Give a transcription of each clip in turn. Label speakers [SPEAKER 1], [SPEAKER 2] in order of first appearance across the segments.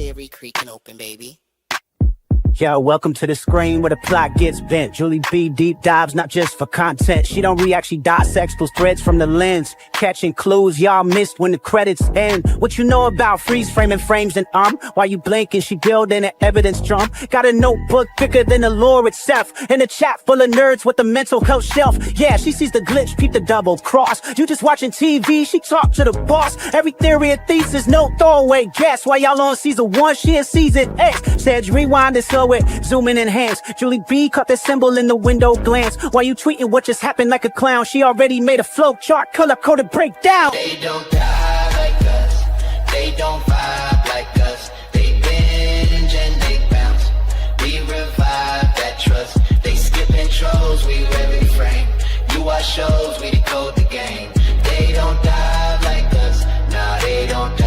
[SPEAKER 1] theory creaking open, baby.
[SPEAKER 2] Yo, welcome to the screen where the plot gets bent. Julie B deep dives, not just for content. She don't react, she dissects those threads from the lens, catching clues y'all missed when the credits end. What you know about freeze framing frames and while you blinking, she building an evidence drum. Got a notebook thicker than the lore itself, and a chat full of nerds with the mental health shelf. Yeah, she sees the glitch, peep the double cross. You just watching TV, she talk to the boss. Every theory and thesis, no throwaway guess. While y'all on season 1, she in season X. Said rewind and slow it, zoom in enhance. Julie B caught the symbol in the window glance. While you tweeting what just happened like a clown, she already made a flow chart, color-coded breakdown.
[SPEAKER 1] They don't die like us, they don't vibe like us. They binge and they bounce, we revive that trust. They skip intros, we wear frame. You watch shows, we decode the game. They don't die like us, nah, they don't die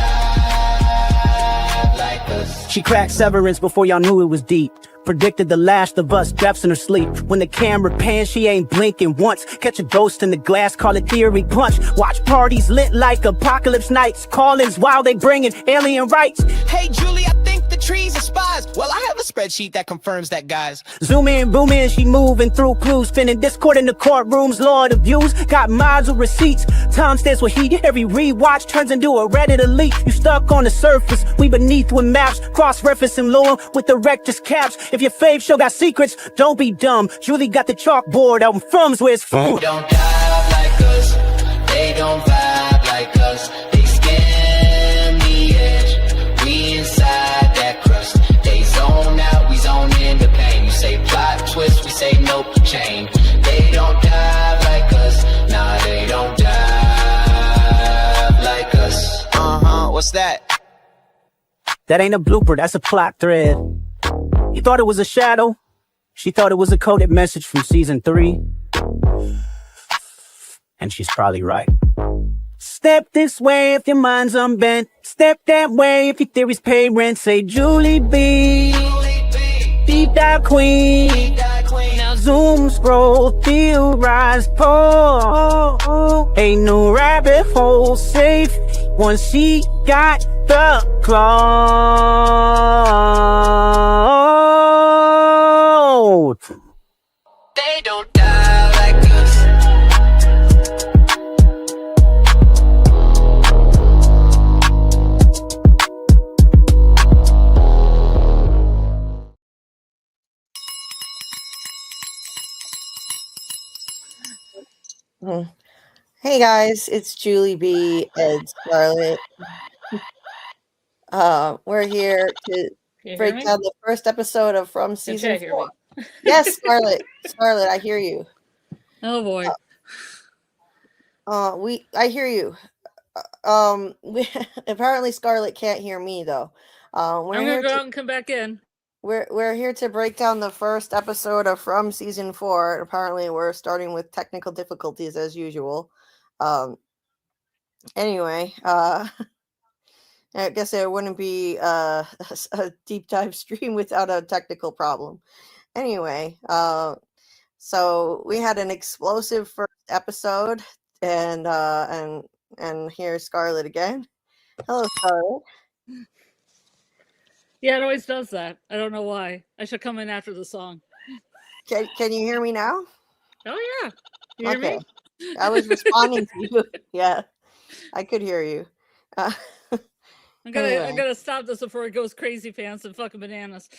[SPEAKER 1] like us.
[SPEAKER 2] She cracked Severance before y'all knew it was deep. Predicted the Last of Us deaths in her sleep. When the camera pans, she ain't blinking once. Catch a ghost in the glass, call it theory punch. Watch parties lit like apocalypse nights. Call-ins while they bringing alien rights.
[SPEAKER 1] Hey Julie, I think the trees are spies. Well, I have a spreadsheet that confirms that, guys.
[SPEAKER 2] Zoom in, boom in, she moving through clues. Spinning Discord in the courtrooms, Lord of views. Got mods with receipts. Time stands with heat. Every rewatch turns into a Reddit elite. You stuck on the surface, we beneath with maps. Cross-referencing lore with the rector's caps. If your fave show got secrets, don't be dumb. Julie got the chalkboard out From's where it's from.
[SPEAKER 1] They don't dive like us, they don't vibe like us. They skim the edge, we inside that crust. They zone out, we zone in the pain. You say plot twist, we say nope, chain. They don't dive like us, nah, they don't dive like us. What's that?
[SPEAKER 2] That ain't a blooper, that's a plot thread. You thought it was a shadow? She thought it was a coded message from season 3. And she's probably right. Step this way if your mind's unbent. Step that way if your theories pay rent. Say Julie B, deep dive queen. Now zoom, scroll, theorize, pull. Ain't no rabbit hole safe once she got the cloud.
[SPEAKER 1] They don't die like us.
[SPEAKER 3] Hey guys, it's Julie B and Scarlet. We're here to break down the first episode of From season 4. Yes, Scarlet. Scarlet, I hear you.
[SPEAKER 4] Oh boy.
[SPEAKER 3] I hear you. Apparently Scarlet can't hear me though.
[SPEAKER 4] I'm gonna go out and come back in.
[SPEAKER 3] We're here to break down the first episode of From season 4. Apparently we're starting with technical difficulties as usual. Anyway, I guess there wouldn't be a deep dive stream without a technical problem. Anyway, so we had an explosive first episode, and here's Scarlet again. Hello, Scarlet.
[SPEAKER 4] Yeah, it always does that. I don't know why. I should come in after the song.
[SPEAKER 3] Can you hear me now?
[SPEAKER 4] Oh yeah. You hear me?
[SPEAKER 3] I was responding to you. Yeah, I could hear you.
[SPEAKER 4] I gotta stop this before it goes crazy pants and fucking bananas.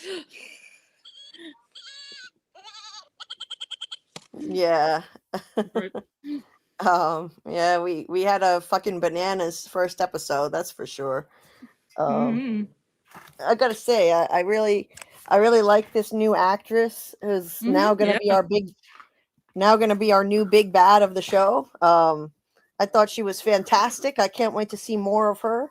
[SPEAKER 3] Yeah. Yeah, we had a fucking bananas first episode, that's for sure. I gotta say, I really like this new actress who's now gonna be our new big bad of the show. I thought she was fantastic. I can't wait to see more of her.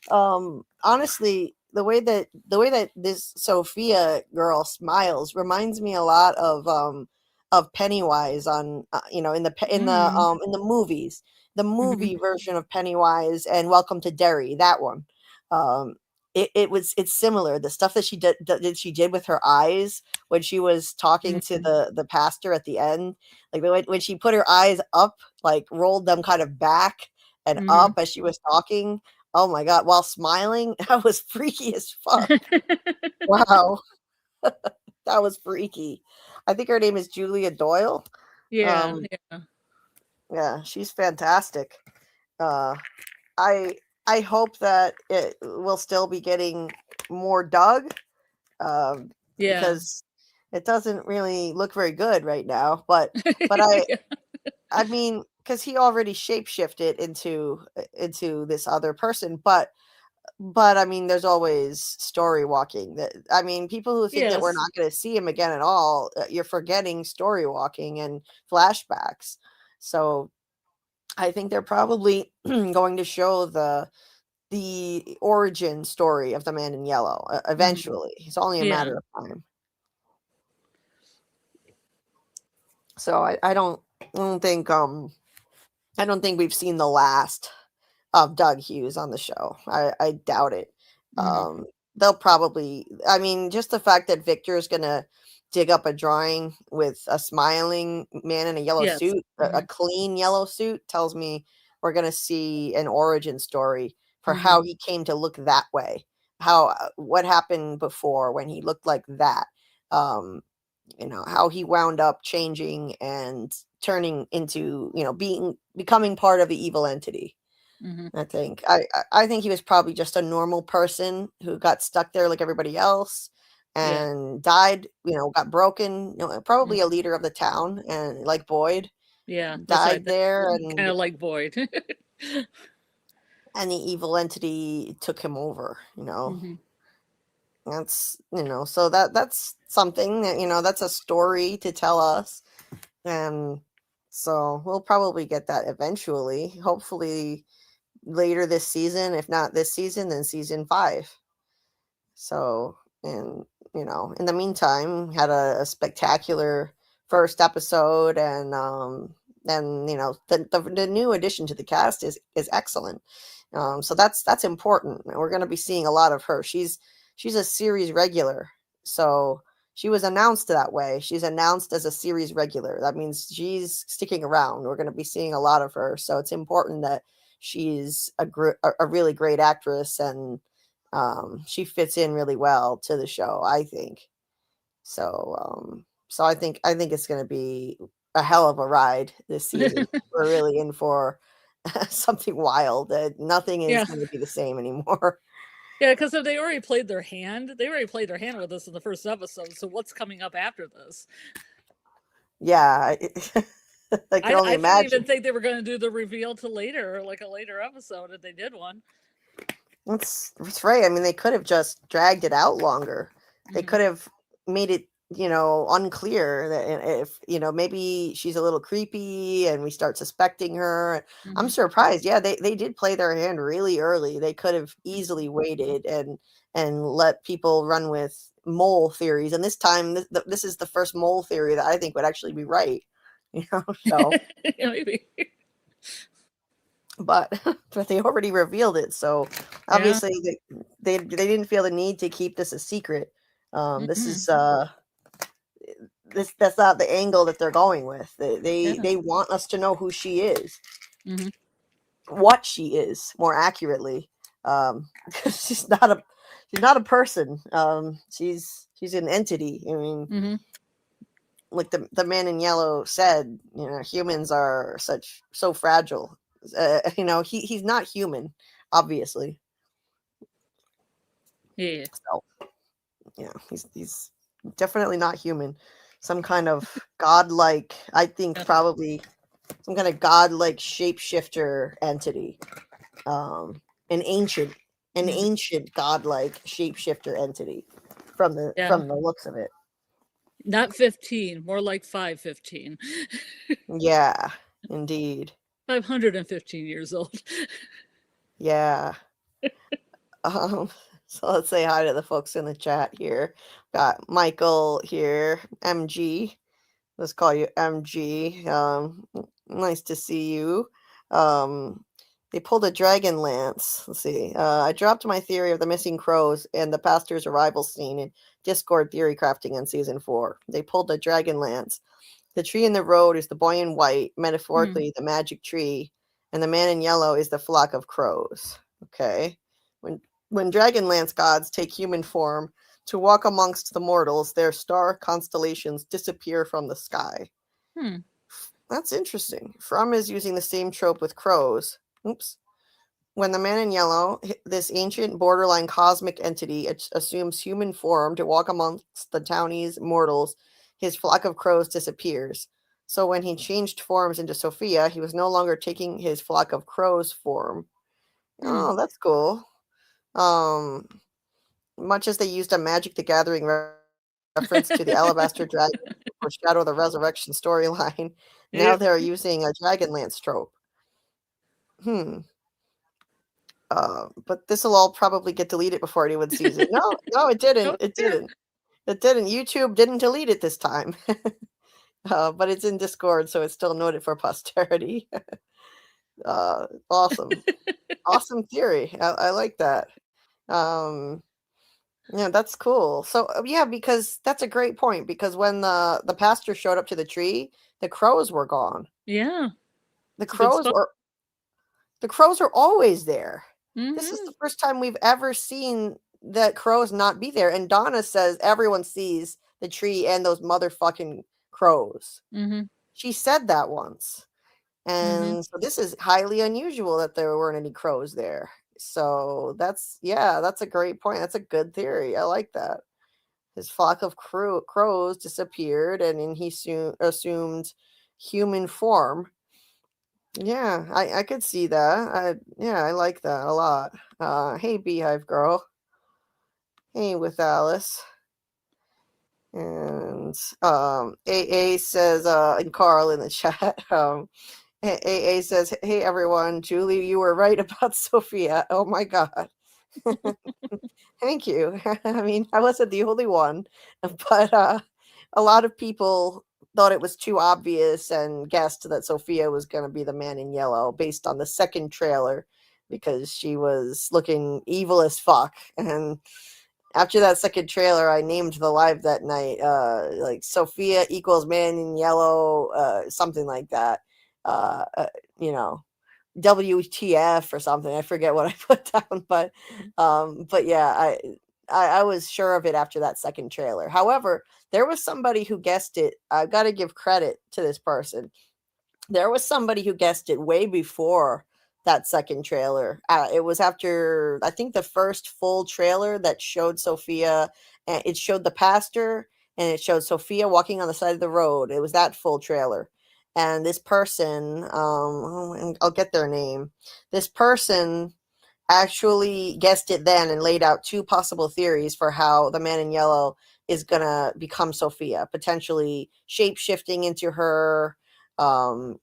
[SPEAKER 3] Honestly, the way that this Sophia girl smiles reminds me a lot of Pennywise on in the movies, the movie version of Pennywise and Welcome to Derry, that one. It's similar. The stuff that she did with her eyes when she was talking to the pastor at the end, like when she put her eyes up, like rolled them kind of back and up as she was talking. Oh my god, while smiling, that was freaky as fuck. Wow. That was freaky. I think her name is Julia Doyle.
[SPEAKER 4] Yeah,
[SPEAKER 3] Um,
[SPEAKER 4] yeah.
[SPEAKER 3] yeah, she's fantastic. Uh, I hope that it will still be getting more Doug,
[SPEAKER 4] Yeah.
[SPEAKER 3] because it doesn't really look very good right now. But
[SPEAKER 4] Yeah.
[SPEAKER 3] I mean, because he already shapeshifted into this other person, but I mean, there's always story walking. That I mean, people who think that we're
[SPEAKER 4] Yes.
[SPEAKER 3] not going to see him again at all, you're forgetting story walking and flashbacks. So I think they're probably going to show the origin story of the Man in Yellow eventually. It's only a
[SPEAKER 4] Yeah.
[SPEAKER 3] matter of time. So I don't think I don't think we've seen the last of Doug Hughes on the show. I doubt it. They'll probably, I mean, just the fact that Victor is going to dig up a drawing with a smiling man in a yellow
[SPEAKER 4] Yes.
[SPEAKER 3] suit, a clean yellow suit, tells me we're going to see an origin story for how he came to look that way. How, what happened before when he looked like that. You know, how he wound up changing and turning into, you know, becoming part of the evil entity. I think I think he was probably just a normal person who got stuck there like everybody else and died, you know, got broken, you know, probably a leader of the town, and like Boyd,
[SPEAKER 4] Yeah, that's what I
[SPEAKER 3] died there,
[SPEAKER 4] kind
[SPEAKER 3] and
[SPEAKER 4] of like Boyd.
[SPEAKER 3] the evil entity took him over, you know. That's, you know, so that's something that, you know, that's a story to tell us. And so we'll probably get that eventually, hopefully later this season. If not this season, then season 5. So, and you know, in the meantime, had a spectacular first episode, and you know, the new addition to the cast is excellent. So that's important. We're going to be seeing a lot of her. She's a series regular, so she was announced that way. She's announced as a series regular. That means she's sticking around. We're going to be seeing a lot of her. So it's important that she's a really great actress, and she fits in really well to the show, I think. So so I think it's going to be a hell of a ride this season. We're really in for something wild. That nothing is
[SPEAKER 4] Yeah.
[SPEAKER 3] going to be the same anymore.
[SPEAKER 4] Yeah, because if they already played their hand, with us in the first episode. So what's coming up after this?
[SPEAKER 3] Yeah, I can only
[SPEAKER 4] I
[SPEAKER 3] imagine.
[SPEAKER 4] didn't even think they were going to do the reveal till later, like a later episode, if they did one.
[SPEAKER 3] That's right. I mean, they could have just dragged it out longer. They could have made it, you know, unclear that if, you know, maybe she's a little creepy and we start suspecting her. I'm surprised. Yeah, they did play their hand really early. They could have easily waited and let people run with mole theories. And this time, this is the first mole theory that I think would actually be right. You know, so
[SPEAKER 4] Yeah, maybe.
[SPEAKER 3] but they already revealed it, so obviously they didn't feel the need to keep this a secret. This is that's not the angle that they're going with. They want us to know who she is, what she is, more accurately. She's not a person. She's an entity. I mean, like the Man in Yellow said, you know, humans are so fragile. You know, he's not human, obviously.
[SPEAKER 4] Yeah.
[SPEAKER 3] So, yeah, he's definitely not human. Some kind of godlike, I think probably some kind of godlike shapeshifter entity. An ancient godlike shapeshifter entity from the looks of it.
[SPEAKER 4] Not 15, more like 515.
[SPEAKER 3] Yeah, indeed.
[SPEAKER 4] 515 years old.
[SPEAKER 3] Yeah. So let's say hi to the folks in the chat here. Got Michael here, MG. Let's call you MG. Nice to see you. They pulled a dragon lance. Let's see. I dropped my theory of the missing crows and the pastor's arrival scene in Discord theory crafting in season 4. They pulled a dragon lance. The tree in the road is the boy in white, metaphorically the magic tree, and the man in yellow is the flock of crows. Okay. When Dragonlance gods take human form to walk amongst the mortals, their star constellations disappear from the sky. That's interesting. From is using the same trope with crows. Oops. When the man in yellow, this ancient borderline cosmic entity, assumes human form to walk amongst the townies mortals, his flock of crows disappears. So when he changed forms into Sophia, he was no longer taking his flock of crows form. Oh, that's cool. Much as they used a Magic the Gathering reference to the Alabaster Dragon to foreshadow the resurrection storyline, now they're using a Dragonlance trope. But this will all probably get deleted before anyone sees it. No, it didn't. It didn't. It didn't. YouTube didn't delete it this time. But it's in Discord, so it's still noted for posterity. Awesome. Awesome theory. I like that. Yeah, that's cool. So yeah, because that's a great point, because when the pastor showed up to the tree, the crows were gone.
[SPEAKER 4] Yeah.
[SPEAKER 3] The crows are always there. This is the first time we've ever seen that crows not be there. And Donna says everyone sees the tree and those motherfucking crows. She said that once. And so this is highly unusual that there weren't any crows there. So that's a great point. That's a good theory. I like that. His flock of crows disappeared, and then he soon assumed human form. Yeah, I could see that. I like that a lot. Hey, Beehive Girl. Hey, with Alice. And AA says, and Carl in the chat, AA says, hey, everyone, Julie, you were right about Sophia. Oh, my God. Thank you. I mean, I wasn't the only one, but a lot of people thought it was too obvious and guessed that Sophia was going to be the man in yellow based on the second trailer, because she was looking evil as fuck. And after that second trailer, I named the live that night, like Sophia equals man in yellow, something like that. You know, WTF or something. I forget what I put down, but yeah, I was sure of it after that second trailer. However, there was somebody who guessed it. I've got to give credit to this person. There was somebody who guessed it way before that second trailer. It was after, I think, the first full trailer that showed Sophia, and it showed the pastor and it showed Sophia walking on the side of the road. It was that full trailer. And this person, and I'll get their name. This person actually guessed it then and laid out two possible theories for how the man in yellow is gonna become Sophia, potentially shape-shifting into her, and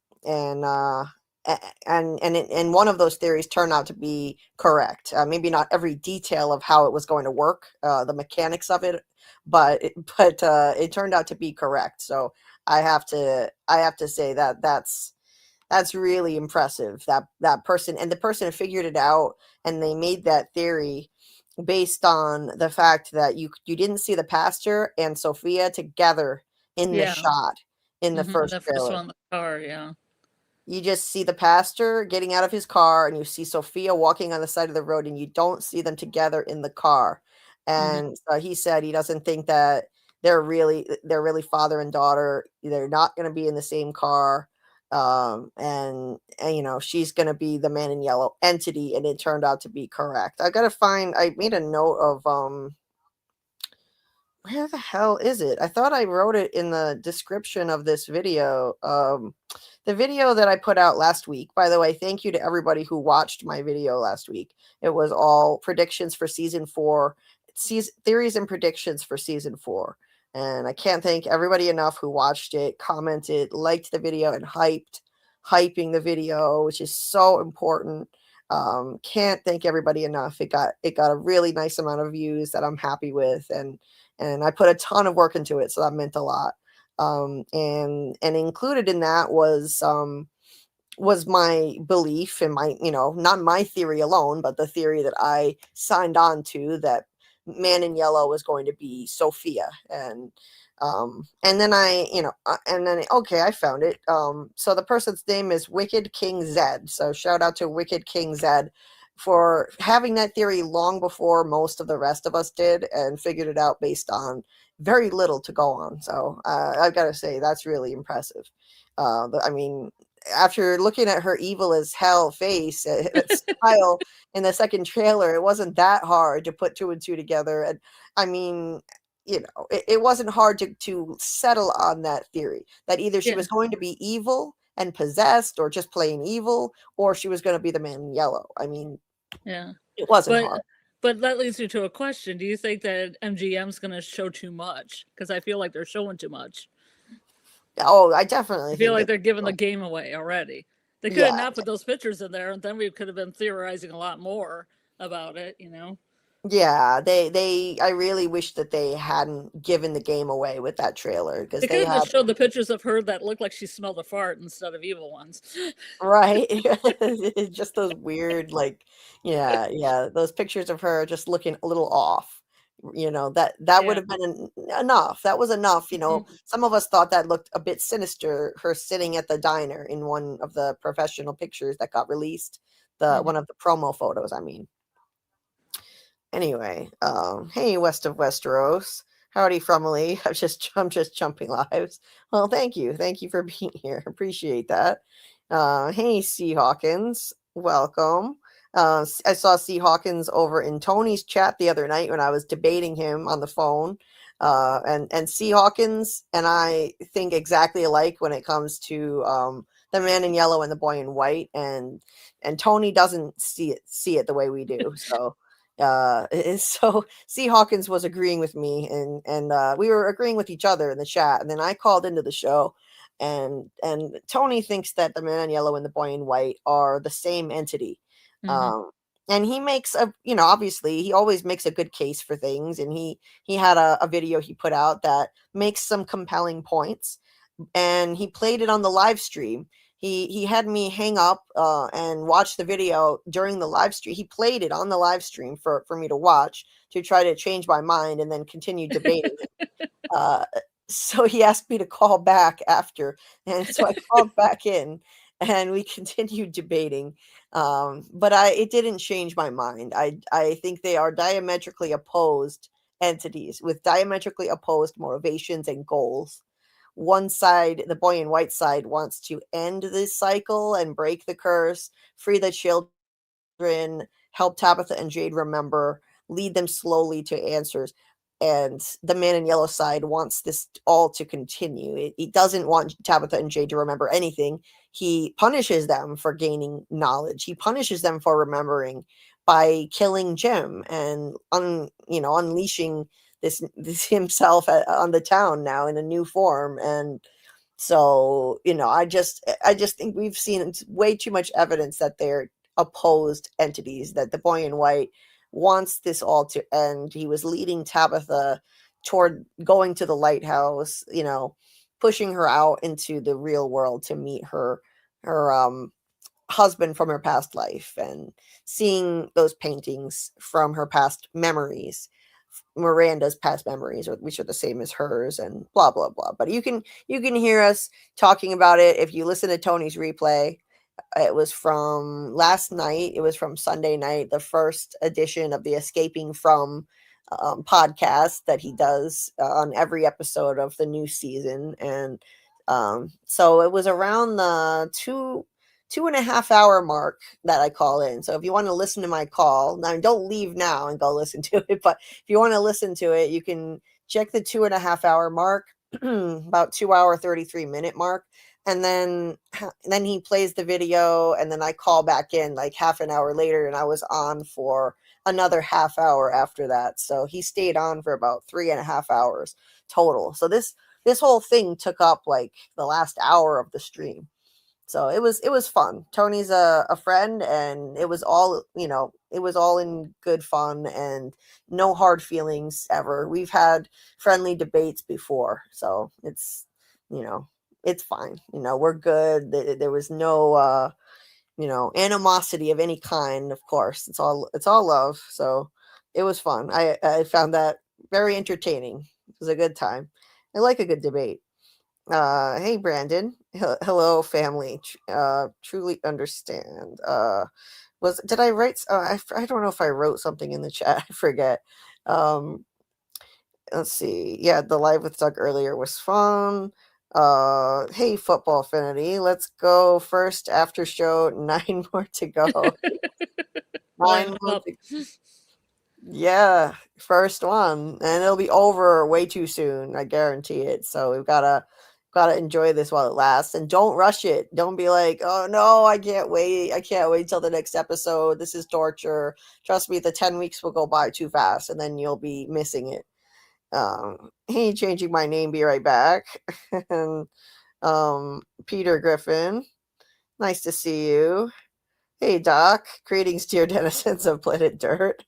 [SPEAKER 3] one of those theories turned out to be correct. Maybe not every detail of how it was going to work, the mechanics of it, but it turned out to be correct. So I have to say that's really impressive. That person, and the person who figured it out, and they made that theory based on the fact that you didn't see the pastor and Sophia together in the shot in the first trailer.
[SPEAKER 4] One, the car, yeah.
[SPEAKER 3] You just see the pastor getting out of his car, and you see Sophia walking on the side of the road, and you don't see them together in the car. And he said he doesn't think that they're really father and daughter. They're not going to be in the same car. And you know, she's going to be the man in yellow entity, and it turned out to be correct. I made a note of where the hell is it? I thought I wrote it in the description of this video. The video that I put out last week. By the way, thank you to everybody who watched my video last week. It was all predictions for season 4, theories and predictions for season 4. And I can't thank everybody enough who watched it, commented, liked the video, and hyping the video, which is so important. Can't thank everybody enough. It got a really nice amount of views that I'm happy with, and I put a ton of work into it, so that meant a lot. And included in that was my belief and my, you know, not my theory alone, but the theory that I signed on to, that man in yellow was going to be Sophia. And then I found it. So the person's name is Wicked King Zed. So shout out to Wicked King Zed. for having that theory long before most of the rest of us did, and figured it out based on very little to go on. So I've got to say that's really impressive. I mean, after looking at her evil as hell face, that smile in the second trailer, it wasn't that hard to put 2 and 2 together. And I mean, it wasn't hard to settle on that theory that either she was going to be evil and possessed, or just plain evil, or she was going to be the man in yellow. I mean, it wasn't hard.
[SPEAKER 4] But that leads me to a question. Do you think that MGM's going to show too much? Because I feel like they're showing too much.
[SPEAKER 3] Oh, I definitely
[SPEAKER 4] feel like they're giving the game away already. They could have not put those pictures in there, and then we could have been theorizing a lot more about it,
[SPEAKER 3] Yeah, I really wish that they hadn't given the game away with that trailer, because
[SPEAKER 4] they could have just showed the pictures of her that looked like she smelled a fart instead of evil ones.
[SPEAKER 3] Right. Just those weird, like, yeah, those pictures of her just looking a little off. That would have been enough. That was enough. Some of us thought that looked a bit sinister, her sitting at the diner in one of the professional pictures that got released, one of the promo photos, I mean. Anyway, hey, West of Westeros. Howdy, Fromily. I'm just jumping lives. Well, thank you for being here. Appreciate that. Hey, C Hawkins, welcome. I saw C Hawkins over in Tony's chat the other night when I was debating him on the phone. And C Hawkins and I think exactly alike when it comes to the man in yellow and the boy in white, and Tony doesn't see it the way we do. So so C Hawkins was agreeing with me, and we were agreeing with each other in the chat, and then I called into the show, and Tony thinks that the man in yellow and the boy in white are the same entity. And he makes obviously he always makes a good case for things, and he had a video he put out that makes some compelling points, and he played it on the live stream. He had me hang up and watch the video during the live stream. He played it on the live stream for me to watch, to try to change my mind, and then continue debating it. So he asked me to call back after, and so I called back in, and we continued debating. But it didn't change my mind. I think they are diametrically opposed entities with diametrically opposed motivations and goals. One side, the boy in white side, wants to end this cycle and break the curse, free the children, help Tabitha and Jade remember, lead them slowly to answers. And the man in yellow side wants this all to continue. He doesn't want Tabitha and Jade to remember anything. He punishes them for gaining knowledge. He punishes them for remembering by killing Jim and unleashing this himself on the town now in a new form. And so I just think we've seen way too much evidence that they're opposed entities, that the boy in white wants this all to end. He was leading Tabitha toward going to the lighthouse, pushing her out into the real world to meet her husband from her past life, and seeing those paintings from her past memories, Miranda's past memories, which are the same as hers, and blah blah blah. But you can hear us talking about it if you listen to Tony's replay. It was from last night. It was from Sunday night, the first edition of the Escaping From podcast that he does on every episode of the new season. And so it was around the 2.5 hour mark that I call in. So if you want to listen to my call, now don't leave now and go listen to it. But if you want to listen to it, you can check the 2.5 hour mark, about 2 hour, 33 minute mark. And then he plays the video, and then I call back in like half an hour later, and I was on for another half hour after that. So he stayed on for about 3.5 hours total. So this whole thing took up like the last hour of the stream. So it was fun. Tony's a friend, and it was all in good fun and no hard feelings ever. We've had friendly debates before, so it's it's fine. We're good. There was no animosity of any kind. Of course, it's all love. So it was fun. I found that very entertaining. It was a good time. I like a good debate. Hey Brandon, hello family. Truly understand. did I write? I don't know if I wrote something in the chat. I forget. Let's see. Yeah, the live with Doug earlier was fun. Hey, football affinity. Let's go first after show. 9 more to go.
[SPEAKER 4] Line
[SPEAKER 3] 9 more
[SPEAKER 4] up.
[SPEAKER 3] Yeah, first one, and it'll be over way too soon. I guarantee it. So we've gotta enjoy this while it lasts, and don't rush it. Don't be like, oh no, I can't wait. I can't wait till the next episode. This is torture. Trust me, the 10 weeks will go by too fast, and then you'll be missing it. Hey, changing my name. Be right back. And Peter Griffin, nice to see you. Hey, Doc. Greetings, dear denizens of Planet Dirt.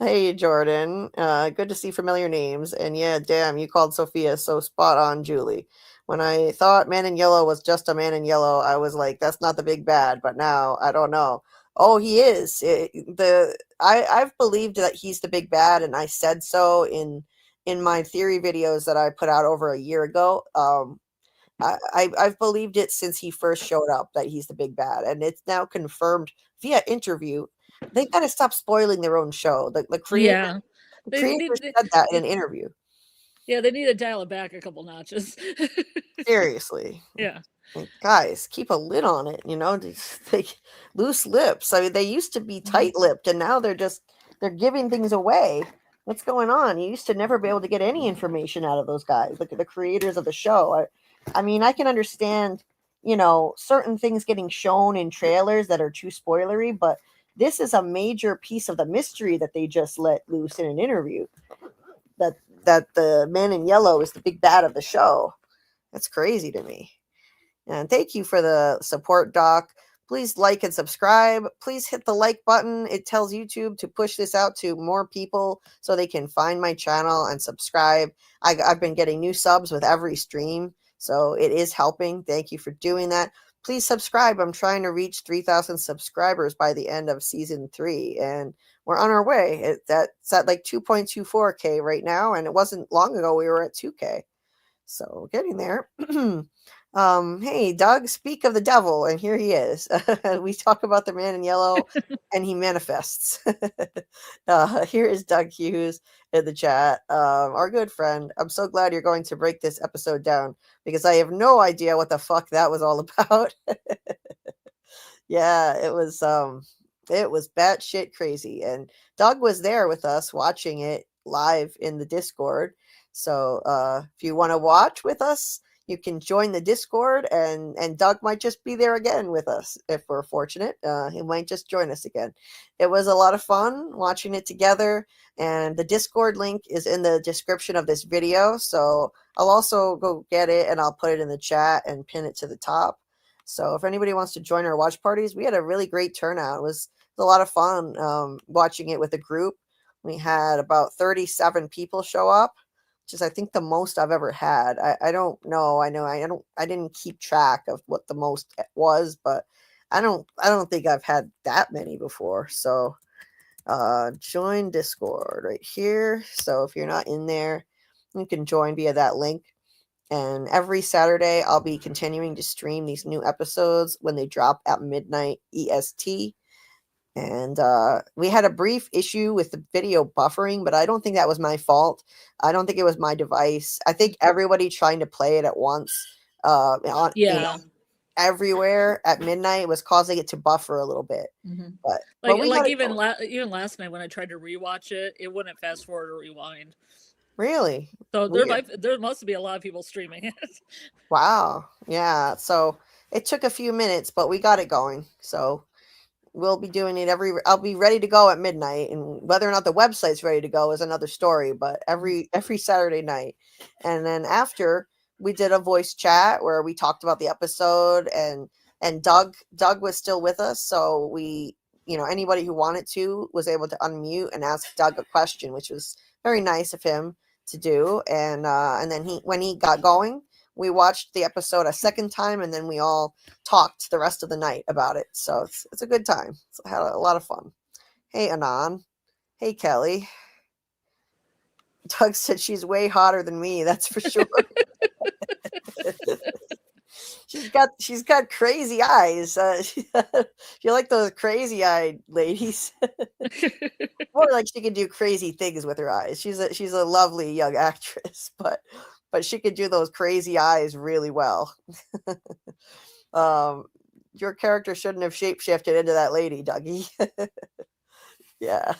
[SPEAKER 3] Hey, Jordan. Good to see familiar names. And yeah, damn, you called Sophia so spot on, Julie. When I thought Man in Yellow was just a Man in Yellow, I was like, that's not the big bad. But now I don't know. Oh, he is. I've believed that he's the big bad, and I said so in my theory videos that I put out over a year ago. I've believed it since he first showed up that he's the big bad, and it's now confirmed via interview. They've got to stop spoiling their own show. The creator,
[SPEAKER 4] They
[SPEAKER 3] creator
[SPEAKER 4] need,
[SPEAKER 3] said that in an interview.
[SPEAKER 4] yeah, they need to dial it back a couple notches.
[SPEAKER 3] Seriously,
[SPEAKER 4] Yeah.
[SPEAKER 3] like, guys, keep a lid on it. Like loose lips. I mean, they used to be tight-lipped, and now they're giving things away. What's going on? You used to never be able to get any information out of those guys. Look at the creators of the show. I mean, I can understand, certain things getting shown in trailers that are too spoilery, but this is a major piece of the mystery that they just let loose in an interview. That the Man in Yellow is the big bad of the show. That's crazy to me. And thank you for the support, Doc. Please like and subscribe. Please hit the like button. It tells YouTube to push this out to more people so they can find my channel and subscribe. I've been getting new subs with every stream, so it is helping. Thank you for doing that. Please subscribe. I'm trying to reach 3,000 subscribers by the end of season 3, and we're on our way. That's at like 2.24K right now, and it wasn't long ago we were at 2K. So getting there. Hey, Doug, speak of the devil, and here he is. We talk about the Man in Yellow, and he manifests. Here is Doug Hughes in the chat. Our good friend. I'm so glad you're going to break this episode down because I have no idea what the fuck that was all about. Yeah, it was batshit crazy, and Doug was there with us watching it live in the Discord. So if you want to watch with us, you can join the Discord, and Doug might just be there again with us if we're fortunate. He might just join us again. It was a lot of fun watching it together, and the Discord link is in the description of this video. So I'll also go get it, and I'll put it in the chat and pin it to the top. So if anybody wants to join our watch parties, we had a really great turnout. It was a lot of fun watching it with a group. We had about 37 people show up, which is I think the most I've ever had. I don't know. I didn't keep track of what the most was, but I don't think I've had that many before. So join Discord right here. So if you're not in there, you can join via that link. And every Saturday, I'll be continuing to stream these new episodes when they drop at midnight EST. And we had a brief issue with the video buffering, but I don't think that was my fault. I don't think it was my device. I think everybody trying to play it at once, everywhere at midnight was causing it to buffer a little bit.
[SPEAKER 4] Mm-hmm.
[SPEAKER 3] But we got
[SPEAKER 4] even last night when I tried to rewatch it, it wouldn't fast forward or rewind.
[SPEAKER 3] Really?
[SPEAKER 4] So there must be a lot of people streaming it.
[SPEAKER 3] Wow. Yeah. So it took a few minutes, but we got it going. So we'll be doing it I'll be ready to go at midnight, and whether or not the website's ready to go is another story, but every Saturday night. And then after, we did a voice chat where we talked about the episode, and Doug was still with us. So we, anybody who wanted to was able to unmute and ask Doug a question, which was very nice of him to do. And then when he got going, we watched the episode a second time, and then we all talked the rest of the night about it. So it's a good time. So I had a lot of fun. Hey, Anon. Hey, Kelly. Doug said she's way hotter than me. That's for sure. she's got crazy eyes. You like those crazy eyed ladies. More like she can do crazy things with her eyes. She's a lovely young actress, but she could do those crazy eyes really well. Your character shouldn't have shapeshifted into that lady, Dougie. Yeah.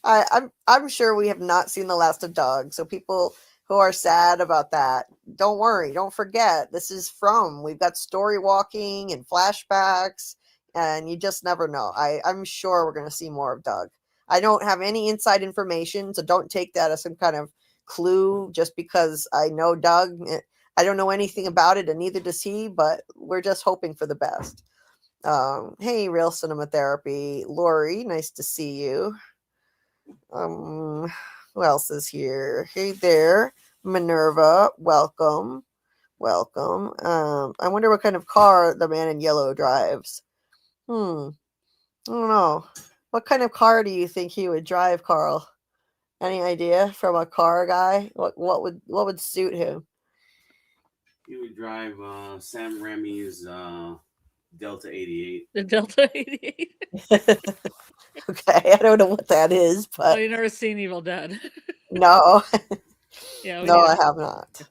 [SPEAKER 3] I'm sure we have not seen the last of Doug. So people who are sad about that, don't worry, don't forget. This is From. We've got story walking and flashbacks, and you just never know. I'm sure we're going to see more of Doug. I don't have any inside information, so don't take that as some kind of clue just because I know Doug. I don't know anything about it, and neither does he, but we're just hoping for the best. Hey, Real Cinema Therapy. Lori, nice to see you. Who else is here? Hey there, Minerva. Welcome. I wonder what kind of car the man in yellow drives. I don't know. What kind of car do you think he would drive, Carl? Any idea from a car guy? What would suit him?
[SPEAKER 5] He would drive Sam Raimi's Delta 88.
[SPEAKER 4] The Delta 88.
[SPEAKER 3] Okay, I don't know what that is, but
[SPEAKER 4] you never seen Evil Dead?
[SPEAKER 3] No.
[SPEAKER 4] Yeah.
[SPEAKER 3] No, I have not.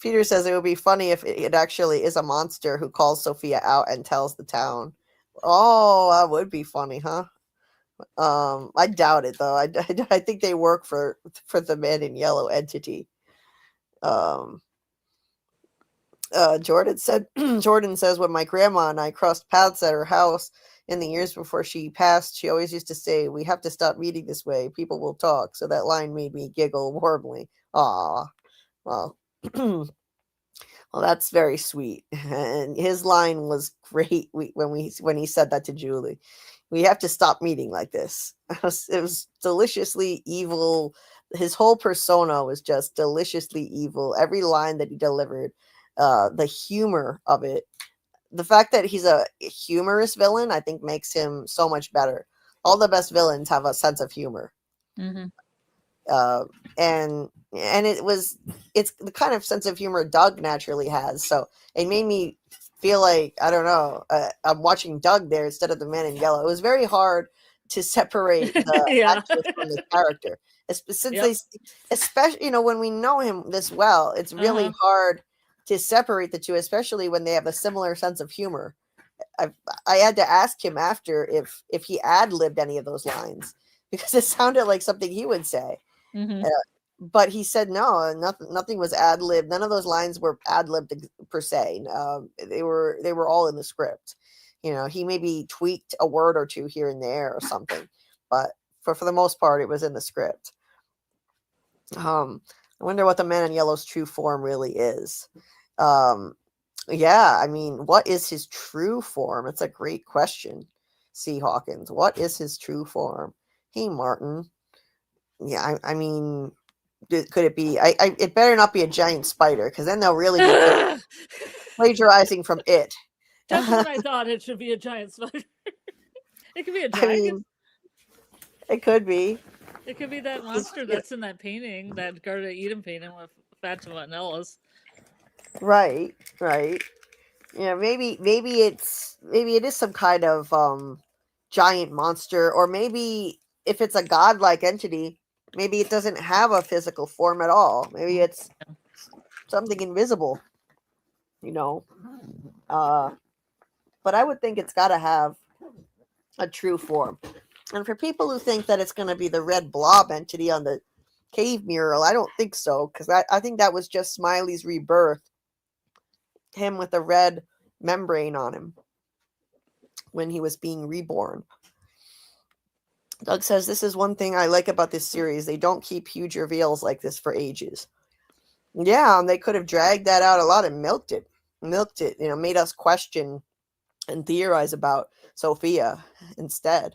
[SPEAKER 3] Peter says it would be funny if it actually is a monster who calls Sophia out and tells the town. Oh, that would be funny, huh? I doubt it though. I think they work for the Man in Yellow entity. Jordan says when my grandma and I crossed paths at her house in the years before she passed, she always used to say, "We have to stop meeting this way. People will talk." So that line made me giggle warmly. Aw, well, well, that's very sweet. And his line was great when he said that to Julie. We have to stop meeting like this. It was deliciously evil. His whole persona was just deliciously evil. Every line that he delivered, the humor of it, the fact that he's a humorous villain, I think makes him so much better. All the best villains have a sense of humor.
[SPEAKER 4] Mm-hmm.
[SPEAKER 3] And it's the kind of sense of humor Doug naturally has. So it made me feel like, I don't know, I'm watching Doug there instead of the Man in Yellow. It was very hard to separate the actor from the character. Especially, when we know him this well, it's really hard to separate the two, especially when they have a similar sense of humor. I had to ask him after if he ad-libbed any of those lines because it sounded like something he would say.
[SPEAKER 4] Mm-hmm.
[SPEAKER 3] But he said no, nothing was ad-libbed. None of those lines were ad-libbed per se. They were all in the script. He maybe tweaked a word or two here and there or something, but for the most part, it was in the script. I wonder what the Man in Yellow's true form really is. Yeah, I mean, what is his true form? It's a great question. C. Hawkins, what is his true form? Hey, Martin. Yeah, I mean, could it be? It better not be a giant spider, because then they'll really be plagiarizing from it.
[SPEAKER 4] That's what I thought. It should be a giant spider. It could be a dragon.
[SPEAKER 3] I mean, it could be.
[SPEAKER 4] It could be that monster that's in that painting, that Garda Eden painting with Fatima and Ellis.
[SPEAKER 3] Right. Maybe it is some kind of giant monster, or maybe if it's a godlike entity, maybe it doesn't have a physical form at all. Maybe it's something invisible. But I would think it's got to have a true form. And for people who think that it's going to be the red blob entity on the cave mural, I don't think so, because I think that was just Smiley's rebirth. Him with a red membrane on him when he was being reborn. Doug says, this is one thing I like about this series. They don't keep huge reveals like this for ages. Yeah, and they could have dragged that out a lot and milked it, made us question and theorize about Sophia instead.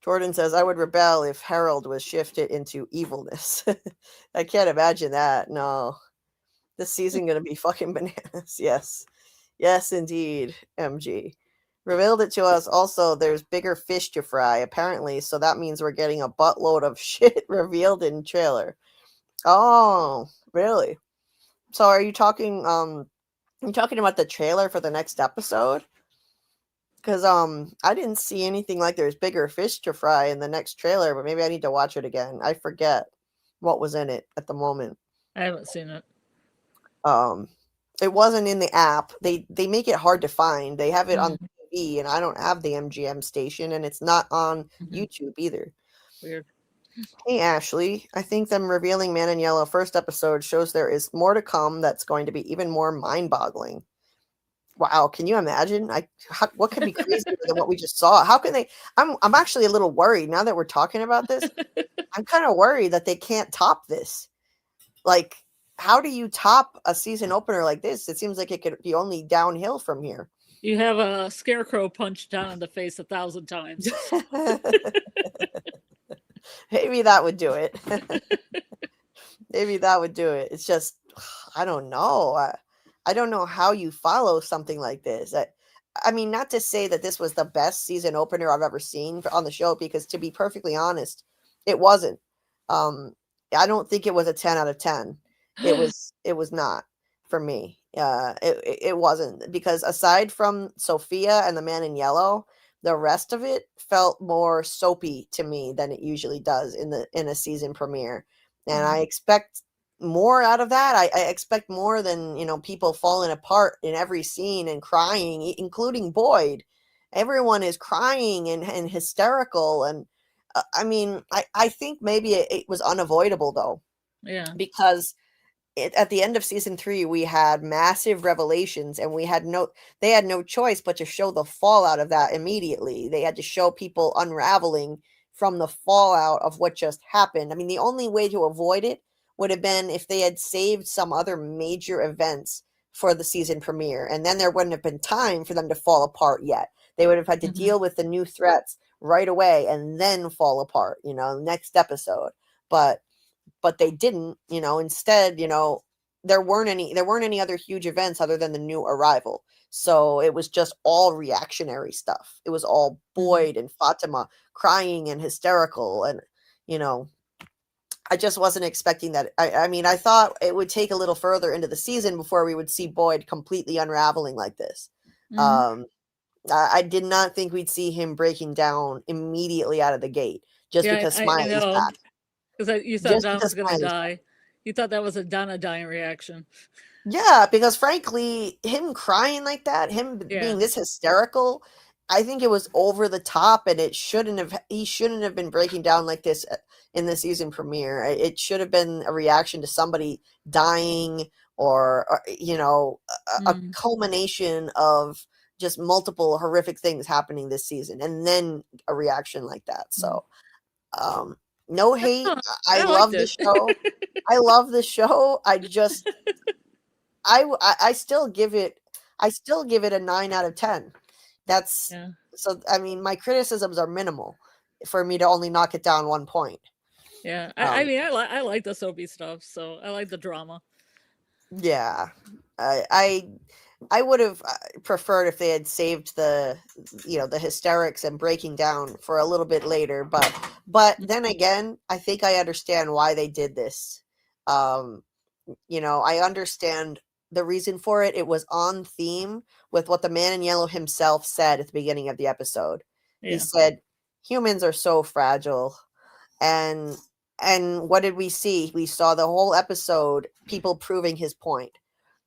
[SPEAKER 3] Jordan says, I would rebel if Harold was shifted into evilness. I can't imagine that. No. This season going to be fucking bananas. Yes, indeed, MG. Revealed it to us also, there's bigger fish to fry, apparently, so that means we're getting a buttload of shit revealed in trailer. Oh, really? So are you talking about the trailer for the next episode? Because I didn't see anything like there's bigger fish to fry in the next trailer, but maybe I need to watch it again. I forget what was in it at the moment.
[SPEAKER 4] I haven't seen it.
[SPEAKER 3] It wasn't in the app. They make it hard to find. They have it on
[SPEAKER 4] Mm.
[SPEAKER 3] TV, and I don't have the MGM station, and it's not on YouTube either.
[SPEAKER 4] Weird.
[SPEAKER 3] Hey Ashley, I think them revealing Man in Yellow first episode shows there is more to come that's going to be even more mind-boggling. Wow, can you imagine? What could be crazier than what we just saw? How can they? I'm actually a little worried now that we're talking about this. I'm kind of worried that they can't top this. Like, how do you top a season opener like this? It seems like it could be only downhill from here.
[SPEAKER 4] You have a scarecrow punched down in the face 1,000 times.
[SPEAKER 3] Maybe that would do it. Maybe that would do it. It's just, I don't know. I don't know how you follow something like this. I mean, not to say that this was the best season opener I've ever seen on the show, because to be perfectly honest, it wasn't. I don't think it was a 10 out of 10. It was not for me. It wasn't, because aside from Sophia and the Man in Yellow, the rest of it felt more soapy to me than it usually does in a season premiere. And I expect more out of that. I expect more than, people falling apart in every scene and crying, including Boyd. Everyone is crying and hysterical. And I mean, I think maybe it was unavoidable though.
[SPEAKER 4] Yeah.
[SPEAKER 3] Because at the end of season 3, we had massive revelations, and they had no choice but to show the fallout of that immediately. They had to show people unraveling from the fallout of what just happened. I mean, the only way to avoid it would have been if they had saved some other major events for the season premiere, and then there wouldn't have been time for them to fall apart yet. They would have had to deal with the new threats right away and then fall apart, next episode. But they didn't, instead, there weren't any other huge events other than the new arrival. So it was just all reactionary stuff. It was all Boyd and Fatima crying and hysterical. And, I just wasn't expecting that. I mean, I thought it would take a little further into the season before we would see Boyd completely unraveling like this. I did not think we'd see him breaking down immediately out of the gate, just because Smiley's back.
[SPEAKER 4] Because you thought Donna was going to die. You thought that was a Donna dying reaction.
[SPEAKER 3] Yeah, because frankly, him crying like that, him being this hysterical, I think it was over the top, and he shouldn't have been breaking down like this in the season premiere. It should have been a reaction to somebody dying, or a culmination of just multiple horrific things happening this season, and then a reaction like that. So, no hate. I love the show. I love the show. I just, I still give it a 9 out of 10. That's so. I mean, my criticisms are minimal for me to only knock it down 1 point.
[SPEAKER 4] Yeah, I mean, I like the soapy stuff, so I like the drama.
[SPEAKER 3] Yeah, I would have preferred if they had saved the hysterics and breaking down for a little bit later, but then again, I think I understand why they did this. I understand the reason for it. It was on theme with what the Man in Yellow himself said at the beginning of the episode. Yeah. He said, humans are so fragile. And what did we see? We saw the whole episode, people proving his point,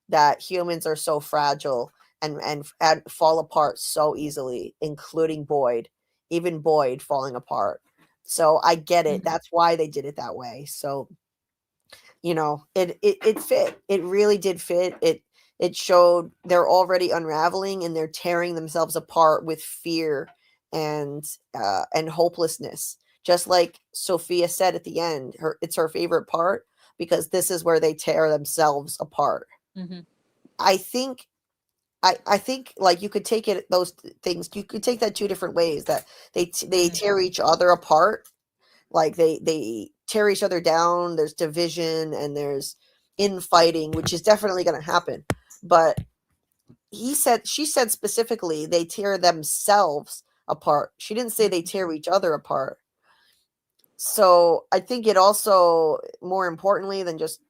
[SPEAKER 3] that humans are so fragile and fall apart so easily, including Boyd, even Boyd falling apart. So I get it. That's why they did it that way. So, it fit. It really did fit. It showed they're already unraveling, and they're tearing themselves apart with fear and hopelessness. Just like Sophia said at the end, it's her favorite part, because this is where they tear themselves apart. I think like you could take it, those things, you could take that 2 different ways, that they tear each other apart. Like they tear each other down. There's division and there's infighting, which is definitely going to happen. But she said specifically they tear themselves apart. She didn't say they tear each other apart. So I think it also, more importantly than just,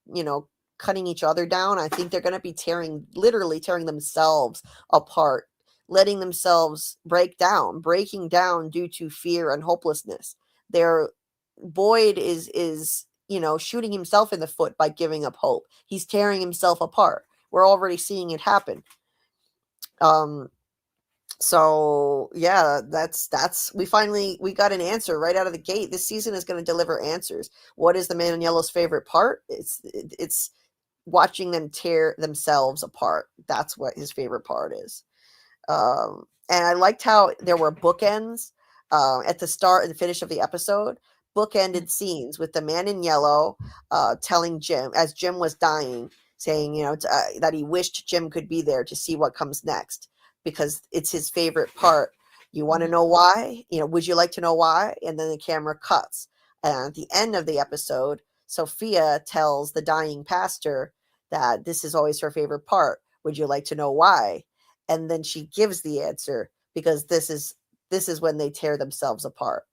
[SPEAKER 3] cutting each other down. I think they're going to be literally tearing themselves apart, letting themselves breaking down due to fear and hopelessness. Boyd is shooting himself in the foot by giving up hope. He's tearing himself apart. We're already seeing it happen. So yeah, we got an answer right out of the gate. This season is going to deliver answers. What is the Man in Yellow's favorite part? It's watching them tear themselves apart. That's what his favorite part is. And I liked how there were bookends at the start and finish of the episode. Bookended scenes with the Man in Yellow telling Jim, as Jim was dying, saying that he wished Jim could be there to see what comes next, because it's his favorite part. You want to know why? Would you like to know why? And then the camera cuts. And at the end of the episode, Sophia tells the dying pastor that this is always her favorite part. Would you like to know why? And then she gives the answer, because this is when they tear themselves apart.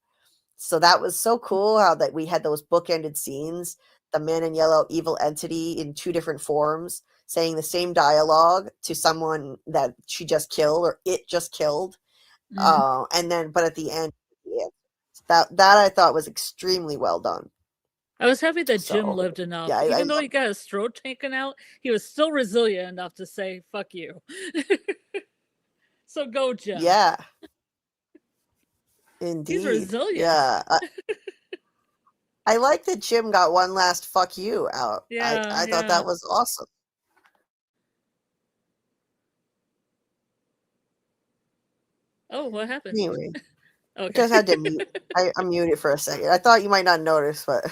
[SPEAKER 3] So that was so cool how that we had those bookended scenes, the Man in Yellow evil entity in two different forms, saying the same dialogue to someone that she just killed or it just killed. And then, but at the end, that I thought was extremely well done.
[SPEAKER 4] I was happy that Jim lived enough. Yeah, even though he got his throat taken out, he was still resilient enough to say, fuck you. So go, Jim.
[SPEAKER 3] Yeah. Indeed.
[SPEAKER 4] He's resilient.
[SPEAKER 3] Yeah. I like that Jim got one last fuck you out.
[SPEAKER 4] Yeah,
[SPEAKER 3] I thought that was awesome.
[SPEAKER 4] Oh, what happened?
[SPEAKER 3] Anyway.
[SPEAKER 4] Okay.
[SPEAKER 3] Just had to mute. I muted for a second. I thought you might not notice, but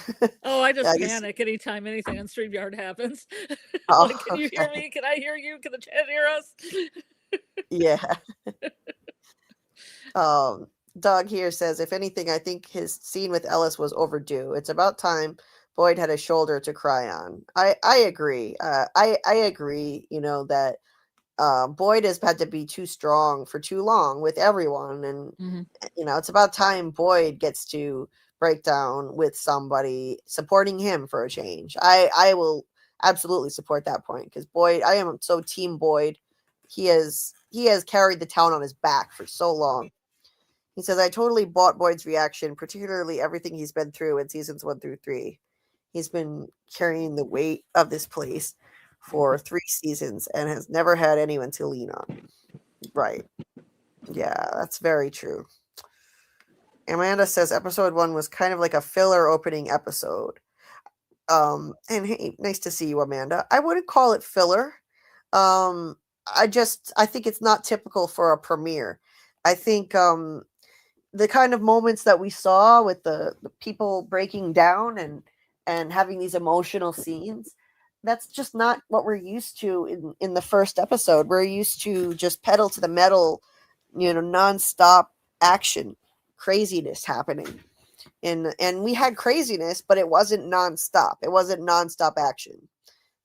[SPEAKER 4] oh, I just panic anytime anything on StreamYard happens. Like, can you hear me? Can I hear you? Can the chat hear us?
[SPEAKER 3] Yeah. Doug here says, if anything, I think his scene with Ellis was overdue. It's about time Boyd had a shoulder to cry on. I agree. I agree, that Boyd has had to be too strong for too long with everyone. And, it's about time Boyd gets to break down with somebody supporting him for a change. I will absolutely support that point, because Boyd, I am so team Boyd. He has carried the town on his back for so long. He says, I totally bought Boyd's reaction, particularly everything he's been through in seasons 1 through 3. He's been carrying the weight of this place for 3 seasons and has never had anyone to lean on. Right. Yeah, that's very true. Amanda says episode 1 was kind of like a filler opening episode. And hey, nice to see you, Amanda. I wouldn't call it filler. I think it's not typical for a premiere. I think the kind of moments that we saw with the people breaking down and having these emotional scenes, that's just not what we're used to in the first episode. We're used to just pedal to the metal, nonstop action, craziness happening. And we had craziness, but it wasn't nonstop. It wasn't nonstop action.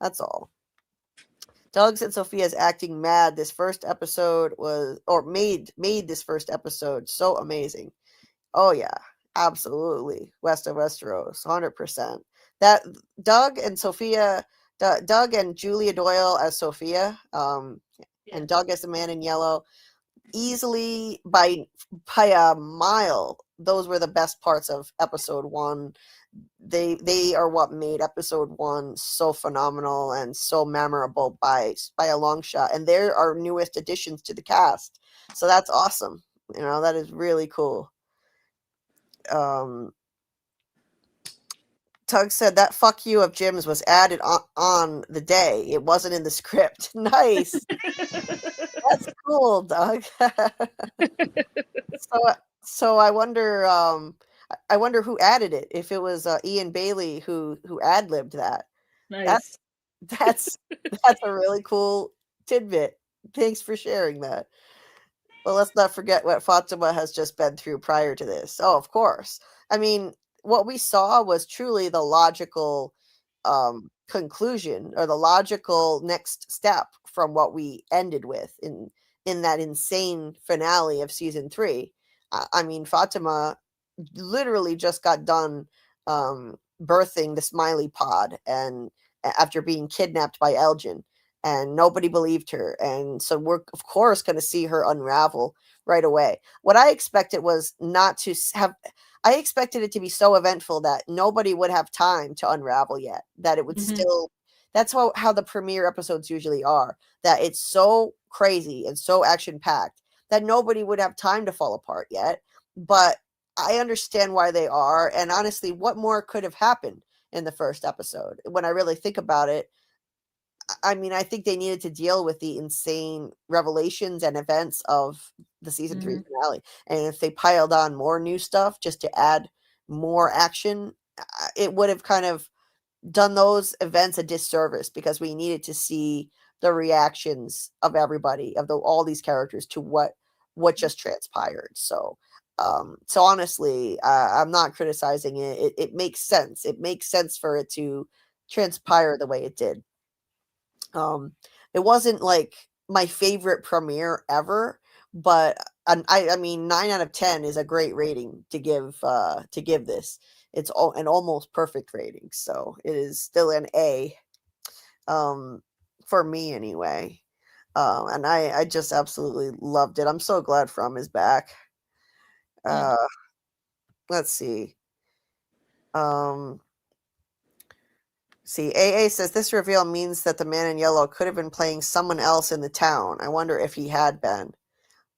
[SPEAKER 3] That's all. Doug's and Sophia's acting mad. This first episode made this first episode so amazing. Oh yeah, absolutely. West of Westeros, 100%. That Doug and Sophia, Doug and Julia Doyle as Sophia, and Doug as the Man in Yellow, easily by a mile. Those were the best parts of episode 1. They are what made episode 1 so phenomenal and so memorable by a long shot. And they're our newest additions to the cast. So that's awesome. That is really cool. Tug said that fuck you of Jim's was added on the day. It wasn't in the script. Nice. That's cool, Doug. So I wonder who added it. If it was Ian Bailey who ad-libbed that.
[SPEAKER 4] Nice.
[SPEAKER 3] That's a really cool tidbit. Thanks for sharing that. Well, let's not forget what Fatima has just been through prior to this. Oh, of course. I mean, what we saw was truly the logical conclusion, or the logical next step from what we ended with in that insane finale of season 3. I mean, Fatima literally just got done birthing the Smiley Pod, and after being kidnapped by Elgin, and nobody believed her. And so we're, of course, going to see her unravel right away. What I expected was not to have, I expected it to be so eventful that nobody would have time to unravel yet, that it would still, that's how the premiere episodes usually are, that it's so crazy and so action-packed that nobody would have time to fall apart yet. But I understand why they are, and honestly, what more could have happened in the first episode? When I really think about it, I mean, I think they needed to deal with the insane revelations and events of the season 3 finale. And if they piled on more new stuff just to add more action, it would have kind of done those events a disservice, because we needed to see the reactions of everybody, of all these characters, to what just transpired. So honestly, I'm not criticizing it. It makes sense. It makes sense for it to transpire the way it did. It wasn't like my favorite premiere ever, but I mean, 9 out of 10 is a great rating to give this. It's an almost perfect rating, so it is still an A, for me anyway. And I just absolutely loved it. I'm so glad From is back. Let's see. See, AA says this reveal means that the man in yellow could have been playing someone else in the town. I wonder if he had been.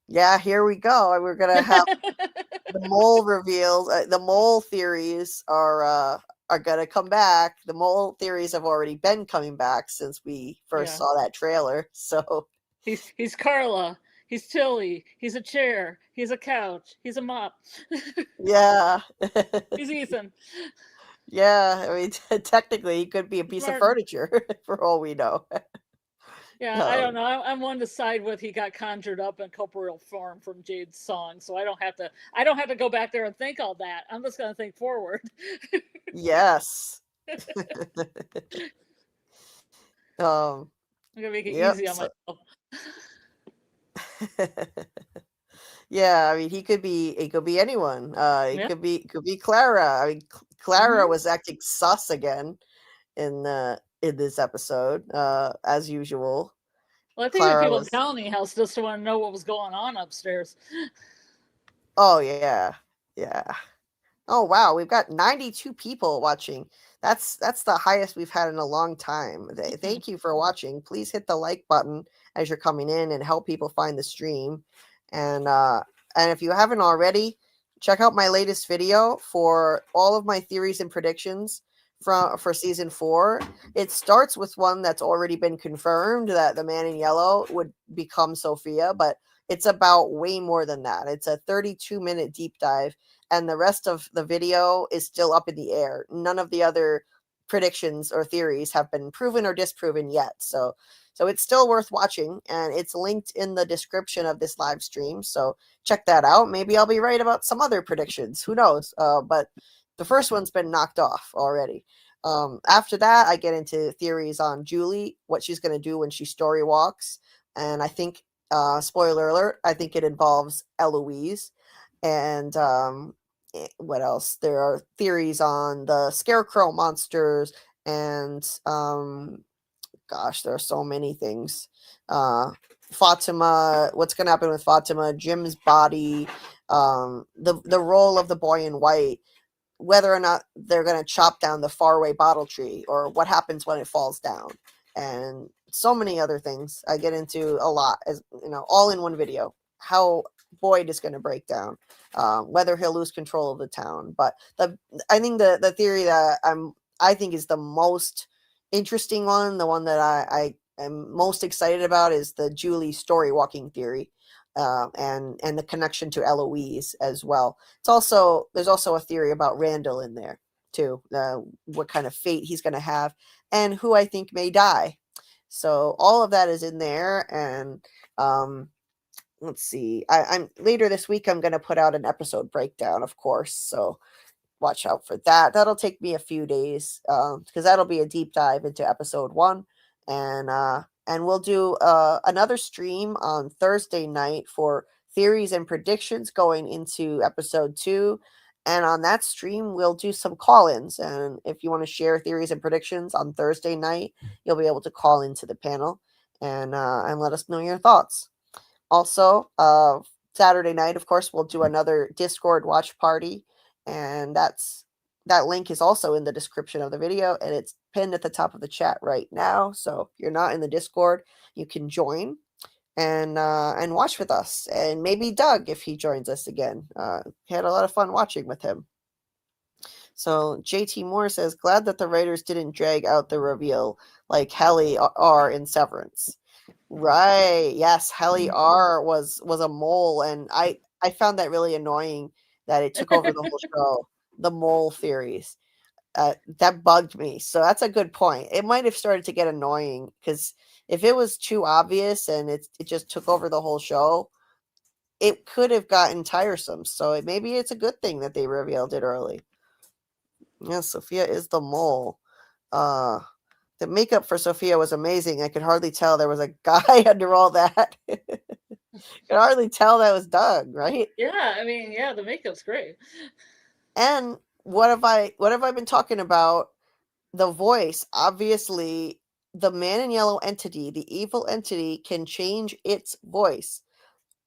[SPEAKER 3] Yeah, here we go. We're gonna have the mole reveals. The mole theories are gonna come back. The mole theories have already been coming back since we first saw that trailer. So
[SPEAKER 4] he's Carla. He's Tilly. He's a chair. He's a couch. He's a mop.
[SPEAKER 3] Yeah.
[SPEAKER 4] He's Ethan.
[SPEAKER 3] Yeah, I mean, technically, he could be a piece of furniture for all we know.
[SPEAKER 4] Yeah, I don't know. I'm one to side with he got conjured up in corporeal form from Jade's song, so I don't have to go back there and think all that. I'm just gonna think forward.
[SPEAKER 3] Yes.
[SPEAKER 4] I'm gonna make it easy on myself.
[SPEAKER 3] Yeah, I mean, he could be anyone. It could be Clara. I mean, Clara was acting sus again in this episode, as usual.
[SPEAKER 4] Well, I think the people down in the house just want to know what was going on upstairs.
[SPEAKER 3] Oh yeah, yeah. Oh wow, we've got 92 people watching. That's the highest we've had in a long time. Thank you for watching. Please hit the like button as you're coming in and help people find the stream. And if you haven't already, check out my latest video for all of my theories and predictions for season 4. It starts with one that's already been confirmed, that the man in yellow would become Sophia, but it's about way more than that. It's a 32-minute deep dive, and the rest of the video is still up in the air. None of the other predictions or theories have been proven or disproven yet. So it's still worth watching, and it's linked in the description of this live stream. So check that out. Maybe I'll be right about some other predictions. Who knows? But the first one's been knocked off already. After that, I get into theories on Julie, what she's going to do when she story walks. And I think, spoiler alert, I think it involves Eloise. And what else? There are theories on the Scarecrow monsters, and gosh, there are so many things. Fatima, what's going to happen with Fatima, Jim's body, the role of the boy in white, whether or not they're going to chop down the faraway bottle tree, or what happens when it falls down, and so many other things. I get into a lot, as you know, all in one video. How Boyd is going to break down, whether he'll lose control of the town. But I think the theory that I think is the most interesting one, the one that I am most excited about, is the Julie story walking theory, and the connection to Eloise as well. There's also a theory about Randall in there too, what kind of fate he's going to have, and who I think may die. So all of that is in there, and let's see. I'm later this week, I'm going to put out an episode breakdown, of course. So watch out for that. That'll take me a few days, because that'll be a deep dive into episode 1, and we'll do another stream on Thursday night for theories and predictions going into episode 2. And on that stream, we'll do some call-ins. And if you want to share theories and predictions on Thursday night, you'll be able to call into the panel and let us know your thoughts. Also, Saturday night, of course, we'll do another Discord watch party, and that link is also in the description of the video, and it's pinned at the top of the chat right now. So if you're not in the Discord, you can join and watch with us, and maybe Doug if he joins us again. Had a lot of fun watching with him. So JT Moore says, glad that the writers didn't drag out the reveal like Hallie R in Severance. Right. Yes, Hallie R was a mole, and I found that really annoying that it took over the whole show. The mole theories. That bugged me. So that's a good point. It might have started to get annoying because if it was too obvious and it just took over the whole show, it could have gotten tiresome. So maybe it's a good thing that they revealed it early. Yeah, Sophia is the mole. The makeup for Sophia was amazing. I could hardly tell there was a guy under all that. Could hardly tell that was Doug, right?
[SPEAKER 4] Yeah, I mean, yeah, the makeup's great.
[SPEAKER 3] And what have I been talking about? The voice, obviously, the man in yellow entity, the evil entity, can change its voice.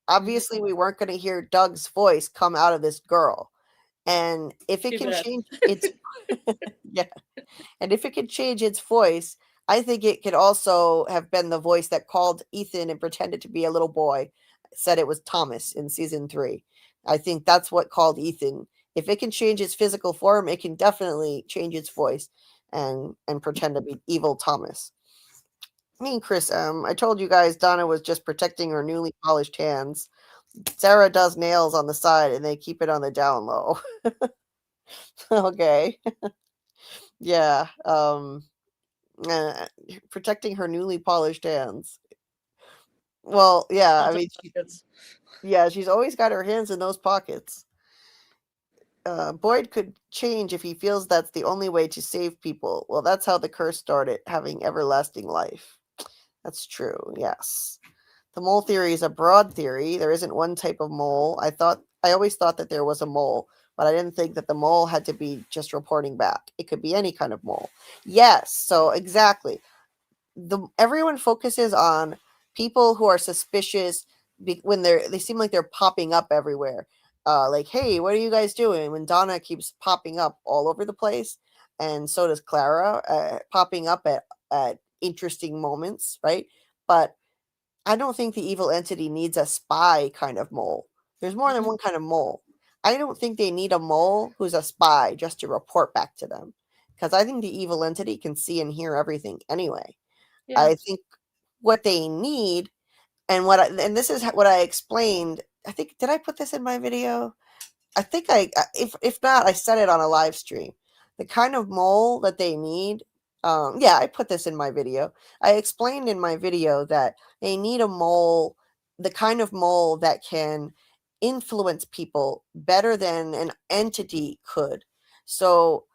[SPEAKER 3] Obviously, we weren't going to hear Doug's voice come out of this girl. And if it can change its yeah. And if it can change its voice, I think it could also have been the voice that called Ethan and pretended to be a little boy, said it was Thomas in season 3. I think that's what called Ethan. If it can change its physical form, it can definitely change its voice and pretend to be evil Thomas. Me and Chris, I told you guys Donna was just protecting her newly polished hands. Sarah does nails on the side and they keep it on the down low. Okay. Yeah. Protecting her newly polished hands. Well, yeah, I mean, she's always got her hands in those pockets. Boyd could change if he feels that's the only way to save people. Well, that's how the curse started, having everlasting life. That's true, yes. The mole theory is a broad theory. There isn't one type of mole. I always thought that there was a mole, but I didn't think that the mole had to be just reporting back. It could be any kind of mole. Yes, so exactly. Everyone focuses on people who are suspicious when they seem like they're popping up everywhere. Like, hey, what are you guys doing? When Donna keeps popping up all over the place, and so does Clara, popping up at interesting moments, right? But I don't think the evil entity needs a spy kind of mole. There's more than one kind of mole. I don't think they need a mole who's a spy just to report back to them, because I think the evil entity can see and hear everything anyway. Yeah. I think what they need, and this is what I explained. I think, did I put this in my video? I think if not, I said it on a live stream. The kind of mole that they need. Yeah, I put this in my video. I explained in my video that they need a mole, the kind of mole that can influence people better than an entity could. So,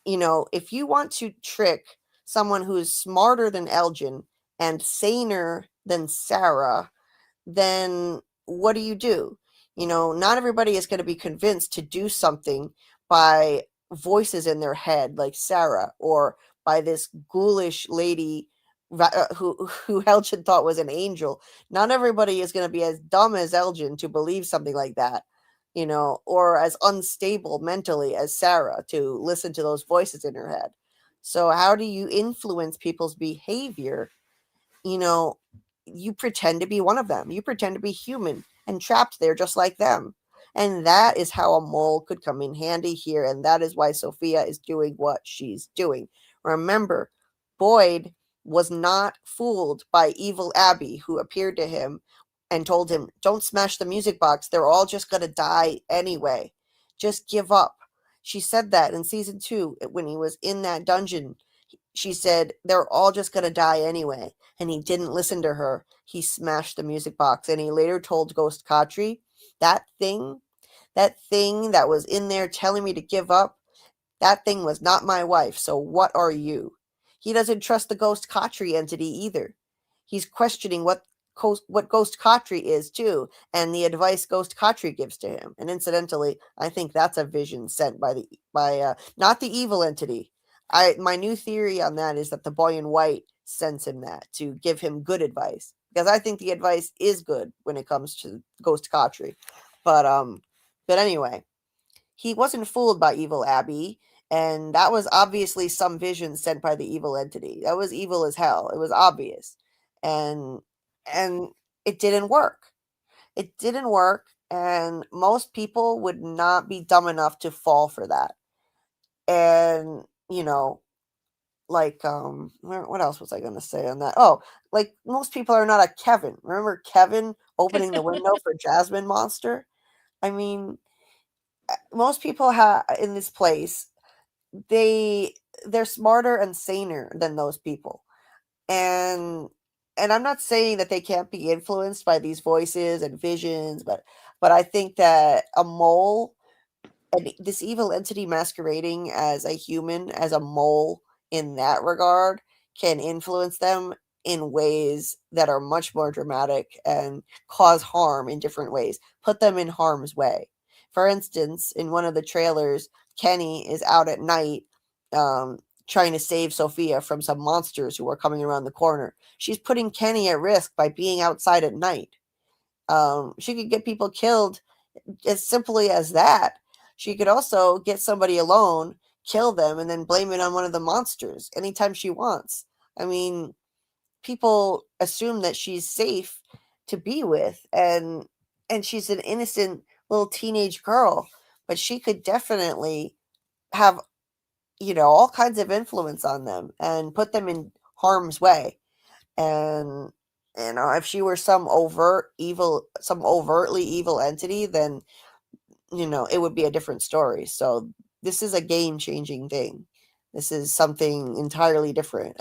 [SPEAKER 3] if you want to trick someone who is smarter than Elgin and saner than Sarah, then what do? Not everybody is going to be convinced to do something by voices in their head like Sarah, or by this ghoulish lady who Elgin thought was an angel. Not everybody is going to be as dumb as Elgin to believe something like that, or as unstable mentally as Sarah to listen to those voices in her head. So how do you influence people's behavior? You pretend to be one of them. You pretend to be human and trapped there just like them. And that is how a mole could come in handy here. And that is why Sophia is doing what she's doing. Remember, Boyd was not fooled by evil Abby, who appeared to him and told him, don't smash the music box. They're all just going to die anyway. Just give up. She said that in season 2 when he was in that dungeon. She said, they're all just going to die anyway. And he didn't listen to her. He smashed the music box. And he later told Ghost Khatri, that thing that was in there telling me to give up, that thing was not my wife. So what are you? He doesn't trust the Ghost Khatri entity either. He's questioning what what Ghost Khatri is too, and the advice Ghost Khatri gives to him. And incidentally, I think that's a vision sent by not the evil entity. My new theory on that is that the boy in white sends him that to give him good advice, because I think the advice is good when it comes to Ghost Khatri. But anyway, he wasn't fooled by evil Abby, and that was obviously some vision sent by the evil entity. That was evil as hell. It was obvious. And it didn't work. It didn't work, and most people would not be dumb enough to fall for that. And, like, what else was I going to say on that? Oh, like, most people are not a Kevin. Remember Kevin opening the window for Jasmine Monster? I mean, most people in this place, they're smarter and saner than those people. And I'm not saying that they can't be influenced by these voices and visions, but I think that a mole and this evil entity masquerading as a human, as a mole in that regard, can influence them in ways that are much more dramatic and cause harm in different ways, put them in harm's way. For instance, in one of the trailers, Kenny is out at night trying to save Sophia from some monsters who are coming around the corner. She's putting Kenny at risk by being outside at night. She could get people killed as simply as that. She could also get somebody alone, kill them, and then blame it on one of the monsters anytime she wants. I mean, people assume that she's safe to be with, and she's an innocent little teenage girl, but she could definitely have, all kinds of influence on them and put them in harm's way. And if she were some overtly evil entity, then it would be a different story. So this is a game-changing thing. This is something entirely different,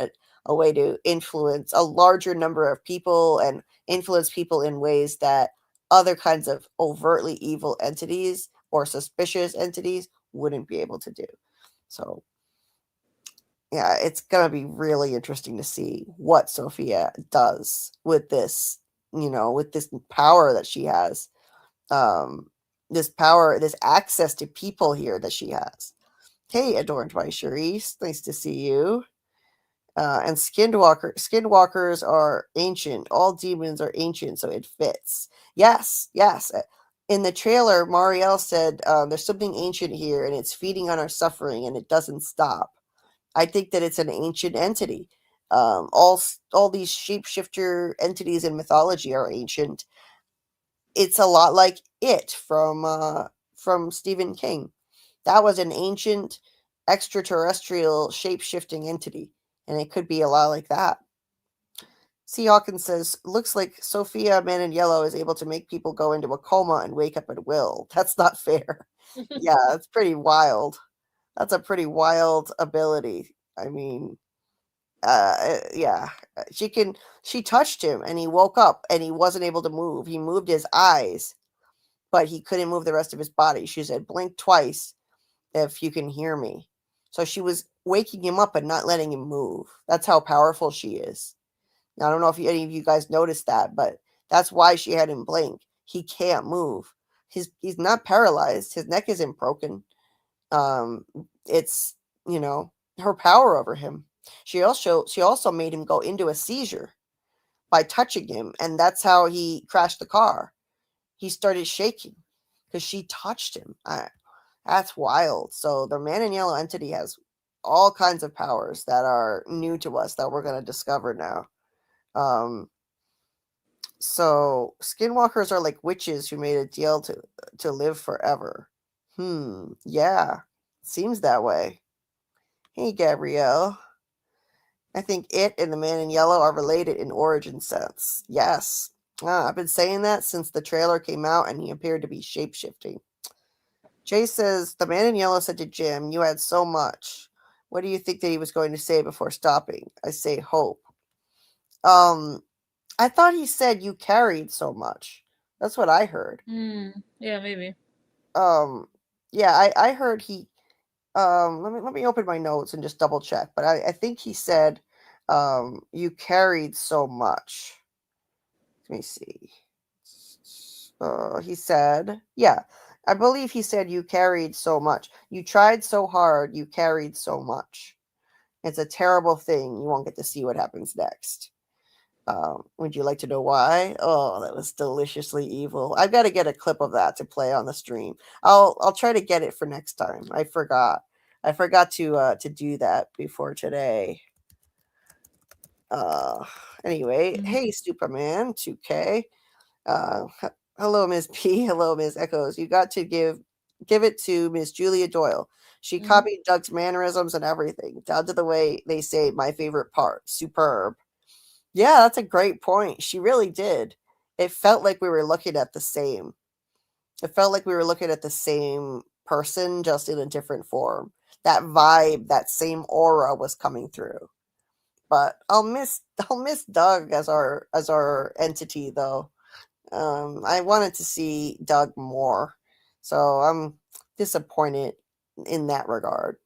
[SPEAKER 3] a way to influence a larger number of people and influence people in ways that other kinds of overtly evil entities or suspicious entities wouldn't be able to do. So yeah, it's going to be really interesting to see what Sophia does with this, with this power that she has. This power, this access to people here that she has. Hey, adorned by Charisse, nice to see you. And skinwalkers are ancient. All demons are ancient, so it fits. Yes. In the trailer, Marielle said there's something ancient here, and it's feeding on our suffering, and it doesn't stop. I think that it's an ancient entity. All these shapeshifter entities in mythology are ancient. It's a lot like It from Stephen King. That was an ancient extraterrestrial shape-shifting entity, and it could be a lot like that. C. Hawkins says, looks like Sophia, Man in Yellow, is able to make people go into a coma and wake up at will. That's not fair. Yeah, that's pretty wild. That's a pretty wild ability. I mean, yeah, she touched him and he woke up and he wasn't able to move. He moved his eyes, but he couldn't move the rest of his body. She said, blink twice if you can hear me. So she was waking him up and not letting him move. That's how powerful she is. Now, I don't know if any of you guys noticed that, but that's why she had him blink. He can't move. He's not paralyzed. His neck isn't broken. It's, her power over him. She also made him go into a seizure by touching him, and that's how he crashed the car. He started shaking because she touched him. That's wild. So the Man in Yellow entity has all kinds of powers that are new to us that we're going to discover now. So skinwalkers are like witches who made a deal to live forever. Yeah, seems that way. Hey, Gabrielle. I think It and the Man in Yellow are related in origin sense. Yes. I've been saying that since the trailer came out and he appeared to be shape-shifting. Jay says, the Man in Yellow said to Jim, you had so much. What do you think that he was going to say before stopping? I say hope. I thought he said you carried so much. That's what I heard.
[SPEAKER 4] Yeah, maybe.
[SPEAKER 3] Yeah, I heard he let me open my notes and just double check, but I think he said you carried so much. Let me see. He said, yeah, I believe he said you carried so much. You tried so hard. You carried so much. It's a terrible thing. You won't get to see what happens next. Would you like to know why? Oh, that was deliciously evil. I've got to get a clip of that to play on the stream. I'll try to get it for next time. I forgot to do that before today. Anyway, hey Superman 2K. Hello Ms. P. Hello Ms. Echoes. You got to give it to Miss Julia Doyle. She copied Doug's mannerisms and everything, down to the way they say my favorite part. Superb. Yeah, that's a great point. She really did. It felt like we were looking at the same. It felt like we were looking at the same person, just in a different form. That vibe, that same aura was coming through. But I'll miss Doug as our entity though. I wanted to see Doug more, so I'm disappointed in that regard.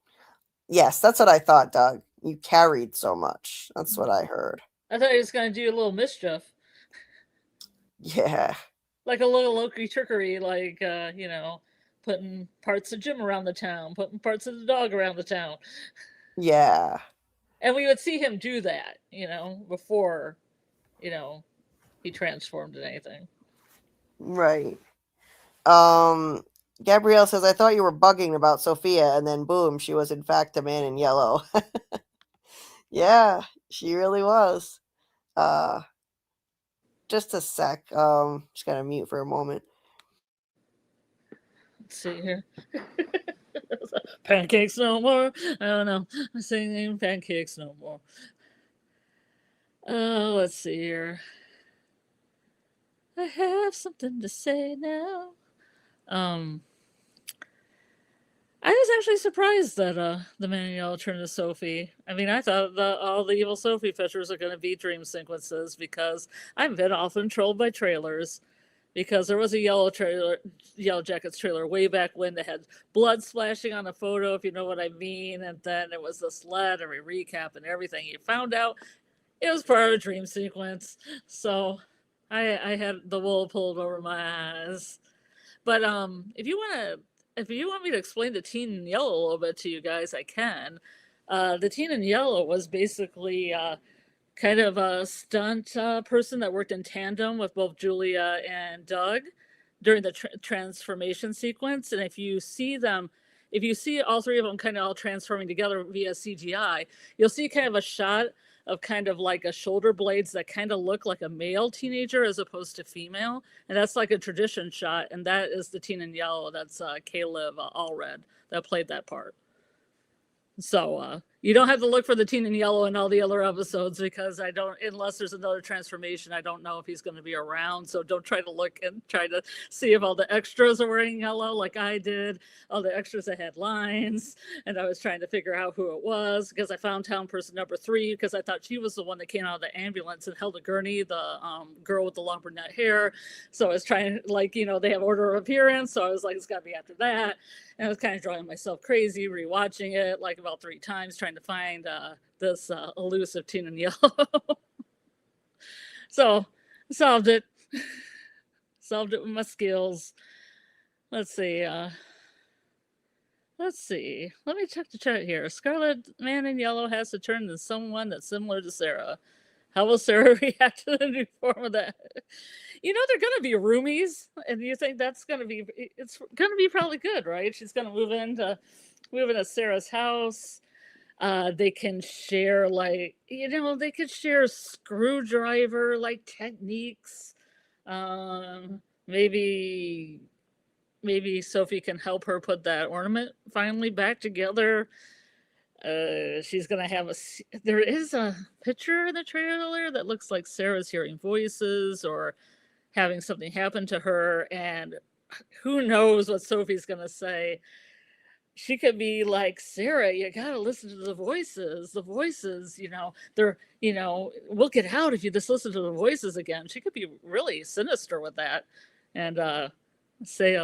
[SPEAKER 3] Yes, that's what I thought, Doug. You carried so much. That's what I heard.
[SPEAKER 4] I thought he was going to do a little mischief.
[SPEAKER 3] Yeah.
[SPEAKER 4] Like a little Loki trickery, like, putting parts of Jim around the town, putting parts of the dog around the town.
[SPEAKER 3] Yeah.
[SPEAKER 4] And we would see him do that, before, he transformed into anything.
[SPEAKER 3] Right. Gabrielle says, I thought you were bugging about Sophia, and then boom, she was in fact a man in yellow. Yeah, she really was. Just a sec. Just gotta mute for a moment.
[SPEAKER 4] Let's see here. Pancakes no more. I don't know. I'm singing pancakes no more. Let's see here. I have something to say now. I was actually surprised that the man in yellow turned to Sophie. I mean, I thought all the evil Sophie pictures are going to be dream sequences, because I've been often trolled by trailers, because there was a Yellow Jackets trailer way back when that had blood splashing on a photo, if you know what I mean, and then it was this letter, a recap and everything. You found out it was part of a dream sequence. So I had the wool pulled over my eyes. But if you want me to explain the Teen in Yellow a little bit to you guys, I can. The Teen in Yellow was basically kind of a stunt person that worked in tandem with both Julia and Doug during the transformation sequence. And if you see all three of them kind of all transforming together via CGI, you'll see kind of a shot of kind of like a shoulder blades that kind of look like a male teenager as opposed to female. And that's like a tradition shot. And that is the Teen in Yellow. That's Caleb Allred that played that part. So you don't have to look for the Teen in Yellow in all the other episodes, because unless there's another transformation, I don't know if he's going to be around. So don't try to look and try to see if all the extras are wearing yellow like I did. All the extras that had lines, and I was trying to figure out who it was, because I found town person number 3, because I thought she was the one that came out of the ambulance and held a gurney, the girl with the long brunette hair. So I was trying, they have order of appearance, so I was like, it's got to be after that. And I was kind of driving myself crazy, rewatching it like about 3 times, trying to find this elusive Teen in Yellow. So solved it. Solved it with my skills. Let's see. Let me check the chat here. Scarlet Man in Yellow has to turn into someone that's similar to Sarah. How will Sarah react to the new form of that? They're going to be roomies, and you think it's going to be probably good, right? She's going to move into Sarah's house. They can share they could share screwdriver techniques. Maybe Sophie can help her put that ornament finally back together. She's gonna have there is a picture in the trailer that looks like Sarah's hearing voices or having something happen to her, and who knows what Sophie's gonna say. She could be like, Sarah, you gotta listen to the voices. The voices, they're, we'll get out if you just listen to the voices again. She could be really sinister with that, and say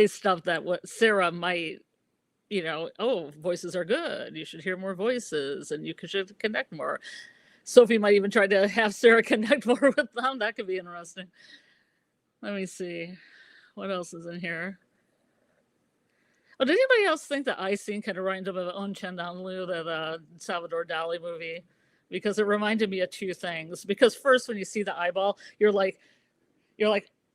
[SPEAKER 4] stuff that what Sarah might, voices are good. You should hear more voices, and you should connect more. Sophie might even try to have Sarah connect more with them. That could be interesting. Let me see. What else is in here? Oh, did anybody else think that eye scene kind of reminded them of Un Chendanlu, that Salvador Dali movie? Because it reminded me of two things. Because first, when you see the eyeball, you're like,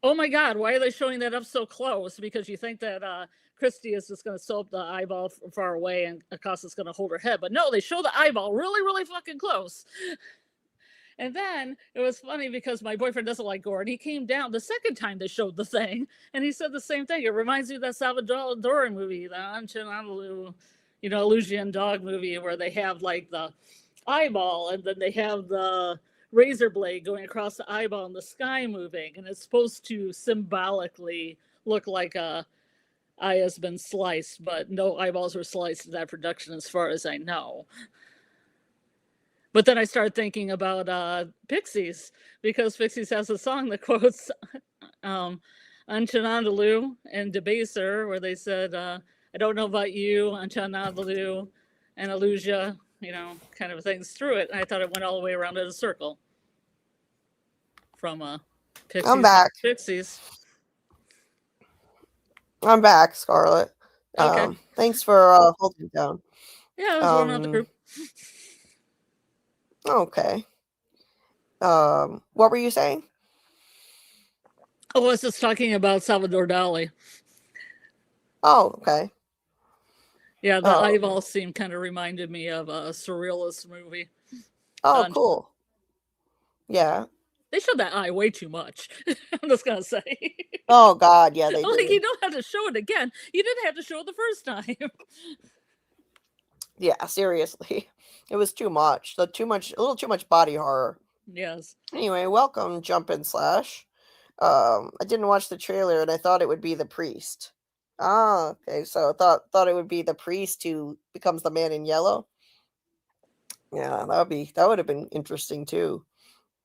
[SPEAKER 4] oh my God, why are they showing that up so close? Because you think that Christy is just going to sew up the eyeball from far away and Acosta's going to hold her head. But no, they show the eyeball really, really fucking close. And then it was funny because my boyfriend doesn't like gore. And he came down the second time they showed the thing. And he said the same thing. It reminds me of that Salvador movie, the Anchenanalu, Illusion dog movie, where they have like the eyeball and then they have the razor blade going across the eyeball and the sky moving. And it's supposed to symbolically look like a eye has been sliced, but no eyeballs were sliced in that production as far as I know. But then I started thinking about Pixies, because Pixies has a song that quotes Anchenandalu and Debaser, where they said, I don't know about you, Anchenandalu and Aluja, kind of things through it. And I thought it went all the way around in a circle from Pixies.
[SPEAKER 3] I'm back.
[SPEAKER 4] Pixies.
[SPEAKER 3] I'm back, Scarlet.
[SPEAKER 4] Okay.
[SPEAKER 3] Thanks for holding it down.
[SPEAKER 4] Yeah, I was rolling out the group.
[SPEAKER 3] Okay. What were you saying?
[SPEAKER 4] Oh, I was just talking about Salvador Dali.
[SPEAKER 3] Oh, okay.
[SPEAKER 4] Yeah, the eyeball scene kind of reminded me of a surrealist movie.
[SPEAKER 3] Oh, cool. Yeah.
[SPEAKER 4] They showed that eye way too much. I'm just gonna say.
[SPEAKER 3] Oh God, yeah, they did.
[SPEAKER 4] You don't have to show it again. You didn't have to show it the first time.
[SPEAKER 3] Yeah, seriously. It was too much. A little too much body horror.
[SPEAKER 4] Yes.
[SPEAKER 3] Anyway, welcome, Jump and Slash. I didn't watch the trailer and I thought it would be the priest. Ah, okay. So I thought it would be the priest who becomes the man in yellow. Yeah, that would have been interesting too.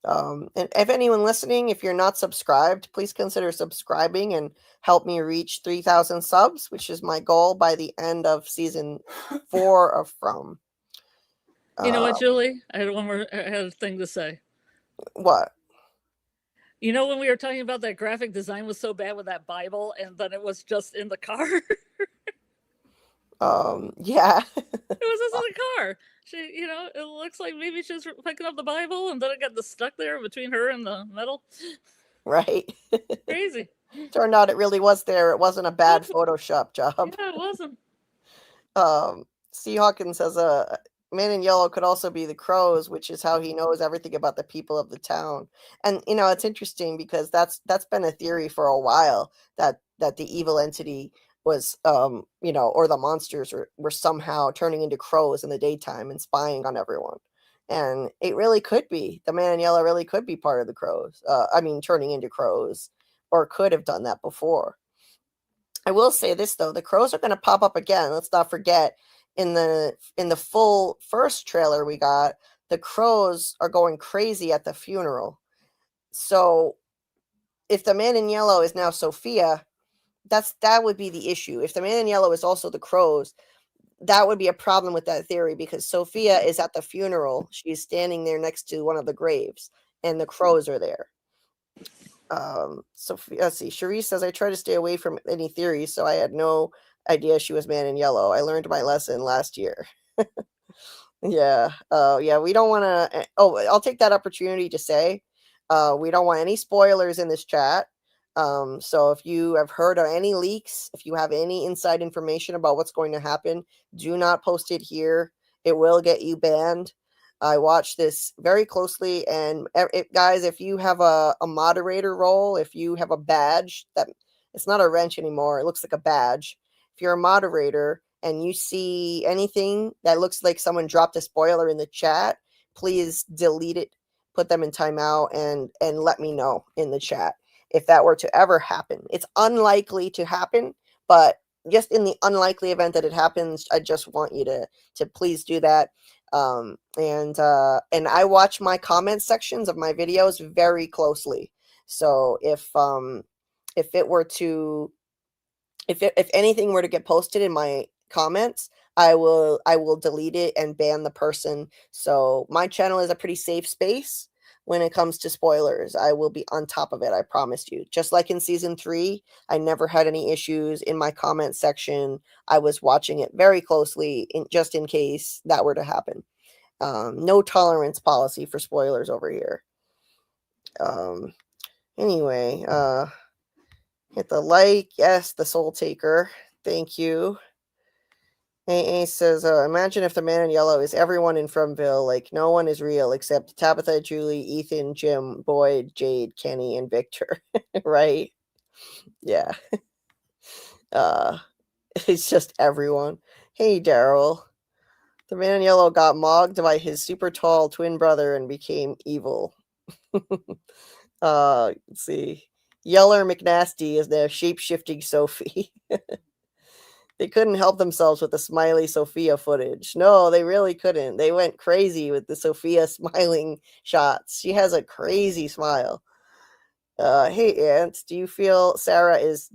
[SPEAKER 3] And if anyone listening, if you're not subscribed, please consider subscribing and help me reach 3,000 subs, which is my goal by the end of season 4 of From.
[SPEAKER 4] You know what, Julie? I had a thing to say.
[SPEAKER 3] What?
[SPEAKER 4] You know, when we were talking about that graphic design was so bad with that Bible, and then it was just in the car.
[SPEAKER 3] Yeah.
[SPEAKER 4] It was just in the car. She, it looks like maybe she was picking up the Bible, and then it got stuck there between her and the metal.
[SPEAKER 3] Right.
[SPEAKER 4] Crazy.
[SPEAKER 3] Turned out it really was there. It wasn't a bad Photoshop job.
[SPEAKER 4] Yeah, it wasn't.
[SPEAKER 3] C. Hawkins says Man in Yellow could also be the crows, which is how he knows everything about the people of the town. And it's interesting because that's been a theory for a while, that the evil entity was or the monsters were somehow turning into crows in the daytime and spying on everyone. And it really could be. The Man in Yellow really could be part of the crows. Turning into crows, or could have done that before. I will say this though, the crows are going to pop up again. Let's not forget, in the full first trailer we got, the crows are going crazy at the funeral. So if the Man in Yellow is now Sophia, that would be the issue. If the Man in Yellow is also the crows, that would be a problem with that theory, because Sophia is at the funeral. She's standing there next to one of the graves and the crows are there. Sophia, let's see. Cherise says, I try to stay away from any theories, so I had no idea she was Man in Yellow. I learned my lesson last year. Yeah. Yeah, we don't want to. I'll take that opportunity to say, we don't want any spoilers in this chat. So if you have heard of any leaks, if you have any inside information about what's going to happen, do not post it here. It will get you banned. I watch this very closely, and guys, if you have a moderator role, if you have a badge, that it's not a wrench anymore, it looks like a badge. If you're a moderator and you see anything that looks like someone dropped a spoiler in the chat, please delete it, put them in timeout, and let me know in the chat if that were to ever happen. It's unlikely to happen, but just in the unlikely event that it happens, I just want you to please do that. And I watch my comment sections of my videos very closely. So if anything were to get posted in my comments, I will delete it and ban the person. So my channel is a pretty safe space when it comes to spoilers. I will be on top of it, I promise you. Just like in season 3, I never had any issues in my comment section. I was watching it very closely just in case that were to happen. No tolerance policy for spoilers over here. Anyway, hit the like. Yes, the Soul Taker. Thank you. AA says, imagine if the man in yellow is everyone in Fromville. Like, no one is real except Tabitha, Julie, Ethan, Jim, Boyd, Jade, Kenny, and Victor. Right? Yeah. It's just everyone. Hey, Daryl. The man in yellow got mogged by his super tall twin brother and became evil. Let's see. Yeller McNasty is the shape-shifting Sophie. They couldn't help themselves with the smiley Sophia footage. No, they really couldn't. They went crazy with the Sophia smiling shots. She has a crazy smile. Hey, Aunt, do you feel Sarah is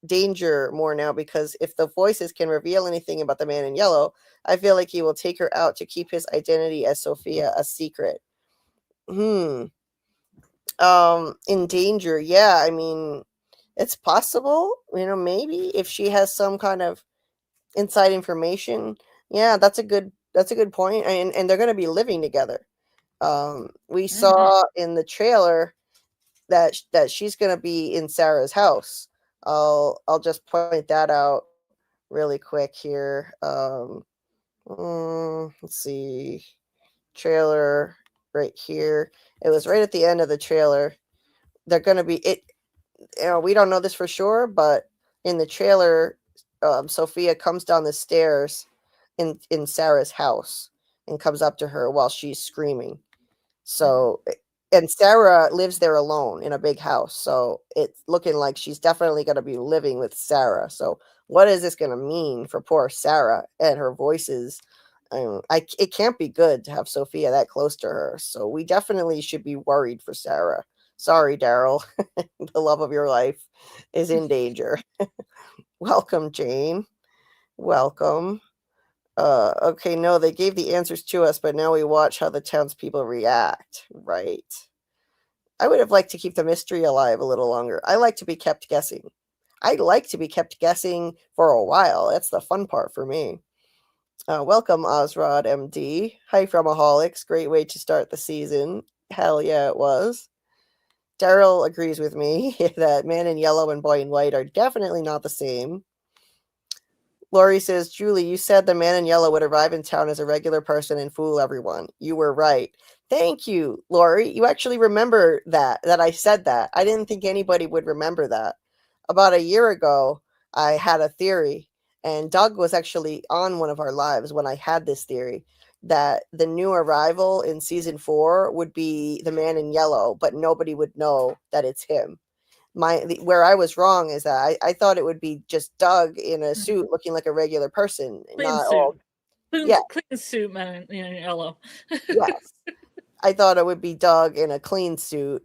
[SPEAKER 3] danger more now? Because if the voices can reveal anything about the man in yellow, I feel like he will take her out to keep his identity as Sophia a secret. In danger, yeah. I mean, it's possible, maybe if she has some kind of inside information. Yeah, that's a good point. And they're going to be living together. We saw in the trailer that she's going to be in Sarah's house. I'll just point that out really quick here. Let's see. Trailer right here. It was right at the end of the trailer. They're going to be we don't know this for sure, but in the trailer, Sophia comes down the stairs in Sarah's house and comes up to her while she's screaming. So, and Sarah lives there alone in a big house. So it's looking like she's definitely going to be living with Sarah. So what is this going to mean for poor Sarah and her voices? It can't be good to have Sophia that close to her. So we definitely should be worried for Sarah. Sorry, Daryl. The love of your life is in danger. Welcome, Jane. Welcome. Okay, no, they gave the answers to us, but now we watch how the townspeople react. Right. I would have liked to keep the mystery alive a little longer. I like to be kept guessing. I like to be kept guessing for a while. That's the fun part for me. Welcome, Osrod MD. Hi, Fromaholics. Great way to start the season. Hell yeah, it was. Daryl agrees with me that man in yellow and boy in white are definitely not the same. Lori says, Julie, you said the man in yellow would arrive in town as a regular person and fool everyone. You were right. Thank you, Lori. You actually remember that I said that. I didn't think anybody would remember that. About a year ago, I had a theory, and Doug was actually on one of our lives when I had this theory, that the new arrival in season 4 would be the man in yellow, but nobody would know that it's him. Where I was wrong is that I thought it would be just Doug in a suit looking like a regular person.
[SPEAKER 4] Clean suit, man in yellow.
[SPEAKER 3] Yes. I thought it would be Doug in a clean suit,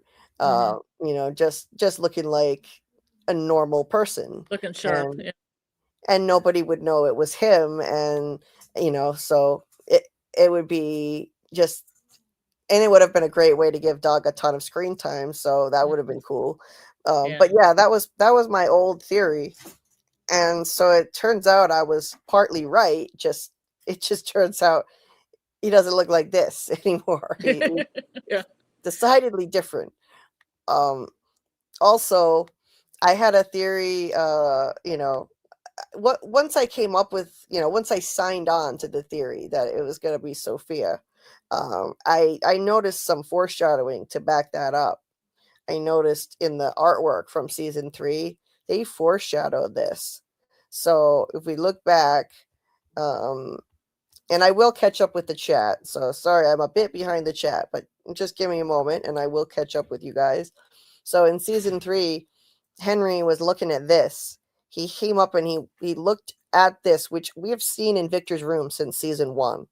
[SPEAKER 3] just looking like a normal person.
[SPEAKER 4] Looking sharp,
[SPEAKER 3] and nobody would know it was him, and so it would be just, and it would have been a great way to give Doug a ton of screen time, so that would have been cool. But yeah, that was my old theory, and so it turns out I was partly right. It just turns out he doesn't look like this anymore. He's decidedly different. Also, I had a theory. Once I came up with, once I signed on to the theory that it was going to be Sophia, I noticed some foreshadowing to back that up. I noticed in the artwork from season 3, they foreshadowed this. So if we look back, and I will catch up with the chat. So sorry, I'm a bit behind the chat, but just give me a moment and I will catch up with you guys. So in season 3, Henry was looking at this. He came up and he looked at this, which we have seen in Victor's room since season 1.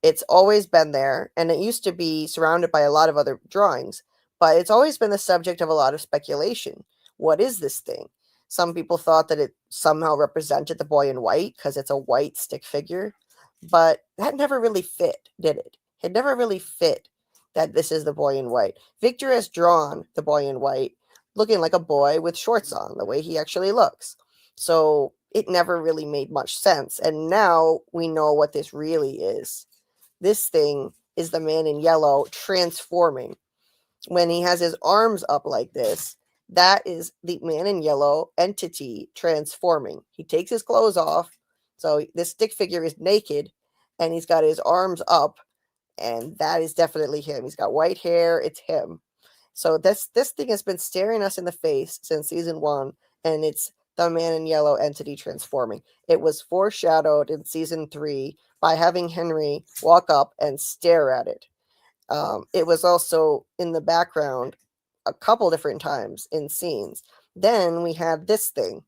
[SPEAKER 3] It's always been there, and it used to be surrounded by a lot of other drawings, but it's always been the subject of a lot of speculation. What is this thing? Some people thought that it somehow represented the boy in white because it's a white stick figure, but that never really fit, did it? It never really fit that this is the boy in white. Victor has drawn the boy in white looking like a boy with shorts on, the way he actually looks. So it never really made much sense. And now we know what this really is. This thing is the man in yellow transforming. When he has his arms up like this, that is the man in yellow entity transforming. He takes his clothes off. So this stick figure is naked and he's got his arms up, and that is definitely him. He's got white hair. It's him. So this thing has been staring us in the face since season 1, and it's the man in yellow entity transforming. It was foreshadowed in season 3 by having Henry walk up and stare at it. It was also in the background a couple different times in scenes. Then we had this thing.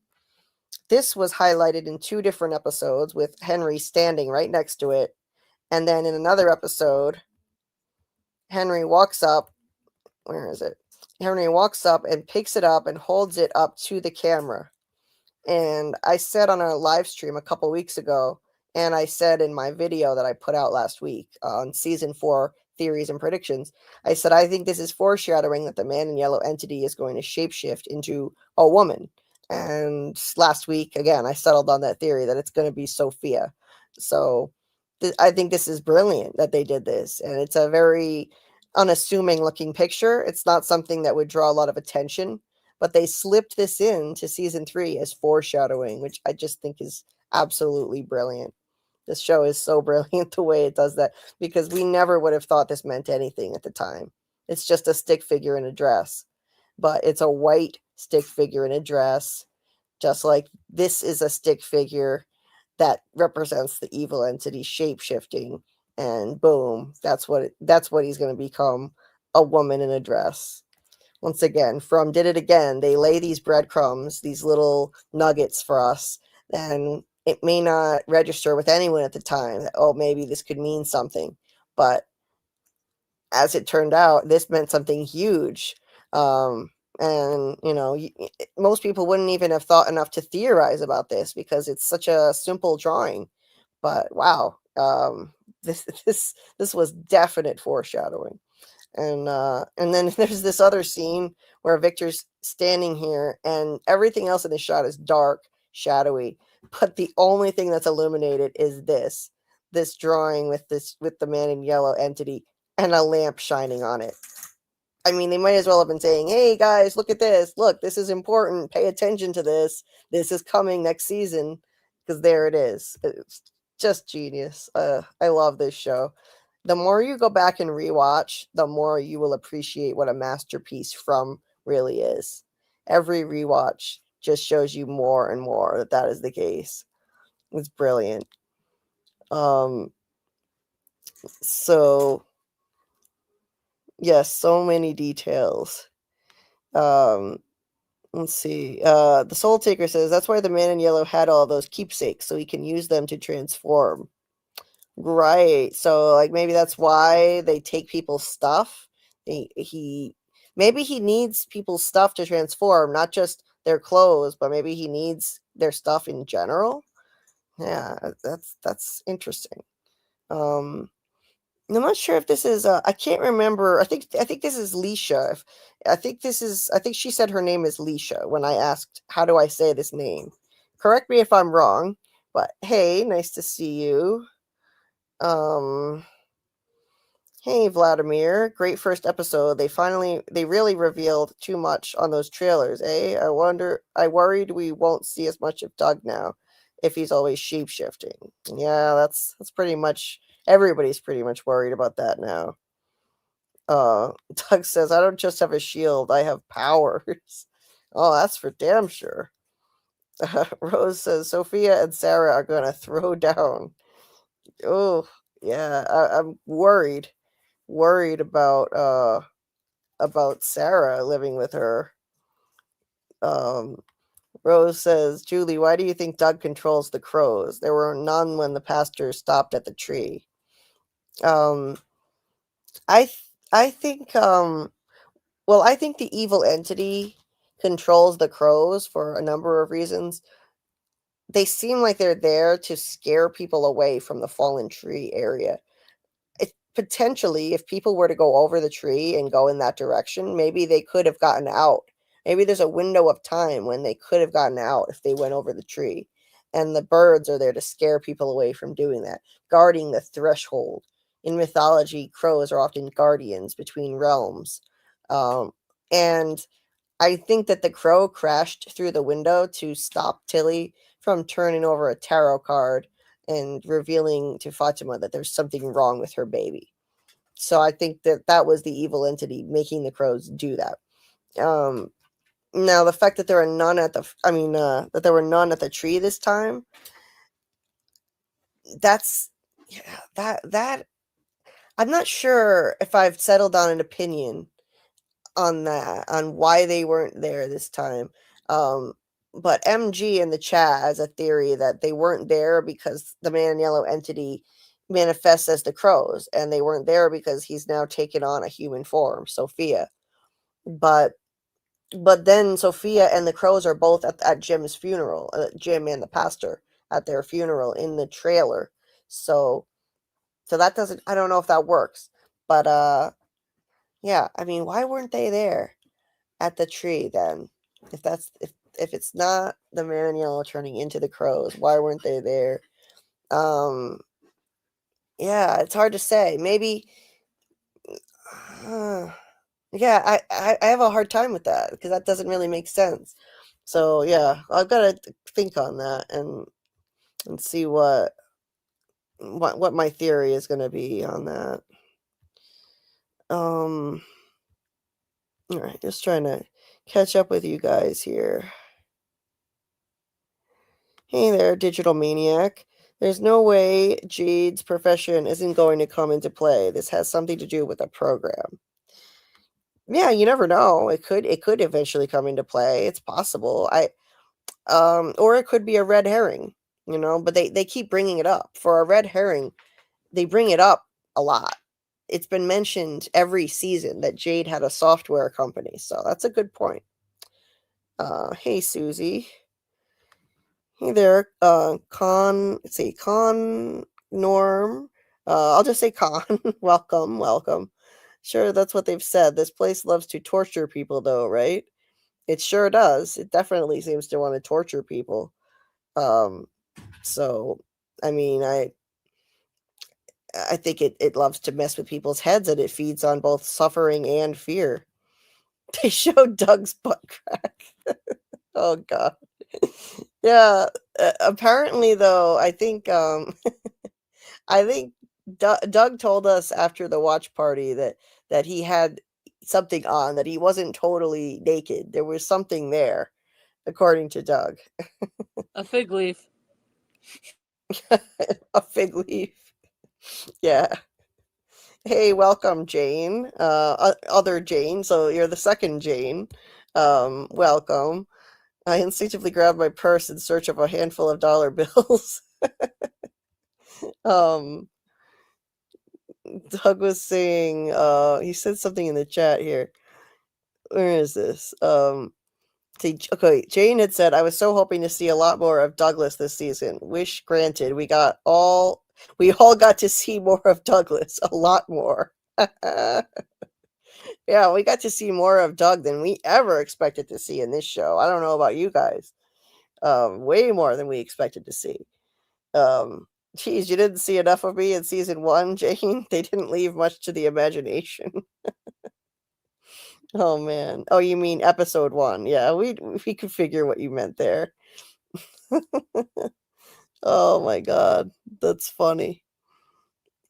[SPEAKER 3] This was highlighted in 2 different episodes with Henry standing right next to it. And then in another episode, Henry walks up. Where is it? Henry walks up and picks it up and holds it up to the camera. And I said on a live stream a couple weeks ago, and I said in my video that I put out last week on season 4 theories and predictions, I said, I think this is foreshadowing that the man in yellow entity is going to shapeshift into a woman. And last week, again, I settled on that theory that it's going to be Sophia. So I think this is brilliant that they did this. And it's a very unassuming looking picture. It's not something that would draw a lot of attention, but they slipped this into season 3 as foreshadowing, which I just think is absolutely brilliant. This show is so brilliant the way it does that, because we never would have thought this meant anything at the time. It's just a stick figure in a dress, but it's a white stick figure in a dress, just like this is a stick figure that represents the evil entity shape-shifting, and boom, that's what he's going to become, a woman in a dress. Once again, from Did It Again, they lay these breadcrumbs, these little nuggets for us, and it may not register with anyone at the time that, oh, maybe this could mean something. But as it turned out, this meant something huge. And, most people wouldn't even have thought enough to theorize about this because it's such a simple drawing. But wow, this was definite foreshadowing. And then there's this other scene where Victor's standing here and everything else in the shot is dark, shadowy, but the only thing that's illuminated is this drawing with the man in yellow entity and a lamp shining on it. I mean, they might as well have been saying, hey guys, look at this. Look, this is important. Pay attention to this. This is coming next season, because there it is. It's just genius. I love this show. The more you go back and rewatch, the more you will appreciate what a masterpiece From really is. Every rewatch just shows you more and more that is the case. It's brilliant. So yes, so many details. Let's see. The Soul Taker says that's why the man in yellow had all those keepsakes, so he can use them to transform. Right. So like maybe that's why they take people's stuff. Maybe he needs people's stuff to transform, not just their clothes, but maybe he needs their stuff in general. Yeah, that's interesting. I'm not sure if this is I can't remember. I think this is Leisha. I think she said her name is Leisha when I asked how do I say this name. Correct me if I'm wrong, but hey, nice to see you. Hey Vladimir, great first episode. They really revealed too much on those trailers, eh? I worried we won't see as much of Doug now if he's always shape-shifting. Yeah, that's pretty much, everybody's pretty much worried about that now. Doug says, I don't just have a shield, I have powers. Oh, that's for damn sure. Rose says, Sophia and Sarah are gonna throw down. Oh, yeah, I'm worried about Sarah living with her. Rose says, Julie, why do you think Doug controls the crows? There were none when the pastor stopped at the tree. I think the evil entity controls the crows for a number of reasons. They seem like they're there to scare people away from the fallen tree area. Potentially, if people were to go over the tree and go in that direction, maybe they could have gotten out. Maybe there's a window of time when they could have gotten out if they went over the tree. And the birds are there to scare people away from doing that, guarding the threshold. In mythology, crows are often guardians between realms. And I think that the crow crashed through the window to stop Tilly from turning over a tarot card and revealing to Fatima that there's something wrong with her baby. So I think that that was the evil entity making the crows do that. Now the fact that there are none at that there were none at the tree this time, that I'm not sure if I've settled on an opinion on that, on why they weren't there this time. But MG in the chat has a theory that they weren't there because the man in yellow entity manifests as the crows, and they weren't there because he's now taken on a human form, Sophia. But then Sophia and the crows are both at Jim's funeral, Jim and the pastor at their funeral in the trailer. So that doesn't, I don't know if that works. But yeah, I mean, why weren't they there at the tree then? If it's not the man in yellow turning into the crows, why weren't they there? Yeah, it's hard to say. Maybe yeah, I have a hard time with that because that doesn't really make sense. So yeah, I've got to think on that and see what my theory is going to be on that. All right, just trying to catch up with you guys here. Hey there, digital maniac. There's no way Jade's profession isn't going to come into play. This has something to do with a program. Yeah, you never know. It could eventually come into play. It's possible. Or it could be a red herring, but they keep bringing it up. For a red herring, they bring it up a lot. It's been mentioned every season that Jade had a software company, so that's a good point. Hey Susie. Hey there, Con Norm. I'll just say Con. welcome. Sure, that's what they've said. This place loves to torture people, though, right? It sure does. It definitely seems to want to torture people. So, I mean, I think it loves to mess with people's heads, and it feeds on both suffering and fear. They showed Doug's butt crack. Oh, God. Yeah, apparently, though, I think Doug told us after the watch party that he had something on, that he wasn't totally naked. There was something there, according to Doug.
[SPEAKER 4] A fig leaf.
[SPEAKER 3] A fig leaf. Yeah. Hey, welcome, Jane. Other Jane, so you're the second Jane. Welcome. I instinctively grabbed my purse in search of a handful of dollar bills. Doug was saying, he said something in the chat here. Where is this? Okay, Jane had said, I was so hoping to see a lot more of Douglas this season. Wish granted. We all got to see more of Douglas. A lot more. Yeah, we got to see more of Doug than we ever expected to see in this show. I don't know about you guys. Way more than we expected to see. Geez, you didn't see enough of me in season 1, Jane. They didn't leave much to the imagination. Oh man. Oh, you mean episode 1? Yeah, we could figure what you meant there. Oh my God, that's funny.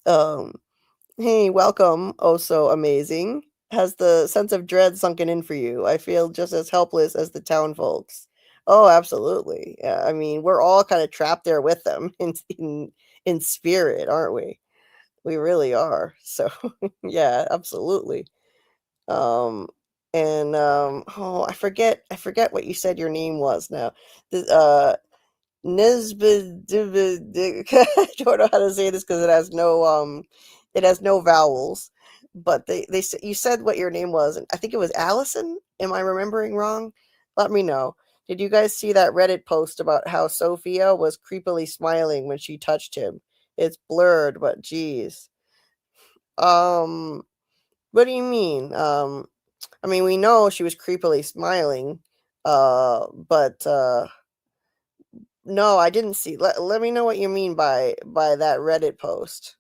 [SPEAKER 3] Hey, welcome. Oh, so amazing. Has the sense of dread sunken in for you? I feel just as helpless as the town folks. Oh, absolutely. Yeah, I mean, we're all kind of trapped there with them in spirit, aren't we? We really are. So, yeah, absolutely. Oh, I forget what you said your name was now. Nisbet, I don't know how to say this because it has no vowels. But you said what your name was, and I think it was Allison. Am I remembering wrong? Let me know. Did you guys see that Reddit post about how Sophia was creepily smiling when she touched him? It's blurred, but geez. What do you mean? I mean, we know she was creepily smiling, but no, I didn't see. Let me know what you mean by that Reddit post.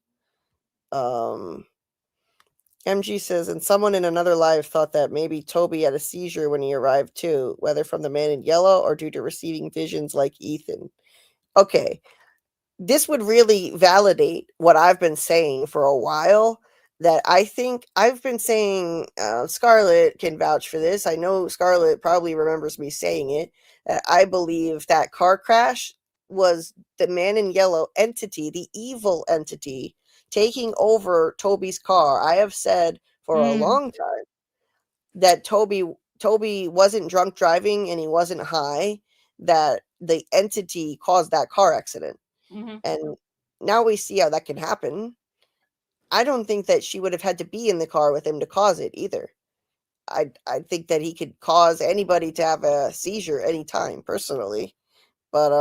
[SPEAKER 3] MG says, and someone in another live thought that maybe Toby had a seizure when he arrived too, whether from the man in yellow or due to receiving visions like Ethan. Okay, this would really validate what I've been saying for a while. That I think I've been saying, Scarlet can vouch for this. I know Scarlet probably remembers me saying it. I believe that car crash was the man in yellow entity, the evil entity, taking over Toby's car. I have said for a long time that Toby wasn't drunk driving and he wasn't high, that the entity caused that car accident. And now we see how that can happen. I don't think that she would have had to be in the car with him to cause it either. I think that he could cause anybody to have a seizure anytime, personally. But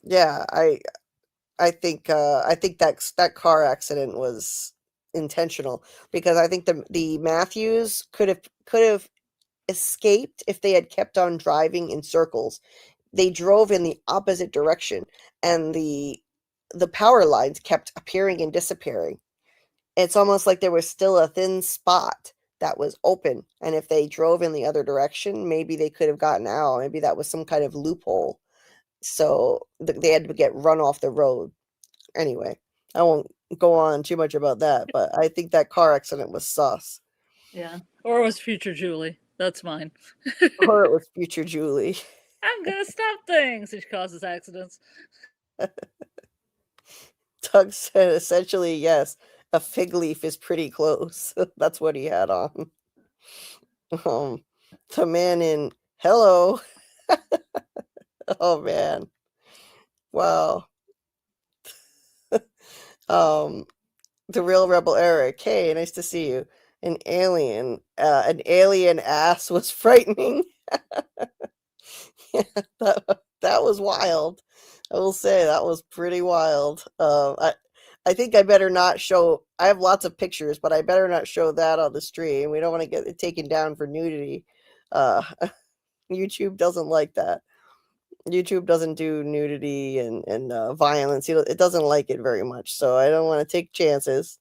[SPEAKER 3] yeah, I think that car accident was intentional, because I think the Matthews could have escaped if they had kept on driving in circles. They drove in the opposite direction, and the power lines kept appearing and disappearing. It's almost like there was still a thin spot that was open, and if they drove in the other direction, maybe they could have gotten out. Maybe that was some kind of loophole. So they had to get run off the road. Anyway, I won't go on too much about that, but I think that car accident was sus.
[SPEAKER 4] Yeah. Or it was future Julie. That's mine.
[SPEAKER 3] Or it was future Julie.
[SPEAKER 4] I'm gonna stop things. She causes accidents.
[SPEAKER 3] Doug said essentially, yes, a fig leaf is pretty close. That's what he had on. The man in hello. Oh man. Wow. The real rebel Eric. Hey, nice to see you. An alien ass was frightening. Yeah, that was wild. I will say that was pretty wild. I think I better not show. I have lots of pictures, but I better not show that on the stream. We don't want to get it taken down for nudity. YouTube doesn't like that. YouTube doesn't do nudity and violence. It doesn't like it very much, so I don't want to take chances.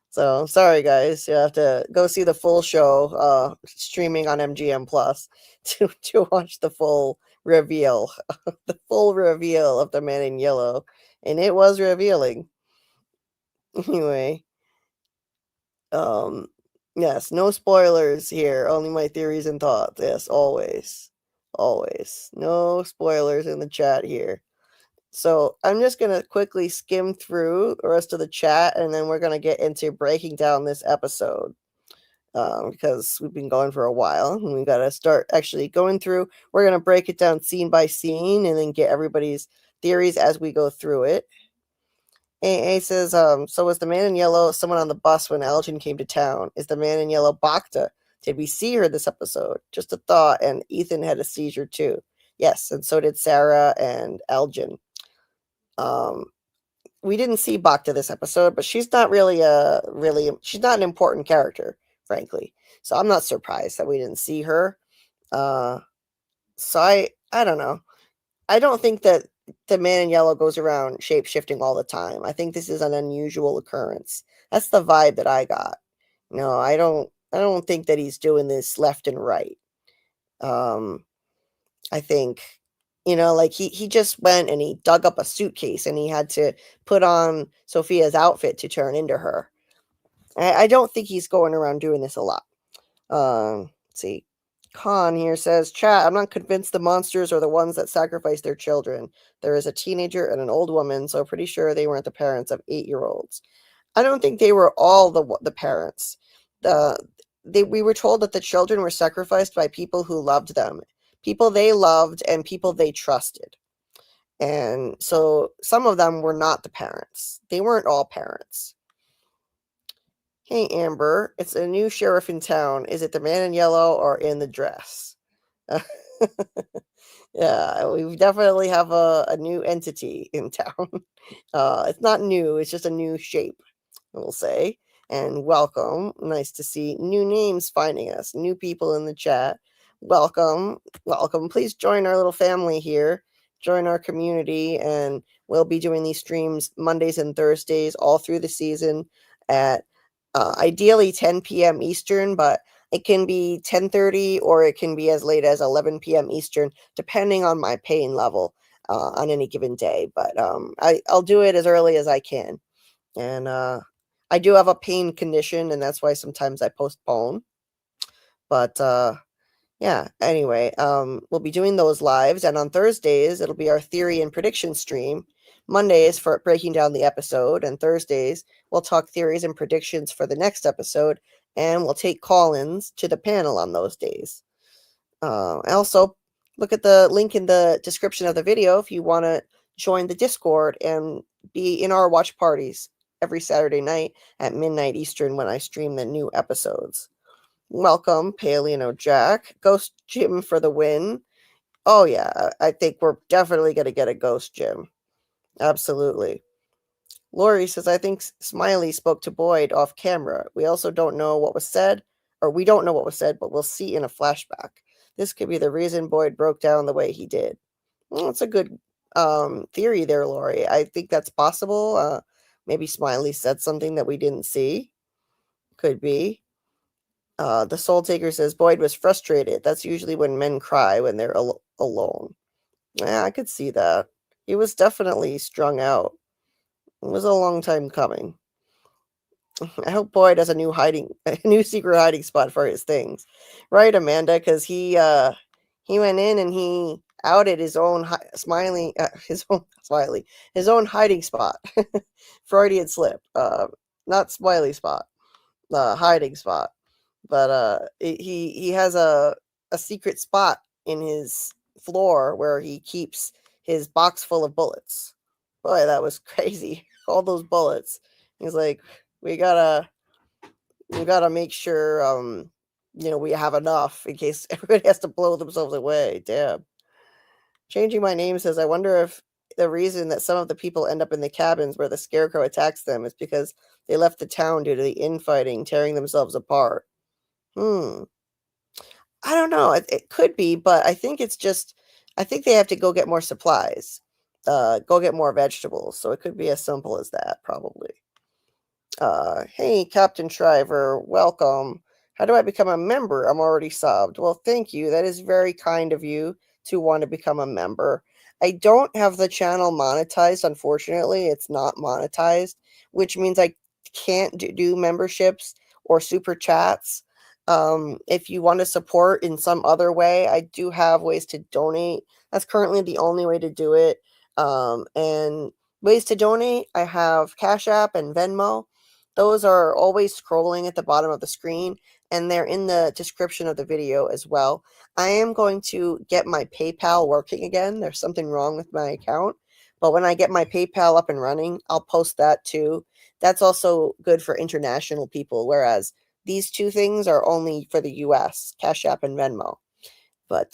[SPEAKER 3] So sorry, guys. You have to go see the full show, streaming on MGM Plus to watch the full reveal, the full reveal of the Man in Yellow, and it was revealing. Anyway, yes, no spoilers here. Only my theories and thoughts. Yes, always, no spoilers in the chat here. So I'm just going to quickly skim through the rest of the chat, and then we're going to get into breaking down this episode, because we've been going for a while, and we've got to start actually going through. We're going to break it down scene by scene and then get everybody's theories as we go through it. AA says, so was the Man in Yellow someone on the bus when Elgin came to town? Is the Man in Yellow Bacta? Did we see her this episode? Just a thought, and Ethan had a seizure too. Yes, and so did Sarah and Elgin. We didn't see Bacta this episode, but she's not really she's not an important character, frankly. So I'm not surprised that we didn't see her. So I don't know. I don't think that the Man in Yellow goes around shape-shifting all the time. I think this is an unusual occurrence. That's the vibe that I got. No, I don't think that he's doing this left and right. I think, like he just went and he dug up a suitcase and he had to put on Sophia's outfit to turn into her. I don't think he's going around doing this a lot. Let's see. Khan here says, chat, I'm not convinced the monsters are the ones that sacrifice their children. There is a teenager and an old woman, so pretty sure they weren't the parents of 8-year-olds. I don't think they were all the parents. We were told that the children were sacrificed by people who loved them, people they loved and people they trusted. And so some of them were not the parents. They weren't all parents. Hey, Amber, it's a new sheriff in town. Is it the Man in Yellow or in the dress? Yeah, we definitely have a new entity in town. It's not new, it's just a new shape, we'll say. And welcome. Nice to see new names finding us, new people in the chat. Welcome. Welcome. Please join our little family here. Join our community, and we'll be doing these streams Mondays and Thursdays all through the season at ideally 10 p.m. Eastern, but it can be 10:30 or it can be as late as 11 p.m. Eastern, depending on my pain level on any given day. But I'll do it as early as I can. And I do have a pain condition, and that's why sometimes I postpone. But yeah, anyway, we'll be doing those lives, and on Thursdays it'll be our theory and prediction stream. Mondays for breaking down the episode, and Thursdays we'll talk theories and predictions for the next episode, and we'll take call-ins to the panel on those days. Also, look at the link in the description of the video if you want to join the Discord and be in our watch parties every Saturday night at midnight Eastern when I stream the new episodes. Welcome, Paleo Jack. Ghost Jim for the win. Oh, yeah, I think we're definitely going to get a Ghost Jim. Absolutely. Lori says, I think Smiley spoke to Boyd off camera. We also don't know what was said, but we'll see in a flashback. This could be the reason Boyd broke down the way he did. Well, it's a good theory there, Lori. I think that's possible. Maybe Smiley said something that we didn't see. Could be. The Soul Taker says Boyd was frustrated. That's usually when men cry when they're alone. Yeah, I could see that. He was definitely strung out. It was a long time coming. I hope Boyd has a new secret hiding spot for his things, right, Amanda? Because he went in and he outed his own his own hiding spot. Freudian slip. Not smiley spot. Hiding spot. But he has a secret spot in his floor where he keeps his box full of bullets. Boy, that was crazy. All those bullets. He's like, we gotta make sure we have enough in case everybody has to blow themselves away. Damn. Changing my name says, I wonder if the reason that some of the people end up in the cabins where the scarecrow attacks them is because they left the town due to the infighting, tearing themselves apart. I don't know. It could be, but I think they have to go get more supplies, go get more vegetables. So it could be as simple as that, probably. Hey, Captain Shriver, welcome. How do I become a member? I'm already subbed. Well, thank you. That is very kind of you to want to become a member. I don't have the channel monetized, unfortunately. It's not monetized, which means I can't do memberships or super chats. If you want to support in some other way, I do have ways to donate. That's currently the only way to do it. And ways to donate, I have Cashapp and Venmo. Those are always scrolling at the bottom of the screen, and they're in the description of the video as well. I am going to get my PayPal working again. There's something wrong with my account, but when I get my PayPal up and running, I'll post that too. That's also good for international people, whereas these two things are only for the US, Cash App and Venmo. But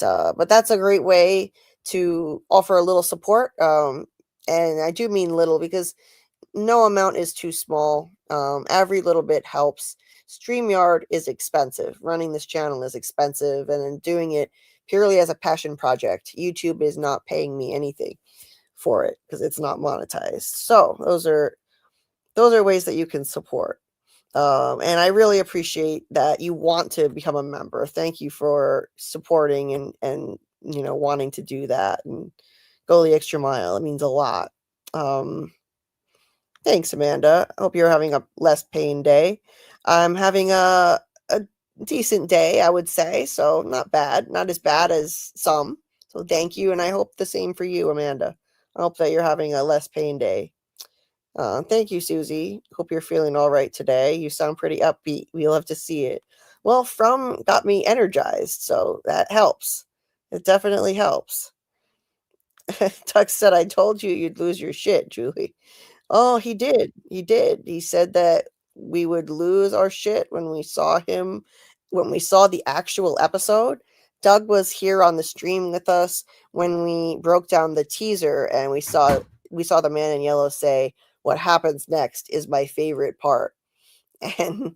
[SPEAKER 3] that's a great way to offer a little support. And I do mean little because no amount is too small. Every little bit helps. StreamYard is expensive. Running this channel is expensive, and in doing it purely as a passion project. YouTube is not paying me anything for it because it's not monetized. So those are ways that you can support. And I really appreciate that you want to become a member. Thank you for supporting and wanting to do that and go the extra mile. It means a lot. Thanks, Amanda. I hope you're having a less pain day. I'm having a decent day, I would say. So not bad, not as bad as some. So thank you. And I hope the same for you, Amanda. I hope that you're having a less pain day. Thank you, Susie. Hope you're feeling all right today. You sound pretty upbeat. We love to see it. Well, From got me energized, so that helps. It definitely helps. Tuck said, I told you you'd lose your shit, Julie. Oh, he did. He did. He said that we would lose our shit when we saw him, when we saw the actual episode. Doug was here on the stream with us when we broke down the teaser, and we saw the man in yellow say, "What happens next is my favorite part." And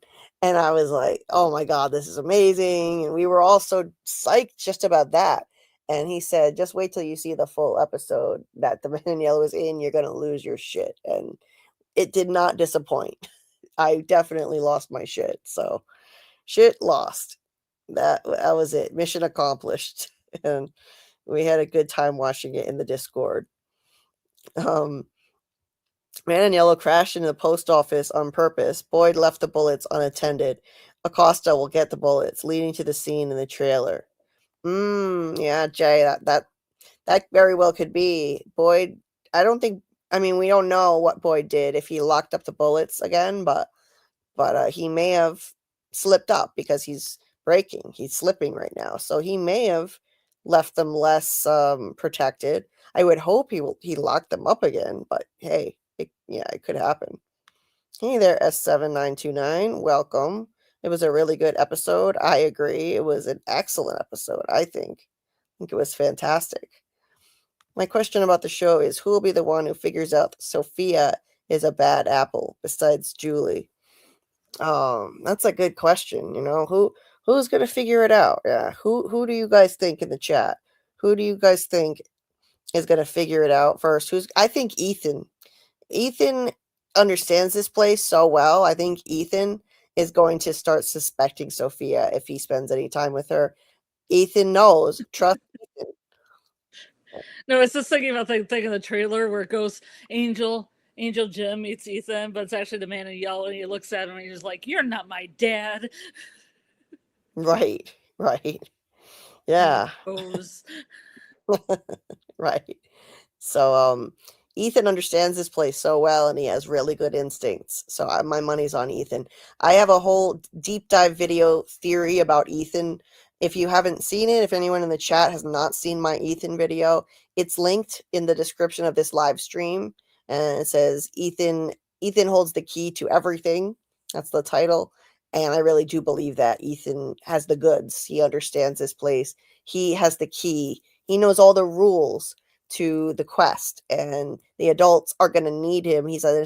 [SPEAKER 3] I was like, "Oh my god, this is amazing." And we were all so psyched just about that. And he said, "Just wait till you see the full episode that the man in yellow is in. You're going to lose your shit." And it did not disappoint. I definitely lost my shit. So, shit lost. That was it. Mission accomplished. And we had a good time watching it in the Discord. Man in yellow crashed into the post office on purpose. Boyd left the bullets unattended. Acosta will get the bullets, leading to the scene in the trailer. Yeah, Jay, that very well could be. Boyd, I don't think, I mean, we don't know what Boyd did, if he locked up the bullets again, but he may have slipped up because he's slipping right now. So he may have left them less protected. I would hope he locked them up again, but hey, it could happen. Hey there, S7929, welcome. It was a really good episode. I agree. It was an excellent episode, I think. It was fantastic. My question about the show is, who will be the one who figures out that Sophia is a bad apple besides Julie? That's a good question. Who's gonna figure it out? Yeah. Who do you guys think in the chat? Who do you guys think is gonna figure it out first? I think Ethan. Ethan understands this place so well. I think Ethan is going to start suspecting Sophia if he spends any time with her. Ethan knows. Trust Ethan.
[SPEAKER 4] No, it's just thinking about the thing in the trailer where it goes Angel Jim meets Ethan, but it's actually the man in yellow, and he looks at him and he's like, "You're not my dad."
[SPEAKER 3] Right. Yeah. Right. So Ethan understands this place so well, and he has really good instincts. So my money's on Ethan. I have a whole deep dive video theory about Ethan. If you haven't seen it, if anyone in the chat has not seen my Ethan video, it's linked in the description of this live stream, and it says Ethan holds the key to everything. That's the title. And I really do believe that Ethan has the goods. He understands this place. He has the key. He knows all the rules to the quest, and the adults are going to need him. He's an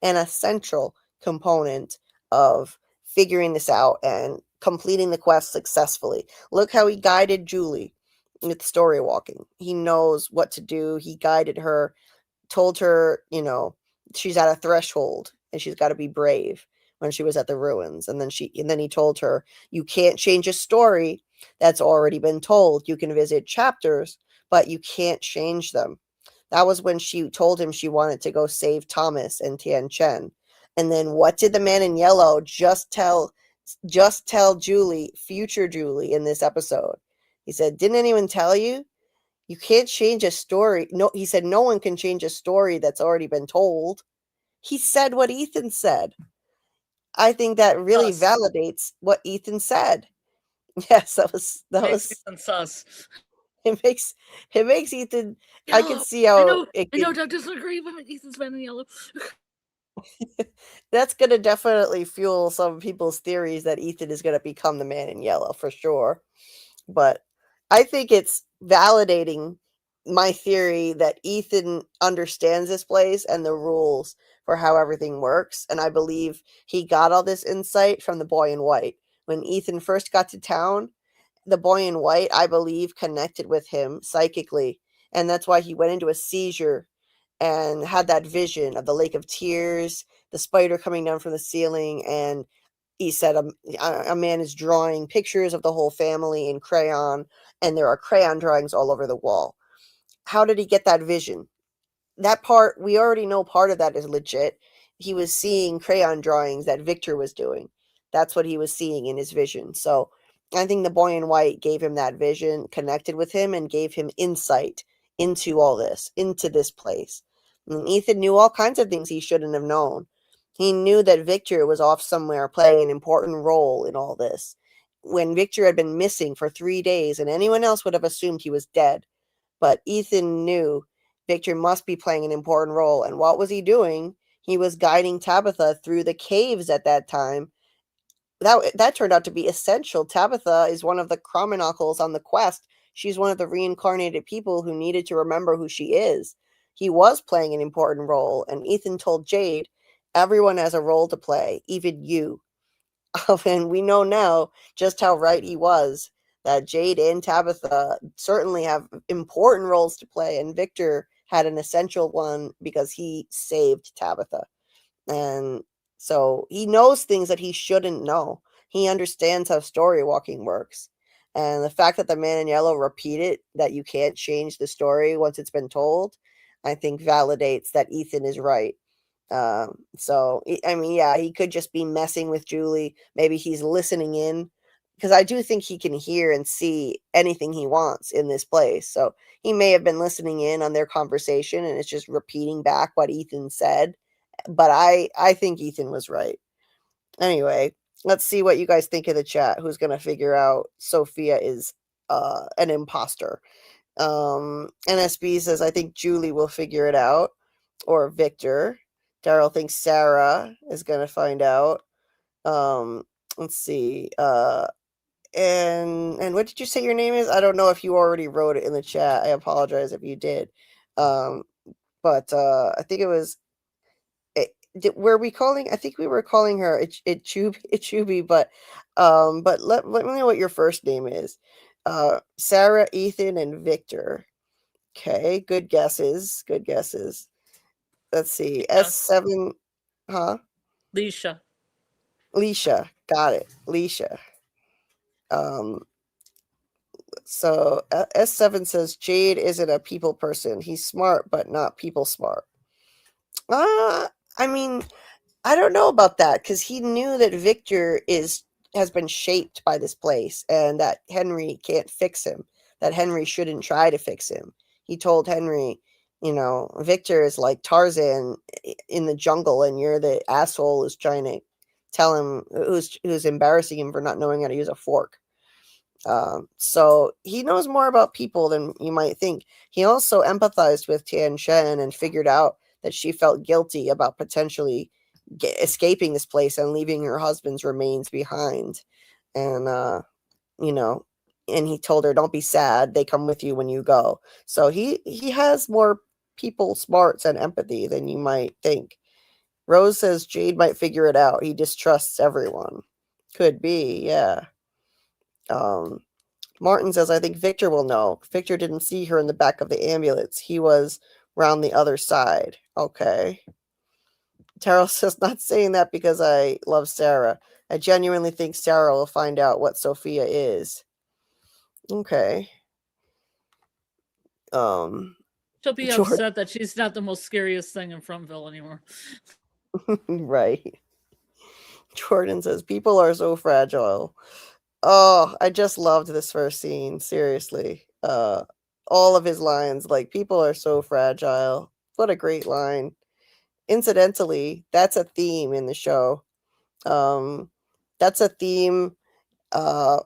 [SPEAKER 3] essential component of figuring this out and completing the quest successfully. Look how he guided Julie with story walking. He knows what to do. He guided her, told her, she's at a threshold and she's got to be brave when she was at the ruins. And then he told her, you can't change a story that's already been told. You can visit chapters, but you can't change them. That was when she told him she wanted to go save Thomas and Tian Chen. And then what did the man in yellow just tell Julie, future Julie, in this episode? He said, didn't anyone tell you? You can't change a story. No, he said, no one can change a story that's already been told. He said what Ethan said. I think that really validates what Ethan said. Yes, that was
[SPEAKER 4] Ethan sus.
[SPEAKER 3] It makes Ethan. Yeah, I can see how
[SPEAKER 4] I know Doug doesn't agree, but Ethan's man in yellow.
[SPEAKER 3] That's gonna definitely fuel some people's theories that Ethan is gonna become the man in yellow for sure. But I think it's validating my theory that Ethan understands this place and the rules for how everything works. And I believe he got all this insight from the boy in white. When Ethan first got to town, the boy in white, I believe, connected with him psychically. And that's why he went into a seizure and had that vision of the Lake of Tears, the spider coming down from the ceiling. And he said a man is drawing pictures of the whole family in crayon, and there are crayon drawings all over the wall. How did he get that vision? That part, we already know part of that is legit. He was seeing crayon drawings that Victor was doing. That's what he was seeing in his vision. So I think the boy in white gave him that vision, connected with him, and gave him insight into all this, into this place. And Ethan knew all kinds of things he shouldn't have known. He knew that Victor was off somewhere playing an important role in all this. When Victor had been missing for 3 days, and anyone else would have assumed he was dead. But Ethan knew Victor must be playing an important role. And what was he doing? He was guiding Tabitha through the caves at that time, that turned out to be essential. Tabitha is one of the Chromonockles on the quest. She's one of the reincarnated people who needed to remember who she is. He was playing an important role, and Ethan told Jade, everyone has a role to play, even you. And we know now just how right he was, that Jade and Tabitha certainly have important roles to play, and Victor had an essential one because he saved Tabitha. And so he knows things that he shouldn't know. He understands how story walking works. And the fact that the man in yellow repeated that you can't change the story once it's been told, I think validates that Ethan is right. So, I mean, yeah, he could just be messing with Julie. Maybe he's listening in, because I do think he can hear and see anything he wants in this place. So he may have been listening in on their conversation and it's just repeating back what Ethan said. But I think Ethan was right. Anyway, let's see what you guys think in the chat. Who's going to figure out Sophia is an imposter? NSB says, I think Julie will figure it out, or Victor. Daryl thinks Sarah is going to find out. Let's see. And what did you say your name is? I don't know if you already wrote it in the chat. I apologize if you did. But I think it was, were we calling? I think we were calling her Ichubi, but let me know what your first name is. Sarah, Ethan, and Victor. Okay, good guesses. Good guesses. Let's see. S7, huh?
[SPEAKER 4] Leisha.
[SPEAKER 3] Got it. Leisha. So S7 says Jade isn't a people person. He's smart, but not people smart. I mean, I don't know about that, because he knew that Victor has been shaped by this place, and that Henry can't fix him, that Henry shouldn't try to fix him. He told Henry, Victor is like Tarzan in the jungle, and you're the asshole who's trying to tell him, who's embarrassing him for not knowing how to use a fork. So he knows more about people than you might think. He also empathized with Tian Shen and figured out that she felt guilty about potentially escaping this place and leaving her husband's remains behind. And, and he told her, don't be sad. They come with you when you go. So he has more people smarts and empathy than you might think. Rose says Jade might figure it out. He distrusts everyone. Could be, yeah. Martin says, I think Victor will know. Victor didn't see her in the back of the ambulance. He was round the other side. Okay. Terrell says, not saying that because I love Sarah. I genuinely think Sarah will find out what Sophia is. Okay.
[SPEAKER 4] She'll be upset that she's not the most scariest thing in Fromville anymore.
[SPEAKER 3] Right. Jordan says, people are so fragile. Oh, I just loved this first scene. Seriously. All of his lines, like, people are so fragile. What a great line. Incidentally, that's a theme in the show. That's a theme, and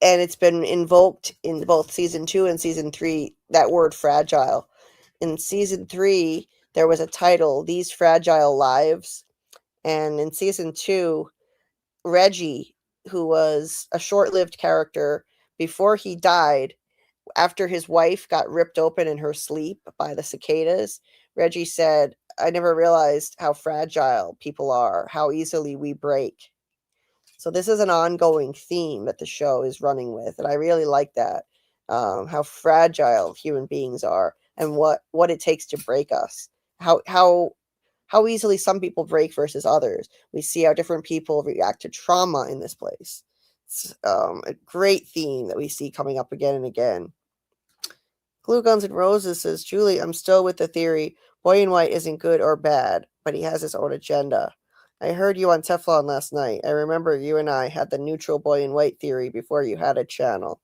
[SPEAKER 3] it's been invoked in both season 2 and season 3, that word fragile. In season 3, there was a title, These Fragile Lives. And in season 2, Reggie, who was a short-lived character, before he died, after his wife got ripped open in her sleep by the cicadas, Reggie said, I never realized how fragile people are, how easily we break. So this is an ongoing theme that the show is running with, and I really like that, how fragile human beings are and what it takes to break us, how easily some people break versus others. We see how different people react to trauma in this place. It's a great theme that we see coming up again and again. Glue Guns and Roses says, Julie, I'm still with the theory. Boy in White isn't good or bad, but he has his own agenda. I heard you on Teflon last night. I remember you and I had the neutral Boy in White theory before you had a channel.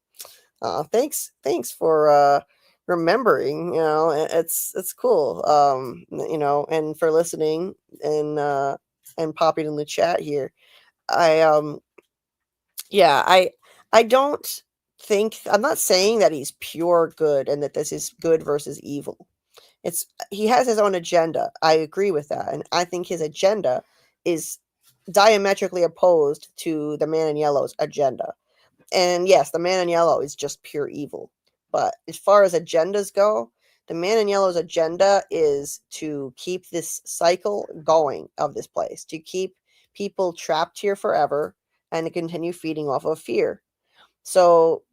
[SPEAKER 3] Thanks for remembering. It's cool. And for listening and popping in the chat here. I don't think, I'm not saying that he's pure good and that this is good versus evil. He has his own agenda. I agree with that. And I think his agenda is diametrically opposed to the Man in Yellow's agenda. And yes, the Man in Yellow is just pure evil. But as far as agendas go, the Man in Yellow's agenda is to keep this cycle going of this place, to keep people trapped here forever and to continue feeding off of fear. So,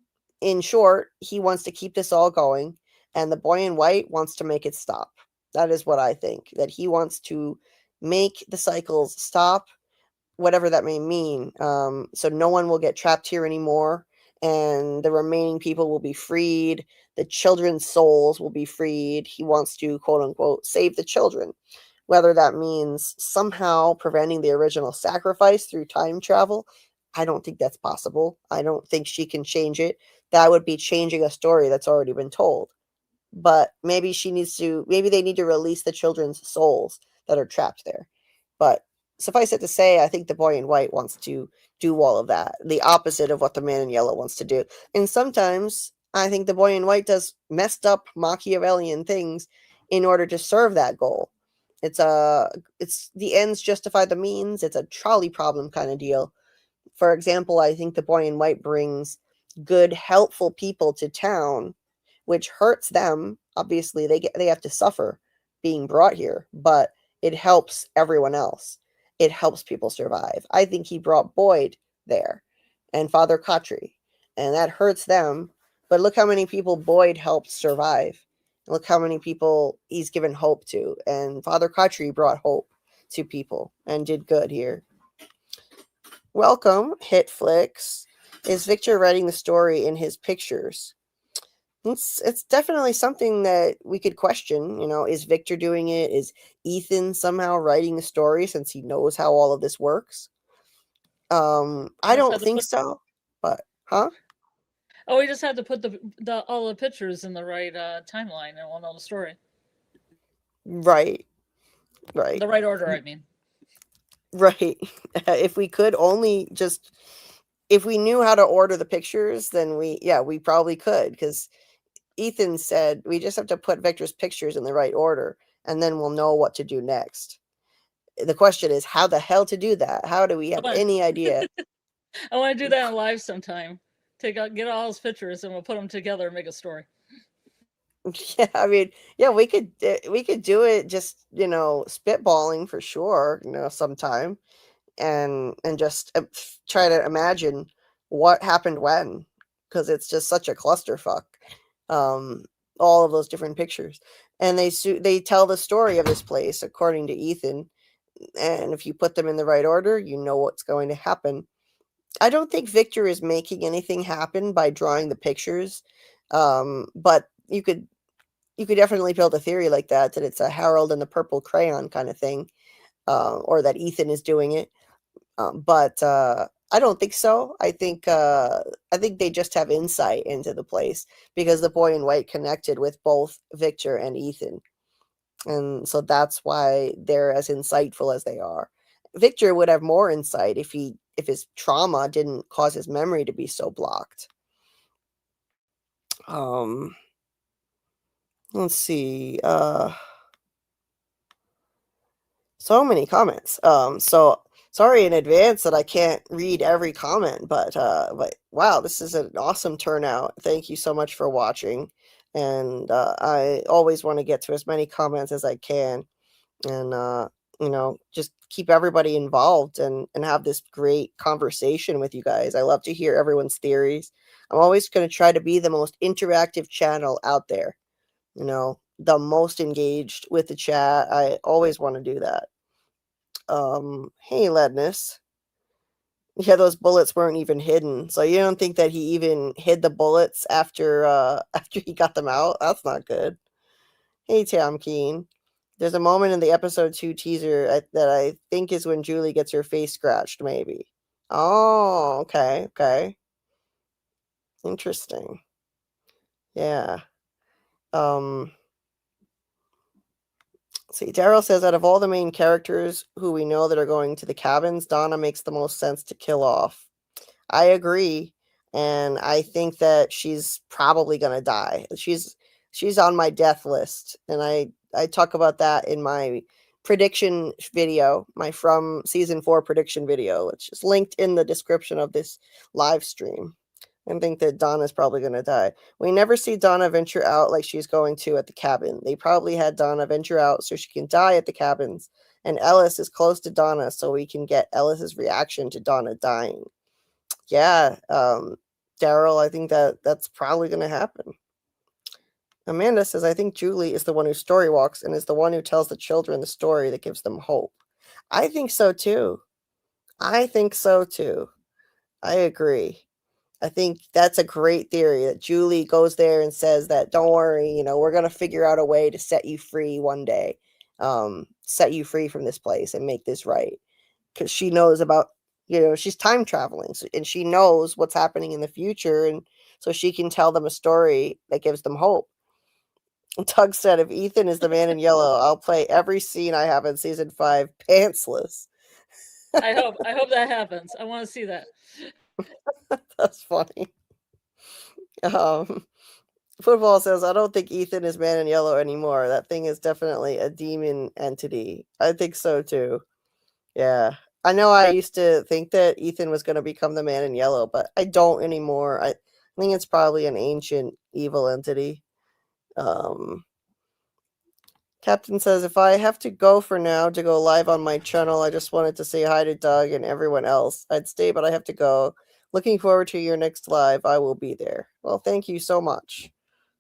[SPEAKER 3] in short, he wants to keep this all going, and the boy in white wants to make it stop. That is what I think, that he wants to make the cycles stop, whatever that may mean. So no one will get trapped here anymore, and the remaining people will be freed. The children's souls will be freed. He wants to, quote unquote, save the children. Whether that means somehow preventing the original sacrifice through time travel, I don't think that's possible. I don't think she can change it. That would be changing a story that's already been told. But maybe maybe they need to release the children's souls that are trapped there. But suffice it to say, I think the boy in white wants to do all of that, the opposite of what the Man in Yellow wants to do. And sometimes I think the boy in white does messed up Machiavellian things in order to serve that goal. It's the ends justify the means. It's a trolley problem kind of deal. For example, I think the boy in white brings good, helpful people to town, which hurts them. Obviously, they have to suffer being brought here, but it helps everyone else. It helps people survive. I think he brought Boyd there and Father Khatri, and that hurts them. But look how many people Boyd helped survive. Look how many people he's given hope to. And Father Khatri brought hope to people and did good here. Welcome, Hitflix. Is Victor writing the story in his pictures? It's definitely something that we could question. Is Victor doing it? Is Ethan somehow writing the story since he knows how all of this works? I don't think so. But
[SPEAKER 4] Oh, we just had to put the all the pictures in the right timeline, and we'll know the story.
[SPEAKER 3] Right.
[SPEAKER 4] The right order, I mean.
[SPEAKER 3] Right. If we could only just, if we knew how to order the pictures, then we probably could, because Ethan said we just have to put Victor's pictures in the right order, and then we'll know what to do next. The question is how the hell to do that? How do we have any idea?
[SPEAKER 4] I want to do that live sometime. Get all his pictures, and we'll put them together and make a story.
[SPEAKER 3] Yeah, I mean, yeah, we could do it just, spitballing for sure, sometime, and just try to imagine what happened when, because it's just such a clusterfuck. All of those different pictures, and they tell the story of this place according to Ethan, and if you put them in the right order, you know what's going to happen. I don't think Victor is making anything happen by drawing the pictures, but you could definitely build a theory like that it's a Harold and the Purple Crayon kind of thing, or that Ethan is doing it. But I don't think so. I think they just have insight into the place because the boy in white connected with both Victor and Ethan, and so that's why they're as insightful as they are. Victor would have more insight if his trauma didn't cause his memory to be so blocked. Let's see. So many comments. So sorry in advance that I can't read every comment, but wow, this is an awesome turnout. Thank you so much for watching, and I always want to get to as many comments as I can, and just keep everybody involved and have this great conversation with you guys. I love to hear everyone's theories. I'm always going to try to be the most interactive channel out there. The most engaged with the chat. I always want to do that. Hey, Ledness. Yeah, those bullets weren't even hidden. So you don't think that he even hid the bullets after after he got them out? That's not good. Hey, Tam Keen. There's a moment in the episode 2 teaser that I think is when Julie gets her face scratched, maybe. Oh, okay. Interesting. Yeah. See, Daryl says out of all the main characters who we know that are going to the cabins, Donna makes the most sense to kill off. I agree, and I think that she's probably gonna die. She's on my death list, and I talk about that in my prediction video, my From season 4 prediction video. It's just linked in the description of this live stream. I think that Donna's probably going to die. We never see Donna venture out like she's going to at the cabin. They probably had Donna venture out so she can die at the cabins. And Ellis is close to Donna so we can get Ellis's reaction to Donna dying. Yeah, Daryl, I think that's probably going to happen. Amanda says, I think Julie is the one who story walks and is the one who tells the children the story that gives them hope. I think so too. I agree. I think that's a great theory that Julie goes there and says that, don't worry, we're going to figure out a way to set you free one day, set you free from this place and make this right. Because she knows about, she's time traveling and she knows what's happening in the future. And so she can tell them a story that gives them hope. Doug said, if Ethan is the man in yellow, I'll play every scene I have in season 5 pantsless.
[SPEAKER 4] I hope that happens. I want to see that.
[SPEAKER 3] That's funny. Football says, I don't think Ethan is man in yellow anymore. That thing is definitely a demon entity. I think so too. Yeah. I know I used to think that Ethan was going to become the man in yellow, but I don't anymore. I think it's probably an ancient evil entity. Captain says, if I have to go for now to go live on my channel, I just wanted to say hi to Doug and everyone else. I'd stay, but I have to go. Looking forward to your next live. I will be there. Well, thank you so much.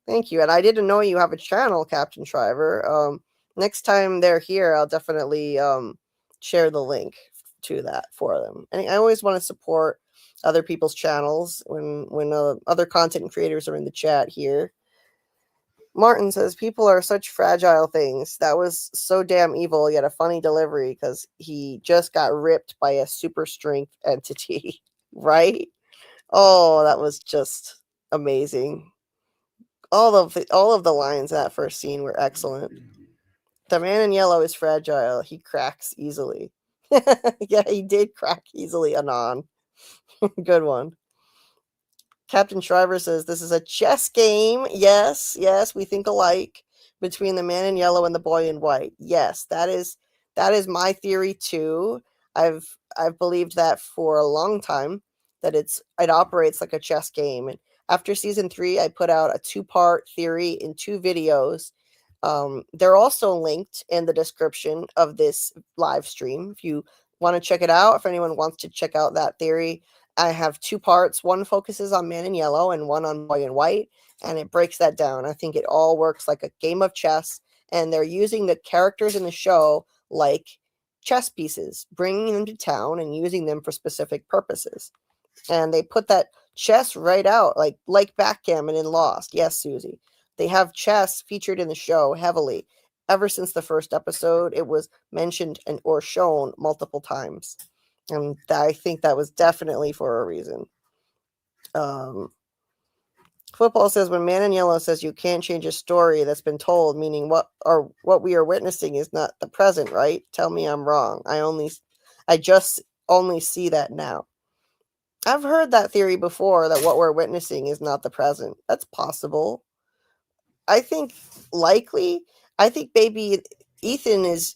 [SPEAKER 3] Thank you. And I didn't know you have a channel, Captain Shriver. Next time they're here, I'll definitely share the link to that for them. And I always want to support other people's channels when other content creators are in the chat here. Martin says, people are such fragile things. That was so damn evil, yet a funny delivery because he just got ripped by a super strength entity, right? Oh, that was just amazing. All of the lines in that first scene were excellent. The man in yellow is fragile. He cracks easily. Yeah, he did crack easily, Anon. Good one. Captain Shriver says, this is a chess game. Yes, we think alike between the man in yellow and the boy in white. Yes, that is my theory too. I've believed that for a long time, that it operates like a chess game. And after season 3, I put out a 2-part theory in 2 videos. They're also linked in the description of this live stream. If you want to check it out, if anyone wants to check out that theory, I have 2 parts. One focuses on man in yellow and one on boy in white, and it breaks that down. I think it all works like a game of chess, and they're using the characters in the show like chess pieces, bringing them to town and using them for specific purposes. And they put that chess right out, like backgammon in Lost. Yes, Susie. They have chess featured in the show heavily. Ever since the first episode, it was mentioned or shown multiple times. And I think that was definitely for a reason. Football says, when Man in Yellow says you can't change a story that's been told, meaning what we are witnessing is not the present, right? Tell me I'm wrong. I just only see that now. I've heard that theory before, that what we're witnessing is not the present. That's possible. I think baby Ethan is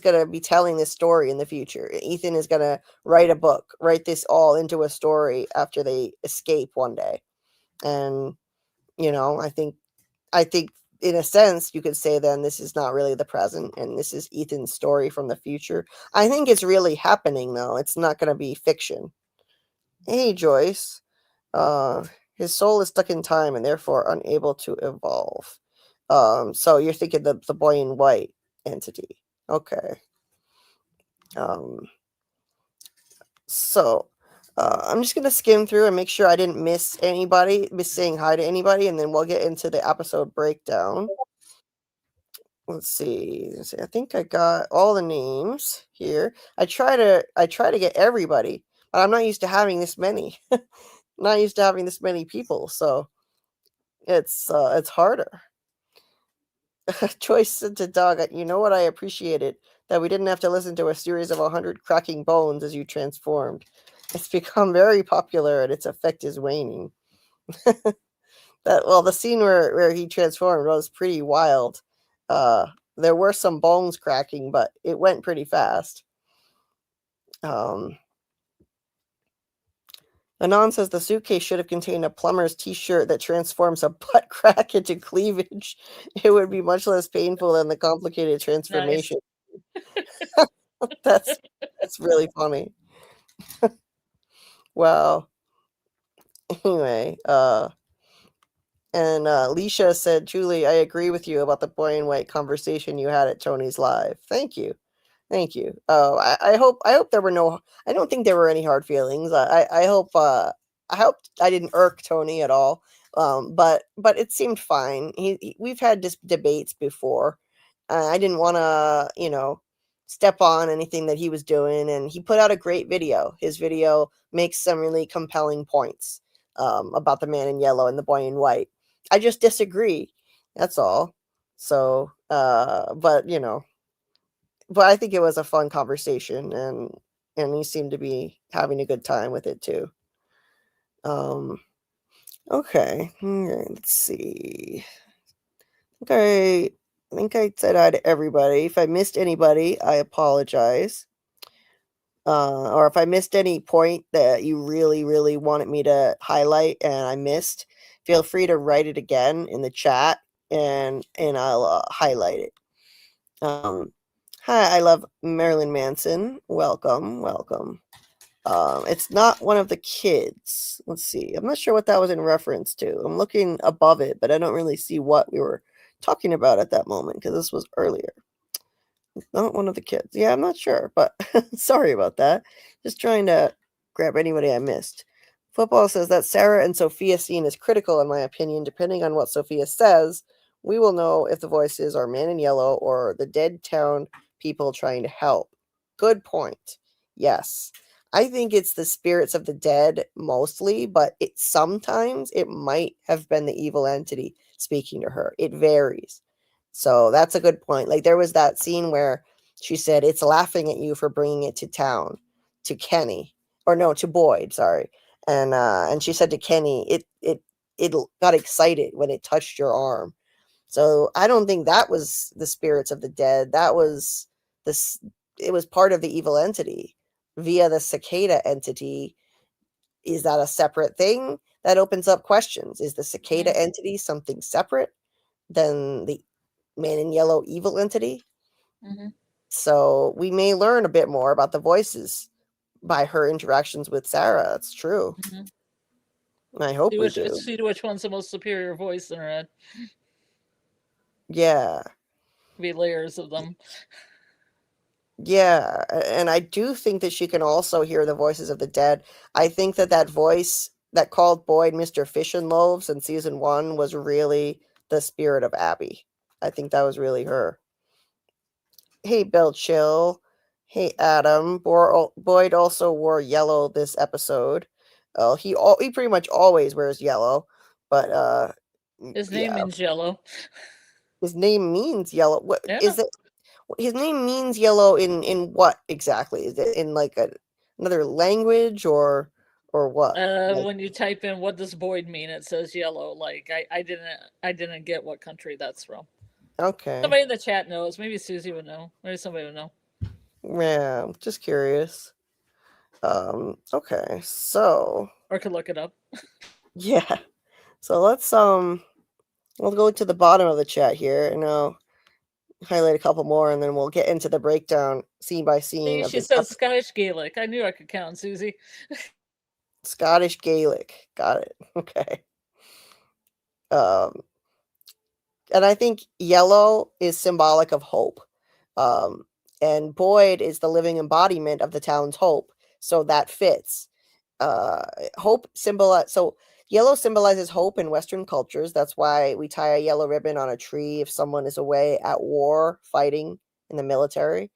[SPEAKER 3] going to be telling this story in the future. Ethan is going to write this all into a story after they escape one day. And, I think in a sense, you could say then this is not really the present and this is Ethan's story from the future. I think it's really happening, though. It's not going to be fiction. Hey, Joyce. His soul is stuck in time and therefore unable to evolve. So you're thinking the boy in white entity. Okay. So I'm just going to skim through and make sure I didn't miss saying hi to anybody, and then we'll get into the episode breakdown. Let's see. I think I got all the names here. I try to get everybody, but I'm not used to having this many. Not used to having this many people, so it's harder. Choice said to Doug, you know what I appreciated? That we didn't have to listen to a series of 100 cracking bones as you transformed. It's become very popular and its effect is waning. The scene where he transformed was pretty wild. there were some bones cracking, but it went pretty fast. Anon says the suitcase should have contained a plumber's t-shirt that transforms a butt crack into cleavage. It would be much less painful than the complicated transformation. That's really funny. Wow. Anyway, and Leisha said, Julie, I agree with you about the boy in white conversation you had at Tony's live. Thank you. Thank you. Oh, I hope there were no, I don't think there were any hard feelings. I hope I didn't irk Tony at all. But it seemed fine. We've had debates before. I didn't want to, step on anything that he was doing, and he put out a great video. His video makes some really compelling points about the man in yellow and the boy in white. I just disagree. That's all. So, but I think it was a fun conversation, and he seemed to be having a good time with it too. Okay, let's see. I think I said hi to everybody. If I missed anybody, I apologize. Or if I missed any point that you really, really wanted me to highlight and I missed, feel free to write it again in the chat, and I'll highlight it. Hi, I love Marilyn Manson. Welcome. It's not one of the kids. Let's see. I'm not sure what that was in reference to. I'm looking above it, but I don't really see what we were talking about at that moment because this was earlier. Not one of the kids. Yeah, I'm not sure, but sorry about that. Just trying to grab anybody I missed. Football says that Sarah and Sophia scene is critical, in my opinion. Depending on what Sophia says, we will know if the voices are Man in Yellow or the dead town people trying to help. Good point. Yes. I think it's the spirits of the dead mostly, but sometimes it might have been the evil entity speaking to her. It varies. So that's a good point. Like there was that scene where she said, it's laughing at you for bringing it to town, to Kenny, or no, to Boyd, sorry. And she said to Kenny, it got excited when it touched your arm. So I don't think that was the spirits of the dead. That was it was part of the evil entity via the cicada entity. Is that a separate thing? That opens up questions. Is the cicada entity something separate than the Man in Yellow evil entity? So we may learn a bit more about the voices by her interactions with Sarah. That's true. I hope we do.
[SPEAKER 4] See which one's the most superior voice in her head.
[SPEAKER 3] Yeah.
[SPEAKER 4] Be layers of them.
[SPEAKER 3] Yeah, and I do think that she can also hear the voices of the dead. I think that voice that called Boyd Mr. Fish and Loaves in season 1 was really the spirit of Abby. I think that was really her. Hey, Bill Chill. Hey, Adam. Boyd also wore yellow this episode. He pretty much always wears yellow, but
[SPEAKER 4] his name means yellow.
[SPEAKER 3] His name means yellow. What is it? His name means yellow in what exactly? Is it in like another language or what?
[SPEAKER 4] When you type in what does Boyd mean, it says yellow. Like I didn't get what country that's from.
[SPEAKER 3] Okay.
[SPEAKER 4] Somebody in the chat knows. Maybe Susie would know. Maybe somebody would know.
[SPEAKER 3] Yeah, I'm just curious. Okay, so
[SPEAKER 4] or could look it up.
[SPEAKER 3] Yeah. So let's we'll go to the bottom of the chat here and I'll highlight a couple more and then we'll get into the breakdown scene by scene.
[SPEAKER 4] She says Scottish Gaelic. I knew I could count, Susie.
[SPEAKER 3] Scottish Gaelic. Got it. Okay. And I think yellow is symbolic of hope. And Boyd is the living embodiment of the town's hope. So that fits. Hope so yellow symbolizes hope in Western cultures. That's why we tie a yellow ribbon on a tree if someone is away at war fighting in the military.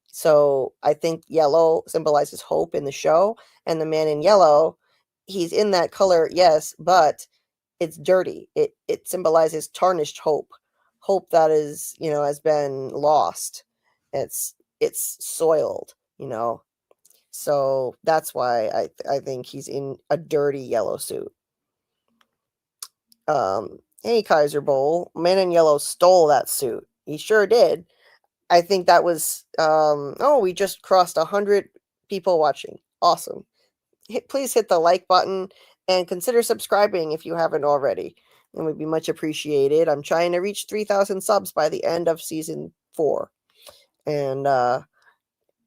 [SPEAKER 3] So I think yellow symbolizes hope in the show, and the man in yellow, he's in that color, yes, but it's dirty. It symbolizes tarnished hope that is, has been lost. It's soiled, So that's why I think he's in a dirty yellow suit. Hey, Kaiser Bowl. Man in Yellow stole that suit. He sure did. I think that was, we just crossed 100 people watching. Awesome. Please hit the like button and consider subscribing if you haven't already. It would be much appreciated. I'm trying to reach 3,000 subs by the end of season 4. And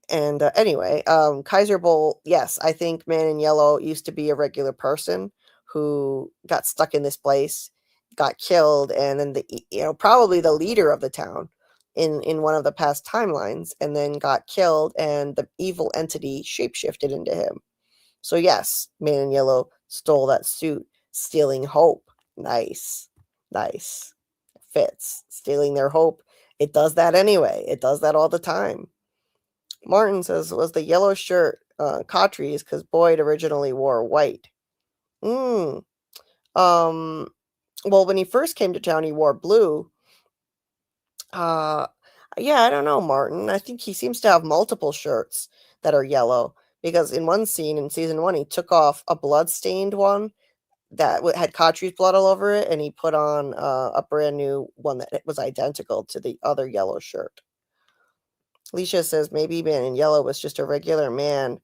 [SPEAKER 3] anyway, Kaiser Bowl, yes, I think Man in Yellow used to be a regular person who got stuck in this place, got killed, and then probably the leader of the town in one of the past timelines, and then got killed, and the evil entity shapeshifted into him. So yes, Man in Yellow stole that suit, stealing hope. Nice. Fits. Stealing their hope. It does that anyway. It does that all the time. Martin says, was the yellow shirt Cautry's because Boyd originally wore white? Well, when he first came to town, he wore blue. Yeah, I don't know, Martin. I think he seems to have multiple shirts that are yellow because in one scene in season 1, he took off a blood-stained one that had Cautry's blood all over it, and he put on a brand new one that was identical to the other yellow shirt. Alicia says maybe Man in Yellow was just a regular man,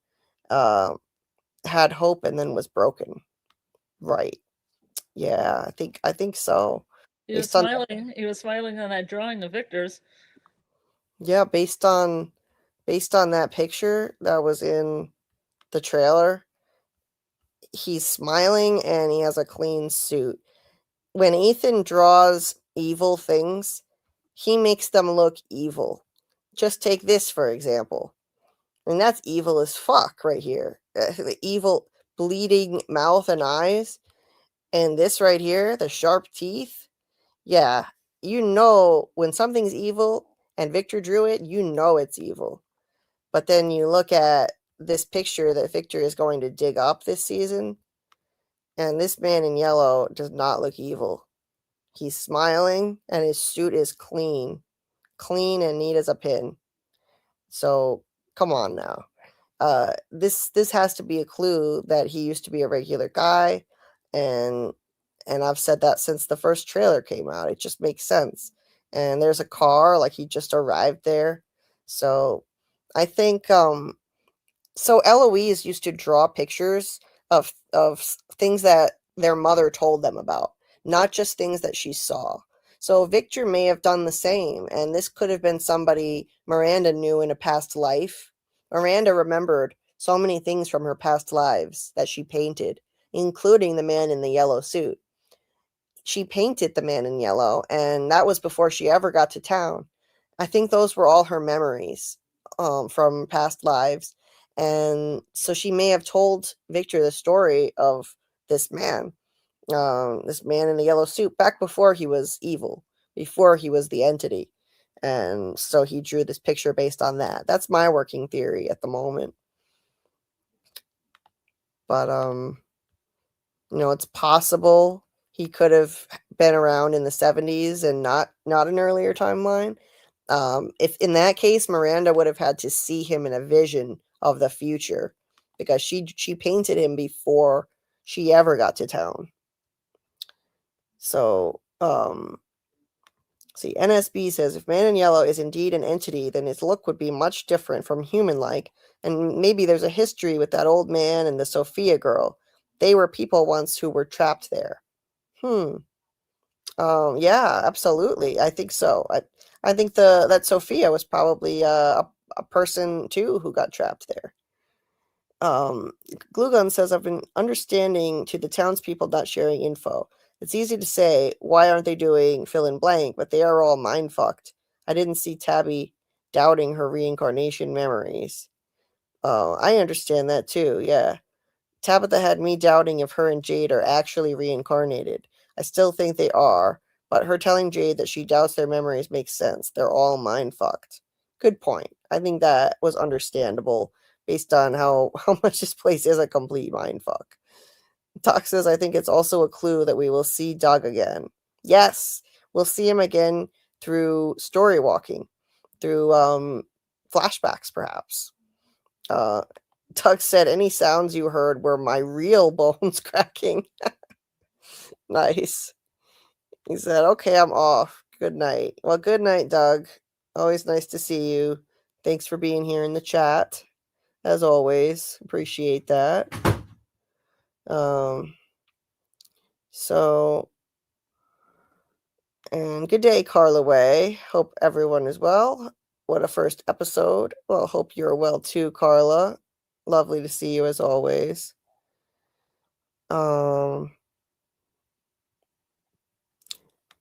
[SPEAKER 3] had hope and then was broken. Right. Yeah, I think so.
[SPEAKER 4] He was smiling. He was smiling on that drawing of Victor's.
[SPEAKER 3] Yeah, based on that picture that was in the trailer, he's smiling and he has a clean suit. When Ethan draws evil things, he makes them look evil. Just take this, for example. And that's evil as fuck right here. The evil bleeding mouth and eyes. And this right here, the sharp teeth. Yeah, you know when something's evil and Victor drew it, you know it's evil. But then you look at this picture that Victor is going to dig up this season, and this Man in Yellow does not look evil. He's smiling, and his suit is clean and neat as a pin. So, come on now. This has to be a clue that he used to be a regular guy, and I've said that since the first trailer came out. It just makes sense. And there's a car, like he just arrived there. So, I think so Eloise used to draw pictures of things that their mother told them about, not just things that she saw. So Victor may have done the same, and this could have been somebody Miranda knew in a past life. Miranda remembered so many things from her past lives that she painted, including the man in the yellow suit. She painted the man in yellow, and that was before she ever got to town. I think those were all her memories from past lives. And so she may have told Victor the story of this man in the yellow suit back before he was evil, before he was the entity. And so he drew this picture based on that. That's my working theory at the moment. But, it's possible he could have been around in the 70s and not an earlier timeline. If in that case, Miranda would have had to see him in a vision of the future because she painted him before she ever got to town. So, see, NSB says, if Man in Yellow is indeed an entity, then his look would be much different from human-like, and maybe there's a history with that old man and the Sophia girl. They were people once who were trapped there. Yeah, absolutely. I think so. I think that Sophia was probably a person too who got trapped there. Gluegun says, I've been understanding to the townspeople not sharing info. It's easy to say, why aren't they doing fill in blank, but they are all mind fucked. I didn't see Tabby doubting her reincarnation memories. I understand that too, yeah. Tabitha had me doubting if her and Jade are actually reincarnated. I still think they are, but her telling Jade that she doubts their memories makes sense. They're all mind fucked. Good point. I think that was understandable based on how much this place is a complete mind fuck. Doc says, I think it's also a clue that we will see Doug again. Yes, we'll see him again through story walking, through flashbacks, perhaps. Doug said, any sounds you heard were my real bones cracking. Nice. He said, okay, I'm off. Good night. Well, good night, Doug. Always nice to see you. Thanks for being here in the chat. As always, appreciate that. So, and good day, Carla Way. Hope everyone is well. What a first episode. Well, hope you're well too, Carla. Lovely to see you as always.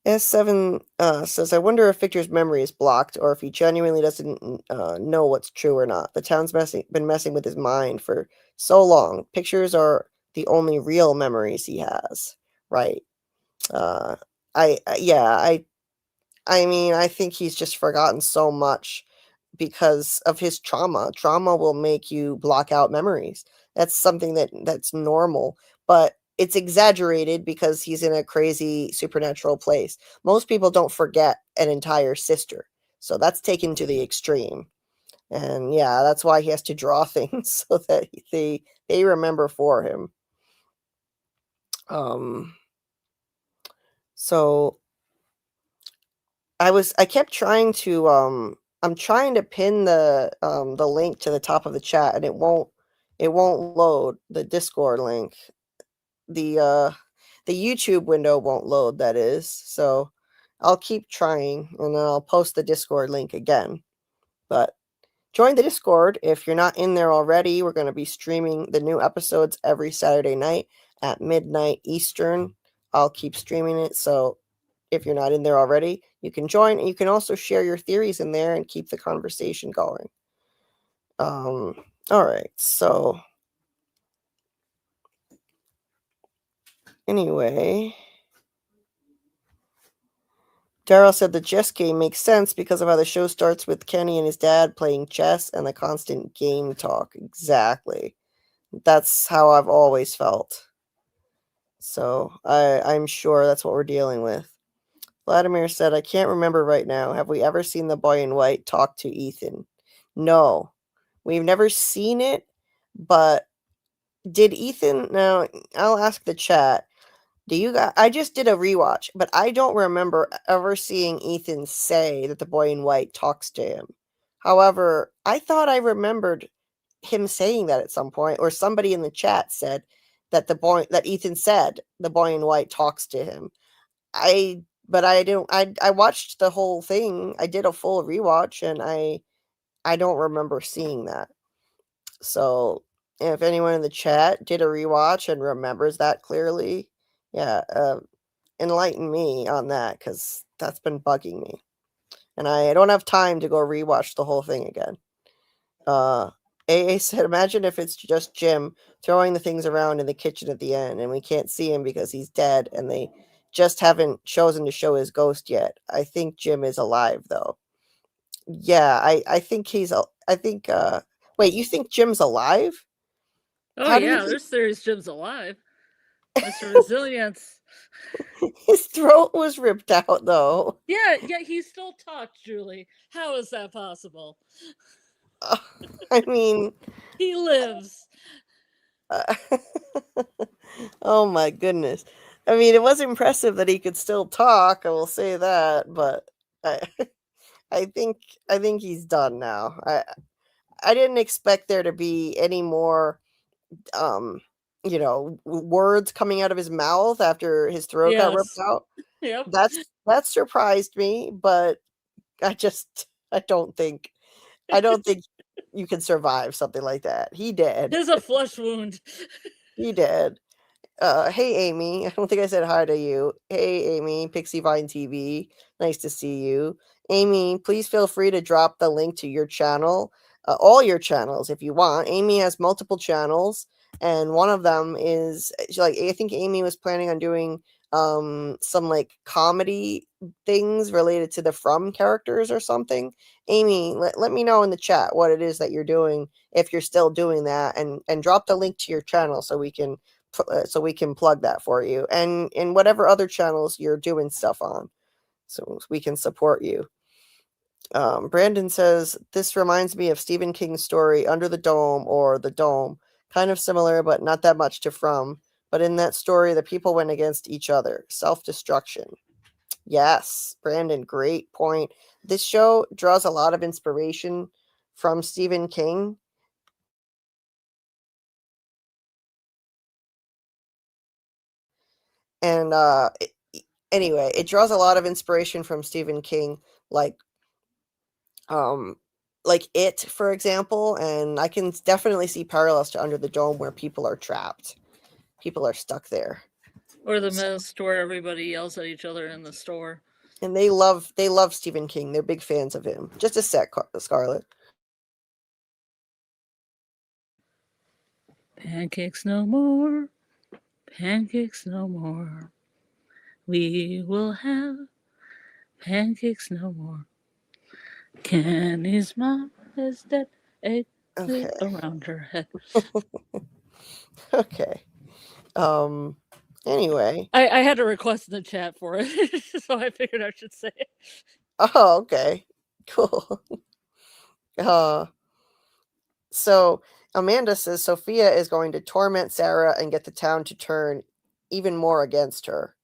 [SPEAKER 3] S7 says, I wonder if Victor's memory is blocked or if he genuinely doesn't know what's true or not. The town's been messing with his mind for so long. Pictures are the only real memories he has. Right. I mean, I think he's just forgotten so much because of his trauma. Trauma will make you block out memories. That's something that's normal, but it's exaggerated because he's in a crazy supernatural place. Most people don't forget an entire sister. So that's taken to the extreme. And yeah, that's why he has to draw things so that they remember for him. So I kept trying to I'm trying to pin the link to the top of the chat and it won't load the Discord link. The YouTube window won't load, that is. So I'll keep trying and then I'll post the Discord link again. But join the Discord if you're not in there already. We're going to be streaming the new episodes every Saturday night at midnight Eastern. I'll keep streaming it, so if you're not in there already, you can join, and you can also share your theories in there and keep the conversation going. All right, so anyway, Daryl said the chess game makes sense because of how the show starts with Kenny and his dad playing chess and the constant game talk. Exactly. That's how I've always felt. So I'm sure that's what we're dealing with. Vladimir said, I can't remember right now. Have we ever seen the boy in white talk to Ethan? No. We've never seen it, but did Ethan... Now, I'll ask the chat. Do you guys... I just did a rewatch, but I don't remember ever seeing Ethan say that the boy in white talks to him. However, I thought I remembered him saying that at some point, or somebody in the chat said that Ethan said the boy in white talks to him. I watched the whole thing. I did a full rewatch and I don't remember seeing that. So if anyone in the chat did a rewatch and remembers that clearly, yeah, enlighten me on that, because that's been bugging me. And I don't have time to go rewatch the whole thing again. AA said, imagine if it's just Jim throwing the things around in the kitchen at the end and we can't see him because he's dead and they just haven't chosen to show his ghost yet. I think Jim is alive, though. Yeah, I think wait, you think Jim's alive?
[SPEAKER 4] Oh, yeah, there's theories Jim's alive. Mr. Resilience.
[SPEAKER 3] His throat was ripped out, though.
[SPEAKER 4] Yeah, he still talked, Julie. How is that possible?
[SPEAKER 3] I mean...
[SPEAKER 4] He lives.
[SPEAKER 3] Oh, my goodness. I mean, it was impressive that he could still talk, I will say that, but I think he's done now. I didn't expect there to be any more words coming out of his mouth after his throat got ripped out.
[SPEAKER 4] Yep.
[SPEAKER 3] That surprised me, but I don't think you can survive something like that. He did.
[SPEAKER 4] There's a flesh wound.
[SPEAKER 3] He did. Hey Amy, I don't think I said hi to you. Hey Amy, Pixie Vine TV, nice to see you. Amy, please feel free to drop the link to your channel, all your channels if you want. Amy has multiple channels, and one of them is I think Amy was planning on doing some like comedy things related to the From characters or something. Amy, let me know in the chat what it is that you're doing, if you're still doing that, and drop the link to your channel so we can plug that for you, and in whatever other channels you're doing stuff on, so we can support you. Brandon says, this reminds me of Stephen King's story Under the Dome, or The Dome. Kind of similar, but not that much to From. But in that story, the people went against each other. Self-destruction. Yes, Brandon, great point. This show draws a lot of inspiration from Stephen King. And anyway, it draws a lot of inspiration from Stephen King, um like It, for example, and I can definitely see parallels to Under the Dome where people are trapped. People are stuck there.
[SPEAKER 4] Or the mist where everybody yells at each other in the store.
[SPEAKER 3] And they love Stephen King. They're big fans of him. Just a sec, Scarlet.
[SPEAKER 4] Pancakes no more. Pancakes no more. We will have pancakes no more. Kenny's mom is dead. Egg
[SPEAKER 3] Okay.
[SPEAKER 4] around her head.
[SPEAKER 3] Okay. Anyway.
[SPEAKER 4] I had a request in the chat for it, so I figured I should say it.
[SPEAKER 3] Oh, okay. Cool. So Amanda says Sophia is going to torment Sarah and get the town to turn even more against her.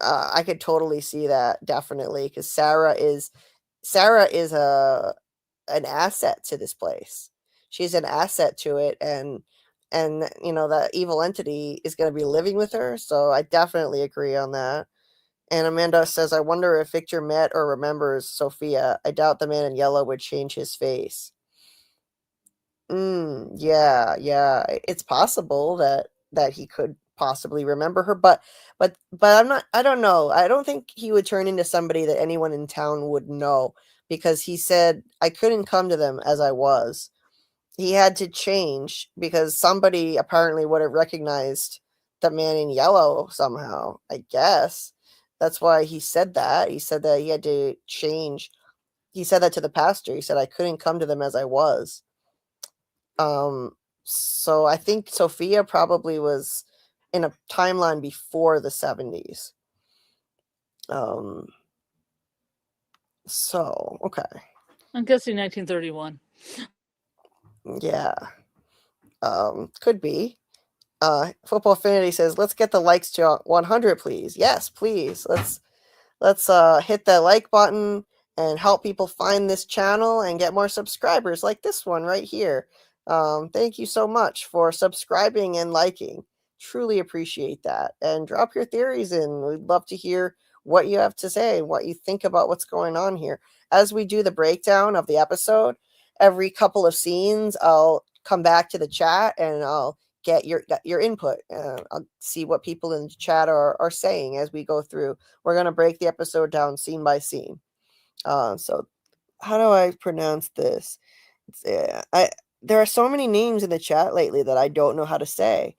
[SPEAKER 3] I could totally see that, definitely, because Sarah is an asset to this place. She's an asset to it, and that evil entity is going to be living with her. So I definitely agree on that. And Amanda says, I wonder if Victor met or remembers Sophia. I doubt the man in yellow would change his face. Yeah, yeah. It's possible that he could possibly remember her, but I don't know. I don't think he would turn into somebody that anyone in town would know, because he said I couldn't come to them as I was. He had to change because somebody apparently would have recognized the man in yellow somehow, I guess. That's why he said that. He said that he had to change. He said that to the pastor. He said I couldn't come to them as I was. So I think Sophia probably was in a timeline before the 70s. So, okay.
[SPEAKER 4] I'm guessing 1931.
[SPEAKER 3] Yeah. Could be. Football Affinity says, let's get the likes to 100, please. Yes, please. Let's hit that like button and help people find this channel and get more subscribers like this one right here. Thank you so much for subscribing and liking. Truly appreciate that. And drop your theories in. We'd love to hear what you have to say, what you think about what's going on here. As we do the breakdown of the episode, every couple of scenes, I'll come back to the chat and I'll get your input. I'll see what people in the chat are saying as we go through. We're going to break the episode down scene by scene. So how do I pronounce this? There are so many names in the chat lately that I don't know how to say.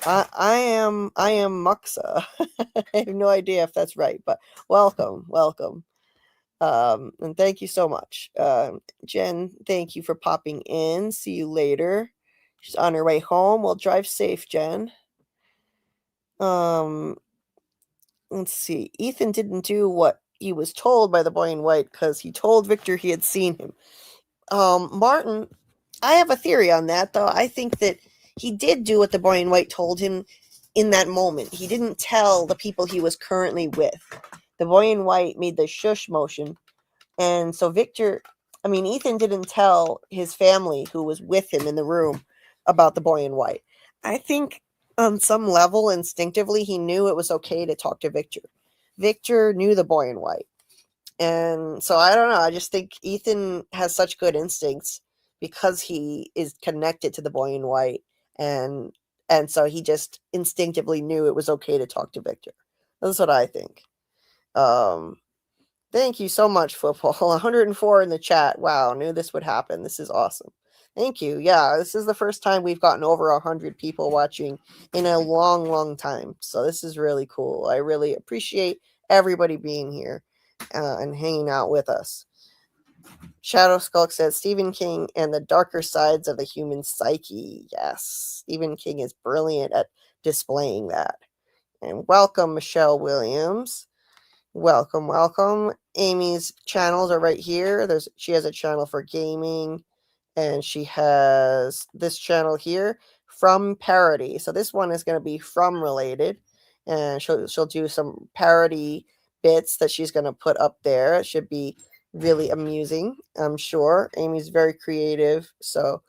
[SPEAKER 3] I am Muxa. I have no idea if that's right, but welcome. And thank you so much. Jen, thank you for popping in. See you later. She's on her way home. Well, drive safe, Jen. Let's see. Ethan didn't do what he was told by the boy in white because he told Victor he had seen him. Martin, I have a theory on that, though. I think that he did do what the boy in white told him in that moment. He didn't tell the people he was currently with. The boy in white made the shush motion. And so Ethan didn't tell his family who was with him in the room about the boy in white. I think on some level, instinctively, he knew it was okay to talk to Victor. Victor knew the boy in white. And so I don't know. I just think Ethan has such good instincts because he is connected to the boy in white. And so he just instinctively knew it was okay to talk to Victor. That's what I think. Thank you so much, Football. 104 in the chat. Wow, knew this would happen. This is awesome. Thank you. Yeah, this is the first time we've gotten over 100 people watching in a long, long time. So this is really cool. I really appreciate everybody being here and hanging out with us. Shadow Skulk says Stephen King and the darker sides of the human psyche. Yes, Stephen King is brilliant at displaying that. And welcome, Michelle Williams. Welcome. Amy's channels are right here. She has a channel for gaming, and she has this channel here, From Parody. So this one is going to be From related, and she'll do some parody bits that she's going to put up there. It should be really amusing, I'm sure. Amy's very creative, so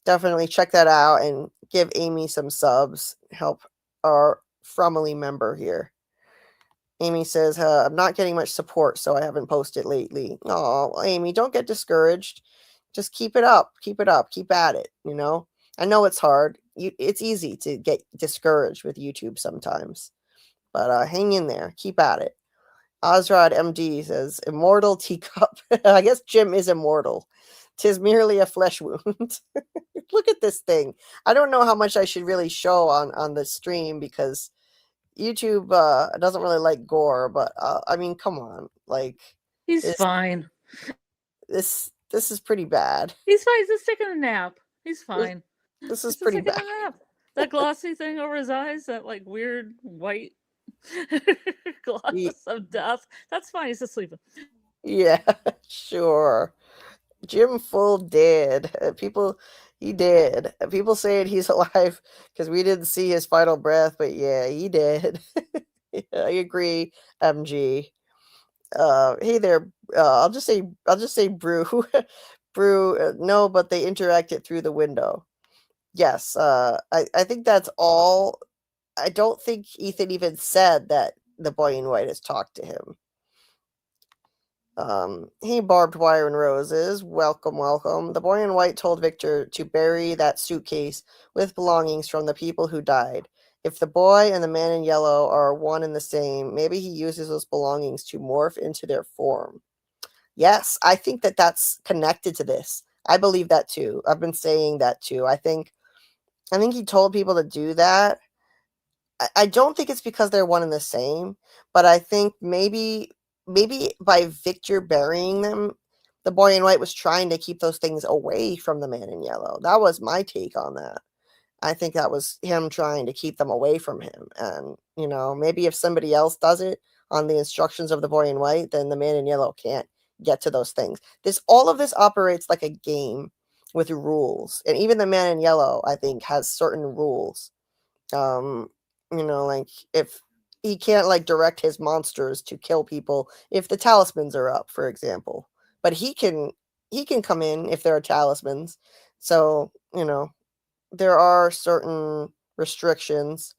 [SPEAKER 3] definitely check that out and give Amy some subs. Help our Fromily member here. Amy says, I'm not getting much support, so I haven't posted lately. Oh, Amy, don't get discouraged. Just keep it up. Keep it up. Keep at it, you know? I know it's hard. It's easy to get discouraged with YouTube sometimes. But hang in there. Keep at it. Ozrod MD says, immortal teacup. I guess Jim is immortal. 'Tis merely a flesh wound. Look at this thing. I don't know how much I should really show on the stream because YouTube doesn't really like gore, but I mean, come on, like
[SPEAKER 4] He's fine.
[SPEAKER 3] This is pretty bad.
[SPEAKER 4] He's fine. He's just taking a nap. He's fine.
[SPEAKER 3] This is pretty bad.
[SPEAKER 4] A nap. That glossy thing over his eyes, that like weird white gloss of death. That's fine. He's just sleeping.
[SPEAKER 3] Yeah, sure. Jim Full dead. He did. People saying he's alive because we didn't see his final breath, but yeah, he did. Yeah, I agree, MG. Hey there. I'll just say Brew. Brew. No, but they interacted through the window. Yes. I think that's all. I don't think Ethan even said that the boy in white has talked to him. Hey, Barbed Wire and Roses. Welcome, welcome. The boy in white told Victor to bury that suitcase with belongings from the people who died. If the boy and the man in yellow are one and the same, maybe he uses those belongings to morph into their form. Yes, I think that that's connected to this. I believe that too. I've been saying that too. I think he told people to do that. I don't think it's because they're one and the same, but I think maybe by Victor burying them, the boy in white was trying to keep those things away from the man in yellow. That was my take on that. I think that was him trying to keep them away from him. And, you know, maybe if somebody else does it on the instructions of the boy in white, then the man in yellow can't get to those things. All of this operates like a game with rules. And even the man in yellow, I think, has certain rules. You know, like if he can't like direct his monsters to kill people if the talismans are up, for example. But he can come in if there are talismans. So, you know, there are certain restrictions.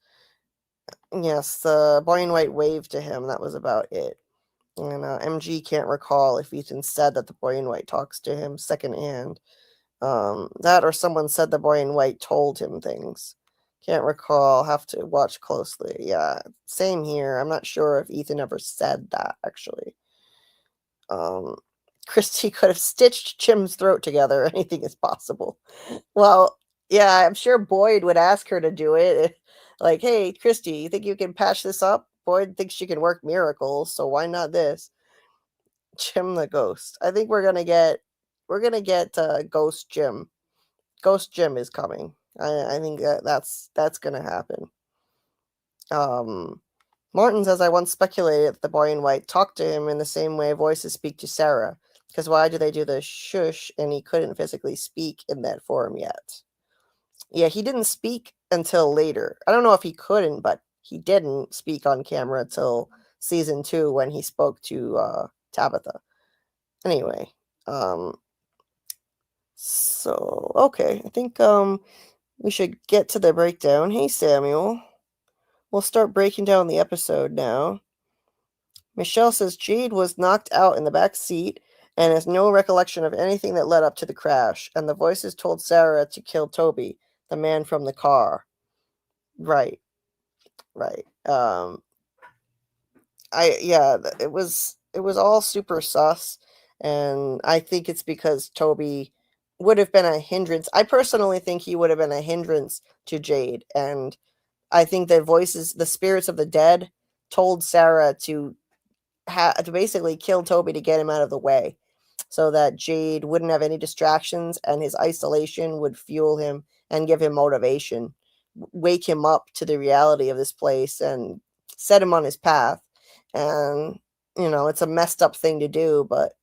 [SPEAKER 3] Yes, the boy in white waved to him. That was about it. And MG can't recall if Ethan said that the boy in white talks to him secondhand. That or someone said the boy in white told him things. Can't recall. Have to watch closely. Yeah, same here. I'm not sure if Ethan ever said that, actually. Christy could have stitched Jim's throat together. Anything is possible. Well, yeah, I'm sure Boyd would ask her to do it. Like, hey, Christy, you think you can patch this up? Boyd thinks she can work miracles, so why not this? Jim the Ghost. I think we're gonna get Ghost Jim. Ghost Jim is coming. I think that's gonna happen. Martin says, I once speculated that the boy in white talked to him in the same way voices speak to Sarah. Because why do they do the shush and he couldn't physically speak in that form yet? Yeah, he didn't speak until later. I don't know if he couldn't, but he didn't speak on camera until season 2 when he spoke to Tabitha. Anyway, so okay, I think we should get to the breakdown. Hey, Samuel. We'll start breaking down the episode now. Michelle says Jade was knocked out in the back seat and has no recollection of anything that led up to the crash, and the voices told Sarah to kill Toby, the man from the car. Right. It was all super sus, and I think it's because Toby would have been a hindrance. I personally think he would have been a hindrance to Jade, and I think the spirits of the dead told Sarah to basically kill Toby to get him out of the way so that Jade wouldn't have any distractions and his isolation would fuel him and give him motivation, wake him up to the reality of this place and set him on his path. And, you know, it's a messed up thing to do, but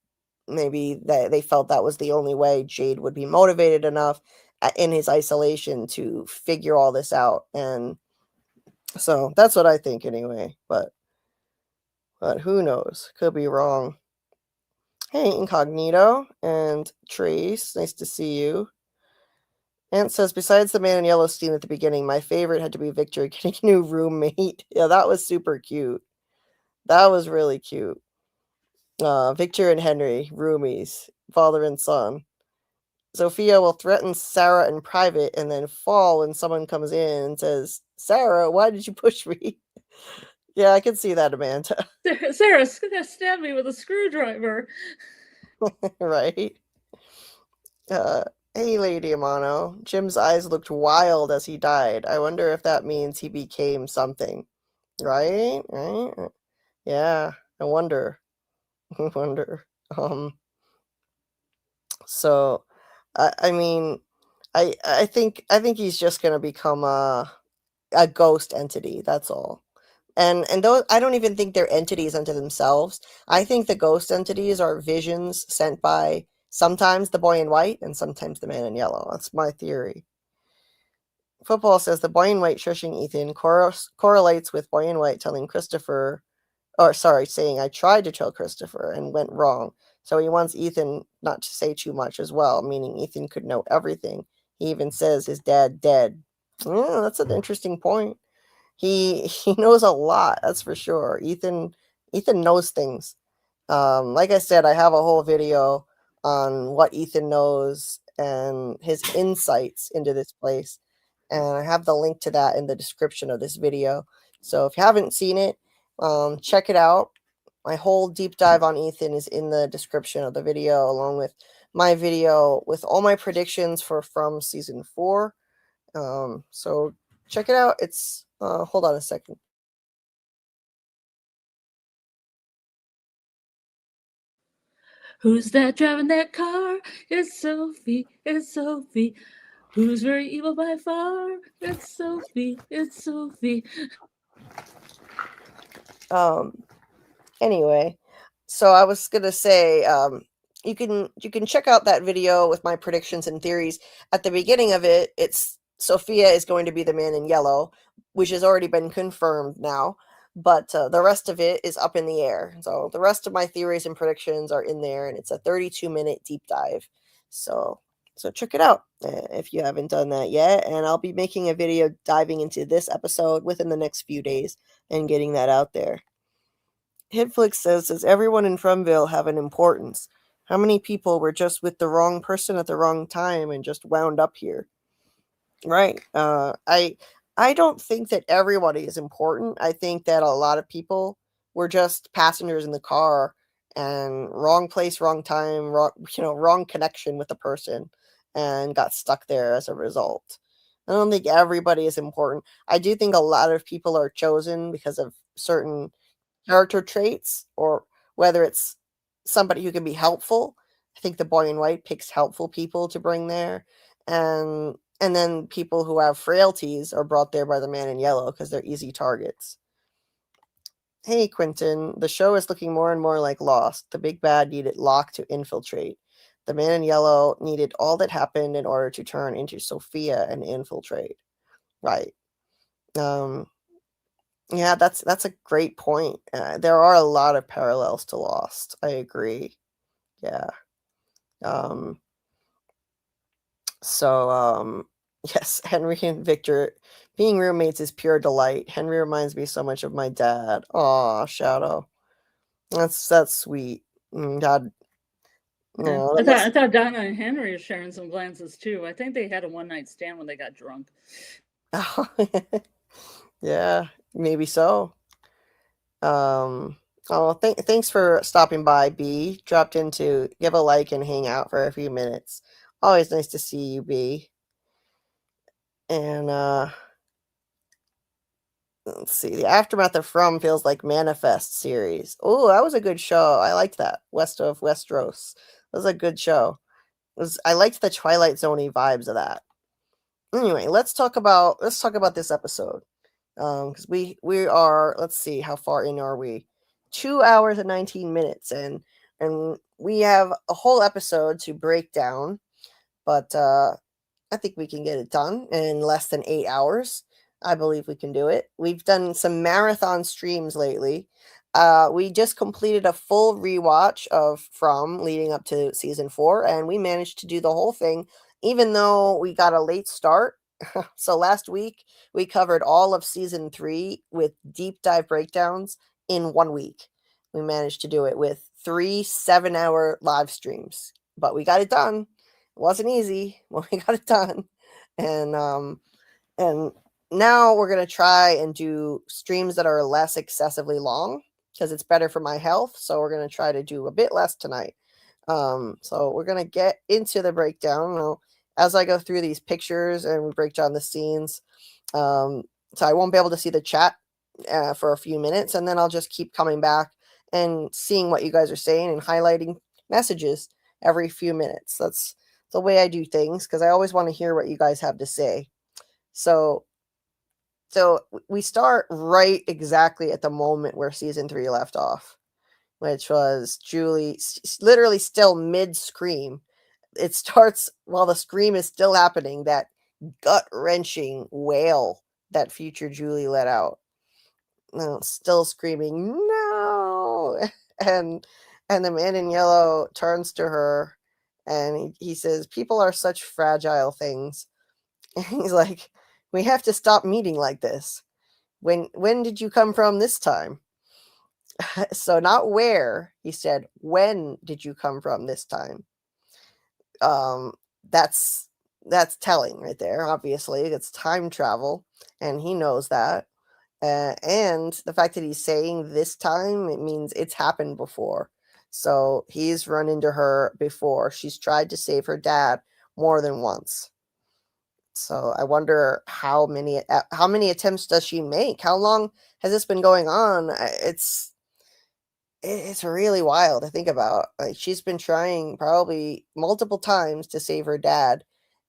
[SPEAKER 3] maybe they felt that was the only way Jade would be motivated enough in his isolation to figure all this out. And so that's what I think anyway. But but who knows? Could be wrong. Hey, Incognito and Trace, nice to see you. Ant says, besides the man in yellow scene at the beginning, my favorite had to be Victor getting a new roommate. Yeah, that was super cute. That was really cute. Victor and Henry, roomies, father and son. Sophia will threaten Sarah in private and then fall when someone comes in and says, Sarah, why did you push me? Yeah, I can see that, Amanda.
[SPEAKER 4] Sarah's gonna stab me with a screwdriver.
[SPEAKER 3] Right? Hey, Lady Amano. Jim's eyes looked wild as he died. I wonder if that means he became something. Right? Right? Yeah, I wonder. I wonder. So, I mean, I think he's just gonna become a ghost entity. That's all. And those, I don't even think they're entities unto themselves. I think the ghost entities are visions sent by sometimes the boy in white and sometimes the man in yellow. That's my theory. Football says the boy in white shushing Ethan correlates with boy in white telling Christopher, or sorry, saying I tried to tell Christopher and went wrong. So he wants Ethan not to say too much as well, meaning Ethan could know everything. He even says his dad dead. Yeah, that's an interesting point. He knows a lot, that's for sure. Ethan knows things. Like I said, I have a whole video on what Ethan knows and his insights into this place, and I have the link to that in the description of this video. So if you haven't seen it, check it out. My whole deep dive on Ethan is in the description of the video, along with my video with all my predictions for From season 4. So check it out. It's hold on a second.
[SPEAKER 4] Who's that driving that car? It's Sophie. It's Sophie. Who's very evil by far? It's Sophie. It's Sophie.
[SPEAKER 3] Anyway, so I was gonna say, you can check out that video with my predictions and theories. At the beginning of it, it's Sophia is going to be the man in yellow, which has already been confirmed now. But the rest of it is up in the air. So the rest of my theories and predictions are in there, and it's a 32-minute deep dive. So check it out if you haven't done that yet. And I'll be making a video diving into this episode within the next few days and getting that out there. Hitflix says, does everyone in Fromville have an importance? How many people were just with the wrong person at the wrong time and just wound up here? Right. I don't think that everybody is important. I think that a lot of people were just passengers in the car and wrong place, wrong time, wrong connection with the person and got stuck there as a result. I don't think everybody is important. I do think a lot of people are chosen because of certain character traits, or whether it's somebody who can be helpful. I think the boy in white picks helpful people to bring there, and then people who have frailties are brought there by the man in yellow because they're easy targets. Hey, Quentin, the show is looking more and more like Lost. The big bad needed Locke to infiltrate. The man in yellow needed all that happened in order to turn into Sophia and infiltrate. Right. Yeah, that's a great point. There are a lot of parallels to Lost. I agree. Yeah. Um, so yes, Henry and Victor being roommates is pure delight. Henry reminds me so much of my dad. Aw, Shadow. That's sweet. God.
[SPEAKER 4] Yeah.
[SPEAKER 3] No,
[SPEAKER 4] I thought Donna and Henry are sharing some glances too. I think they had a one-night stand when they got drunk.
[SPEAKER 3] yeah, maybe so. Thanks for stopping by, B. Dropped in to give a like and hang out for a few minutes. Always nice to see you, B. And let's see. The aftermath of From feels like Manifest series. Oh, that was a good show. I liked that. West of Westeros. That was a good show. I liked the Twilight Zone-y vibes of that. Anyway, let's talk about this episode. Because we are, let's see, how far in are we? 2 hours and 19 minutes, and we have a whole episode to break down, but I think we can get it done in less than 8 hours. I believe we can do it. We've done some marathon streams lately. We just completed a full rewatch of From leading up to season 4, and we managed to do the whole thing, even though we got a late start. So last week we covered all of season 3 with deep dive breakdowns in 1 week. We managed to do it with 3 7-hour live streams, but we got it done. It wasn't easy, but we got it done. And now we're going to try and do streams that are less excessively long because it's better for my health. So we're going to try to do a bit less tonight. So we're going to get into the breakdown as I go through these pictures and we break down the scenes. So I won't be able to see the chat for a few minutes, and then I'll just keep coming back and seeing what you guys are saying and highlighting messages every few minutes. That's the way I do things because I always want to hear what you guys have to say. So we start right exactly at the moment where season 3 left off, which was Julie literally still mid-scream. It starts while the scream is still happening, that gut-wrenching wail that future Julie let out. Still screaming, no! And the man in yellow turns to her and he says, people are such fragile things. And he's like, we have to stop meeting like this. When did you come from this time? So not where, he said, when did you come from this time? That's telling right there. Obviously, it's time travel, and he knows that. And the fact that he's saying this time, it means it's happened before. So he's run into her before. She's tried to save her dad more than once. So I wonder how many attempts does she make? How long has this been going on? It's really wild to think about. Like, she's been trying probably multiple times to save her dad,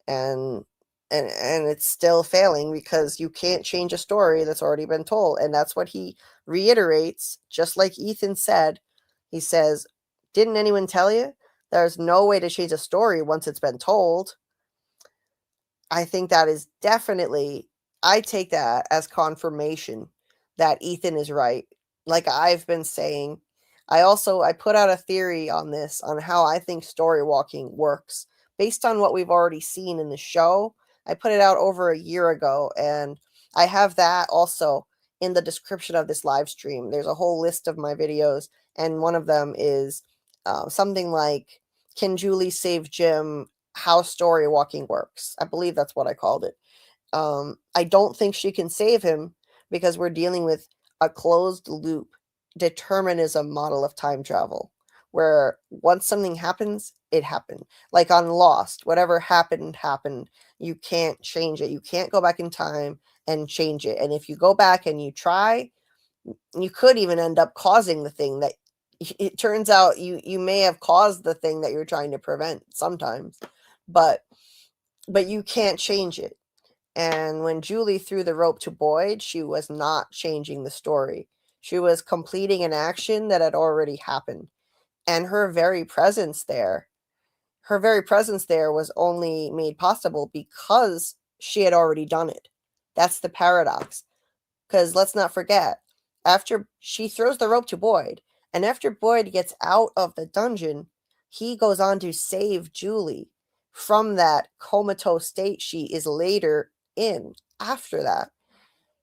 [SPEAKER 3] and it's still failing because you can't change a story that's already been told. And that's what he reiterates, just like Ethan said. He says, "Didn't anyone tell you? There's no way to change a story once it's been told." I think that is definitely, I take that as confirmation that Ethan is right. Like I've been saying, I put out a theory on this, on how I think story walking works based on what we've already seen in the show. I put it out over a year ago, and I have that also in the description of this live stream. There's a whole list of my videos, and one of them is something like, can Julie save Jim? How story walking works. I believe that's what I called it. I don't think she can save him because we're dealing with a closed loop determinism model of time travel, where once something happens, it happened. Like on Lost, whatever happened. You can't change it. You can't go back in time and change it. And if you go back and you try, you could even end up causing the thing that it turns out you may have caused the thing that you're trying to prevent sometimes, but you can't change it. And when Julie threw the rope to Boyd, she was not changing the story. She was completing an action that had already happened. And her very presence there was only made possible because she had already done it. That's the paradox. Because let's not forget, after she throws the rope to Boyd, and after Boyd gets out of the dungeon, he goes on to save Julie from that comatose state she is later in after that.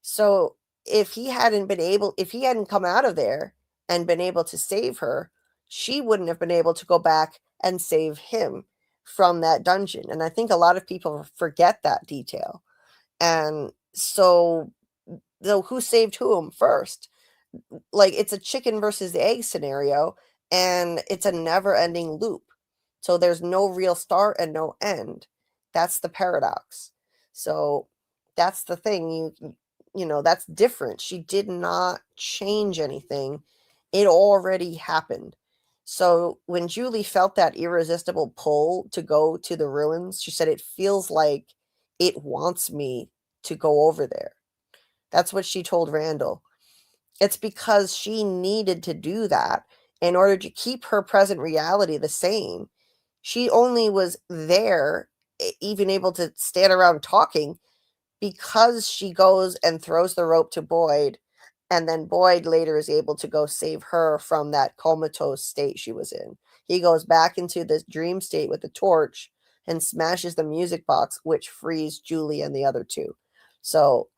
[SPEAKER 3] So if he hadn't come out of there and been able to save her, she wouldn't have been able to go back and save him from that dungeon. And I think a lot of people forget that detail. And so who saved whom first? Like, it's a chicken versus the egg scenario, and it's a never-ending loop. So there's no real start and no end. That's the paradox. So that's the thing. You know, that's different. She did not change anything. It already happened. So when Julie felt that irresistible pull to go to the ruins, she said, it feels like it wants me to go over there. That's what she told Randall. It's because she needed to do that in order to keep her present reality the same. She only was there, even able to stand around talking, because she goes and throws the rope to Boyd And then Boyd later is able to go save her from that comatose state she was in. He goes back into this dream state with the torch and smashes the music box, which frees Julie and the other two. So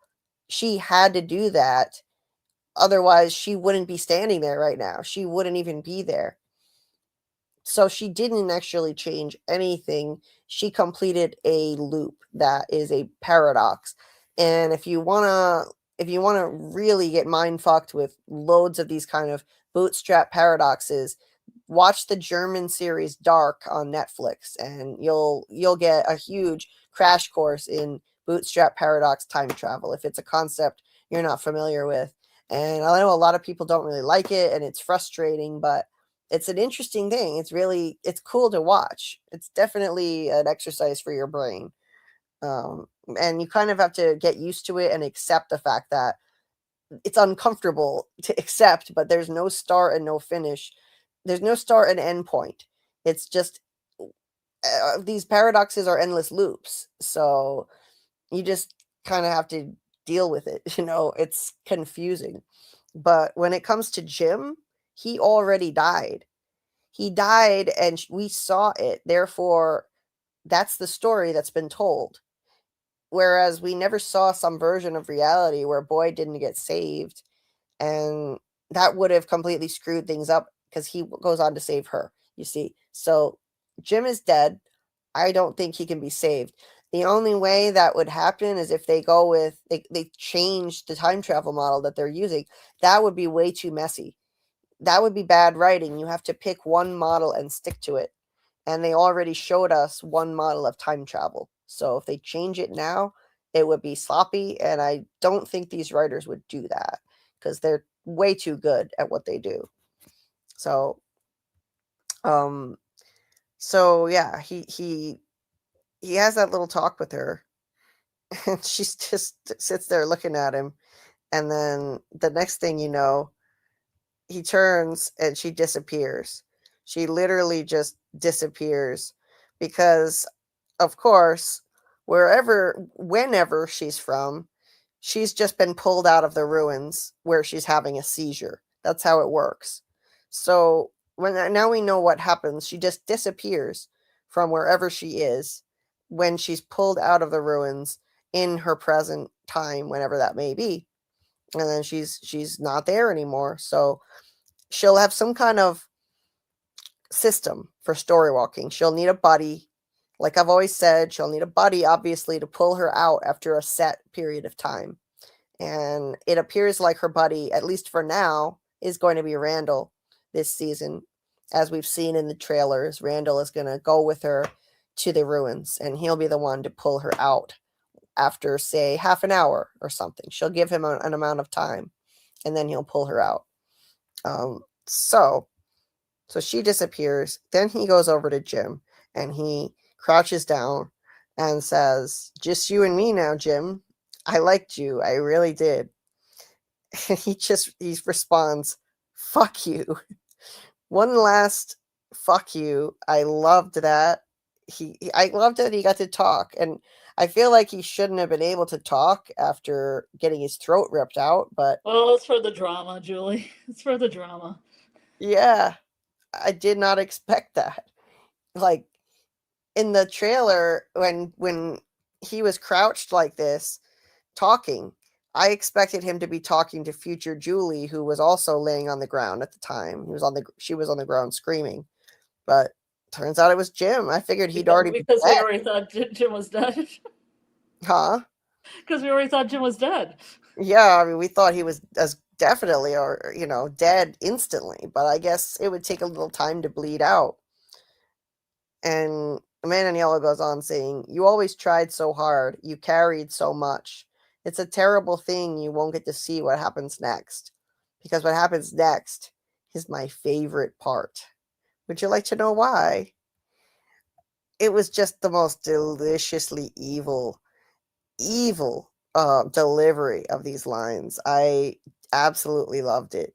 [SPEAKER 3] she had to do that. Otherwise, she wouldn't be standing there right now. She wouldn't even be there. So she didn't actually change anything. She completed a loop that is a paradox. And if you wanna really get mind fucked with loads of these kind of bootstrap paradoxes, watch the German series Dark on Netflix, and you'll get a huge crash course in bootstrap paradox time travel if it's a concept you're not familiar with. And I know a lot of people don't really like it, and it's frustrating, but it's an interesting thing. It's cool to watch. It's definitely an exercise for your brain. And you kind of have to get used to it and accept the fact that it's uncomfortable to accept, but there's no start and no finish. There's no start and end point. It's just these paradoxes are endless loops. So you just kind of have to deal with it. It's confusing. But when it comes to Jim, he already died. He died and we saw it. Therefore, that's the story that's been told. Whereas we never saw some version of reality where Boyd didn't get saved. And that would have completely screwed things up because he goes on to save her, you see. So Jim is dead. I don't think he can be saved. The only way that would happen is if they change the time travel model that they're using. That would be way too messy. That would be bad writing. You have to pick one model and stick to it. And they already showed us one model of time travel. So if they change it now, it would be sloppy. And I don't think these writers would do that because they're way too good at what they do. So, yeah, he has that little talk with her, and she just sits there looking at him. And then the next thing you know, he turns and she disappears. She literally just disappears because, of course, whenever she's from, she's just been pulled out of the ruins where she's having a seizure. That's how it works. So now we know what happens. She just disappears from wherever she is when she's pulled out of the ruins in her present time, whenever that may be. And then she's not there anymore. So she'll have some kind of system for story walking. She'll need a buddy. Like I've always said, she'll need a buddy, obviously, to pull her out after a set period of time. And it appears like her buddy, at least for now, is going to be Randall this season. As we've seen in the trailers, Randall is going to go with her to the ruins, and he'll be the one to pull her out after, say, half an hour or something. She'll give him an amount of time, and then he'll pull her out. So she disappears. Then he goes over to Jim, and he crouches down and says, "Just you and me now, Jim. I liked you. I really did." And he responds, "Fuck you." One last fuck you. I loved that. I loved that he got to talk, and I feel like he shouldn't have been able to talk after getting his throat ripped out, but
[SPEAKER 4] well, it's for the drama, Julie. It's for the drama.
[SPEAKER 3] Yeah, I did not expect that. Like in the trailer, when he was crouched like this, talking, I expected him to be talking to future Julie, who was also laying on the ground at the time. She was on the ground screaming, but turns out it was Jim. I figured he'd already be
[SPEAKER 4] because we
[SPEAKER 3] dead.
[SPEAKER 4] already thought Jim was dead.
[SPEAKER 3] Huh?
[SPEAKER 4] Because we already thought Jim was dead.
[SPEAKER 3] Yeah, I mean, we thought he was as definitely or dead instantly, but I guess it would take a little time to bleed out. And the Man in Yellow goes on saying, "You always tried so hard. You carried so much. It's a terrible thing you won't get to see what happens next. Because what happens next is my favorite part. Would you like to know why?" It was just the most deliciously evil delivery of these lines. I absolutely loved it.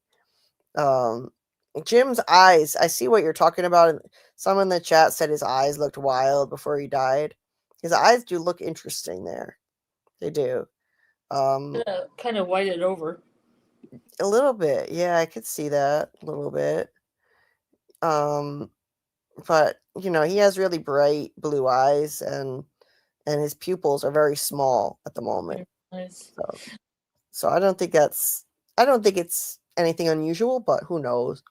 [SPEAKER 3] Jim's eyes, I see what you're talking about. Someone in the chat said his eyes looked wild before he died. His eyes do look interesting there. They do.
[SPEAKER 4] Kind of whited over.
[SPEAKER 3] A little bit. Yeah, I could see that a little bit. But he has really bright blue eyes, and his pupils are very small at the moment.
[SPEAKER 4] Nice.
[SPEAKER 3] So I don't think it's anything unusual, but who knows?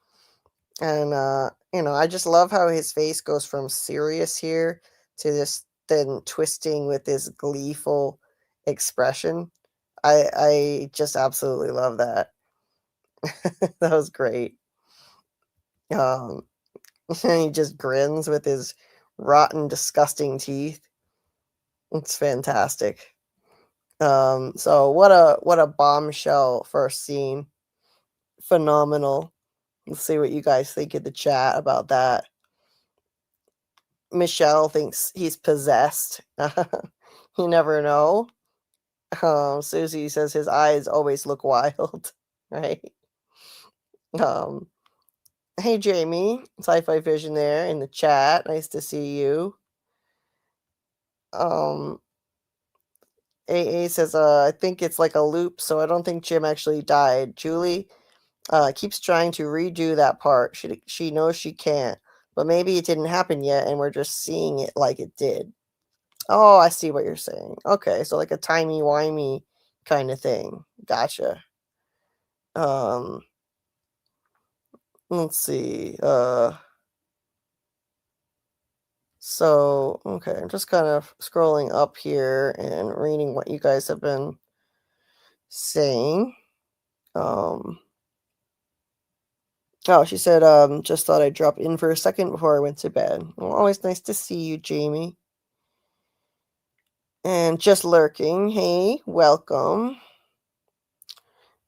[SPEAKER 3] And I just love how his face goes from serious here to this then twisting with this gleeful expression. I just absolutely love that. That was great. Um, he just grins with his rotten, disgusting teeth. It's fantastic. So what a bombshell first scene. Phenomenal. Let's see what you guys think in the chat about that. Michelle thinks he's possessed. You never know. Susie says his eyes always look wild, right? Um, hey Jamie, Sci-Fi Vision there in the chat. Nice to see you. AA says, I think it's like a loop, so I don't think Jim actually died. Julie keeps trying to redo that part. She knows she can't, but maybe it didn't happen yet, and we're just seeing it like it did. Oh, I see what you're saying. Okay, so like a timey-wimey kind of thing. Gotcha. Let's see. So, okay, I'm just kind of scrolling up here and reading what you guys have been saying. Oh, she said, just thought I'd drop in for a second before I went to bed. Well, always nice to see you, Jamie. And just lurking. Hey, welcome.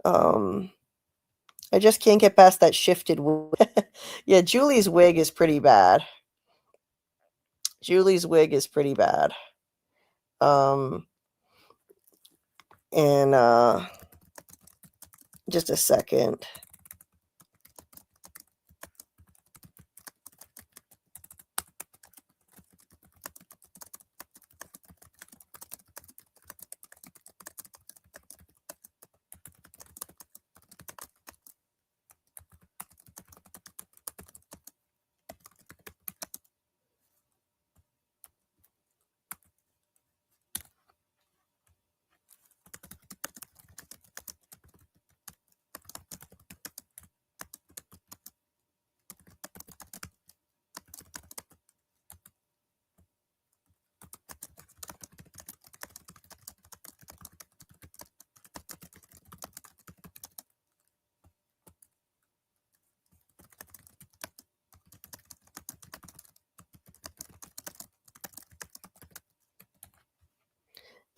[SPEAKER 3] I just can't get past that shifted wig. Yeah, Julie's wig is pretty bad. Julie's wig is pretty bad. And just a second.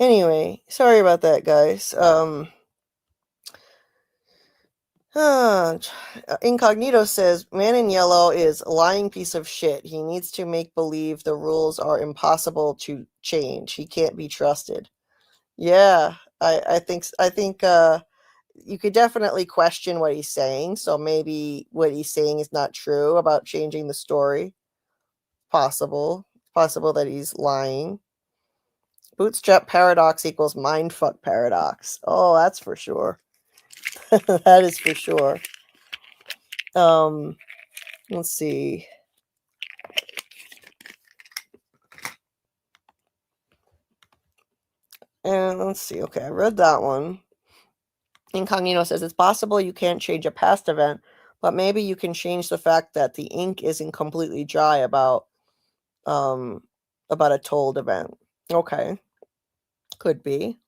[SPEAKER 3] Anyway, sorry about that, guys. Incognito says, Man in Yellow is a lying piece of shit. He needs to make believe the rules are impossible to change. He can't be trusted. Yeah, I think you could definitely question what he's saying. So maybe what he's saying is not true about changing the story. Possible that he's lying. Bootstrap paradox equals mindfuck paradox. Oh, that's for sure. That is for sure. Let's see. And let's see. Okay, I read that one. Incognito says it's possible you can't change a past event, but maybe you can change the fact that the ink isn't completely dry about a told event. Okay. Could be.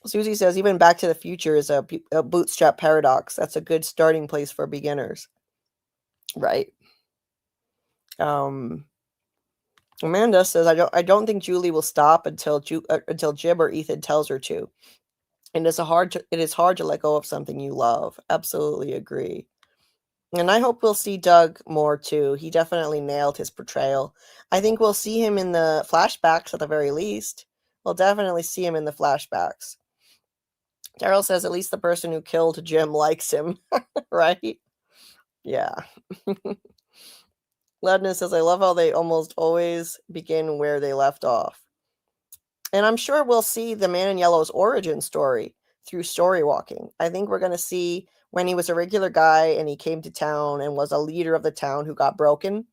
[SPEAKER 3] Susie says even Back to the Future is a bootstrap paradox. That's a good starting place for beginners. Right. Amanda says I don't think Julie will stop until Jib or Ethan tells her to. And it is hard to let go of something you love. Absolutely agree. And I hope we'll see Doug more too. He definitely nailed his portrayal. I think we'll see him in the flashbacks at the very least. We'll definitely see him in the flashbacks. Daryl says at least the person who killed Jim likes him, right? Yeah. Ledna says, I love how they almost always begin where they left off. And I'm sure we'll see the Man in Yellow's origin story. through story walking. I think we're going to see when he was a regular guy and he came to town and was a leader of the town who got broken,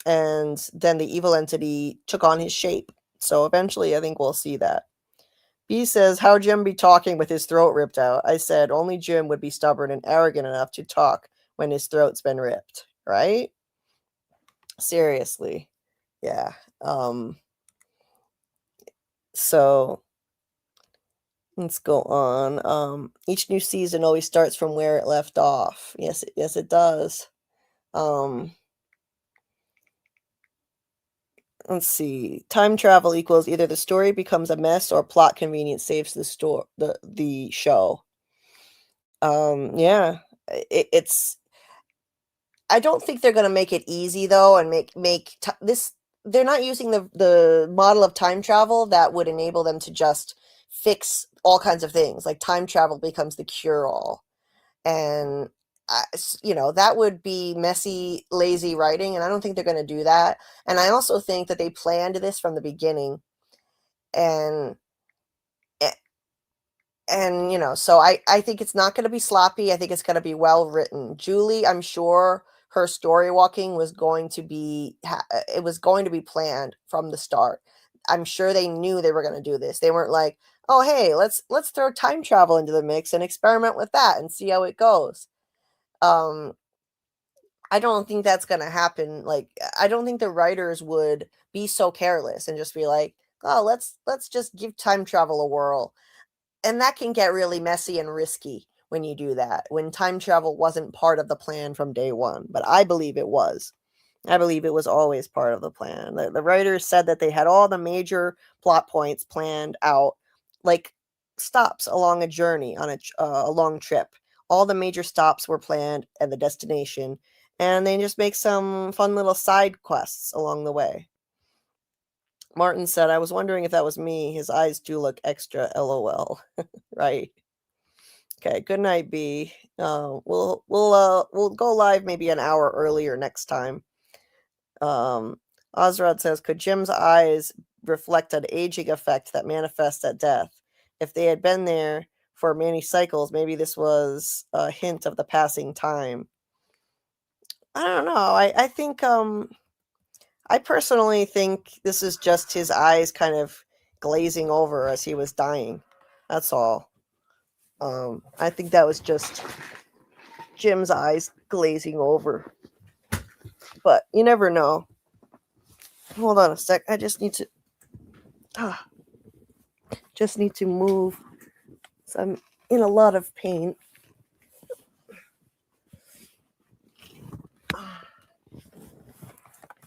[SPEAKER 3] and then the evil entity took on his shape. So eventually I think we'll see that. B says, how Jim be talking with his throat ripped out? I said, only Jim would be stubborn and arrogant enough to talk when his throat's been ripped, right? Seriously. Yeah. So let's go on. Each new season always starts from where it left off. Yes, it does. Let's see. Time travel equals either the story becomes a mess or plot convenience saves the show. Yeah. It's I don't think they're going to make it easy though, and make this. They're not using the model of time travel that would enable them to just fix all kinds of things. Like time travel becomes the cure all, and that would be messy, lazy writing, and I don't think they're going to do that. And I also think that they planned this from the beginning, and so I think it's not going to be sloppy. I think it's going to be well written. Julie, I'm sure her story walking was going to be planned from the start. I'm sure they knew they were going to do this. They weren't like, oh, hey, let's throw time travel into the mix and experiment with that and see how it goes. I don't think that's going to happen. Like, I don't think the writers would be so careless and just be like, oh, let's just give time travel a whirl. And that can get really messy and risky when you do that, when time travel wasn't part of the plan from day one. But I believe it was. I believe it was always part of the plan. The writers said that they had all the major plot points planned out, like stops along a journey on a long trip. All the major stops were planned and the destination, and they just make some fun little side quests along the way. Martin said, I was wondering if that was me. His eyes do look extra LOL. Right. Okay, good night, B. We'll go live maybe an hour earlier next time. Ozrod says, could Jim's eyes reflect an aging effect that manifests at death? If they had been there for many cycles, maybe this was a hint of the passing time. I don't know. I think I personally think this is just his eyes kind of glazing over as he was dying. That's all. I think that was just Jim's eyes glazing over. But you never know. Hold on a sec. I just need to move. So I'm in a lot of pain.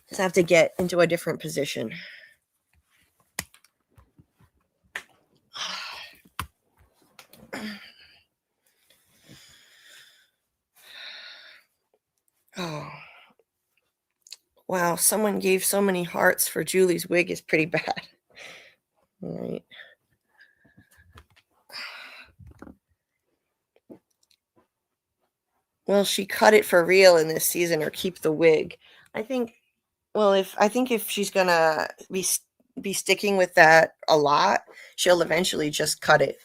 [SPEAKER 3] Just have to get into a different position. Oh. Wow, someone gave so many hearts for Julie's wig is pretty bad. All right. Well, she cut it for real in this season or keep the wig. I think if she's gonna be sticking with that a lot, she'll eventually just cut it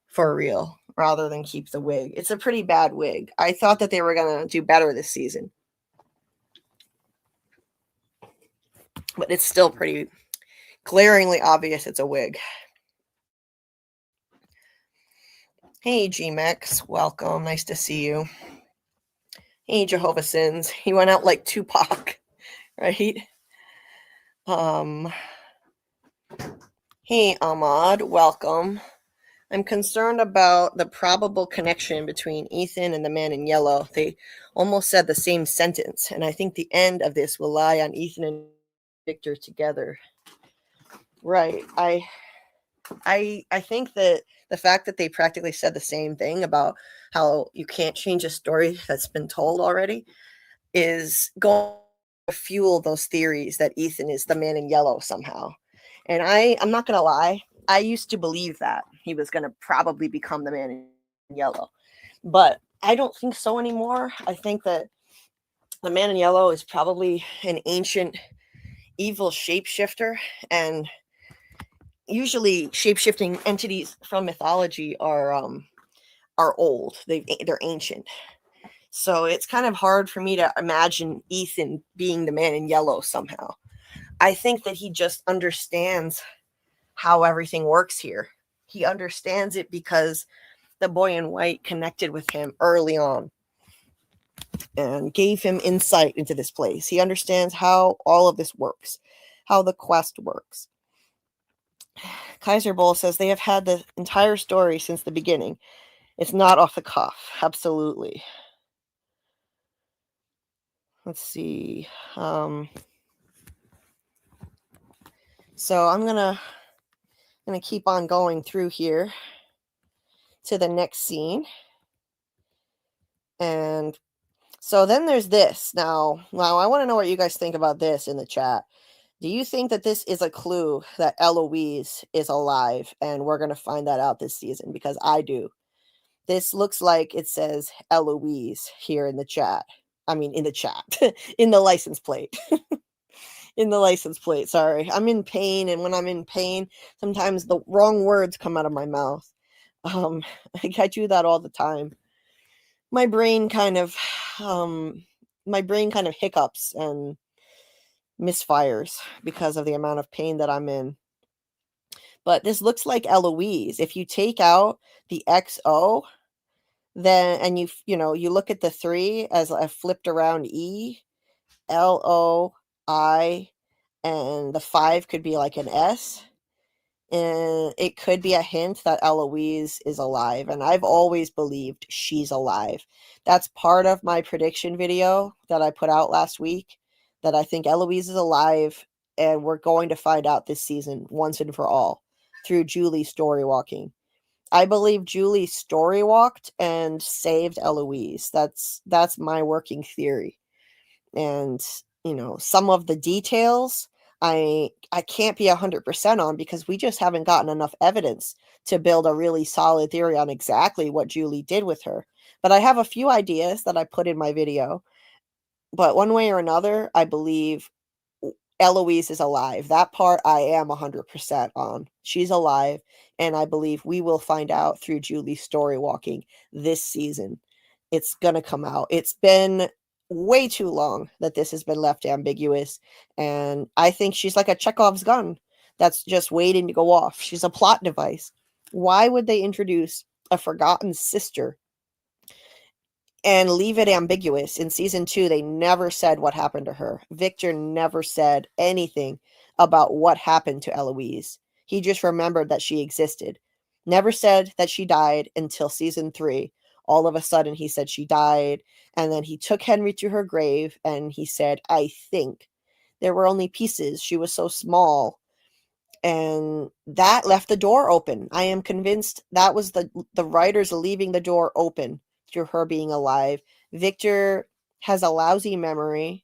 [SPEAKER 3] for real rather than keep the wig. It's a pretty bad wig. I thought that they were gonna do better this season, but it's still pretty glaringly obvious it's a wig. Hey, G-Mex, welcome. Nice to see you. Hey, Jehovah Sins. He went out like Tupac, right? Hey, Ahmad, welcome. I'm concerned about the probable connection between Ethan and the man in yellow. They almost said the same sentence, and I think the end of this will lie on Ethan and Victor together. Right. I think that the fact that they practically said the same thing about how you can't change a story that's been told already is going to fuel those theories that Ethan is the man in yellow somehow. And I'm not going to lie. I used to believe that he was going to probably become the man in yellow, but I don't think so anymore. I think that the man in yellow is probably an ancient evil shapeshifter, and usually shape-shifting entities from mythology are old. They're ancient. So it's kind of hard for me to imagine Ethan being the man in yellow somehow. I think that he just understands how everything works here. He understands it because the boy in white connected with him early on and gave him insight into this place. He understands how all of this works, how the quest works. Kaiser Bowl says they have had the entire story since the beginning. It's not off the cuff. Absolutely. Let's see. So I'm gonna keep on going through here to the next scene. And so then there's this. Now I want to know what you guys think about this in the chat. Do you think that this is a clue that Eloise is alive? And we're going to find that out this season, because I do. This looks like it says Eloise here in the chat. I mean, in the chat, in the license plate. In the license plate, sorry. I'm in pain, and when I'm in pain, sometimes the wrong words come out of my mouth. I do that all the time. My brain kind of hiccups and misfires because of the amount of pain that I'm in. But this looks like Eloise. If you take out the XO, then and you look at the 3 as a flipped around E, LOI, and the 5 could be like an S. And it could be a hint that Eloise is alive. And I've always believed she's alive. That's part of my prediction video that I put out last week, that I think Eloise is alive, and we're going to find out this season once and for all through Julie story walking. I believe Julie story walked and saved Eloise. That's my working theory. And, some of the details I can't be 100% on, because we just haven't gotten enough evidence to build a really solid theory on exactly what Julie did with her. But I have a few ideas that I put in my video. But one way or another, I believe Eloise is alive. That part I am 100% on. She's alive, and I believe we will find out through Julie's story walking this season. It's going to come out. It's been way too long that this has been left ambiguous, and I think she's like a Chekhov's gun that's just waiting to go off. She's a plot device. Why would they introduce a forgotten sister and leave it ambiguous? In season 2, they never said what happened to her. Victor never said anything about what happened to Eloise. He just remembered that she existed. Never said that she died until season 3. All of a sudden, he said she died. And then he took Henry to her grave, and he said, I think. There were only pieces. She was so small. And that left the door open. I am convinced that was the writers leaving the door open through her being alive. Victor has a lousy memory,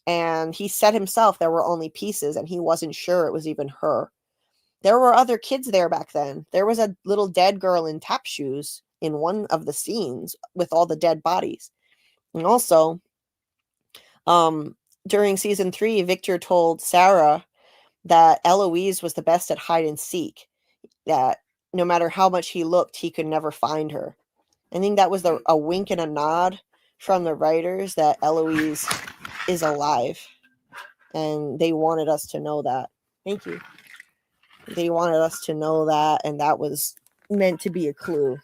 [SPEAKER 3] and he said himself there were only pieces, and he wasn't sure it was even her. There were other kids there back then. There was a little dead girl in tap shoes in one of the scenes with all the dead bodies. And also, during season 3, Victor told Sarah that Eloise was the best at hide and seek, that no matter how much he looked, he could never find her. I think that was a wink and a nod from the writers that Eloise is alive. And they wanted us to know that. Thank you. They wanted us to know that, and that was meant to be a clue.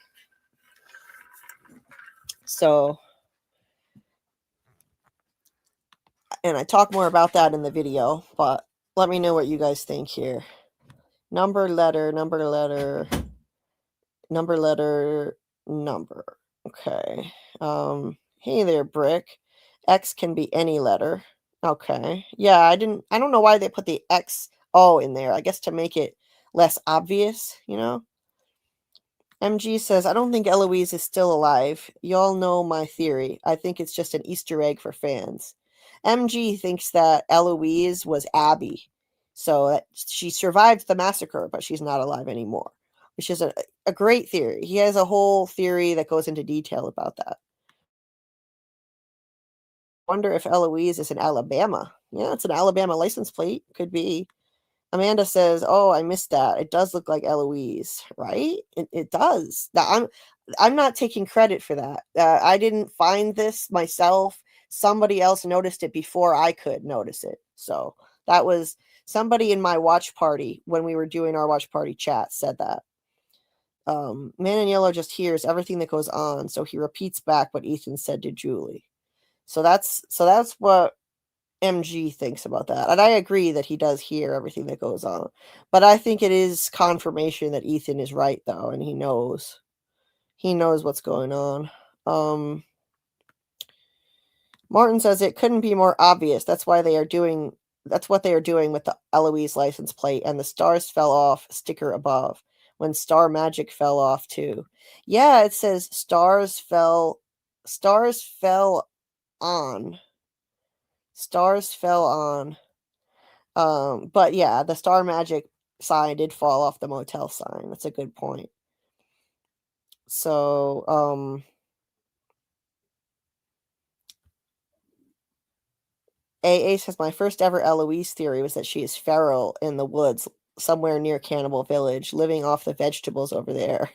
[SPEAKER 3] So, and I talk more about that in the video, but let me know what you guys think here. Number. Okay. Hey there, Brick. X can be any letter. Okay. Yeah, I don't know why they put the XO in there. I guess to make it less obvious, MG says, I don't think Eloise is still alive. Y'all know my theory. I think it's just an Easter egg for fans. MG thinks that Eloise was Abby. So that she survived the massacre, but she's not alive anymore. Which is a great theory. He has a whole theory that goes into detail about that. Wonder if Eloise is in Alabama. Yeah, it's an Alabama license plate. Could be. Amanda says, "Oh, I missed that. It does look like Eloise, right? It does." Now, I'm not taking credit for that. I didn't find this myself. Somebody else noticed it before I could notice it. So that was somebody in my watch party when we were doing our watch party chat said that. Man in Yellow just hears everything that goes on, so he repeats back what Ethan said to Julie. So that's what MG thinks about that. And I agree that he does hear everything that goes on. But I think it is confirmation that Ethan is right, though, and he knows. He knows what's going on. Martin says it couldn't be more obvious. That's what they are doing with the Eloise license plate and the stars fell off sticker above. When Star Magic fell off too. Yeah, it says stars fell on. Stars fell on. But yeah, the Star Magic sign did fall off the motel sign. That's a good point. So, AA says my first ever Eloise theory was that she is feral in the woods somewhere near Cannibal Village, living off the vegetables over there.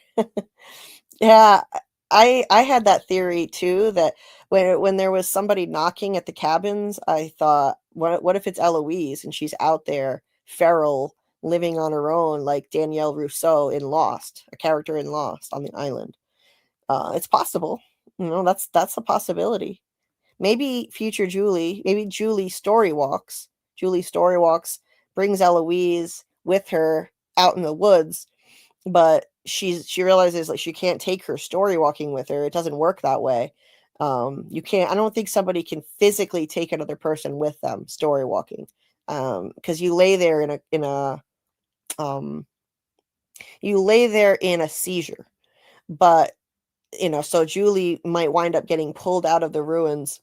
[SPEAKER 3] Yeah, I had that theory too, that when there was somebody knocking at the cabins, I thought, what if it's Eloise and she's out there feral, living on her own, like Danielle Rousseau in Lost, a character in Lost on the island. It's possible. That's a possibility. Maybe future Julie, maybe Julie story walks. Julie story walks, brings Eloise with her out in the woods, but she realizes like she can't take her story walking with her. It doesn't work that way. You can't. I don't think somebody can physically take another person with them story walking, because you lay there in a seizure. But so Julie might wind up getting pulled out of the ruins.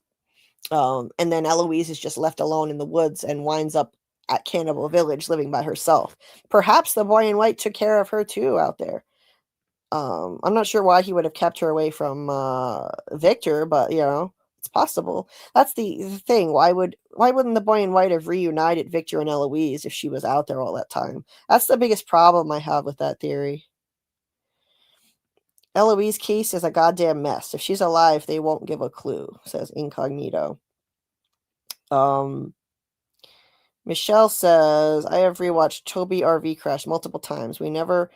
[SPEAKER 3] And then Eloise is just left alone in the woods and winds up at Cannibal Village living by herself. Perhaps the boy in white took care of her too out there. I'm not sure why he would have kept her away from Victor, but it's possible. That's the thing. Why wouldn't the boy in white have reunited Victor and Eloise if she was out there all that time? That's the biggest problem I have with that theory. Eloise's case is a goddamn mess. If she's alive, they won't give a clue, says Incognito. Michelle says, I have rewatched Toby RV Crash multiple times. We never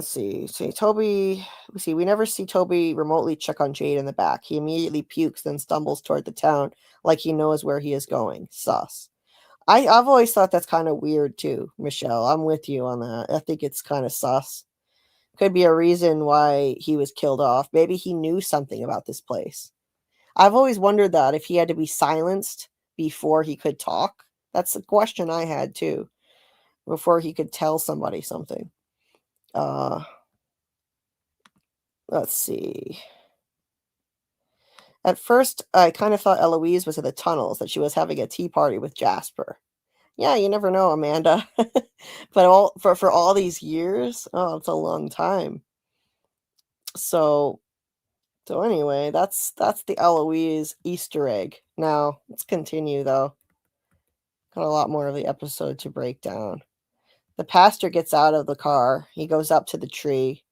[SPEAKER 3] see Toby remotely check on Jade in the back. He immediately pukes, then stumbles toward the town like he knows where he is going. Sus. I've always thought that's kind of weird too, Michelle. I'm with you on that. I think it's kind of sus. Could be a reason why he was killed off. Maybe he knew something about this place. I've always wondered that if he had to be silenced before he could talk. That's a question I had too. Before he could tell somebody something. Let's see. At first, I kind of thought Eloise was in the tunnels, that she was having a tea party with Jasper. Yeah, you never know, Amanda. But for all these years, it's a long time. So anyway, that's the Eloise Easter egg. Now, let's continue though. Got a lot more of the episode to break down. The pastor gets out of the car. He goes up to the tree.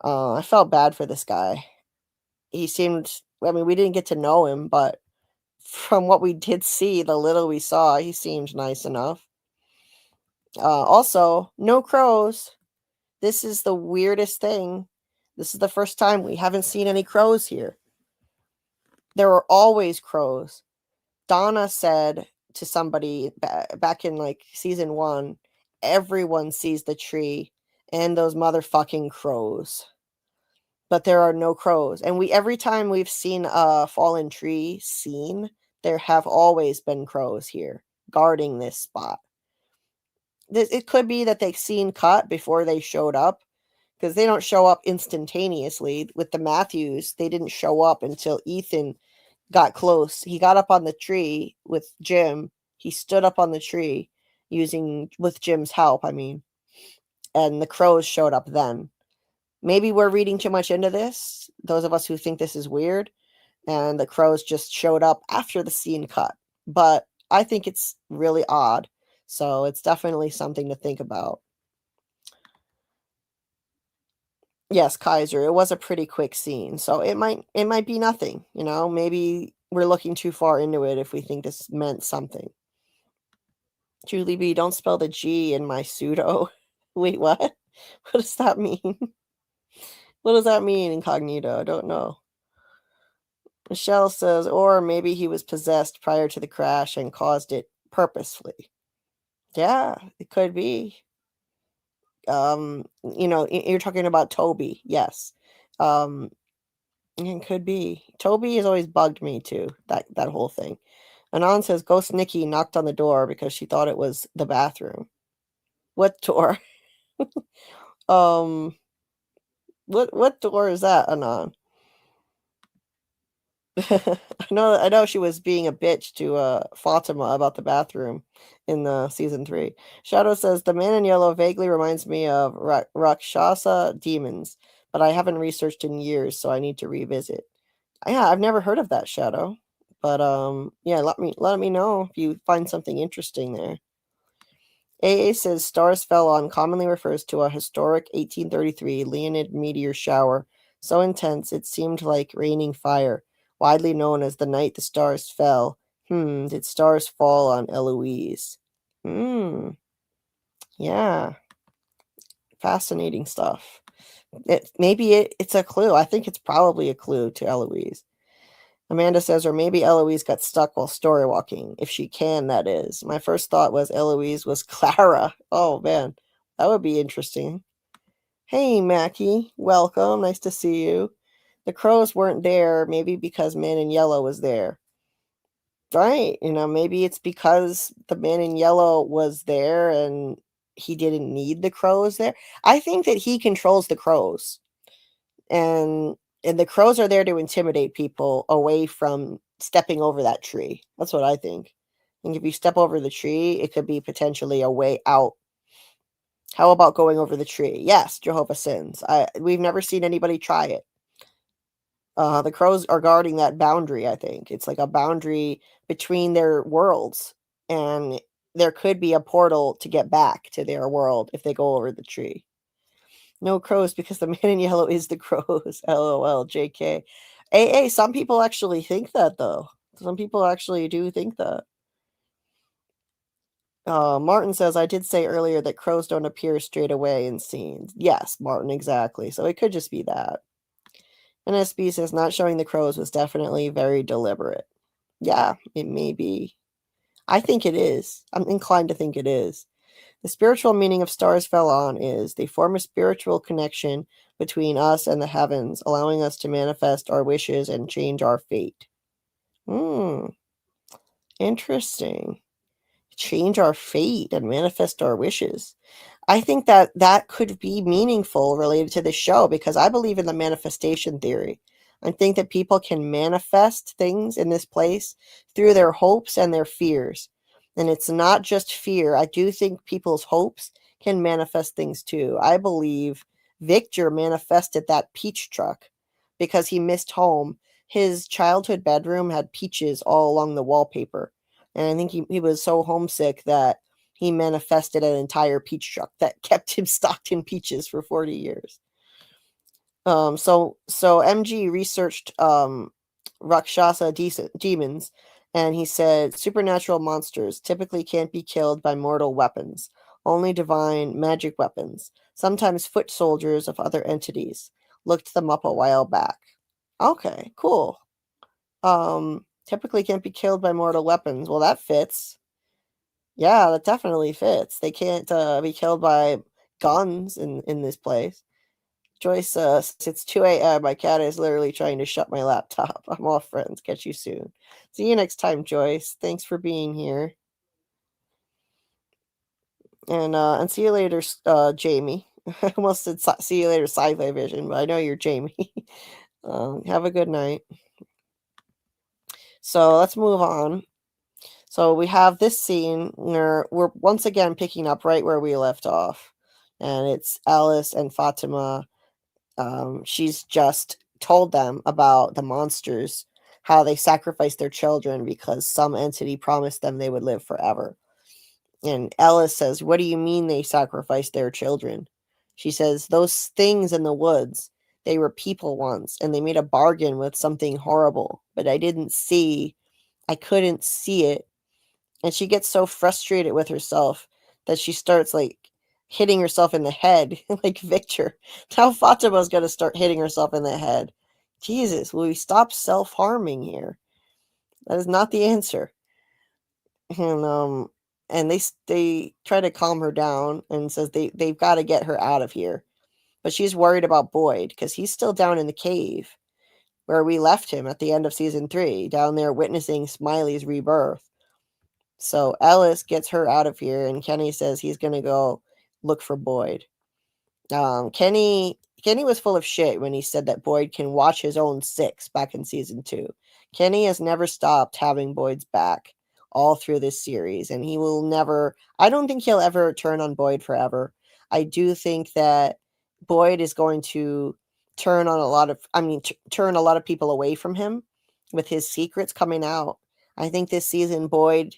[SPEAKER 3] I felt bad for this guy. He seemed, we didn't get to know him, but from what we did see, the little we saw, he seemed nice enough. Also, no crows. This is the weirdest thing. This is the first time we haven't seen any crows here. There were always crows. Donna said to somebody back in like season 1, everyone sees the tree and those motherfucking crows. But there are no crows. And every time we've seen a fallen tree scene, there have always been crows here guarding this spot. It could be that they've seen cut before they showed up, because they don't show up instantaneously. With the Matthews, they didn't show up until Ethan got close. He got up on the tree with Jim. He stood up on the tree with Jim's help, and the crows showed up then. Maybe we're reading too much into this, those of us who think this is weird, and the crows just showed up after the scene cut. But I think it's really odd. So it's definitely something to think about. Yes, Kaiser, it was a pretty quick scene. So it might be nothing, you know? Maybe we're looking too far into it if we think this meant something. Julie B, don't spell the G in my pseudo. Wait, what? What does that mean? What does that mean, incognito? I don't know. Michelle says, or maybe he was possessed prior to the crash and caused it purposefully. Yeah, it could be. You know, you're talking about Toby. Yes. It could be. Toby has always bugged me too, that whole thing. Anon says Ghost Nikki knocked on the door because she thought it was the bathroom. What door? What door is that, Anon? I know she was being a bitch to Fatima about the bathroom in the season 3. Shadow says the man in yellow vaguely reminds me of Rakshasa demons, but I haven't researched in years, so I need to revisit. Yeah, I've never heard of that, Shadow. But yeah, let me know if you find something interesting there. AA says stars fell on commonly refers to a historic 1833 Leonid meteor shower so intense it seemed like raining fire, widely known as the night the stars fell. Did stars fall on Eloise? Yeah. Fascinating stuff. Maybe it's a clue. I think it's probably a clue to Eloise. Amanda says, or maybe Eloise got stuck while story walking. If she can, that is. My first thought was Eloise was Clara. Oh, man. That would be interesting. Hey, Mackie. Welcome. Nice to see you. The crows weren't there, maybe because Man in Yellow was there. Right. You know, maybe it's because the Man in Yellow was there and he didn't need the crows there. I think that he controls the crows. And the crows are there to intimidate people away from stepping over that tree. That's what I think. I think if you step over the tree, it could be potentially a way out. How about going over the tree? Yes, Jehovah sins. We've never seen anybody try it. The crows are guarding that boundary, I think. It's like a boundary between their worlds. And there could be a portal to get back to their world if they go over the tree. No crows because the man in yellow is the crows. LOL, JK. AA, some people actually think that, though. Some people actually do think that. Martin says, I did say earlier that crows don't appear straight away in scenes. Yes, Martin, exactly. So it could just be that. NSB says, not showing the crows was definitely very deliberate. Yeah, it may be. I think it is. I'm inclined to think it is. The spiritual meaning of stars fell on is they form a spiritual connection between us and the heavens, allowing us to manifest our wishes and change our fate. Interesting. Change our fate and manifest our wishes. I think that could be meaningful related to the show because I believe in the manifestation theory. I think that people can manifest things in this place through their hopes and their fears. And it's not just fear. I do think people's hopes can manifest things too. I believe Victor manifested that peach truck because he missed home. His childhood bedroom had peaches all along the wallpaper. And I think he was so homesick that he manifested an entire peach truck that kept him stocked in peaches for 40 years. So MG researched Rakshasa demons, and he said supernatural monsters typically can't be killed by mortal weapons, only divine magic weapons, sometimes foot soldiers of other entities. Looked them up a while back. Okay, cool. Typically can't be killed by mortal weapons. Well, that fits. Yeah, that definitely fits. They can't be killed by guns in this place. Joyce says, it's 2 a.m. My cat is literally trying to shut my laptop. I'm off, friends. Catch you soon. See you next time, Joyce. Thanks for being here. And see you later, Jamie. I almost said see you later, Sci-Fi Vision, but I know you're Jamie. Have a good night. So let's move on. So we have this scene where we're once again picking up right where we left off. And it's Alice and Fatima. She's just told them about the monsters, how they sacrificed their children because some entity promised them they would live forever. And Ellis says, "What do you mean they sacrificed their children?" She says, "Those things in the woods, they were people once, and they made a bargain with something horrible, but I couldn't see it." And she gets so frustrated with herself that she starts like hitting herself in the head, like Victor. Now Fatima's going to start hitting herself in the head. Jesus, will we stop self-harming here? That is not the answer. And they try to calm her down and says they've got to get her out of here. But she's worried about Boyd because he's still down in the cave where we left him at the end of season 3, down there witnessing Smiley's rebirth. So Ellis gets her out of here, and Kenny says he's going to go look for Boyd. Kenny was full of shit when he said that Boyd can watch his own 6 back in season 2. Kenny has never stopped having Boyd's back all through this series, and he will never, I don't think he'll ever turn on Boyd forever. I do think that Boyd is going to turn a lot of people away from him with his secrets coming out. I think this season Boyd's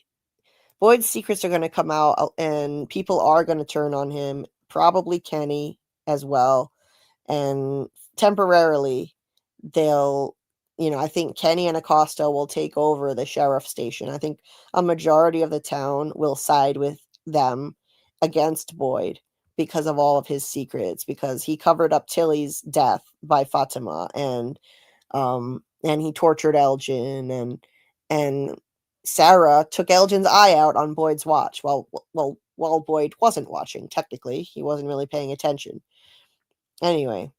[SPEAKER 3] secrets are going to come out, and people are going to turn on him, probably Kenny as well. And temporarily, I think Kenny and Acosta will take over the sheriff station. I think a majority of the town will side with them against Boyd because of all of his secrets, because he covered up Tilly's death by Fatima, and he tortured Elgin, and Sarah took Elgin's eye out on Boyd's watch. While Boyd wasn't watching, technically. He wasn't really paying attention. Anyway,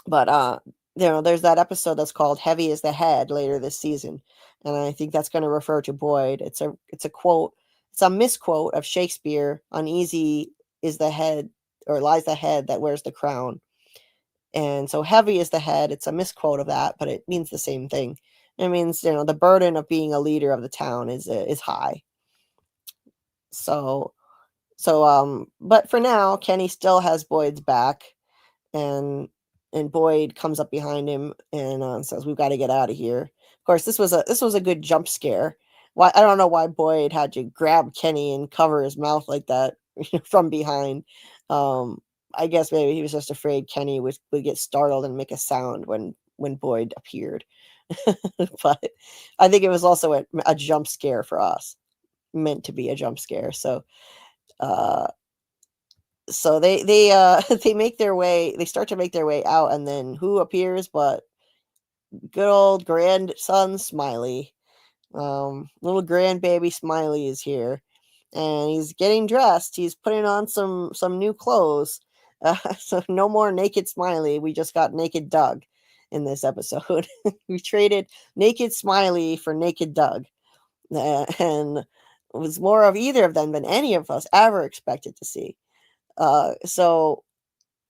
[SPEAKER 3] but there's that episode that's called Heavy is the Head later this season. And I think that's going to refer to Boyd. It's a quote. It's a misquote of Shakespeare. Uneasy is the head, or lies the head that wears the crown. And so heavy is the head. It's a misquote of that, but it means the same thing. It means, the burden of being a leader of the town is high. But for now, Kenny still has Boyd's back, and Boyd comes up behind him and says, "We've got to get out of here." Of course, this was a good jump scare. Why, I don't know why Boyd had to grab Kenny and cover his mouth like that from behind. I guess maybe he was just afraid Kenny would get startled and make a sound when Boyd appeared. But I think it was also a jump scare for us, meant to be a jump scare. So they they start to make their way out, and then who appears but good old grandson Smiley. Little grandbaby Smiley is here, and he's getting dressed. He's putting on some new clothes. So no more naked Smiley. We just got naked Doug in this episode. We traded naked Smiley for naked Doug, and it was more of either of them than any of us ever expected to see. So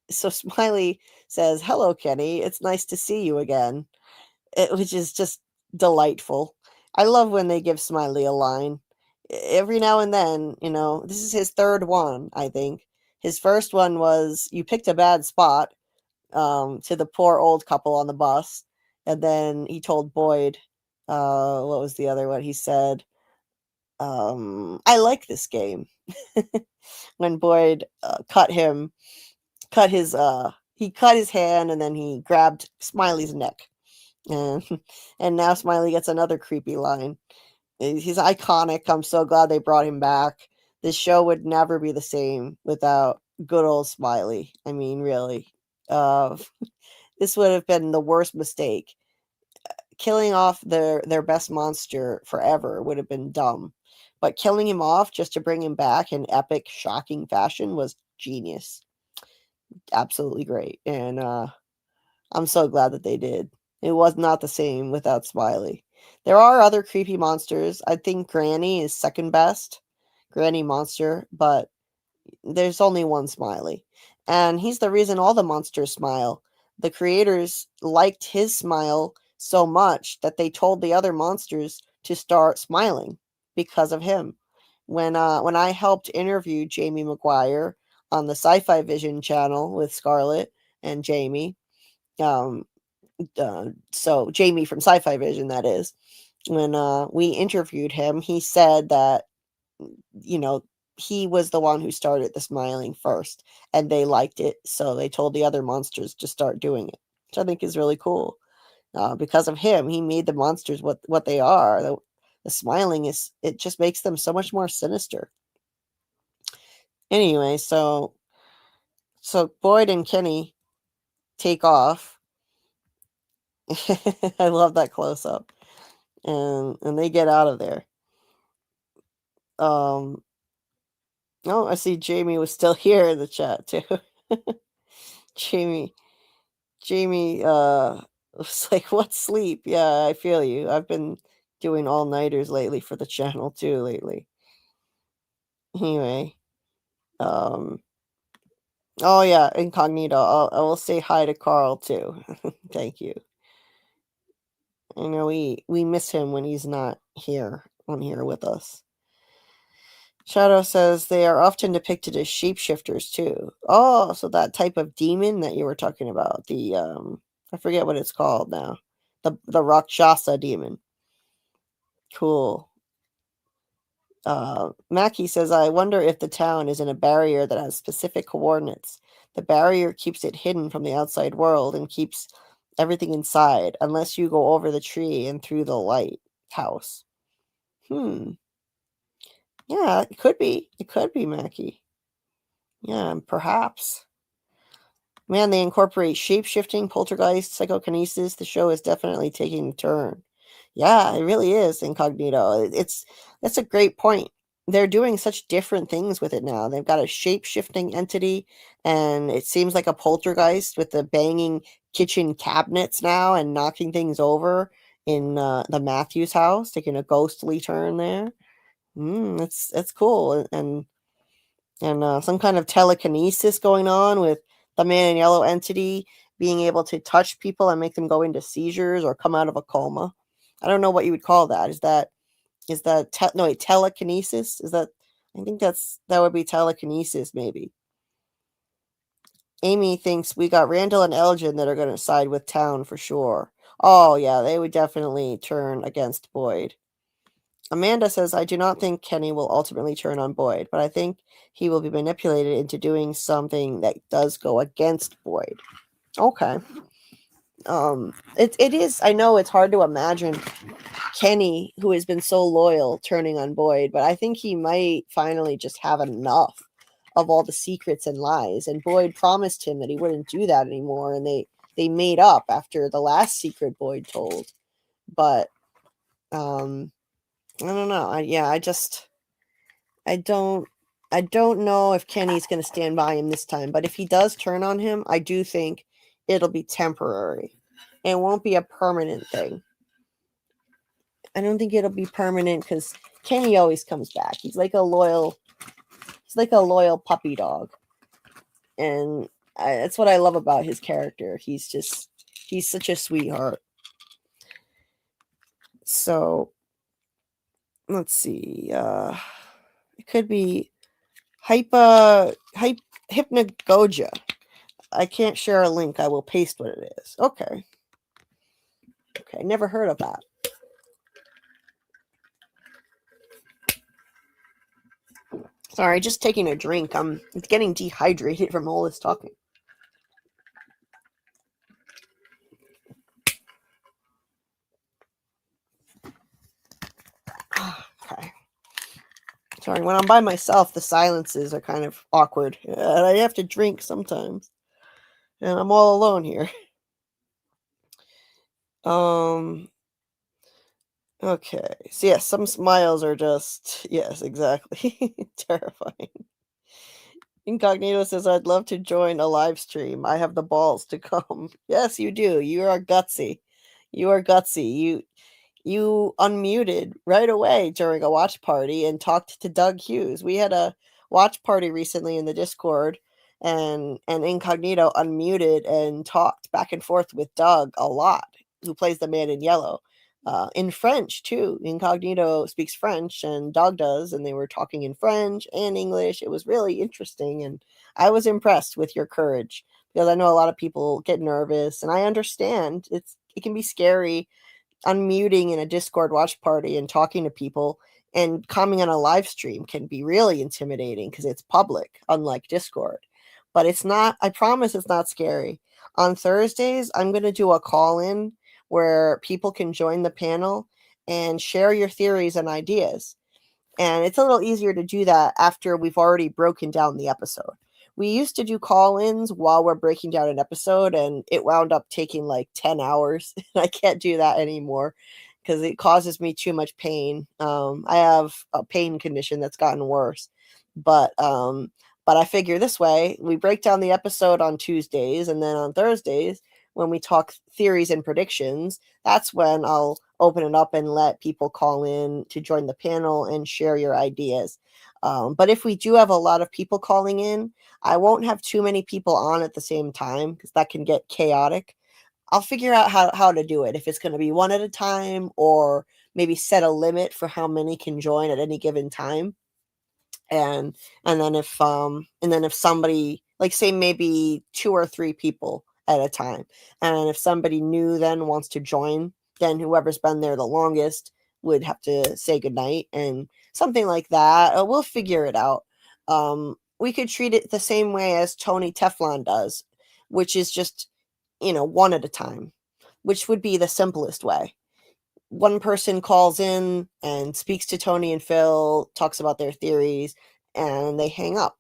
[SPEAKER 3] Smiley says, "Hello, Kenny. It's nice to see you again," which is just delightful. I love when they give Smiley a line. Every now and then, this is his third one, I think. His first one was, "You picked a bad spot," to the poor old couple on the bus. And then he told Boyd, what was the other one? He said, "I like this game." When Boyd he cut his hand, and then he grabbed Smiley's neck. And now Smiley gets another creepy line. He's iconic. I'm so glad they brought him back. This show would never be the same without good old Smiley. I mean, really. This would have been the worst mistake. Killing off their best monster forever would have been dumb. But killing him off just to bring him back in epic, shocking fashion was genius. Absolutely great. And I'm so glad that they did. It was not the same without Smiley. There are other creepy monsters. I think Granny is second best. Granny monster, but there's only one Smiley. And he's the reason all the monsters smile. The creators liked his smile so much that they told the other monsters to start smiling because of him. When I helped interview Jamie McGuire on the Sci-Fi Vision channel with Scarlet and Jamie, so Jamie from Sci-Fi Vision, that is, when we interviewed him, he said that he was the one who started the smiling first, and they liked it, so they told the other monsters to start doing it, which I think is really cool. Because of him, he made the monsters what they are. The smiling it just makes them so much more sinister. Anyway, so Boyd and Kenny take off. I love that close up, and they get out of there. Oh, I see Jamie was still here in the chat too. Jamie was like, what sleep? Yeah, I feel you. I've been doing all-nighters lately for the channel too lately. Anyway, oh yeah, incognito. I will say hi to Karl too. Thank you. I know we miss him when he's not here with us. Shadow says they are often depicted as shapeshifters too. Oh, so that type of demon that you were talking about, the I forget what it's called now. The Rakshasa demon. Cool. Mackie says, I wonder if the town is in a barrier that has specific coordinates. The barrier keeps it hidden from the outside world and keeps everything inside, unless you go over the tree and through the lighthouse. Yeah, it could be. It could be, Mackie. Yeah, perhaps. Man, they incorporate shape-shifting, poltergeist, psychokinesis. The show is definitely taking a turn. Yeah, it really is, Incognito. That's a great point. They're doing such different things with it now. They've got a shape-shifting entity, and it seems like a poltergeist with the banging kitchen cabinets now and knocking things over in the Matthews house, taking a ghostly turn there. That's cool. And some kind of telekinesis going on with the man in yellow entity being able to touch people and make them go into seizures or come out of a coma. I don't know what you would call that. Is that telekinesis? I think that would be telekinesis, maybe. Amy thinks we got Randall and Elgin that are going to side with Town for sure. Oh yeah, they would definitely turn against Boyd. Amanda says, I do not think Kenny will ultimately turn on Boyd, but I think he will be manipulated into doing something that does go against Boyd. Okay. It is, I know it's hard to imagine Kenny, who has been so loyal, turning on Boyd, but I think he might finally just have enough of all the secrets and lies. And Boyd promised him that he wouldn't do that anymore, and they made up after the last secret Boyd told. But I don't know. I don't know if Kenny's going to stand by him this time. But if he does turn on him, I do think it'll be temporary. It won't be a permanent thing. I don't think it'll be permanent because Kenny always comes back. He's like a loyal puppy dog, and that's what I love about his character. He's such a sweetheart. So. Let's see. It could be hypnagogia. I can't share a link. I will paste what it is. Okay. Never heard of that. Sorry, just taking a drink. I'm getting dehydrated from all this talking. Okay. Sorry, when I'm by myself, the silences are kind of awkward. And I have to drink sometimes. And I'm all alone here. Okay. So yes, some smiles are just, yes, exactly. Terrifying. Incognito says, I'd love to join a live stream. I have the balls to come. Yes, you do. You are gutsy. You unmuted right away during a watch party and talked to Doug Hughes. We had a watch party recently in the Discord, and Incognito unmuted and talked back and forth with Doug a lot, who plays the man in yellow. In French too. Incognito speaks French and Doug does, and they were talking in French and English. It was really interesting, and I was impressed with your courage, because I know a lot of people get nervous, and I understand it can be scary unmuting in a Discord watch party and talking to people And coming on a live stream can be really intimidating because it's public, unlike Discord. But it's not, I promise it's not scary. On Thursdays, I'm going to do a call-in where people can join the panel and share your theories and ideas. And it's a little easier to do that after we've already broken down the episode. We used to do call-ins while we're breaking down an episode, and it wound up taking like 10 hours. I can't do that anymore because it causes me too much pain. I have a pain condition that's gotten worse. But I figure this way, we break down the episode on Tuesdays, and then on Thursdays, when we talk theories and predictions, that's when I'll open it up and let people call in to join the panel and share your ideas. But if we do have a lot of people calling in, I won't have too many people on at the same time because that can get chaotic. I'll figure out how to do it, if it's going to be one at a time or maybe set a limit for how many can join at any given time. And then if somebody, like say maybe 2 or 3 people at a time, and if somebody new then wants to join, then whoever's been there the longest would have to say goodnight and something like that. We'll figure it out. We could treat it the same way as Tony Teflon does, which is just, one at a time, which would be the simplest way. One person calls in and speaks to Tony and Phil, talks about their theories, and they hang up.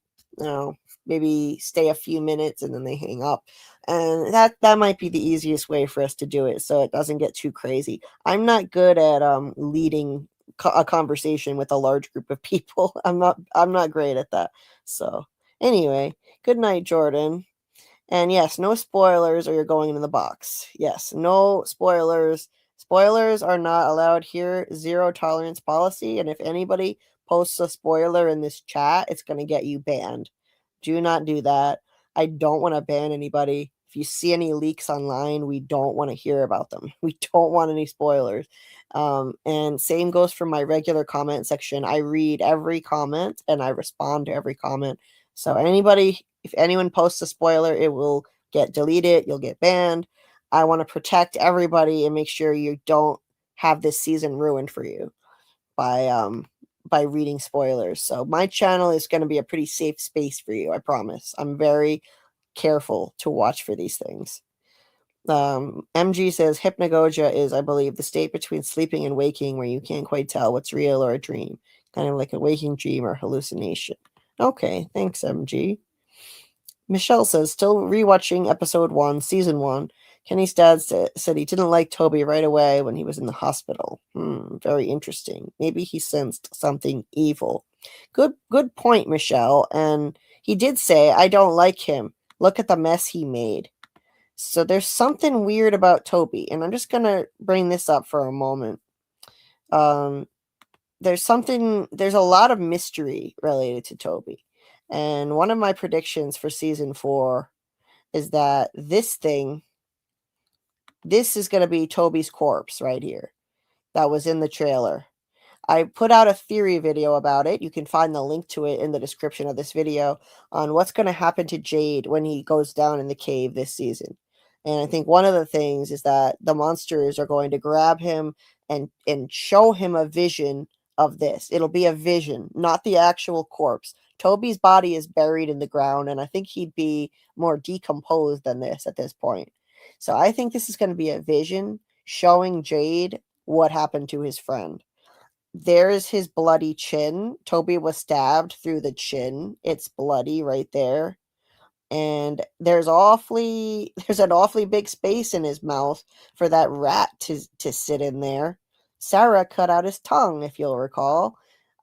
[SPEAKER 3] Maybe stay a few minutes and then they hang up. And that might be the easiest way for us to do it so it doesn't get too crazy. I'm not good at leading a conversation with a large group of people. I'm not great at that. So anyway, good night, Jordan. And yes, no spoilers or you're going into the box. Yes, no spoilers. Spoilers are not allowed here. Zero tolerance policy. And if anybody posts a spoiler in this chat, it's going to get you banned. Do not do that. I don't want to ban anybody. If you see any leaks online, we don't want to hear about them. We don't want any spoilers. And same goes for my regular comment section. I read every comment and I respond to every comment. So if anyone posts a spoiler, it will get deleted. You'll get banned. I want to protect everybody and make sure you don't have this season ruined for you by reading spoilers. So my channel is going to be a pretty safe space for you. I promise. I'm very careful to watch for these things. MG says hypnagogia is, I believe, the state between sleeping and waking where you can't quite tell what's real or a dream, kind of like a waking dream or hallucination. Okay, thanks, MG. Michelle says, still rewatching episode 1, season 1. Kenny's dad said he didn't like Toby right away when he was in the hospital. Very interesting. Maybe he sensed something evil. Good point, Michelle. And he did say, I don't like him. Look at the mess he made. So there's something weird about Toby. And I'm just going to bring this up for a moment. There's a lot of mystery related to Toby. And one of my predictions for season 4 is that this is going to be Toby's corpse right here that was in the trailer. I put out a theory video about it. You can find the link to it in the description of this video on what's going to happen to Jade when he goes down in the cave this season. And I think one of the things is that the monsters are going to grab him and show him a vision of this. It'll be a vision, not the actual corpse. Toby's body is buried in the ground, and I think he'd be more decomposed than this at this point. So I think this is going to be a vision showing Jade what happened to his friend. There's his bloody chin. Toby was stabbed through the chin. It's bloody right there. And there's an awfully big space in his mouth for that rat to sit in there. Sarah cut out his tongue, if you'll recall.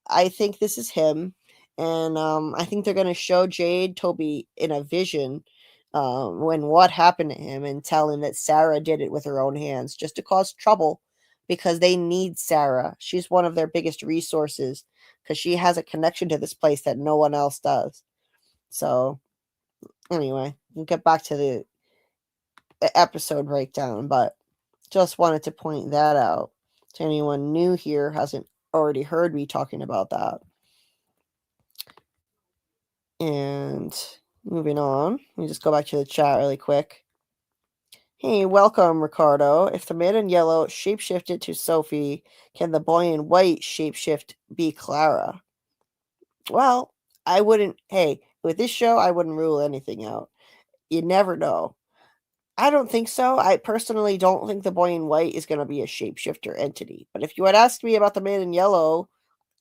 [SPEAKER 3] I think this is him. And I think they're going to show Toby in a vision when what happened to him and tell him that Sarah did it with her own hands just to cause trouble because they need Sarah. She's one of their biggest resources because she has a connection to this place that no one else does. So anyway, we'll get back to the episode breakdown, but just wanted to point that out to anyone new here hasn't already heard me talking about that. And moving on, let me just go back to the chat really quick. Hey, welcome, Ricardo. If the man in yellow shapeshifted to Sophie, can the boy in white shapeshift be Clara? Well, I wouldn't. Hey, with this show, I wouldn't rule anything out. You never know. I don't think so. I personally don't think the boy in white is going to be a shapeshifter entity. But if you had asked me about the man in yellow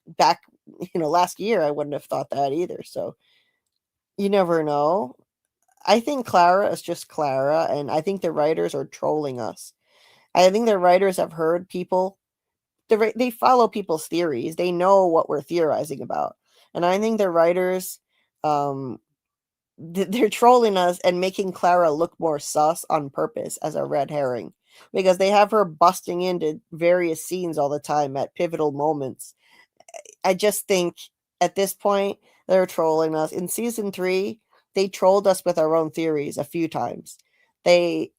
[SPEAKER 3] back, last year, I wouldn't have thought that either. So you never know. I think Clara is just Clara, and I think the writers are trolling us. I think the writers have heard people. They follow people's theories. They know what we're theorizing about, and I think the writers, they're trolling us and making Clara look more sus on purpose as a red herring, because they have her busting into various scenes all the time at pivotal moments. I just think at this point they're trolling us. In season 3, they trolled us with our own theories a few times. They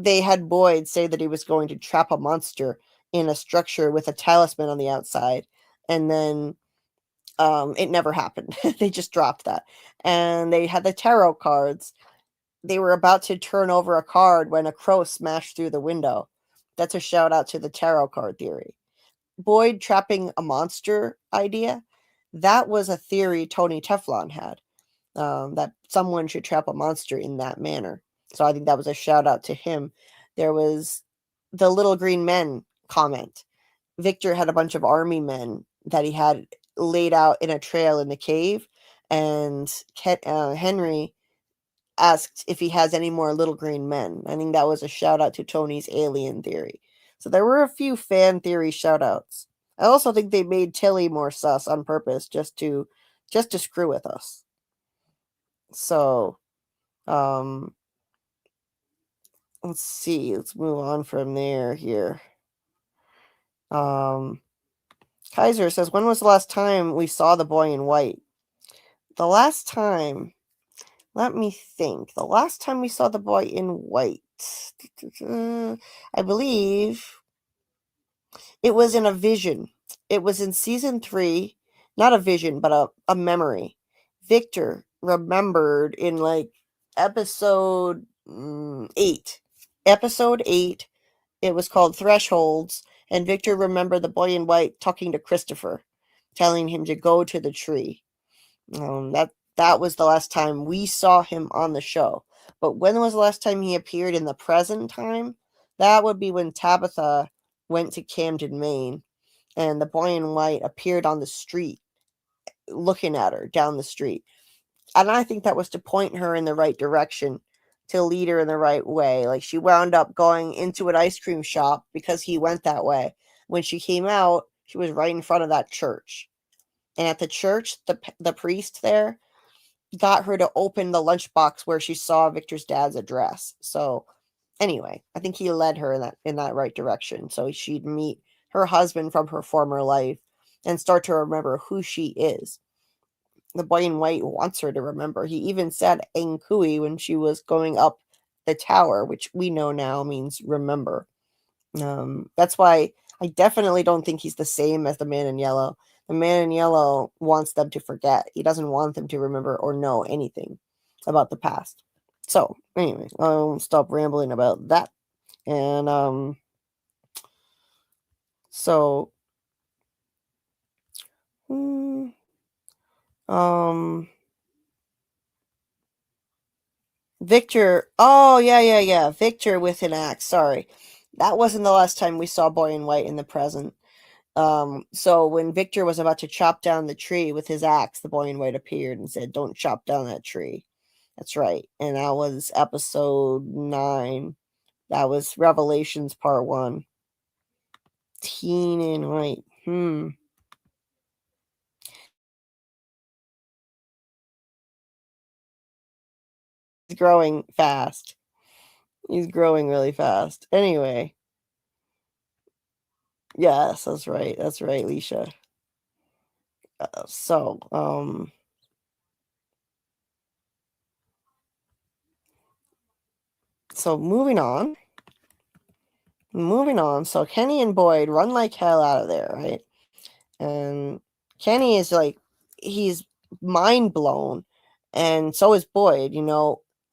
[SPEAKER 3] had Boyd say that he was going to trap a monster in a structure with a talisman on the outside, and then it never happened. They just dropped that. And they had the tarot cards. They were about to turn over a card when a crow smashed through the window. That's a shout out to the tarot card theory. Boyd trapping a monster idea, that was a theory Tony Teflon had, that someone should trap a monster in that manner. So I think that was a shout out to him. There was the little green men comment. Victor had a bunch of army men that he had laid out in a trail in the cave, and Henry asked if he has any more little green men. I think that was a shout out to Tony's alien theory. So there were a few fan theory shout outs. I also think they made Tilly more sus on purpose just to screw with us. So let's see. Let's move on from there here. Kaiser says, when was the last time we saw the boy in white? The last time, let me think. The last time we saw the boy in white, I believe it was in a vision. It was in season 3, not a vision, but a memory. Victor remembered in episode 8. Episode 8, it was called Thresholds, and Victor remembered the boy in white talking to Christopher, telling him to go to the tree. That was the last time we saw him on the show. But when was the last time he appeared in the present time? That would be when Tabitha went to Camden, Maine, and the boy in white appeared on the street, looking at her down the street. And I think that was to point her in the right direction, to lead her in the right way. Like, she wound up going into an ice cream shop because he went that way. When she came out, she was right in front of that church. And at the church, the priest there got her to open the lunchbox where she saw Victor's dad's address. So anyway, I think he led her in that right direction. So she'd meet her husband from her former life and start to remember who she is. The boy in white wants her to remember. He even said Enkui when she was going up the tower, which we know now means remember. That's why I definitely don't think he's the same as the man in yellow. The man in yellow wants them to forget. He doesn't want them to remember or know anything about the past. So anyway, I'll stop rambling about that. And so Victor. Oh, yeah. Victor with an axe. Sorry. That wasn't the last time we saw Boy in White in the present. So when Victor was about to chop down the tree with his axe, the boy in white appeared and said, "Don't chop down that tree." That's right. And that was episode 9. That was Revelations part 1. Teen in white. He's growing fast. He's growing really fast. Anyway. Yes, that's right. That's right, Leisha. So moving on. So Kenny and Boyd run like hell out of there, right? And Kenny is he's mind blown, and so is Boyd.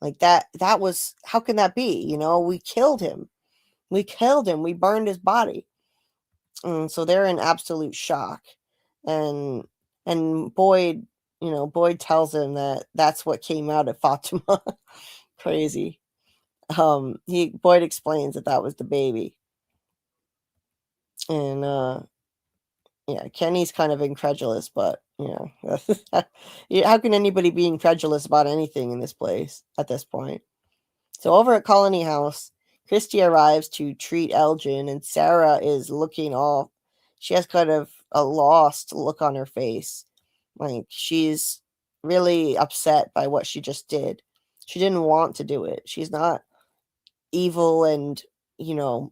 [SPEAKER 3] Like that was, how can that be? You know, we killed him. We burned his body. And so they're in absolute shock. And Boyd, Boyd tells him that that's what came out of Fatima. Crazy. Boyd explains that was the baby. And yeah, Kenny's kind of incredulous, but how can anybody be incredulous about anything in this place at this point? So over at Colony House, Christy arrives to treat Elgin, and Sarah is looking off. She has kind of a lost look on her face. Like, she's really upset by what she just did. She didn't want to do it. She's not evil and,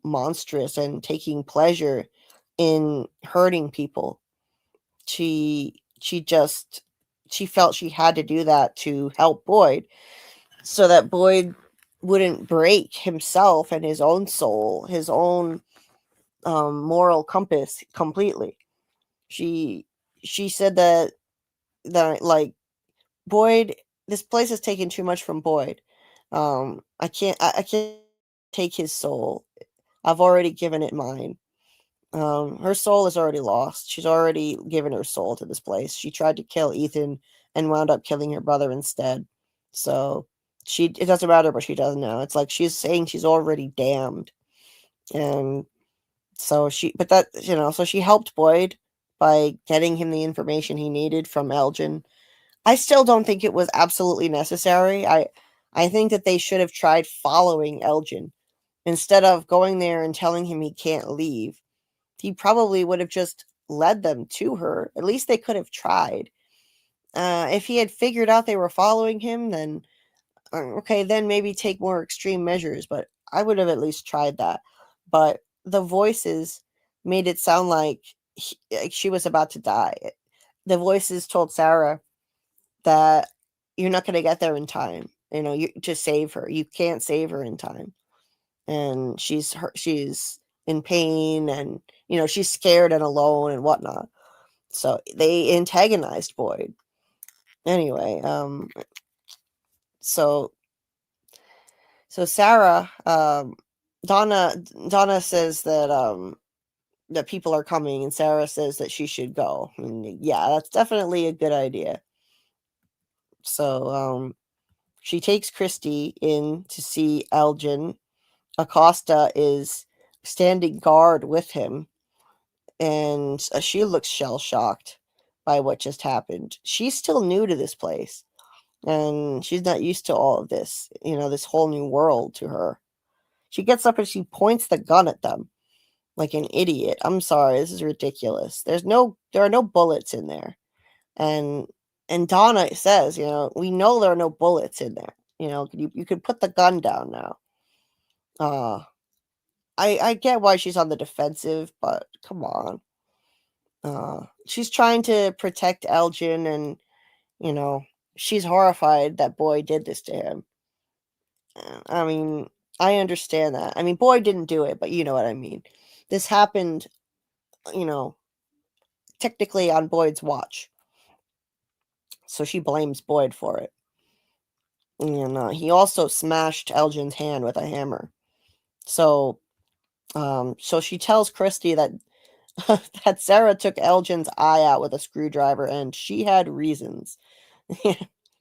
[SPEAKER 3] monstrous and taking pleasure in hurting people. She felt she had to do that to help Boyd, so that Boyd wouldn't break himself and his own soul, his own moral compass completely. She said that like, Boyd, this place is taking too much from Boyd. I can't take his soul. I've already given it mine. Her soul is already lost. She's already given her soul to this place. She tried to kill Ethan and wound up killing her brother instead. So it doesn't matter what she does now. It's like she's saying she's already damned. And so she helped Boyd by getting him the information he needed from Elgin. I still don't think it was absolutely necessary. I think that they should have tried following Elgin instead of going there and telling him he can't leave. He probably would have just led them to her. At least they could have tried. If he had figured out they were following him, then okay, then maybe take more extreme measures. But I would have at least tried that. But the voices made it sound like she was about to die. The voices told Sarah that you're not going to get there in time. You just save her. You can't save her in time. And she's in pain, and she's scared and alone and whatnot. So they antagonized Boyd. Anyway, so Sarah, Donna says that that people are coming, and Sarah says that she should go. And yeah, that's definitely a good idea. So she takes Christy in to see Elgin. Acosta is standing guard with him, and she looks shell-shocked by what just happened. She's still new to this place, and she's not used to all of this, this whole new world to her. She gets up and she points the gun at them like an idiot. I'm sorry, this is ridiculous. There are no bullets in there. And Donna says, we know there are no bullets in there. You could put the gun down now. I get why she's on the defensive, but come on. She's trying to protect Elgin, and she's horrified that Boyd did this to him. I mean, I understand that. I mean, Boyd didn't do it, but you know what I mean. This happened, technically on Boyd's watch. So she blames Boyd for it. And he also smashed Elgin's hand with a hammer. So she tells Christy that that Sarah took Elgin's eye out with a screwdriver, and she had reasons.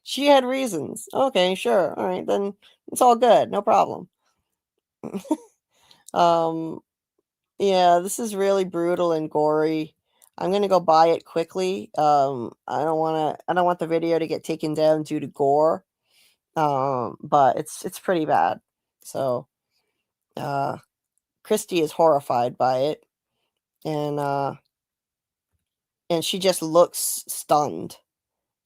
[SPEAKER 3] She had reasons. Okay, sure. All right, then it's all good. No problem. Yeah, this is really brutal and gory. I'm gonna go buy it quickly. I don't want the video to get taken down due to gore. But it's pretty bad. So Christy is horrified by it, and she just looks stunned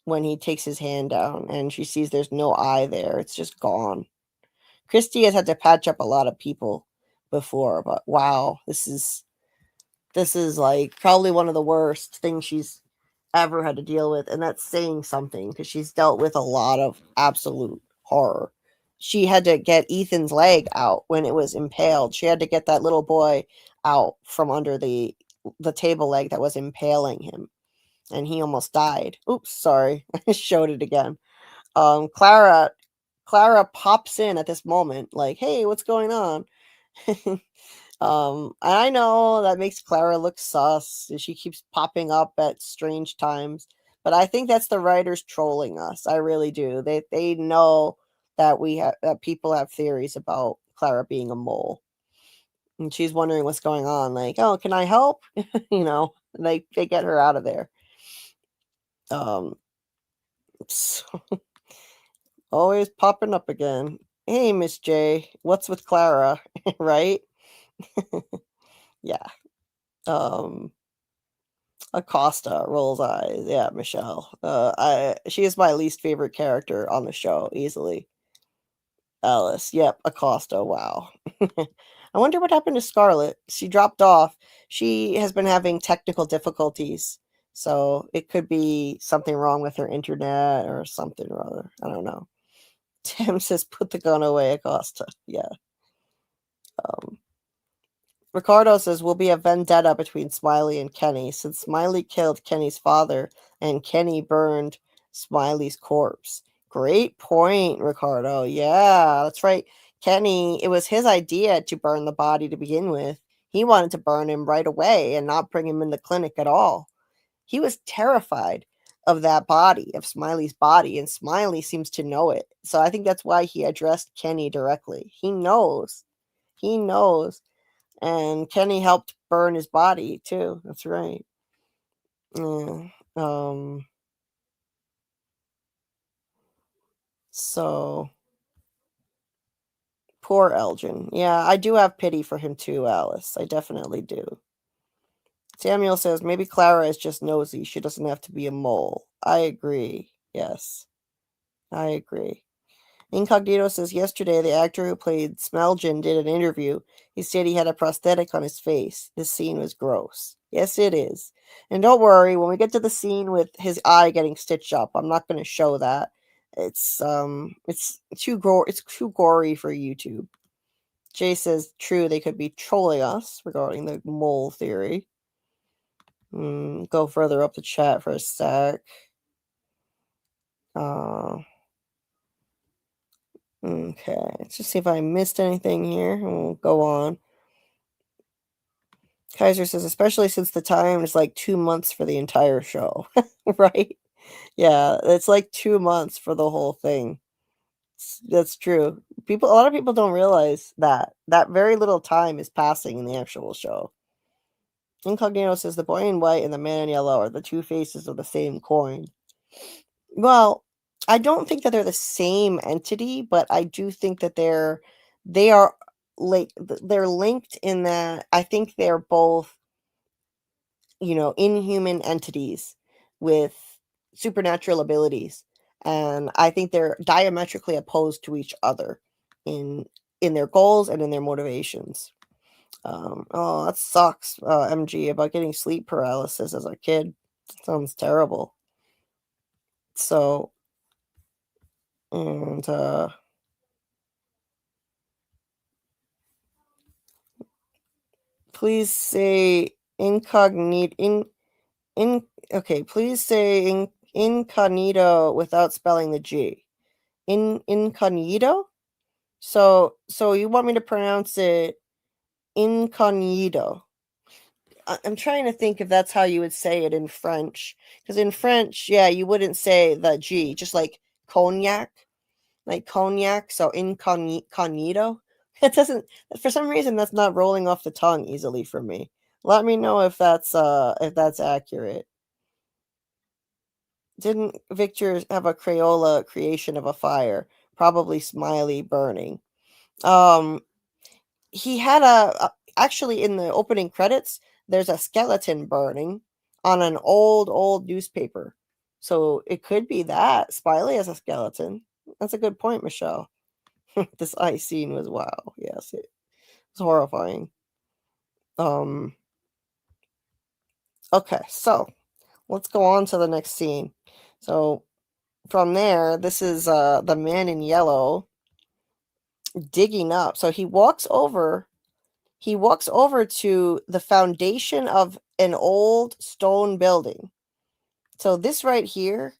[SPEAKER 3] when he takes his hand down, and she sees there's no eye there. It's just gone. Christy has had to patch up a lot of people before, but wow, this is like probably one of the worst things she's ever had to deal with, and that's saying something because she's dealt with a lot of absolute horror. She had to get Ethan's leg out when it was impaled. She had to get that little boy out from under the table leg that was impaling him, and he almost died. Oops, sorry. I showed it again. Clara Clara pops in at this moment, like, hey, what's going on? And I know that makes Clara look sus. She keeps popping up at strange times. But I think that's the writers trolling us. I really do. They know that that people have theories about Clara being a mole. And she's wondering what's going on. Like, oh, can I help? And they get her out of there. So always popping up again. Hey, Miss J, what's with Clara? Right? Yeah. Acosta rolls eyes. Yeah, Michelle. She is my least favorite character on the show, easily. Alice. Yep, Acosta. Wow. I wonder what happened to Scarlet. She dropped off. She has been having technical difficulties. So it could be something wrong with her internet or something or other. I don't know. Tim says, put the gun away, Acosta. Yeah. Ricardo says, will be a vendetta between Smiley and Kenny, since Smiley killed Kenny's father and Kenny burned Smiley's corpse. Great point, Ricardo. Yeah, that's right. Kenny, it was his idea to burn the body to begin with. He wanted to burn him right away and not bring him in the clinic at all. He was terrified of that body, of Smiley's body, and Smiley seems to know it. So I think that's why he addressed Kenny directly. He knows. He knows. And Kenny helped burn his body too. That's right. Yeah. So poor Elgin. Yeah, I do have pity for him too, Alice. I definitely do. Samuel says maybe Clara is just nosy. She doesn't have to be a mole. I agree. Yes. I agree. Incognito says yesterday the actor who played Smelgin did an interview. He said he had a prosthetic on his face. This scene was gross. Yes, it is. And don't worry, when we get to the scene with his eye getting stitched up, I'm not going to show that. It's too gory for YouTube. Jay says true, they could be trolling us regarding the mole theory. Go further up the chat for a sec. Okay, let's just see if I missed anything here, and we'll go on. Kaiser says, especially since the time is like 2 months for the entire show, right? Yeah, it's like 2 months for the whole thing. That's true. A lot of people don't realize that very little time is passing in the actual show. Incognito says the boy in white and the man in yellow are the two faces of the same coin. Well, I don't think that they're the same entity, but I do think that they're linked in that I think they're both, inhuman entities with supernatural abilities, and I think they're diametrically opposed to each other in their goals and in their motivations. Oh, that sucks, MG, about getting sleep paralysis as a kid. Sounds terrible. So, and please say incognito please say incognito without spelling the G. Incognito? So you want me to pronounce it incognito? I'm trying to think if that's how you would say it in French. Because in French, yeah, you wouldn't say the G, just like cognac. Like cognac, so incognito. It doesn't, for some reason, that's not rolling off the tongue easily for me. Let me know if that's accurate. Didn't Victor have a Crayola creation of a fire? Probably Smiley burning. He had actually in the opening credits, there's a skeleton burning on an old newspaper. So it could be that Smiley has a skeleton. That's a good point, Michelle. This ice scene was wow. Yes, it was horrifying. Okay, so let's go on to the next scene. So from there, this is the man in yellow digging up. So he walks over to the foundation of an old stone building. So this right here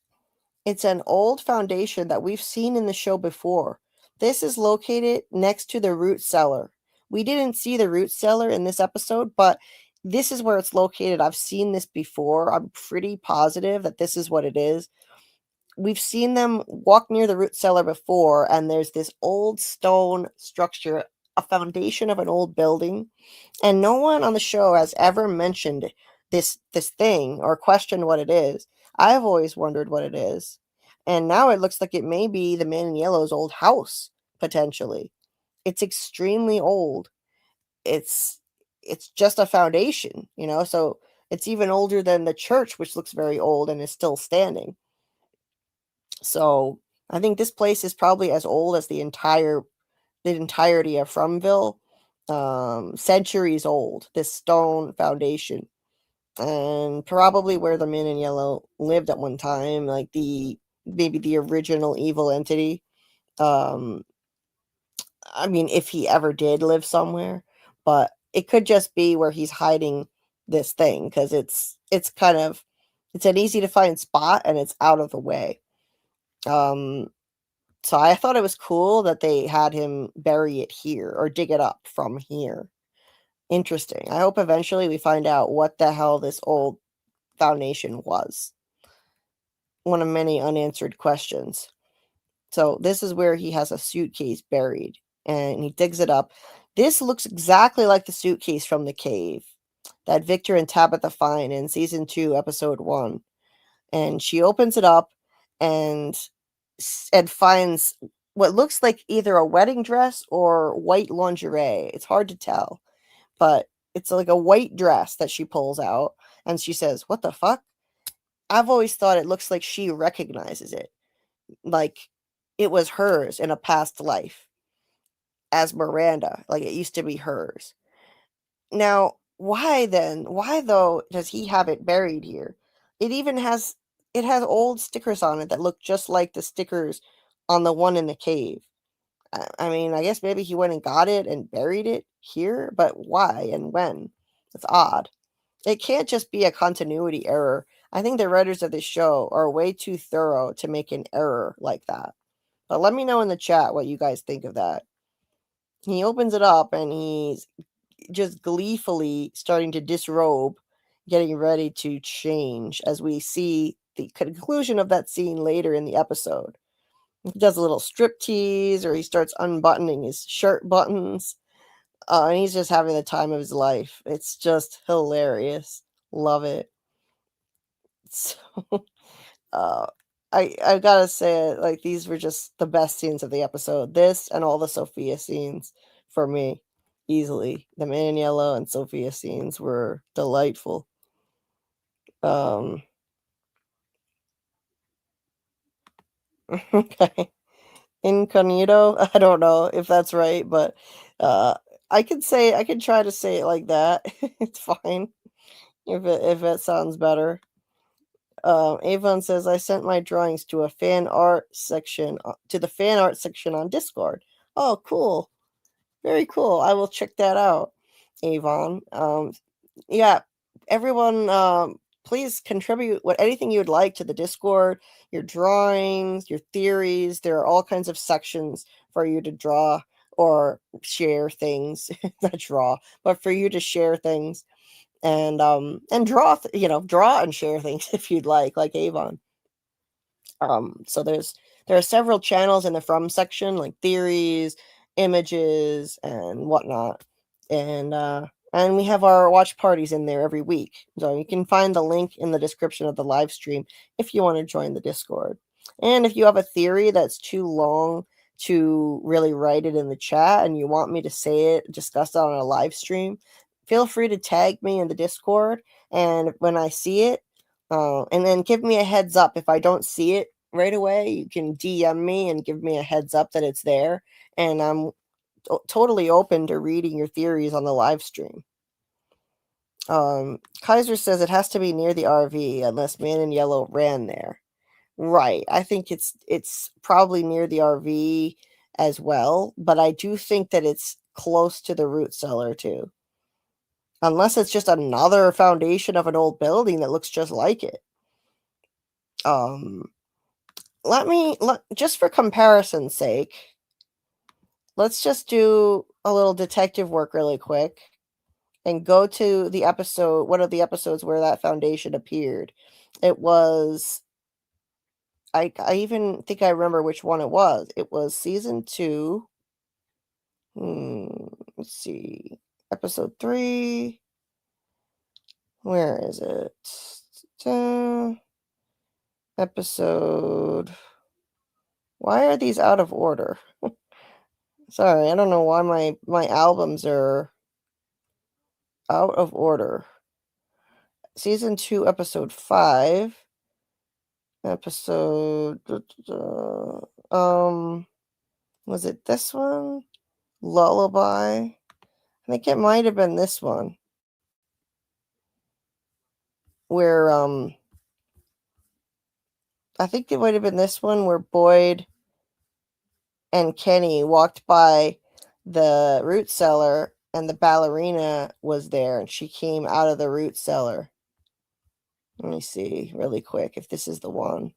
[SPEAKER 3] It's an old foundation that we've seen in the show before. This is located next to the root cellar. We didn't see the root cellar in this episode, but this is where it's located. I've seen this before. I'm pretty positive that this is what it is. We've seen them walk near the root cellar before, and there's this old stone structure, a foundation of an old building, and no one on the show has ever mentioned this thing or questioned what it is. I've always wondered what it is, and now it looks like it may be the Man in Yellow's old house, potentially. It's extremely old. It's just a foundation, so it's even older than the church, which looks very old and is still standing. So I think this place is probably as old as the entirety of Fromville. Centuries old, this stone foundation. And probably where the Man in Yellow lived at one time, like maybe the original evil entity. I mean, if he ever did live somewhere, but it could just be where he's hiding this thing, because it's an easy to find spot and it's out of the way. So I thought it was cool that they had him bury it here or dig it up from here. Interesting. I hope eventually we find out what the hell this old foundation was. One of many unanswered questions. So this is where he has a suitcase buried, and he digs it up. This looks exactly like the suitcase from the cave that Victor and Tabitha find in season 2, episode 1. And she opens it up and finds what looks like either a wedding dress or white lingerie. It's hard to tell, but it's like a white dress that she pulls out, and she says, "What the fuck?" I've always thought it looks like she recognizes it, like it was hers in a past life as Miranda, like it used to be hers. Now, why then? Why though does he have it buried here? It has old stickers on it that look just like the stickers on the one in the cave. I mean, I guess maybe he went and got it and buried it here, but why and when? It's odd. It can't just be a continuity error. I think the writers of this show are way too thorough to make an error like that. But let me know in the chat what you guys think of that. He opens it up and he's just gleefully starting to disrobe, getting ready to change, as we see the conclusion of that scene later in the episode. He does a little strip tease, or he starts unbuttoning his shirt buttons, and he's just having the time of his life. It's just hilarious. Love it. So, uh, I gotta say, like, these were just the best scenes of the episode. This and all the Sophia scenes for me, easily. The Man in Yellow and Sophia scenes were delightful. Okay. Incognito. I don't know if that's right, but I could try to say it like that. It's fine if it sounds better. Avon says, I sent my drawings to the fan art section on Discord. Oh, cool. Very cool. I will check that out, Avon. Yeah, everyone, please contribute anything you would like to the Discord, your drawings, your theories. There are all kinds of sections for you to draw or share things. Not draw, but for you to share things and draw, draw and share things if you'd like Avon. So there are several channels in the From section, like theories, images, and whatnot. And we have our watch parties in there every week. So you can find the link in the description of the live stream if you want to join the Discord. And if you have a theory that's too long to really write it in the chat and you want me to say it, discuss it on a live stream, feel free to tag me in the Discord. And when I see it, and then give me a heads up. If I don't see it right away, you can DM me and give me a heads up that it's there. And I'm totally open to reading your theories on the live stream. Kaiser says it has to be near the RV unless Man in Yellow ran there. Right. I think it's probably near the RV as well, but I do think that it's close to the root cellar too. Unless it's just another foundation of an old building that looks just like it. just for comparison's sake, let's just do a little detective work really quick and go to the episode. What are the episodes where that foundation appeared? It was, I even think I remember which one it was. It was season 2. Let's see. Episode 3. Where is it? Episode. Why are these out of order? Sorry, I don't know why my albums are out of order. Season 2, episode 5. Episode was it this one? Lullaby. I think it might have been this one. Where I think it might have been this one where Boyd and Kenny walked by the root cellar and the ballerina was there and she came out of the root cellar. Let me see really quick if this is the one.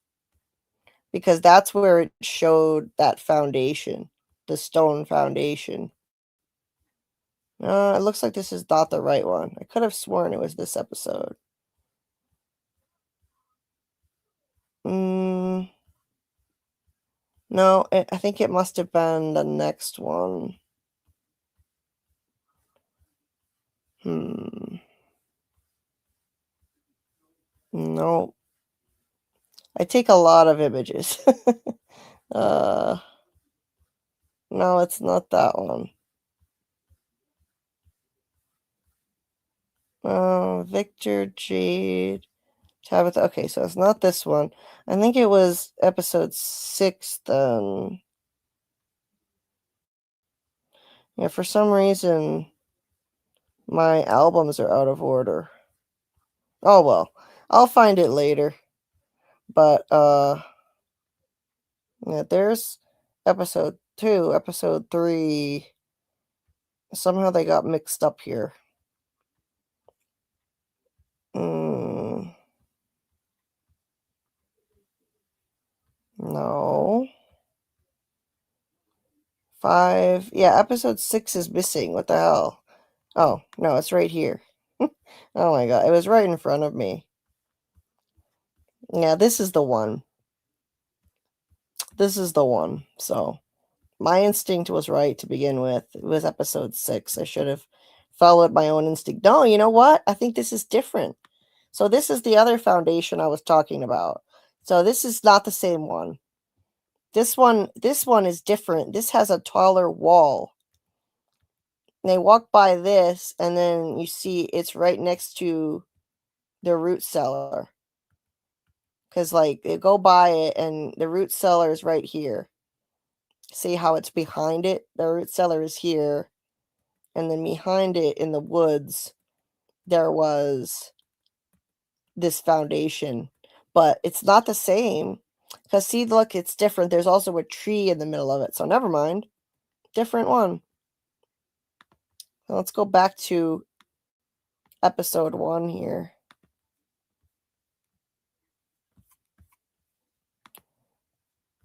[SPEAKER 3] Because that's where it showed that foundation, the stone foundation. It looks like this is not the right one. I could have sworn it was this episode. No, I think it must have been the next one. No. I take a lot of images. No, it's not that one. Victor, Jade, Tabitha. Okay, so it's not this one. I think it was episode 6 then. Yeah, for some reason, my albums are out of order. Oh, well. I'll find it later. But, yeah, there's episode 2, episode 3. Somehow they got mixed up here. No. 5. Yeah, episode 6 is missing. What the hell? Oh, no, it's right here. Oh my god, it was right in front of me. Yeah, this is the one. This is the one. So, my instinct was right to begin with. It was episode 6. I should have followed my own instinct. No, you know what? I think this is different. So, this is the other foundation I was talking about. So, this is not the same one. This one is different. This has a taller wall. They walk by this, and then you see it's right next to the root cellar. Because, like, they go by it, and the root cellar is right here. See how it's behind it? The root cellar is here. And then behind it in the woods, there was this foundation. But it's not the same. Because, see, look, it's different. There's also a tree in the middle of it. So, never mind. Different one. Now, let's go back to episode 1 here.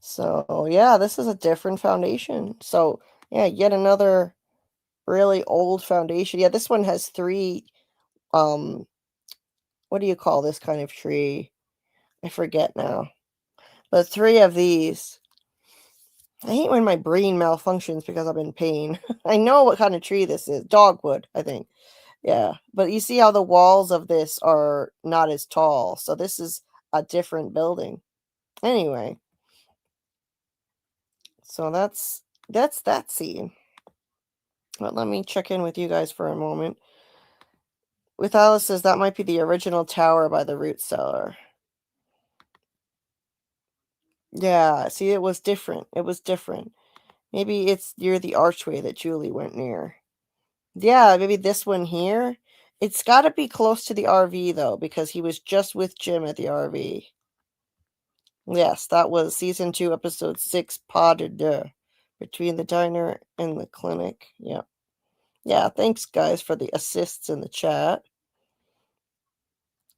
[SPEAKER 3] So, yeah, this is a different foundation. So, yeah, yet another really old foundation. Yeah, this one has 3, what do you call this kind of tree? I forget now. But 3 of these. I hate when my brain malfunctions because I'm in pain. I know what kind of tree this is. Dogwood, I think. Yeah, but you see how the walls of this are not as tall. So this is a different building. Anyway. So that's that scene. But let me check in with you guys for a moment. With Alice says that might be the original tower by the root cellar. Yeah, see, it was different. It was different. Maybe it's near the archway that Julie went near. Yeah, maybe this one here. It's got to be close to the RV, though, because he was just with Jim at the RV. Yes, that was season 2, episode 6, Pas de Deux, between the diner and the clinic. Yeah. Yeah, thanks, guys, for the assists in the chat.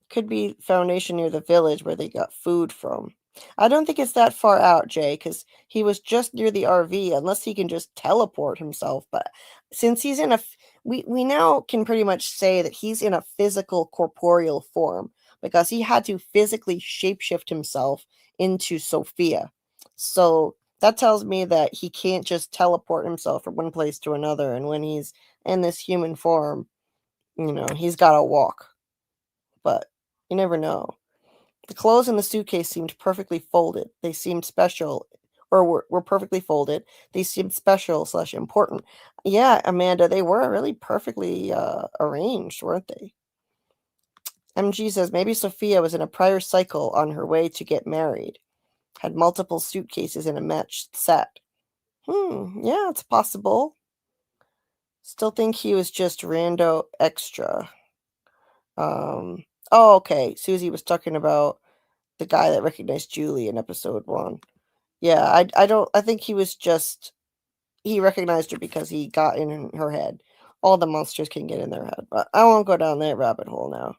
[SPEAKER 3] Could be foundation near the village where they got food from. I don't think it's that far out, Jay, because he was just near the RV, unless he can just teleport himself. But since he's in we now can pretty much say that he's in a physical corporeal form because he had to physically shapeshift himself into Sophia. So that tells me that he can't just teleport himself from one place to another. And when he's in this human form, he's got to walk. But you never know. The clothes in the suitcase seemed perfectly folded. They seemed special, or were perfectly folded. They seemed special / important. Yeah, Amanda, they were really perfectly arranged, weren't they? MG says maybe Sophia was in a prior cycle on her way to get married. Had multiple suitcases in a matched set. Yeah, it's possible. Still think he was just rando extra. Oh, okay. Susie was talking about the guy that recognized Julie in episode 1. Yeah, I think he recognized her because he got in her head. All the monsters can get in their head, but I won't go down that rabbit hole now.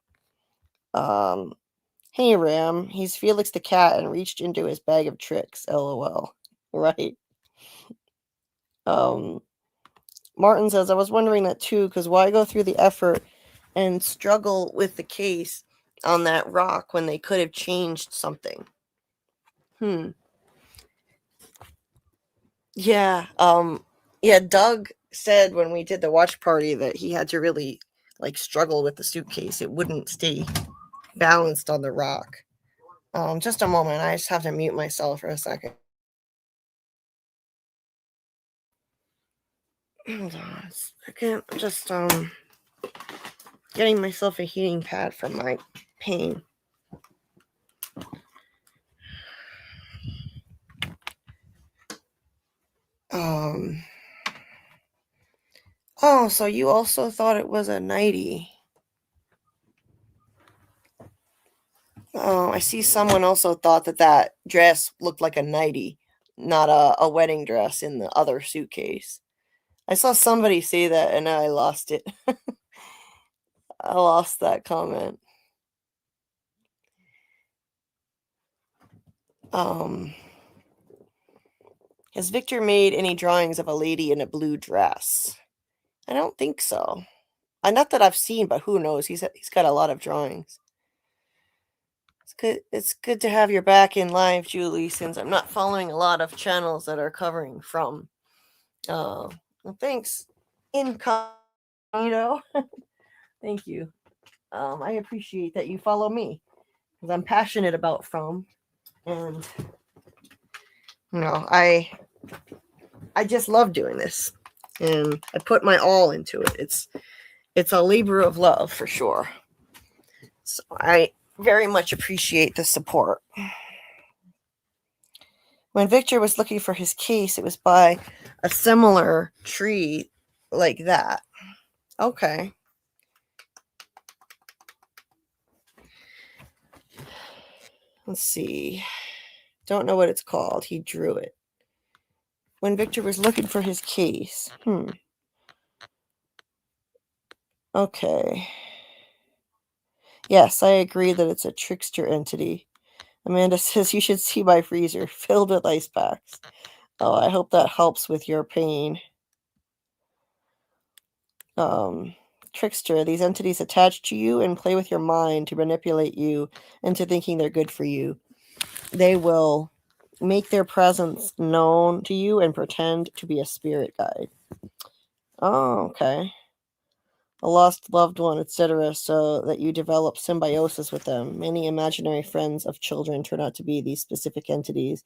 [SPEAKER 3] Hey Ram, he's Felix the cat and reached into his bag of tricks, lol. Right. Martin says, I was wondering that too, because why go through the effort and struggle with the case on that rock when they could have changed something? Yeah. Yeah, Doug said when we did the watch party that he had to really struggle with the suitcase. It wouldn't stay balanced on the rock. Just a moment. I just have to mute myself for a second. Hold on a second. Just getting myself a heating pad from my pain. Oh, so you also thought it was a nightie. Oh, I see someone also thought that dress looked like a nightie, not a wedding dress in the other suitcase. I saw somebody say that and I lost it. I lost that comment. Has Victor made any drawings of a lady in a blue dress? I don't think so. Not that I've seen, but who knows? He's got a lot of drawings. It's good to have your back in live, Julie, since I'm not following a lot of channels that are covering from. Well, thanks, Incognito. Thank you. I appreciate that you follow me because I'm passionate about From, and I just love doing this, and I put my all into it. It's a labor of love for sure. So I very much appreciate the support. When Victor was looking for his case, it was by a similar tree like that. Okay. Let's see. Don't know what it's called. He drew it. When Victor was looking for his case. Okay. Yes, I agree that it's a trickster entity. Amanda says you should see my freezer filled with ice packs. Oh, I hope that helps with your pain. Trickster, these entities attach to you and play with your mind to manipulate you into thinking they're good for you. They will make their presence known to you and pretend to be a spirit guide. Oh, okay. A lost loved one, etc., so that you develop symbiosis with them. Many imaginary friends of children turn out to be these specific entities,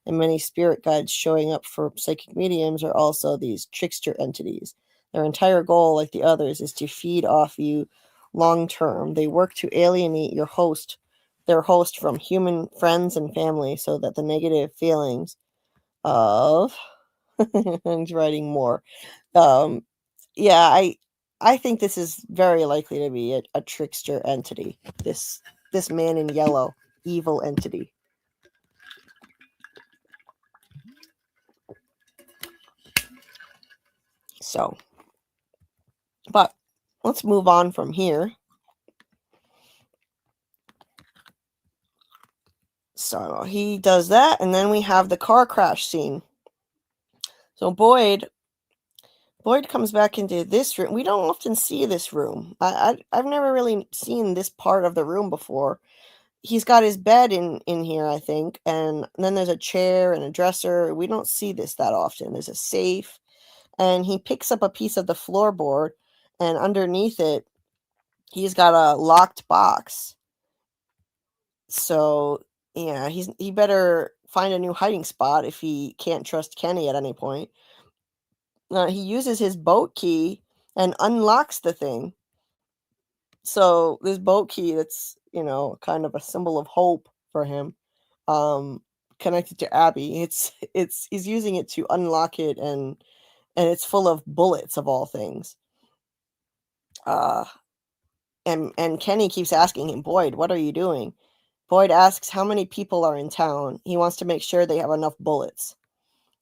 [SPEAKER 3] and many spirit guides showing up for psychic mediums are also these trickster entities. Their entire goal, like the others, is to feed off you long term. They work to alienate their host from human friends and family so that the negative feelings of he's writing more. Yeah, I think this is very likely to be a trickster entity. This man in yellow, evil entity. So, but let's move on from here. So he does that, and then we have the car crash scene. So Boyd comes back into this room. We don't often see this room. I've never really seen this part of the room before. He's got his bed in here, I think, and then there's a chair and a dresser. We don't see this that often. There's a safe, and he picks up a piece of the floorboard, and underneath it, he's got a locked box. So yeah, he better find a new hiding spot if he can't trust Kenny at any point. He uses his boat key and unlocks the thing. So this boat key that's, kind of a symbol of hope for him, connected to Abby. He's using it to unlock it, and it's full of bullets of all things. And Kenny keeps asking him, Boyd, what are you doing? Boyd asks how many people are in town. He wants to make sure they have enough bullets.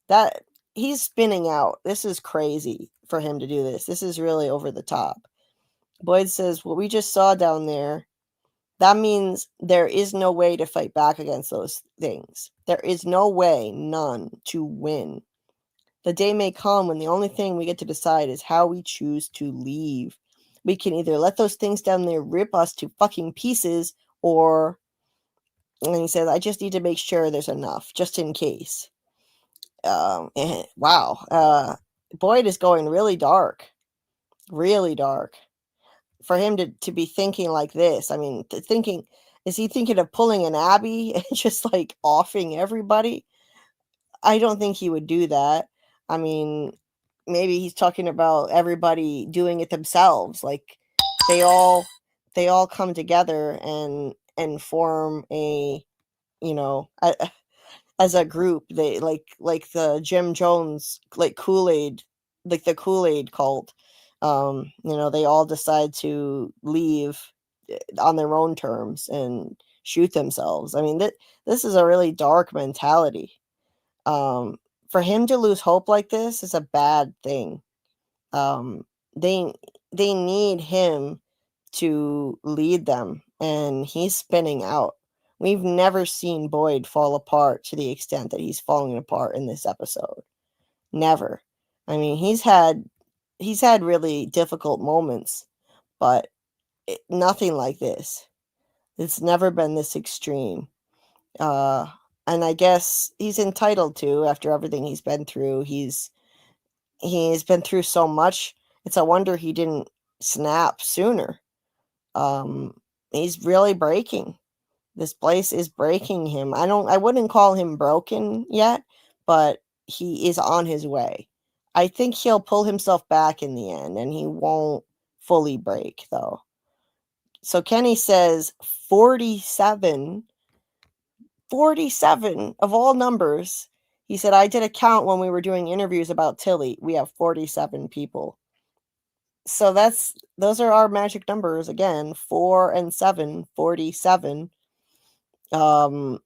[SPEAKER 3] That he's spinning out. This is crazy for him to do this. This is really over the top. Boyd says, what we just saw down there, that means there is no way to fight back against those things. There is no way, none, to win. The day may come when the only thing we get to decide is how we choose to leave. We can either let those things down there rip us to fucking pieces, or, and he says, I just need to make sure there's enough, just in case. Wow. Boyd is going really dark. Really dark. For him to be thinking like this, I mean, is he thinking of pulling an Abby and just like offing everybody? I don't think he would do that. I mean, maybe he's talking about everybody doing it themselves. Like they all come together and form a, as a group. They like the Jim Jones, like Kool-Aid, like the Kool-Aid cult. They all decide to leave on their own terms and shoot themselves. I mean, this is a really dark mentality. For him to lose hope like this is a bad thing. They need him to lead them, and he's spinning out. We've never seen Boyd fall apart to the extent that he's falling apart in this episode. Never. I mean, he's had really difficult moments, but nothing like this. It's never been this extreme. And I guess he's entitled to, after everything he's been through. He's been through so much. It's a wonder he didn't snap sooner. He's really breaking. This place is breaking him. I wouldn't call him broken yet, but he is on his way. I think he'll pull himself back in the end, and he won't fully break, though. So Kenny says 47 of all numbers. He said, I did a count when we were doing interviews about Tilly. We have 47 people. So those are our magic numbers again, 4 and 7, 47. Why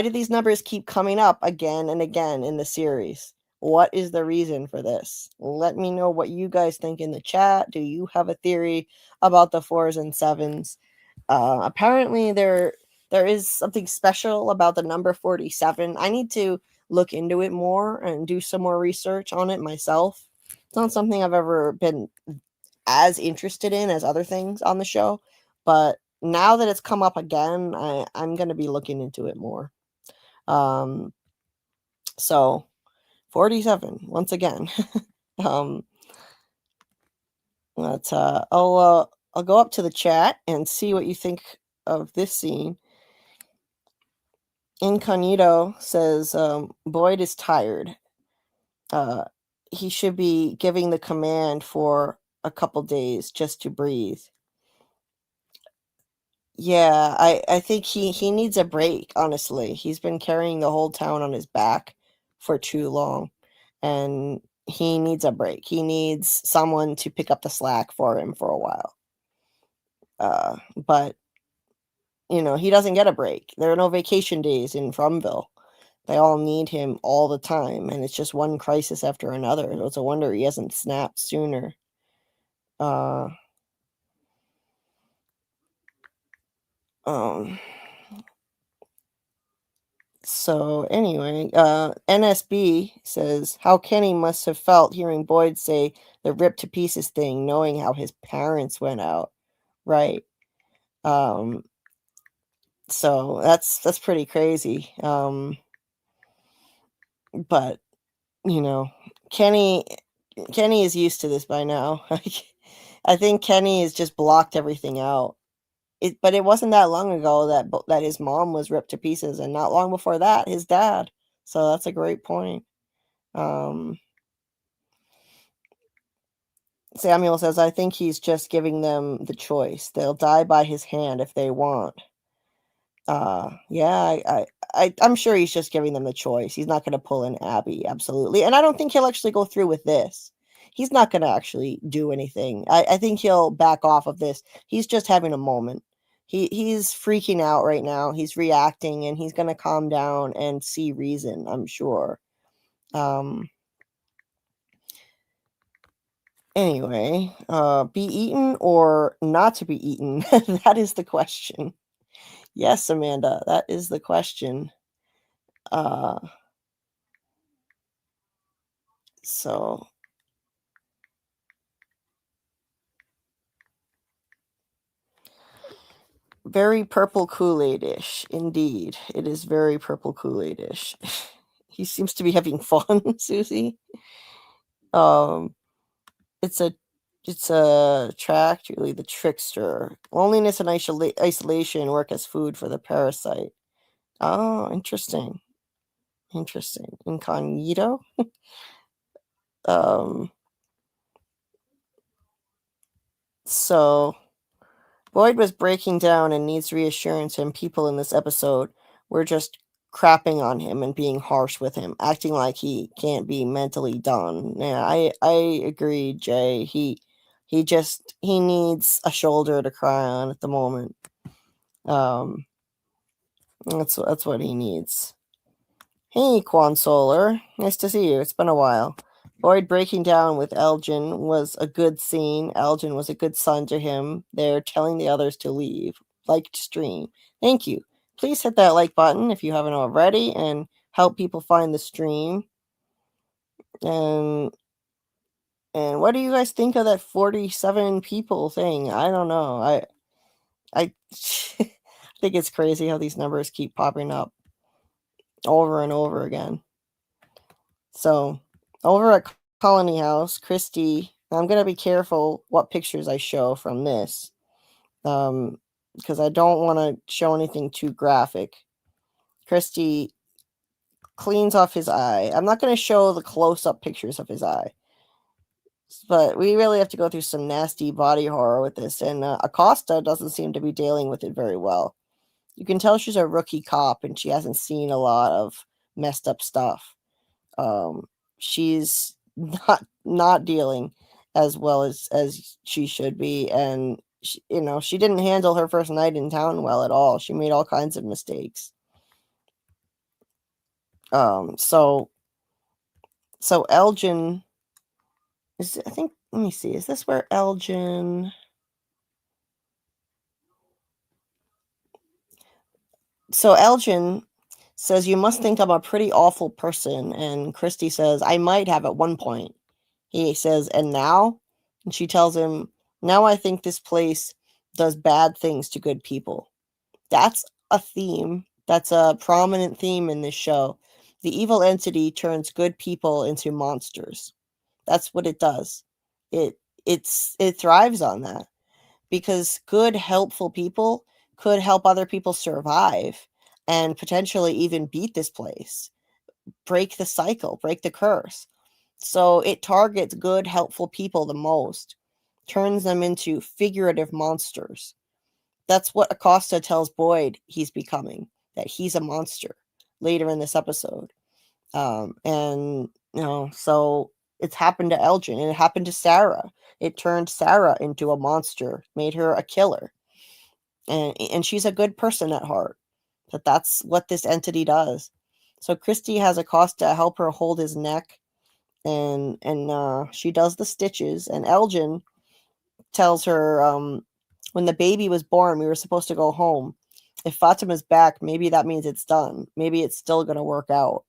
[SPEAKER 3] do these numbers keep coming up again and again in the series? What is the reason for this? Let me know what you guys think in the chat. Do you have a theory about the 4s and 7s? Apparently there is something special about the number 47. I need to look into it more and do some more research on it myself. It's not something I've ever been as interested in as other things on the show, but now that it's come up again, I'm going to be looking into it more. So 47 once again. Let's I'll go up to the chat and see what you think of this scene. Incognito says Boyd is tired. He should be giving the command for a couple days just to breathe. Yeah, I think he needs a break, honestly. He's been carrying the whole town on his back for too long, and he needs a break. He needs someone to pick up the slack for him for a while. But he doesn't get a break. There are no vacation days in Fromville. They all need him all the time, and it's just one crisis after another. It's a wonder he hasn't snapped sooner. So anyway, NSB says how Kenny must have felt hearing Boyd say the rip to pieces thing, knowing how his parents went out. Right. So that's pretty crazy. But you know, Kenny is used to this by now. I think Kenny has just blocked everything out. But it wasn't that long ago that his mom was ripped to pieces, and not long before that, his dad. So that's a great point. Samuel says, I think he's just giving them the choice. They'll die by his hand if they want. Yeah, I'm sure he's just giving them the choice. He's not going to pull in Abby, absolutely. And I don't think he'll actually go through with this. He's not going to actually do anything. I think he'll back off of this. He's just having a moment. He's freaking out right now. He's reacting, and he's going to calm down and see reason, I'm sure. Anyway, be eaten or not to be eaten? That is the question. Yes, Amanda, that is the question. So very purple Kool-Aid-ish, indeed. It is very purple Kool-Aid-ish. He seems to be having fun, Susie. It's a track, Julie the trickster. Loneliness and isolation work as food for the parasite. Oh, interesting. Interesting. Incognito. So Boyd was breaking down and needs reassurance, and people in this episode were just crapping on him and being harsh with him, acting like he can't be mentally done. Yeah, I agree, Jay. He needs a shoulder to cry on at the moment. That's what he needs. Hey, Quan Solar. Nice to see you. It's been a while. Boyd breaking down with Elgin was a good scene. Elgin was a good son to him. They're telling the others to leave. Liked stream. Thank you. Please hit that like button if you haven't already and help people find the stream. And what do you guys think of that 47 people thing? I don't know. I think it's crazy how these numbers keep popping up over and over again. So over at Colony House, Christy, I'm going to be careful what pictures I show from this because I don't want to show anything too graphic. Christy cleans off his eye. I'm not going to show the close-up pictures of his eye, but we really have to go through some nasty body horror with this, and Acosta doesn't seem to be dealing with it very well. You can tell she's a rookie cop, and she hasn't seen a lot of messed up stuff. She's not dealing as well as she should be, and she didn't handle her first night in town well at all. She made all kinds of mistakes. So Elgin is, I think, let me see, is this where Elgin? So Elgin says, you must think I'm a pretty awful person, and Christy says, I might have at one point. He says, and now? And she tells him, now I think this place does bad things to good people. That's a theme. That's a prominent theme in this show. The evil entity turns good people into monsters. That's what it does. It thrives on that because good, helpful people could help other people survive and potentially even beat this place, break the cycle, break the curse. So it targets good, helpful people the most, turns them into figurative monsters. That's what Acosta tells Boyd he's becoming, that he's a monster later in this episode. And so it's happened to Elgin, and it happened to Sarah. It turned Sarah into a monster, made her a killer. And she's a good person at heart. But that's what this entity does. So Christy has Acosta help her hold his neck, and she does the stitches, and Elgin tells her when the baby was born, we were supposed to go home, if Fatima's back, maybe that means it's done. Maybe it's still going to work out.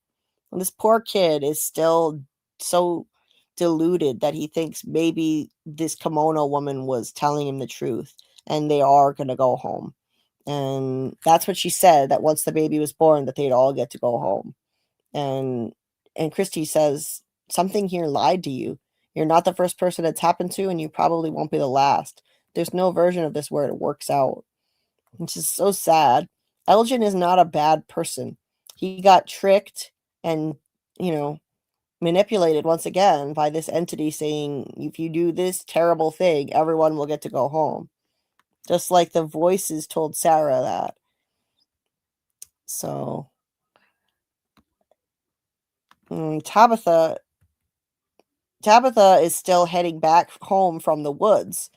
[SPEAKER 3] And this poor kid is still so deluded that he thinks maybe this kimono woman was telling him the truth and they are going to go home. And that's what she said, that once the baby was born, that they'd all get to go home. And Christy says, something here lied to you. You're not the first person it's happened to, and you probably won't be the last. There's no version of this where it works out. Which is so sad. Elgin is not a bad person. He got tricked and, manipulated once again by this entity saying, if you do this terrible thing, everyone will get to go home. Just like the voices told Sarah that. So, Tabitha is still heading back home from the woods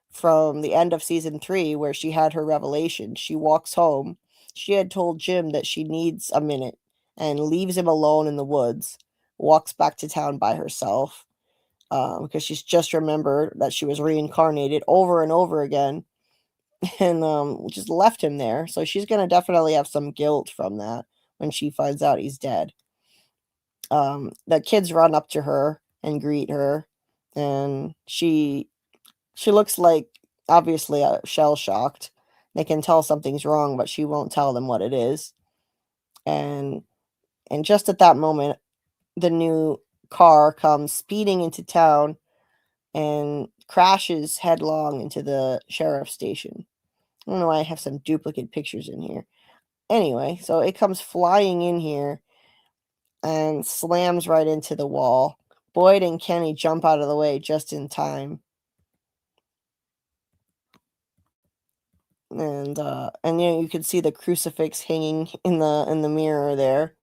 [SPEAKER 3] from the end of season 3 where she had her revelation. She walks home. She had told Jim that she needs a minute and leaves him alone in the woods, walks back to town by herself because she's just remembered that she was reincarnated over and over again and just left him there. So she's going to definitely have some guilt from that when she finds out he's dead. The kids run up to her and greet her, and she looks like, obviously, shell-shocked. They can tell something's wrong, but she won't tell them what it is. And just at that moment, the new car comes speeding into town and crashes headlong into the sheriff's station. I don't know why I have some duplicate pictures in here. Anyway, so it comes flying in here and slams right into the wall. Boyd and Kenny jump out of the way just in time. And you can see the crucifix hanging in the mirror there.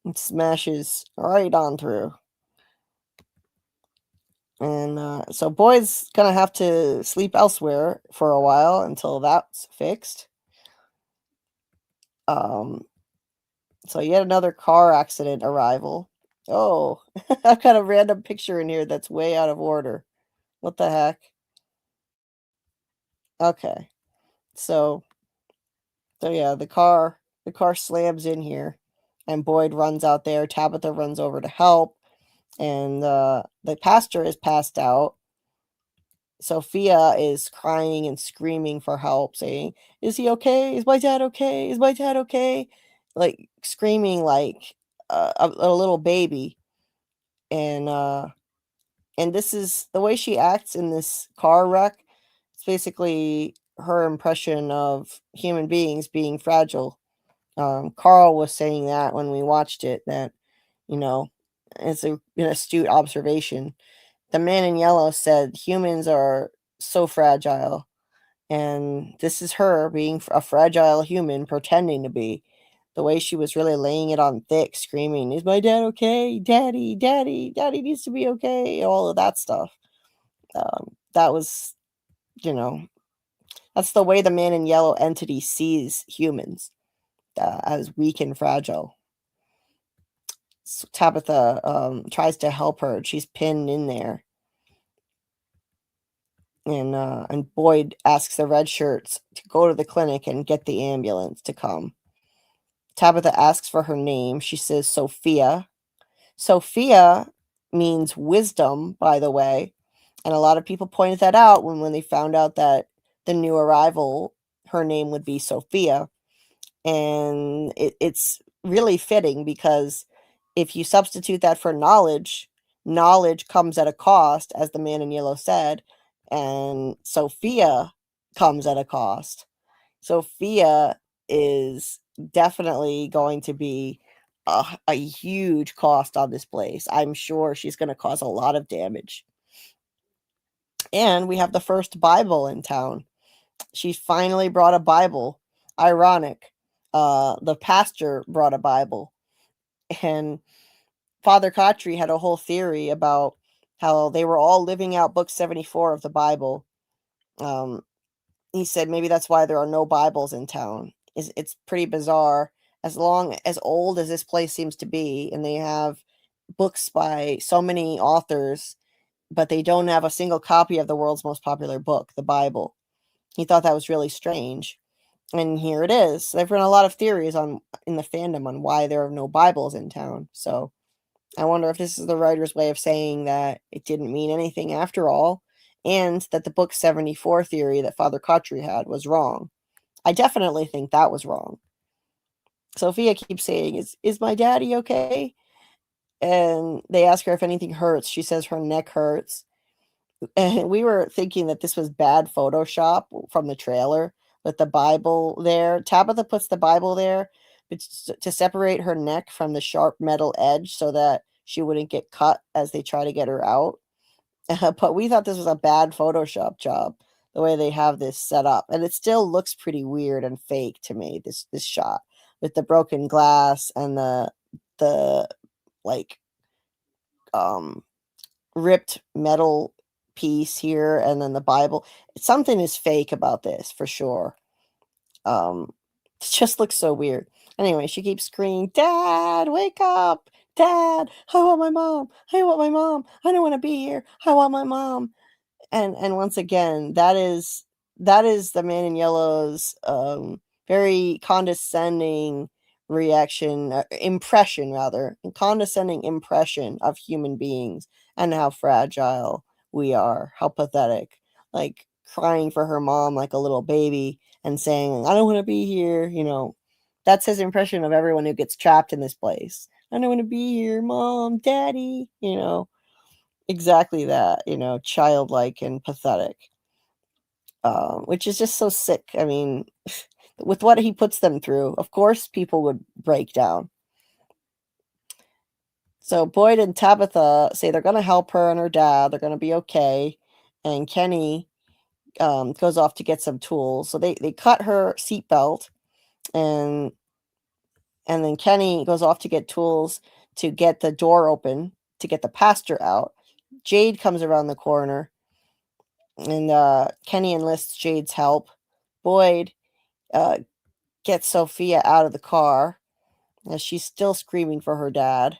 [SPEAKER 3] It smashes right on through. And so Boyd's gonna have to sleep elsewhere for a while until that's fixed. So yet another car accident arrival. Oh, I've got a random picture in here that's way out of order. What the heck? Okay. So yeah, the car slams in here and Boyd runs out there. Tabitha runs over to help, and the pastor is passed out. Sophia is crying and screaming for help, saying, "Is he okay? Is my dad okay? Is my dad okay?" Like screaming like a little baby. And this is the way she acts in this car wreck. It's basically her impression of human beings being fragile. Carl was saying that when we watched it, that, it's an astute observation. The man in yellow said humans are so fragile, and this is her being a fragile human pretending to be. The way she was really laying it on thick, screaming, "Is my dad okay? Daddy, daddy, daddy needs to be okay," all of that stuff. That was, that's the way the man in yellow entity sees humans, as weak and fragile. So Tabitha tries to help her. She's pinned in there. And Boyd asks the red shirts to go to the clinic and get the ambulance to come. Tabitha asks for her name. She says Sophia. Sophia means wisdom, by the way. And a lot of people pointed that out when they found out that the new arrival, her name would be Sophia. And it's really fitting because if you substitute that for knowledge comes at a cost, as the man in yellow said, and Sophia comes at a cost. Sophia is definitely going to be a huge cost on this place. I'm sure she's going to cause a lot of damage. And we have the first Bible in town. She finally brought a Bible. Ironic. The pastor brought a Bible. And Father Kotri had a whole theory about how they were all living out book 74 of the Bible. He said maybe that's why there are no Bibles in town. It's pretty bizarre. As old as this place seems to be, and they have books by so many authors, but they don't have a single copy of the world's most popular book, the Bible. He thought that was really strange. And here it is. I've read a lot of theories in the fandom on why there are no Bibles in town. So I wonder if this is the writer's way of saying that it didn't mean anything after all, and that the book 74 theory that Father Kotri had was wrong. I definitely think that was wrong. Sophia keeps saying, is my daddy okay? And they ask her if anything hurts. She says her neck hurts. And we were thinking that this was bad Photoshop from the trailer with the Bible there. Tabitha puts the Bible there to separate her neck from the sharp metal edge so that she wouldn't get cut as they try to get her out. But we thought this was a bad Photoshop job, the way they have this set up. And it still looks pretty weird and fake to me, this shot with the broken glass and the like ripped metal piece here and then the Bible. Something is fake about this for sure. It just looks so weird. Anyway, she keeps screaming, Dad, wake up. Dad, I want my mom. I want my mom. I don't want to be here. I want my mom. And once again, that is the Man in Yellow's very condescending impression condescending impression of human beings and how fragile we are, how pathetic, like crying for her mom like a little baby and saying, I don't want to be here, that's his impression of everyone who gets trapped in this place. I don't want to be here, Mom, Daddy, exactly that, childlike and pathetic, which is just so sick. I mean, with what he puts them through, of course people would break down. So Boyd and Tabitha say they're going to help her and her dad. They're going to be okay. And Kenny goes off to get some tools. So they cut her seatbelt, and then Kenny goes off to get tools to get the door open, to get the pastor out. Jade comes around the corner, and Kenny enlists Jade's help. Boyd gets Sophia out of the car as she's still screaming for her dad.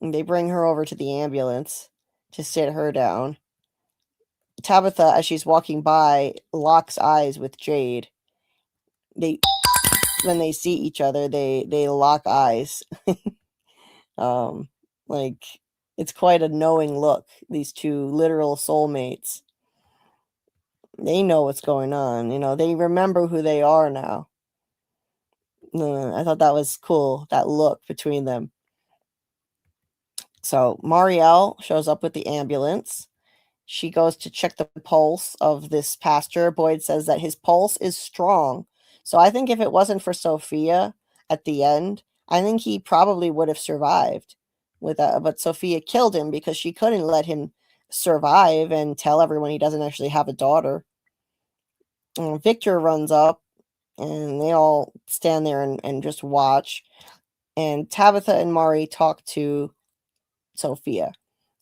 [SPEAKER 3] And they bring her over to the ambulance to sit her down. Tabitha, as she's walking by, locks eyes with Jade. When they see each other, they lock eyes. Like, it's quite a knowing look. These two literal soulmates. They know what's going on. They remember who they are now. I thought that was cool, that look between them. So Marielle shows up with the ambulance. She goes to check the pulse of this pastor. Boyd says that his pulse is strong. So I think if it wasn't for Sophia at the end, I think he probably would have survived. But Sophia killed him because she couldn't let him survive and tell everyone he doesn't actually have a daughter. Victor runs up, and they all stand there and just watch. And Tabitha and Mari talk to Sophia,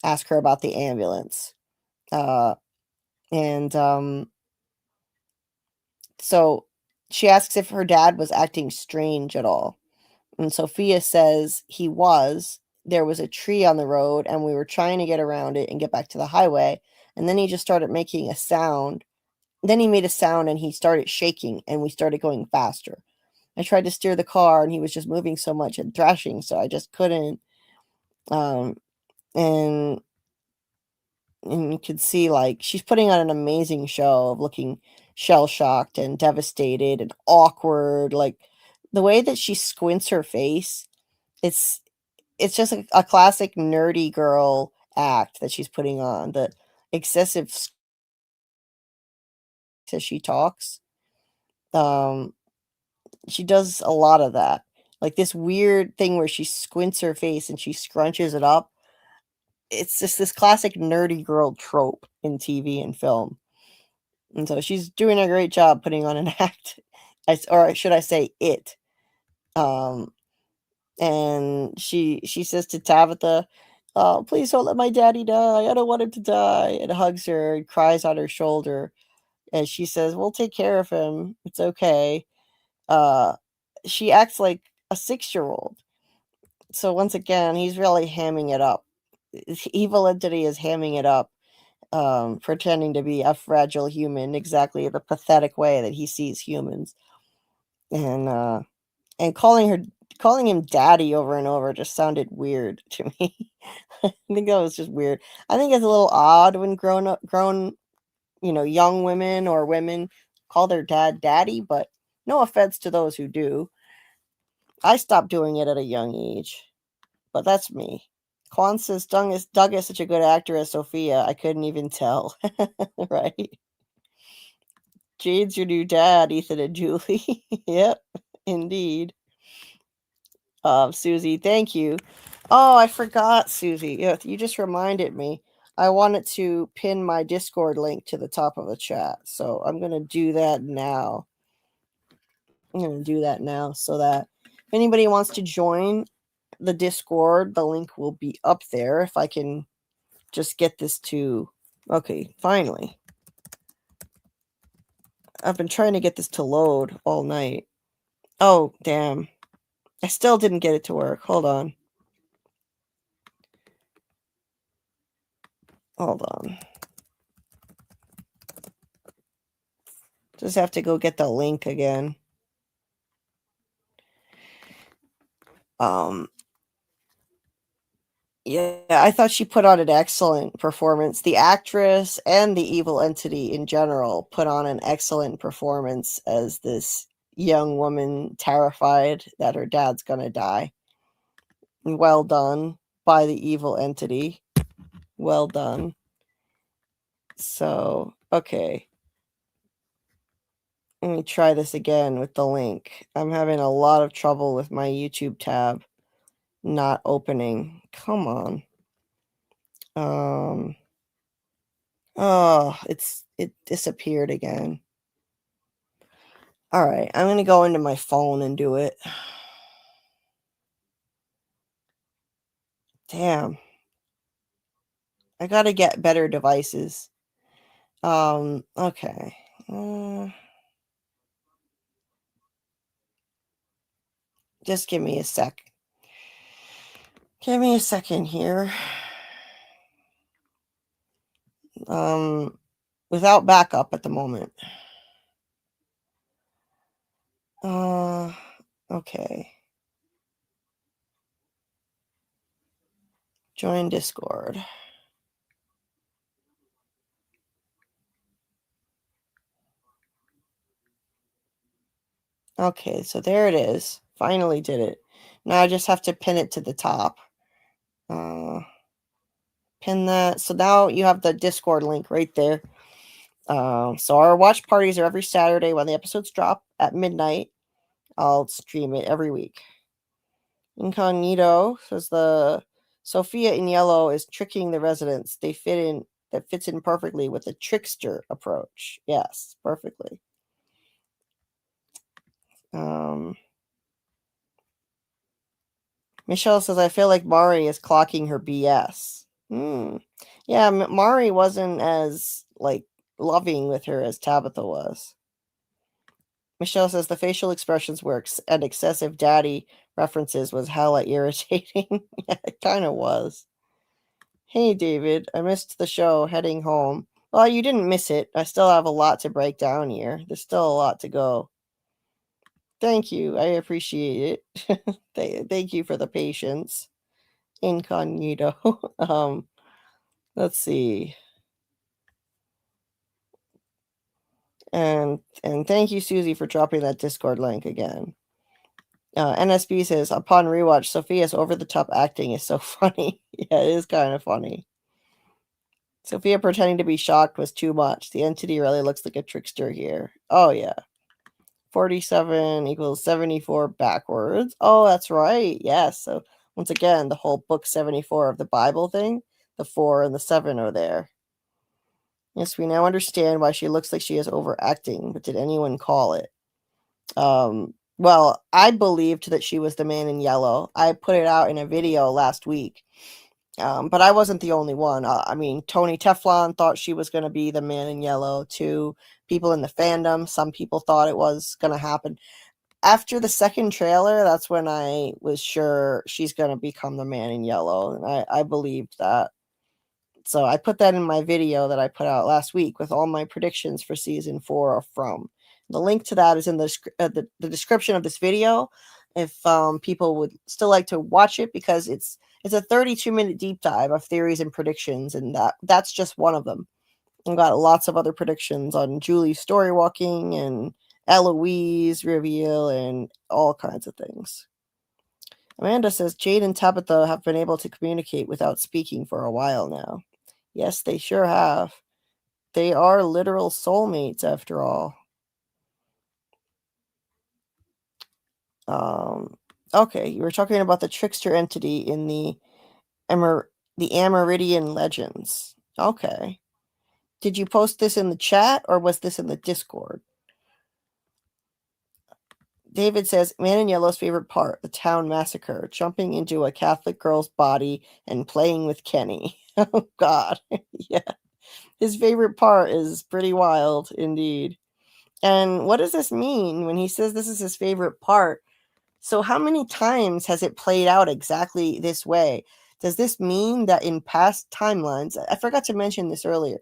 [SPEAKER 3] ask her about the ambulance. So she asks if her dad was acting strange at all. And Sophia says he was. There was a tree on the road, and we were trying to get around it and get back to the highway. And then he just started making a sound. Then he made a sound, and he started shaking, and we started going faster. I tried to steer the car, and he was just moving so much and thrashing, so I just couldn't. And you could see, like, she's putting on an amazing show of looking shell-shocked and devastated and awkward. Like, the way that she squints her face, it's just a classic nerdy girl act that she's putting on. The excessive as she talks. She does a lot of that. Like this weird thing where she squints her face and she scrunches it up. It's just this classic nerdy girl trope in TV and film. And so she's doing a great job putting on an act. Or should I say it. And she says to Tabitha, oh, please don't let my daddy die. I don't want him to die. And hugs her and cries on her shoulder. And she says, we'll take care of him. It's okay. She acts like a 6-year-old. So once again, he's really hamming it up. Evil entity is hamming it up. pretending to be a fragile human, exactly the pathetic way that he sees humans. And calling him daddy over and over just sounded weird to me. I think that was just weird. I think it's a little odd when grown, young women or women call their dad daddy, but no offense to those who do. I stopped doing it at a young age, but that's me. Quan says Doug is such a good actor as Sophia. I couldn't even tell. Right? Jade's your new dad, Ethan and Julie. Yep, indeed. Susie, thank you. Oh, I forgot, Susie. Yeah, you just reminded me. I wanted to pin my Discord link to the top of the chat. So I'm going to do that now. So that if anybody wants to join the Discord, the link will be up there. If I can just get this to... Okay, finally. I've been trying to get this to load all night. Oh, damn. I still didn't get it to work. Hold on. Just have to go get the link again. Yeah, I thought she put on an excellent performance. The actress and the evil entity in general put on an excellent performance as this young woman terrified that her dad's gonna die. Well done by the evil entity. Well done. So, okay. Let me try this again with the link. I'm having a lot of trouble with my YouTube tab not opening. Come on. Oh, it disappeared again. All right, I'm going to go into my phone and do it. Damn. I got to get better devices. Okay. Just give me a sec. Give me a second here. Without backup at the moment. Okay. Join Discord. Okay, so there it is. Finally did it. Now I just have to pin it to the top. Pin that. So now you have the Discord link right there. So our watch parties are every Saturday when the episodes drop at midnight. I'll stream it every week. Incognito says the Sophia in yellow is tricking the residents. That fits in perfectly with the trickster approach. Yes, perfectly. Michelle says, I feel like Mari is clocking her BS. Yeah, Mari wasn't as, loving with her as Tabitha was. Michelle says, the facial expressions were and excessive daddy references was hella irritating. Yeah, it kind of was. Hey, David, I missed the show heading home. Well, you didn't miss it. I still have a lot to break down here. There's still a lot to go. Thank you. I appreciate it. Thank you for the patience. Incognito. Let's see. And thank you, Susie, for dropping that Discord link again. NSB says, upon rewatch, Sophia's over-the-top acting is so funny. Yeah, it is kind of funny. Sophia pretending to be shocked was too much. The entity really looks like a trickster here. Oh, yeah. 47 equals 74 backwards. Oh, that's right. Yes. So, once again, the whole book 74 of the Bible thing, the 4 and the 7 are there. Yes, we now understand why she looks like she is overacting, but did anyone call it? Well, I believed that she was the man in yellow. I put it out in a video last week. But I wasn't the only one. I mean, Tony Teflon thought she was going to be the man in yellow too. People in the fandom, some people thought it was going to happen. After the second trailer, that's when I was sure she's going to become the man in yellow. And I believed that. So I put that in my video that I put out last week with all my predictions for season 4 of From. The link to that is in the description of this video. If people would still like to watch it, because it's a 32-minute deep dive of theories and predictions, and that's just one of them. I've got lots of other predictions on Julie's story walking and Eloise reveal and all kinds of things. Amanda says Jade and Tabitha have been able to communicate without speaking for a while now. Yes, they sure have. They are literal soulmates after all. Okay, you were talking about the trickster entity in the Amerindian legends. Okay. Did you post this in the chat or was this in the Discord? David says, Man in Yellow's favorite part, the town massacre, jumping into a Catholic girl's body and playing with Kenny. Oh, God. Yeah. His favorite part is pretty wild, indeed. And what does this mean when he says this is his favorite part? So how many times has it played out exactly this way? Does this mean that in past timelines, I forgot to mention this earlier,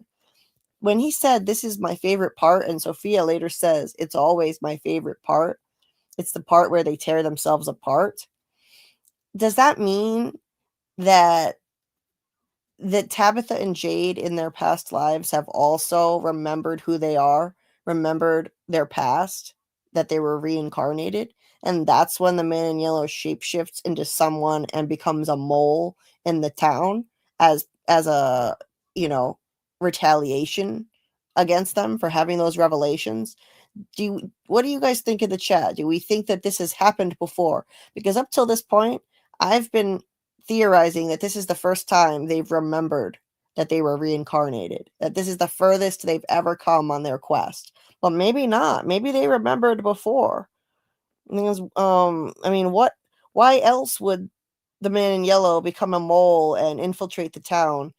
[SPEAKER 3] when he said this is my favorite part, and Sophia later says it's always my favorite part, it's the part where they tear themselves apart, does that mean that Tabitha and Jade in their past lives have also remembered who they are, remembered their past, that they were reincarnated, and that's when the Man in Yellow shapeshifts into someone and becomes a mole in the town as a, retaliation against them for having those revelations? What do you guys think in the chat? Do we think that this has happened before? Because up till this point, I've been theorizing that this is the first time they've remembered that they were reincarnated, that this is the furthest they've ever come on their quest. But maybe not. Maybe they remembered before. Because, why else would the Man in Yellow become a mole and infiltrate the town?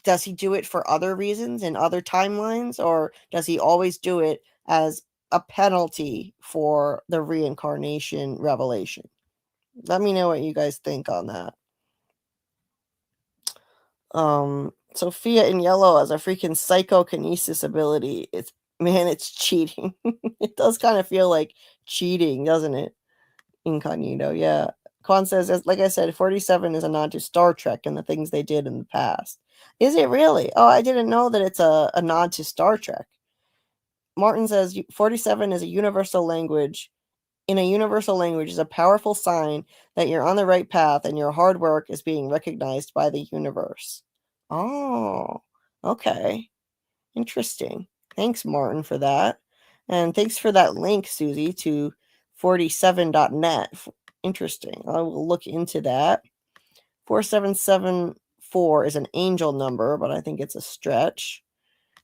[SPEAKER 3] Does he do it for other reasons in other timelines, or does he always do it as a penalty for the reincarnation revelation? Let me know what you guys think on that. Sophia in Yellow has a freaking psychokinesis ability. It's cheating. It does kind of feel like cheating, doesn't it? Incognito, yeah. Quan says, like I said, 47 is a nod to Star Trek and the things they did in the past. Is it really? Oh, I didn't know that it's a nod to Star Trek. Martin says 47 is a universal language. In a universal language is a powerful sign that you're on the right path and your hard work is being recognized by the universe. Oh, okay. Interesting. Thanks, Martin, for that. And thanks for that link, Susie, to 47.net. Interesting. I will look into that. 4774 is an angel number, but I think it's a stretch.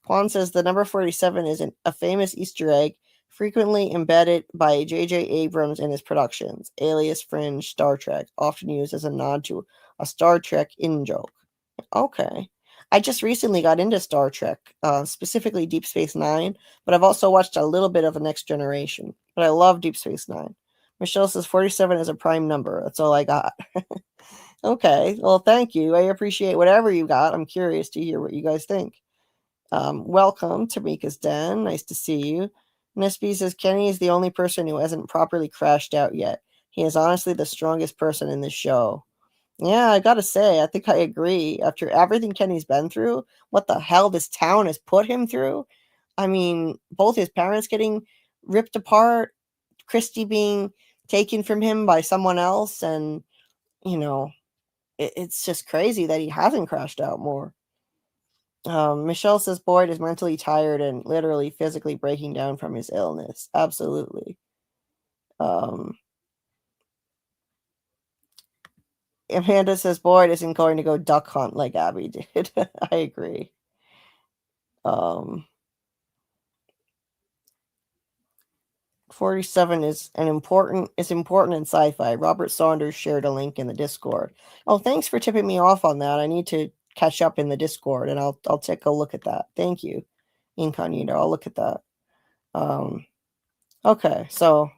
[SPEAKER 3] Juan says the number 47 is a famous Easter egg frequently embedded by J.J. Abrams in his productions, Alias, Fringe, Star Trek, often used as a nod to a Star Trek in-joke. Okay. I just recently got into Star Trek, specifically Deep Space Nine, but I've also watched a little bit of The Next Generation. But I love Deep Space Nine. Michelle says 47 is a prime number. That's all I got. Okay. Well, thank you. I appreciate whatever you got. I'm curious to hear what you guys think. Welcome to Mika's Den. Nice to see you. Nisby says Kenny is the only person who hasn't properly crashed out yet. He is honestly the strongest person in this show. Yeah, I gotta say, I think I agree. After everything Kenny's been through, what the hell this town has put him through. I mean, both his parents getting ripped apart, Christy being taken from him by someone else, and, it's just crazy that he hasn't crashed out more. Michelle says Boyd is mentally tired and literally physically breaking down from his illness. Absolutely. Amanda says Boyd isn't going to go duck hunt like Abby did. I agree. 47 is important in sci-fi. Robert Saunders shared a link in the Discord. Oh, thanks for tipping me off on that. I need to catch up in the Discord, and I'll take a look at that. Thank you, Incognito. I'll look at that. Okay, so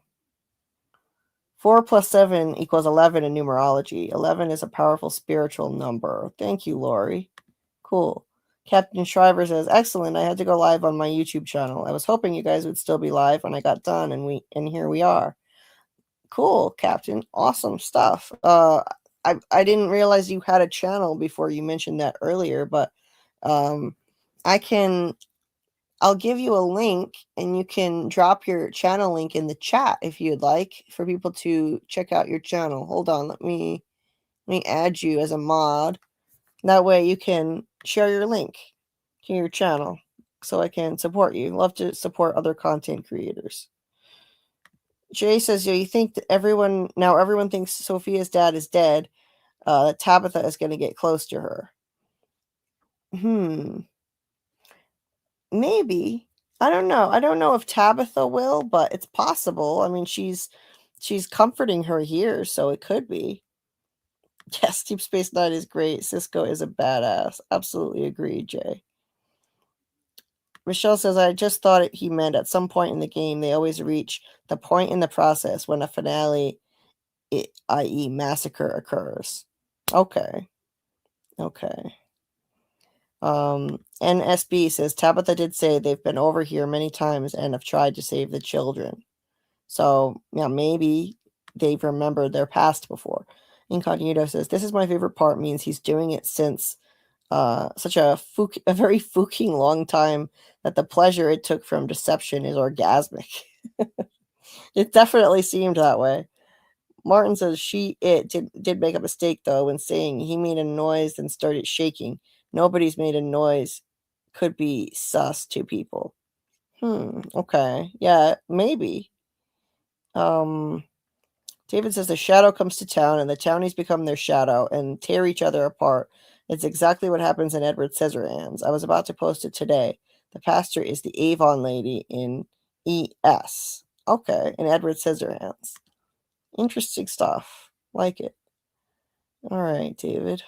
[SPEAKER 3] 4 plus 7 equals 11 in numerology. 11 is a powerful spiritual number. Thank you, Lori. Cool. Captain Shriver says, excellent. I had to go live on my YouTube channel. I was hoping you guys would still be live when I got done, and here we are. Cool, Captain. Awesome stuff. I didn't realize you had a channel before you mentioned that earlier, but I'll give you a link and you can drop your channel link in the chat if you'd like for people to check out your channel. Hold on, let me add you as a mod. That way you can share your link to your channel so I can support you. Love to support other content creators. Jay says, yeah, you think that everyone thinks Sophia's dad is dead. That Tabitha is going to get close to her. Maybe. I don't know. I don't know if Tabitha will, but it's possible. I mean, she's comforting her here, so it could be. Yes, Deep Space Nine is great. Cisco is a badass. Absolutely agree, Jay. Michelle says, I just thought he meant at some point in the game, they always reach the point in the process when a finale, i.e. massacre, occurs. Okay. NSB says, Tabitha did say they've been over here many times and have tried to save the children. So, yeah, maybe they've remembered their past before. Incognito says, this is my favorite part, means he's doing it since such a very fooking long time that the pleasure it took from deception is orgasmic. It definitely seemed that way. Martin says did make a mistake though when saying he made a noise and started shaking. Nobody's made a noise. Could be sus to people. Okay. Yeah, maybe. David says the shadow comes to town and the townies become their shadow and tear each other apart. It's exactly what happens in Edward Scissorhands. I was about to post it today. The pastor is the Avon lady in ES. Okay, in Edward Scissorhands. Interesting stuff. Like it. All right, David.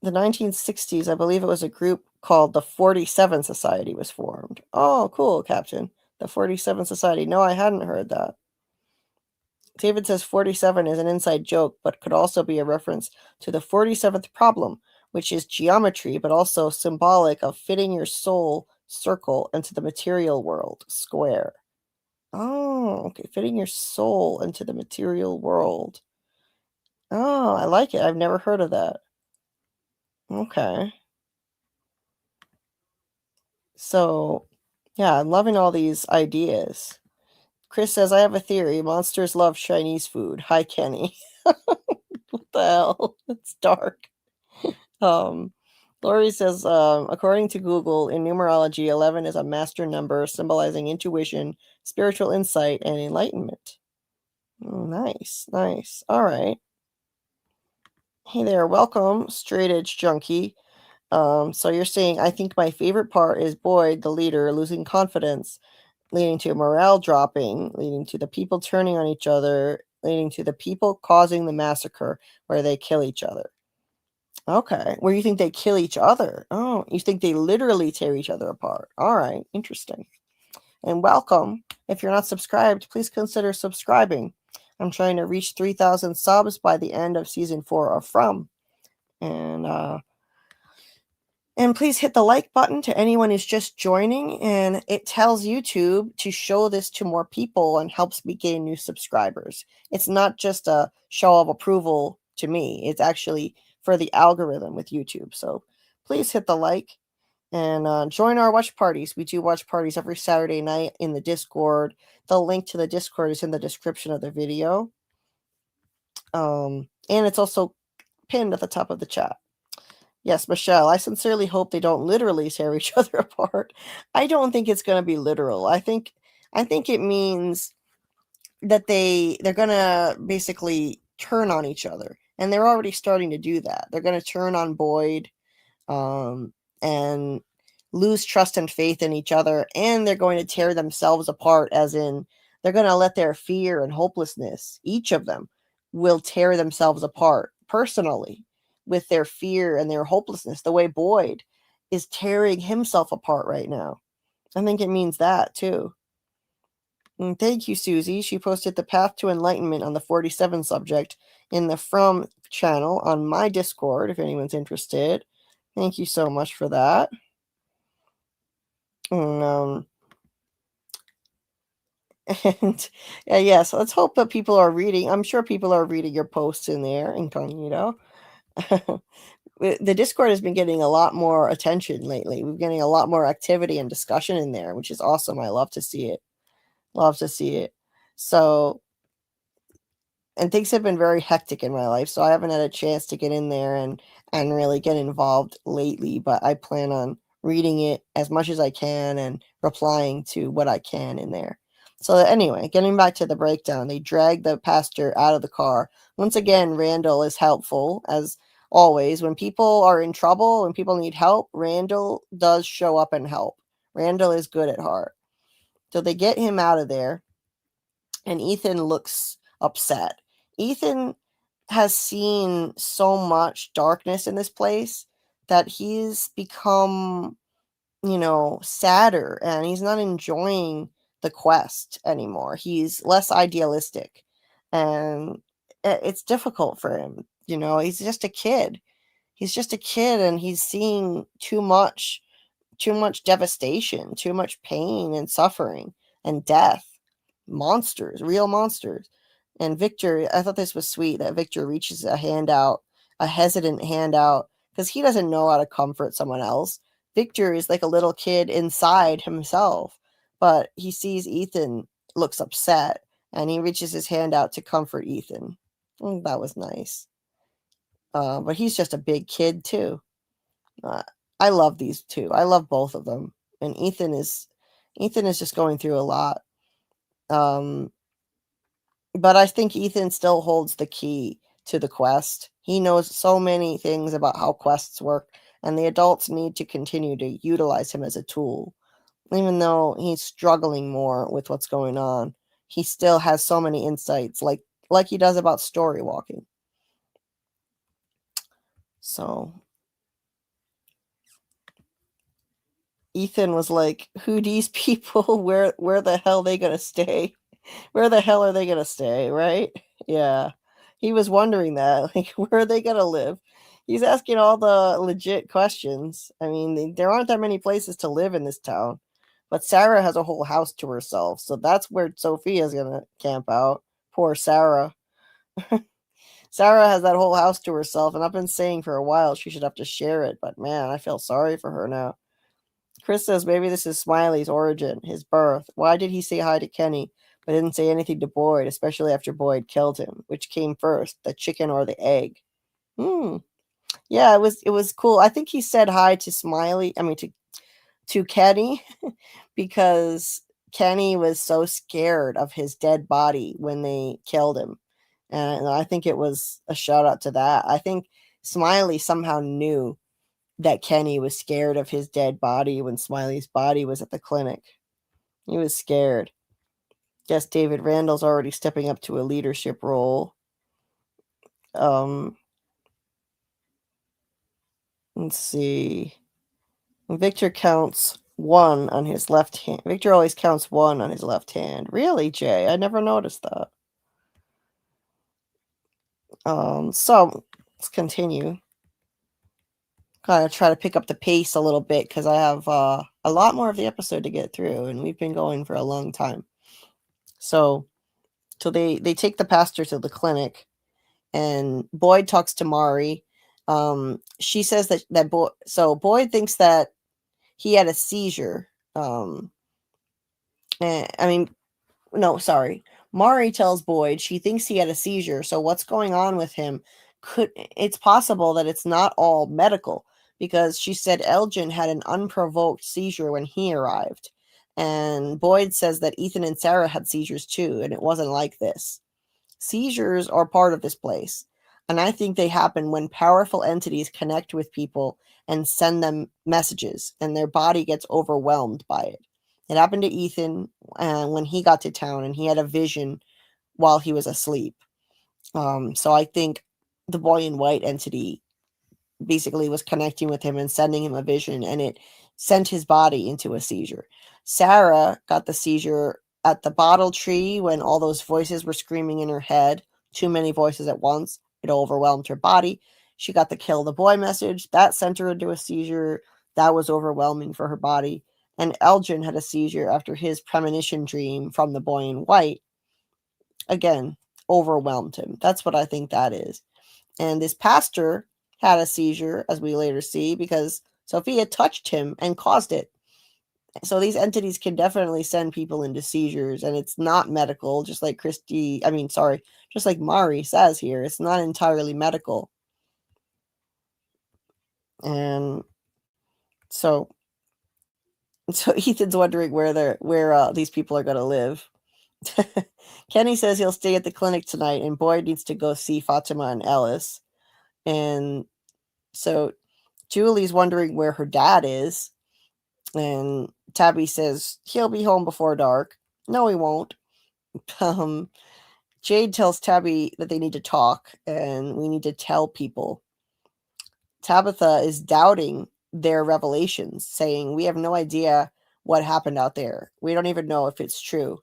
[SPEAKER 3] The 1960s, I believe it was a group called the 47 Society was formed. Oh, cool, Captain. The 47 Society. No, I hadn't heard that. David says 47 is an inside joke, but could also be a reference to the 47th problem, which is geometry, but also symbolic of fitting your soul circle into the material world square. Oh, okay. Fitting your soul into the material world. Oh, I like it. I've never heard of that. Okay. So, yeah, I'm loving all these ideas. Chris says, I have a theory. Monsters love Chinese food. Hi, Kenny. What the hell? It's dark. Lori says, according to Google, in numerology, 11 is a master number symbolizing intuition, spiritual insight, and enlightenment. Oh, nice. All right. Hey there. Welcome, Straight Edge Junkie. So you're saying, I think my favorite part is Boyd, the leader, losing confidence, leading to morale dropping, leading to the people turning on each other, leading to the people causing the massacre where they kill each other. Okay. Where you think they kill each other? Oh, you think they literally tear each other apart. All right. Interesting. And welcome. If you're not subscribed, please consider subscribing. I'm trying to reach 3,000 subs by the end of season 4 of From. And please hit the like button to anyone who's just joining. And it tells YouTube to show this to more people and helps me gain new subscribers. It's not just a show of approval to me. It's actually for the algorithm with YouTube. So please hit the like and join our watch parties. We do watch parties every Saturday night in the Discord. The link to the Discord is in the description of the video. And it's also pinned at the top of the chat. Yes, Michelle, I sincerely hope they don't literally tear each other apart. I don't think it's going to be literal. I think it means that they're going to basically turn on each other. And they're already starting to do that. They're going to turn on Boyd and lose trust and faith in each other. And they're going to tear themselves apart, as in they're going to let their fear and hopelessness, each of them, will tear themselves apart personally with their fear and their hopelessness, the way Boyd is tearing himself apart right now. I think it means that too. Thank you, Susie. She posted the path to enlightenment on the 47 subject in the From channel on my Discord, if anyone's interested. Thank you so much for that. And yes, let's hope that people are reading. I'm sure people are reading your posts in there, incognito. The Discord has been getting a lot more attention lately. We're getting a lot more activity and discussion in there, which is awesome. I love to see it. Love to see it. So, and things have been very hectic in my life, so I haven't had a chance to get in there and really get involved lately, but I plan on reading it as much as I can and replying to what I can in there. So anyway, getting back to the breakdown, they drag the pastor out of the car. Once again, Randall is helpful, as always. When people are in trouble, when people need help, Randall does show up and help. Randall is good at heart. So they get him out of there, and Ethan looks upset. Ethan has seen so much darkness in this place that he's become, sadder, and he's not enjoying the quest anymore. He's less idealistic, and it's difficult for him. He's just a kid. He's just a kid, and he's seeing too much devastation, too much pain and suffering and death. Monsters, real monsters. And Victor, I thought this was sweet that Victor reaches a hesitant hand out, because he doesn't know how to comfort someone else. Victor is like a little kid inside himself, but he sees Ethan looks upset, and he reaches his hand out to comfort Ethan. That was nice. But he's just a big kid too. I love these two. I love both of them. And Ethan is just going through a lot. But I think Ethan still holds the key to the quest. He knows so many things about how quests work, and the adults need to continue to utilize him as a tool. Even though he's struggling more with what's going on, he still has so many insights, like he does about story walking. So Ethan was like, who these people? Where the hell are they gonna stay? Where the hell are they gonna stay, right? Yeah. He was wondering that. Like, where are they gonna live? He's asking all the legit questions. I mean, there aren't that many places to live in this town. But Sarah has a whole house to herself, so that's where Sophia's gonna camp out. Poor Sarah. Sarah has that whole house to herself, and I've been saying for a while she should have to share it, but man, I feel sorry for her now. Chris says maybe this is Smiley's origin, his birth. Why did he say hi to Kenny, but didn't say anything to Boyd, especially after Boyd killed him? Which came first, the chicken or the egg? Yeah, it was cool. I think he said hi to Smiley, to Kenny, because Kenny was so scared of his dead body when they killed him. And I think it was a shout out to that. I think Smiley somehow knew that Kenny was scared of his dead body when Smiley's body was at the clinic. He was scared. Guess David Randall's already stepping up to a leadership role. Let's see. Victor counts 1 on his left hand. Victor always counts 1 on his left hand. Really, Jay? I never noticed that. So let's continue. Kind of try to pick up the pace a little bit, because I have a lot more of the episode to get through, and we've been going for a long time. So they take the pastor to the clinic, and Boyd talks to Mari. She says that Boyd thinks that he had a seizure. Mari tells Boyd she thinks he had a seizure. So what's going on with him? It's possible that it's not all medical, because she said Elgin had an unprovoked seizure when he arrived. And Boyd says that Ethan and Sarah had seizures too, and it wasn't like this. Seizures are part of this place, and I think they happen when powerful entities connect with people and send them messages, and their body gets overwhelmed by it. It happened to Ethan when he got to town, and he had a vision while he was asleep. So I think the boy in white entity basically was connecting with him and sending him a vision, and it sent his body into a seizure. Sarah got the seizure at the bottle tree when all those voices were screaming in her head, too many voices at once. It overwhelmed her body. She got the kill the boy message. That sent her into a seizure. That was overwhelming for her body. And Elgin had a seizure after his premonition dream from the boy in white. Again, overwhelmed him. That's what I think that is. And this pastor had a seizure, as we later see, because Sophia touched him and caused it. So these entities can definitely send people into seizures, and it's not medical, just like just like Mari says here. It's not entirely medical. And so Ethan's wondering where these people are going to live. Kenny says he'll stay at the clinic tonight, and Boyd needs to go see Fatima and Ellis. And so Julie's wondering where her dad is, and Tabby says he'll be home before dark. No, he won't. Jade tells Tabby that they need to talk, and we need to tell people. Tabitha is doubting their revelations, saying, we have no idea what happened out there. We don't even know if it's true.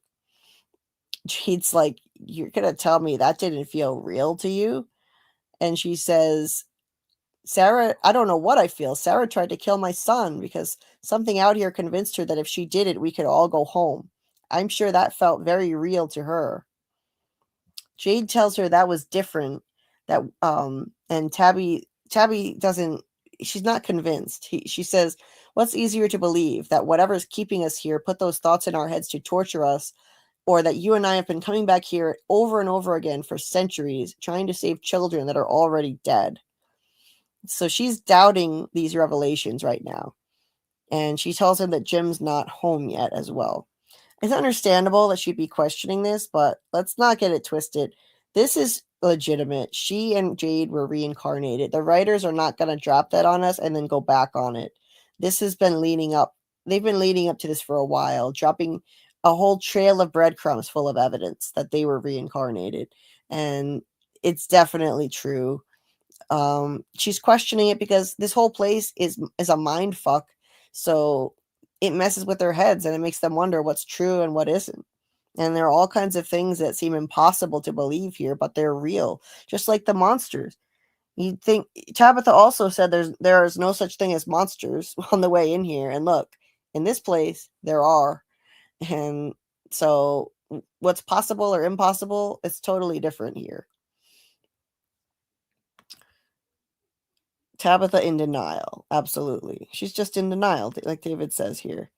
[SPEAKER 3] Jade's like, you're going to tell me that didn't feel real to you? And she says, Sarah, I don't know what I feel. Sarah tried to kill my son because something out here convinced her that if she did it, we could all go home. I'm sure that felt very real to her. Jade tells her that was different. And Tabby doesn't, she's not convinced. She says, what's easier to believe, that whatever's keeping us here put those thoughts in our heads to torture us, or that you and I have been coming back here over and over again for centuries trying to save children that are already dead? So she's doubting these revelations right now. And she tells him that Jim's not home yet as well. It's understandable that she'd be questioning this, but let's not get it twisted. This is legitimate. She and Jade were reincarnated. The writers are not going to drop that on us and then go back on it. This has been leading up. They've been leading up to this for a while, dropping a whole trail of breadcrumbs full of evidence that they were reincarnated. And it's definitely true. She's questioning it because this whole place is a mind fuck. So it messes with their heads and it makes them wonder what's true and what isn't. And there are all kinds of things that seem impossible to believe here, but they're real, just like the monsters. You'd think Tabitha also said there is no such thing as monsters on the way in here. And look, in this place, there are. And so what's possible or impossible is totally different here. Tabitha in denial. Absolutely. She's just in denial, like David says here.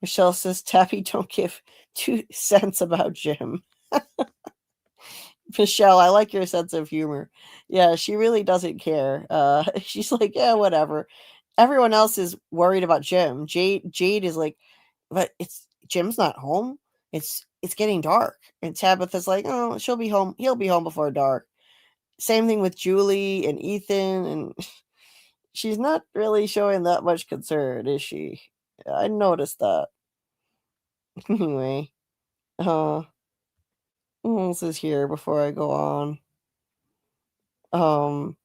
[SPEAKER 3] Michelle says, Tabby, don't give 2 cents about Jim. Michelle, I like your sense of humor. Yeah, she really doesn't care. She's like, yeah, whatever. Everyone else is worried about Jim. Jade is like, but Jim's not home. It's getting dark. And Tabitha's like, oh, she'll be home. He'll be home before dark. Same thing with Julie and Ethan. And she's not really showing that much concern, is she? I noticed that. Anyway, what else is here before I go on?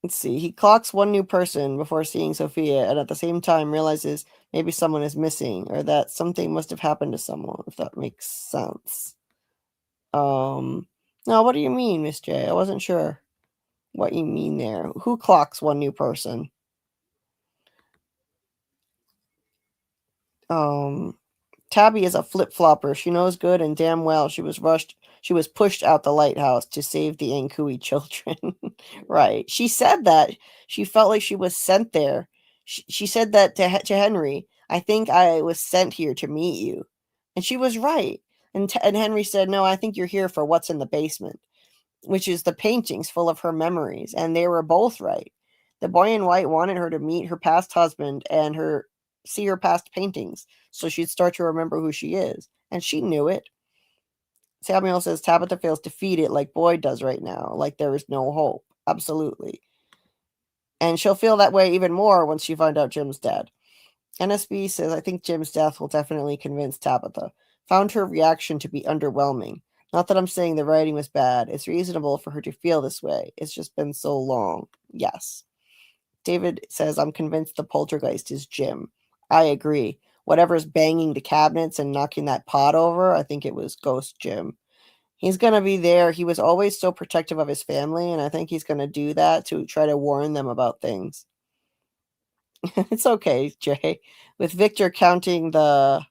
[SPEAKER 3] Let's see. He clocks one new person before seeing Sophia, and at the same time realizes maybe someone is missing, or that something must have happened to someone, if that makes sense. No, what do you mean, Miss J? I wasn't sure what you mean there. Who clocks one new person? Tabby is a flip-flopper. She knows good and damn well she was pushed out the lighthouse to save the Ankui children. Right. She said that. She felt like she was sent there. She said that to Henry. I think I was sent here to meet you. And she was right. And Henry said, no, I think you're here for what's in the basement, which is the paintings full of her memories. And they were both right. The boy in white wanted her to meet her past husband and see her past paintings, so she'd start to remember who she is. And she knew it. Samuel says Tabitha feels defeated like Boyd does right now, like there is no hope. Absolutely. And she'll feel that way even more once she finds out Jim's dead. NSB says, I think Jim's death will definitely convince Tabitha. Found her reaction to be underwhelming. Not that I'm saying the writing was bad. It's reasonable for her to feel this way. It's just been so long. Yes. David says, I'm convinced the poltergeist is Jim. I agree. whatever's banging the cabinets and knocking that pot over. I think it was Ghost Jim. He's going to be there. He was always so protective of his family, and I think he's going to do that to try to warn them about things. It's okay, Jay. With Victor counting the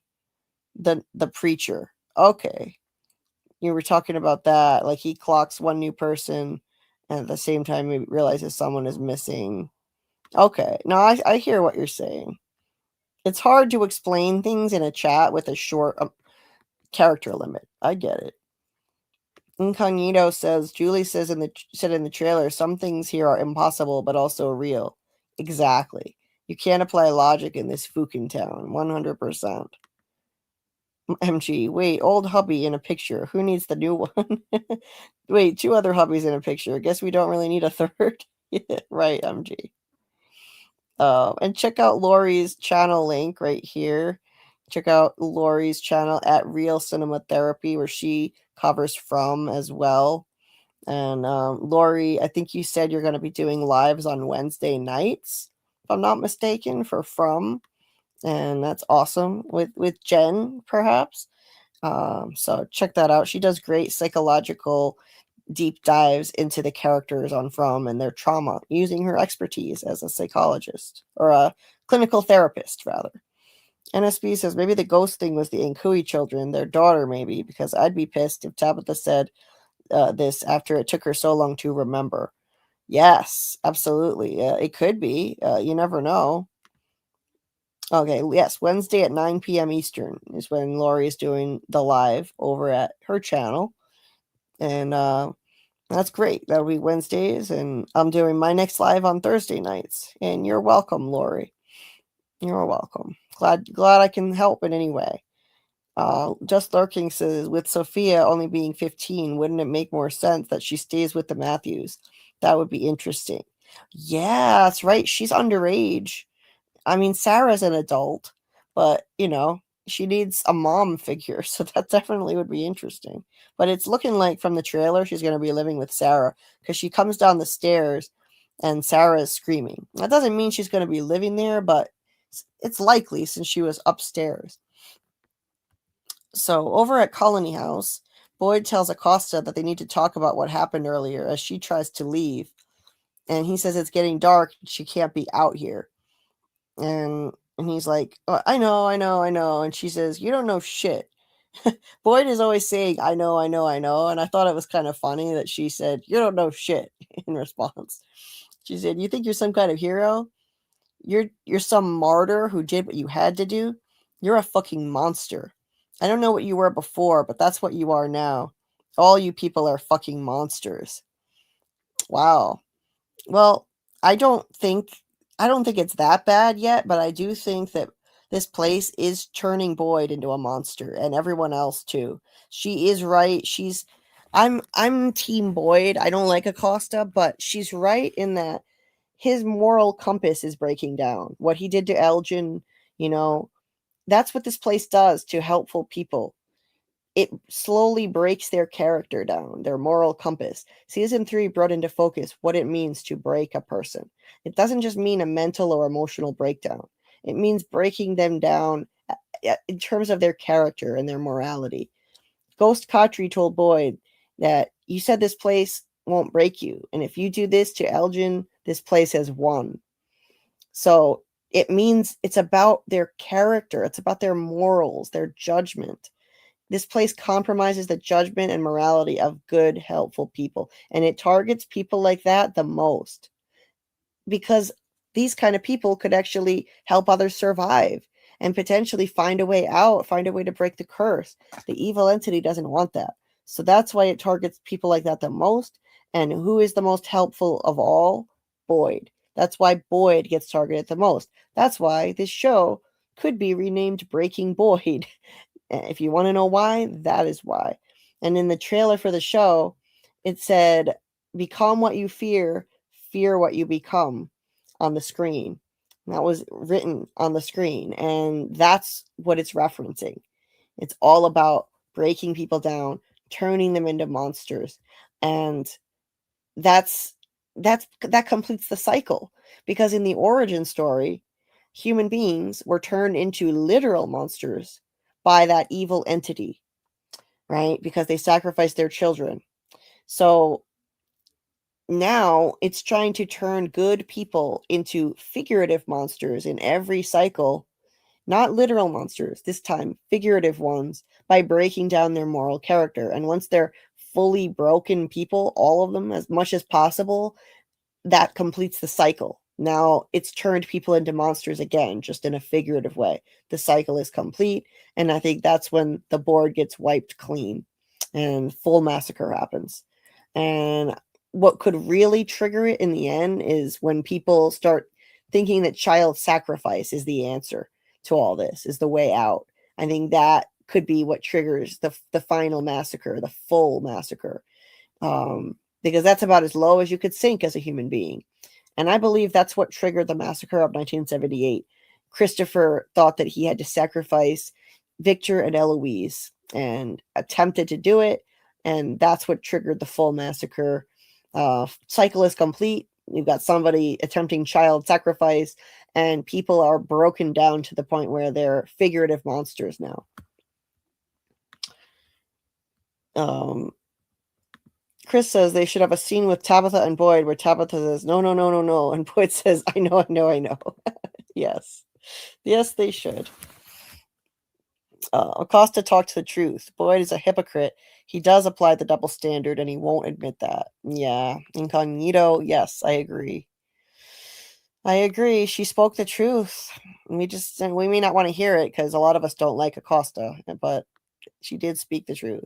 [SPEAKER 3] preacher. Okay. You were talking about that. Like he clocks one new person and at the same time he realizes someone is missing. Okay. No, I hear what you're saying. It's hard to explain things in a chat with a short character limit. I get it. Incognito says, Julie said in the trailer, some things here are impossible but also real. Exactly. You can't apply logic in this fucking town. 100%. MG, wait, old hubby in a picture. Who needs the new one? Wait, 2 other hubbies in a picture. Guess we don't really need a third. Yeah, right, MG. And check out Lori's channel link right here. Check out Lori's channel at Real Cinema Therapy, where she covers From as well. And Lori, I think you said you're going to be doing lives on Wednesday nights, if I'm not mistaken, for From. And that's awesome with Jen, perhaps. So check that out. She does great psychological deep dives into the characters on From and their trauma, using her expertise as a psychologist or a clinical therapist, rather. NSB says maybe the ghost thing was the Inkui children, their daughter, maybe, because I'd be pissed if Tabitha said this after it took her so long to remember. Yes, absolutely. It could be. You never know. Okay, yes, Wednesday at 9 p.m. Eastern is when Lori is doing the live over at her channel. And that's great. That'll be Wednesdays, and I'm doing my next live on Thursday nights. And you're welcome, Lori. You're welcome. Glad I can help in any way. Just Lurking says, with Sophia only being 15, wouldn't it make more sense that she stays with the Matthews? That would be interesting. Yeah, that's right. She's underage. I mean, Sarah's an adult, but, she needs a mom figure, so that definitely would be interesting. But it's looking like from the trailer she's going to be living with Sarah, because she comes down the stairs and Sarah is screaming. That doesn't mean she's going to be living there, but it's likely since she was upstairs. So over at Colony House, Boyd tells Acosta that they need to talk about what happened earlier as she tries to leave. And he says it's getting dark. She can't be out here. And he's like, oh, I know. And she says, you don't know shit. Boyd is always saying, I know. And I thought it was kind of funny that she said, you don't know shit in response. She said, you think you're some kind of hero? You're some martyr who did what you had to do? You're a fucking monster. I don't know what you were before, but that's what you are now. All you people are fucking monsters. Wow. Well, I don't think it's that bad yet, but I do think that this place is turning Boyd into a monster, and everyone else too. She is right. I'm Team Boyd. I don't like Acosta, but she's right in that his moral compass is breaking down. What he did to Elgin, that's what this place does to helpful people. It slowly breaks their character down, their moral compass. Season 3 brought into focus what it means to break a person. It doesn't just mean a mental or emotional breakdown. It means breaking them down in terms of their character and their morality. Ghost Khatri told Boyd that you said this place won't break you. And if you do this to Elgin, this place has won. So it means it's about their character. It's about their morals, their judgment. This place compromises the judgment and morality of good, helpful people. And it targets people like that the most. Because these kind of people could actually help others survive and potentially find a way out, find a way to break the curse. The evil entity doesn't want that. So that's why it targets people like that the most. And who is the most helpful of all? Boyd. That's why Boyd gets targeted the most. That's why this show could be renamed Breaking Boyd. If you want to know why, that is why. And in the trailer for the show, it said, become what you fear what you become on the screen. And that was written on the screen. And that's what it's referencing. It's all about breaking people down, turning them into monsters. And that completes the cycle. Because in the origin story, human beings were turned into literal monsters by that evil entity, right? Because they sacrificed their children. So now it's trying to turn good people into figurative monsters in every cycle, not literal monsters, this time figurative ones, by breaking down their moral character. And once they're fully broken people, all of them, as much as possible, that completes the cycle. Now it's turned people into monsters again, just in a figurative way. The cycle is complete, and I think that's when the board gets wiped clean and full massacre happens. And what could really trigger it in the end is when people start thinking that child sacrifice is the answer to all this, is the way out. I think that could be what triggers the final massacre, the full massacre. Because that's about as low as you could sink as a human being. And I believe that's what triggered the massacre of 1978. Christopher thought that he had to sacrifice Victor and Eloise and attempted to do it. And that's what triggered the full massacre. Cycle is complete. We've got somebody attempting child sacrifice, and people are broken down to the point where they're figurative monsters now. Chris says they should have a scene with Tabitha and Boyd where Tabitha says, no, no, no, no, no. And Boyd says, I know, I know, I know. Yes. Yes, they should. Acosta talked the truth. Boyd is a hypocrite. He does apply the double standard, and he won't admit that. Yeah. Incognito, yes, I agree. I agree. She spoke the truth. We may not want to hear it because a lot of us don't like Acosta, but she did speak the truth.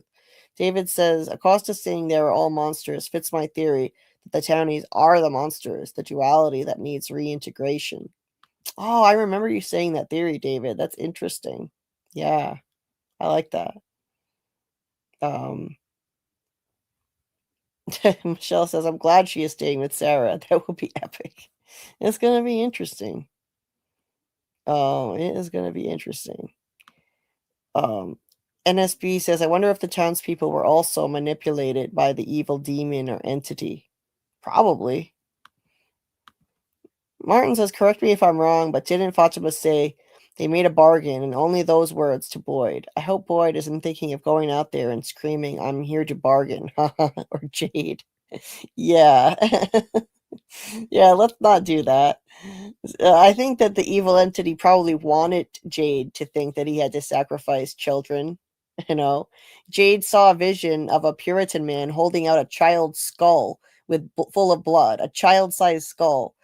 [SPEAKER 3] David says, Acosta saying they were all monsters fits my theory that the townies are the monsters, the duality that needs reintegration. Oh, I remember you saying that theory, David. That's interesting. Yeah, I like that. Michelle says, I'm glad she is staying with Sarah. That will be epic. It's going to be interesting. Oh, it is going to be interesting. NSB says, I wonder if the townspeople were also manipulated by the evil demon or entity. Probably. Martin says, correct me if I'm wrong, but didn't Fatima say they made a bargain and only those words to Boyd? I hope Boyd isn't thinking of going out there and screaming, I'm here to bargain. Or Jade. Yeah. Yeah, let's not do that. I think that the evil entity probably wanted Jade to think that he had to sacrifice children. You know, Jade saw a vision of a Puritan man holding out a child's skull with full of blood, a child-sized skull,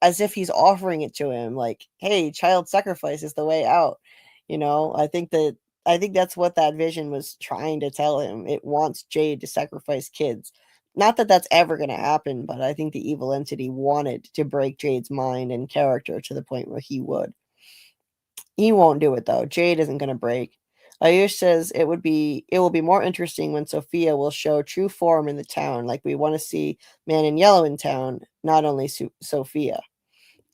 [SPEAKER 3] as if he's offering it to him, like, "Hey, child sacrifice is the way out." You know, I think that's what that vision was trying to tell him. It wants Jade to sacrifice kids. Not that that's ever going to happen, but I think the evil entity wanted to break Jade's mind and character to the point where he would. He won't do it though. Jade isn't going to break. Ayush says it will be more interesting when Sophia will show true form in the town, like we want to see Man in Yellow in town, not only Sophia.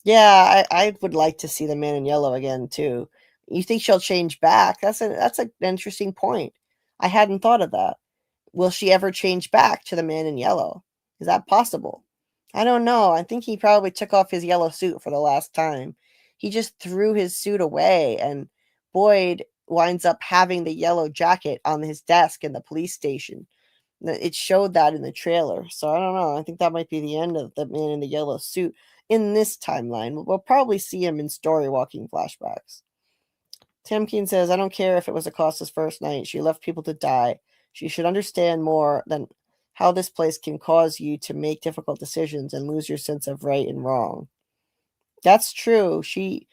[SPEAKER 3] Yeah, I would like to see the Man in Yellow again too. You think she'll change back? That's an interesting point. I hadn't thought of that. Will she ever change back to the Man in Yellow? Is that possible? I don't know. I think he probably took off his yellow suit for the last time. He just threw his suit away, and Boyd winds up having the yellow jacket on his desk in the police station. It showed that in the trailer. So I don't know. I think that might be the end of the Man in the Yellow suit in this timeline. We'll probably see him in story walking flashbacks. Tamkeen says, I don't care if it was Acosta's first night. She left people to die. She should understand more than how this place can cause you to make difficult decisions and lose your sense of right and wrong. That's true. She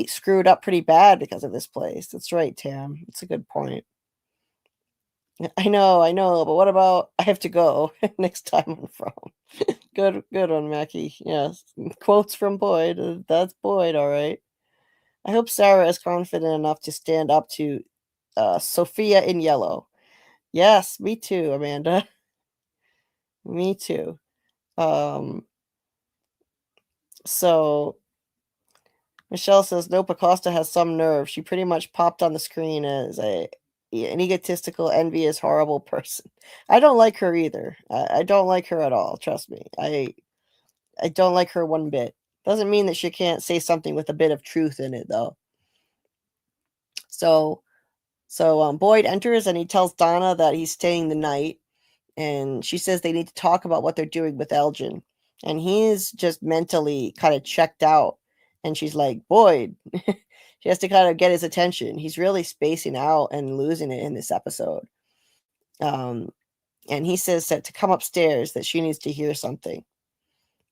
[SPEAKER 3] screwed up pretty bad because of this place. That's right, Tam. It's a good point. I know, but what about I have to go next time on From? Good one, Mackie. Yes. Quotes from Boyd. That's Boyd, all right. I hope Sarah is confident enough to stand up to Sophia in Yellow. Yes, me too, Amanda. Me too. So Michelle says, nope, Acosta has some nerve. She pretty much popped on the screen as an egotistical, envious, horrible person. I don't like her either. I don't like her at all. Trust me. I don't like her one bit. Doesn't mean that she can't say something with a bit of truth in it, though. So Boyd enters and he tells Donna that he's staying the night, and she says they need to talk about what they're doing with Elgin. And he's just mentally kind of checked out. And she's like, Boyd. She has to kind of get his attention. He's really spacing out and losing it in this episode. And he says that to come upstairs, that she needs to hear something.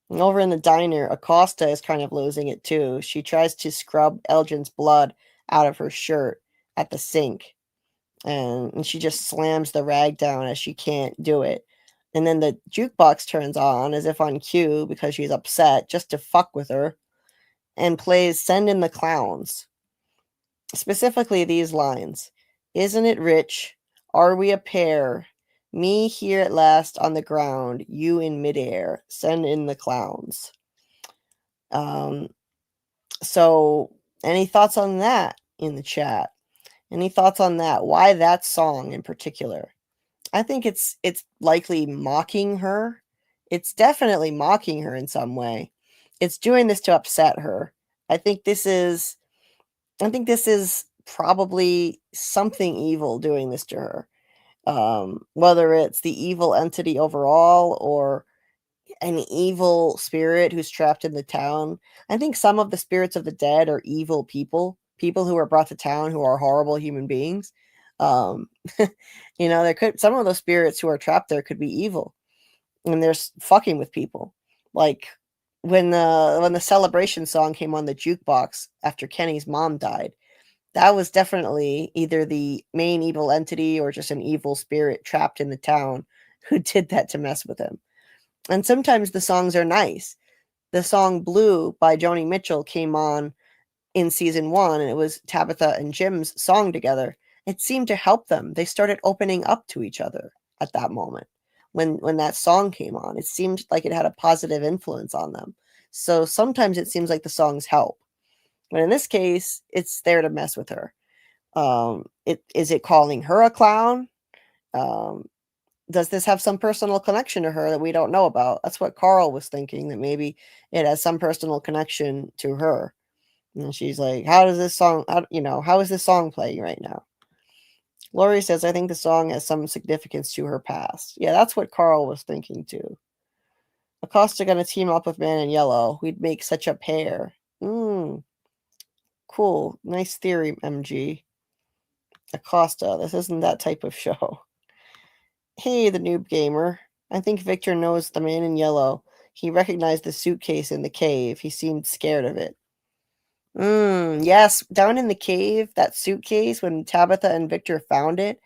[SPEAKER 3] And over in the diner, Acosta is kind of losing it too. She tries to scrub Elgin's blood out of her shirt at the sink. And she just slams the rag down as she can't do it. And then the jukebox turns on as if on cue because she's upset, just to fuck with her, and plays Send in the Clowns. Specifically these lines. Isn't it rich? Are we a pair? Me here at last on the ground, you in midair. Send in the clowns. So any thoughts on that in the chat? Any thoughts on that? Why that song in particular? I think it's likely mocking her. It's definitely mocking her in some way. It's doing this to upset her. I think this is probably something evil doing this to her. Whether it's the evil entity overall or an evil spirit who's trapped in the town. I think some of the spirits of the dead are evil people who are brought to town who are horrible human beings. There could some of those spirits who are trapped there could be evil, and they're fucking with people. Like when the celebration song came on the jukebox after Kenny's mom died, that was definitely either the main evil entity or just an evil spirit trapped in the town who did that to mess with him. And sometimes the songs are nice. The song Blue by Joni Mitchell came on in season 1, and it was Tabitha and Jim's song together. It seemed to help them. They started opening up to each other at that moment. When that song came on, it seemed like it had a positive influence on them. So sometimes it seems like the songs help. But in this case, it's there to mess with her. Is it calling her a clown? Does this have some personal connection to her that we don't know about? That's what Karl was thinking, that maybe it has some personal connection to her. And she's like, how is this song playing right now? Lori says, I think the song has some significance to her past. Yeah, that's what Karl was thinking too. Acosta gonna team up with Man in Yellow. We'd make such a pair. Cool. Nice theory, MG. Acosta, this isn't that type of show. Hey, the noob gamer. I think Victor knows the Man in Yellow. He recognized the suitcase in the cave. He seemed scared of it. Yes, down in the cave, that suitcase, when Tabitha and Victor found it,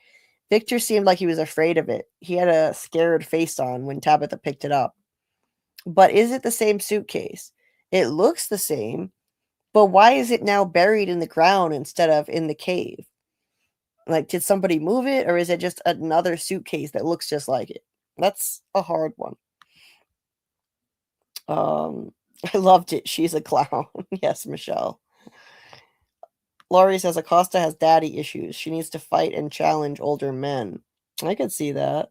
[SPEAKER 3] Victor seemed like he was afraid of it. He had a scared face on when Tabitha picked it up. But is it the same suitcase? It looks the same, but why is it now buried in the ground instead of in the cave? Like, did somebody move it, or is it just another suitcase that looks just like it? That's a hard one. I loved it. She's a clown. Yes, Michelle. Laurie says Acosta has daddy issues. She needs to fight and challenge older men. I could see that.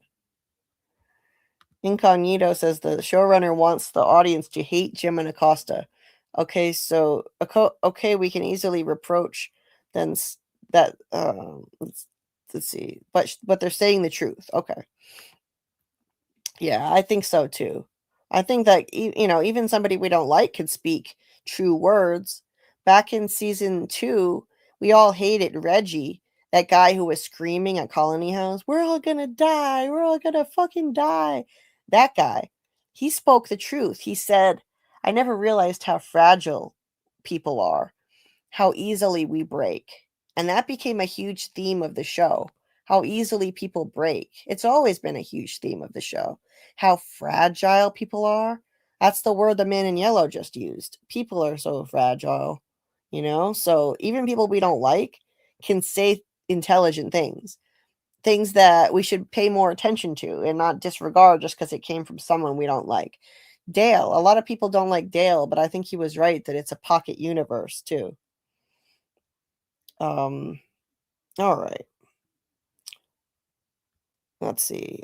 [SPEAKER 3] Incognito says the showrunner wants the audience to hate Jim and Acosta. Okay, so we can easily reproach then that let's see. But they're saying the truth. Okay. Yeah, I think so too. I think that even somebody we don't like could speak true words. Back in season 2, we all hated Reggie, that guy who was screaming at Colony House, "We're all gonna die. We're all gonna fucking die." That guy, he spoke the truth. He said, "I never realized how fragile people are, how easily we break." And that became a huge theme of the show. How easily people break. It's always been a huge theme of the show. How fragile people are. That's the word the Man in Yellow just used. People are so fragile, So even people we don't like can say intelligent things. Things that we should pay more attention to and not disregard just because it came from someone we don't like. Dale. A lot of people don't like Dale, but I think he was right that it's a pocket universe too. All right. Let's see.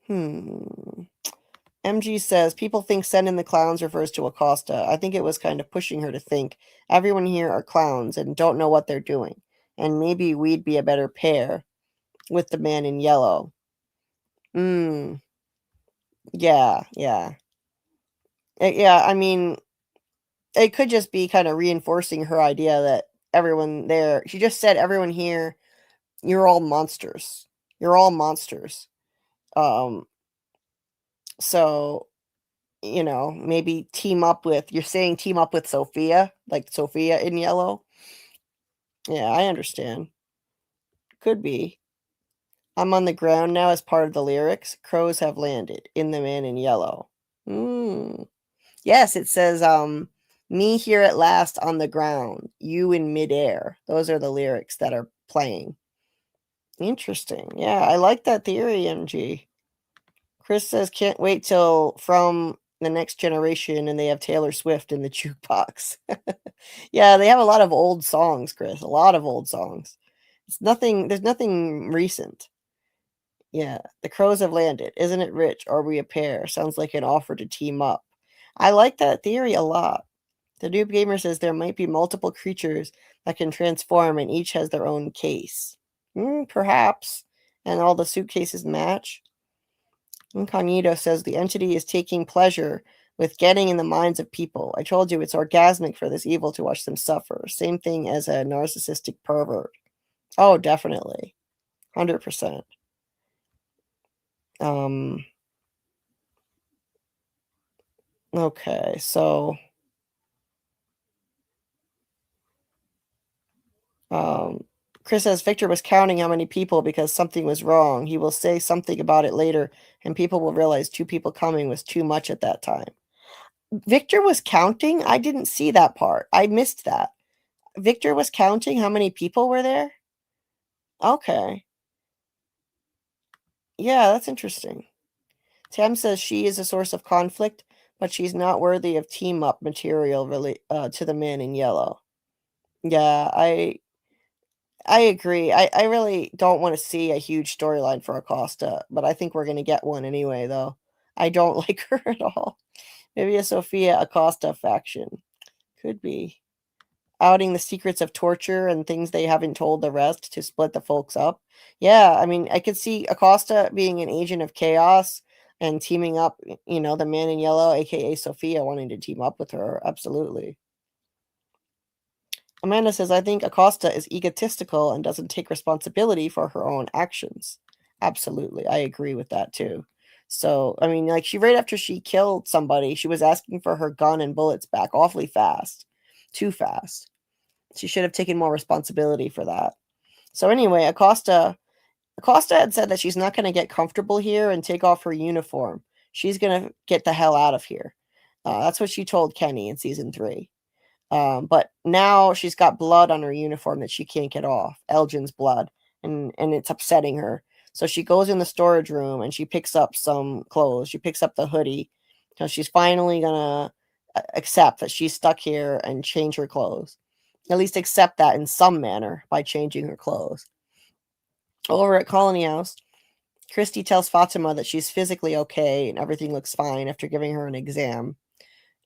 [SPEAKER 3] MG says, people think send in the clowns refers to Acosta. I think it was kind of pushing her to think everyone here are clowns and don't know what they're doing. And maybe we'd be a better pair with the man in yellow. Yeah. Yeah, I mean, it could just be kind of reinforcing her idea that everyone there, she just said everyone here, you're all monsters. You're all monsters. So, maybe you're saying team up with Sophia, like Sophia in yellow. Yeah, I understand. Could be. I'm on the ground now as part of the lyrics. Crows have landed in the man in yellow. Yes, it says, me here at last on the ground, you in midair. Those are the lyrics that are playing. Interesting. Yeah, I like that theory, MG. Chris says, can't wait till From the Next Generation and they have Taylor Swift in the jukebox. Yeah, they have a lot of old songs, Chris. A lot of old songs. There's nothing recent. Yeah, the crows have landed. Isn't it rich? Are we a pair? Sounds like an offer to team up. I like that theory a lot. The Noob Gamer says there might be multiple creatures that can transform and each has their own case. Perhaps. And all the suitcases match. Incognito says the entity is taking pleasure with getting in the minds of people. I told you it's orgasmic for this evil to watch them suffer. Same thing as a narcissistic pervert. Oh, definitely. 100%. Okay, so Chris says Victor was counting how many people because something was wrong. He will say something about it later, and people will realize 2 people coming was too much at that time. Victor was counting? I didn't see that part. I missed that. Victor was counting how many people were there? Okay. Yeah, that's interesting. Tam says she is a source of conflict, but she's not worthy of team-up material to the man in yellow. Yeah, I agree. I really don't want to see a huge storyline for Acosta, but I think we're going to get one anyway, though. I don't like her at all. Maybe a Sophia Acosta faction. Could be. Outing the secrets of torture and things they haven't told the rest to split the folks up. Yeah, I mean, I could see Acosta being an agent of chaos and teaming up, the man in yellow, aka Sophia, wanting to team up with her. Absolutely. Amanda says, I think Acosta is egotistical and doesn't take responsibility for her own actions. Absolutely. I agree with that too. So, I mean, like right after she killed somebody, she was asking for her gun and bullets back awfully fast. Too fast. She should have taken more responsibility for that. So anyway, Acosta had said that she's not going to get comfortable here and take off her uniform. She's going to get the hell out of here. That's what she told Kenny in season 3. But now she's got blood on her uniform that she can't get off. Elgin's blood. And it's upsetting her. So she goes in the storage room and she picks up some clothes. She picks up the hoodie. So she's finally going to accept that she's stuck here and change her clothes. At least accept that in some manner by changing her clothes. Over at Colony House, Christy tells Fatima that she's physically okay and everything looks fine after giving her an exam,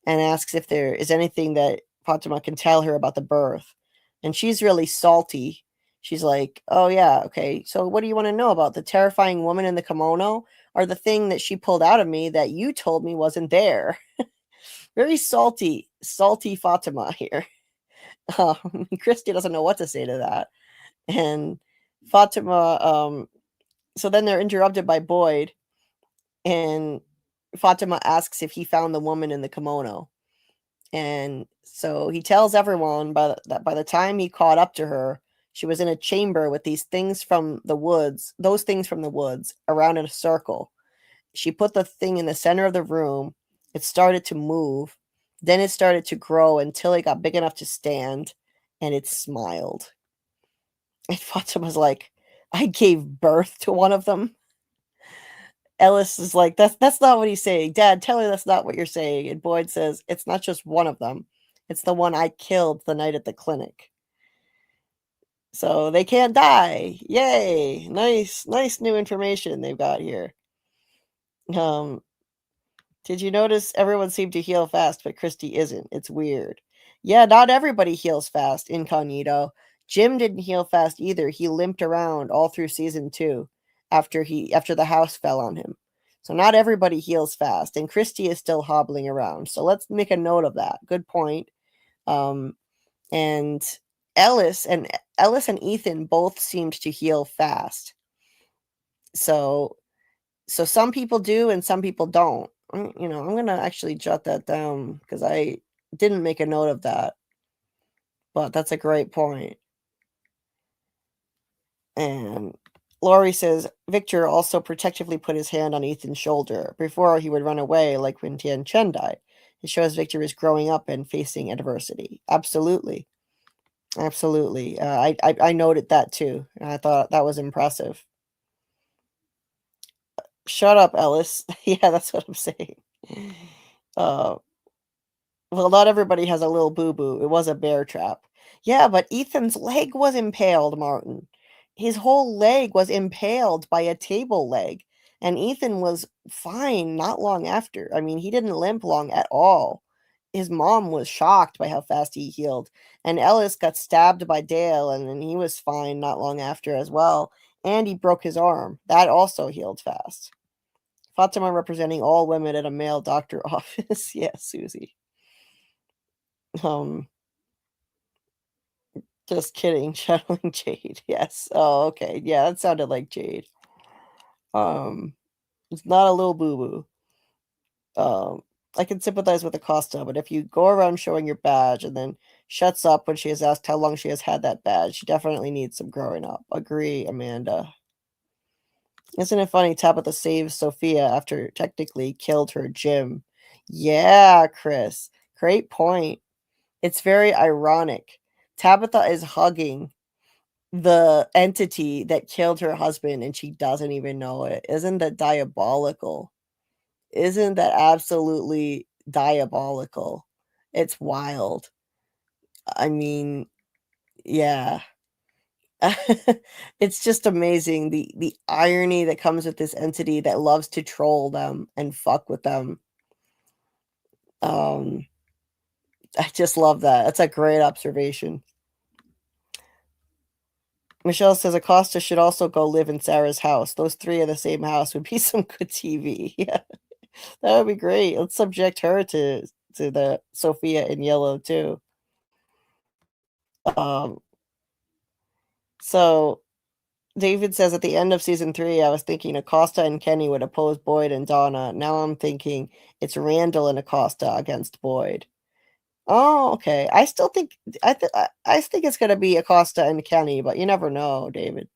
[SPEAKER 3] and asks if there is anything that Fatima can tell her about the birth. And she's really salty. She's like, oh yeah, okay, so what do you want to know about the terrifying woman in the kimono or the thing that she pulled out of me that you told me wasn't there? Very salty Fatima here. Christy doesn't know what to say to that. And Fatima, so then they're interrupted by Boyd, and Fatima asks if he found the woman in the kimono. And so he tells everyone that by the time he caught up to her, she was in a chamber with these things from the woods, around in a circle. She put the thing in the center of the room. It started to move. Then it started to grow until it got big enough to stand, and it smiled. And Fatima's like, I gave birth to one of them. Ellis is like, that's not what he's saying. Dad, tell her that's not what you're saying. And Boyd says, it's not just one of them. It's the one I killed the night at the clinic. So they can't die. Yay. Nice new information they've got here. Did you notice everyone seemed to heal fast, but Christy isn't? It's weird. Yeah, not everybody heals fast, incognito. Jim didn't heal fast either. He limped around all through season 2 after the house fell on him. So not everybody heals fast, and Christy is still hobbling around. So let's make a note of that. Good point. And Ellis and Ethan both seemed to heal fast. So some people do and some people don't. I'm going to actually jot that down because I didn't make a note of that. But that's a great point. And Laurie says, Victor also protectively put his hand on Ethan's shoulder. Before he would run away like when Tian Chen died. It shows Victor is growing up and facing adversity. Absolutely. Absolutely. I noted that too. And I thought that was impressive. Shut up, Ellis. Yeah, that's what I'm saying. Well, not everybody has a little boo-boo. It was a bear trap. Yeah, but Ethan's leg was impaled, Martin. His whole leg was impaled by a table leg. And Ethan was fine not long after. I mean, he didn't limp long at all. His mom was shocked by how fast he healed. And Ellis got stabbed by Dale, and then he was fine not long after as well. And he broke his arm. That also healed fast. Fatima representing all women at a male doctor office. Yeah, Susie. Just kidding. Channeling Jade. Yes. Oh, okay. Yeah, that sounded like Jade. It's not a little boo-boo. I can sympathize with Acosta, but if you go around showing your badge and then shuts up when she is asked how long she has had that badge, she definitely needs some growing up. Agree, Amanda. Isn't it funny Tabitha saves Sophia after technically killed her Jim? Yeah, Chris. Great point. It's very ironic. Tabitha is hugging the entity that killed her husband and she doesn't even know it. Isn't that diabolical? Isn't that absolutely diabolical? It's wild. I mean, yeah. It's just amazing the irony that comes with this entity that loves to troll them and fuck with them. I just love that. That's a great observation. Michelle says Acosta should also go live in Sarah's house. Those three in the same house would be some good TV. Yeah, that would be great. Let's subject her to the Sophia in yellow too. So David says at the end of season 3, I was thinking Acosta and Kenny would oppose Boyd and Donna. Now I'm thinking it's Randall and Acosta against Boyd. Oh, okay. I still think I think it's gonna be Acosta and Kenny, but you never know, David.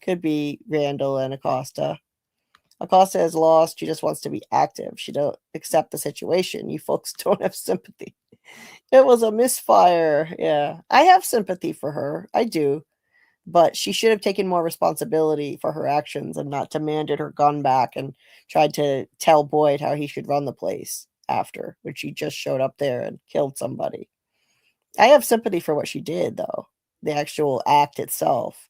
[SPEAKER 3] Could be Randall and Acosta. Acosta is lost. She just wants to be active. She don't accept the situation. You folks don't have sympathy. It was a misfire. Yeah. I have sympathy for her. I do. But she should have taken more responsibility for her actions and not demanded her gun back and tried to tell Boyd how he should run the place after, when she just showed up there and killed somebody. I have sympathy for what she did, though. The actual act itself.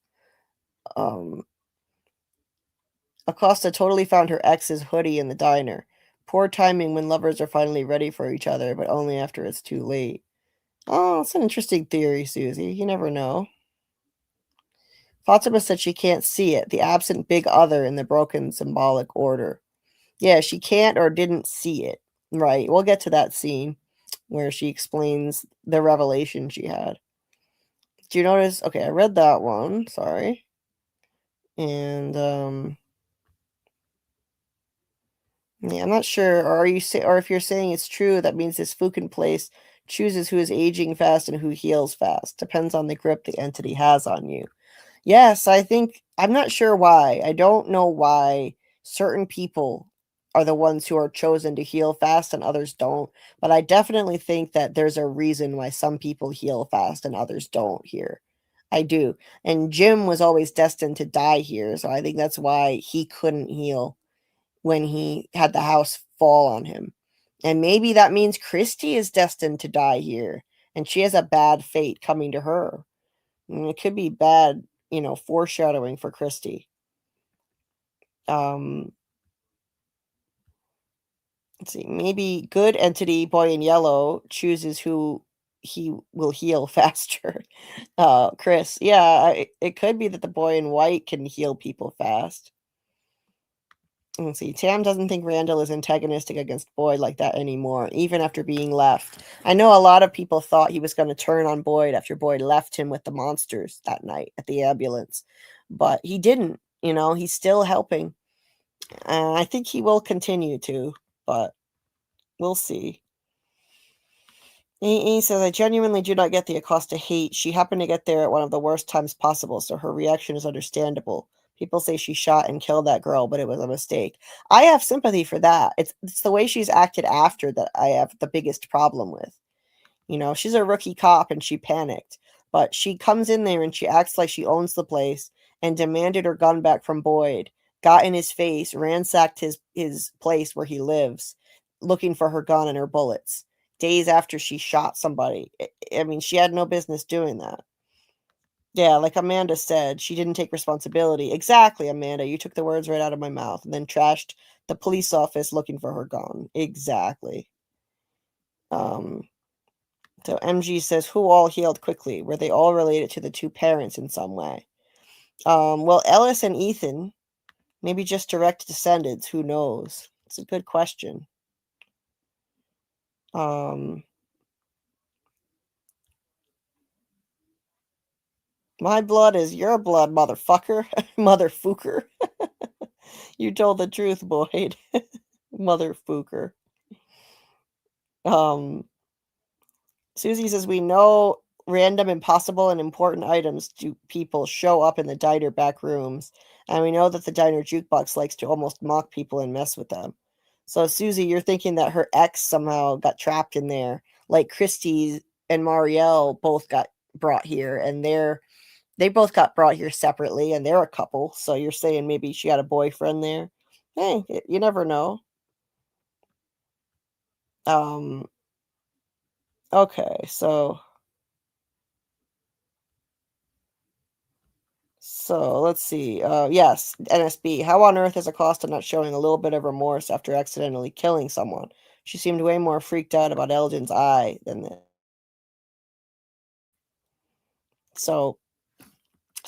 [SPEAKER 3] Acosta totally found her ex's hoodie in the diner. Poor timing when lovers are finally ready for each other, but only after it's too late. Oh, it's an interesting theory, Susie. You never know. Fatima said she can't see it, the absent big other in the broken symbolic order. Yeah, she can't or didn't see it. Right. We'll get to that scene where she explains the revelation she had. Do you notice? Okay, I read that one. Sorry. And yeah, I'm not sure. Or are you or if you're saying it's true, that means this Fukin place chooses who is aging fast and who heals fast. Depends on the grip the entity has on you. Yes, I think I'm not sure why. I don't know why certain people are the ones who are chosen to heal fast and others don't. But I definitely think that there's a reason why some people heal fast and others don't here. I do. And Jim was always destined to die here, so I think that's why he couldn't heal when he had the house fall on him. And maybe that means Christy is destined to die here, and she has a bad fate coming to her. And it could be bad, foreshadowing for Christy. Let's see. Maybe good entity boy in yellow chooses who he will heal faster. Chris. Yeah, it could be that the boy in white can heal people fast. Let's see. Tam doesn't think Randall is antagonistic against Boyd like that anymore, even after being left. I know a lot of people thought he was going to turn on Boyd after Boyd left him with the monsters that night at the ambulance, but he didn't. You know, he's still helping. I think he will continue to, but we'll see. He says, I genuinely do not get the Acosta hate. She happened to get there at one of the worst times possible, so her reaction is understandable. People say she shot and killed that girl, but it was a mistake. I have sympathy for that. It's the way she's acted after that I have the biggest problem with. You know, she's a rookie cop and she panicked, but she comes in there and she acts like she owns the place and demanded her gun back from Boyd, got in his face, ransacked his place where he lives, looking for her gun and her bullets. Days after she shot somebody. I mean, she had no business doing that. Yeah, like Amanda said, she didn't take responsibility. Exactly, Amanda. You took the words right out of my mouth and then trashed the police office looking for her gun. Exactly. So MG says, who all healed quickly? Were they all related to the two parents in some way? Well, Ellis and Ethan, maybe just direct descendants. Who knows? It's a good question. My blood is your blood, motherfucker. Motherfucker. You told the truth, Boyd. Motherfucker. Susie says, we know random, impossible, and important items to people show up in the diner back rooms. And we know that the diner jukebox likes to almost mock people and mess with them. So, Susie, you're thinking that her ex somehow got trapped in there. Like Christy and Marielle both got brought here. And they both got brought here separately. And they're a couple. So you're saying maybe she had a boyfriend there. Hey, you never know. Okay, so let's see. Yes, NSB. How on earth is Acosta not showing a little bit of remorse after accidentally killing someone? She seemed way more freaked out about Elgin's eye than this. So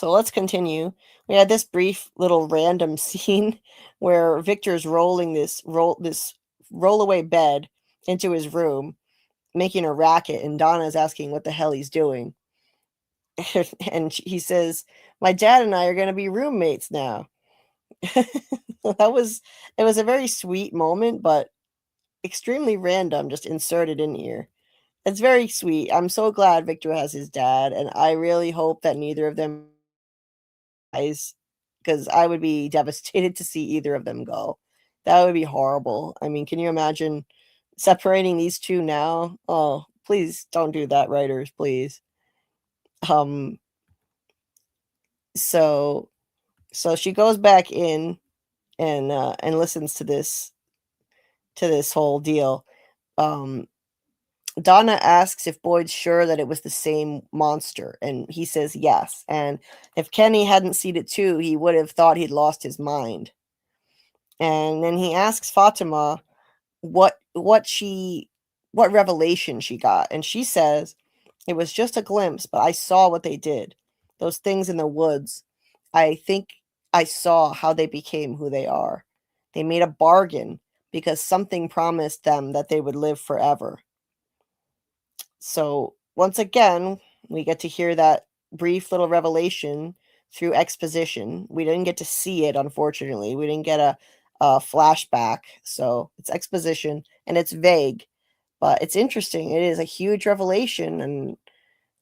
[SPEAKER 3] let's continue. We had this brief little random scene where Victor's rolling this rollaway bed into his room, making a racket, and Donna's asking what the hell he's doing. And he says, my dad and I are going to be roommates now. It was a very sweet moment, but extremely random, just inserted in here. It's very sweet. I'm so glad Victor has his dad, and I really hope that neither of them dies, because I would be devastated to see either of them go. That would be horrible. I mean, can you imagine separating these two now? Oh, please don't do that, writers, please. So she goes back in and listens to this whole deal. Donna asks if Boyd's sure that it was the same monster, and he says yes. And if Kenny hadn't seen it too, he would have thought he'd lost his mind. And then he asks Fatima what revelation she got, and she says it was just a glimpse, but I saw what they did. Those things in the woods. I think I saw how they became who they are. They made a bargain because something promised them that they would live forever. So once again, we get to hear that brief little revelation through exposition. We didn't get to see it, unfortunately. We didn't get a flashback. So it's exposition and it's vague, but it's interesting. It is a huge revelation, and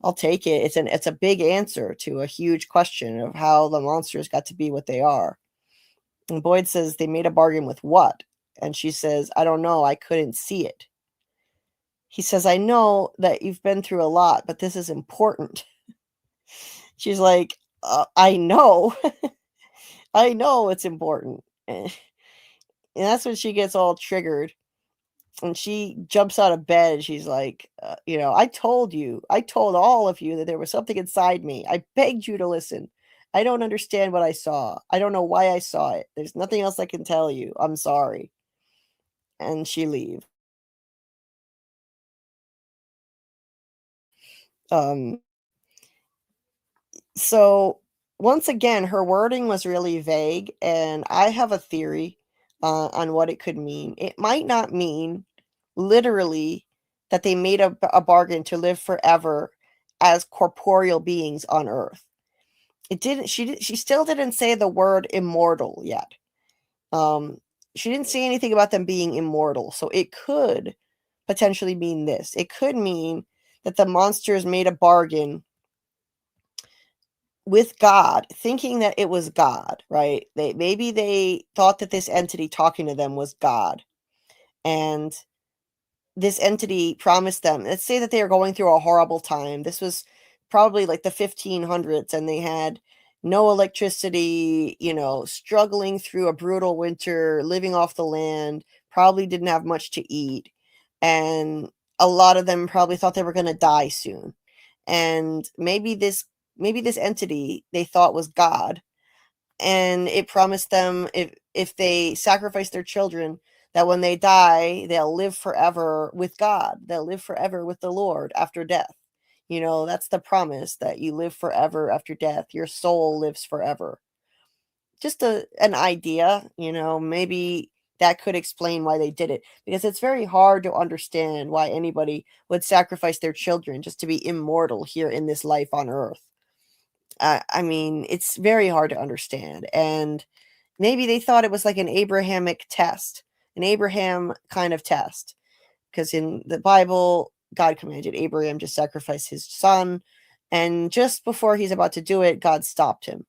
[SPEAKER 3] I'll take it. It's a big answer to a huge question of how the monsters got to be what they are. And Boyd says, they made a bargain with what? And she says, I don't know. I couldn't see it. He says, I know that you've been through a lot, but this is important. She's like, I know. I know it's important. And that's when she gets all triggered. And she jumps out of bed. She's like, I told all of you that there was something inside me. I begged you to listen. I don't understand what I saw. I don't know why I saw it. There's nothing else I can tell you. I'm sorry. and she leaves. So once again, her wording was really vague, and I have a theory on what it could mean. It might not mean literally that they made a bargain to live forever as corporeal beings on Earth. It didn't. She still didn't say the word immortal yet. She didn't say anything about them being immortal, so it could potentially mean this. It could mean that the monsters made a bargain with God, thinking that it was God, right? Maybe they thought that this entity talking to them was God, and this entity promised them. Let's say that they are going through a horrible time. This was probably like the 1500s, and they had no electricity, struggling through a brutal winter, living off the land, probably didn't have much to eat, and a lot of them probably thought they were going to die soon. And maybe this entity they thought was God, and it promised them if they sacrifice their children, that when they die, they'll live forever with God. They'll live forever with the Lord after death. That's the promise, that you live forever after death. Your soul lives forever. Just an idea, maybe that could explain why they did it, because it's very hard to understand why anybody would sacrifice their children just to be immortal here in this life on Earth. I mean, it's very hard to understand. And maybe they thought it was like an Abrahamic test, an Abraham kind of test. Because in the Bible, God commanded Abraham to sacrifice his son. And just before he's about to do it, God stopped him.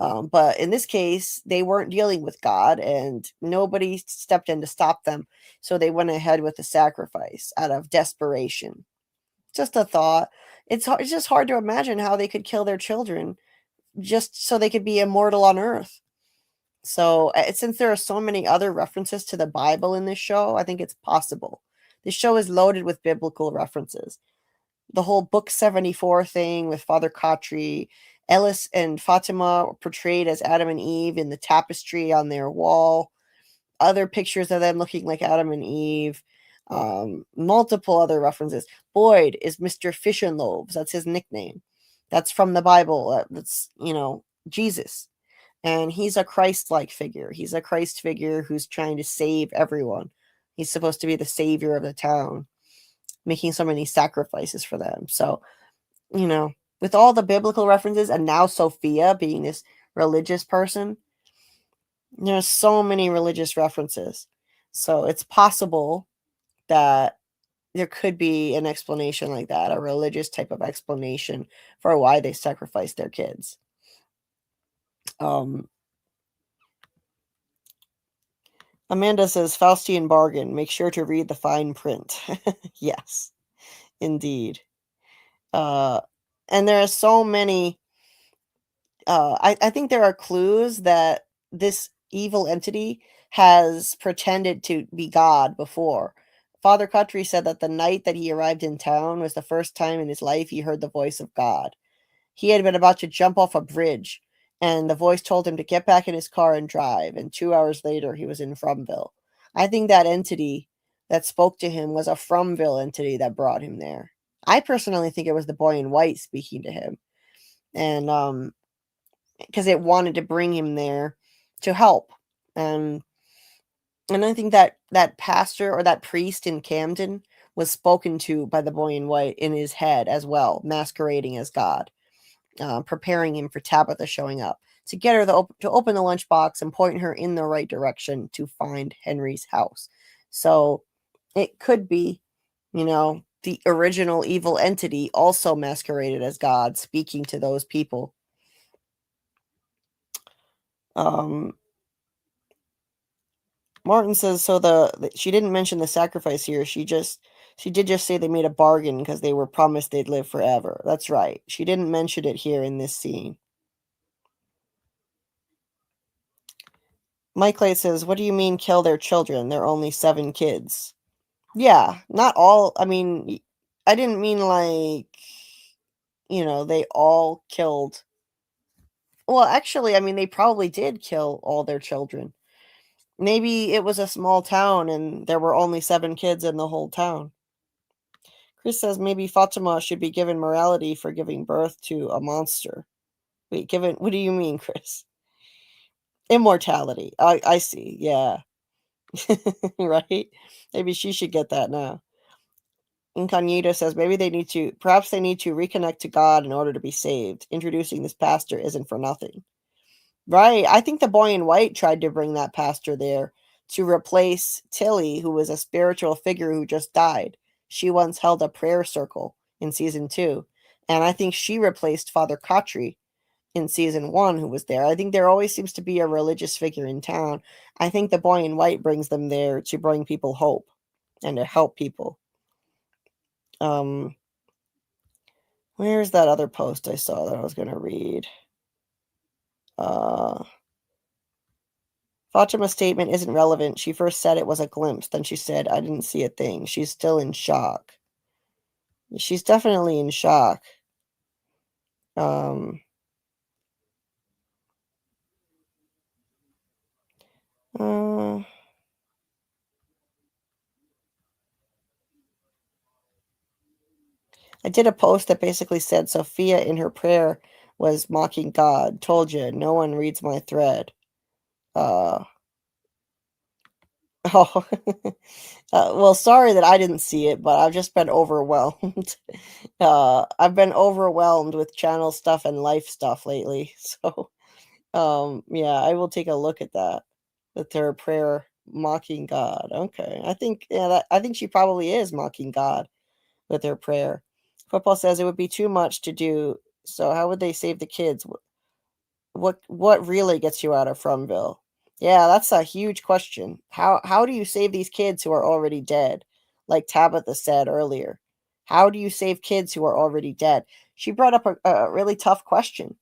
[SPEAKER 3] But in this case, they weren't dealing with God, and nobody stepped in to stop them. So they went ahead with the sacrifice out of desperation. Just a thought. It's just hard to imagine how they could kill their children just so they could be immortal on Earth. So since there are so many other references to the Bible in this show, I think it's possible. This show is loaded with biblical references. The whole Book 74 thing with Father Khatri, Ellis and Fatima portrayed as Adam and Eve in the tapestry on their wall, other pictures of them looking like Adam and Eve, multiple other references. Boyd is Mr. Fish and Loaves. That's his nickname. That's from the Bible. That's, Jesus. And he's a Christ-like figure. He's a Christ figure who's trying to save everyone. He's supposed to be the savior of the town, making so many sacrifices for them. So, with all the biblical references, and now Sophia being this religious person, there's so many religious references. So it's possible that there could be an explanation like that, a religious type of explanation for why they sacrificed their kids. Amanda says, Faustian bargain. Make sure to read the fine print. Yes, indeed. And there are so many. I think there are clues that this evil entity has pretended to be God before. Father Khatri said that the night that he arrived in town was the first time in his life he heard the voice of God. He had been about to jump off a bridge, and the voice told him to get back in his car and drive, and 2 hours later he was in Fromville. I think that entity that spoke to him was a Fromville entity that brought him there. I personally think it was the boy in white speaking to him, and because it wanted to bring him there to help. And I think that pastor or that priest in Camden was spoken to by the boy in white in his head as well, masquerading as God, preparing him for Tabitha showing up to get her to open the lunchbox and point her in the right direction to find Henry's house. So it could be, the original evil entity also masqueraded as God, speaking to those people. Martin says, so she didn't mention the sacrifice here. She did just say they made a bargain because they were promised they'd live forever. That's right. She didn't mention it here in this scene. Mike Light says, what do you mean kill their children? They're only 7 kids. Yeah, not all. I mean, I didn't mean like, they all killed. Well, actually, I mean, they probably did kill all their children. Maybe it was a small town and there were only 7 kids in the whole town. Chris says maybe Fatima should be given morality for giving birth to a monster. Wait, what do you mean, Chris? Immortality. I see. Yeah. Right? Maybe she should get that now. Incognito says perhaps they need to reconnect to God in order to be saved. Introducing this pastor isn't for nothing. Right. I think the boy in white tried to bring that pastor there to replace Tilly, who was a spiritual figure who just died. She once held a prayer circle in season 2. And I think she replaced Father Kotri in season 1 who was there. I think there always seems to be a religious figure in town. I think the boy in white brings them there to bring people hope and to help people. Where's that other post I saw that I was going to read? Fatima's statement isn't relevant. She first said it was a glimpse. Then she said, I didn't see a thing. She's still in shock. She's definitely in shock. I did a post that basically said Sophia in her prayer was mocking God. Told you, no one reads my thread. Oh, well, sorry that I didn't see it, but I've just been overwhelmed. I've been overwhelmed with channel stuff and life stuff lately. So, yeah, I will take a look at that. With her prayer mocking God. Okay, I think I think she probably is mocking God with her prayer. Football says it would be too much to do. So how would they save the kids? What really gets you out of Fromville? Yeah, that's a huge question. How do you save these kids who are already dead? Like Tabitha said earlier. How do you save kids who are already dead? She brought up a really tough question.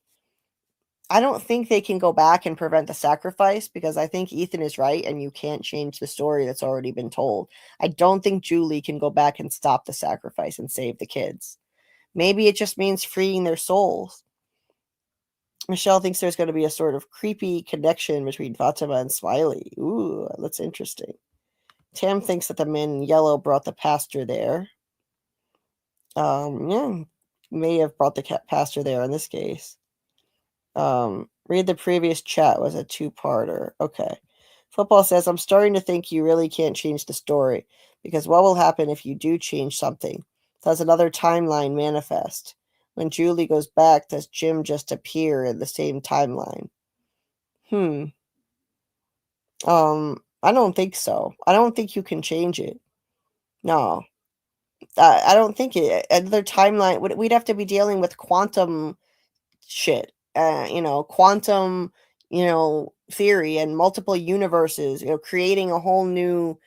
[SPEAKER 3] I don't think they can go back and prevent the sacrifice because I think Ethan is right and you can't change the story that's already been told. I don't think Julie can go back and stop the sacrifice and save the kids. Maybe it just means freeing their souls. Michelle thinks there's going to be a sort of creepy connection between Fatima and Smiley. Ooh, that's interesting. Tam thinks that the man in yellow brought the pastor there. Yeah, may have brought the pastor there in this case. Read the previous chat was a 2-parter. Okay. Football says, I'm starting to think you really can't change the story because what will happen if you do change something? Does another timeline manifest? When Julie goes back, does Jim just appear in the same timeline? I don't think so. I don't think you can change it. No. I don't think another timeline, we'd have to be dealing with quantum shit. Quantum, theory and multiple universes, creating a whole new,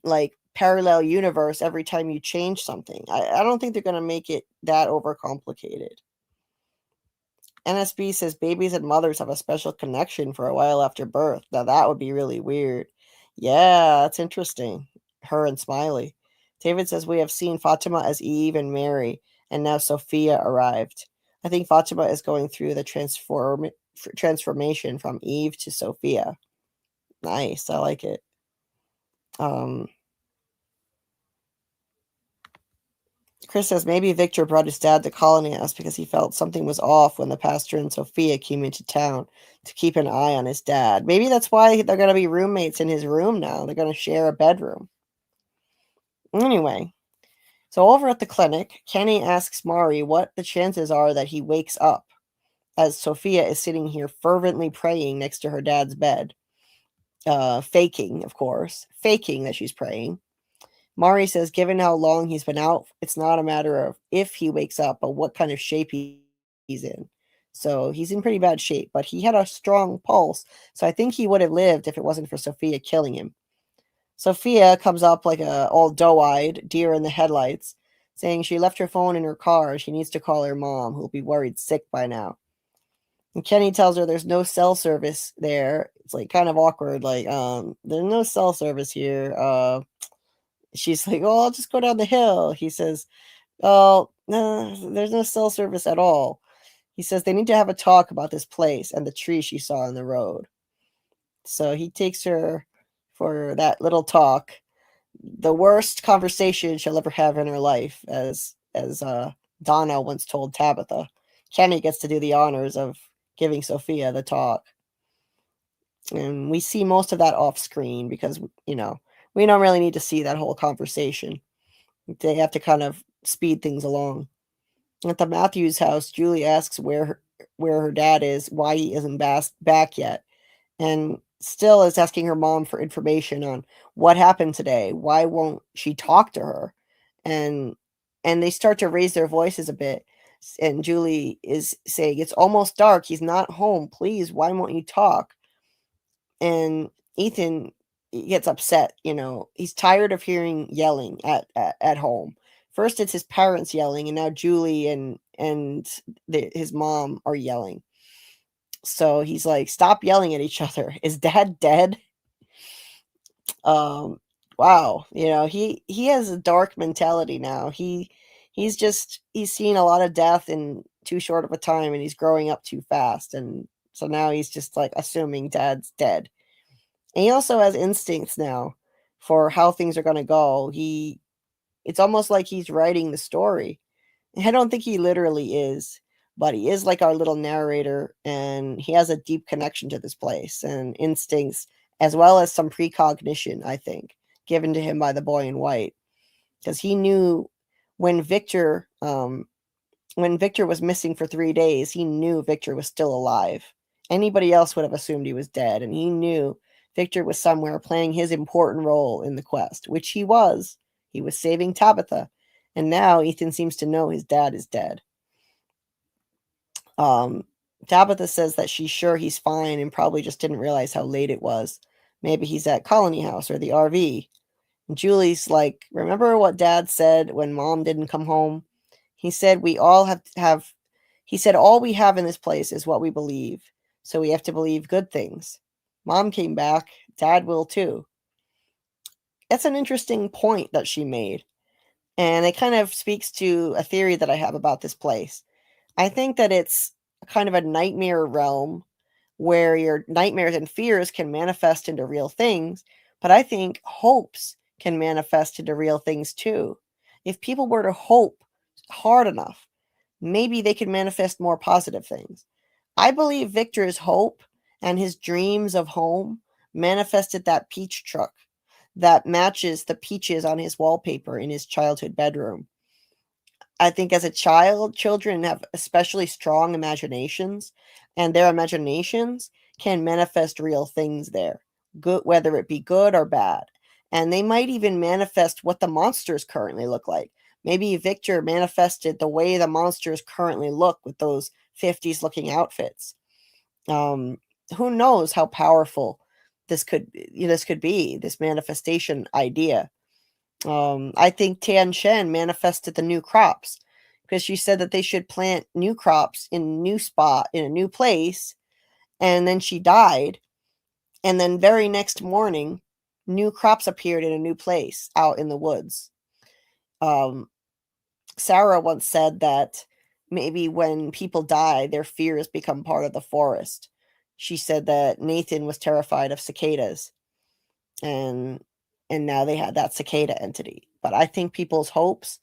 [SPEAKER 3] like, parallel universe every time you change something. I don't think they're going to make it that overcomplicated. NSB says babies and mothers have a special connection for a while after birth. Now that would be really weird. Yeah, that's interesting. Her and Smiley. David says we have seen Fatima as Eve and Mary, and now Sophia arrived. I think Fatima is going through the transformation from Eve to Sophia. Nice, I like it. Chris says maybe Victor brought his dad to Colony House because he felt something was off when the pastor and Sophia came into town to keep an eye on his dad. Maybe that's why they're going to be roommates in his room now. They're going to share a bedroom. Anyway, so over at the clinic, Kenny asks Mari what the chances are that he wakes up as Sophia is sitting here fervently praying next to her dad's bed. Faking, of course. Faking that she's praying. Mari says, given how long he's been out, it's not a matter of if he wakes up, but what kind of shape he's in. So he's in pretty bad shape, but he had a strong pulse. So I think he would have lived if it wasn't for Sophia killing him. Sophia comes up like a all doe-eyed deer in the headlights, saying she left her phone in her car. She needs to call her mom, who'll be worried sick by now. And Kenny tells her there's no cell service there. It's like kind of awkward. Like, there's no cell service here. She's like, oh, I'll just go down the hill. He says, oh, no, there's no cell service at all. He says they need to have a talk about this place and the tree she saw on the road. So he takes her for that little talk. The worst conversation she'll ever have in her life, as Donna once told Tabitha. Kenny gets to do the honors of giving Sophia the talk. And we see most of that off screen because, we don't really need to see that whole conversation. They have to kind of speed things along. At the Matthews house, Julie asks where her dad is, why he isn't back yet, and still is asking her mom for information on what happened today. Why won't she talk to her? And they start to raise their voices a bit. And Julie is saying, it's almost dark. He's not home. Please, why won't you talk? And Ethan gets upset. He's tired of hearing yelling at home. First, it's his parents yelling, and now Julie and his mom are yelling. So he's like, stop yelling at each other. Is dad dead? Wow. He has a dark mentality now. He's seen a lot of death in too short of a time, and he's growing up too fast. And so now he's just like assuming dad's dead. And he also has instincts now for how things are going to go. It's almost like he's writing the story. I don't think he literally is, but he is like our little narrator, and he has a deep connection to this place and instincts, as well as some precognition, I think, given to him by the boy in white. Because he knew when Victor was missing for 3 days, he knew Victor was still alive. Anybody else would have assumed he was dead, and he knew Victor was somewhere playing his important role in the quest, which he was. He was saving Tabitha, and now Ethan seems to know his dad is dead. Tabitha says that she's sure he's fine and probably just didn't realize how late it was. Maybe he's at Colony House or the RV. And Julie's like, remember what Dad said when Mom didn't come home? He said we all he said all we have in this place is what we believe. So we have to believe good things. Mom came back. Dad will too. That's an interesting point that she made. And it kind of speaks to a theory that I have about this place. I think that it's kind of a nightmare realm where your nightmares and fears can manifest into real things, but I think hopes can manifest into real things too. If people were to hope hard enough, maybe they could manifest more positive things. I believe Victor's hope and his dreams of home manifested that peach truck that matches the peaches on his wallpaper in his childhood bedroom. I think as a child, children have especially strong imaginations, and their imaginations can manifest real things there, good, whether it be good or bad. And they might even manifest what the monsters currently look like. Maybe Victor manifested the way the monsters currently look with those 50s looking outfits. Who knows how powerful this could be, this manifestation idea. I think Tian Shen manifested the new crops because she said that they should plant new crops in a new spot, in a new place, and then she died. And then very next morning, new crops appeared in a new place out in the woods. Sarah once said that maybe when people die, their fears become part of the forest. She said that Nathan was terrified of cicadas, and now they had that cicada entity. But I think people's hopes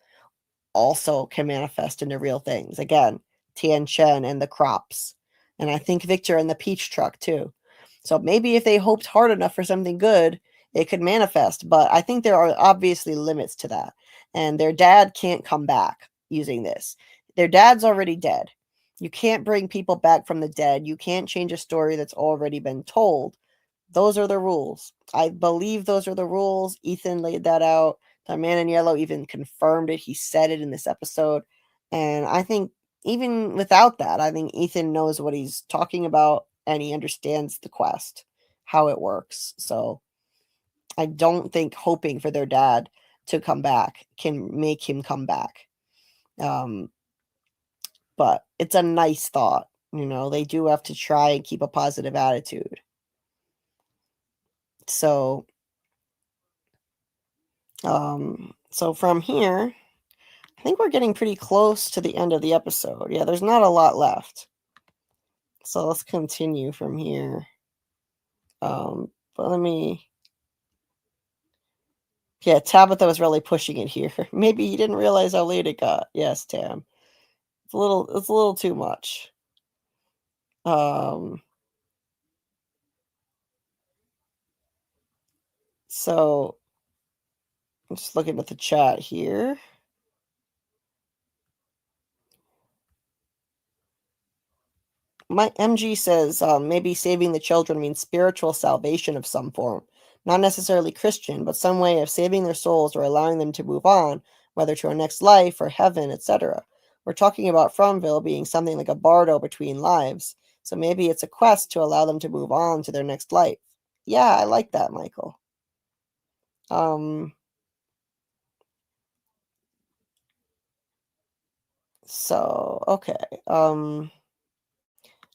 [SPEAKER 3] also can manifest into real things. Again, Tian Shen and the crops. And I think Victor and the peach truck too. So maybe if they hoped hard enough for something good, it could manifest. But I think there are obviously limits to that. And their dad can't come back using this. Their dad's already dead. You can't bring people back from the dead. You can't change a story that's already been told. Those are the rules. I believe those are the rules. Ethan laid that out. The Man in Yellow even confirmed it. He said it in this episode. And I think even without that, I think Ethan knows what he's talking about and he understands the quest, how it works. So I don't think hoping for their dad to come back can make him come back. But it's a nice thought. They do have to try and keep a positive attitude. So from here, I think we're getting pretty close to the end of the episode. Yeah, there's not a lot left. So let's continue from here. But let me Yeah, Tabitha was really pushing it here. Maybe he didn't realize how late it got. Yes, Tam. It's a little too much. So I'm just looking at the chat here. My MG says maybe saving the children means spiritual salvation of some form. Not necessarily Christian, but some way of saving their souls or allowing them to move on, whether to a next life or heaven, etc. We're talking about Fromville being something like a bardo between lives. So maybe it's a quest to allow them to move on to their next life. Yeah, I like that, Michael. So, okay.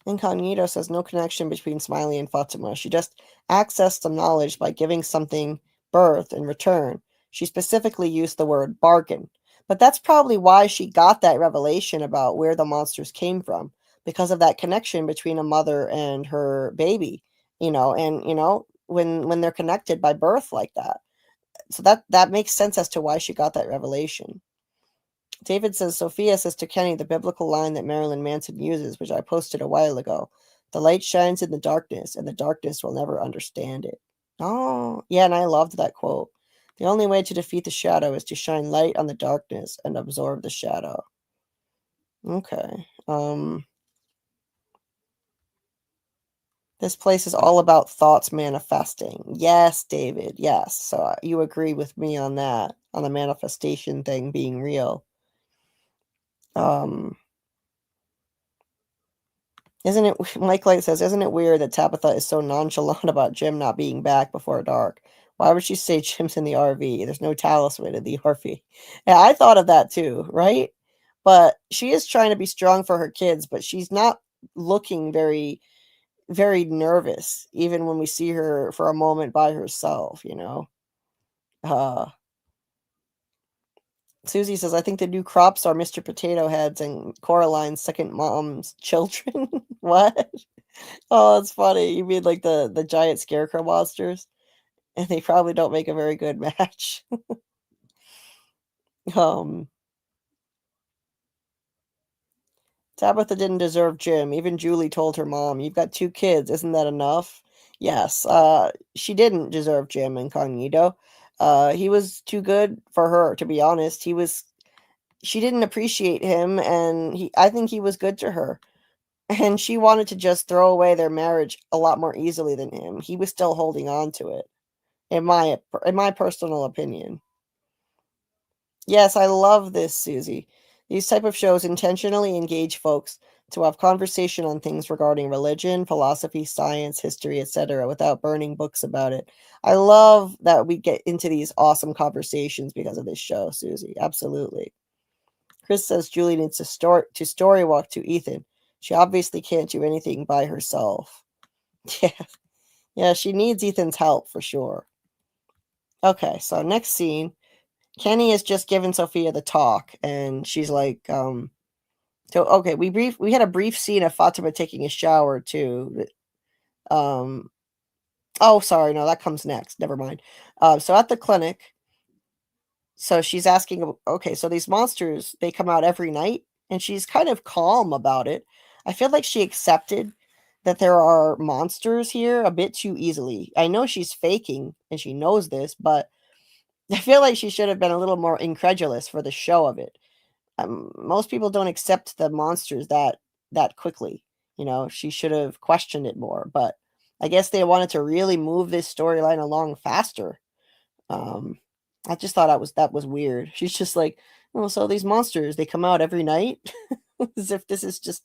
[SPEAKER 3] Incognito says no connection between Smiley and Fatima. She just accessed some knowledge by giving something birth in return. She specifically used the word bargain. But that's probably why she got that revelation about where the monsters came from, because of that connection between a mother and her baby, when they're connected by birth like that. So that makes sense as to why she got that revelation. David says, Sophia says to Kenny the biblical line that Marilyn Manson uses, which I posted a while ago. The light shines in the darkness, and the darkness will never understand it. Oh, yeah, and I loved that quote. The only way to defeat the shadow is to shine light on the darkness and absorb the shadow. Okay. This place is all about thoughts manifesting. Yes, David. Yes. So you agree with me on that, on the manifestation thing being real. Isn't it, Mike Light says, isn't it weird that Tabitha is so nonchalant about Jim not being back before dark? Why would she say Jim's in the RV? There's no talisman in the RV. Yeah, I thought of that too, right? But she is trying to be strong for her kids, but she's not looking very, very nervous, even when we see her for a moment by herself, Susie says, I think the new crops are Mr. Potato Heads and Coraline's second mom's children. What? Oh, it's funny. You mean like the giant scarecrow monsters? And they probably don't make a very good match. Tabitha didn't deserve Jim. Even Julie told her mom, you've got 2 kids. Isn't that enough? Yes. She didn't deserve Jim Incognito. He was too good for her, to be honest. She didn't appreciate him, and I think he was good to her. And she wanted to just throw away their marriage a lot more easily than him. He was still holding on to it, in my personal opinion. Yes, I love this, Susie. These type of shows intentionally engage folks to have conversation on things regarding religion, philosophy, science, history, etc., without burning books about it. I love that we get into these awesome conversations because of this show, Susie. Absolutely. Chris says Julie needs to story walk to Ethan. She obviously can't do anything by herself. Yeah. Yeah, she needs Ethan's help for sure. Okay, so next scene. Kenny has just given Sophia the talk, and she's like, so okay, we had a brief scene of Fatima taking a shower too. Oh, sorry, no, that comes next. Never mind. So at the clinic, so she's asking, okay, so these monsters, they come out every night, and she's kind of calm about it. I feel like she accepted that there are monsters here a bit too easily. I know she's faking, and she knows this, but I feel like she should have been a little more incredulous for the show of it. Most people don't accept the monsters that quickly. She should have questioned it more, but I guess they wanted to really move this storyline along faster. I just thought that was weird. She's just like, well, so these monsters, they come out every night as if this is just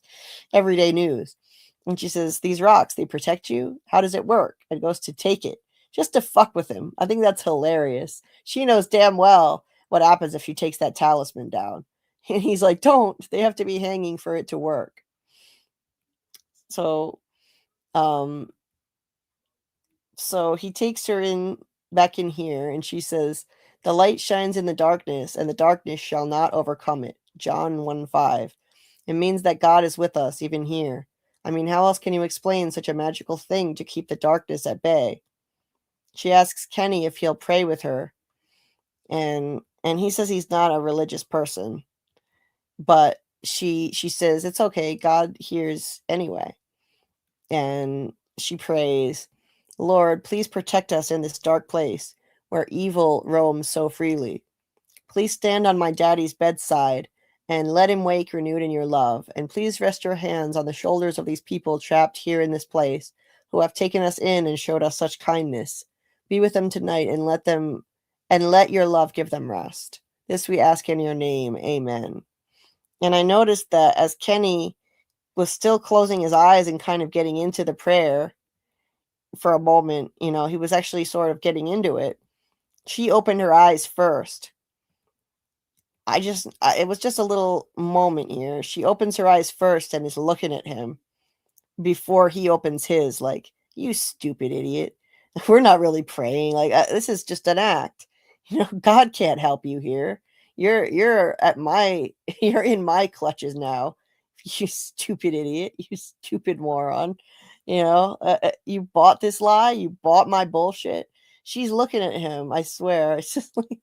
[SPEAKER 3] everyday news. And she says, these rocks, they protect you. How does it work? And goes to take it just to fuck with him. I think that's hilarious. She knows damn well what happens if she takes that talisman down. And he's like, don't. They have to be hanging for it to work. So he takes her back in here, and she says, the light shines in the darkness, and the darkness shall not overcome it. John 1:5. It means that God is with us, even here. I mean, how else can you explain such a magical thing to keep the darkness at bay? She asks Kenny if he'll pray with her. and he says he's not a religious person, but she says it's okay, God hears anyway. And she prays, Lord, please protect us in this dark place where evil roams so freely. Please stand on my daddy's bedside and let him wake renewed in your love. And please rest your hands on the shoulders of these people trapped here in this place who have taken us in and showed us such kindness. Be with them tonight and let your love give them rest. This we ask in your name. Amen. And I noticed that as Kenny was still closing his eyes and kind of getting into the prayer for a moment, he was actually sort of getting into it. She opened her eyes first. It was just a little moment here. She opens her eyes first and is looking at him before he opens his, like, you stupid idiot. We're not really praying. Like, this is just an act. God can't help you here. You're you're in my clutches now. You stupid idiot. You stupid moron. You bought this lie. You bought my bullshit. She's looking at him. I swear. It's just like,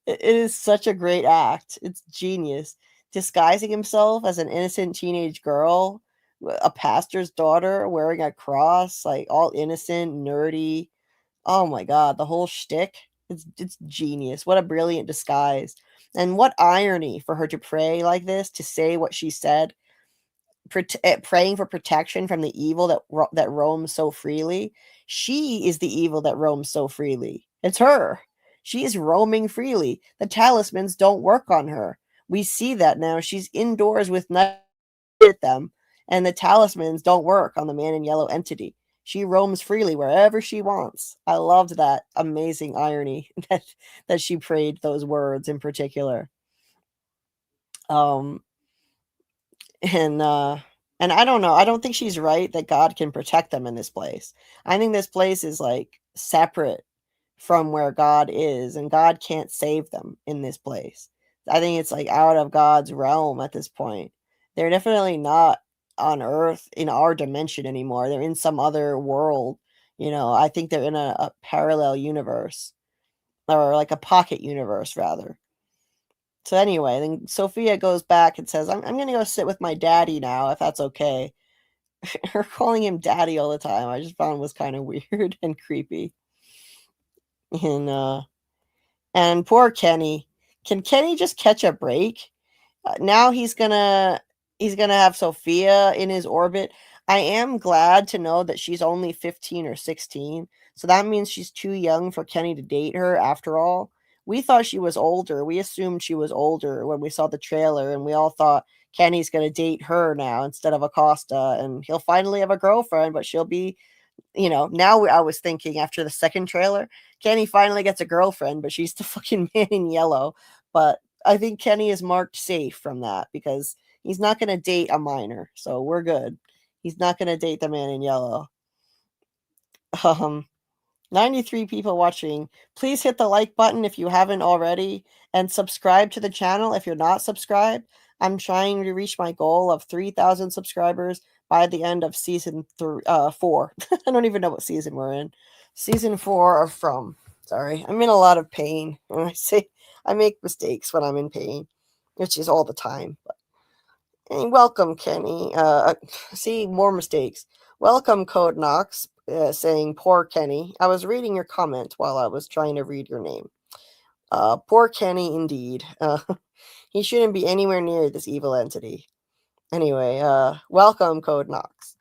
[SPEAKER 3] it is such a great act. It's genius. Disguising himself as an innocent teenage girl, a pastor's daughter, wearing a cross, like all innocent, nerdy. Oh my god, the whole shtick. It's genius. What a brilliant disguise. And what irony for her to pray like this, to say what she said, praying for protection from the evil that roams so freely. She is the evil that roams so freely. It's her. She is roaming freely. The talismans don't work on her. We see that now. She's indoors with night at them, and the talismans don't work on the man in yellow entity. She roams freely wherever she wants. I loved that amazing irony that she prayed those words in particular. And I don't know. I don't think she's right that God can protect them in this place. I think this place is like separate from where God is, and God can't save them in this place. I think it's like out of God's realm at this point. They're definitely not on Earth in our dimension anymore. They're in some other world. I think they're in a parallel universe, or like a pocket universe rather. So anyway, then Sophia goes back and says, I'm going to go sit with my daddy now, if that's okay. Her calling him daddy all the time, I just found was kind of weird and creepy. And poor Kenny. Can Kenny just catch a break? Now he's gonna have Sophia in his orbit. I am glad to know that she's only 15 or 16. So that means she's too young for Kenny to date her after all. We thought she was older. We assumed she was older when we saw the trailer, and we all thought Kenny's going to date her now instead of Acosta, and he'll finally have a girlfriend, but she'll be, now I was thinking after the second trailer, Kenny finally gets a girlfriend, but she's the fucking man in yellow. But I think Kenny is marked safe from that because he's not going to date a minor, so we're good. He's not going to date the man in yellow. 93 people watching. Please hit the like button if you haven't already, and subscribe to the channel if you're not subscribed. I'm trying to reach my goal of 3,000 subscribers by the end of season 4. I don't even know what season we're in. Season 4 of From. Sorry, I'm in a lot of pain. When I say I make mistakes when I'm in pain, which is all the time. But hey, welcome, Kenny. See, more mistakes. Welcome, Code Knox, saying poor Kenny. I was reading your comment while I was trying to read your name. Poor Kenny, indeed. He shouldn't be anywhere near this evil entity. Anyway, welcome, Code Knox.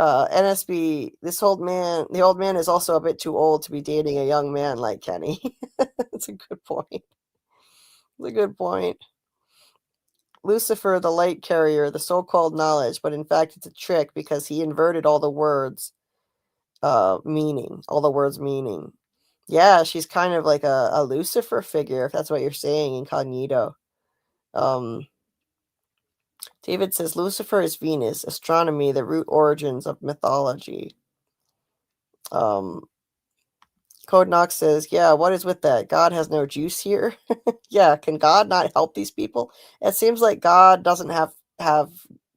[SPEAKER 3] NSB, the old man is also a bit too old to be dating a young man like Kenny. That's a good point. It's a good point. Lucifer, the light carrier, the so-called knowledge, but in fact it's a trick because he inverted all the words meaning. Yeah, she's kind of like a Lucifer figure, if that's what you're saying, incognito. David says Lucifer is Venus, astronomy, the root origins of mythology. Code Knox says, yeah, what is with that? God has no juice here. Yeah, can God not help these people? It seems like God doesn't have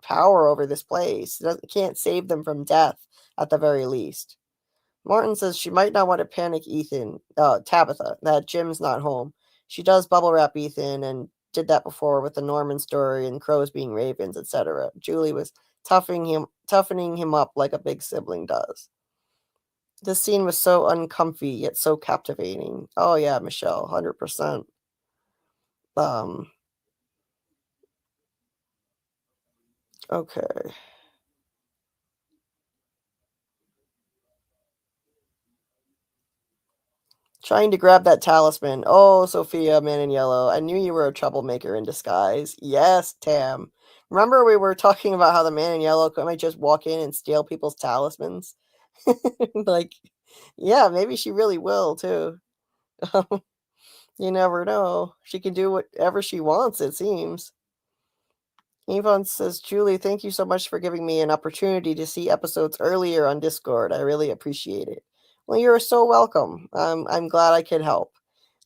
[SPEAKER 3] power over this place. Can't save them from death at the very least. Martin says she might not want to panic Tabitha, that Jim's not home. She does bubble wrap Ethan and did that before with the Norman story and crows being ravens, etc. Julie was toughening him up like a big sibling does. This scene was so uncomfy yet so captivating. Oh yeah, Michelle, 100%. Okay. Trying to grab that talisman. Oh, Sophia, man in yellow. I knew you were a troublemaker in disguise. Yes, Tam. Remember we were talking about how the man in yellow might just walk in and steal people's talismans? Like, yeah, maybe she really will, too. You never know. She can do whatever she wants, it seems. Yvonne says, Julie, thank you so much for giving me an opportunity to see episodes earlier on Discord. I really appreciate it. Well, you're so welcome. I'm glad I could help.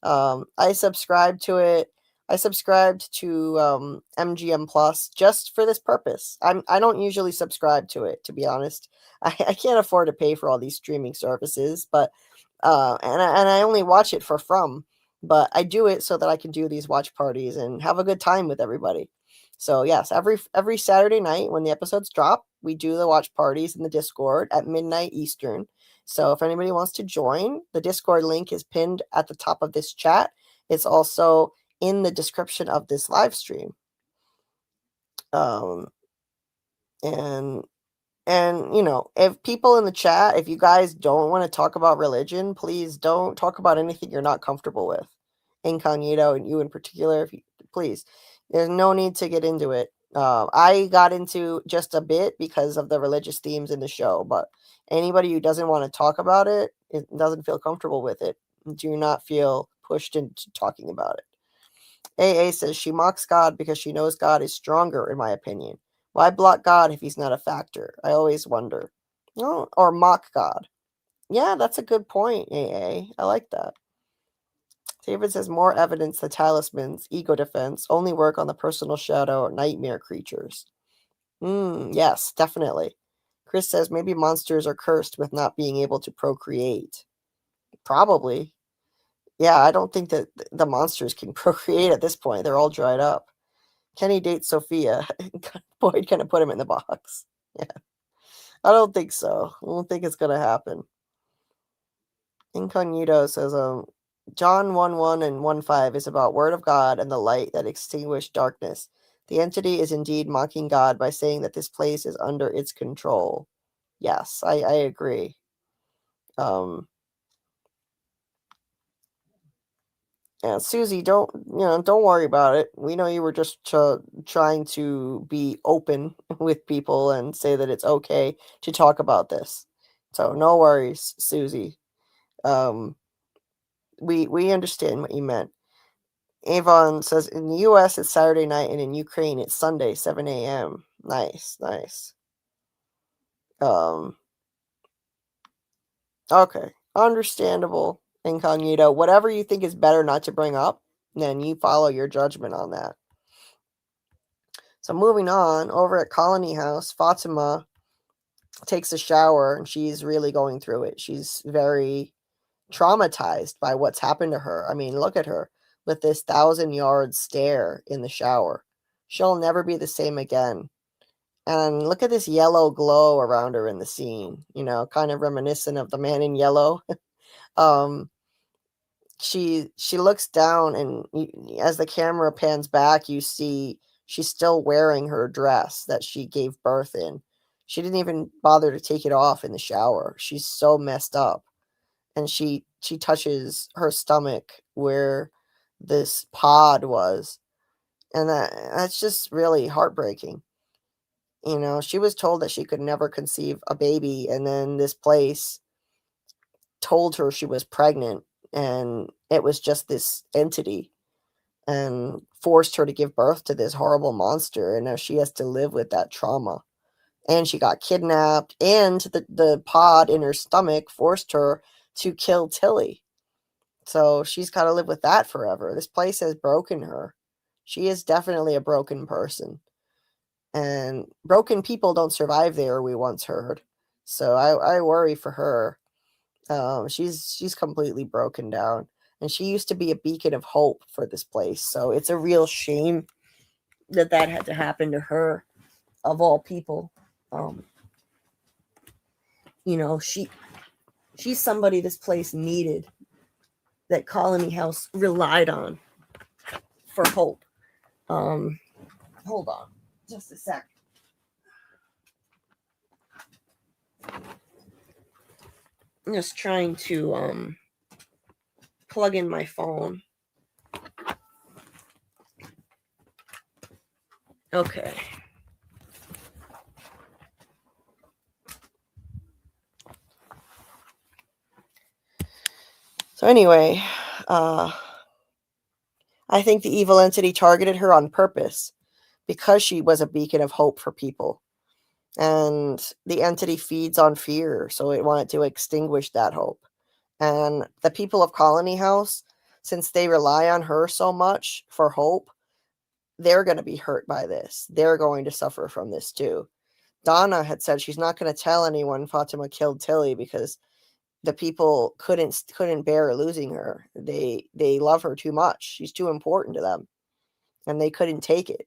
[SPEAKER 3] I subscribed to it. I subscribed to MGM Plus just for this purpose. I don't usually subscribe to it, to be honest. I can't afford to pay for all these streaming services, but and I only watch it for From, but I do it so that I can do these watch parties and have a good time with everybody. So yes, every Saturday night when the episodes drop, we do the watch parties in the Discord at midnight Eastern. So if anybody wants to join, the Discord link is pinned at the top of this chat. It's also in the description of this live stream. And you know, if people in the chat, if you guys don't want to talk about religion, please don't talk about anything you're not comfortable with. Incognito and you in particular, please. There's no need to get into it. I got into just a bit because of the religious themes in the show, but anybody who doesn't want to talk about it, it doesn't feel comfortable with it, do not feel pushed into talking about it. AA says she mocks God because she knows God is stronger, in my opinion. Why block God if he's not a factor? I always wonder. Oh, or mock God. Yeah, that's a good point, AA. I like that. David says more evidence that talismans, ego defense, only work on the personal shadow or nightmare creatures. Yes, definitely. Chris says maybe monsters are cursed with not being able to procreate. Probably. Yeah, I don't think that the monsters can procreate at this point. They're all dried up. Kenny dates Sophia. Boyd kind of put him in the box. Yeah. I don't think so. I don't think it's going to happen. Incognito says, John 1:1 and 1:5 is about word of God and the light that extinguished darkness. The entity is indeed mocking God by saying that this place is under its control. Yes, I agree. Yeah, Susie, don't worry about it. We know you were just trying to be open with people and say that it's okay to talk about this. So no worries, Susie. We understand what you meant. Avon says in the U.S. it's Saturday night and in Ukraine it's Sunday 7 a.m. Nice. Okay, understandable. Incognito, whatever you think is better not to bring up, then you follow your judgment on that. So moving on, over at Colony House, Fatima takes a shower and she's really going through it. She's very traumatized by what's happened to her. I mean, look at her with this 1,000-yard stare in the shower. She'll never be the same again. And look at this yellow glow around her in the scene, kind of reminiscent of the man in yellow. She looks down and as the camera pans back, you see she's still wearing her dress that she gave birth in. She didn't even bother to take it off in the shower. She's so messed up. And she touches her stomach where this pod was. And that's just really heartbreaking. She was told that she could never conceive a baby, and then this place told her she was pregnant, and it was just this entity and forced her to give birth to this horrible monster, and now she has to live with that trauma. And she got kidnapped, and the pod in her stomach forced her to kill Tilly. So she's got to live with that forever. This place has broken her. She is definitely a broken person. And broken people don't survive there, we once heard. So I worry for her. She's completely broken down, and she used to be a beacon of hope for this place. So it's a real shame that had to happen to her, of all people. You know, she's somebody this place needed, that Colony House relied on for hope. Hold on just a sec. I'm just trying to plug in my phone. Okay. So anyway, I think the evil entity targeted her on purpose because she was a beacon of hope for people. And the entity feeds on fear, so it wanted to extinguish that hope. And the people of Colony House, since they rely on her so much for hope, they're going to be hurt by this. They're going to suffer from this too. Donna had said she's not going to tell anyone Fatima killed Tilly because the people couldn't bear losing her. They love her too much. She's too important to them, and they couldn't take it.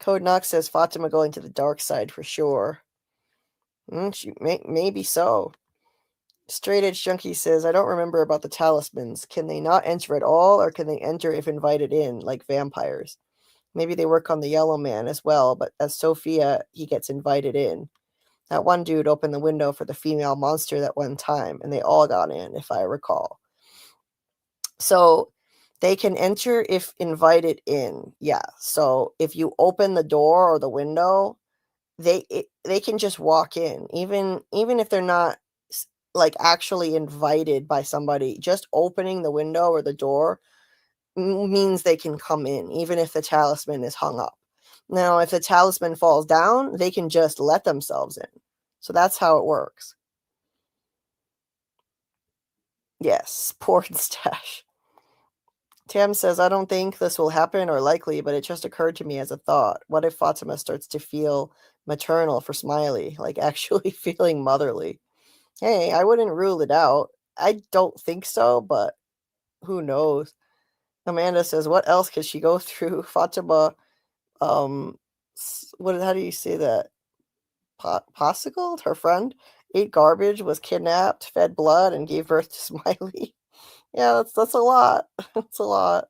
[SPEAKER 3] Code Knox says Fatima going to the dark side for sure. Maybe so. Straight Edge Junkie says, I don't remember about the talismans. Can they not enter at all, or can they enter if invited in, like vampires? Maybe they work on the Yellow Man as well, but as Sophia, he gets invited in. That one dude opened the window for the female monster that one time, and they all got in, if I recall. So they can enter if invited in. Yeah. So if you open the door or the window, they can just walk in, even if they're not like actually invited by somebody. Just opening the window or the door means they can come in, even if the talisman is hung up. Now, if the talisman falls down, they can just let themselves in. So that's how it works. Yes, porn stash. Tam says, I don't think this will happen or likely, but it just occurred to me as a thought. What if Fatima starts to feel maternal for Smiley, like actually feeling motherly? Hey, I wouldn't rule it out. I don't think so, but who knows? Amanda says, what else could she go through? Fatima, how do you say that? Possicled, her friend, ate garbage, was kidnapped, fed blood, and gave birth to Smiley. Yeah, that's a lot. That's a lot.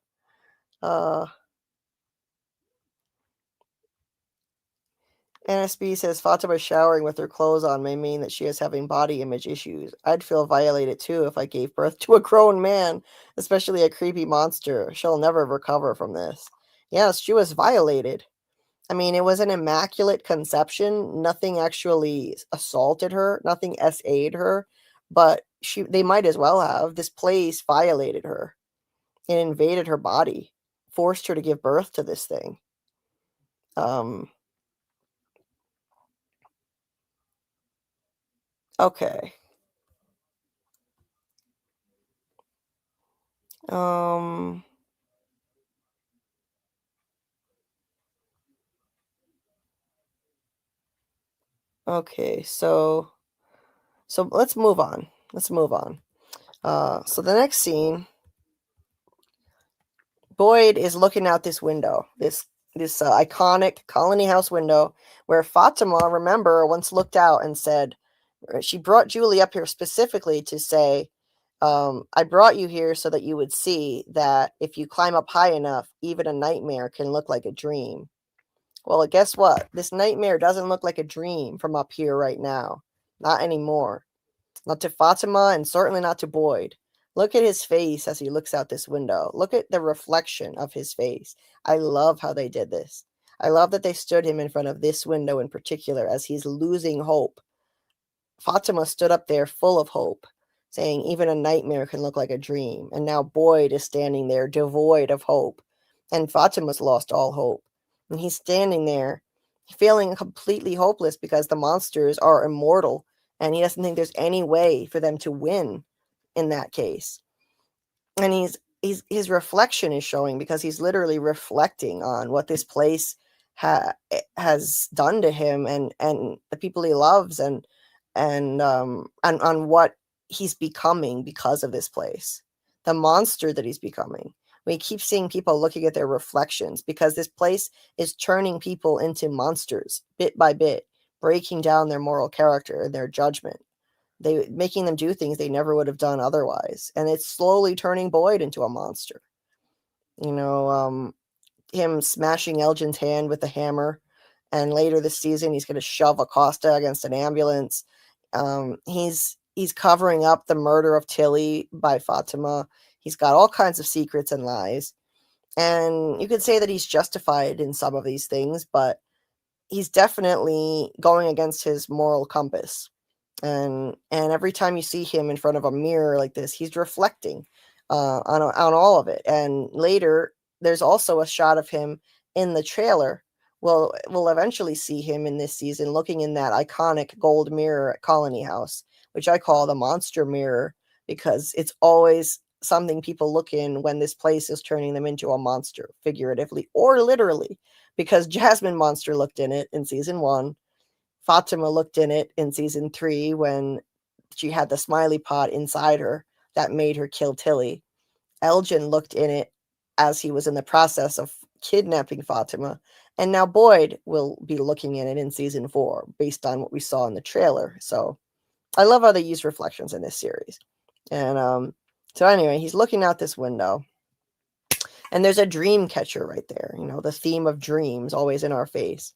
[SPEAKER 3] NSB says Fatima showering with her clothes on may mean that she is having body image issues. I'd feel violated too if I gave birth to a grown man, especially a creepy monster. She'll never recover from this. Yes, she was violated. I mean, it was an immaculate conception. Nothing actually assaulted her. Nothing SA'd her. But they might as well have. This place violated her. It invaded her body. Forced her to give birth to this thing. Okay. Okay, so let's move on. So the next scene, Boyd is looking out this window, this iconic Colony House window where Fatima, remember, once looked out and said, she brought Julie up here specifically to say, I brought you here so that you would see that if you climb up high enough, even a nightmare can look like a dream. Well, guess what? This nightmare doesn't look like a dream from up here right now. Not anymore. Not to Fatima, and certainly not to Boyd. Look at his face as he looks out this window. Look at the reflection of his face. I love how they did this. I love that they stood him in front of this window in particular as he's losing hope. Fatima stood up there full of hope, saying even a nightmare can look like a dream. And now Boyd is standing there devoid of hope. And Fatima's lost all hope. And he's standing there feeling completely hopeless because the monsters are immortal. And he doesn't think there's any way for them to win in that case. And his reflection is showing because he's literally reflecting on what this place has done to him and the people he loves and on what he's becoming because of this place, the monster that he's becoming. We keep seeing people looking at their reflections because this place is turning people into monsters bit by bit, breaking down their moral character and their judgment. They making them do things they never would have done otherwise. And it's slowly turning Boyd into a monster. You know, him smashing Elgin's hand with a hammer. And later this season, he's going to shove Acosta against an ambulance. He's covering up the murder of Tilly by Fatima. He's got all kinds of secrets and lies. And you could say that he's justified in some of these things, but he's definitely going against his moral compass. And every time you see him in front of a mirror like this, he's reflecting on all of it. And later, there's also a shot of him in the trailer. We'll eventually see him in this season looking in that iconic gold mirror at Colony House, which I call the monster mirror, because it's always something people look in when this place is turning them into a monster, figuratively or literally, because Jasmine Monster looked in it in season 1. Fatima looked in it in season 3 when she had the smiley pot inside her that made her kill Tilly. Elgin looked in it as he was in the process of kidnapping Fatima. And now Boyd will be looking in it in season 4 based on what we saw in the trailer. So I love how they use reflections in this series. And so anyway, he's looking out this window. And there's a dream catcher right there. You know, the theme of dreams always in our face.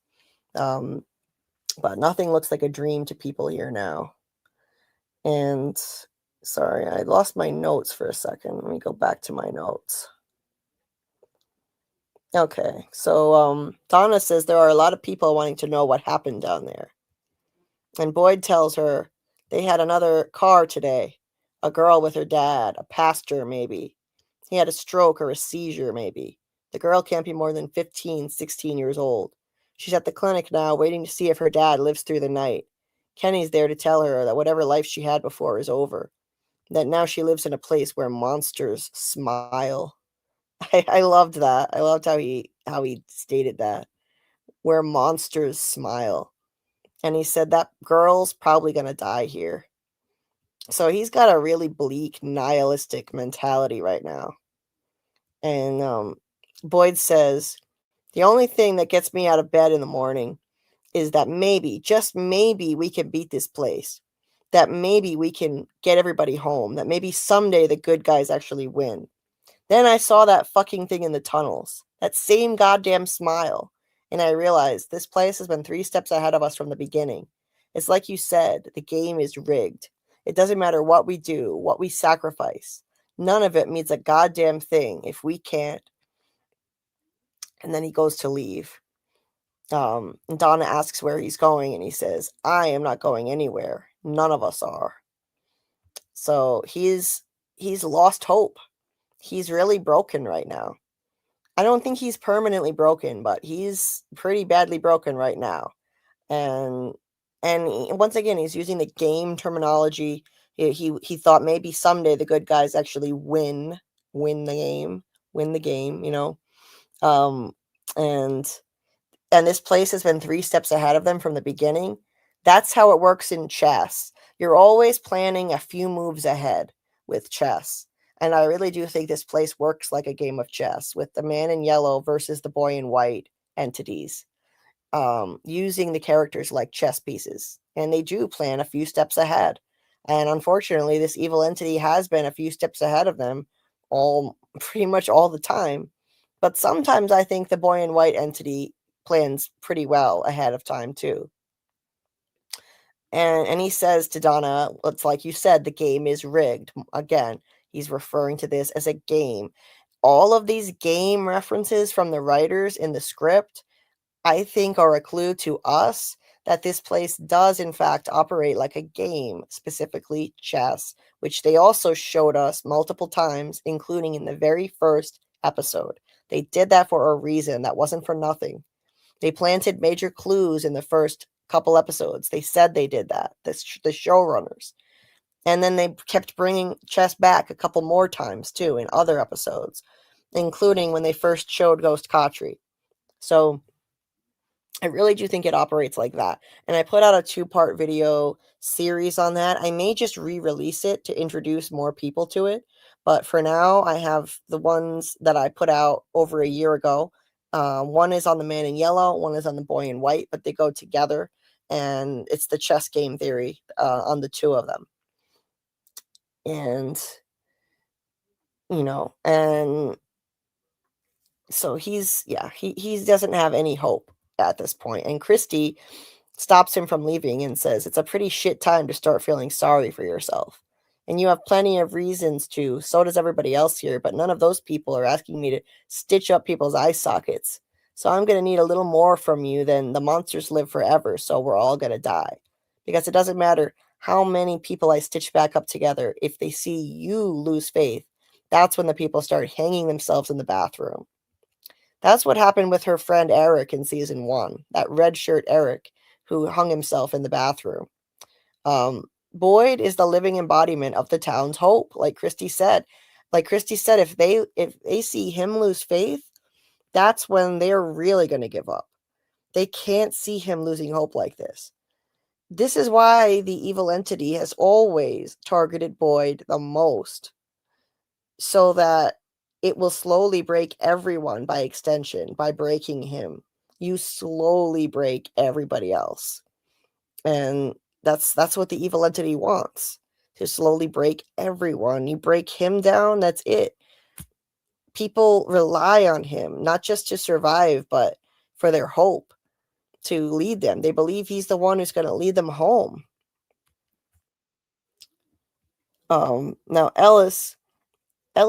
[SPEAKER 3] But nothing looks like a dream to people here now. And sorry, I lost my notes for a second. Let me go back to my notes. Okay, so Donna says there are a lot of people wanting to know what happened down there. And Boyd tells her they had another car today. A girl with her dad, a pastor maybe. He had a stroke or a seizure maybe. The girl can't be more than 15, 16 years old. She's at the clinic now, waiting to see if her dad lives through the night. Kenny's there to tell her that whatever life she had before is over. That now she lives in a place where monsters smile. I loved that. I loved how he stated that. Where monsters smile. And he said that girl's probably going to die here. So he's got a really bleak, nihilistic mentality right now. And Boyd says, the only thing that gets me out of bed in the morning is that maybe, just maybe, we can beat this place. That maybe we can get everybody home. That maybe someday the good guys actually win. Then I saw that fucking thing in the tunnels. That same goddamn smile. And I realized this place has been 3 steps ahead of us from the beginning. It's like you said, the game is rigged. It doesn't matter what we do, what we sacrifice. None of it means a goddamn thing if we can't. And then he goes to leave. And Donna asks where he's going, and he says, I am not going anywhere. None of us are. So he's lost hope. He's really broken right now. I don't think he's permanently broken, but he's pretty badly broken right now. And once again, he's using the game terminology. He thought maybe someday the good guys actually win the game, you know. And this place has been 3 steps ahead of them from the beginning. That's how it works in chess. You're always planning a few moves ahead with chess. And I really do think this place works like a game of chess with the man in yellow versus the boy in white entities, using the characters like chess pieces. And they do plan a few steps ahead. And unfortunately, this evil entity has been a few steps ahead of them pretty much all the time. But sometimes I think the boy in white entity plans pretty well ahead of time too. And he says to Donna, it's like you said, the game is rigged. Again, he's referring to this as a game. All of these game references from the writers in the script, I think, are a clue to us that this place does, in fact, operate like a game, specifically chess, which they also showed us multiple times, including in the very first episode. They did that for a reason. That wasn't for nothing. They planted major clues in the first couple episodes. They said they did that, the showrunners. And then they kept bringing chess back a couple more times, too, in other episodes, including when they first showed Ghost Khatri. So I really do think it operates like that. And I put out a 2-part video series on that. I may just re-release it to introduce more people to it. But for now, I have the ones that I put out over a year ago. One is on the man in yellow, one is on the boy in white, but they go together. And it's the chess game theory on the 2 of them. And, and so he doesn't have any hope at this point. And Christy stops him from leaving and says, it's a pretty shit time to start feeling sorry for yourself. And you have plenty of reasons to, so does everybody else here, but none of those people are asking me to stitch up people's eye sockets. So I'm going to need a little more from you than the monsters live forever, so we're all going to die. Because it doesn't matter how many people I stitch back up together, if they see you lose faith, that's when the people start hanging themselves in the bathroom. That's what happened with her friend Eric in season 1, that red shirt Eric who hung himself in the bathroom. Boyd is the living embodiment of the town's hope, like Christy said. If they see him lose faith, that's when they're really going to give up. They can't see him losing hope like this. This is why the evil entity has always targeted Boyd the most, so that it will slowly break everyone by extension. By breaking him, you slowly break everybody else. And that's what the evil entity wants, to slowly break everyone. You break him down, that's it. People rely on him, not just to survive, but for their hope, to lead them. They believe he's the one who's going to lead them home. Now Ellis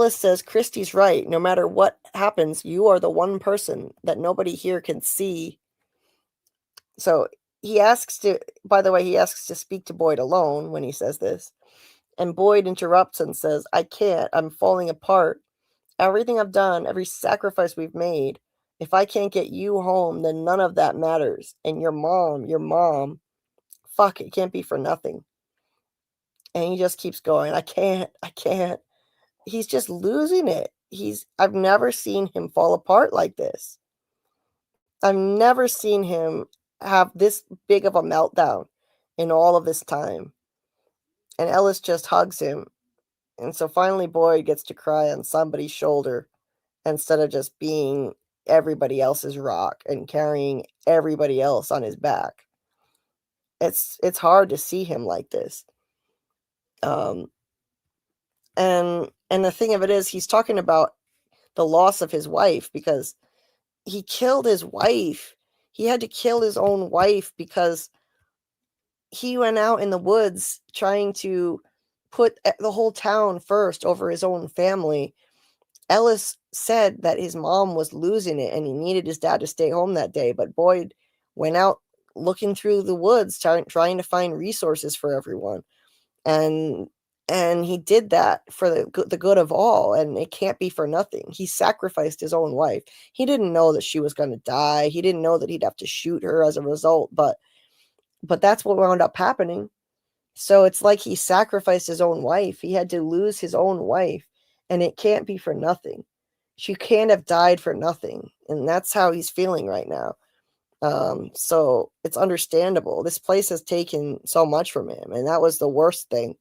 [SPEAKER 3] says, Christy's right. No matter what happens, you are the one person that nobody here can see. So he asks to speak to Boyd alone when he says this. And Boyd interrupts and says, I can't. I'm falling apart. Everything I've done, every sacrifice we've made, if I can't get you home, then none of that matters. And your mom, fuck, it can't be for nothing. And he just keeps going, I can't. He's just losing it. I've never seen him fall apart like this. I've never seen him have this big of a meltdown in all of this time. And Ellis just hugs him. And so finally Boyd gets to cry on somebody's shoulder instead of just being everybody else's rock and carrying everybody else on his back. It's hard to see him like this. And the thing of it is, he's talking about the loss of his wife, because he killed his wife. He had to kill his own wife because he went out in the woods trying to put the whole town first over his own family. Ellis said that his mom was losing it and he needed his dad to stay home that day, but Boyd went out looking through the woods trying to find resources for everyone. And he did that for the good of all, and it can't be for nothing. He sacrificed his own wife. He didn't know that she was going to die. He didn't know that he'd have to shoot her as a result, but that's what wound up happening. So it's like he sacrificed his own wife. He had to lose his own wife, and it can't be for nothing. She can't have died for nothing, and that's how he's feeling right now. So it's understandable. This place has taken so much from him, and that was the worst thing,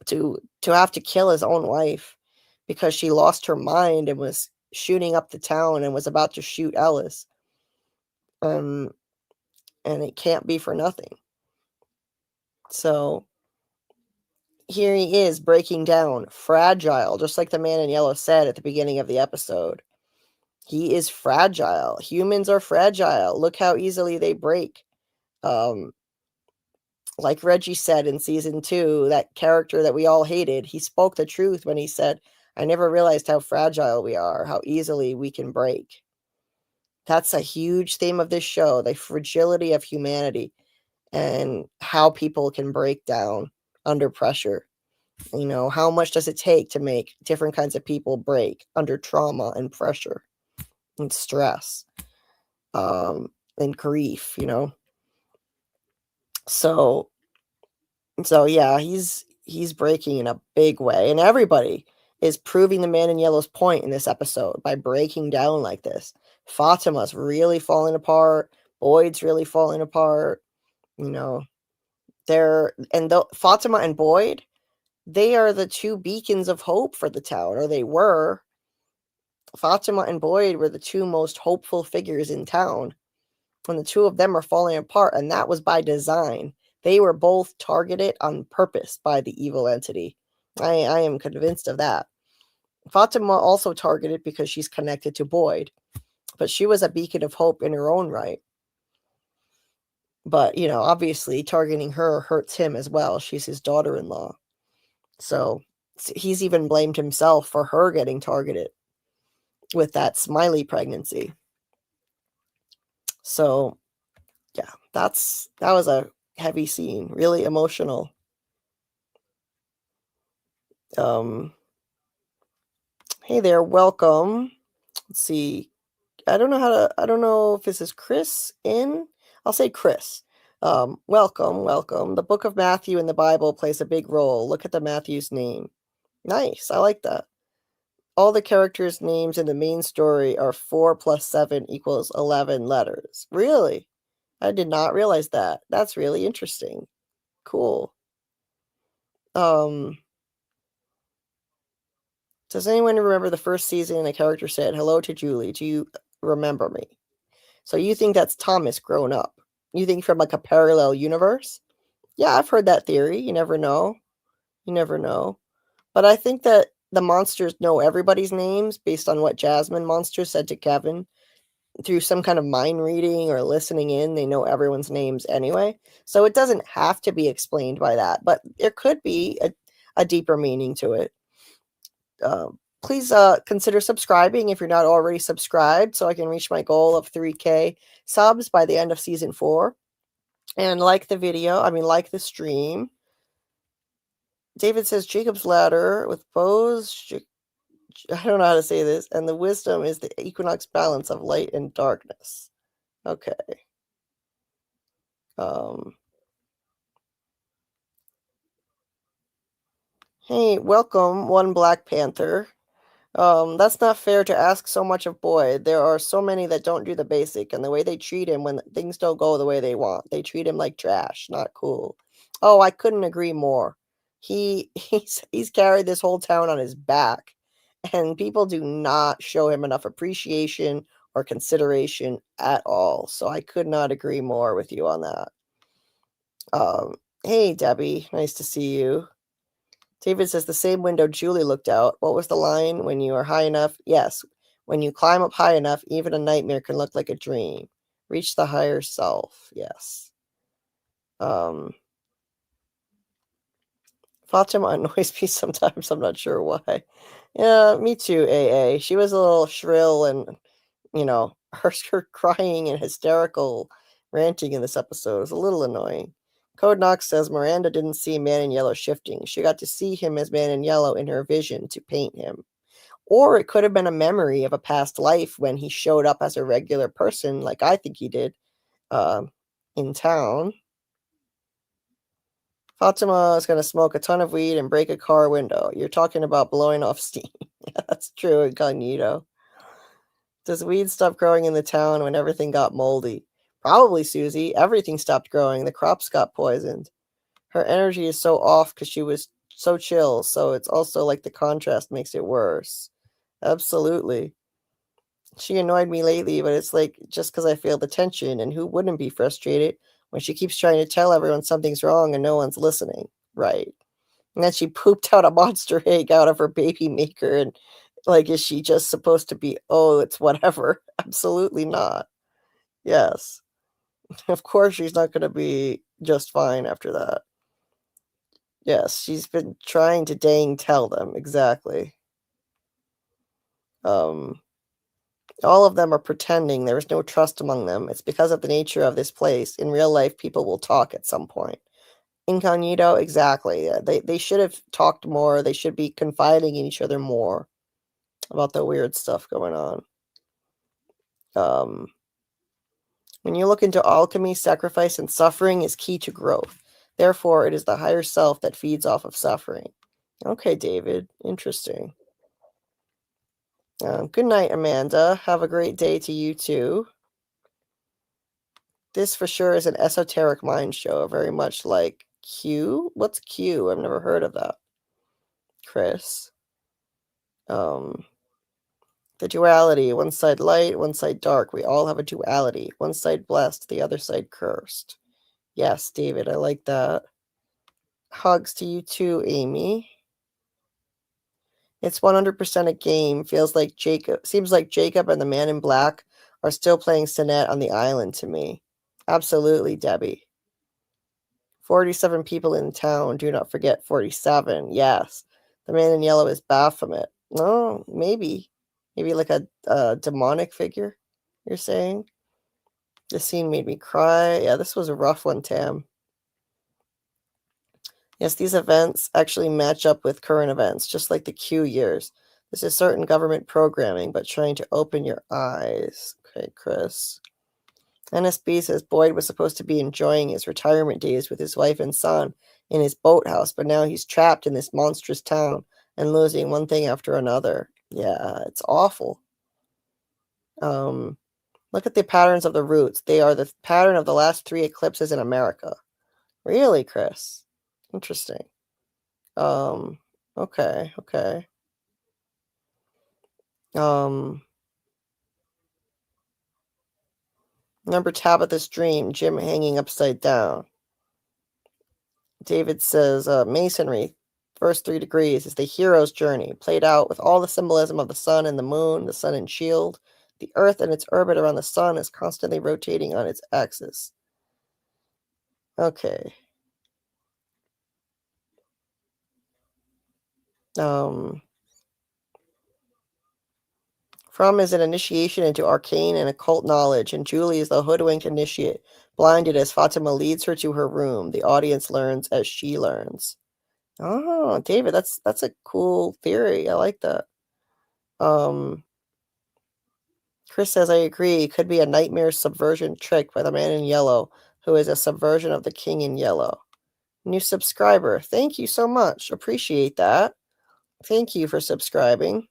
[SPEAKER 3] to have to kill his own wife because she lost her mind and was shooting up the town and was about to shoot Ellis. And it can't be for nothing. So here he is breaking down, fragile, just like the man in yellow said at the beginning of the episode. He is fragile. Humans are fragile. Look how easily they break. Like Reggie said in season 2, that character that we all hated, he spoke the truth when he said, I never realized how fragile we are, how easily we can break. That's a huge theme of this show, the fragility of humanity and how people can break down under pressure. How much does it take to make different kinds of people break under trauma and pressure and stress and grief, So yeah, he's breaking in a big way, and everybody is proving the man in yellow's point in this episode by breaking down like this. Fatima's really falling apart. Boyd's really falling apart. You know, Fatima and Boyd, they are the two beacons of hope for the town, or they were. Fatima and Boyd were the two most hopeful figures in town. When the two of them are falling apart, and that was by design. They were both targeted on purpose by the evil entity. I am convinced of that. Fatima also targeted because she's connected to Boyd, but she was a beacon of hope in her own right. But, obviously targeting her hurts him as well. She's his daughter-in-law. So he's even blamed himself for her getting targeted with that Smiley pregnancy. So, yeah, that was a heavy scene, really emotional. Hey there, welcome. Let's see. I don't know if this is Chris in. I'll say Chris. Welcome. The book of Matthew in the Bible plays a big role. Look at the Matthew's name. Nice. I like that. All the characters' names in the main story are 4 + 7 = 11 letters. Really? I did not realize that. That's really interesting. Cool. Does anyone remember the first season a character said, "Hello to Julie. Do you remember me?" So you think that's Thomas grown up? You think from like a parallel universe? Yeah, I've heard that theory. You never know. But I think that the monsters know everybody's names based on what Jasmine Monster said to Kevin. Through some kind of mind reading or listening in, they know everyone's names anyway. So it doesn't have to be explained by that, but there could be a deeper meaning to it. Please consider subscribing if you're not already subscribed, so I can reach my goal of 3K subs by the end of season 4. And like the stream. David says Jacob's ladder with bows. I don't know how to say this. And the wisdom is the equinox balance of light and darkness. Okay. Hey, welcome, One Black Panther. That's not fair to ask so much of Boyd. There are so many that don't do the basic, and the way they treat him when things don't go the way they want. They treat him like trash. Not cool. Oh, I couldn't agree more. He's carried this whole town on his back, and people do not show him enough appreciation or consideration at all. So I could not agree more with you on that. Hey, Debbie. Nice to see you. David says the same window Julie looked out. What was the line? When you are high enough? Yes. When you climb up high enough, even a nightmare can look like a dream. Reach the higher self. Yes. Fatima annoys me sometimes. I'm not sure why. Yeah, me too, AA. She was a little shrill and, her crying and hysterical ranting in this episode was a little annoying. Code Knox says Miranda didn't see Man in Yellow shifting. She got to see him as Man in Yellow in her vision to paint him. Or it could have been a memory of a past life when he showed up as a regular person, like I think he did, in town. Fatima is going to smoke a ton of weed and break a car window. You're talking about blowing off steam. Yeah, that's true, incognito. Does weed stop growing in the town when everything got moldy? Probably, Susie. Everything stopped growing. The crops got poisoned. Her energy is so off because she was so chill, so it's also like the contrast makes it worse. Absolutely. She annoyed me lately, but it's like just because I feel the tension, and who wouldn't be frustrated when she keeps trying to tell everyone something's wrong and no one's listening? Right. And then she pooped out a monster egg out of her baby maker, and is she just supposed to be, oh, it's whatever? Absolutely not. Yes. Of course she's not going to be just fine after that. Yes, she's been trying to dang tell them. Exactly. All of them are pretending. There is no trust among them. It's because of the nature of this place. In real life, people will talk at some point. Incognito, exactly. Yeah, they should have talked more. They should be confiding in each other more about the weird stuff going on. When you look into alchemy, sacrifice and suffering is key to growth. Therefore, it is the higher self that feeds off of suffering. Okay, David. Interesting. Good night, Amanda. Have a great day to you too. This for sure is an esoteric mind show, very much like Q. What's Q? I've never heard of that. Chris. The duality, one side light, one side dark. We all have a duality. One side blessed, the other side cursed. Yes, David, I like that. Hugs to you too, Amy. It's 100% a game. Seems like Jacob and the man in black are still playing Sinet on the island to me. Absolutely, Debbie. 47 people in town. Do not forget 47. Yes. The man in yellow is Baphomet. No, maybe. Maybe like a demonic figure, you're saying? This scene made me cry. Yeah, this was a rough one, Tam. Yes, these events actually match up with current events, just like the Q years. This is certain government programming, but trying to open your eyes. Okay, Chris. NSB says Boyd was supposed to be enjoying his retirement days with his wife and son in his boathouse, but now he's trapped in this monstrous town and losing one thing after another. Yeah, it's awful. Look at the patterns of the roots. They are the pattern of the last 3 eclipses in America. Really, Chris? Interesting. Okay. Remember Tabitha's dream, Jim hanging upside down. David says, masonry, first 3 degrees, is the hero's journey, played out with all the symbolism of the sun and the moon, the sun and shield. The earth and its orbit around the sun is constantly rotating on its axis. Okay. From is an initiation into arcane and occult knowledge, and Julie is the hoodwinked initiate, blinded as Fatima leads her to her room. The audience learns as she learns. Oh, David, that's a cool theory. I like that. Chris says, I agree. It could be a nightmare subversion trick by the man in yellow, who is a subversion of the king in yellow. New subscriber. Thank you so much. Appreciate that. Thank you for subscribing.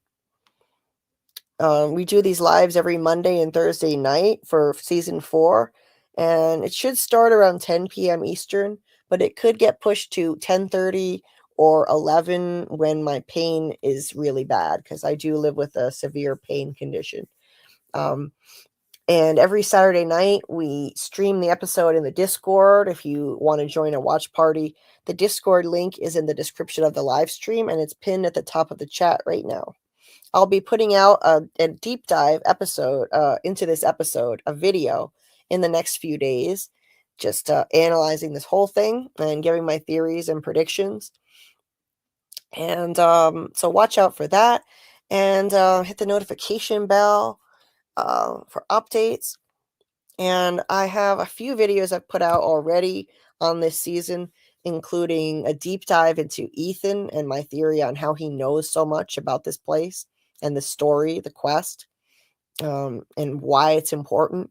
[SPEAKER 3] We do these lives every Monday and Thursday night for season 4, and it should start around 10 p.m. Eastern, but it could get pushed to 10:30 or 11 when my pain is really bad, because I do live with a severe pain condition. And every Saturday night, we stream the episode in the Discord. If you want to join a watch party, the Discord link is in the description of the live stream, and it's pinned at the top of the chat right now. I'll be putting out a deep dive episode into this episode, a video, in the next few days, just analyzing this whole thing and giving my theories and predictions. And so watch out for that, and hit the notification bell for updates. And I have a few videos I've put out already on this season, including a deep dive into Ethan and my theory on how he knows so much about this place and the story, the quest, and why it's important.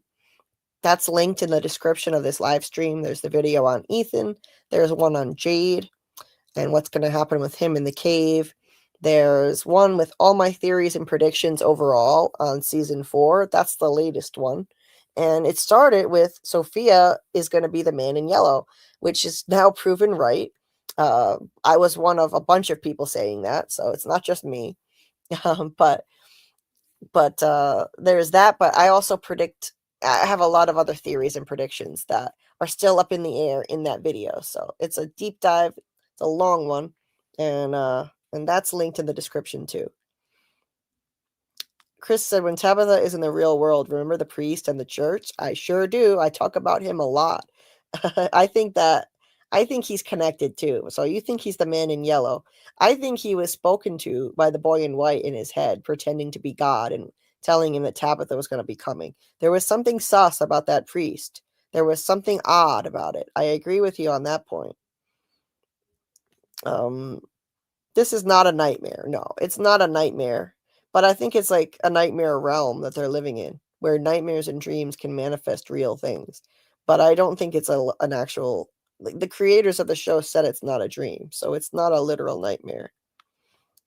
[SPEAKER 3] That's linked in the description of this live stream. There's the video on Ethan. There's one on Jade and what's going to happen with him in the cave. There's one with all my theories and predictions overall on season 4. That's the latest one. And it started with Sophia is going to be the man in yellow, which is now proven right. I was one of a bunch of people saying that, so it's not just me. But there's that. But I also predict, I have a lot of other theories and predictions that are still up in the air in that video. So it's a deep dive. It's a long one. And that's linked in the description too. Chris said, when Tabitha is in the real world, remember the priest and the church? I sure do. I talk about him a lot. I think he's connected too. So you think he's the man in yellow. I think he was spoken to by the boy in white in his head, pretending to be God and telling him that Tabitha was going to be coming. There was something sus about that priest. There was something odd about it. I agree with you on that point. This is not a nightmare. No, it's not a nightmare. But I think it's like a nightmare realm that they're living in, where nightmares and dreams can manifest real things. But I don't think it's an actual... Like, the creators of the show said it's not a dream, so it's not a literal nightmare.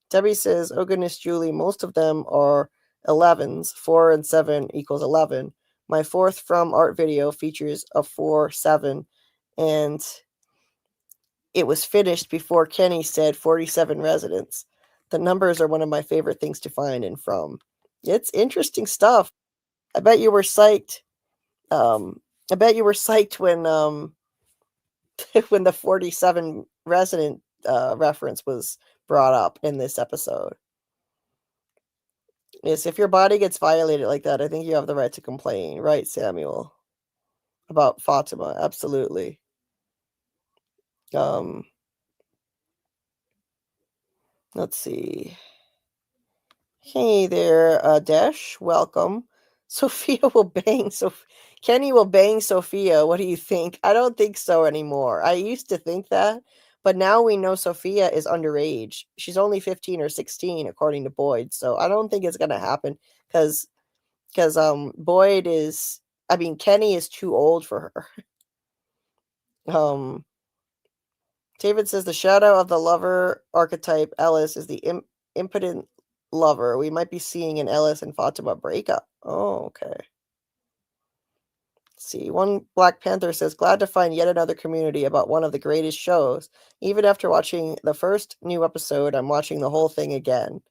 [SPEAKER 3] Debbie says, oh goodness, Julie, most of them are 11s. 4 and 7 equals 11. My fourth From art video features a 4, 7, and it was finished before Kenny said 47 residents. The numbers are one of my favorite things to find in From. It's interesting stuff. I bet you were psyched. I bet you were psyched when when the 47 resident reference was brought up in this episode. Yes, if your body gets violated like that, I think you have the right to complain, right, Samuel? About Fatima, absolutely. Let's see. Hey there, Desh. Welcome. Sophia will bang. Kenny will bang Sophia. What do you think? I don't think so anymore. I used to think that, but now we know Sophia is underage. She's only 15 or 16, according to Boyd. So I don't think it's gonna happen because Boyd is. I mean, Kenny is too old for her. David says the shadow of the lover archetype, Ellis, is the impotent lover. We might be seeing an Ellis and Fatima breakup. Oh, okay. Let's see. One Black Panther says, glad to find yet another community about one of the greatest shows. Even after watching the first new episode, I'm watching the whole thing again.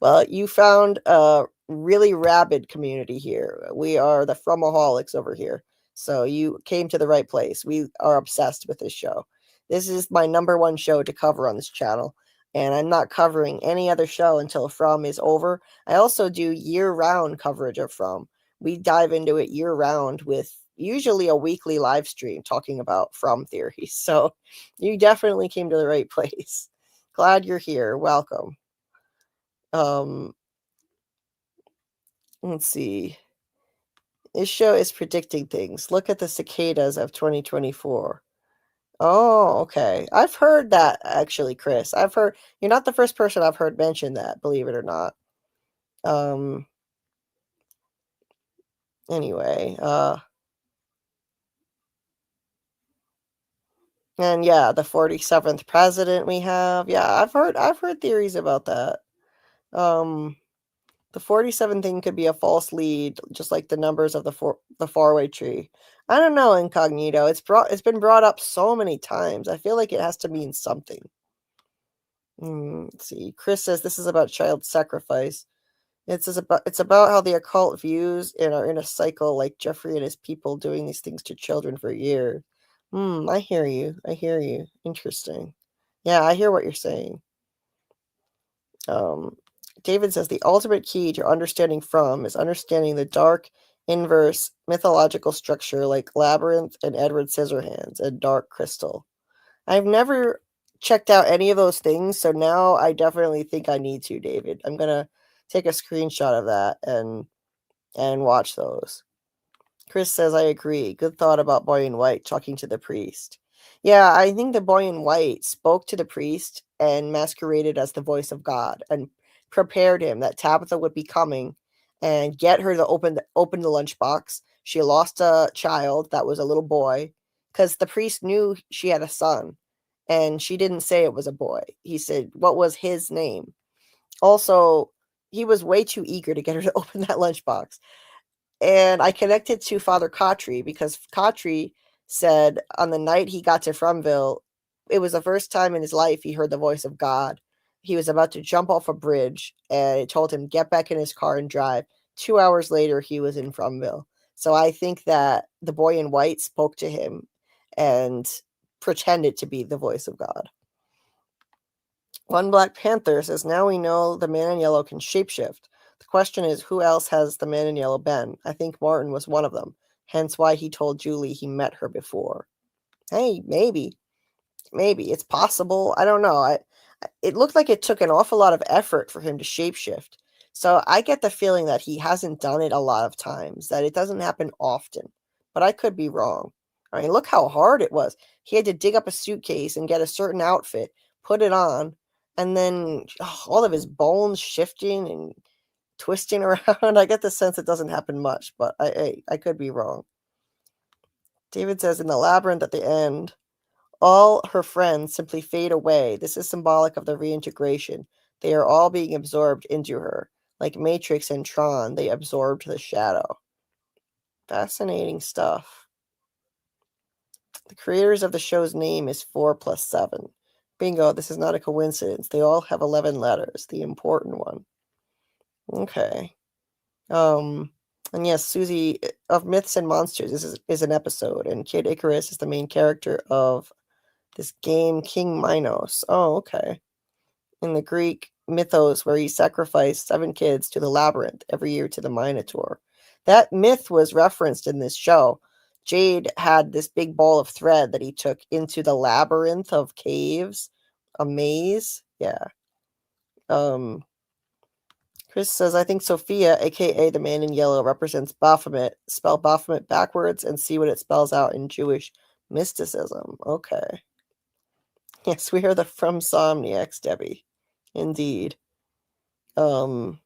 [SPEAKER 3] Well, you found a really rabid community here. We are the Fromaholics over here. So you came to the right place. We are obsessed with this show. This is my number one show to cover on this channel, and I'm not covering any other show until From is over. I also do year-round coverage of From. We dive into it year-round with usually a weekly live stream talking about From theories. So you definitely came to the right place. Glad you're here. Welcome. Let's see. This show is predicting things. Look at the cicadas of 2024. Oh, okay. I've heard that actually, Chris. I've heard you're not the first person I've heard mention that, believe it or not. Anyway, and yeah, the 47th president we have. Yeah, I've heard theories about that. The 47 thing could be a false lead, just like the numbers of the faraway tree. I don't know, Incognito. It's been brought up so many times. I feel like it has to mean something. Let's see. Chris says this is about child sacrifice. It's about how the occult views and are in a cycle like Jeffrey and his people doing these things to children for years. I hear you. Interesting. Yeah, I hear what you're saying. David says the ultimate key to understanding From is understanding the dark, inverse, mythological structure like Labyrinth and Edward Scissorhands and Dark Crystal. I've never checked out any of those things, so now I definitely think I need to, David. I'm gonna take a screenshot of that and watch those. Chris says, I agree. Good thought about Boy in White talking to the priest. Yeah, I think the Boy in White spoke to the priest and masqueraded as the voice of God and prepared him that Tabitha would be coming and get her to open the lunchbox. She lost a child that was a little boy because the priest knew she had a son, and she didn't say it was a boy. He said, what was his name? Also, he was way too eager to get her to open that lunchbox. And I connected to Father Kotri because Kotri said on the night he got to Fromville, it was the first time in his life he heard the voice of God. He was about to jump off a bridge, and it told him, get back in his car and drive. 2 hours later, he was in Fromville. So I think that the Boy in White spoke to him and pretended to be the voice of God. One Black Panther says, now we know the man in yellow can shapeshift. The question is, who else has the man in yellow been? I think Martin was one of them. Hence why he told Julie he met her before. Hey, maybe. It's possible. I don't know. It looked like it took an awful lot of effort for him to shapeshift. So I get the feeling that he hasn't done it a lot of times, that it doesn't happen often. But I could be wrong. I mean, look how hard it was. He had to dig up a suitcase and get a certain outfit, put it on, and then all of his bones shifting and twisting around. I get the sense it doesn't happen much, but I could be wrong. David says in the labyrinth at the end, all her friends simply fade away. This is symbolic of the reintegration. They are all being absorbed into her, Like Matrix and Tron, they absorbed the shadow. Fascinating stuff. The creators of the show's name is 4 + 7. Bingo, this is not a coincidence. They all have 11 letters, the important one. Okay. And yes, Susie of Myths and Monsters is an episode, and Kid Icarus is the main character of this game, King Minos. Oh, okay. In the Greek mythos, where he sacrificed 7 kids to the labyrinth every year to the Minotaur. That myth was referenced in this show. Jade had this big ball of thread that he took into the labyrinth of caves, a maze. Yeah. Chris says, I think Sophia, aka the man in yellow, represents Baphomet. Spell Baphomet backwards and see what it spells out in Jewish mysticism. Okay. Yes, we are the FROMsomniacs, Debbie. Indeed. The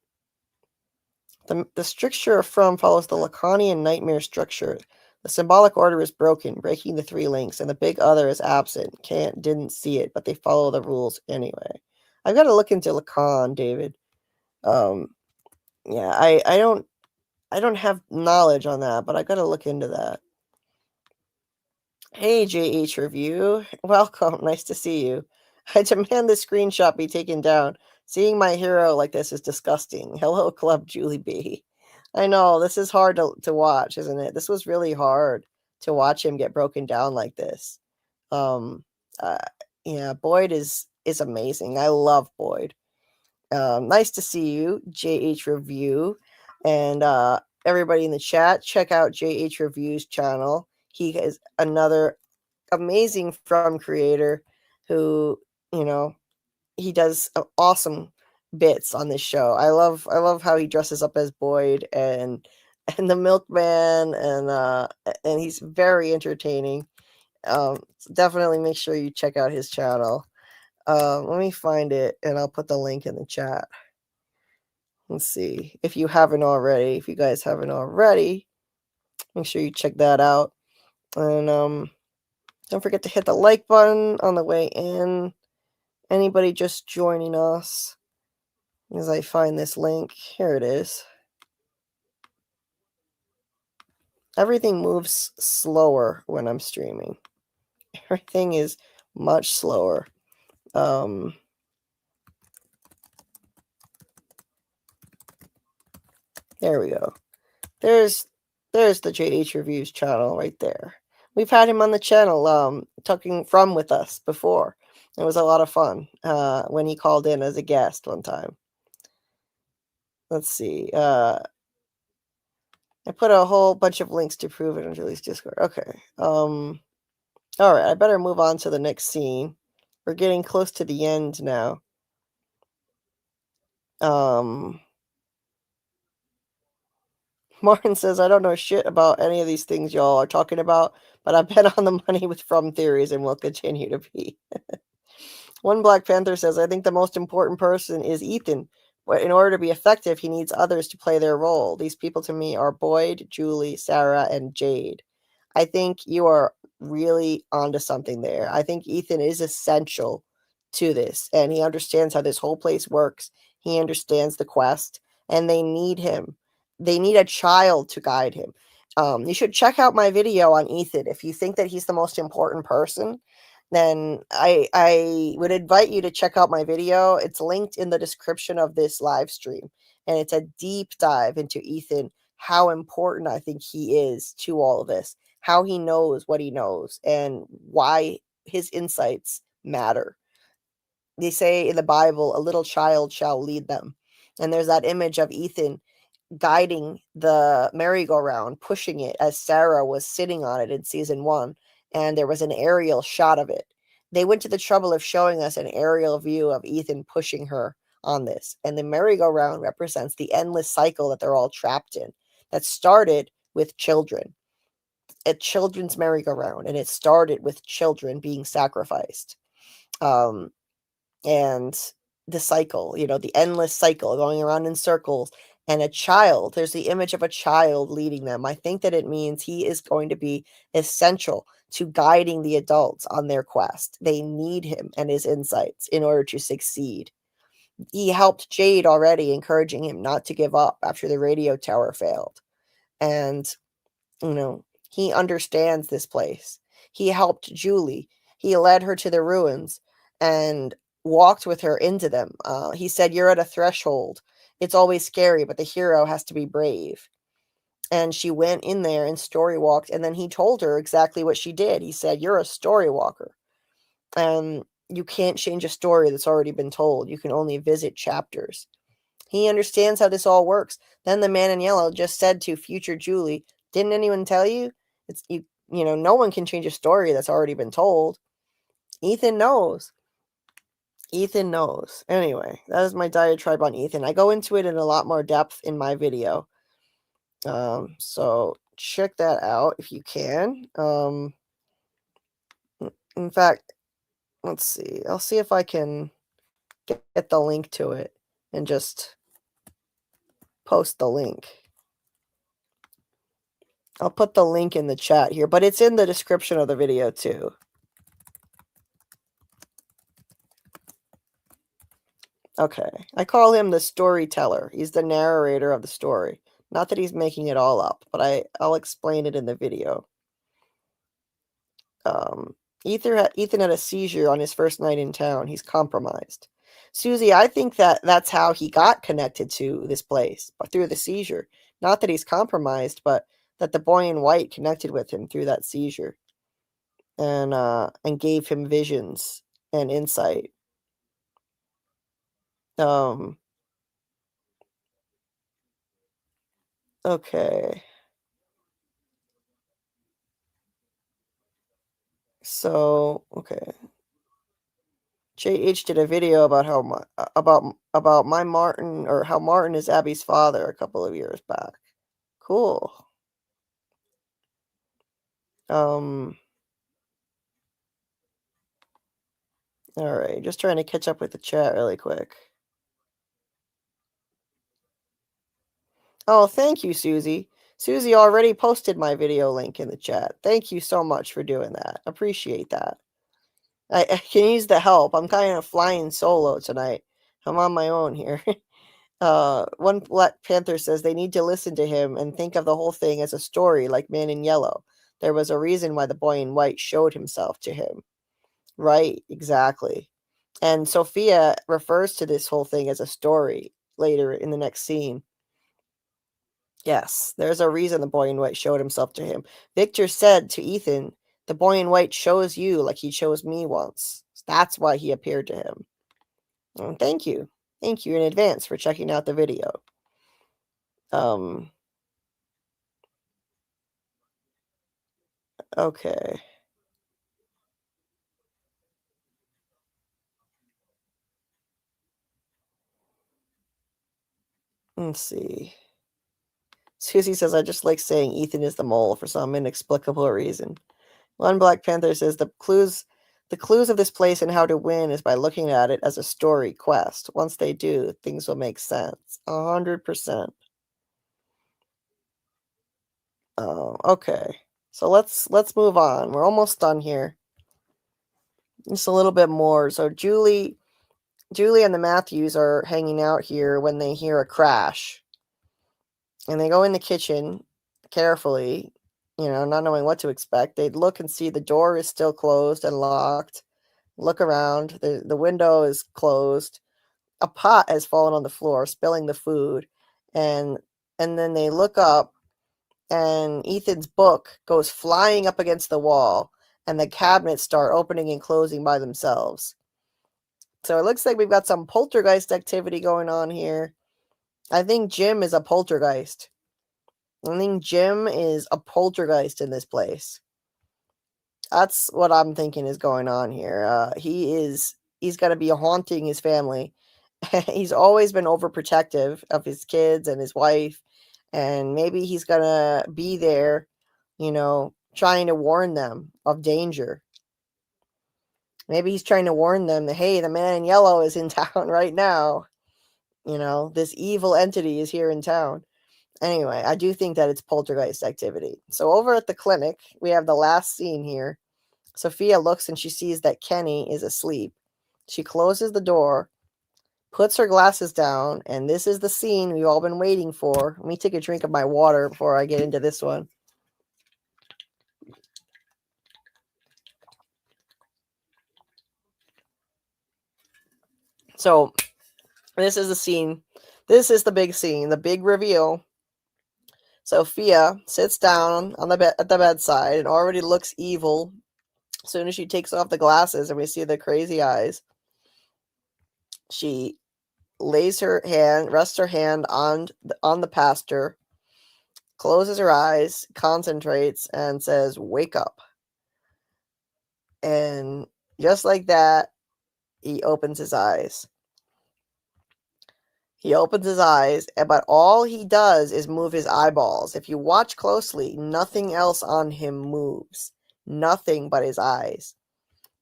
[SPEAKER 3] stricture of From follows the Lacanian nightmare structure. The symbolic order is broken, breaking the 3 links, and the big other is absent. Didn't see it, but they follow the rules anyway. I've got to look into Lacan, David. Yeah, I don't have knowledge on that, but I got to look into that. Hey, JH Review. Welcome. Nice to see you. I demand this screenshot be taken down. Seeing my hero like this is disgusting. Hello, Club Julie B. I know, this is hard to watch, isn't it? This was really hard to watch him get broken down like this. Yeah, Boyd is amazing. I love Boyd. Nice to see you, JH Review. And everybody in the chat, check out JH Review's channel. He is another amazing From creator who, he does awesome bits on this show. I love how he dresses up as Boyd and the milkman, and he's very entertaining. Definitely make sure you check out his channel. Let me find it and I'll put the link in the chat. Let's see if you haven't already. If you guys haven't already, make sure you check that out. And don't forget to hit the like button on the way in. Anybody just joining us, as I find this link, here it is. Everything moves slower when I'm streaming. Everything is much slower. There we go. There's the JH Reviews channel right there. We've had him on the channel talking From with us before. It was a lot of fun when he called in as a guest one time. Let's see. I put a whole bunch of links to prove it on Julie's Discord. Okay. All right. I better move on to the next scene. We're getting close to the end now. Martin says, I don't know shit about any of these things y'all are talking about, but I bet on the money with From theories and will continue to be. One Black Panther says, I think the most important person is Ethan. In order to be effective, he needs others to play their role. These people to me are Boyd, Julie, Sarah, and Jade. I think you are really onto something there. I think Ethan is essential to this, and he understands how this whole place works. He understands the quest, and they need him. They need a child to guide him. You should check out my video on Ethan. If you think that he's the most important person, then I would invite you to check out my video. It's linked in the description of this live stream, and it's a deep dive into Ethan, how important I think he is to all of this, how he knows what he knows, and why his insights matter. They say in the Bible, a little child shall lead them. And there's that image of Ethan guiding the merry-go-round, pushing it as Sarah was sitting on it in season 1. And there was an aerial shot of it. They went to the trouble of showing us an aerial view of Ethan pushing her on this. And the merry-go-round represents the endless cycle that they're all trapped in, that started with children. A children's merry-go-round, and it started with children being sacrificed. And the cycle, the endless cycle going around in circles. And a child, there's the image of a child leading them. I think that it means he is going to be essential to guiding the adults on their quest. They need him and his insights in order to succeed. he helped Jade already, encouraging him not to give up after the radio tower failed. And, you know, he understands this place. He helped Julie. He led her to the ruins and walked with her into them. He said, "You're at a threshold. It's always scary, but the hero has to be brave." And she went in there and story walked. And then he told her exactly what she did. He said, "You're a story walker. And you can't change a story that's already been told. You can only visit chapters." He understands how this all works. Then the man in yellow just said to future Julie, "Didn't anyone tell you? It's you know, no one can change a story that's already been told." Ethan knows. Ethan knows. Anyway, that is my diatribe on Ethan. I go into it in a lot more depth in my video. So check that out if you can. In fact, let's see. I'll see if I can get the link to it and just post the link. I'll put the link in the chat here, but it's in the description of the video too. Okay. I call him the storyteller. He's the narrator of the story. Not that he's making it all up, but I'll explain it in the video. Ethan had a seizure on his first night in town. He's compromised. Susie, I think that's how he got connected to this place, but through the seizure. Not that he's compromised, but that the boy in white connected with him through that seizure and gave him visions and insight. Okay. So, okay. JH did a video about how about my Martin, or how Martin is Abby's father, a couple of years back. Cool. All right, just trying to catch up with the chat really quick. Oh, thank you, Susie. Susie already posted my video link in the chat. Thank you so much for doing that. Appreciate that. I can use the help. I'm kind of flying solo tonight. I'm on my own here. One Black Panther says they need to listen to him and think of the whole thing as a story, like Man in Yellow. There was a reason why the boy in white showed himself to him. Right, exactly. And Sophia refers to this whole thing as a story later in the next scene. Yes, there's a reason the boy in white showed himself to him. Victor said to Ethan, "The boy in white shows you like he chose me once." That's why he appeared to him. Thank you. Thank you in advance for checking out the video. Okay. Let's see. Susie says, "I just like saying Ethan is the mole for some inexplicable reason." One Black Panther says, the clues of this place and how to win is by looking at it as a story quest. Once they do, things will make sense. 100%. Okay. So let's move on. We're almost done here. Just a little bit more. So Julie and the Matthews are hanging out here when they hear a crash. And they go in the kitchen carefully, not knowing what to expect. They look and see the door is still closed and locked. Look around. The window is closed. A pot has fallen on the floor, spilling the food. And then they look up, and Ethan's book goes flying up against the wall, and the cabinets start opening and closing by themselves. So it looks like we've got some poltergeist activity going on here. I think Jim is a poltergeist. I think Jim is a poltergeist in this place. That's what I'm thinking is going on here. He's got to be haunting his family. He's always been overprotective of his kids and his wife. And maybe he's going to be there, trying to warn them of danger. Maybe he's trying to warn them that, hey, the man in yellow is in town right now. This evil entity is here in town. Anyway, I do think that it's poltergeist activity. So over at the clinic, we have the last scene here. Sophia looks and she sees that Kenny is asleep. She closes the door, puts her glasses down, and this is the scene we've all been waiting for. Let me take a drink of my water before I get into this one. So this is the scene. This is the big scene, the big reveal. Sophia sits down on the bed at the bedside and already looks evil as soon as she takes off the glasses and we see the crazy eyes. She rests her hand on the pastor, closes her eyes, concentrates, and says, "Wake up." And just like that, he opens his eyes. He opens his eyes, but all he does is move his eyeballs. If you watch closely, nothing else on him moves. Nothing but his eyes.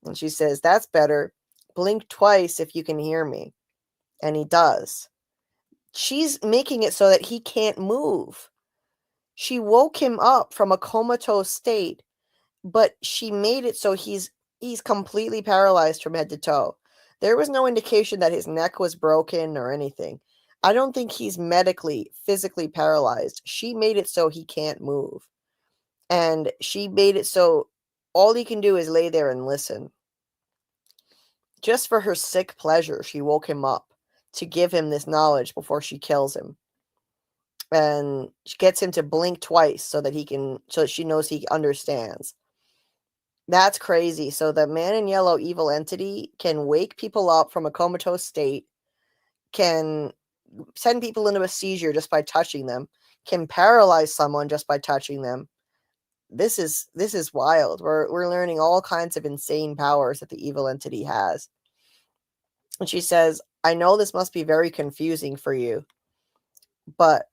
[SPEAKER 3] And she says, "That's better. Blink twice if you can hear me." And he does. She's making it so that he can't move. She woke him up from a comatose state, but she made it so he's completely paralyzed from head to toe. There was no indication that his neck was broken or anything. I don't think he's physically paralyzed. She made it so he can't move. And she made it so all he can do is lay there and listen. Just for her sick pleasure, she woke him up to give him this knowledge before she kills him. And she gets him to blink twice so that she knows he understands. That's crazy. So the man in yellow evil entity can wake people up from a comatose state, can send people into a seizure just by touching them, can paralyze someone just by touching them. This is wild. We're learning all kinds of insane powers that the evil entity has. And she says, "I know this must be very confusing for you, but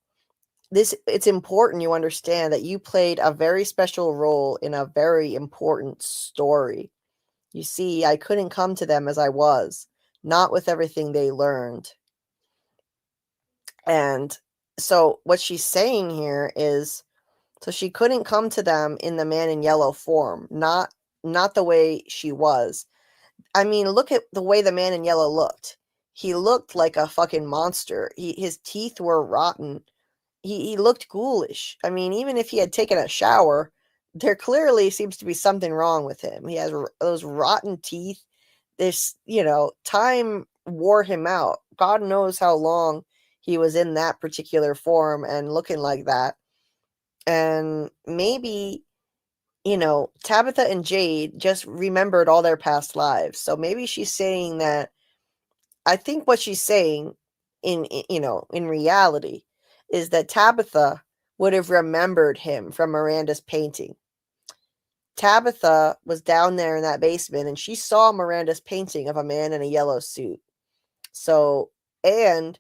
[SPEAKER 3] it's important you understand that you played a very special role in a very important story. You see, I couldn't come to them as I was, not with everything they learned." And so what she's saying here is, so she couldn't come to them in the man in yellow form, not the way she was. I mean, look at the way the man in yellow looked. He looked like a fucking monster. His teeth were rotten. He looked ghoulish. I mean, even if he had taken a shower, there clearly seems to be something wrong with him. He has those rotten teeth. This, time wore him out. God knows how long he was in that particular form and looking like that. And maybe, Tabitha and Jade just remembered all their past lives. So maybe she's saying that, I think what she's saying in reality is that Tabitha would have remembered him from Miranda's painting. Tabitha was down there in that basement and she saw Miranda's painting of a man in a yellow suit. So, and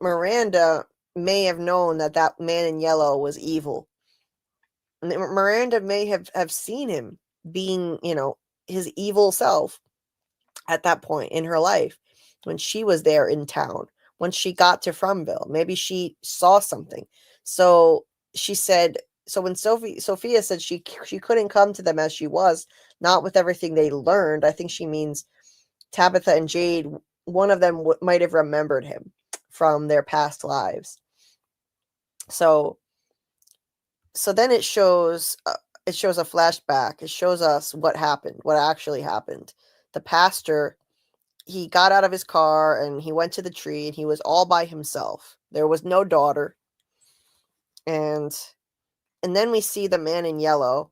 [SPEAKER 3] Miranda may have known that man in yellow was evil. Miranda may have seen him being, his evil self at that point in her life when she was there in town, when she got to Fromville. Maybe she saw something. So she said, so when Sophia said she couldn't come to them as she was, not with everything they learned, I think she means Tabitha and Jade, one of them might have remembered him from their past lives. So then it shows a flashback. It shows us what happened, what actually happened. The pastor, he got out of his car and he went to the tree and he was all by himself. There was no daughter. And then we see the man in yellow.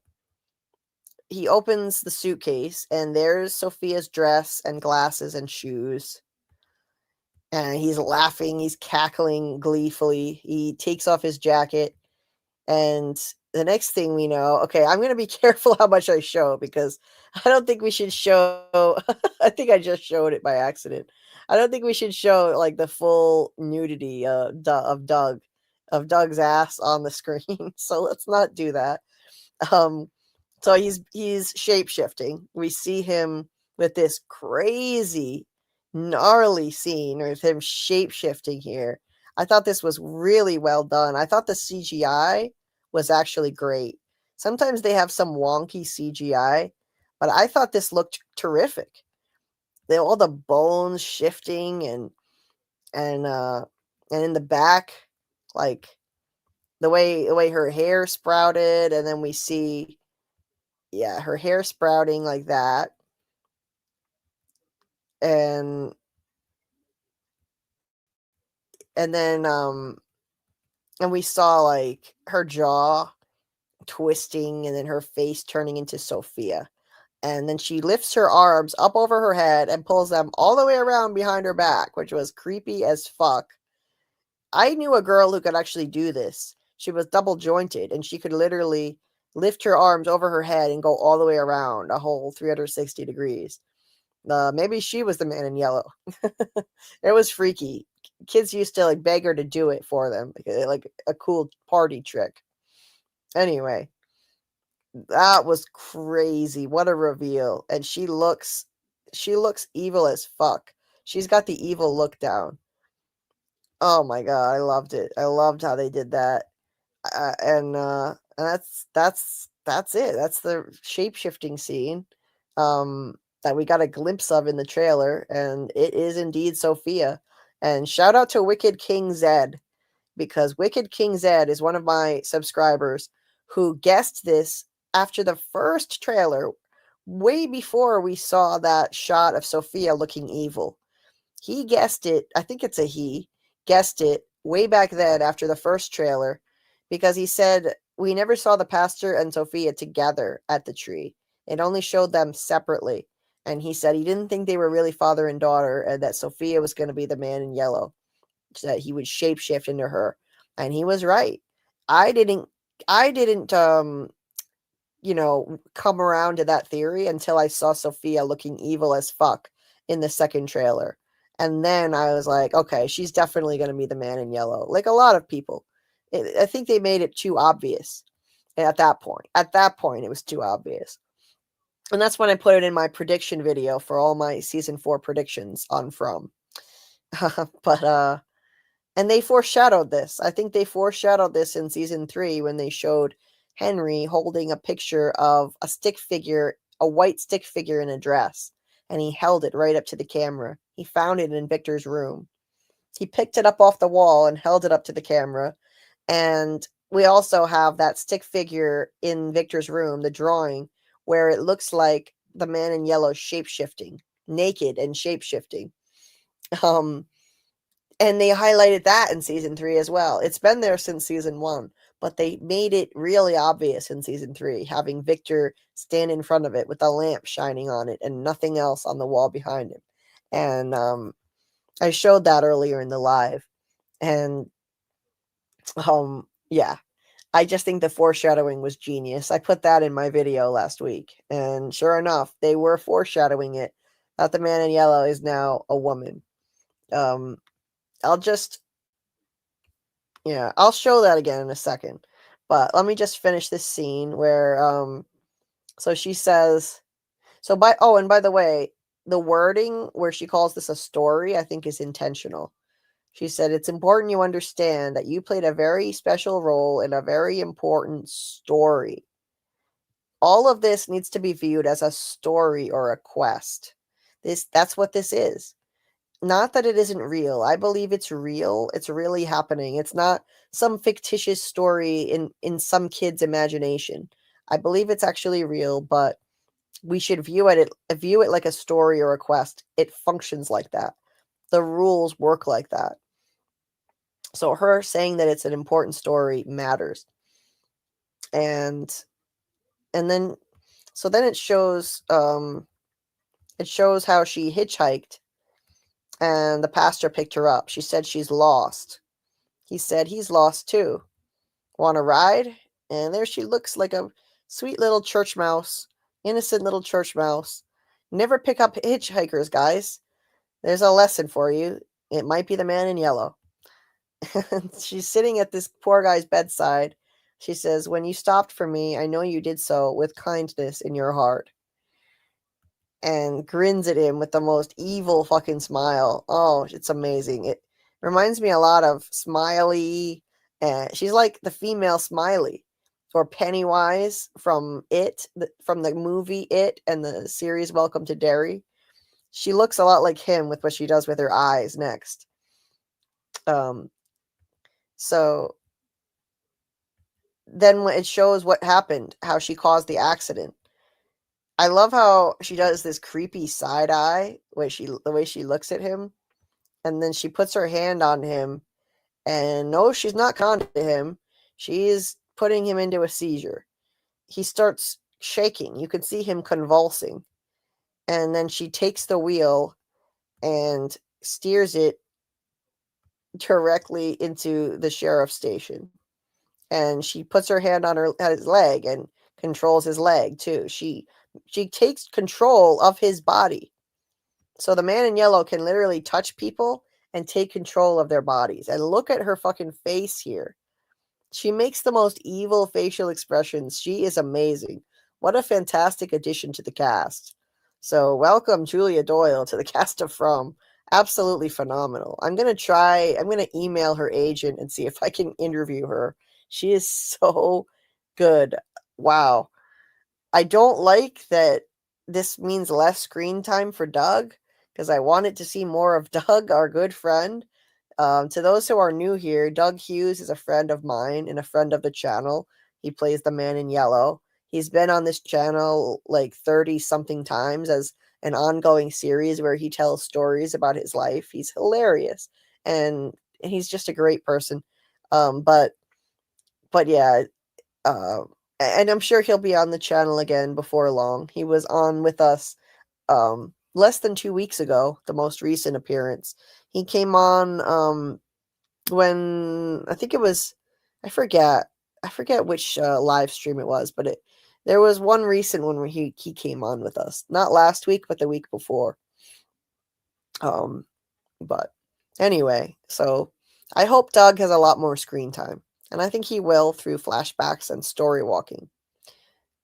[SPEAKER 3] He opens the suitcase and there's Sophia's dress and glasses and shoes. And he's laughing, he's cackling gleefully. He takes off his jacket. And the next thing we know, okay, I'm going to be careful how much I show because I don't think we should show, I think I just showed it by accident. I don't think we should show like the full nudity of Doug's ass on the screen. So let's not do that. So he's shape-shifting. We see him with this crazy, gnarly scene with him shape-shifting here. I thought this was really well done. I thought the CGI was actually great. Sometimes they have some wonky CGI, but I thought this looked terrific. all the bones shifting and in the back, like the way her hair sprouted, and then we see, yeah, her hair sprouting like that, and then and we saw like her jaw twisting, and then her face turning into Sophia. And then she lifts her arms up over her head and pulls them all the way around behind her back, which was creepy as fuck. I knew a girl who could actually do this. She was double jointed, and she could literally lift her arms over her head and go all the way around a whole 360 degrees. Maybe she was the man in yellow. It was freaky. Kids used to like beg her to do it for them, like a cool party trick. Anyway, that was crazy. What a reveal. And she looks evil as fuck. She's got the evil look down. Oh my god, I loved it. I loved how they did that. And that's it. That's the shape-shifting scene that we got a glimpse of in the trailer, and it is indeed Sophia. And shout out to Wicked King Zed, because Wicked King Zed is one of my subscribers who guessed this after the first trailer, way before we saw that shot of Sophia looking evil. He guessed it, I think it's a he, guessed it way back then after the first trailer, because he said we never saw the pastor and Sophia together at the tree. It only showed them separately. And he said he didn't think they were really father and daughter, and that Sophia was going to be the man in yellow, that he would shapeshift into her. And he was right. I didn't come around to that theory until I saw Sophia looking evil as fuck in the second trailer. And then I was like, okay, she's definitely going to be the man in yellow. Like a lot of people. I think they made it too obvious at that point. At that point, it was too obvious. And that's when I put it in my prediction video for all my season 4 predictions on From. And they foreshadowed this. I think they foreshadowed this in season 3 when they showed Henry holding a picture of a stick figure, a white stick figure in a dress. And he held it right up to the camera. He found it in Victor's room. He picked it up off the wall and held it up to the camera. And we also have that stick figure in Victor's room, the drawing, where it looks like the man in yellow shape-shifting, naked and shape-shifting. And they highlighted that in season 3 as well. It's been there since season 1, but they made it really obvious in season 3, having Victor stand in front of it with a lamp shining on it and nothing else on the wall behind him. And I showed that earlier in the live. And yeah, I just think the foreshadowing was genius. I put that in my video last week, and sure enough, they were foreshadowing it, that the man in yellow is now a woman. I'll show that again in a second. But let me just finish this scene where, so she says, and by the way, the wording where she calls this a story, I think is intentional. She said, it's important you understand that you played a very special role in a very important story. All of this needs to be viewed as a story or a quest. That's what this is. Not that it isn't real. I believe it's real. It's really happening. It's not some fictitious story in some kid's imagination. I believe it's actually real, but we should view it like a story or a quest. It functions like that. The rules work like that. So her saying that it's an important story matters. And then it shows how she hitchhiked and the pastor picked her up. She said she's lost. He said he's lost too. Want a ride? And there she looks like a sweet little church mouse, innocent little church mouse. Never pick up hitchhikers, guys. There's a lesson for you. It might be the man in yellow. She's sitting at this poor guy's bedside. She says, when you stopped for me, I know you did so with kindness in your heart. And grins at him with the most evil fucking smile. Oh, it's amazing. It reminds me a lot of Smiley. She's like the female Smiley, or Pennywise from It, from the movie It and the series Welcome to Derry. She looks a lot like him with what she does with her eyes next. So then when it shows what happened, how she caused the accident. I love how she does this creepy side eye, the way she looks at him, and then she puts her hand on him, and no, she's not kind to him. She's putting him into a seizure. He starts shaking. You can see him convulsing. And then she takes the wheel and steers it directly into the sheriff's station. And she puts her hand on his leg and controls his leg too. She takes control of his body. So the man in yellow can literally touch people and take control of their bodies. And look at her fucking face here. She makes the most evil facial expressions. She is amazing. What a fantastic addition to the cast. So welcome Julia Doyle to the cast of From. Absolutely phenomenal. I'm going to email her agent and see if I can interview her. She is so good. Wow. I don't like that this means less screen time for Doug, because I wanted to see more of Doug, our good friend. To those who are new here, Doug Hughes is a friend of mine and a friend of the channel. He plays the man in yellow. He's been on this channel like 30 something times as an ongoing series where he tells stories about his life. He's hilarious and he's just a great person. But yeah, and I'm sure he'll be on the channel again before long. He was on with us less than 2 weeks ago, the most recent appearance. He came on when I think it was, I forget which live stream it was, but there was one recent one where he came on with us, not last week, but the week before. But anyway, so I hope Doug has a lot more screen time, and I think he will through flashbacks and story walking.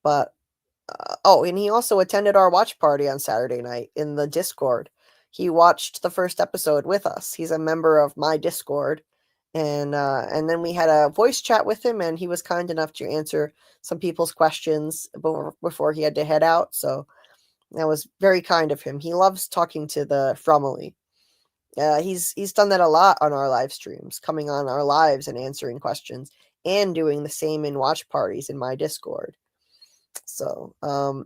[SPEAKER 3] But and he also attended our watch party on Saturday night in the Discord. He watched the first episode with us. He's a member of my Discord. And then we had a voice chat with him, and he was kind enough to answer some people's questions before he had to head out. So that was very kind of him. He loves talking to the Fromily. He's done that a lot on our live streams, coming on our lives and answering questions, and doing the same in watch parties in my Discord. So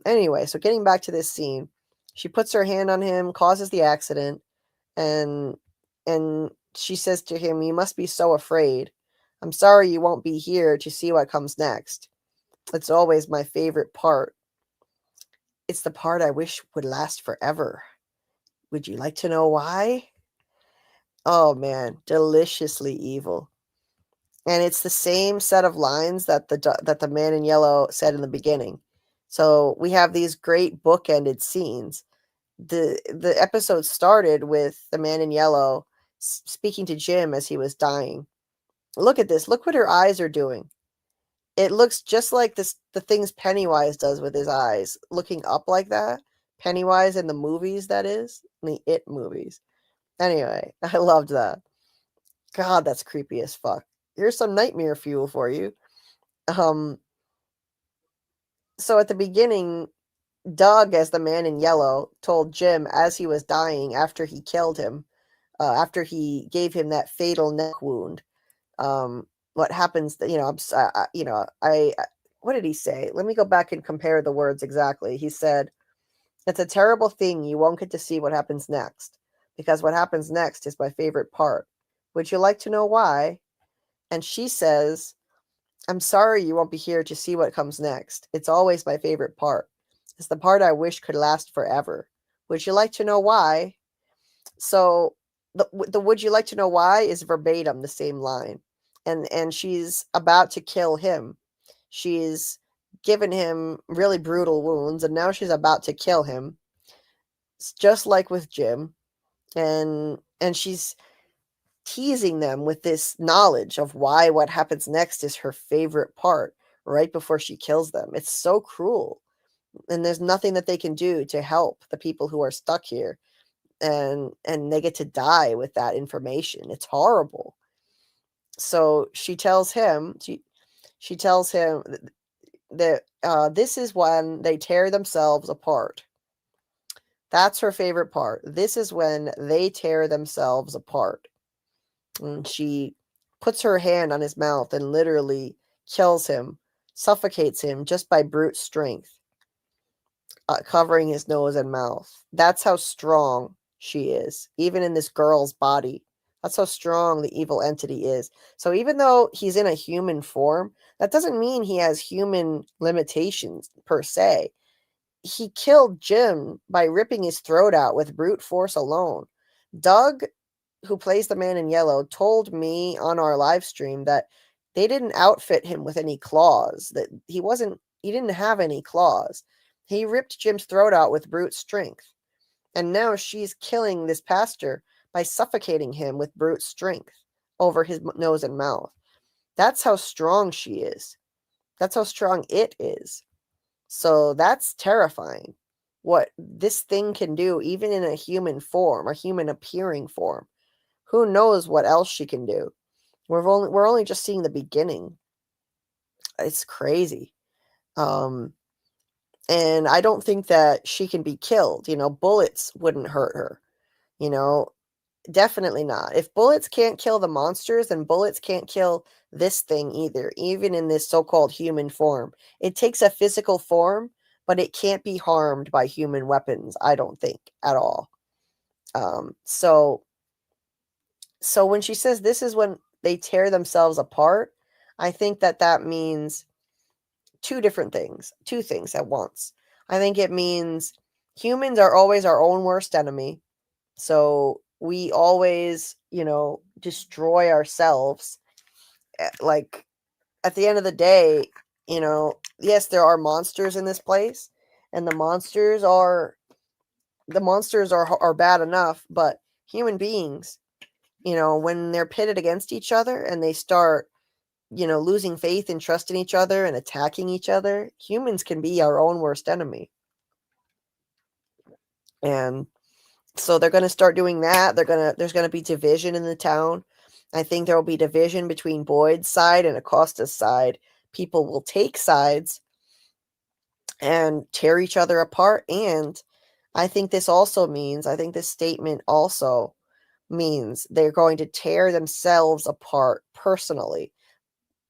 [SPEAKER 3] anyway, so getting back to this scene, she puts her hand on him, causes the accident, and she says to him, "You must be so afraid. I'm sorry you won't be here to see what comes next. It's always my favorite part. It's the part I wish would last forever. Would you like to know why?" Oh man, deliciously evil. And it's the same set of lines that the man in yellow said in the beginning. So we have these great bookended scenes. The episode started with the man in yellow speaking to Jim as he was dying. Look at this. Look what her eyes are doing. It looks just like the things Pennywise does with his eyes, looking up like that. Pennywise in the movies, that is, in the It movies. Anyway, I loved that. God, that's creepy as fuck. Here's some nightmare fuel for you. So at the beginning, Doug, as the man in yellow, told Jim as he was dying after he killed him, after he gave him that fatal neck wound, what happens, what did he say? Let me go back and compare the words exactly. He said, "It's a terrible thing. You won't get to see what happens next, because what happens next is my favorite part. Would you like to know why?" And she says, "I'm sorry you won't be here to see what comes next. It's always my favorite part. It's the part I wish could last forever. Would you like to know why?" So the "would you like to know why" is verbatim the same line. And she's about to kill him. She's given him really brutal wounds, and now she's about to kill him. It's just like with Jim. And she's teasing them with this knowledge of why what happens next is her favorite part right before she kills them. It's so cruel. And there's nothing that they can do to help the people who are stuck here. And they get to die with that information. It's horrible. So she tells him that this is when they tear themselves apart. That's her favorite part. This is when they tear themselves apart. And she puts her hand on his mouth and literally kills him, suffocates him just by brute strength, covering his nose and mouth. That's how strong she is, even in this girl's body. That's how strong the evil entity is. So even though he's in a human form, that doesn't mean he has human limitations per se. He killed Jim by ripping his throat out with brute force alone. Doug, who plays the man in yellow, told me on our live stream that they didn't outfit him with any claws, that he didn't have any claws. He ripped Jim's throat out with brute strength. And now she's killing this pastor by suffocating him with brute strength over his nose and mouth. That's how strong she is. That's how strong it is. So that's terrifying. What this thing can do, even in a human form, a human appearing form. Who knows what else she can do? We're only just seeing the beginning. It's crazy. And I don't think that she can be killed. Bullets wouldn't hurt her. Definitely not. If bullets can't kill the monsters, then bullets can't kill this thing either, even in this so-called human form. It takes a physical form, but it can't be harmed by human weapons, I don't think, at all. So when she says this is when they tear themselves apart, I think that means two things at once. I think it means humans are always our own worst enemy. So we always, destroy ourselves. Like at the end of the day, yes, there are monsters in this place, and the monsters are bad enough, but human beings, when they're pitted against each other and they start, losing faith and trust in each other and attacking each other, humans can be our own worst enemy. And so they're going to start doing that. There's going to be division in the town. I think there will be division between Boyd's side and Acosta's side. People will take sides and tear each other apart. And I think this statement also means they're going to tear themselves apart personally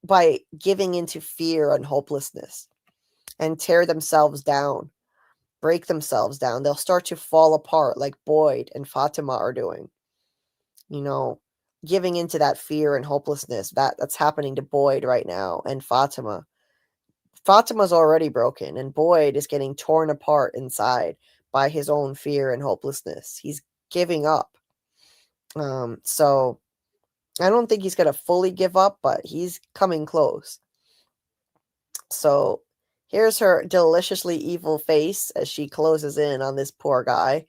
[SPEAKER 3] by giving into fear and hopelessness and tear themselves down. Break themselves down. They'll start to fall apart like Boyd and Fatima are doing. Giving into that fear and hopelessness that's happening to Boyd right now and Fatima. Fatima's already broken, and Boyd is getting torn apart inside by his own fear and hopelessness. He's giving up. So I don't think he's going to fully give up, but he's coming close. So here's her deliciously evil face as she closes in on this poor guy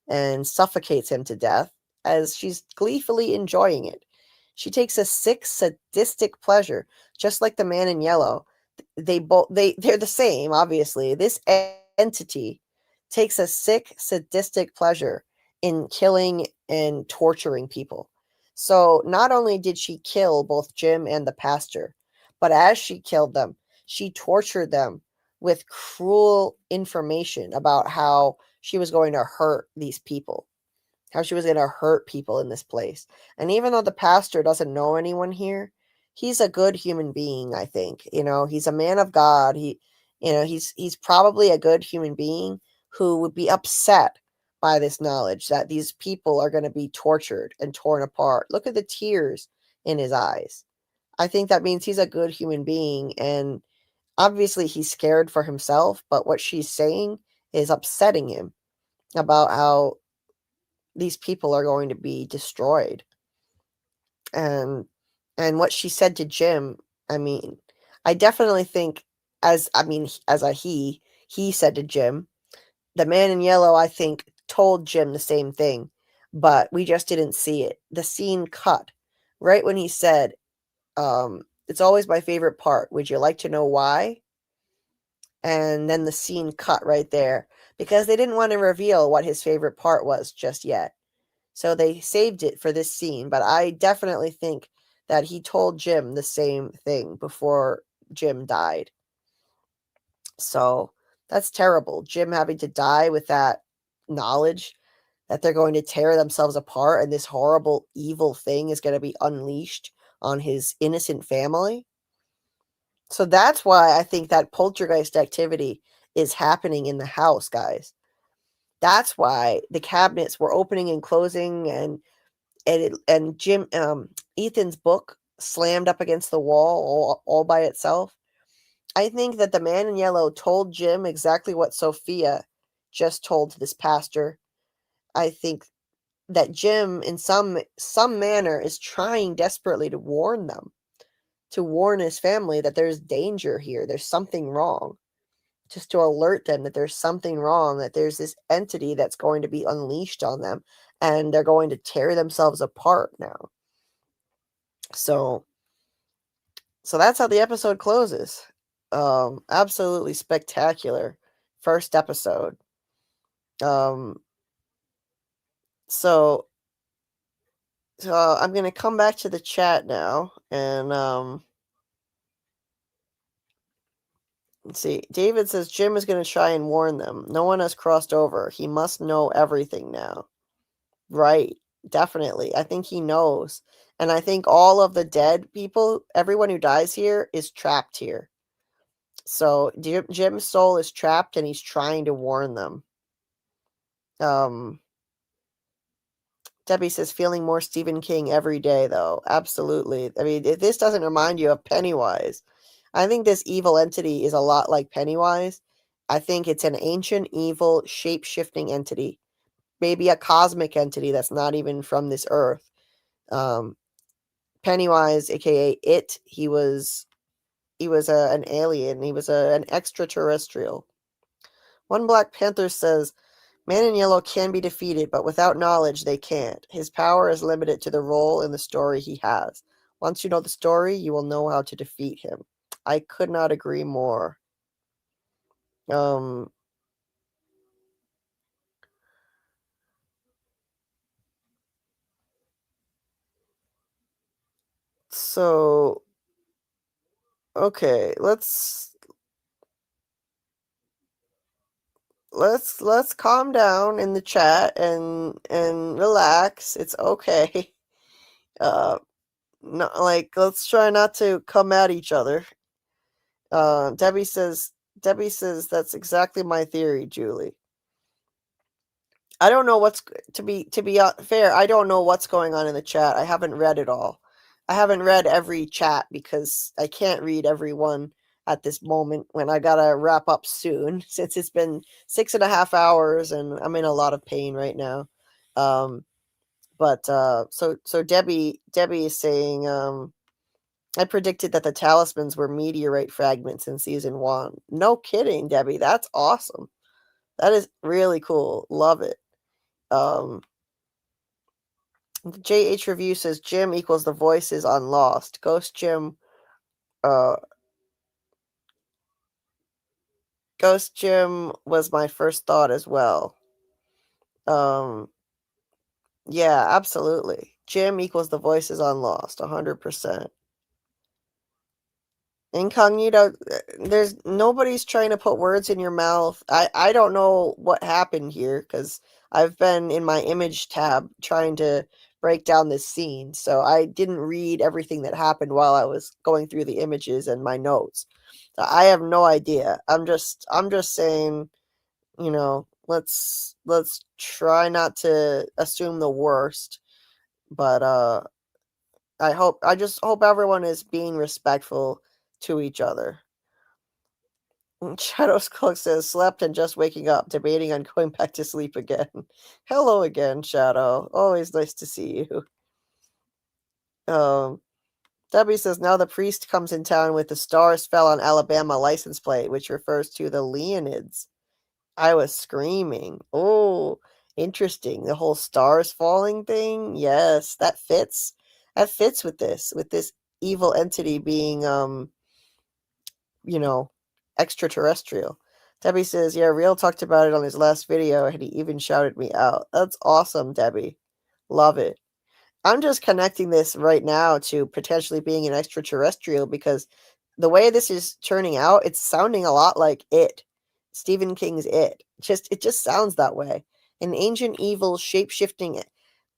[SPEAKER 3] and suffocates him to death as she's gleefully enjoying it. She takes a sick, sadistic pleasure, just like the man in yellow. They're the same, obviously. This entity takes a sick, sadistic pleasure in killing and torturing people. So not only did she kill both Jim and the pastor, but as she killed them, she tortured them with cruel information about how she was going to hurt these people, how she was going to hurt people in this place. And even though the pastor doesn't know anyone here, he's a good human being, I think. He's a man of God. He's probably a good human being who would be upset by this knowledge that these people are going to be tortured and torn apart. Look at the tears in his eyes. I think that means he's a good human being, and obviously he's scared for himself, but what she's saying is upsetting him about how these people are going to be destroyed. And what she said to Jim, I definitely think as a he said to Jim, the man in yellow, I think, told Jim the same thing, but we just didn't see it. The scene cut right when he said, it's always my favorite part. Would you like to know why? And then the scene cut right there because they didn't want to reveal what his favorite part was just yet. So they saved it for this scene. But I definitely think that he told Jim the same thing before Jim died. So that's terrible. Jim having to die with that knowledge that they're going to tear themselves apart and this horrible evil thing is going to be unleashed on his innocent family. So that's why I think that poltergeist activity is happening in the house, guys. That's why the cabinets were opening and closing, and Ethan's book slammed up against the wall all by itself. I think that the man in yellow told Jim exactly what Sophia just told this pastor. I think that Jim, in some manner, is trying desperately to warn them, to warn his family that there's danger here. There's something wrong. Just to alert them that there's something wrong, that there's this entity that's going to be unleashed on them, and they're going to tear themselves apart now. So that's how the episode closes. Absolutely spectacular first episode. So I'm going to come back to the chat now, and let's see. David says Jim is going to try and warn them. No one has crossed over. He must know everything now. Right. Definitely. I think he knows. And I think all of the dead people, everyone who dies here, is trapped here. So Jim's soul is trapped and he's trying to warn them. Debbie says, feeling more Stephen King every day, though. Absolutely. I mean, if this doesn't remind you of Pennywise, I think this evil entity is a lot like Pennywise. I think it's an ancient, evil, shape-shifting entity. Maybe a cosmic entity that's not even from this earth. Pennywise, aka It, he was an alien. He was an extraterrestrial. One Black Panther says, Man in Yellow can be defeated, but without knowledge, they can't. His power is limited to the role in the story he has. Once you know the story, you will know how to defeat him. I could not agree more. So, okay, let's calm down in the chat and relax. It's okay. Let's try not to come at each other. Debbie says that's exactly my theory, Julie. I don't know what's to be fair. I don't know what's going on in the chat. I haven't read it all. I haven't read every chat because I can't read every one at this moment when I gotta wrap up soon, since it's been 6.5 hours and I'm in a lot of pain right now. So Debbie is saying, I predicted that the talismans were meteorite fragments in season 1. No kidding, Debbie. That's awesome. That is really cool. Love it. JH Review says Jim equals the voices on Lost. Ghost Jim was my first thought as well. Yeah, absolutely. Jim equals the voices on Lost, 100%. Incognito, there's nobody's trying to put words in your mouth. I don't know what happened here because I've been in my image tab trying to break down this scene, so I didn't read everything that happened while I was going through the images and my notes. I have no idea. I'm just saying, let's try not to assume the worst. But I just hope everyone is being respectful to each other. Shadows Cloak says, slept and just waking up, debating on going back to sleep again. Hello again, Shadow. Always nice to see you. Debbie says, now the priest comes in town with the Stars Fell on Alabama license plate, which refers to the Leonids. I was screaming. Oh, interesting. The whole stars falling thing. Yes, that fits. That fits with this evil entity being, extraterrestrial. Debbie says, yeah, Real talked about it on his last video and he even shouted me out. That's awesome, Debbie. Love it. I'm just connecting this right now to potentially being an extraterrestrial because the way this is turning out, it's sounding a lot like It. Stephen King's It. It just sounds that way. an ancient evil shape-shifting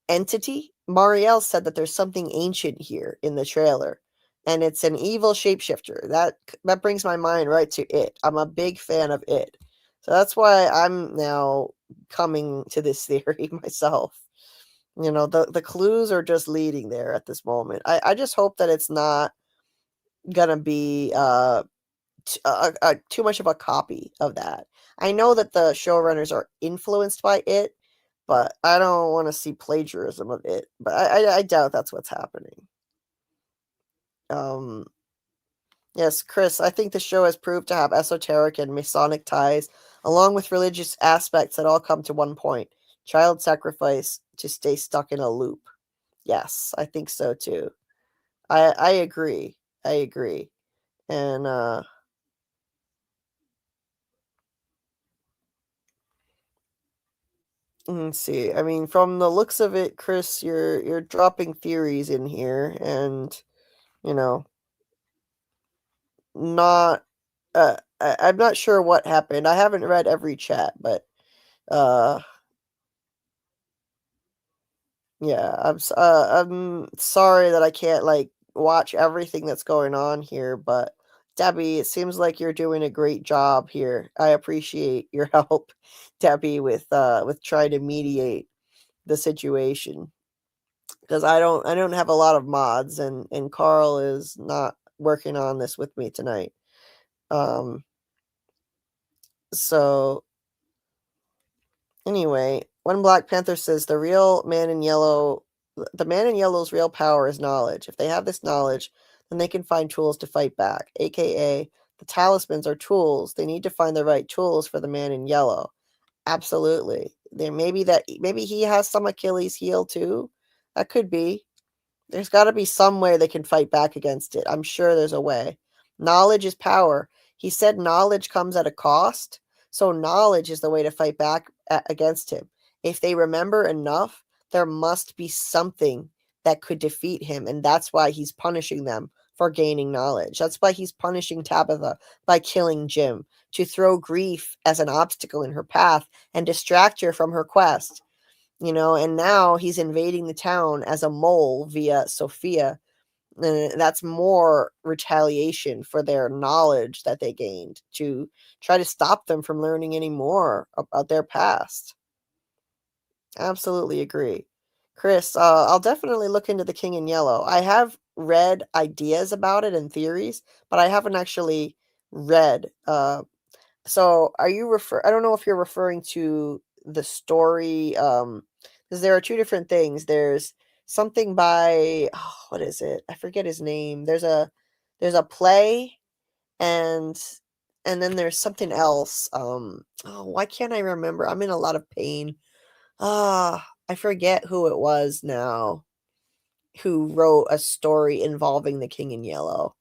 [SPEAKER 3] entity. Marielle said that there's something ancient here in the trailer, and it's an evil shapeshifter. That brings my mind right to It. I'm a big fan of It, so that's why I'm now coming to this theory myself. The clues are just leading there at this moment. I just hope that it's not gonna be too much of a copy of that. I know that the showrunners are influenced by It, but I don't want to see plagiarism of It. But I doubt that's what's happening. Yes, Chris, I think the show has proved to have esoteric and Masonic ties, along with religious aspects that all come to one point: child sacrifice to stay stuck in a loop. Yes, I think so too. I agree. I agree. And let's see. I mean, from the looks of it, Chris, you're dropping theories in here, and you know, not. I'm not sure what happened. I haven't read every chat, but uh, yeah, I'm sorry that I can't like watch everything that's going on here, but Debbie, it seems like you're doing a great job here. I appreciate your help, Debbie, with trying to mediate the situation, because I don't have a lot of mods, and Karl is not working on this with me tonight. So anyway, when Black Panther says the man in yellow's real power is knowledge. If they have this knowledge, then they can find tools to fight back, aka the talismans are tools. They need to find the right tools for the man in yellow. Absolutely. Maybe he has some Achilles heel too. That could be. There's got to be some way they can fight back against it. I'm sure there's a way. Knowledge is power. He said knowledge comes at a cost. So knowledge is the way to fight back against him. If they remember enough, there must be something that could defeat him. And that's why he's punishing them for gaining knowledge. That's why he's punishing Tabitha by killing Jim, to throw grief as an obstacle in her path and distract her from her quest. And now he's invading the town as a mole via Sophia. And that's more retaliation for their knowledge that they gained, to try to stop them from learning any more about their past. Absolutely agree. Chris, I'll definitely look into the King in Yellow. I have read ideas about it and theories, but I haven't actually read. So are you I don't know if you're referring to the story, because there are two different things. There's something by, what is it? I forget his name. There's a play, and then there's something else. Why can't I remember? I'm in a lot of pain. I forget who it was now who wrote a story involving the King in Yellow.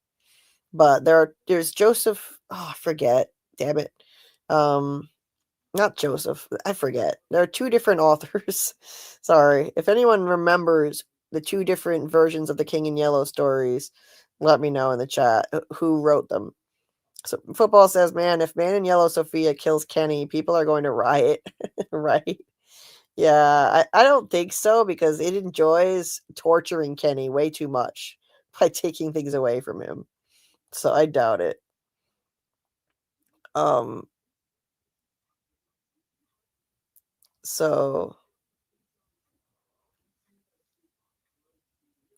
[SPEAKER 3] But there's Joseph, I forget. Damn it. Not Joseph. I forget. There are two different authors. Sorry. If anyone remembers the two different versions of the King in Yellow stories, let me know in the chat who wrote them. So Football says, man, if Man in Yellow Sophia kills Kenny, people are going to riot. Right? Yeah, I don't think so, because it enjoys torturing Kenny way too much by taking things away from him. So I doubt it. So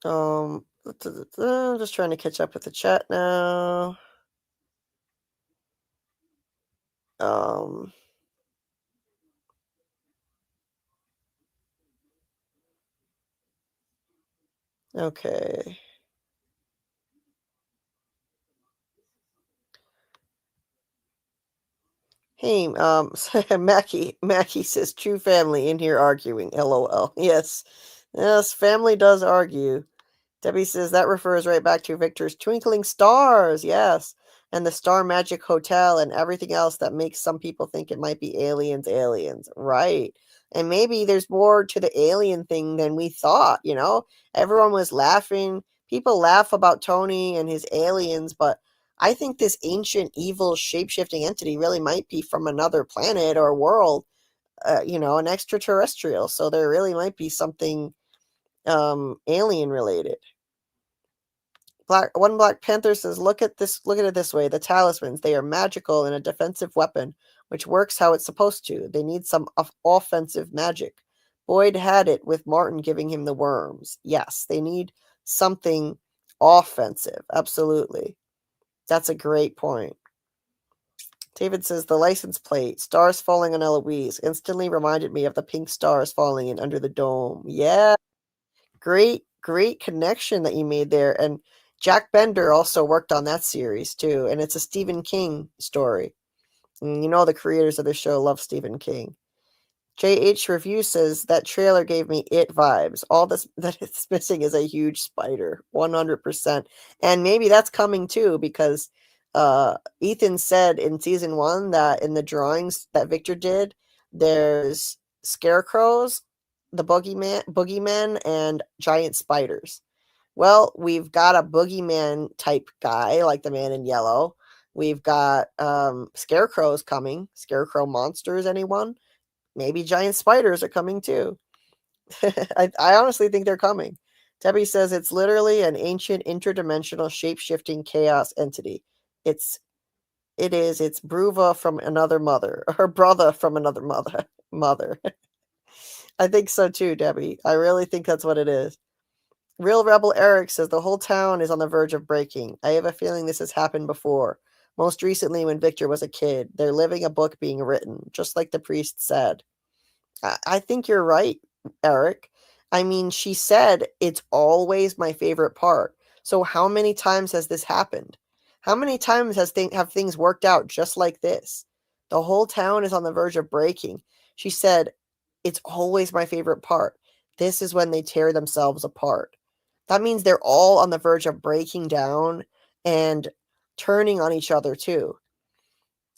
[SPEAKER 3] I'm just trying to catch up with the chat now. Okay. Hey, Mackie says true family in here arguing. LOL. Yes, family does argue. Debbie says that refers right back to Victor's twinkling stars. Yes, and the Star Magic Hotel and everything else that makes some people think it might be aliens. Right. And maybe there's more to the alien thing than we thought. Everyone was laughing. People laugh about Tony and his aliens, but I think this ancient evil shape-shifting entity really might be from another planet or world. an extraterrestrial. So there really might be something alien related. Black Panther says, look at it this way. The talismans, they are magical and a defensive weapon, which works how it's supposed to. They need some offensive magic. Boyd had it with Martin giving him the worms. Yes, they need something offensive. Absolutely. That's a great point. David says, the license plate, stars falling on Eloise, instantly reminded me of the pink stars falling in Under the Dome. Yeah. Great connection that you made there. And Jack Bender also worked on that series too. And it's a Stephen King story. And the creators of the show love Stephen King. JH Review says that trailer gave me It vibes. All this that it's missing is a huge spider. 100%. And maybe that's coming too, because Ethan said in season 1 that in the drawings that Victor did, there's scarecrows, the boogeymen, and giant spiders. Well, we've got a boogeyman type guy like the man in yellow. We've got scarecrows coming. Scarecrow monsters, anyone? Maybe giant spiders are coming too. I honestly think they're coming. Debbie says it's literally an ancient interdimensional shape-shifting chaos entity. It's Bruva from another mother, her brother from another mother. I think so too, Debbie. I really think that's what it is. Real Rebel Eric says the whole town is on the verge of breaking. I have a feeling this has happened before. Most recently when Victor was a kid. They're living a book being written, just like the priest said. I think you're right, Eric. I mean, she said it's always my favorite part. So how many times has this happened? How many times have things worked out just like this? The whole town is on the verge of breaking. She said, it's always my favorite part. This is when they tear themselves apart. That means they're all on the verge of breaking down and turning on each other too.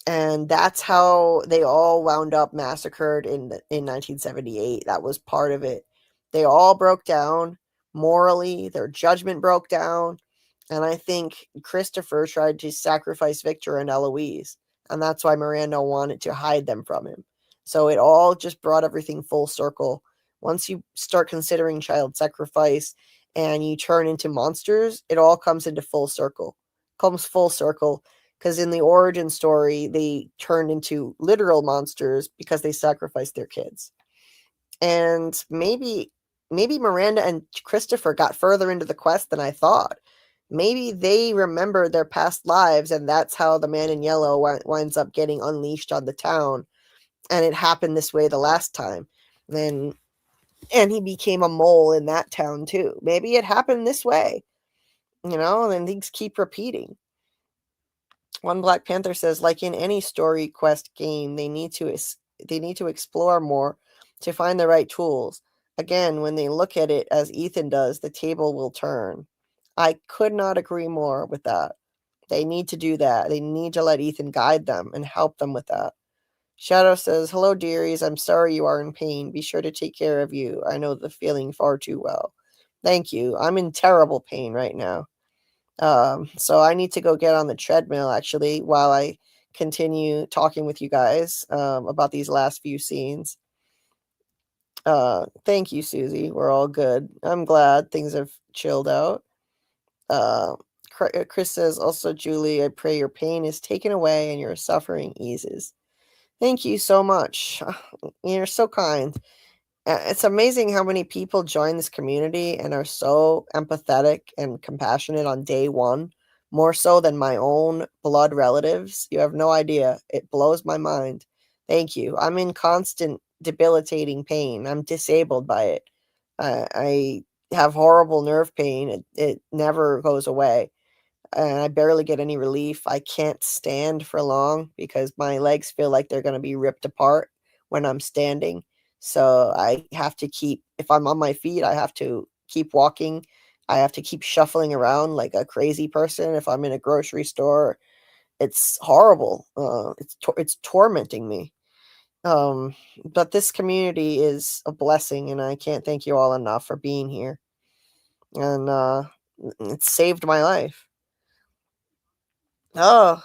[SPEAKER 3] And that's how they all wound up massacred in 1978. That was part of it. They all broke down morally. Their judgment broke down. And I think Christopher tried to sacrifice Victor and Eloise. And that's why Miranda wanted to hide them from him. So it all just brought everything full circle. Once you start considering child sacrifice and you turn into monsters, it all comes into full circle. Comes full circle. Because in the origin story, they turned into literal monsters because they sacrificed their kids. And maybe Miranda and Christopher got further into the quest than I thought. Maybe they remember their past lives, and that's how the man in yellow winds up getting unleashed on the town. And it happened this way the last time. And he became a mole in that town too. Maybe it happened this way. And things keep repeating. One Black Panther says, like in any story quest game, they need to explore more to find the right tools. Again, when they look at it as Ethan does, the table will turn. I could not agree more with that. They need to do that. They need to let Ethan guide them and help them with that. Shadow says, hello, dearies. I'm sorry you are in pain. Be sure to take care of you. I know the feeling far too well. Thank you. I'm in terrible pain right now. So I need to go get on the treadmill actually while I continue talking with you guys about these last few scenes. Thank you, Susie. We're all good. I'm glad things have chilled out. Chris says, also, Julie, I pray your pain is taken away and your suffering eases. Thank you so much. You're so kind. It's amazing how many people join this community and are so empathetic and compassionate on day one, more so than my own blood relatives. You have no idea. It blows my mind. Thank you. I'm in constant debilitating pain. I'm disabled by it. I have horrible nerve pain. It never goes away. And I barely get any relief. I can't stand for long because my legs feel like they're going to be ripped apart when I'm standing. So I have to if I'm on my feet, I have to keep walking. I have to keep shuffling around like a crazy person. If I'm in a grocery store, it's horrible. It's tormenting me. But this community is a blessing, and I can't thank you all enough for being here. And it saved my life. Oh,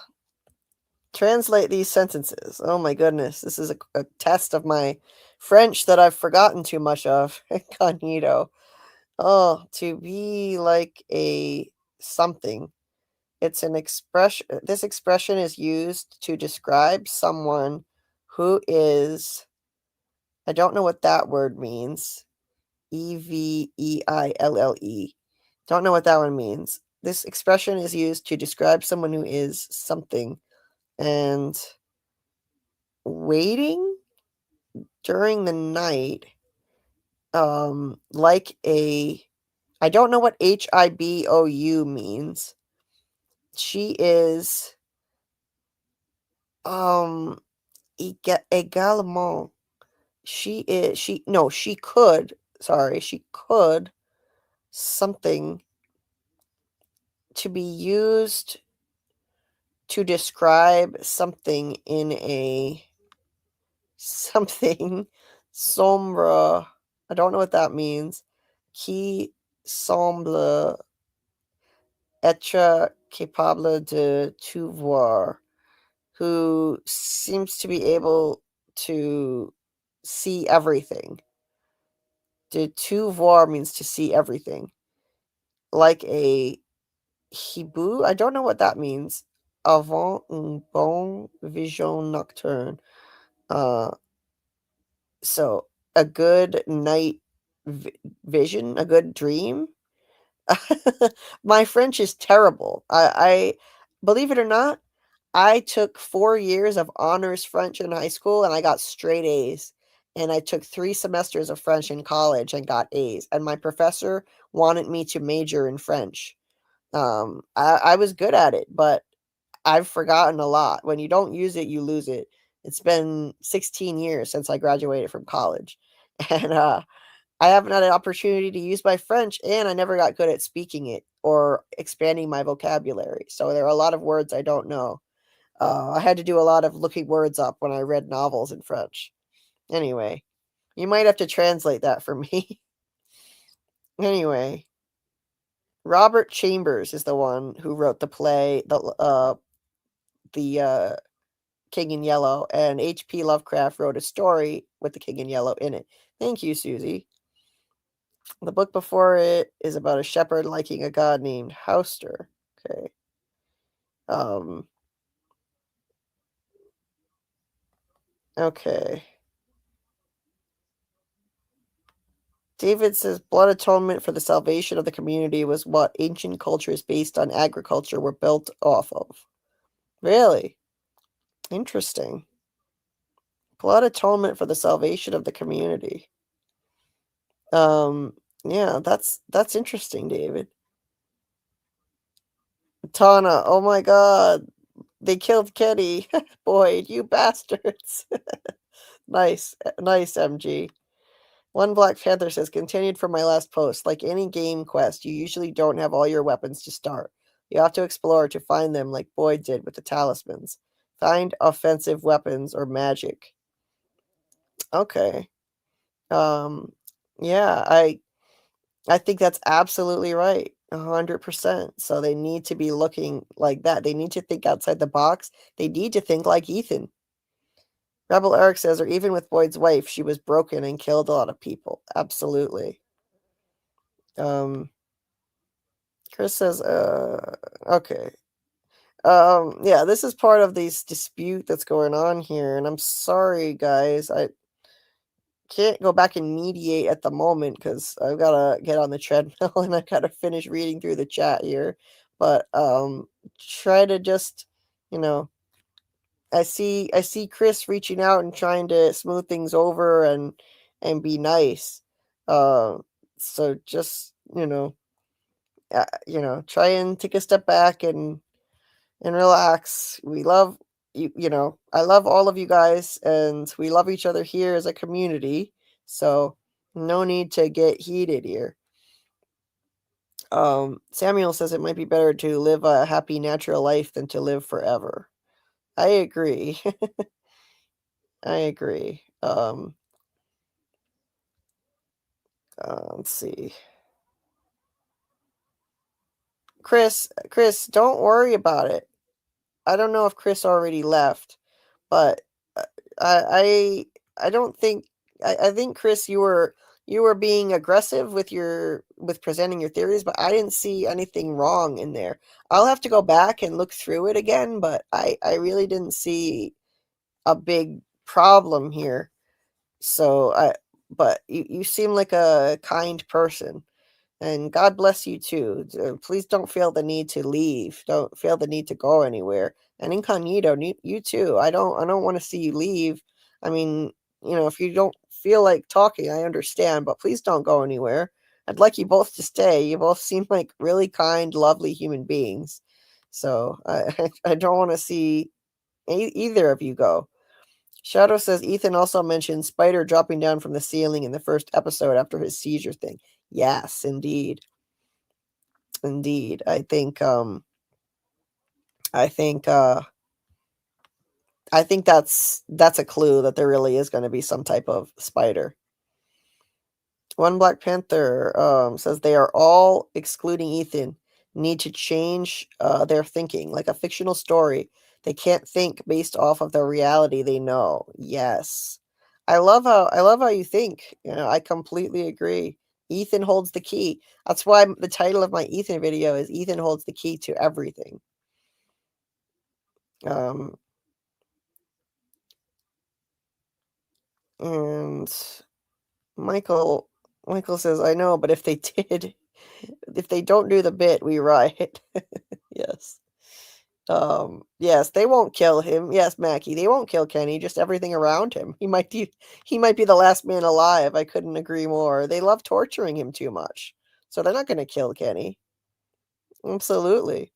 [SPEAKER 3] Translate these sentences. Oh my goodness. This is a test of my French that I've forgotten too much of. Incognito. Oh, to be like a something. It's an expression. This expression is used to describe someone who is, I don't know what that word means. Eveille. Don't know what that one means. This expression is used to describe someone who is something and waiting during the night, like a, I don't know what HIBOU means. She is également. She could, something to be used to describe something in a something sombre. I don't know what that means. Qui semble être capable de tout voir. Who seems to be able to see everything. De tout voir means to see everything. Like a hibou, I don't know what that means. Avant une bonne vision nocturne. So a good night vision, a good dream. My French is terrible. I believe it or not, I took 4 years of honors French in high school and I got straight A's. And I took 3 semesters of French in college and got A's. And my professor wanted me to major in French. I was good at it, but I've forgotten a lot. When you don't use it, you lose it. It's been 16 years since I graduated from college. And I haven't had an opportunity to use my French, and I never got good at speaking it or expanding my vocabulary. So there are a lot of words I don't know. I had to do a lot of looking words up when I read novels in French. Anyway, you might have to translate that for me. Anyway, Robert Chambers is the one who wrote the play, the King in Yellow, and H.P. Lovecraft wrote a story with the King in Yellow in it. Thank you, Susie. The book before it is about a shepherd liking a god named Houster. Okay. Okay. David says blood atonement for the salvation of the community was what ancient cultures based on agriculture were built off of. Really? Interesting. Blood atonement for the salvation of the community. Yeah, that's interesting, David. Tana, oh my god. They killed Kenny. Boyd, you bastards. Nice, MG. One Black Panther says, continued from my last post. Like any game quest, you usually don't have all your weapons to start. You have to explore to find them like Boyd did with the talismans. Find offensive weapons or magic. Okay. Yeah, I think that's absolutely right. 100%. So they need to be looking like that. They need to think outside the box. They need to think like Ethan. Rebel Eric says, or even with Boyd's wife, she was broken and killed a lot of people. Absolutely. Chris says, okay. Yeah, this is part of this dispute that's going on here, and I'm sorry, guys. I can't go back and mediate at the moment because I've got to get on the treadmill and I got to finish reading through the chat here. But try to just, you know, I see Chris reaching out and trying to smooth things over and be nice. So just, try and take a step back and relax. We love you, I love all of you guys and we love each other here as a community. So no need to get heated here. Samuel says it might be better to live a happy natural life than to live forever. I agree. I agree. Let's see. Chris, don't worry about it. I don't know if Chris already left, but I don't think I think Chris, you were being aggressive with presenting your theories, but I didn't see anything wrong in there. I'll have to go back and look through it again, but I really didn't see a big problem here. So but you seem like a kind person. And God bless you too. Please don't feel the need to leave. Don't feel the need to go anywhere. And incognito, you too. I don't want to see you leave. I mean, if you don't feel like talking, I understand, but please don't go anywhere. I'd like you both to stay. You both seem like really kind, lovely human beings. So I don't want to see either of you go. Shadow says Ethan also mentioned Spider dropping down from the ceiling in the first episode after his seizure thing. Yes, indeed. Indeed. I think that's a clue that there really is going to be some type of spider. One Black Panther says they are all, excluding Ethan, need to change their thinking, like a fictional story. They can't think based off of the reality they know. Yes. I love how you think. I completely agree. Ethan holds the key. That's why the title of my Ethan video is Ethan holds the key to everything. Um and Michael says, I know, but if they did, if they don't do the bit, we riot. Yes. Yes, they won't kill him. Yes, Mackie, they won't kill Kenny, just everything around him. He might be the last man alive. I couldn't agree more. They love torturing him too much. So they're not going to kill Kenny. Absolutely.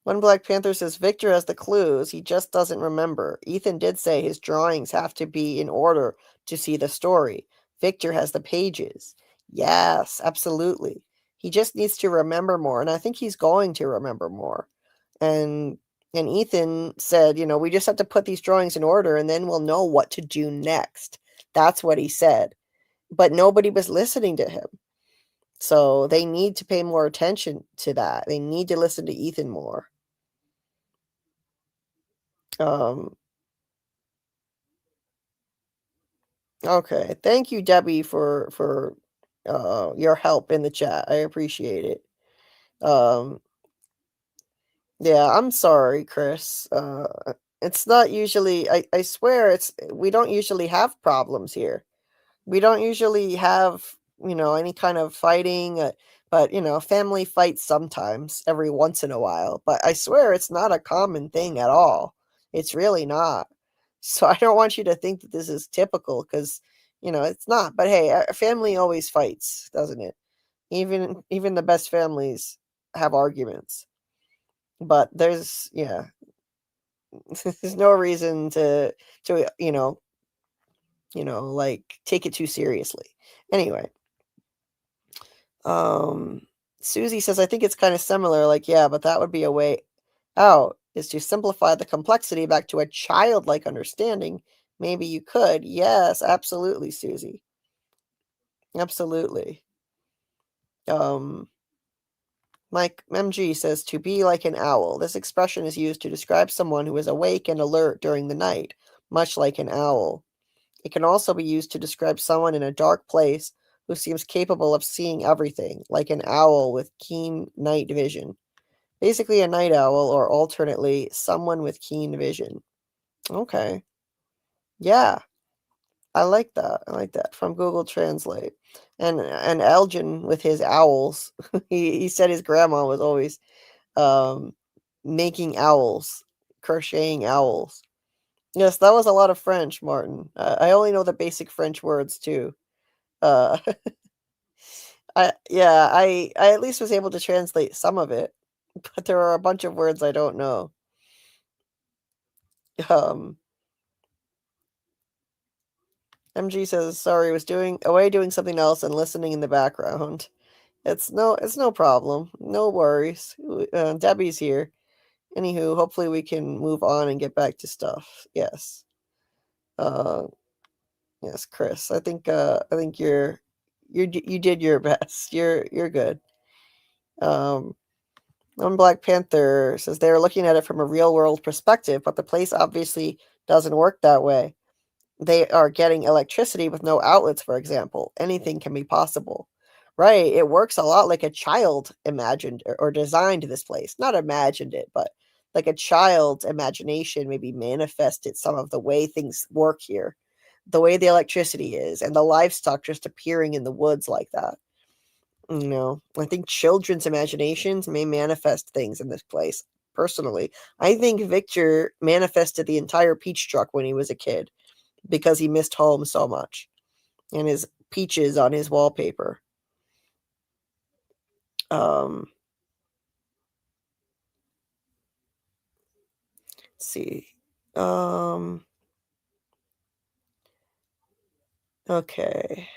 [SPEAKER 3] One Black Panther says Victor has the clues, he just doesn't remember. Ethan did say his drawings have to be in order to see the story. Victor has the pages. Yes, absolutely. He just needs to remember more, and I think he's going to remember more. And Ethan said, we just have to put these drawings in order and then we'll know what to do next. That's what he said. But nobody was listening to him. So they need to pay more attention to that. They need to listen to Ethan more. Okay. Thank you, Debbie, for your help in the chat. I appreciate it. Yeah, I'm sorry, Chris. It's not usually I swear we don't usually have problems here. We don't usually have, any kind of fighting, but family fights sometimes every once in a while, but I swear it's not a common thing at all. It's really not. So I don't want you to think that this is typical because, it's not. But hey, a family always fights, doesn't it? Even the best families have arguments. But there's there's no reason to like take it too seriously. Anyway, Susie says I think it's kind of similar. Like, yeah, but that would be a way out, is to simplify the complexity back to a childlike understanding. Maybe you could. Yes, absolutely, Susie. Absolutely. Mike MG says to be like an owl. This expression is used to describe someone who is awake and alert during the night, much like an owl. It can also be used to describe someone in a dark place who seems capable of seeing everything, like an owl with keen night vision. Basically a night owl, or alternately, someone with keen vision. Okay. Yeah. I like that. I like that. From Google Translate. And Elgin with his owls. he said his grandma was always making owls, crocheting owls. Yes, that was a lot of French, Martin. I only know the basic French words too. Uh, I at least was able to translate some of it, but there are a bunch of words I don't know. MG says sorry, was doing something else and listening in the background. It's no problem. No worries. Debbie's here. Anywho, hopefully we can move on and get back to stuff. Yes. Yes, Chris. I think you did your best. You're good. On Black Panther says they're looking at it from a real world perspective, but the place obviously doesn't work that way. They are getting electricity with no outlets, for example. Anything can be possible. Right. It works a lot like a child imagined or designed this place. Not imagined it, but like a child's imagination maybe manifested some of the way things work here. The way the electricity is and the livestock just appearing in the woods like that. I think children's imaginations may manifest things in this place. Personally, I think Victor manifested the entire peach truck when he was a kid because he missed home so much and his peaches on his wallpaper. Let's see. Okay.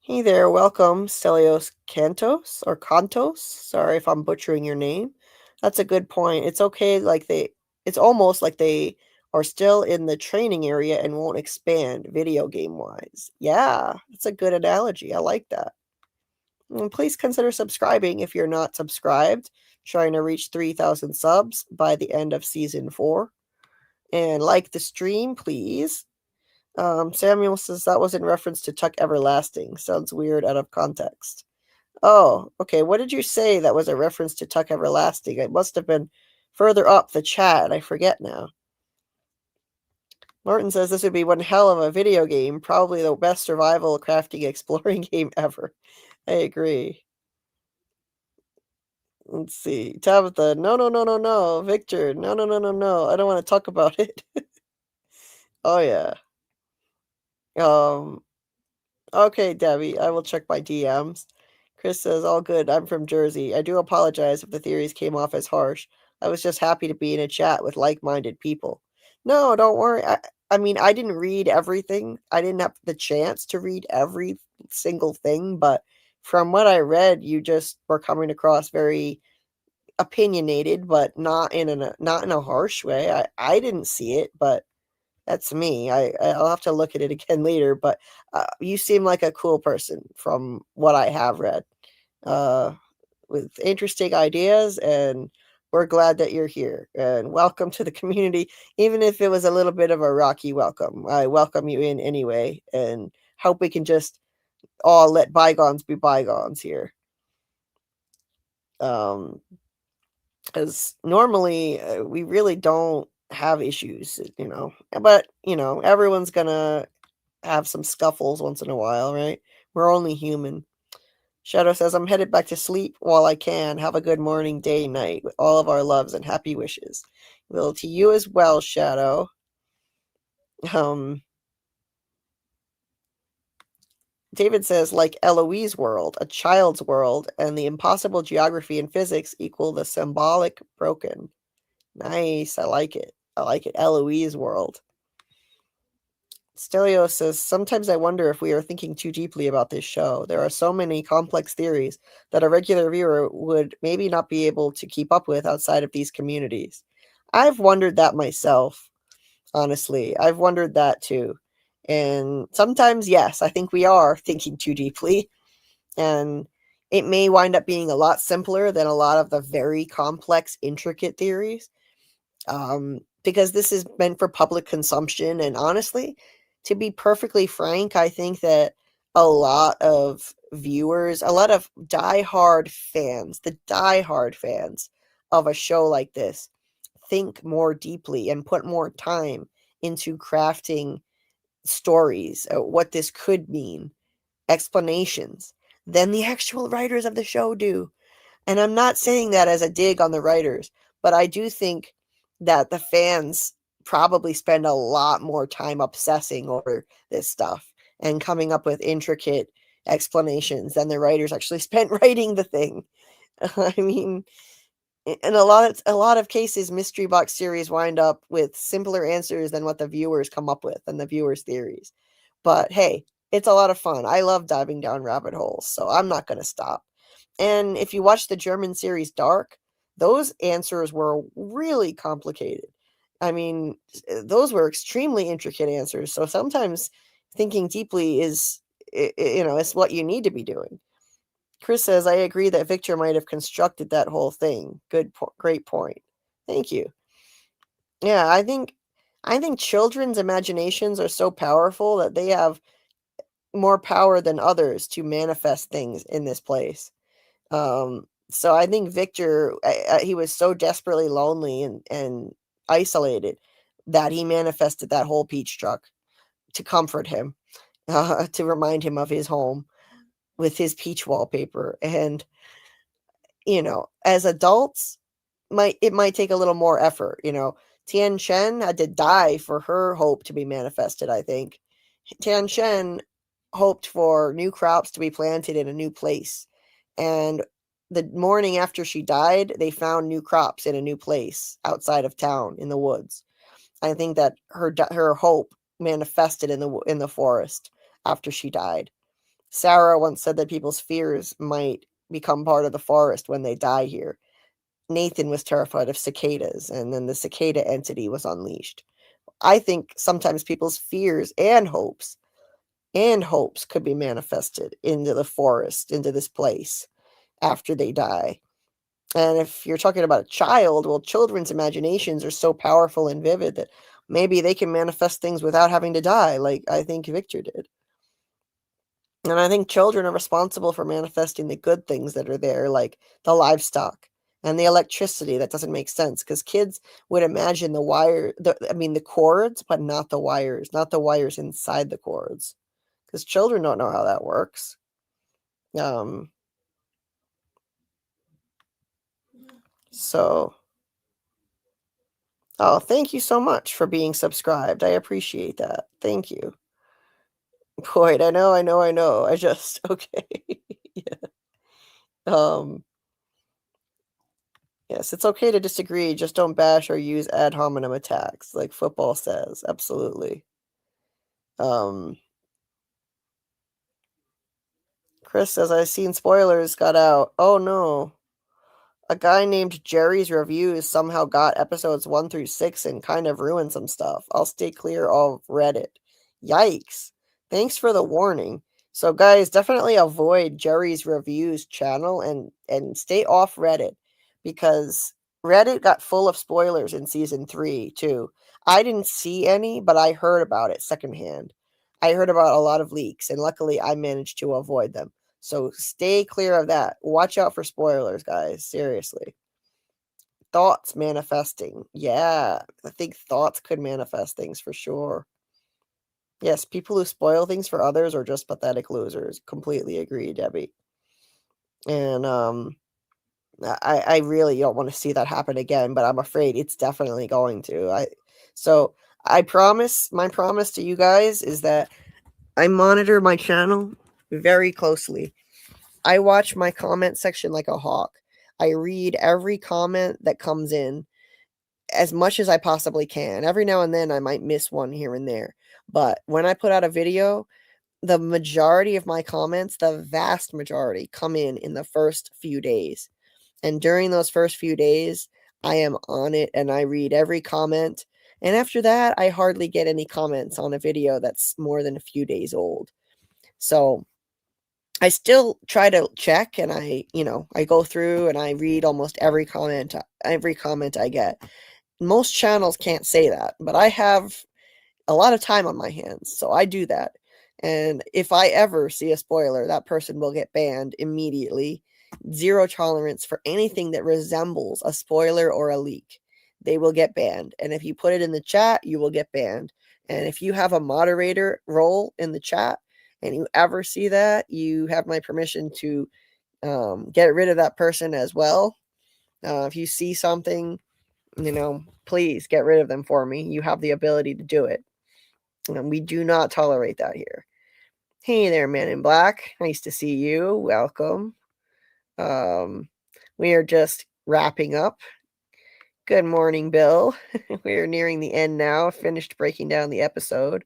[SPEAKER 3] Hey there, welcome, Stelios Cantos or Cantos. Sorry if I'm butchering your name. That's a good point. It's okay, it's almost like they are still in the training area and won't expand video game wise. Yeah, that's a good analogy. I like that. And please consider subscribing if you're not subscribed. Trying to reach 3,000 subs by the end of season 4. And like the stream, please. Samuel says that was in reference to Tuck Everlasting. Sounds weird out of context. Oh, okay. What did you say that was a reference to Tuck Everlasting? It must have been further up the chat. I forget now. Martin says this would be one hell of a video game. Probably the best survival crafting exploring game ever. I agree. Let's see. Tabitha, no. Victor, no. I don't want to talk about it. Oh, yeah. Okay, Debbie, I will check my DMs. Chris says, all good. I'm from Jersey. I do apologize if the theories came off as harsh. I was just happy to be in a chat with like-minded people. No, don't worry. I mean, I didn't read everything. I didn't have the chance to read every single thing, but from what I read, you just were coming across very opinionated, but not in a harsh way. I didn't see it, but that's me. I'll have to look at it again later, but you seem like a cool person from what I have read, with interesting ideas, and we're glad that you're here. And welcome to the community, even if it was a little bit of a rocky welcome. I welcome you in anyway, and hope we can just all let bygones be bygones here. Because normally we really don't have issues, but everyone's gonna have some scuffles once in a while, right? We're only human. Shadow says, I'm headed back to sleep while I can. Have a good morning, day, night, with all of our loves and happy wishes. Well, to you as well, Shadow. David says, like Eloise world, a child's world, and the impossible geography and physics equal the symbolic broken. Nice. I like it. Eloise world. Stelio says, sometimes I wonder if we are thinking too deeply about this show. There are so many complex theories that a regular viewer would maybe not be able to keep up with outside of these communities. I've wondered that myself, honestly. I've wondered that too. And sometimes, yes, I think we are thinking too deeply. And it may wind up being a lot simpler than a lot of the very complex, intricate theories. Because this is meant for public consumption. And honestly, to be perfectly frank, I think that a lot of viewers, a lot of diehard fans of a show like this think more deeply and put more time into crafting stories, what this could mean, explanations, than the actual writers of the show do. And I'm not saying that as a dig on the writers, but I do think that the fans probably spend a lot more time obsessing over this stuff and coming up with intricate explanations than the writers actually spent writing the thing. I mean, in a lot of cases, mystery box series wind up with simpler answers than what the viewers come up with and the viewers' theories. But hey, it's a lot of fun. I love diving down rabbit holes, so I'm not going to stop. And if you watch the German series Dark, those answers were really complicated. I mean, those were extremely intricate answers. So sometimes thinking deeply is, it's what you need to be doing. Chris says, I agree that Victor might have constructed that whole thing. Great point. Thank you. Yeah, I think children's imaginations are so powerful that they have more power than others to manifest things in this place. So I think Victor, he was so desperately lonely and isolated that he manifested that whole peach truck to comfort him, to remind him of his home with his peach wallpaper. And, as adults, it might take a little more effort. Tian Shen had to die for her hope to be manifested, I think. Tian Shen hoped for new crops to be planted in a new place. And the morning after she died, they found new crops in a new place outside of town in the woods. I think that her hope manifested in the forest after she died. Sarah once said that people's fears might become part of the forest when they die here. Nathan was terrified of cicadas, and then the cicada entity was unleashed. I think sometimes people's fears and hopes could be manifested into the forest, into this place after they die. And if you're talking about a child, well, children's imaginations are so powerful and vivid that maybe they can manifest things without having to die, like I think Victor did. And I think children are responsible for manifesting the good things that are there, like the livestock and the electricity. That doesn't make sense because kids would imagine the cords, but not the wires inside the cords, because children don't know how that works. Oh, thank you so much for being subscribed. I appreciate that. Thank you. Boyd, I know. I just, okay. Yeah. Yes, it's okay to disagree. Just don't bash or use ad hominem attacks, like football says. Absolutely. Chris says, I've seen spoilers got out. Oh, no. A guy named Jerry's Reviews somehow got episodes 1 through 6 and kind of ruined some stuff. I'll stay clear of Reddit. Yikes. Thanks for the warning. So, guys, definitely avoid Jerry's Reviews channel and stay off Reddit, because Reddit got full of spoilers in season 3, too. I didn't see any, but I heard about it secondhand. I heard about a lot of leaks, and luckily I managed to avoid them. So stay clear of that. Watch out for spoilers, guys. Seriously. Thoughts manifesting. Yeah, I think thoughts could manifest things for sure. Yes, people who spoil things for others are just pathetic losers. Completely agree, Debbie. And I really don't want to see that happen again, but I'm afraid it's definitely going to. My promise to you guys is that I monitor my channel very closely. I watch my comment section like a hawk. I read every comment that comes in as much as I possibly can. Every now and then I might miss one here and there. But when I put out a video, the majority of my comments, the vast majority, come in the first few days. And during those first few days, I am on it and I read every comment. And after that, I hardly get any comments on a video that's more than a few days old. So I still try to check, and I go through and I read almost every comment I get. Most channels can't say that, but I have a lot of time on my hands, so I do that. And if I ever see a spoiler, that person will get banned immediately. Zero tolerance for anything that resembles a spoiler or a leak. They will get banned. And if you put it in the chat, you will get banned. And if you have a moderator role in the chat and you ever see that, you have my permission to get rid of that person as well. If you see something, please get rid of them for me. You have the ability to do it. And we do not tolerate that here. Hey there, Man in Black. Nice to see you. Welcome. We are just wrapping up. Good morning, Bill. We are nearing the end now. Finished breaking down the episode.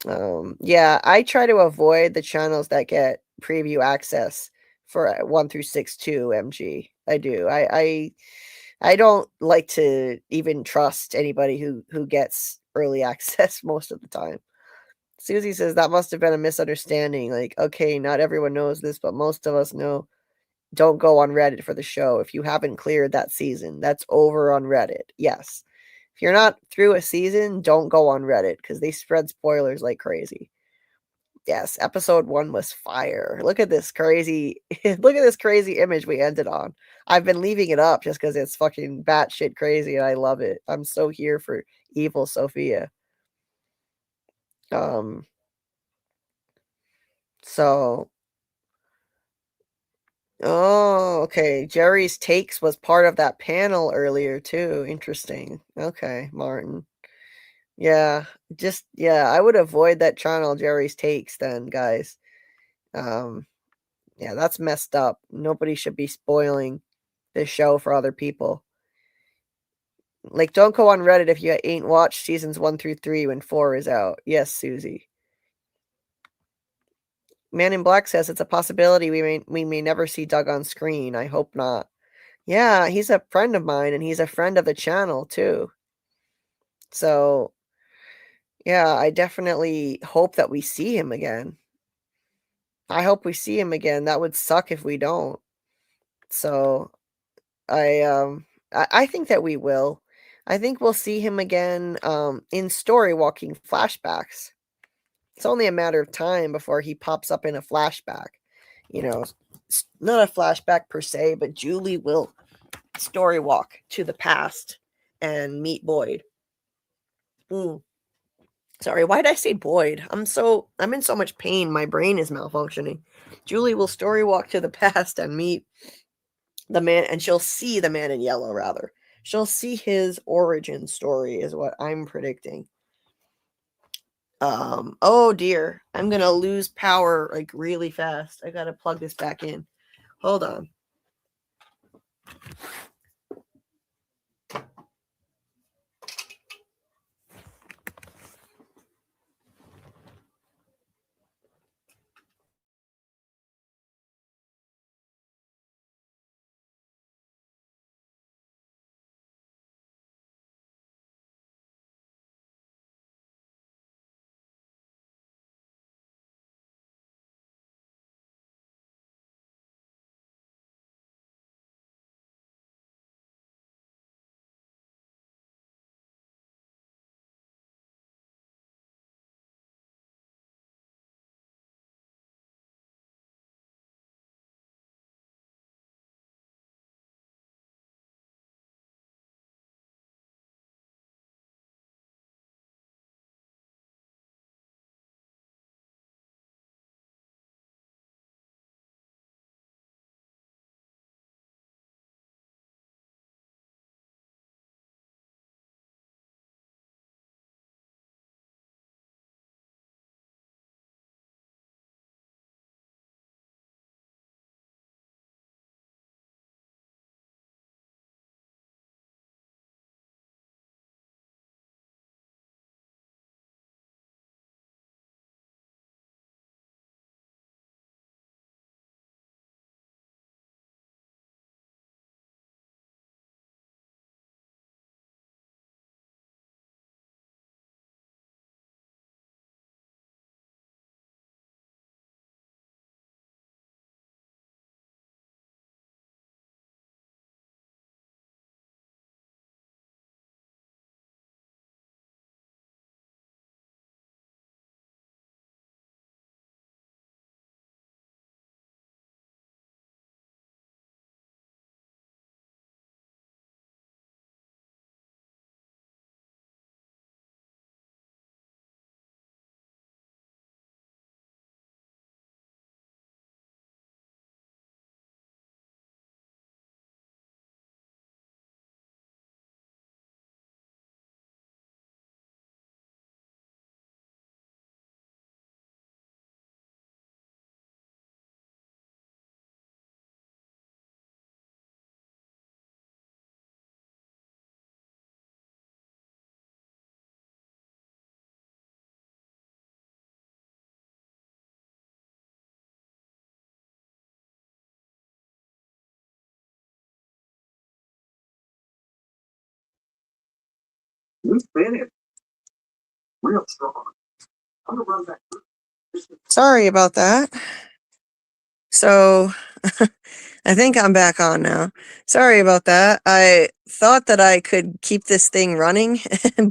[SPEAKER 3] Yeah, I try to avoid the channels that get preview access for 1 through 6 too, MG. I do. I don't like to even trust anybody who gets early access most of the time. Susie says that must have been a misunderstanding. Like, okay, not everyone knows this, but most of us know. Don't go on Reddit for the show if you haven't cleared that season. That's over on Reddit. Yes. If you're not through a season, don't go on Reddit because they spread spoilers like crazy. Yes, episode 1 was fire. Look at this crazy look at this crazy image we ended on. I've been leaving it up just because it's fucking batshit crazy and I love it. I'm so here for evil Sophia. So oh, okay. Jerry's takes was part of that panel earlier too. Interesting. Okay, Martin. Yeah, I would avoid that channel, Jerry's takes then, guys. Yeah, that's messed up. Nobody should be spoiling this show for other people. Like, don't go on Reddit if you ain't watched seasons 1 through 3 when 4 is out. Yes, Susie. Man in Black says it's a possibility we may never see Doug on screen. I hope not. Yeah, he's a friend of mine and he's a friend of the channel too. So, yeah, I definitely hope that we see him again. I hope we see him again. That would suck if we don't. So, I think that we will. I think we'll see him again in story walking flashbacks. It's only a matter of time before he pops up in a flashback. You know, not a flashback per se, but Julie will story walk to the past and meet Boyd. Sorry, why did I say Boyd? I'm in so much pain. My brain is malfunctioning. Julie will story walk to the past and meet the man, and she'll see the man in yellow, rather. She'll see his origin story, is what I'm predicting. Oh dear. I'm gonna lose power like really fast. I gotta plug this back in. Hold on.
[SPEAKER 6] You finished real strong.
[SPEAKER 3] Sorry about that. So I think I'm back on now. Sorry about that. I thought that I could keep this thing running,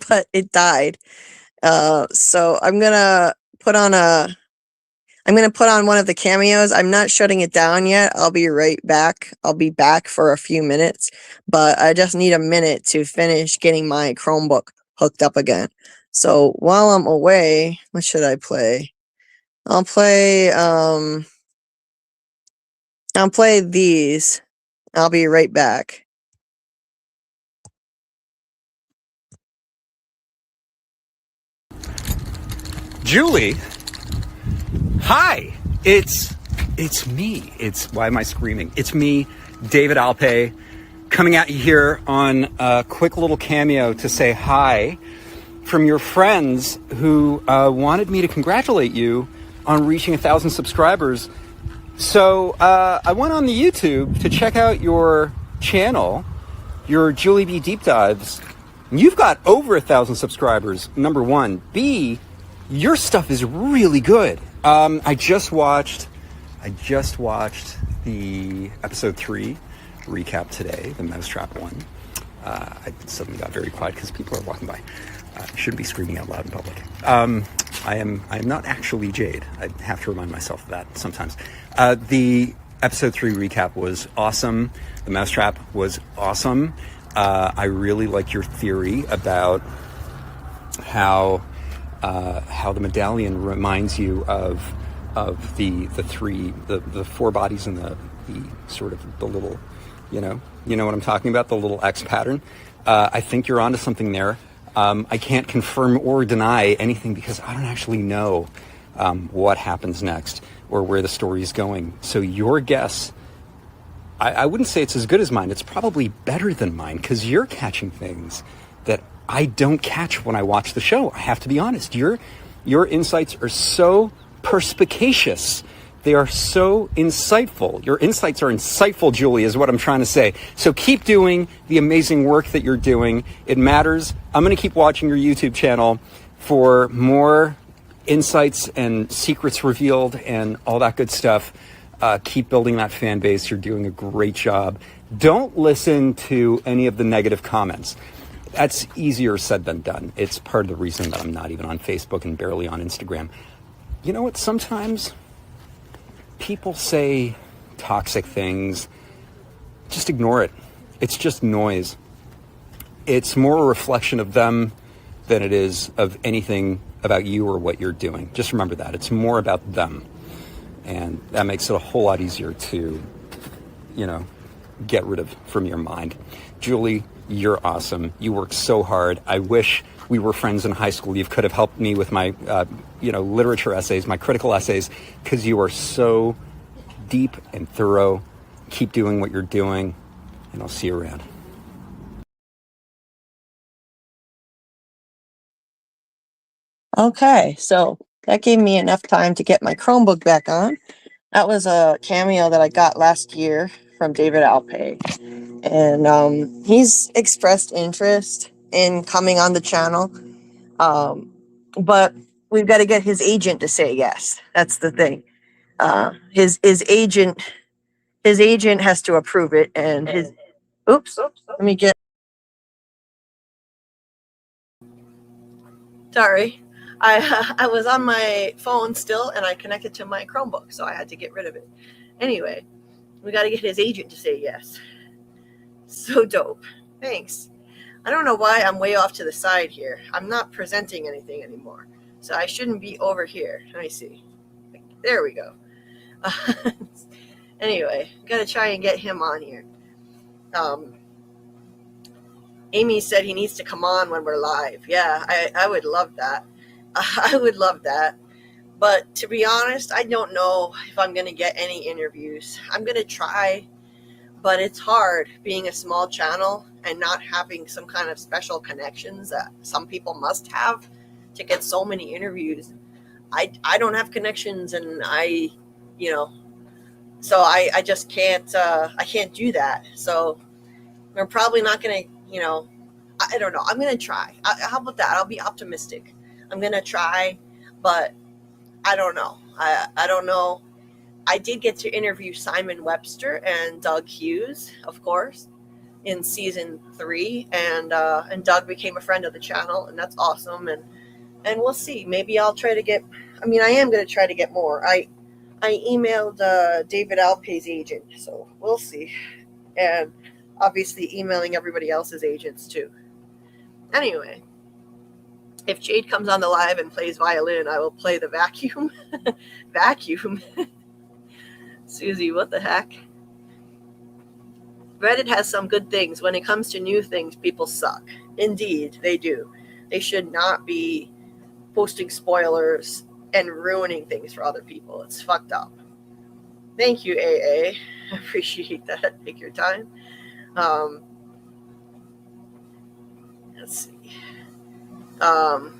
[SPEAKER 3] but it died. So I'm gonna put on one of the cameos. I'm not shutting it down yet. I'll be right back. I'll be back for a few minutes, but I just need a minute to finish getting my Chromebook hooked up again. So while I'm away, what should I play? I'll play these. I'll be right back.
[SPEAKER 6] Julie, hi. It's me. Why am I screaming? It's me, David Alpay, coming at you here on a quick little cameo to say hi from your friends who wanted me to congratulate you on reaching 1,000 subscribers. So I went on the YouTube to check out your channel, your JulieBDeepDives. You've got over 1,000 subscribers, number one. B, your stuff is really good. I just watched the episode 3 recap today, the Mousetrap one. I suddenly got very quiet because people are walking by. Shouldn't be screaming out loud in public. I am not actually Jade. I have to remind myself of that sometimes. The episode 3 recap was awesome. The Mousetrap was awesome. I really like your theory about how the medallion reminds you of the four bodies in the sort of the little, you know what I'm talking about, the little X pattern. I think you're onto something there. I can't confirm or deny anything because I don't actually know what happens next or where the story is going. So your guess, I wouldn't say it's as good as mine. It's probably better than mine because you're catching things that I don't catch when I watch the show. I have to be honest. Your insights are so perspicacious. They are so insightful. Your insights are insightful, Julie, is what I'm trying to say. So keep doing the amazing work that you're doing. It matters. I'm going to keep watching your YouTube channel for more insights and secrets revealed and all that good stuff. Keep building that fan base. You're doing a great job. Don't listen to any of the negative comments. That's easier said than done. It's part of the reason that I'm not even on Facebook and barely on Instagram. You know what? Sometimes people say toxic things. Just ignore it. It's just noise. It's more a reflection of them than it is of anything about you or what you're doing. Just remember that. It's more about them. And that makes it a whole lot easier to, get rid of from your mind. Julie, you're awesome. You work so hard. I wish we were friends in high school. You could have helped me with my, literature essays, my critical essays, because you are so deep and thorough. Keep doing what you're doing, and I'll see you around.
[SPEAKER 3] Okay, so that gave me enough time to get my Chromebook back on. That was a cameo that I got last year from David Alpay. And he's expressed interest in coming on the channel. But we've got to get his agent to say yes. That's the thing. His agent has to approve it, and his let me get sorry. I was on my phone still and I connected to my Chromebook, so I had to get rid of it. Anyway, we got to get his agent to say yes. So dope. Thanks. I don't know why I'm way off to the side here. I'm not presenting anything anymore, so I shouldn't be over here. Let me see. There we go. Anyway, got to try and get him on here. Amy said he needs to come on when we're live. Yeah, I would love that. I would love that. But to be honest, I don't know if I'm going to get any interviews. I'm going to try, but it's hard being a small channel and not having some kind of special connections that some people must have to get so many interviews. I don't have connections, and so I just can't, I can't do that. So we're probably not going to, I don't know. I'm going to try. How about that? I'll be optimistic. I'm going to try. but I don't know. I don't know. I did get to interview Simon Webster and Doug Hughes, of course, in season 3, and Doug became a friend of the channel, and that's awesome. And we'll see. Maybe I'll try to get. I mean, I am going to try to get more. I emailed David Alpay's agent, so we'll see. And obviously emailing everybody else's agents too. Anyway, if Jade comes on the live and plays violin, I will play the vacuum. Vacuum. Susie, what the heck? Reddit has some good things. When it comes to new things, people suck. Indeed, they do. They should not be posting spoilers and ruining things for other people. It's fucked up. Thank you, AA. I appreciate that. Take your time. Let's see.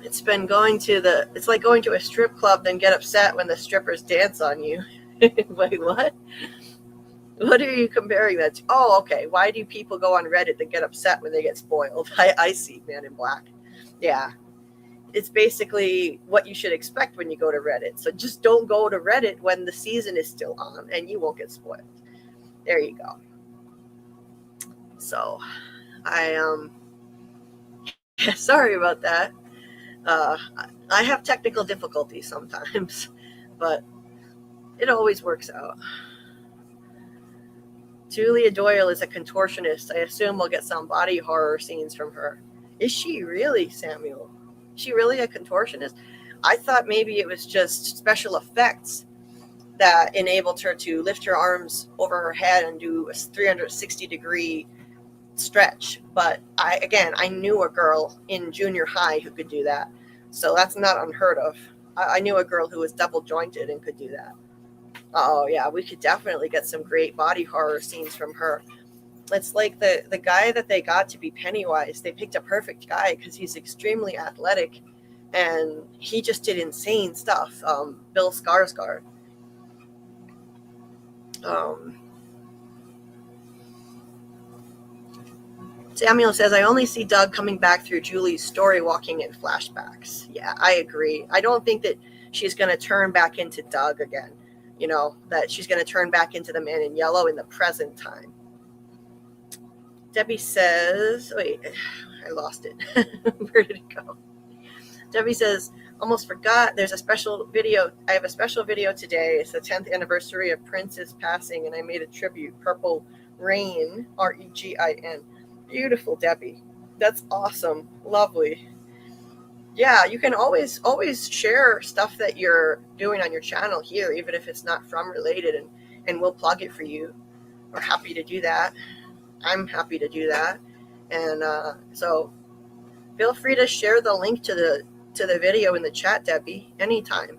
[SPEAKER 3] It's been going to it's like going to a strip club, then get upset when the strippers dance on you. Wait, what? What are you comparing that to? Oh, okay. Why do people go on Reddit that get upset when they get spoiled? I see, Man in Black. Yeah. It's basically what you should expect when you go to Reddit. So just don't go to Reddit when the season is still on and you won't get spoiled. There you go. So sorry about that. I have technical difficulties sometimes, but it always works out. Julia Doyle is a contortionist. I assume we'll get some body horror scenes from her. Is she really, Samuel? Is she really a contortionist? I thought maybe it was just special effects that enabled her to lift her arms over her head and do a 360-degree stretch. But I knew a girl in junior high who could do that. So that's not unheard of. I knew a girl who was double jointed and could do that. Oh, yeah, we could definitely get some great body horror scenes from her. It's like the guy that they got to be Pennywise. They picked a perfect guy because he's extremely athletic, and he just did insane stuff. Bill Skarsgård. Samuel says, I only see Doug coming back through Julie's story walking in flashbacks. Yeah, I agree. I don't think that she's going to turn back into Doug again. You know, that she's going to turn back into the man in yellow in the present time. Debbie says, wait, I lost it. Where did it go? Debbie says, almost forgot. There's a special video. I have a special video today. It's the 10th anniversary of Prince's passing, and I made a tribute. Purple Rain, Regin. Beautiful, Debbie. That's awesome. Lovely. Yeah, you can always share stuff that you're doing on your channel here, even if it's not from related, and we'll plug it for you. We're happy to do that. I'm happy to do that. And so feel free to share the link to the video in the chat, Debbie, anytime.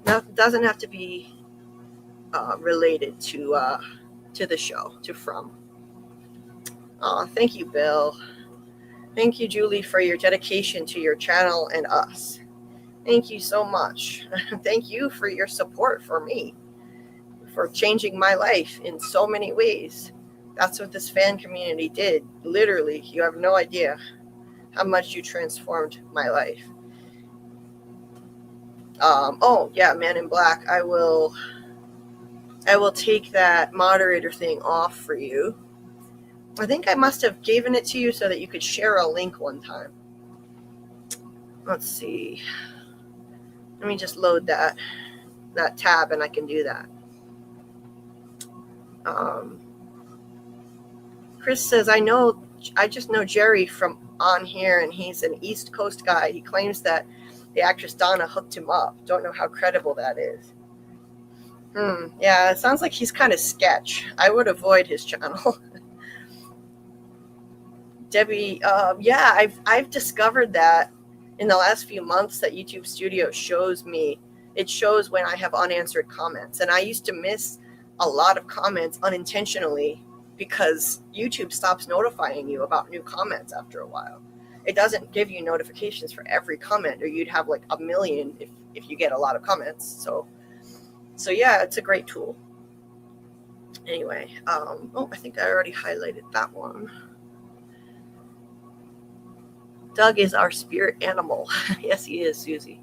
[SPEAKER 3] Now, it doesn't have to be related to the show, to From. Oh, thank you, Bill. Thank you, Julie, for your dedication to your channel and us. Thank you so much. Thank you for your support for me, for changing my life in so many ways. That's what this fan community did. Literally, you have no idea how much you transformed my life. Oh, yeah, Man in Black. I will take that moderator thing off for you. I think I must have given it to you so that you could share a link one time. Let's see. Let me just load that tab and I can do that. Chris says, I just know Jerry from on here, and he's an East Coast guy. He claims that the actress Donna hooked him up. Don't know how credible that is. Yeah, it sounds like he's kind of sketch. I would avoid his channel. Debbie, yeah, I've discovered that in the last few months that YouTube Studio shows when I have unanswered comments. And I used to miss a lot of comments unintentionally because YouTube stops notifying you about new comments after a while. It doesn't give you notifications for every comment, or you'd have like 1 million if you get a lot of comments. So yeah, it's a great tool. Anyway, oh, I think I already highlighted that one. Doug is our spirit animal. Yes, he is, Susie.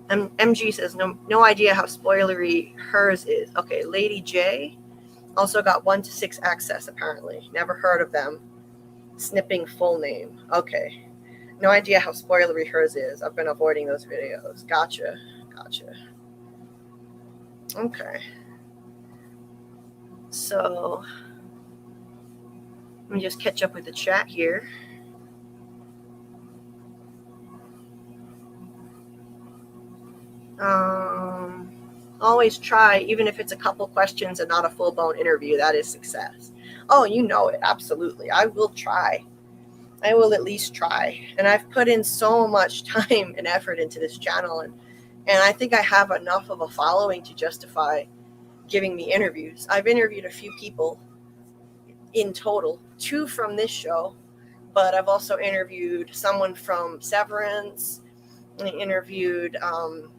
[SPEAKER 3] MG says, no idea how spoilery hers is. Okay, Lady J also got 1 to 6 access, apparently. Never heard of them. Snipping full name. Okay. No idea how spoilery hers is. I've been avoiding those videos. Gotcha. Okay. So, let me just catch up with the chat here. Always try, even if it's a couple questions and not a full-blown interview. That is success. Oh, you know it. Absolutely. I will try. I will at least try. And I've put in so much time and effort into this channel, and I think I have enough of a following to justify giving me interviews. I've interviewed a few people in total, 2 from this show, but I've also interviewed someone from Severance. I interviewed, who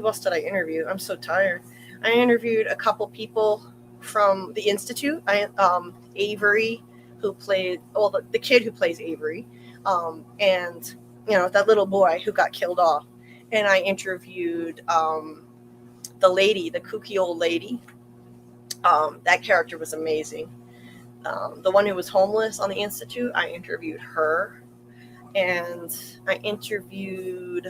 [SPEAKER 3] else did I interview? I'm so tired. I interviewed a couple people from the Institute. Avery, who played, the kid who plays Avery, and that little boy who got killed off. And I interviewed the lady, the kooky old lady. That character was amazing. The one who was homeless on the Institute, I interviewed her. And I interviewed,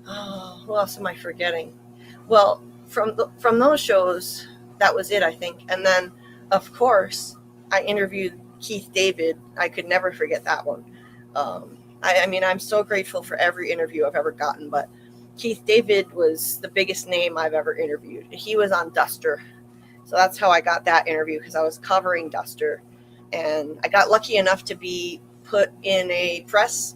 [SPEAKER 3] who else am I forgetting? Well, from those shows, that was it, I think. And then, of course, I interviewed Keith David. I could never forget that one. I mean, I'm so grateful for every interview I've ever gotten, but Keith David was the biggest name I've ever interviewed. He was on Duster. So that's how I got that interview, because I was covering Duster. And I got lucky enough to be put in a press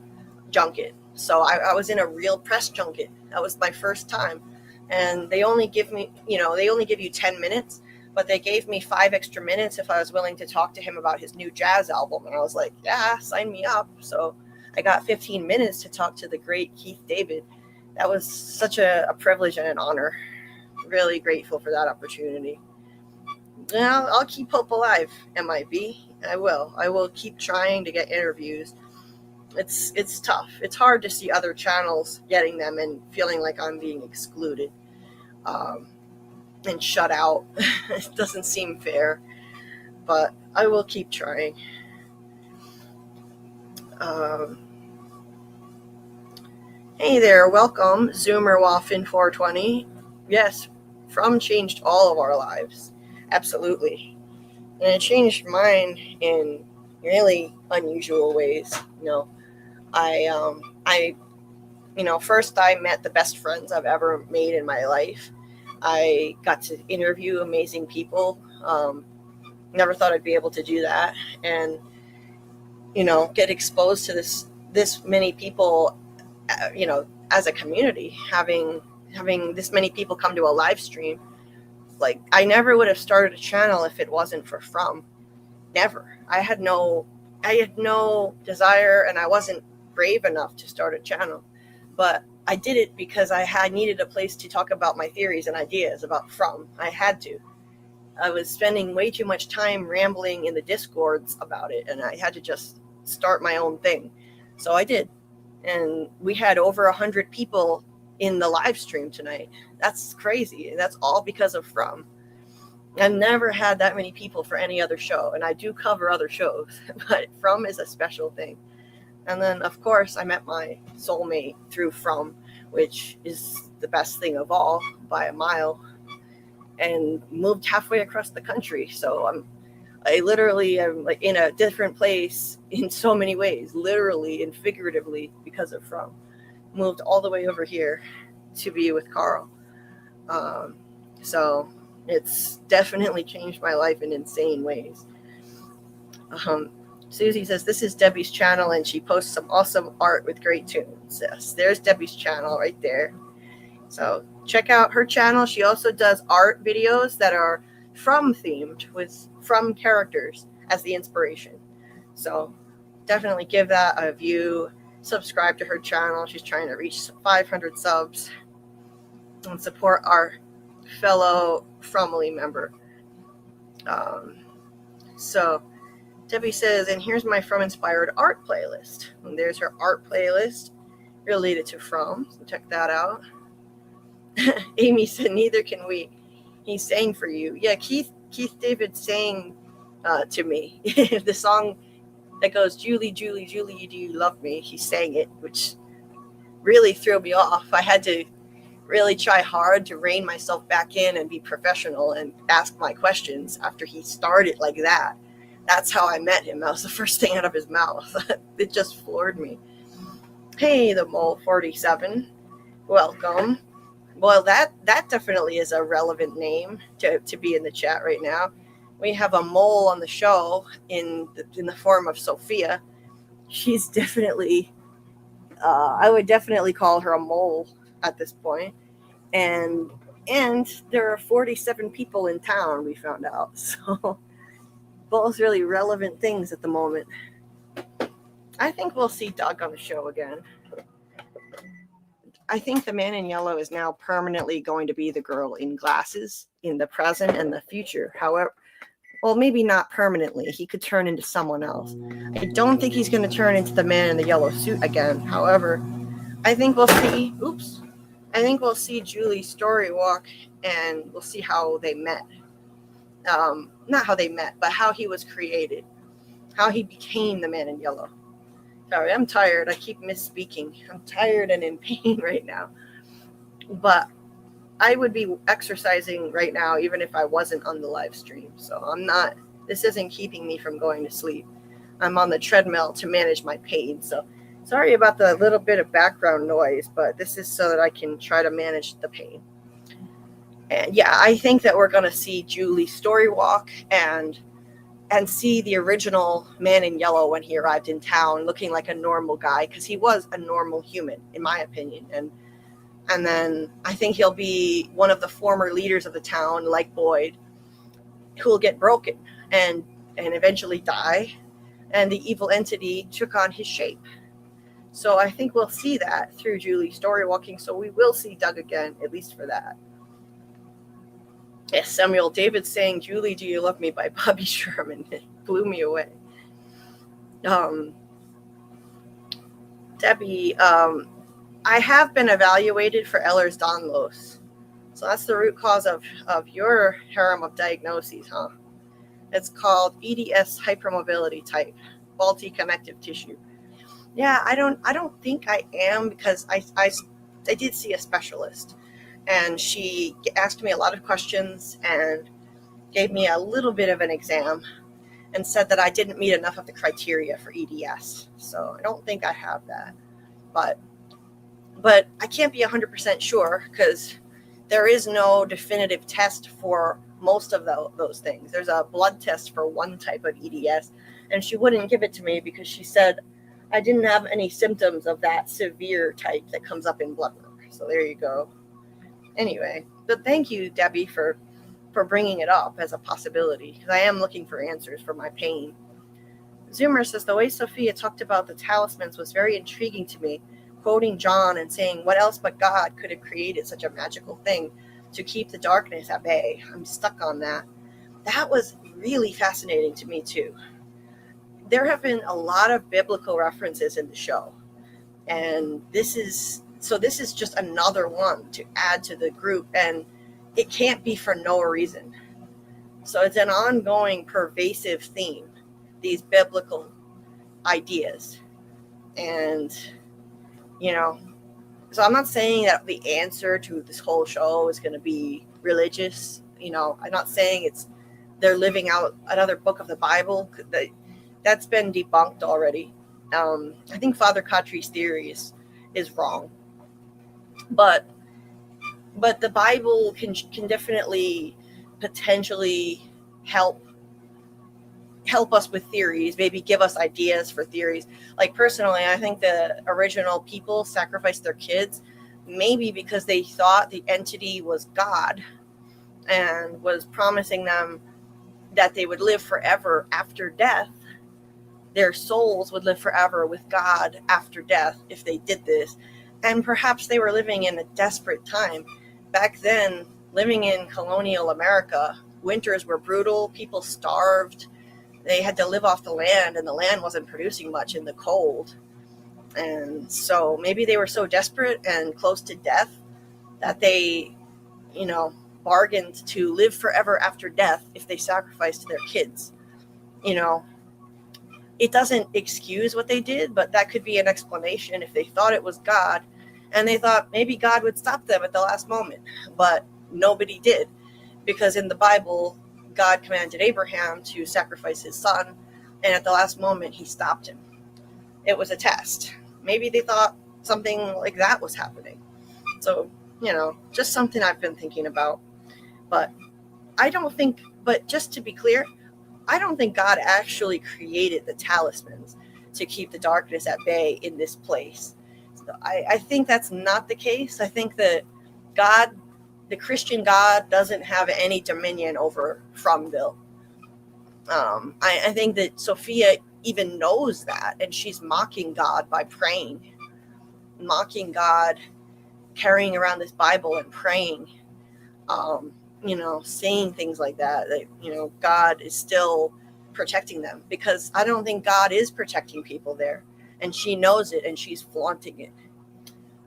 [SPEAKER 3] junket. So I was in a real press junket. That was my first time. And they only give you 10 minutes, but they gave me 5 extra minutes if I was willing to talk to him about his new jazz album. And I was like, yeah, sign me up. So I got 15 minutes to talk to the great Keith David. That was such a privilege and an honor. Really grateful for that opportunity. Yeah, I'll keep hope alive, MIB. I will keep trying to get interviews. It's tough. It's hard to see other channels getting them and feeling like I'm being excluded and shut out. It doesn't seem fair, but I will keep trying. Hey there, welcome, Zoomer Waffin 420. Yes, From changed all of our lives. Absolutely. And it changed mine in really unusual ways. First I met the best friends I've ever made in my life. I got to interview amazing people. Never thought I'd be able to do that. And, get exposed to this many people, as a community, having this many people come to a live stream. Like, I never would have started a channel if it wasn't for From. Never. I had no desire, and I wasn't brave enough to start a channel. But I did it because I needed a place to talk about my theories and ideas about From. I had to. I was spending way too much time rambling in the Discords about it, and I had to just start my own thing. So I did. And we had over 100 people in the live stream tonight. That's crazy. And that's all because of From. I've never had that many people for any other show, and I do cover other shows, but From is a special thing. And then, of course, I met my soulmate through From, which is the best thing of all by a mile, and moved halfway across the country. So I literally am like in a different place in so many ways, literally and figuratively, because of From. Moved all the way over here to be with Karl. So it's definitely changed my life in insane ways. Susie says, this is Debbie's channel, and she posts some awesome art with great tunes. Yes, there's Debbie's channel right there. So check out her channel. She also does art videos that are From themed, with From characters as the inspiration. So definitely give that a view. Subscribe to her channel. She's trying to reach 500 subs and support our fellow Fromly member. So Debbie says, and here's my From inspired art playlist. And there's her art playlist. related to From. So check that out. Amy said, neither can we. He sang for you. Yeah, Keith David sang to me. The song that goes, Julie, Julie, Julie, do you love me? He sang it, which really threw me off. I had to really try hard to rein myself back in and be professional and ask my questions after he started like that. That's how I met him. That was the first thing out of his mouth. It just floored me. Hey, the Mole 47. Welcome. Well, that definitely is a relevant name to be in the chat right now. We have a mole on the show in the form of Sophia. She's definitely, I would definitely call her a mole at this point. And there are 47 people in town, we found out. So both really relevant things at the moment. I think we'll see Doug on the show again. I think the man in yellow is now permanently going to be the girl in glasses in the present and the future. However, well, maybe not permanently. He could turn into someone else. I don't think he's going to turn into the man in the yellow suit again. However, I think we'll see. I think we'll see Julie's story walk, and we'll see how they met. Not how they met, but how he was created, how he became the man in yellow. Sorry, I'm tired. I keep misspeaking. I'm tired and in pain right now. But I would be exercising right now even if I wasn't on the live stream. So I'm not, this isn't keeping me from going to sleep. I'm on the treadmill to manage my pain. So sorry about the little bit of background noise, but this is so that I can try to manage the pain. And yeah, I think that we're going to see Julie's story walk and see the original man in yellow when he arrived in town looking like a normal guy, because he was a normal human, in my opinion. And then I think he'll be one of the former leaders of the town, like Boyd, who will get broken and eventually die. And the evil entity took on his shape. So I think we'll see that through Julie's story walking. So we will see Doug again, at least for that. Yes, Samuel David saying, Julie, do you love me by Bobby Sherman. It blew me away. Debbie, I have been evaluated for Ehlers-Danlos. So that's the root cause of your harem of diagnoses, huh? It's called EDS hypermobility type, faulty connective tissue. Yeah, I don't think I am, because I did see a specialist. And she asked me a lot of questions and gave me a little bit of an exam and said that I didn't meet enough of the criteria for EDS. So I don't think I have that. But I can't be 100% sure, because there is no definitive test for most of those things. There's a blood test for one type of EDS, and she wouldn't give it to me because she said I didn't have any symptoms of that severe type that comes up in blood work. So there you go. Anyway, but thank you, Debbie, for bringing it up as a possibility, because I am looking for answers for my pain. Zoomer says, the way Sophia talked about the talismans was very intriguing to me, quoting John and saying, what else but God could have created such a magical thing to keep the darkness at bay? I'm stuck on that. That was really fascinating to me, too. There have been a lot of biblical references in the show, and this is just another one to add to the group, and it can't be for no reason. So it's an ongoing, pervasive theme, these biblical ideas. And, so I'm not saying that the answer to this whole show is going to be religious. I'm not saying they're living out another book of the Bible. That's been debunked already. I think Father Khattri's theory is wrong. But the Bible can definitely potentially help us with theories, maybe give us ideas for theories. Like personally, I think the original people sacrificed their kids maybe because they thought the entity was God and was promising them that they would live forever after death. Their souls would live forever with God after death if they did this. And perhaps they were living in a desperate time. Back then, living in colonial America, winters were brutal, people starved, they had to live off the land, and the land wasn't producing much in the cold. And so maybe they were so desperate and close to death that they, bargained to live forever after death if they sacrificed their kids. It doesn't excuse what they did, but that could be an explanation if they thought it was God and they thought maybe God would stop them at the last moment. But nobody did, because in the Bible, God commanded Abraham to sacrifice his son, and at the last moment, he stopped him. It was a test. Maybe they thought something like that was happening. So, just something I've been thinking about. But just to be clear, I don't think God actually created the talismans to keep the darkness at bay in this place. So I think that's not the case. I think that God, the Christian God, doesn't have any dominion over Fromville. I think that Sophia even knows that, and she's mocking God by praying, mocking God, carrying around this Bible and praying, saying things like that, God is still protecting them, because I don't think God is protecting people there, and she knows it and she's flaunting it.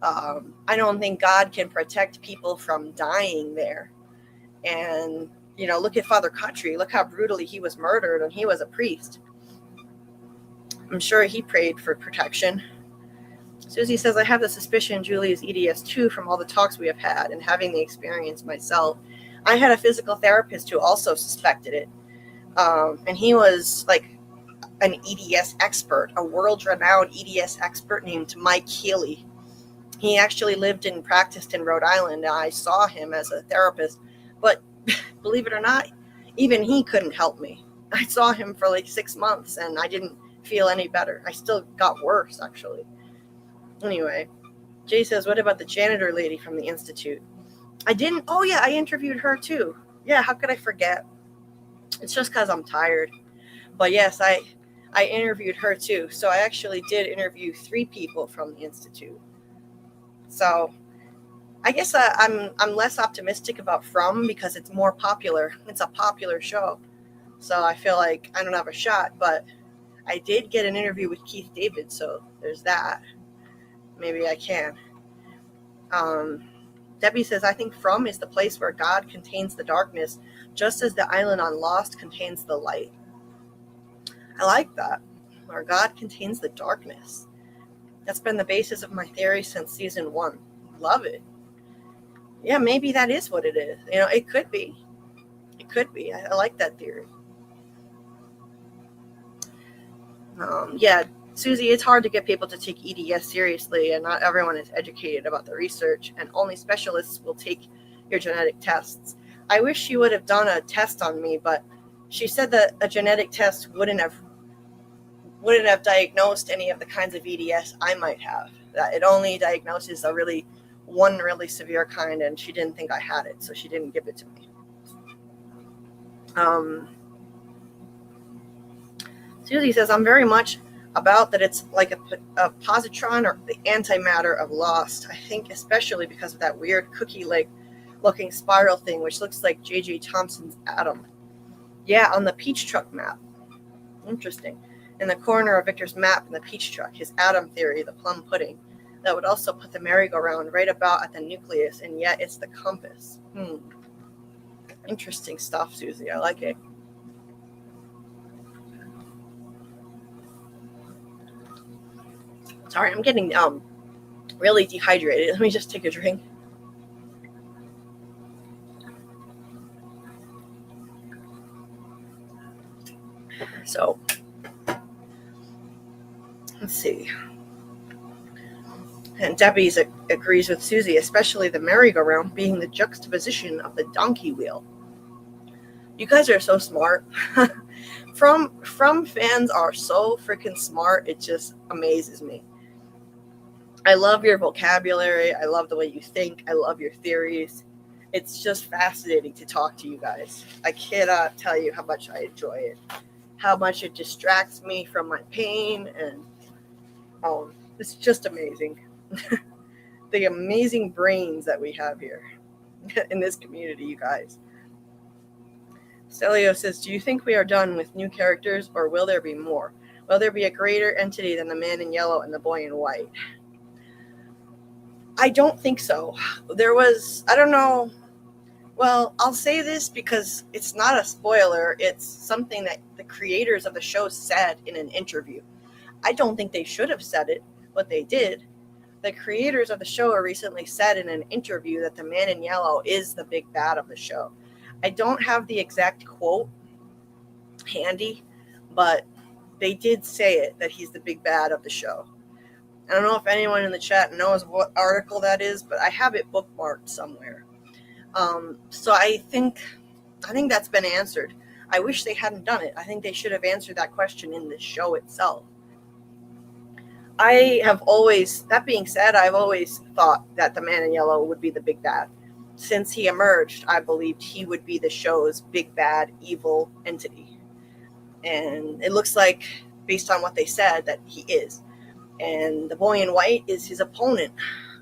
[SPEAKER 3] I don't think God can protect people from dying there. And, look at Father Kutry. Look how brutally he was murdered, and he was a priest. I'm sure he prayed for protection. Susie says, I have the suspicion Julie is EDS too from all the talks we have had and having the experience myself. I had a physical therapist who also suspected it. And he was like an EDS expert, a world-renowned EDS expert named Mike Healy. He actually lived and practiced in Rhode Island, and I saw him as a therapist. But believe it or not, even he couldn't help me. I saw him for like 6 months, and I didn't feel any better. I still got worse, actually. Anyway, Jay says, what about the janitor lady from the Institute? I interviewed her too. Yeah, how could I forget? It's just because I'm tired. But yes, I interviewed her too. So I actually did interview 3 people from the Institute. So I guess I'm less optimistic about From because it's more popular. It's a popular show. So I feel like I don't have a shot. But I did get an interview with Keith David, so there's that. Maybe I can. Debbie says, I think From is the place where God contains the darkness, just as the island on Lost contains the light. I like that, where God contains the darkness. That's been the basis of my theory since season 1. Love it. Yeah, maybe that is what it is. It could be. It could be. I like that theory. Susie, it's hard to get people to take EDS seriously, and not everyone is educated about the research, and only specialists will take your genetic tests. I wish she would have done a test on me, but she said that a genetic test wouldn't have diagnosed any of the kinds of EDS I might have. That it only diagnoses one really severe kind, and she didn't think I had it, so she didn't give it to me. Susie says, I'm very much about that it's like a positron or the antimatter of Lost. I think especially because of that weird cookie-like looking spiral thing, which looks like J.J. Thomson's atom. Yeah, on the Peach Truck map. Interesting. In the corner of Victor's map in the Peach Truck, his atom theory, the plum pudding, that would also put the merry-go-round right about at the nucleus, and yet it's the compass. Interesting stuff, Susie. I like it. Sorry, I'm getting really dehydrated. Let me just take a drink. So, let's see. And Debbie agrees with Susie, especially the merry-go-round being the juxtaposition of the donkey wheel. You guys are so smart. From fans are so freaking smart. It just amazes me. I love your vocabulary. I love the way you think. I love your theories. It's just fascinating to talk to you guys. I cannot tell you how much I enjoy it. How much it distracts me from my pain. And it's just amazing. The amazing brains that we have here in this community, you guys. Stelio says, do you think we are done with new characters or will there be more? Will there be a greater entity than the man in yellow and the boy in white? I don't think so. I don't know. Well, I'll say this because it's not a spoiler. It's something that the creators of the show said in an interview. I don't think they should have said it, but they did. The creators of the show recently said in an interview that the man in yellow is the big bad of the show. I don't have the exact quote handy, but they did say it, that he's the big bad of the show. I don't know if anyone in the chat knows what article that is, but I have it bookmarked somewhere. So I think that's been answered. I wish they hadn't done it. I think they should have answered that question in the show itself. That being said, I've always thought that the man in yellow would be the big bad. Since he emerged, I believed he would be the show's big bad evil entity. And it looks like, based on what they said, that he is. And the boy in white is his opponent.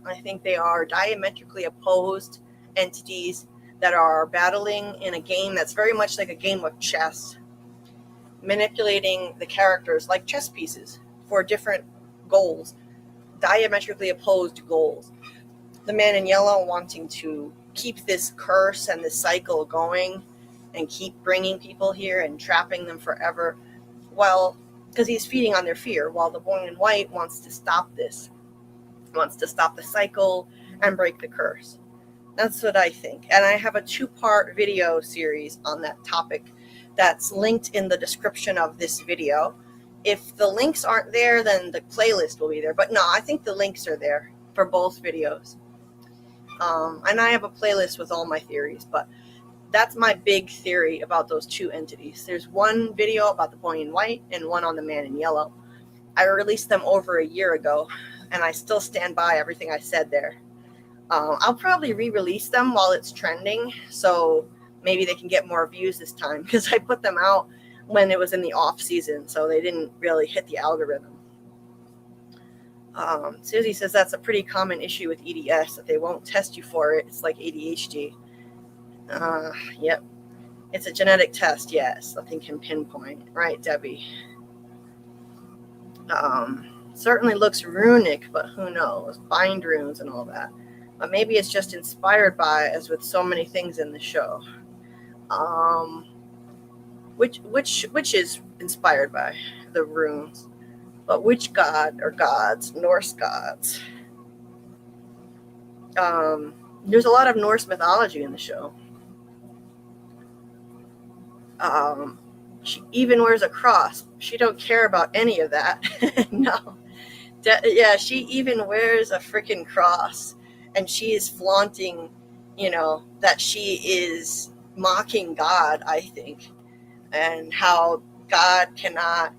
[SPEAKER 3] I think they are diametrically opposed entities that are battling in a game that's very much like a game of chess, manipulating the characters like chess pieces for different goals, diametrically opposed goals. The man in yellow wanting to keep this curse and this cycle going and keep bringing people here and trapping them forever, well, because he's feeding on their fear, while the boy in white wants to stop this, wants to stop the cycle and break the curse. That's what I think. And I have a 2-part video series on that topic that's linked in the description of this video. If the links aren't there, then the playlist will be there. But no, I think the links are there for both videos. And I have a playlist with all my theories, but that's my big theory about those two entities. There's one video about the boy in white and one on the man in yellow. I released them over a year ago, and I still stand by everything I said there. I'll probably re-release them while it's trending, so maybe they can get more views this time, because I put them out when it was in the off season, so they didn't really hit the algorithm. Susie says that's a pretty common issue with EDS, that they won't test you for it. It's like ADHD. Yep. It's a genetic test, yes. Nothing can pinpoint. Right, Debbie? Certainly looks runic, but who knows? Bind runes and all that. But maybe it's just inspired by, as with so many things in the show. Which is inspired by the runes? But which god or gods? Norse gods. There's a lot of Norse mythology in the show. She even wears a cross. She don't care about any of that. No. Yeah, she even wears a freaking cross. And she is flaunting, that she is mocking God, I think. And how God cannot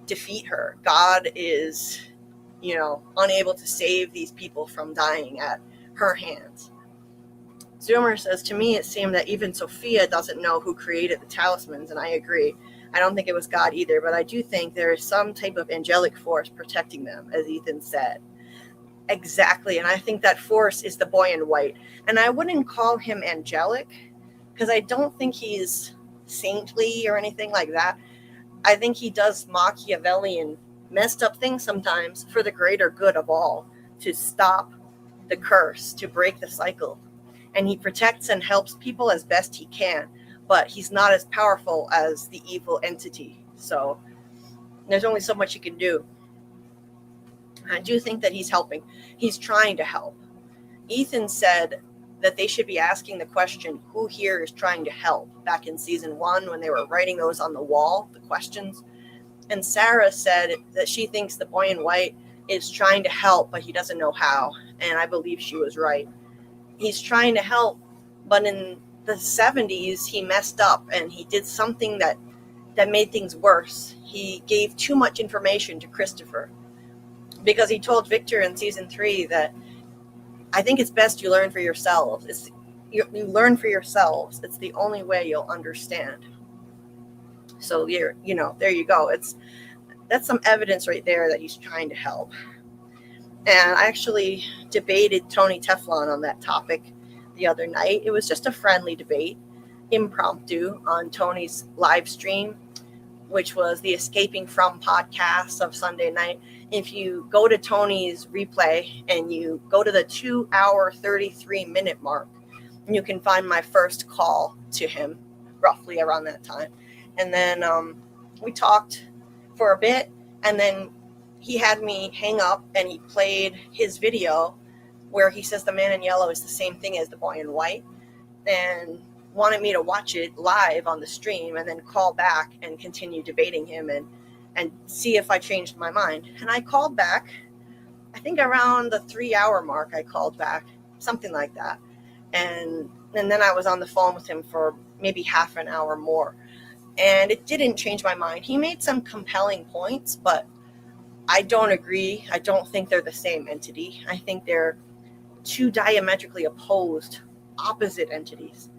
[SPEAKER 3] defeat her. God is, unable to save these people from dying at her hands. Zoomer says, to me, it seemed that even Sophia doesn't know who created the talismans, and I agree. I don't think it was God either, but I do think there is some type of angelic force protecting them, as Ethan said. Exactly, and I think that force is the boy in white. And I wouldn't call him angelic, because I don't think he's saintly or anything like that. I think he does Machiavellian, messed up things sometimes for the greater good of all, to stop the curse, to break the cycle. And he protects and helps people as best he can, but he's not as powerful as the evil entity. So there's only so much he can do. I do think that he's helping. He's trying to help. Ethan said that they should be asking the question, who here is trying to help, back in season 1 when they were writing those on the wall, the questions. And Sarah said that she thinks the boy in white is trying to help, but he doesn't know how. And I believe she was right. He's trying to help, but in the 70s, he messed up and he did something that made things worse. He gave too much information to Christopher, because he told Victor in season 3 that I think it's best you learn for yourselves. You learn for yourselves. It's the only way you'll understand. So there you go. That's some evidence right there that he's trying to help. And I actually debated Tony Teflon on that topic the other night. It was just a friendly debate, impromptu, on Tony's live stream. which was the Escaping From podcast of Sunday night. If you go to Tony's replay and you go to the 2-hour, 33-minute mark, you can find my first call to him roughly around that time. And then we talked for a bit, and then he had me hang up and he played his video where he says the man in yellow is the same thing as the boy in white, and wanted me to watch it live on the stream and then call back and continue debating him and see if I changed my mind. And I called back, I think around the 3-hour mark, I called back, something like that. And then I was on the phone with him for maybe half an hour more. And it didn't change my mind. He made some compelling points, but I don't agree. I don't think they're the same entity. I think they're two diametrically opposed, opposite entities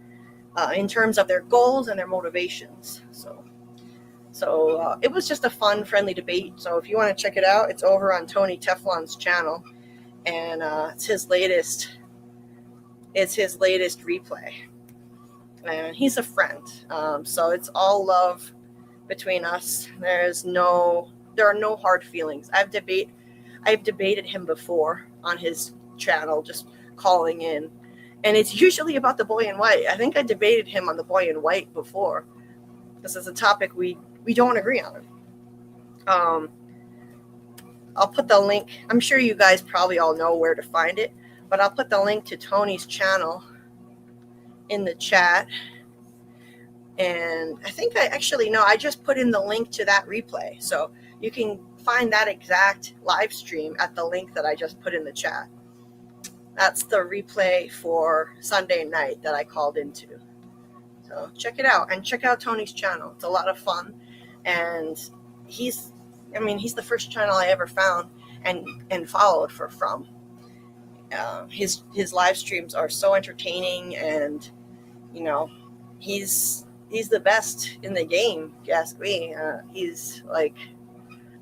[SPEAKER 3] in terms of their goals and their motivations. So it was just a fun, friendly debate. So if you want to check it out, it's over on Tony Teflon's channel, and it's his latest replay. And he's a friend, so it's all love between us. There are no hard feelings. I've debated him before on his channel, just calling in. And it's usually about the boy in white. I think I debated him on the boy in white before. This is a topic we don't agree on. I'll put the link. I'm sure you guys probably all know where to find it, but I'll put the link to Tony's channel in the chat. And I think I just put in the link to that replay. So you can find that exact live stream at the link that I just put in the chat. That's the replay for Sunday night that I called into. So check it out, and check out Tony's channel. It's a lot of fun. And he's the first channel I ever found and followed from. His live streams are so entertaining, and he's the best in the game, if you ask me. He's like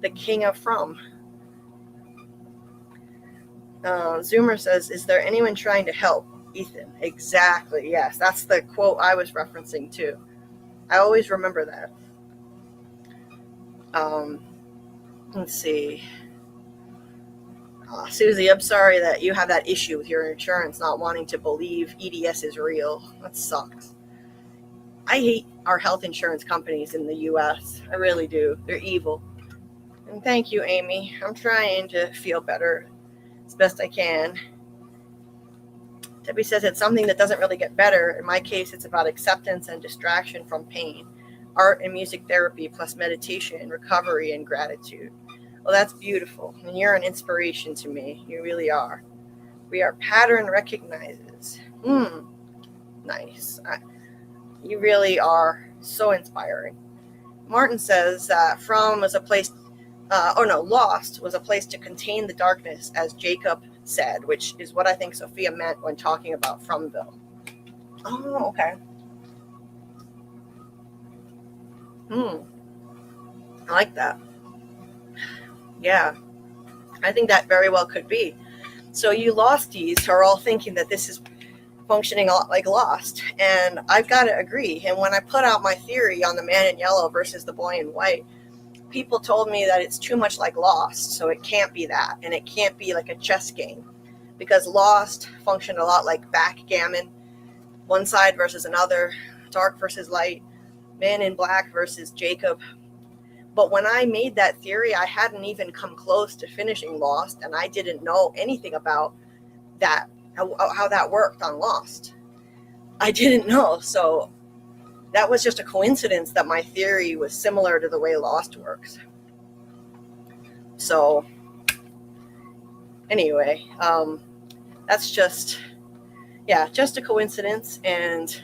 [SPEAKER 3] the king of From. Zoomer says, is there anyone trying to help? Ethan. Exactly. Yes, that's the quote I was referencing too. I always remember that. Let's see. Susie, I'm sorry that you have that issue with your insurance not wanting to believe EDS is real. That sucks. I hate our health insurance companies in the U.S. I really do. They're evil. And thank you, Amy. I'm trying to feel better as best I can. Debbie says it's something that doesn't really get better. In my case, it's about acceptance and distraction from pain. Art and music therapy plus meditation, recovery, and gratitude. Well, that's beautiful. And you're an inspiration to me. You really are. We are pattern recognizers. Nice. You really are so inspiring. Martin says that Lost was a place to contain the darkness, as Jacob said, which is what I think Sophia meant when talking about Fromville. Oh, okay. I like that. Yeah, I think that very well could be. So you Losties are all thinking that this is functioning a lot like Lost, and I've got to agree. And when I put out my theory on the man in yellow versus the boy in white, people told me that it's too much like Lost, so it can't be that, and it can't be like a chess game, because Lost functioned a lot like backgammon, one side versus another, dark versus light, man in black versus Jacob. But when I made that theory, I hadn't even come close to finishing Lost, and I didn't know anything about that, how that worked on Lost. I didn't know, so that was just a coincidence that my theory was similar to the way Lost works. So anyway, that's just a coincidence, and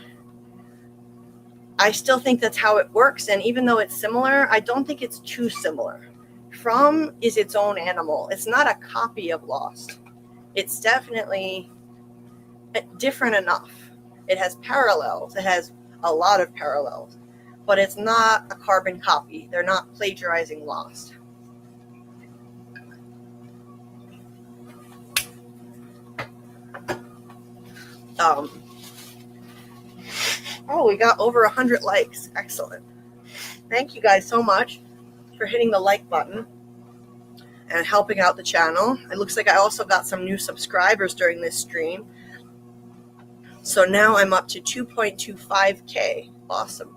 [SPEAKER 3] I still think that's how it works. And even though it's similar, I don't think it's too similar. From is its own animal. It's not a copy of Lost. It's definitely different enough. It has parallels. It has a lot of parallels, but it's not a carbon copy. They're not plagiarizing Lost. We got over 100 likes. Excellent. thank you guys so much for hitting the like button and helping out the channel. It looks like I also got some new subscribers during this stream. So now I'm up to 2.25K. Awesome.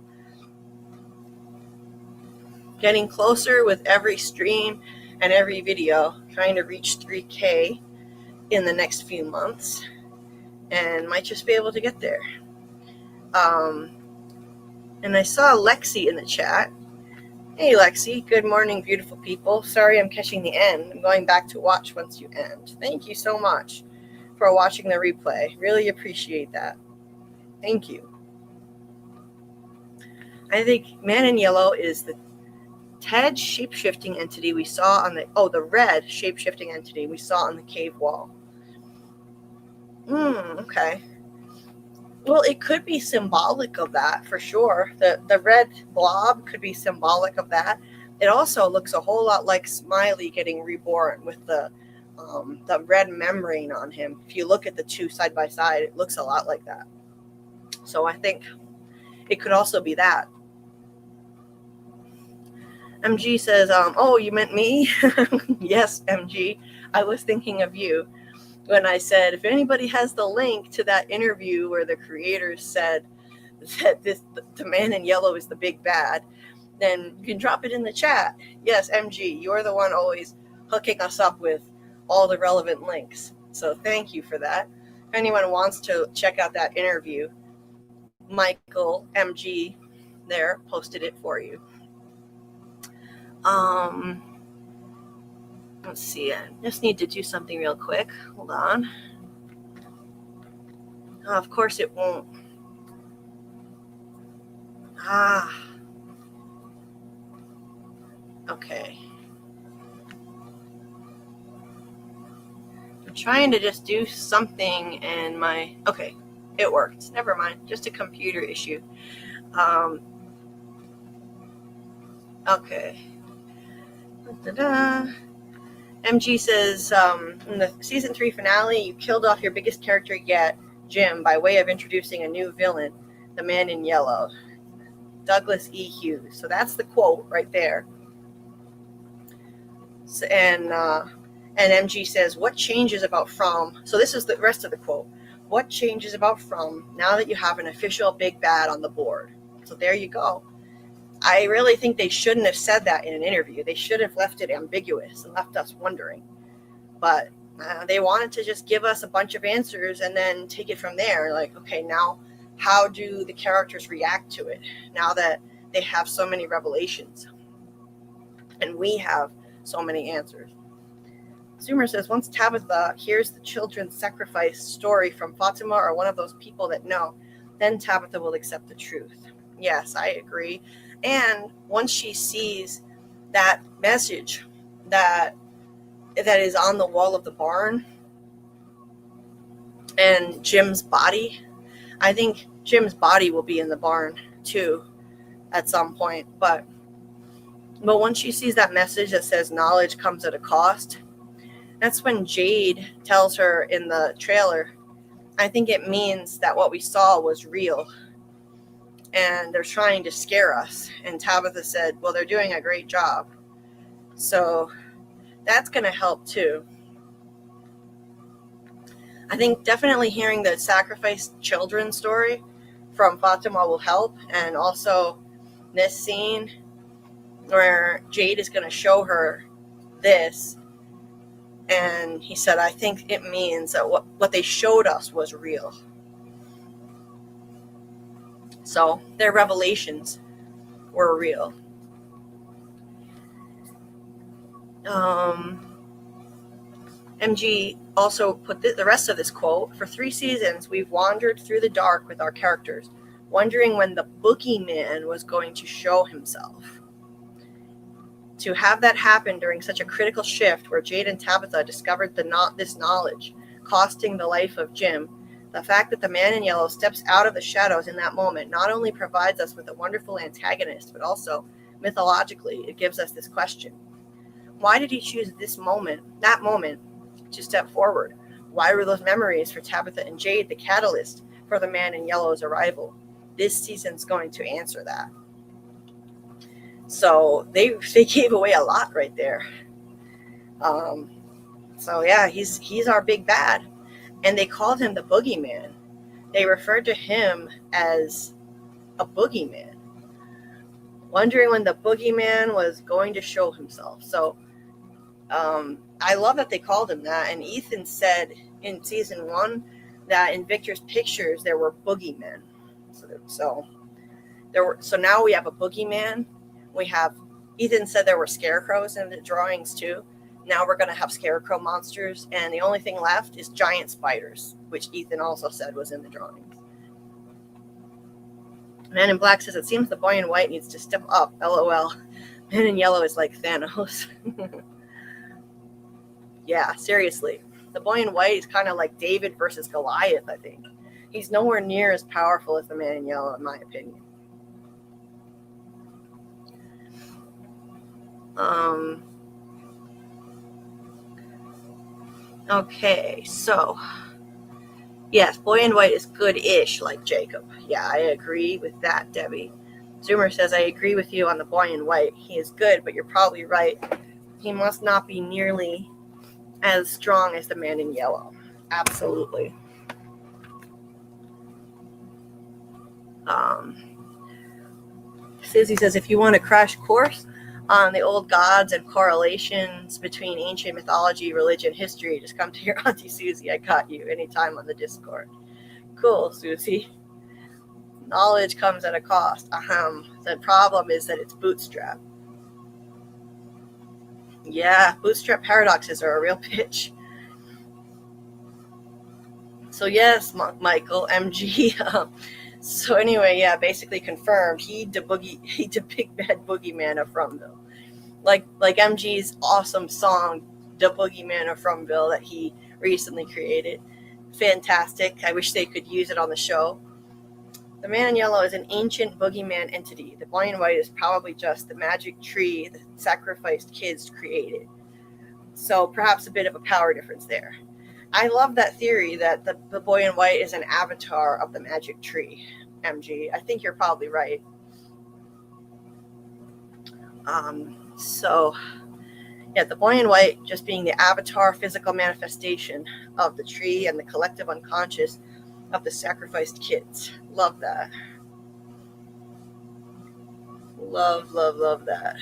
[SPEAKER 3] Getting closer with every stream and every video, trying to reach 3K in the next few months, and might just be able to get there. And I saw Lexi in the chat. Hey Lexi, good morning, beautiful people. Sorry I'm catching the end. I'm going back to watch once you end. Thank you so much for watching the replay. Really appreciate that. Thank you. I think Man in Yellow is the Ted shape-shifting entity we saw on the red shape-shifting entity we saw on the cave wall. Okay. Well, it could be symbolic of that for sure. The red blob could be symbolic of that. It also looks a whole lot like Smiley getting reborn with the red membrane on him. If you look at the two side by side, it looks a lot like that. So I think it could also be that. MG says, oh, you meant me? Yes, MG. I was thinking of you when I said, if anybody has the link to that interview where the creators said that the Man in Yellow is the big bad, then you can drop it in the chat. Yes, MG, you're the one always hooking us up with all the relevant links. So thank you for that. If anyone wants to check out that interview, Michael MG there posted it for you. Let's see. I just need to do something real quick. Hold on. Of course it won't. Okay. I'm trying to just do something and okay, it worked. Never mind. Just a computer issue. Okay. Da-da-da. MG says, in the season 3 finale, you killed off your biggest character yet, Jim, by way of introducing a new villain, the Man in Yellow, Douglas E. Hughes. So that's the quote right there. So, and MG says, what changes about From? So this is the rest of the quote. What changes about From now that you have an official big bad on the board? So there you go. I really think they shouldn't have said that in an interview. They should have left it ambiguous and left us wondering. But they wanted to just give us a bunch of answers and then take it from there. Like, okay, now how do the characters react to it now that they have so many revelations? And we have so many answers. Zoomer says, once Tabitha hears the children's sacrifice story from Fatima or one of those people that know, then Tabitha will accept the truth. Yes, I agree. And once she sees that message that is on the wall of the barn and Jim's body, I think Jim's body will be in the barn too at some point. But once she sees that message that says knowledge comes at a cost, that's when Jade tells her in the trailer, I think it means that what we saw was real. And they're trying to scare us. And Tabitha said, well, they're doing a great job. So that's going to help too. I think definitely hearing the sacrificed children story from Fatima will help. And also this scene where Jade is going to show her this. And he said, I think it means that what they showed us was real. So their revelations were real. MG also put the rest of this quote, for 3 seasons, we've wandered through the dark with our characters, wondering when the boogeyman was going to show himself. To have that happen during such a critical shift where Jade and Tabitha discovered this knowledge, costing the life of Jim, the fact that the Man in Yellow steps out of the shadows in that moment not only provides us with a wonderful antagonist, but also, mythologically, it gives us this question. Why did he choose that moment, to step forward? Why were those memories for Tabitha and Jade the catalyst for the Man in Yellow's arrival? This season's going to answer that. So they gave away a lot right there. So yeah, he's our big bad, and they called him the boogeyman. They referred to him as a boogeyman, wondering when the boogeyman was going to show himself. So I love that they called him that. And Ethan said in season 1 that in Victor's pictures there were boogeymen. So now we have a boogeyman. Ethan said there were scarecrows in the drawings too. Now we're going to have scarecrow monsters, and the only thing left is giant spiders, which Ethan also said was in the drawings. Man in Black says, it seems the boy in white needs to step up. LOL. Man in yellow is like Thanos. Yeah, seriously. The boy in white is kind of like David versus Goliath, I think. He's nowhere near as powerful as the man in yellow, in my opinion. Okay, so yes, boy in white is good-ish, like Jacob. Yeah, I agree with that, Debbie. Zoomer says, I agree with you on the boy in white. He is good, but you're probably right. He must not be nearly as strong as the man in yellow. Absolutely. Susie says, if you want a crash course on the old gods and correlations between ancient mythology, religion, history, just come to your Auntie Susie. I got you anytime on the Discord. Cool, Susie. Knowledge comes at a cost. The problem is that it's bootstrap. Yeah, bootstrap paradoxes are a real bitch. So yes, Michael, MG. So anyway, yeah, basically confirmed. He the big bad boogeyman of Fromville. Like MG's awesome song, The Boogeyman of Fromville, that he recently created. Fantastic. I wish they could use it on the show. The man in yellow is an ancient boogeyman entity. The boy in white is probably just the magic tree the sacrificed kids created. So perhaps a bit of a power difference there. I love that theory that the boy in white is an avatar of the magic tree, MG. I think you're probably right. So, yeah, the boy in white just being the avatar physical manifestation of the tree and the collective unconscious of the sacrificed kids. Love that. Love that.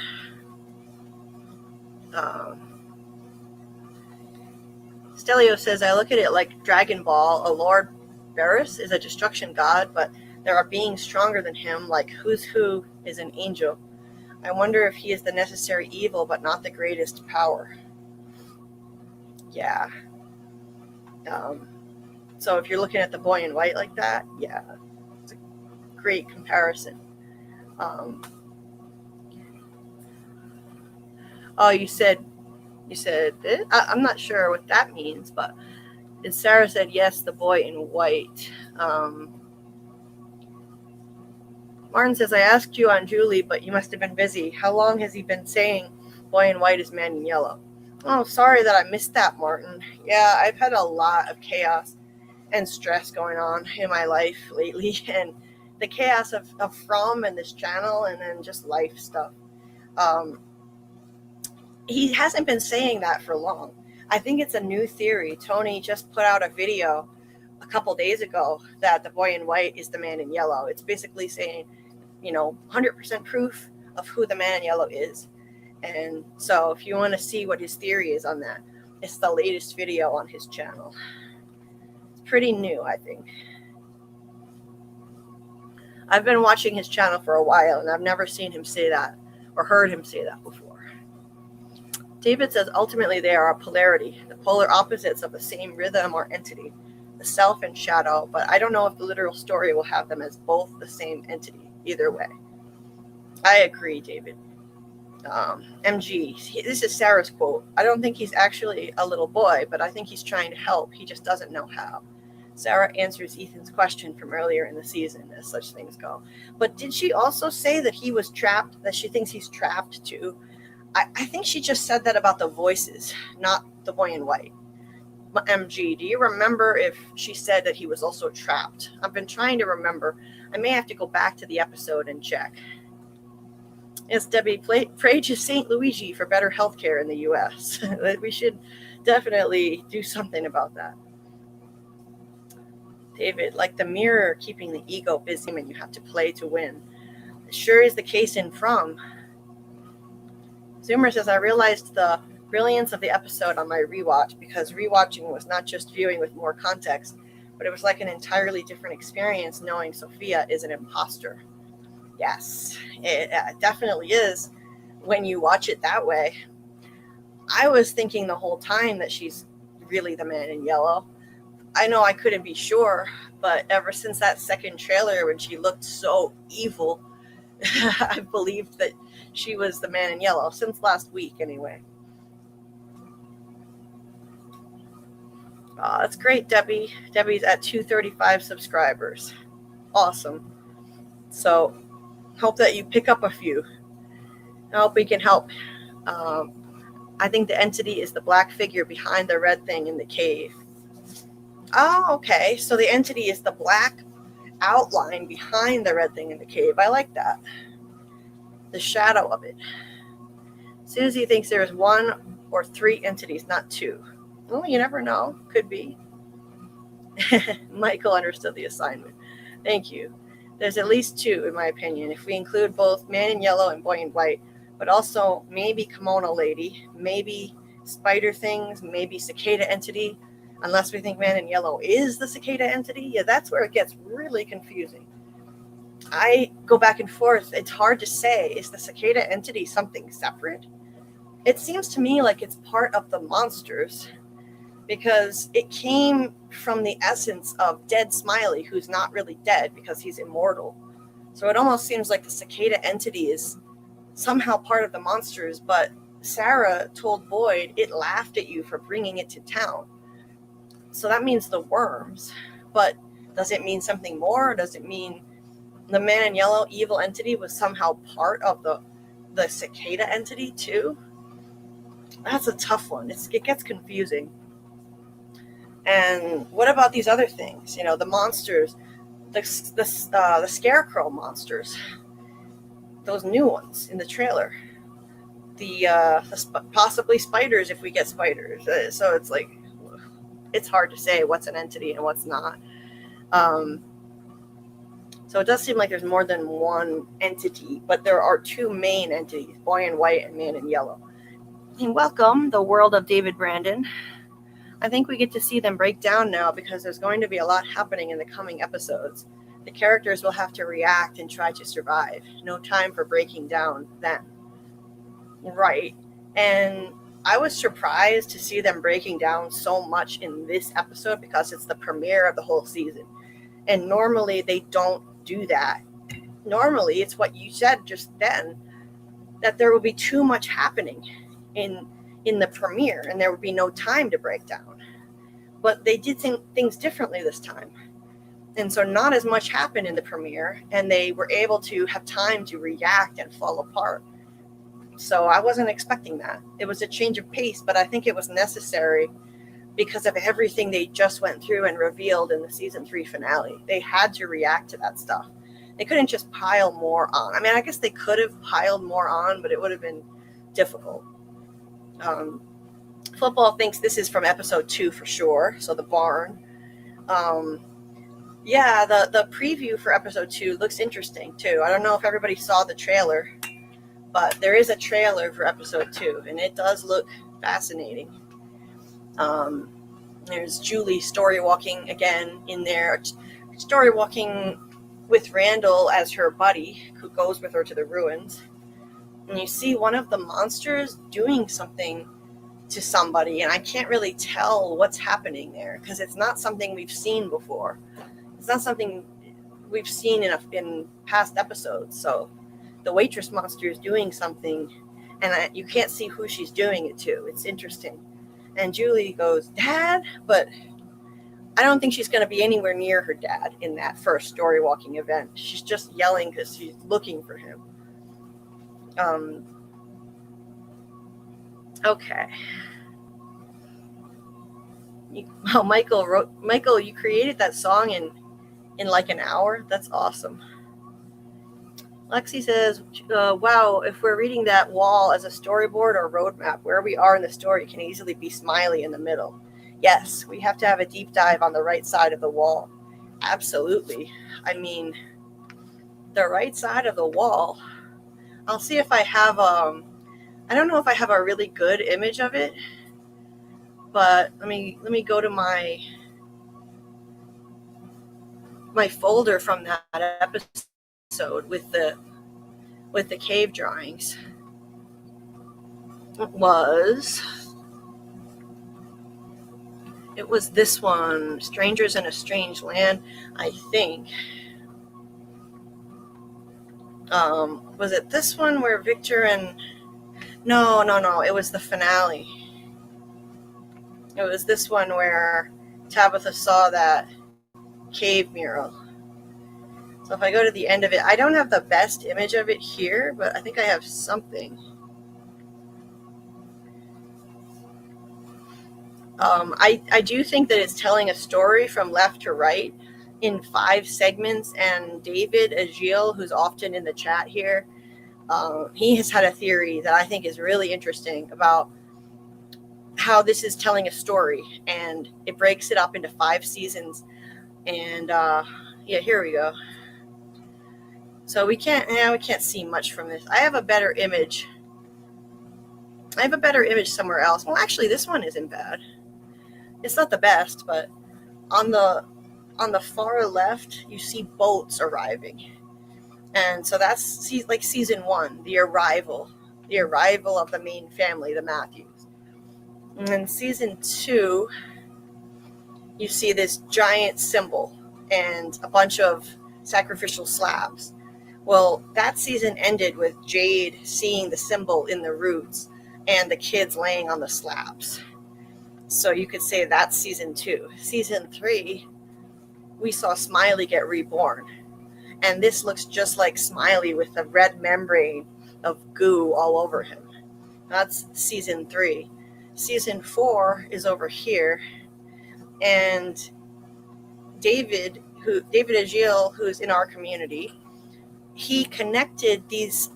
[SPEAKER 3] Stelio says, I look at it like Dragon Ball. A Lord Beerus is a destruction god, but there are beings stronger than him, like Who's Who is an angel. I wonder if he is the necessary evil, but not the greatest power. Yeah. So if you're looking at the boy in white like that, yeah, it's a great comparison. Oh, you said this? I'm not sure what that means, but Sarah said, yes, the boy in white. Martin says, I asked you on Julie, but you must have been busy. How long has he been saying boy in white is man in yellow? Oh, sorry that I missed that, Martin. Yeah, I've had a lot of chaos and stress going on in my life lately, and the chaos of From and this channel, and then just life stuff. He hasn't been saying that for long. I think it's a new theory. Tony just put out a video a couple days ago that the boy in white is the man in yellow. It's basically saying, 100% proof of who the man in yellow is. And so if you want to see what his theory is on that, it's the latest video on his channel. It's pretty new, I think. I've been watching his channel for a while, and I've never seen him say that or heard him say that before. David says, ultimately they are a polarity, the polar opposites of the same rhythm or entity, the self and shadow, but I don't know if the literal story will have them as both the same entity. Either way. I agree, David. MG, this is Sarah's quote. I don't think he's actually a little boy, but I think he's trying to help. He just doesn't know how. Sarah answers Ethan's question from earlier in the season, as such things go. But did she also say that he was trapped, that she thinks he's trapped too? I think she just said that about the voices, not the boy in white. MG, do you remember if she said that he was also trapped? I've been trying to remember. I may have to go back to the episode and check. Yes, Debbie, pray to St. Luigi for better healthcare in the U.S. We should definitely do something about that. David, like the mirror keeping the ego busy and you have to play to win. It sure is the case in From. Zoomer says, I realized the brilliance of the episode on my rewatch because rewatching was not just viewing with more context, but it was like an entirely different experience knowing Sophia is an imposter. Yes, it definitely is when you watch it that way. I was thinking the whole time that she's really the man in yellow. I know I couldn't be sure, but ever since that second trailer when she looked so evil, I believed that she was the man in yellow, since last week anyway. That's great, Debbie. Debbie's at 235 subscribers. Awesome. So hope that you pick up a few. I hope we can help. I think the entity is the black figure behind the red thing in the cave. Oh, okay. So the entity is the black outline behind the red thing in the cave. I like that. The shadow of it. Susie thinks there's 1 or 3 entities, not 2. Well, you never know. Could be. Michael understood the assignment. Thank you. There's at least 2, in my opinion, if we include both Man in Yellow and Boy in White, but also maybe Kimono Lady, maybe Spider Things, maybe Cicada Entity, unless we think Man in Yellow is the Cicada Entity. Yeah, that's where it gets really confusing. I go back and forth. It's hard to say. Is the Cicada Entity something separate? It seems to me like it's part of the monsters because it came from the essence of Dead Smiley, who's not really dead because he's immortal. So it almost seems like the Cicada Entity is somehow part of the monsters, but Sarah told Boyd it laughed at you for bringing it to town. So that means the worms. But does it mean something more? Or does it mean the Man in Yellow evil entity was somehow part of the Cicada Entity too? That's a tough one. It gets confusing. And what about these other things? You know, the monsters, the Scarecrow monsters, those new ones in the trailer. The possibly spiders if we get spiders. So it's like, it's hard to say what's an entity and what's not. So it does seem like there's more than one entity, but there are 2 main entities, Boy in White and Man in Yellow. And welcome, the world of David Brandon. I think we get to see them break down now because there's going to be a lot happening in the coming episodes. The characters will have to react and try to survive. No time for breaking down then. Right. And I was surprised to see them breaking down so much in this episode because it's the premiere of the whole season. And normally they don't do that. Normally it's what you said just then, that there will be too much happening in the premiere and there would be no time to break down. But they did things differently this time. And so not as much happened in the premiere and they were able to have time to react and fall apart. So I wasn't expecting that. It was a change of pace, but I think it was necessary because of everything they just went through and revealed in the season 3 finale. They had to react to that stuff. They couldn't just pile more on. I mean, I guess they could have piled more on, but it would have been difficult. Football thinks this is from episode 2 for sure. So the barn. Yeah, the preview for episode 2 looks interesting too. I don't know if everybody saw the trailer, but there is a trailer for episode 2 and it does look fascinating. There's Julie story walking again in there, story walking with Randall as her buddy who goes with her to the ruins. And you see one of the monsters doing something to somebody, and I can't really tell what's happening there because it's not something we've seen before. It's not something we've seen in past episodes. So the waitress monster is doing something, and you can't see who she's doing it to. It's interesting. And Julie goes, "Dad?" But I don't think she's going to be anywhere near her dad in that first story walking event. She's just yelling because she's looking for him. Okay. Michael, you created that song in like an hour. That's awesome. Lexi says, wow, if we're reading that wall as a storyboard or roadmap, where we are in the story can easily be Smiley in the middle. Yes, we have to have a deep dive on the right side of the wall. Absolutely. I mean, the right side of the wall. I'll see if I have, I don't know if I have a really good image of it, but let me go to my folder from that episode with the cave drawings. It was this one, Strangers in a Strange Land, I think. Was it this one where Victor and... No, it was the finale. It was this one where Tabitha saw that cave mural. So if I go to the end of it, I don't have the best image of it here, but I think I have something. I do think that it's telling a story from left to right in 5 segments, and David Agile, who's often in the chat here, he has had a theory that I think is really interesting about how this is telling a story, and it breaks it up into 5 seasons. And yeah, here we go. So we can't see much from this. I have a better image. Somewhere else. Well, actually, this one isn't bad. It's not the best, but on the far left, you see boats arriving. And so that's like season 1, the arrival of the main family, the Matthews. And then season 2, you see this giant symbol and a bunch of sacrificial slabs. Well, that season ended with Jade seeing the symbol in the roots and the kids laying on the slabs. So you could say that's season 2. Season 3, we saw Smiley get reborn. And this looks just like Smiley with the red membrane of goo all over him. That's season 3. Season 4 is over here. And David Agile, who's in our community, he connected these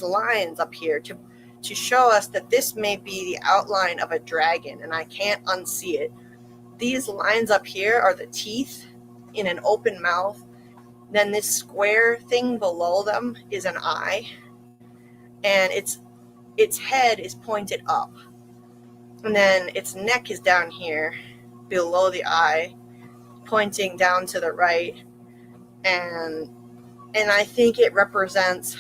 [SPEAKER 3] lines up here to show us that this may be the outline of a dragon, and I can't unsee it. These lines up here are the teeth in an open mouth. Then this square thing below them is an eye, and its head is pointed up. And then its neck is down here below the eye, pointing down to the right. And I think it represents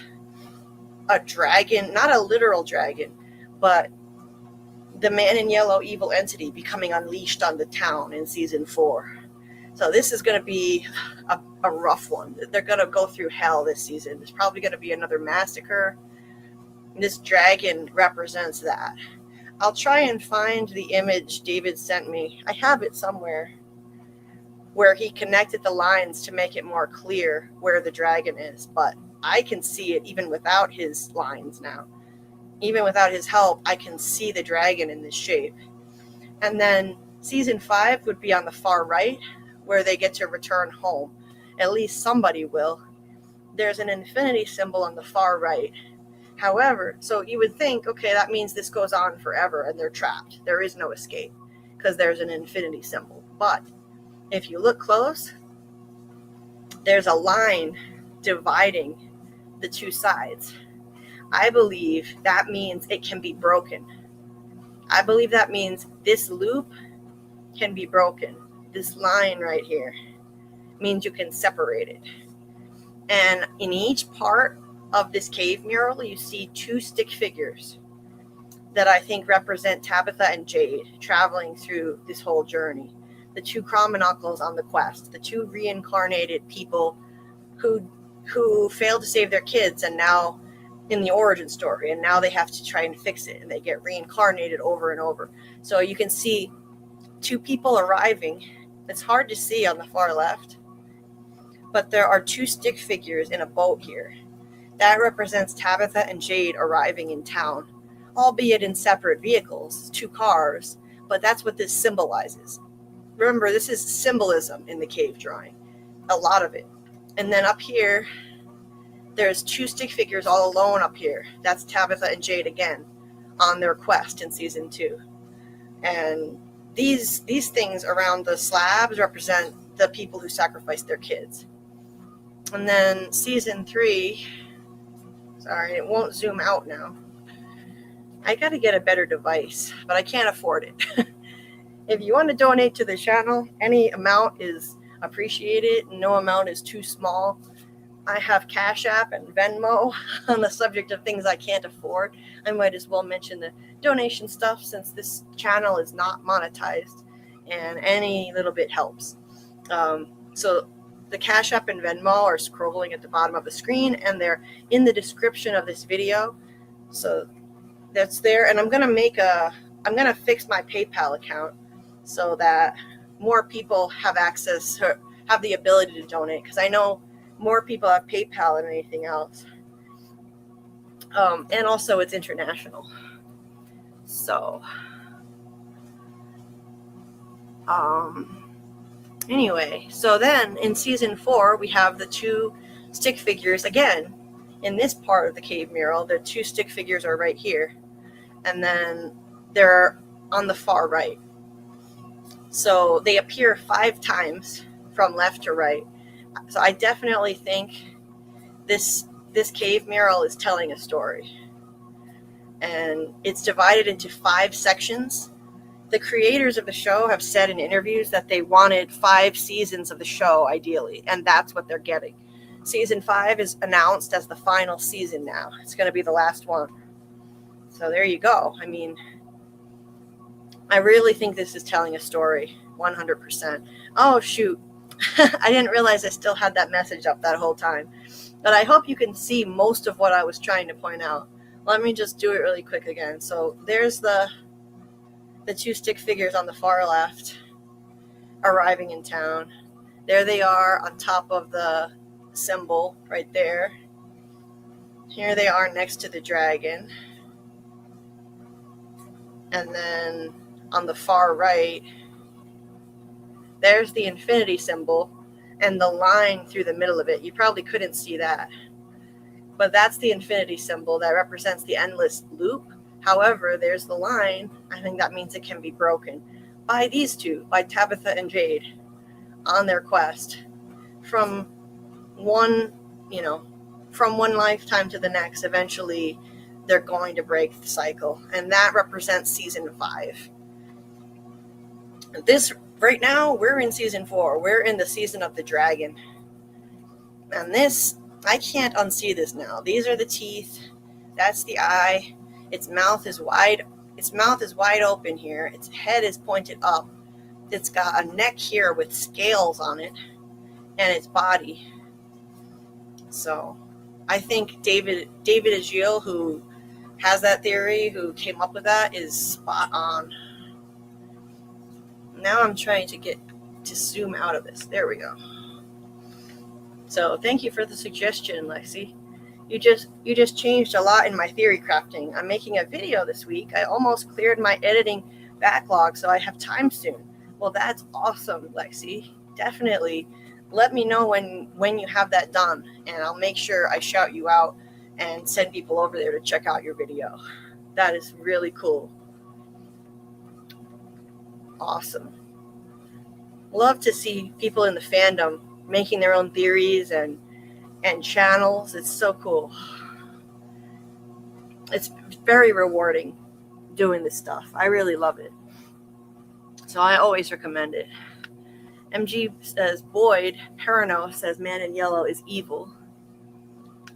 [SPEAKER 3] a dragon, not a literal dragon, but the man in yellow evil entity becoming unleashed on the town in season 4. So this is going to be a rough one. They're going to go through hell this season. There's probably going to be another massacre. This dragon represents that. I'll try and find the image David sent me. I have it somewhere where he connected the lines to make it more clear where the dragon is, but I can see it even without his lines now. Even without his help, I can see the dragon in this shape. And then season 5 would be on the far right, where they get to return home. At least somebody will. There's an infinity symbol on the far right. However, so you would think, okay, that means this goes on forever and they're trapped. There is no escape because there's an infinity symbol. But if you look close, there's a line dividing the 2 sides. I believe that means it can be broken. I believe that means this loop can be broken. This line right here means you can separate it. And in each part of this cave mural, you see 2 stick figures that I think represent Tabitha and Jade traveling through this whole journey. The 2 Chromonockles on the quest, the 2 reincarnated people who failed to save their kids and now in the origin story, and now they have to try and fix it, and they get reincarnated over and over. So you can see 2 people arriving. It's hard to see on the far left, but there are 2 stick figures in a boat here. That represents Tabitha and Jade arriving in town, albeit in separate vehicles, 2 cars, but that's what this symbolizes. Remember, this is symbolism in the cave drawing, a lot of it. And then up here, there's 2 stick figures all alone up here. That's Tabitha and Jade again on their quest in season 2. And these things around the slabs represent the people who sacrificed their kids. And then season 3, sorry, it won't zoom out now. I got to get a better device, but I can't afford it. If you want to donate to the channel, any amount is appreciated. No amount is too small. I have Cashapp and Venmo on the subject of things I can't afford. I might as well mention the donation stuff since this channel is not monetized and any little bit helps. So the Cashapp and Venmo are scrolling at the bottom of the screen and they're in the description of this video. So that's there. And I'm going to fix my PayPal account so that more people have access, or have the ability to donate, because I know more people have PayPal than anything else. And also it's international. So, anyway, so then in season 4, we have the 2 stick figures again. In this part of the cave mural, the 2 stick figures are right here. And then they're on the far right. So they appear 5 times from left to right. So I definitely think this cave mural is telling a story. And it's divided into 5 sections. The creators of the show have said in interviews that they wanted 5 seasons of the show, ideally, and that's what they're getting. Season 5 is announced as the final season now. It's going to be the last one. So there you go. I mean, I really think this is telling a story, 100%. Oh, shoot. I didn't realize I still had that message up that whole time. But I hope you can see most of what I was trying to point out. Let me just do it really quick again. So there's the 2 stick figures on the far left arriving in town. There they are on top of the symbol right there. Here they are next to the dragon. And then on the far right, there's the infinity symbol and the line through the middle of it. You probably couldn't see that. But that's the infinity symbol that represents the endless loop. However, there's the line. I think that means it can be broken by these 2, by Tabitha and Jade, on their quest from one lifetime to the next. Eventually, they're going to break the cycle, and that represents season 5. This right now, we're in season 4. We're in the season of the dragon, and this, I can't unsee this now. These are the teeth. That's the eye. Its mouth is wide. Its mouth is wide open here. Its head is pointed up. It's got a neck here with scales on it, and its body. So, I think David Agile, who has that theory, who came up with that, is spot on. Now I'm trying to get to zoom out of this. There we go. So thank you for the suggestion, Lexi. You just changed a lot in my theory crafting. I'm making a video this week. I almost cleared my editing backlog, so I have time soon. Well, that's awesome, Lexi. Definitely let me know when you have that done, and I'll make sure I shout you out and send people over there to check out your video. That is really cool. Awesome. Love to see people in the fandom making their own theories and channels. It's so cool. It's very rewarding doing this stuff. I really love it. So I always recommend it. MG says, Boyd Perino says man in yellow is evil.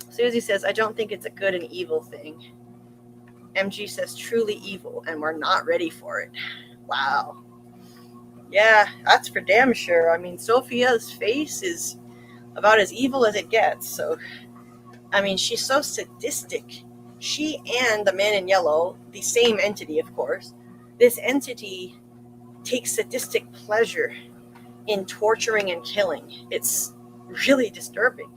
[SPEAKER 3] Susie says, I don't think it's a good and evil thing. MG says, truly evil, and we're not ready for it. Wow. Yeah, that's for damn sure. I mean, Sophia's face is about as evil as it gets. So, I mean, she's so sadistic. She and the man in yellow, the same entity, of course, this entity takes sadistic pleasure in torturing and killing. It's really disturbing.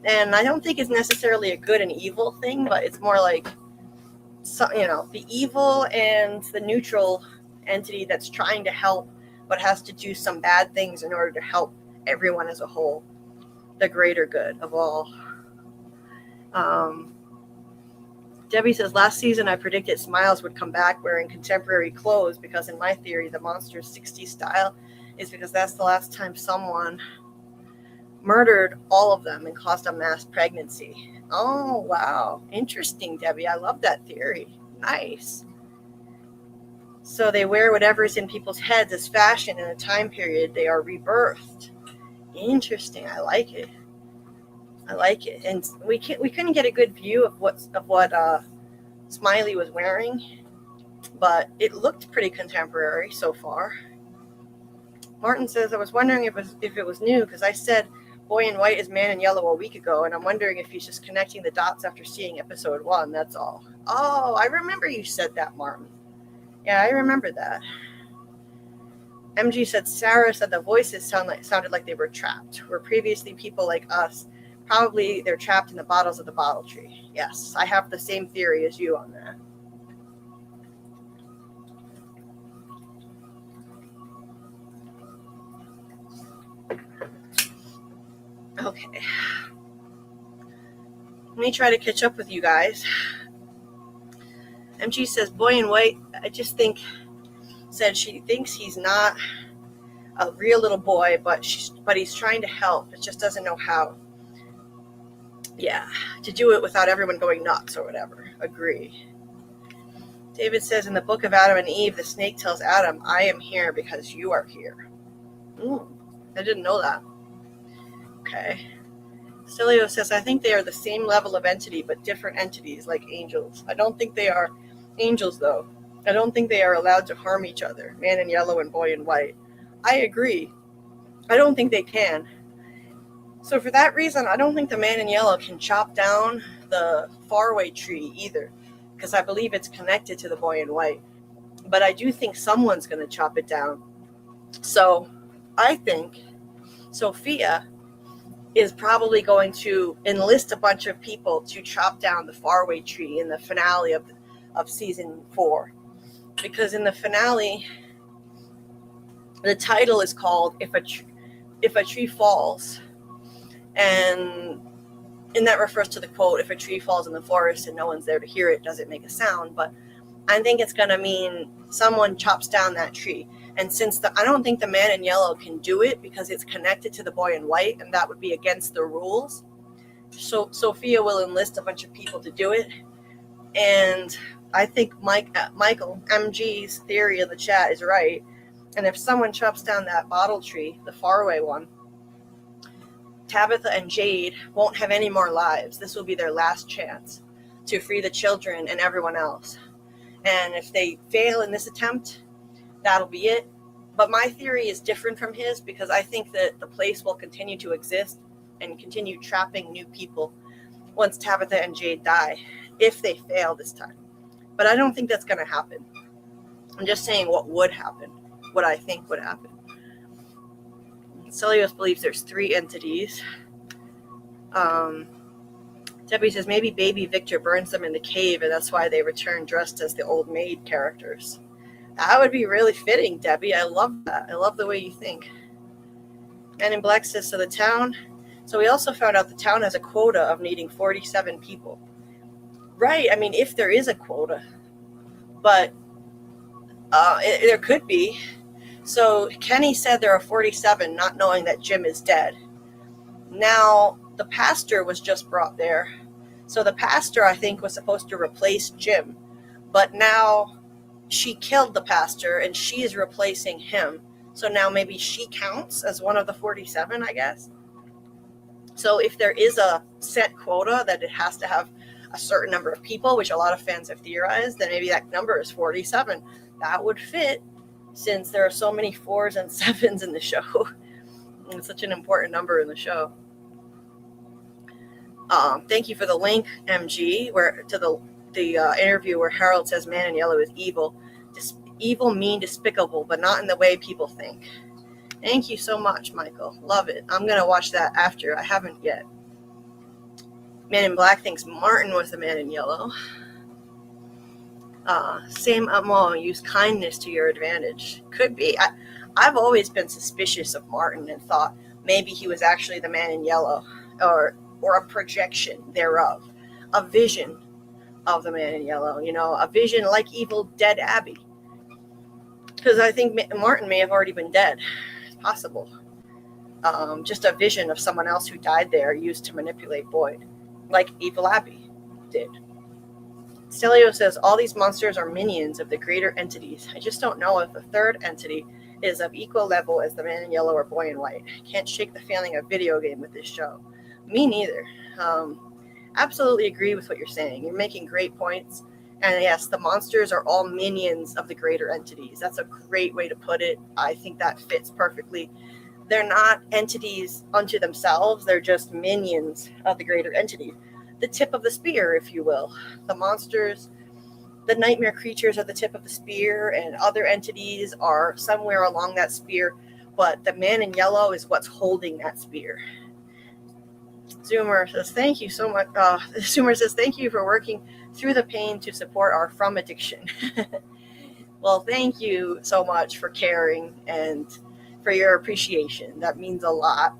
[SPEAKER 3] And I don't think it's necessarily a good and evil thing, but it's more like, the evil and the neutral entity that's trying to help, but has to do some bad things in order to help everyone as a whole, the greater good of all. Debbie says, last season I predicted Smiles would come back wearing contemporary clothes because in my theory, the monster's 60s style is because that's the last time someone murdered all of them and caused a mass pregnancy. Oh, wow. Interesting, Debbie. I love that theory. Nice. So they wear whatever's in people's heads as fashion in a time period they are rebirthed. Interesting. I like it. And we couldn't get a good view of what Smiley was wearing, but it looked pretty contemporary so far. Martin says, I was wondering if it was new because I said Boy in White is Man in Yellow a week ago, and I'm wondering if he's just connecting the dots after seeing episode 1. That's all. Oh, I remember you said that, Martin. Yeah, I remember that. MG said Sarah said the voices sounded like they were trapped, where previously people like us. Probably they're trapped in the bottles of the bottle tree. Yes, I have the same theory as you on that. Okay. Let me try to catch up with you guys. MG says, Boy in White, I just think, said she thinks he's not a real little boy, but he's trying to help. It just doesn't know how. Yeah, to do it without everyone going nuts or whatever. Agree. David says in the book of Adam and Eve, the snake tells Adam, I am here because you are here. I didn't know that. Okay. Stelio says, I think they are the same level of entity, but different entities like angels. I don't think they are angels, though. I don't think they are allowed to harm each other, Man in Yellow and Boy in White. I agree. I don't think they can. So for that reason, I don't think the Man in Yellow can chop down the faraway tree either, because I believe it's connected to the Boy in White. But I do think someone's going to chop it down. So I think Sophia is probably going to enlist a bunch of people to chop down the faraway tree in the finale of season 4. Because in the finale, the title is called If a Tree Falls. And that refers to the quote, if a tree falls in the forest and no one's there to hear it, does it make a sound? But I think it's going to mean someone chops down that tree. And since I don't think the Man in Yellow can do it because it's connected to the Boy in White, and that would be against the rules. So Sophia will enlist a bunch of people to do it. And I think Michael, MG's theory of the chat is right. And if someone chops down that bottle tree, the faraway one, Tabitha and Jade won't have any more lives. This will be their last chance to free the children and everyone else. And if they fail in this attempt, that'll be it. But my theory is different from his because I think that the place will continue to exist and continue trapping new people once Tabitha and Jade die, if they fail this time. But I don't think that's going to happen. I'm just saying what would happen, what I think would happen. Celios believes there's 3 entities. Debbie says maybe baby Victor burns them in the cave and that's why they return dressed as the old maid characters. That would be really fitting, Debbie. I love that. I love the way you think. And in Black says, so the town. So we also found out the town has a quota of needing 47 people. Right. I mean, if there is a quota. But there could be. So Kenny said there are 47, not knowing that Jim is dead. Now, the pastor was just brought there. So the pastor, I think, was supposed to replace Jim. But now she killed the pastor, and she is replacing him. So now maybe she counts as one of the 47, I guess. So if there is a set quota that it has to have a certain number of people, which a lot of fans have theorized, then maybe that number is 47. That would fit, since there are so many 4s and 7s in the show. It's such an important number in the show. Thank you for the link, MG, to the interview where Harold says Man in Yellow is evil. Evil, mean, despicable, but not in the way people think. Thank you so much, Michael. Love it. I'm going to watch that after. I haven't yet. Man in Black thinks Martin was the Man in Yellow. Same Amo, use kindness to your advantage. Could be. I've always been suspicious of Martin and thought maybe he was actually the Man in Yellow or a projection thereof. a vision of the man in yellow, a vision like evil dead Abby. Because I think Martin may have already been dead. It's possible. Just a vision of someone else who died there used to manipulate Boyd, like evil Abby did. Stelio says, all these monsters are minions of the greater entities. I just don't know if the third entity is of equal level as the man in yellow or boy in white. Can't shake the feeling of video game with this show. Me neither. Absolutely agree with what you're saying. You're making great points. And yes, the monsters are all minions of the greater entities. That's a great way to put it. I think that fits perfectly. They're not entities unto themselves. They're just minions of the greater entity. The tip of the spear, if you will. The monsters, the nightmare creatures are the tip of the spear, and other entities are somewhere along that spear. But the man in yellow is what's holding that spear. Zoomer says, thank you so much. Zoomer says, thank you for working through the pain to support our From addiction. Well, thank you so much for caring and for your appreciation. That means a lot.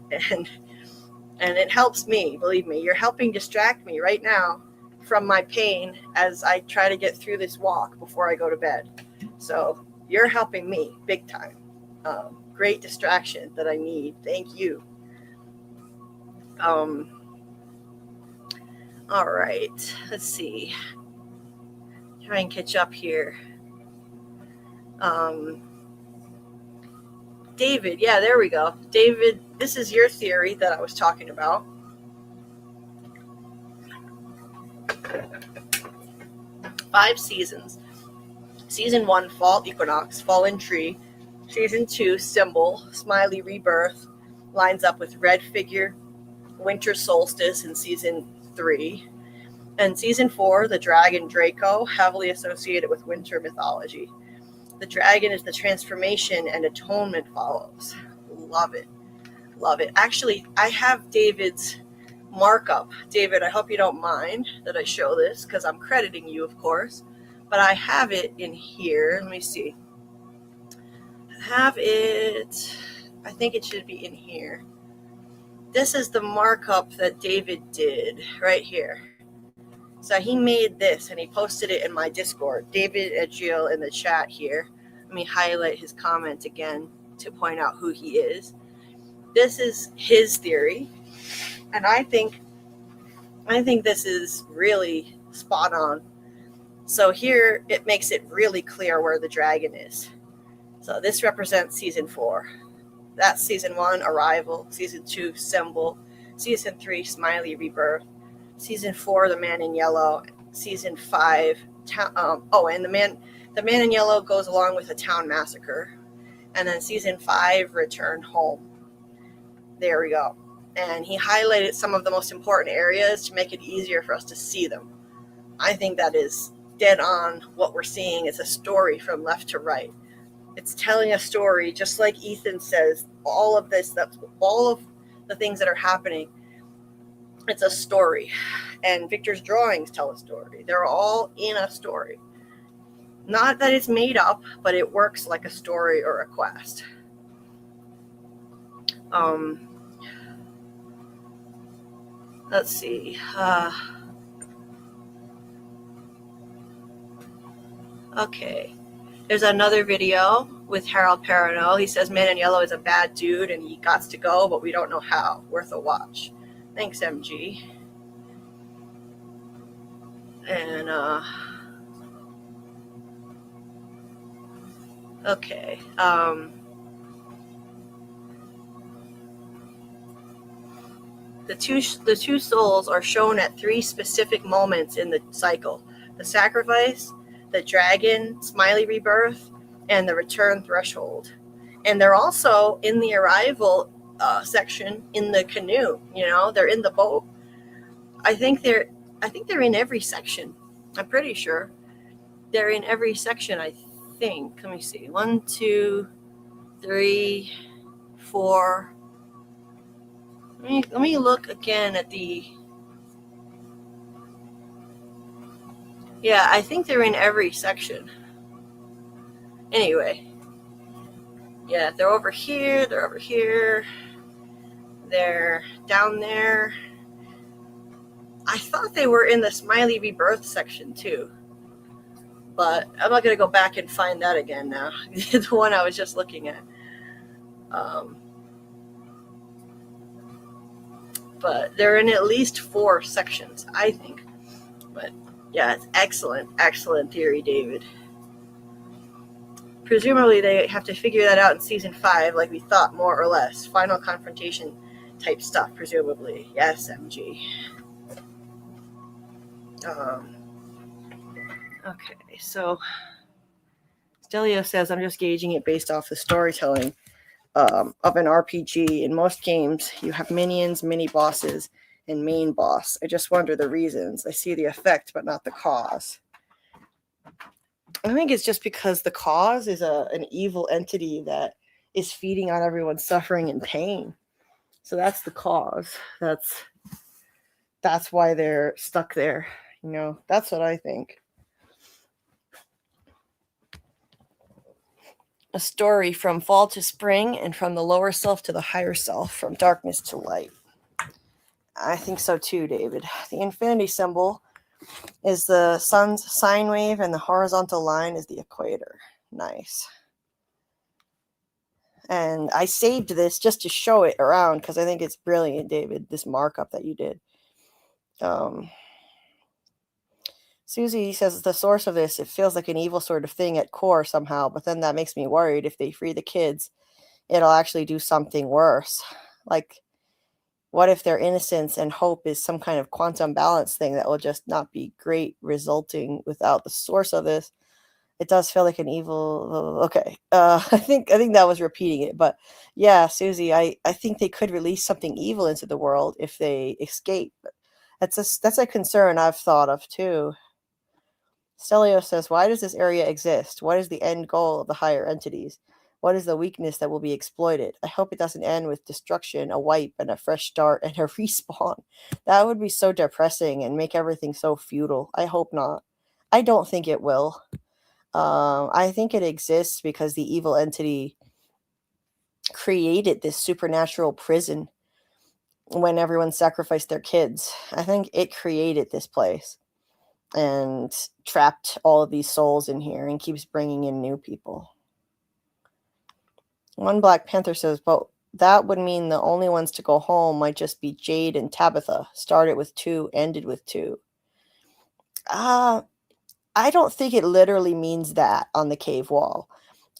[SPEAKER 3] And it helps me, believe me. You're helping distract me right now from my pain as I try to get through this walk before I go to bed. So you're helping me big time. Great distraction that I need. Thank you. All right. Let's see. Try and catch up here. David, yeah, there we go. David, this is your theory that I was talking about. Five seasons. Season 1, Fall Equinox, Fallen Tree. Season 2, Symbol, Smiley Rebirth, lines up with Red Figure, Winter Solstice in Season 3. And Season 4, The Dragon Draco, heavily associated with winter mythology. The dragon is the transformation and atonement follows. Love it. Love it. Actually, I have David's markup. David, I hope you don't mind that I show this because I'm crediting you, of course. But I have it in here. Let me see. I have it. I think it should be in here. This is the markup that David did right here. So he made this and he posted it in my Discord. David Edgiel in the chat here. Let me highlight his comment again to point out who he is. This is his theory. And I think this is really spot on. So here it makes it really clear where the dragon is. So this represents Season 4. That's Season 1, Arrival. Season 2, Symbol. Season 3, Smiley Rebirth. Season 4, The Man in Yellow. Season 5, and the Man in Yellow goes along with a town massacre. And then Season 5, Return Home. There we go. And he highlighted some of the most important areas to make it easier for us to see them. I think that is dead on. What we're seeing is a story from left to right. It's telling a story, just like Ethan says, all of this, that's all of the things that are happening. It's a story. And Victor's drawings tell a story. They're all in a story. Not that it's made up, but it works like a story or a quest. Let's see. Okay. There's another video with Harold Perrineau. He says Man in Yellow is a bad dude and he gots to go, but we don't know how. Worth a watch. Thanks, MG. And, okay. The two souls are shown at 3 specific moments in the cycle. The sacrifice, the dragon, Smiley Rebirth, and the return threshold. And they're also in the arrival section in the canoe. They're in the boat. I think they're in every section. I'm pretty sure they're in every section. I think. Let me see. 1, 2, 3, 4. Let me look again at the. Yeah, I think they're in every section. Anyway. Yeah, they're over here. They're over here. They're down there. I thought they were in the Smiley Rebirth section too, but I'm not going to go back and find that again now. The one I was just looking at. But they're in at least 4 sections, I think. But yeah, it's excellent theory, David. Presumably they have to figure that out in season 5, like we thought, more or less. Final confrontation type stuff, presumably. Yes, MG. Okay, so Stelio says, I'm just gauging it based off the storytelling of an RPG. In most games, you have minions, mini-bosses, and main boss. I just wonder the reasons. I see the effect, but not the cause. I think it's just because the cause is an evil entity that is feeding on everyone's suffering and pain. So that's the cause. That's why they're stuck there. You know, that's what I think. A story from fall to spring and from the lower self to the higher self, from darkness to light. I think so too, David. The infinity symbol is the sun's sine wave and the horizontal line is the equator. Nice. And I saved this just to show it around because I think it's brilliant, David, this markup that you did. Susie says the source of this, it feels like an evil sort of thing at core somehow, but then that makes me worried if they free the kids, it'll actually do something worse. Like, what if their innocence and hope is some kind of quantum balance thing that will just not be great, resulting without the source of this? It does feel like an evil. Okay, I think that was repeating it, but yeah, Susie, I think they could release something evil into the world if they escape. That's a concern I've thought of too. Stelio says, why does this area exist? What is the end goal of the higher entities? What is the weakness that will be exploited? I hope it doesn't end with destruction, a wipe, and a fresh start, and a respawn. That would be so depressing and make everything so futile. I hope not. I don't think it will. I think it exists because the evil entity created this supernatural prison when everyone sacrificed their kids. I think it created this place and trapped all of these souls in here and keeps bringing in new people. One Black Panther says, but that would mean the only ones to go home might just be Jade and Tabitha. Started with 2, ended with 2. I don't think it literally means that on the cave wall.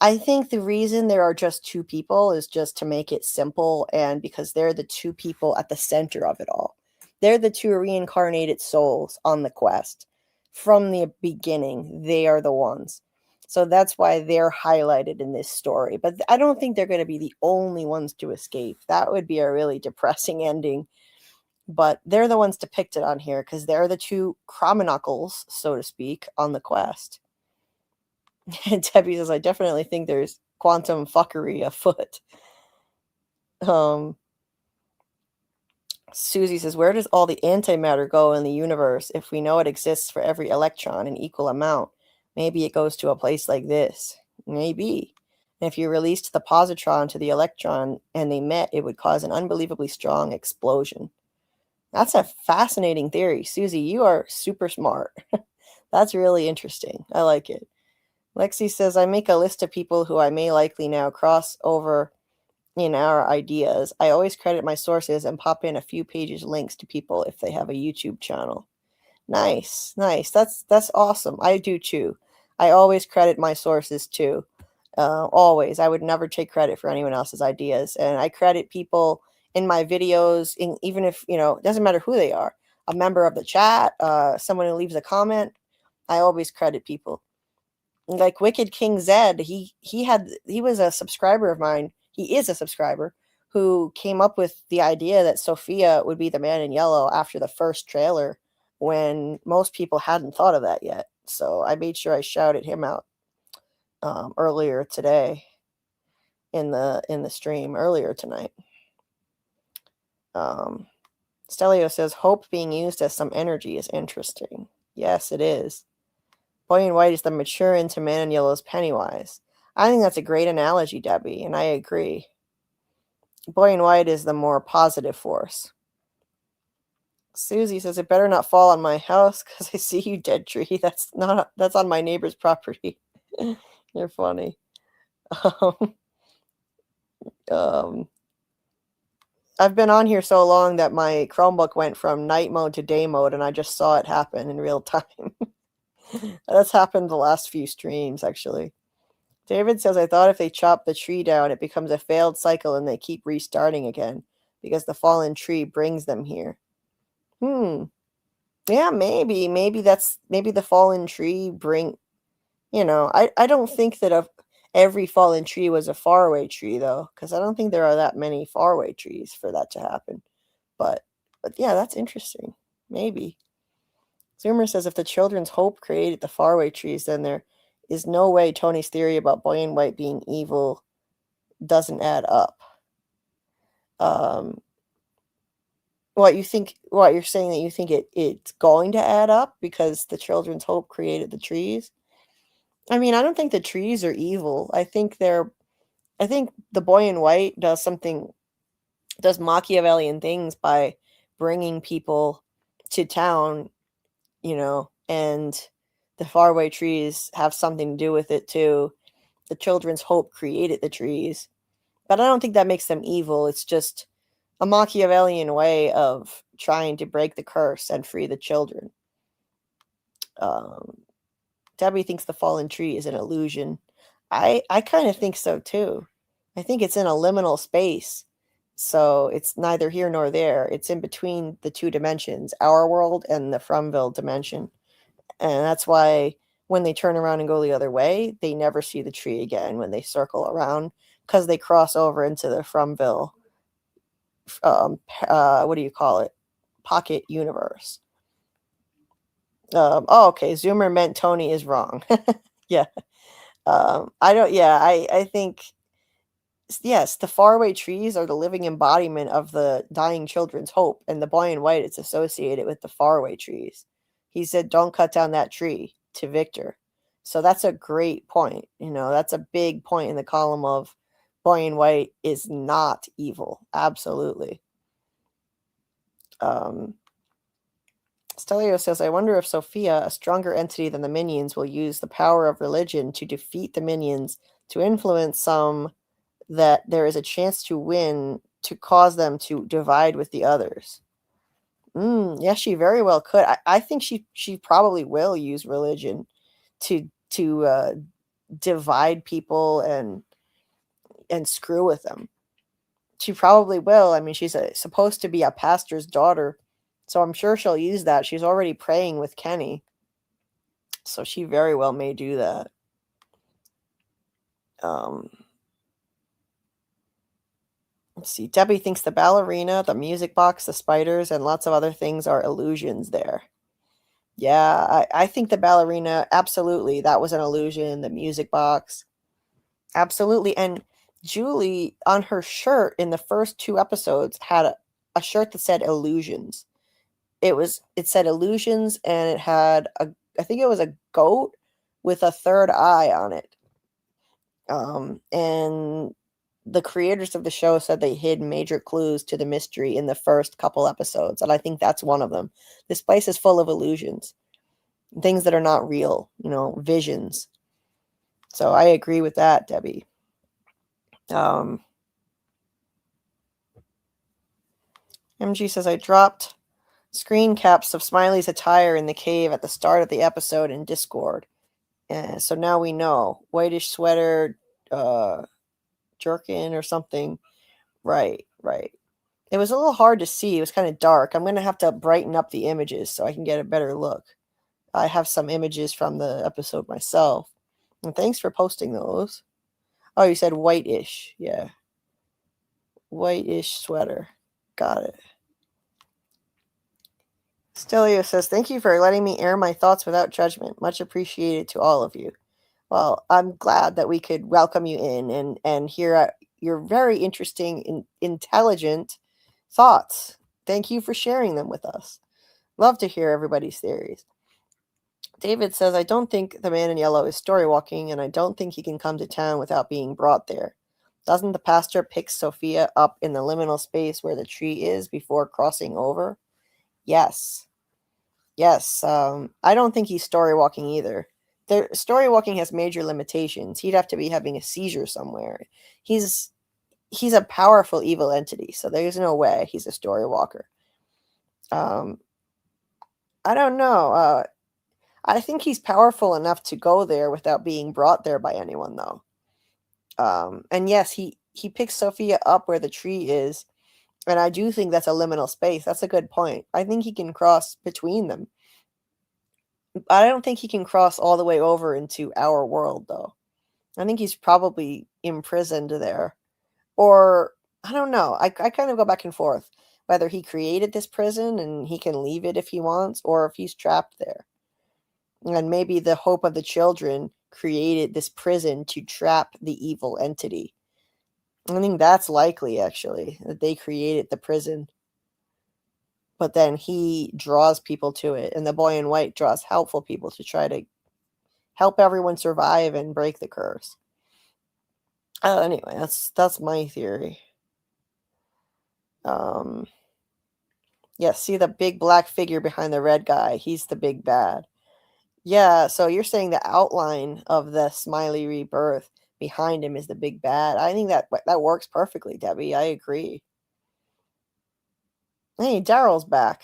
[SPEAKER 3] I think the reason there are just 2 people is just to make it simple and because they're the 2 people at the center of it all. They're the 2 reincarnated souls on the quest. From the beginning, they are the ones. So that's why they're highlighted in this story. But I don't think they're going to be the only ones to escape. That would be a really depressing ending. But they're the ones depicted on here because they're the 2 Chromonockles, so to speak, on the quest. And Debbie says, I definitely think there's quantum fuckery afoot. Susie says, where does all the antimatter go in the universe if we know it exists for every electron in equal amount? Maybe it goes to a place like this. Maybe. And if you released the positron to the electron and they met, it would cause an unbelievably strong explosion. That's a fascinating theory. Susie, you are super smart. That's really interesting. I like it. Lexi says, I make a list of people who I may likely now cross over in our ideas. I always credit my sources and pop in a few pages links to people if they have a YouTube channel. Nice. That's awesome. I do too. I always credit my sources too. Always. I would never take credit for anyone else's ideas. And I credit people in my videos, even if, it doesn't matter who they are. A member of the chat, someone who leaves a comment. I always credit people. Like Wicked King Zed, he was a subscriber of mine. He is a subscriber who came up with the idea that Sophia would be the man in yellow after the first trailer when most people hadn't thought of that yet. So I made sure I shouted him out earlier today in the stream earlier tonight. Stelio says, hope being used as some energy is interesting. Yes, it is. Boy in White is the mature into Man in Yellow's Pennywise. I think that's a great analogy, Debbie, and I agree. Boy in White is the more positive force. Susie says, it better not fall on my house because I see you, dead tree. That's on my neighbor's property. You're funny. Um, I've been on here so long that my Chromebook went from night mode to day mode, and I just saw it happen in real time. That's happened the last few streams, actually. David says, I thought if they chop the tree down, it becomes a failed cycle and they keep restarting again because the fallen tree brings them here. Yeah, maybe the fallen tree I don't think that every fallen tree was a faraway tree, though, because I don't think there are that many faraway trees for that to happen. But yeah, that's interesting. Maybe. Zoomer says, if the children's hope created the faraway trees, then there is no way Tony's theory about Boy and White being evil doesn't add up. What you're saying that you think it's going to add up because the children's hope created the trees? I mean, I don't think the trees are evil. I think the Boy in White does Machiavellian things by bringing people to town, and the faraway trees have something to do with it too. The children's hope created the trees, but I don't think that makes them evil. It's just a Machiavellian way of trying to break the curse and free the children. Debbie thinks the fallen tree is an illusion. I kind of think so too. I think it's in a liminal space. So it's neither here nor there. It's in between the two dimensions, our world and the Fromville dimension. And that's why when they turn around and go the other way, they never see the tree again when they circle around, because they cross over into the Fromville, what do you call it? Pocket universe. Okay. Zoomer meant Tony is wrong. Yeah. I think, yes, the faraway trees are the living embodiment of the dying children's hope, and the Boy in White is associated with the faraway trees. He said, don't cut down that tree to Victor. So that's a great point. That's a big point in the column of Boy in White is not evil. Absolutely. Stelio says, I wonder if Sophia, a stronger entity than the minions, will use the power of religion to defeat the minions, to influence some that there is a chance to win, to cause them to divide with the others. Yes, she very well could. I think she probably will use religion to divide people and screw with them. She probably will. I mean, she's supposed to be a pastor's daughter, so I'm sure she'll use that. She's already praying with Kenny, so she very well may do that. Let's see. Debbie thinks the ballerina, the music box, the spiders, and lots of other things are illusions there. Yeah, I think the ballerina, absolutely, that was an illusion. The music box, absolutely. And Julie, on her shirt in the first 2 episodes, had a shirt that said illusions. It said illusions, and it had I think it was a goat with a third eye on it. And the creators of the show said they hid major clues to the mystery in the first couple episodes, and I think that's one of them. This place is full of illusions, things that are not real, visions. So I agree with that, Debbie. MG says, I dropped screen caps of Smiley's attire in the cave at the start of the episode in Discord. So now we know. Whitish sweater, jerkin or something. Right. It was a little hard to see. It was kind of dark. I'm going to have to brighten up the images so I can get a better look. I have some images from the episode myself. And thanks for posting those. Oh, you said whitish. Yeah. Whitish sweater. Got it. Stelio says, thank you for letting me air my thoughts without judgment. Much appreciated to all of you. Well, I'm glad that we could welcome you in and hear your very interesting, intelligent thoughts. Thank you for sharing them with us. Love to hear everybody's theories. David says, I don't think the man in yellow is story walking, and I don't think he can come to town without being brought there. Doesn't the pastor pick Sophia up in the liminal space where the tree is before crossing over? Yes. Yes. I don't think he's story walking either. Story walking has major limitations. He'd have to be having a seizure somewhere. He's a powerful evil entity, so there's no way he's a story walker. I don't know. I think he's powerful enough to go there without being brought there by anyone, though. And yes, he picks Sophia up where the tree is, and I do think that's a liminal space. That's a good point. I think he can cross between them. I don't think he can cross all the way over into our world, though. I think he's probably imprisoned there. Or, I don't know. I kind of go back and forth. Whether he created this prison and he can leave it if he wants, or if he's trapped there. And maybe the hope of the children created this prison to trap the evil entity. I think that's likely, actually, that they created the prison. But then he draws people to it, and the boy in white draws helpful people to try to help everyone survive and break the curse. Anyway, that's my theory. Yeah, see the big black figure behind the red guy? He's the big bad. Yeah, so you're saying the outline of the smiley rebirth behind him is the big bad. I think that works perfectly, Debbie. I agree. Hey, Daryl's back.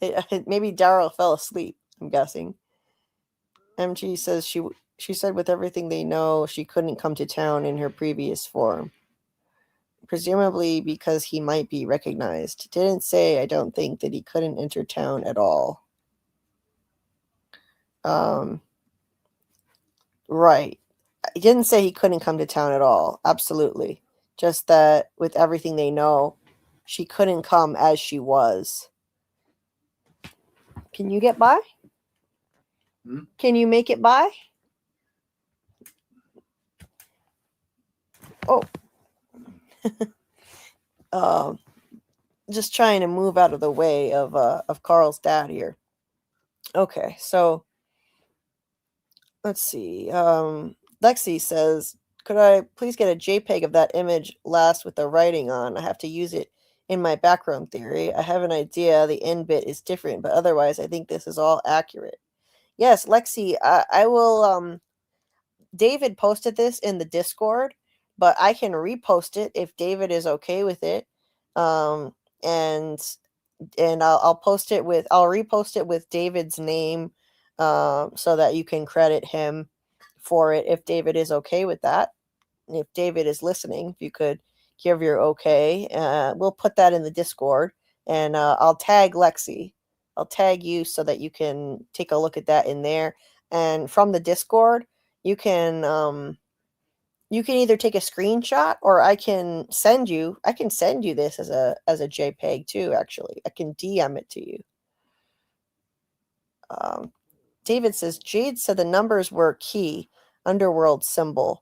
[SPEAKER 3] Maybe Daryl fell asleep, I'm guessing. MG says she said with everything they know, she couldn't come to town in her previous form. Presumably because he might be recognized. Didn't say, I don't think, that he couldn't enter town at all. Right. He didn't say he couldn't come to town at all. Absolutely. Just that with everything they know, she couldn't come as she was. Can you get by? Can you make it by? Oh. Just trying to move out of the way of Carl's dad here. Okay, so let's see. Lexi says, could I please get a JPEG of that image last with the writing on? I have to use it in my background theory. I have an idea the end bit is different, but otherwise I think this is all accurate. Yes, Lexi, I will, David posted this in the Discord, but I can repost it if David is okay with it. And I'll repost it with David's name, so that you can credit him for it if David is okay with that. If David is listening, if you could give your okay, we'll put that in the Discord, and I'll tag Lexi. I'll tag you so that you can take a look at that in there. And from the Discord, you can either take a screenshot, or I can send you this as a JPEG too. Actually, I can DM it to you. David says Jade said the numbers were key underworld symbol.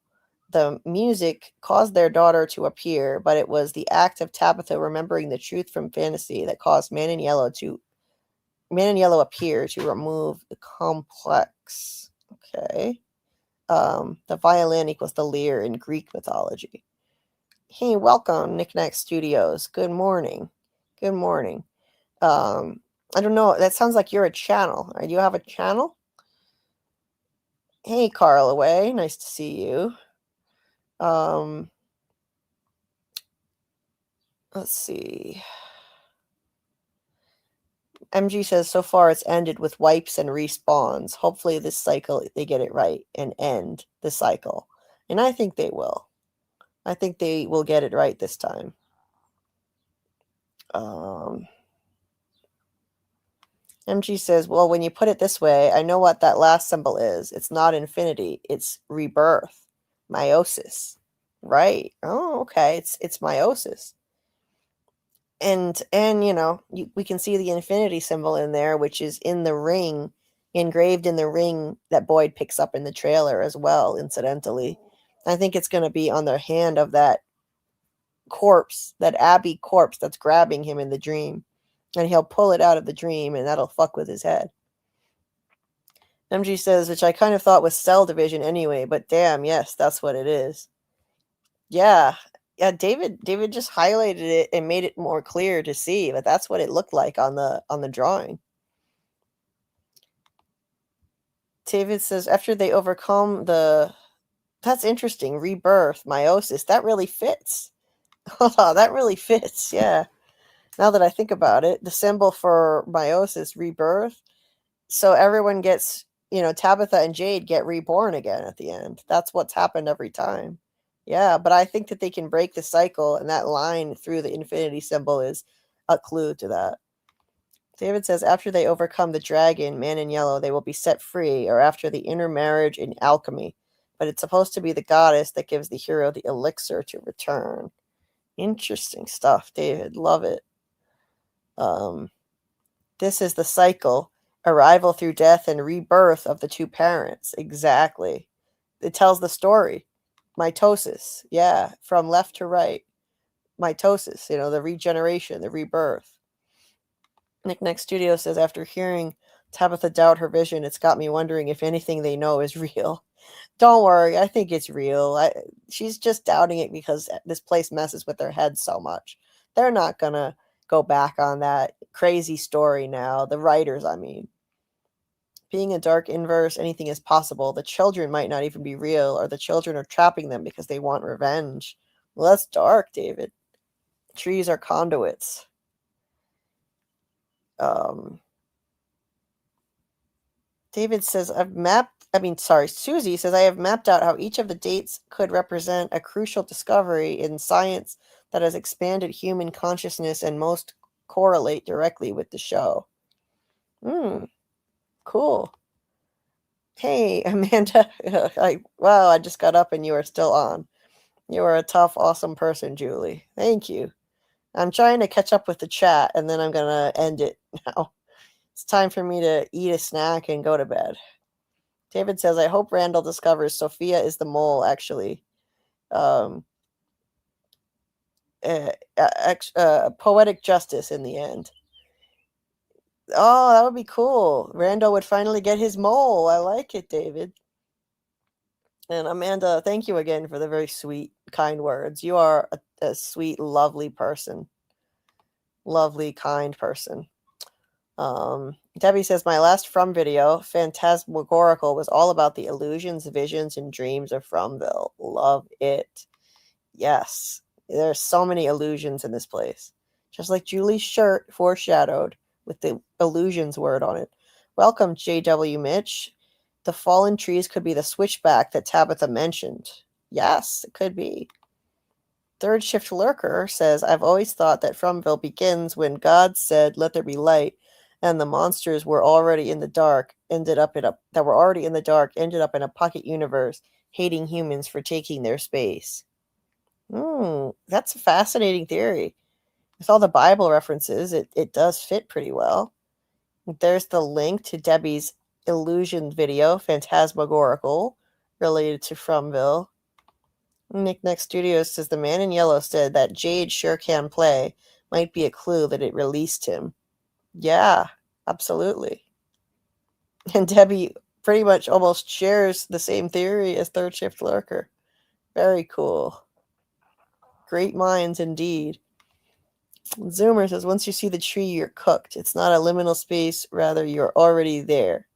[SPEAKER 3] The music caused their daughter to appear, but it was the act of Tabitha remembering the truth from fantasy that caused Man in Yellow appear to remove the complex. Okay. The violin equals the lyre in Greek mythology. Hey, welcome, Knickknack Studios. Good morning. Good morning. I don't know. That sounds like you're a channel. Do you have a channel? Hey, Karl away. Nice to see you. Let's see. MG says, so far it's ended with wipes and respawns. Hopefully this cycle they get it right and end the cycle. And I think they will. I think they will get it right this time. MG says, well, when you put it this way, I know what that last symbol is. It's not infinity. It's rebirth. Meiosis. Right. Oh, okay. It's meiosis. And we can see the infinity symbol in there, which is in the ring, engraved in the ring that Boyd picks up in the trailer as well, incidentally. I think it's going to be on the hand of that corpse, that Abby corpse that's grabbing him in the dream. And he'll pull it out of the dream, and that'll fuck with his head. MG says, which I kind of thought was cell division anyway, but damn, yes, that's what it is. Yeah, Yeah, David just highlighted it and made it more clear to see, but that's what it looked like on the drawing. David says after they overcome that's interesting, rebirth, meiosis, that really fits. Oh, that really fits. Yeah. Now that I think about it, the symbol for meiosis, rebirth. So everyone gets, Tabitha and Jade get reborn again at the end. That's what's happened every time. Yeah, but I think that they can break the cycle, and that line through the infinity symbol is a clue to that. David says after they overcome the dragon, man in yellow, they will be set free, or after the intermarriage in alchemy. But it's supposed to be the goddess that gives the hero the elixir to return. Interesting stuff, David. Love it. This is the cycle, arrival through death and rebirth of the two parents. Exactly. It tells the story. Mitosis. Yeah, from left to right. Mitosis, the regeneration, the rebirth. Nick Studio says, after hearing Tabitha doubt her vision, it's got me wondering if anything they know is real. Don't worry, I think it's real. She's just doubting it because this place messes with their heads so much. They're not going to go back on that crazy story now. The writers, I mean. Being a dark inverse, anything is possible. The children might not even be real, or the children are trapping them because they want revenge. Well, that's dark, David. Trees are conduits. David says, Susie says, I have mapped out how each of the dates could represent a crucial discovery in science that has expanded human consciousness and most correlate directly with the show. Cool. Hey, Amanda. I just got up and you are still on. You are a tough, awesome person, Julie. Thank you. I'm trying to catch up with the chat, and then I'm going to end it now. It's time for me to eat a snack and go to bed. David says, I hope Randall discovers Sophia is the mole, actually. Poetic justice in the end. Oh, that would be cool. Randall would finally get his mole. I like it, David. And Amanda, thank you again for the very sweet, kind words. You are a sweet, lovely person. Lovely, kind person. Debbie says, my last From video, Phantasmagorical, was all about the illusions, visions, and dreams of Fromville. Love it. Yes. There's so many illusions in this place. Just like Julie's shirt foreshadowed with the illusions word on it. Welcome, JW Mitch. The fallen trees could be the switchback that Tabitha mentioned. Yes, it could be. Third Shift Lurker says, I've always thought that Fromville begins when God said, let there be light, and the monsters were already in the dark, ended up in a pocket universe, hating humans for taking their space. That's a fascinating theory. With all the Bible references, it does fit pretty well. There's the link to Debbie's illusion video, Phantasmagorical, related to Fromville. Nick Studios says the man in yellow said that Jade sure can play. Might be a clue that it released him. Yeah, absolutely. And Debbie pretty much almost shares the same theory as Third Shift Lurker. Very cool. Great minds indeed. Zoomer says, once you see the tree, you're cooked. It's not a liminal space, rather you're already there.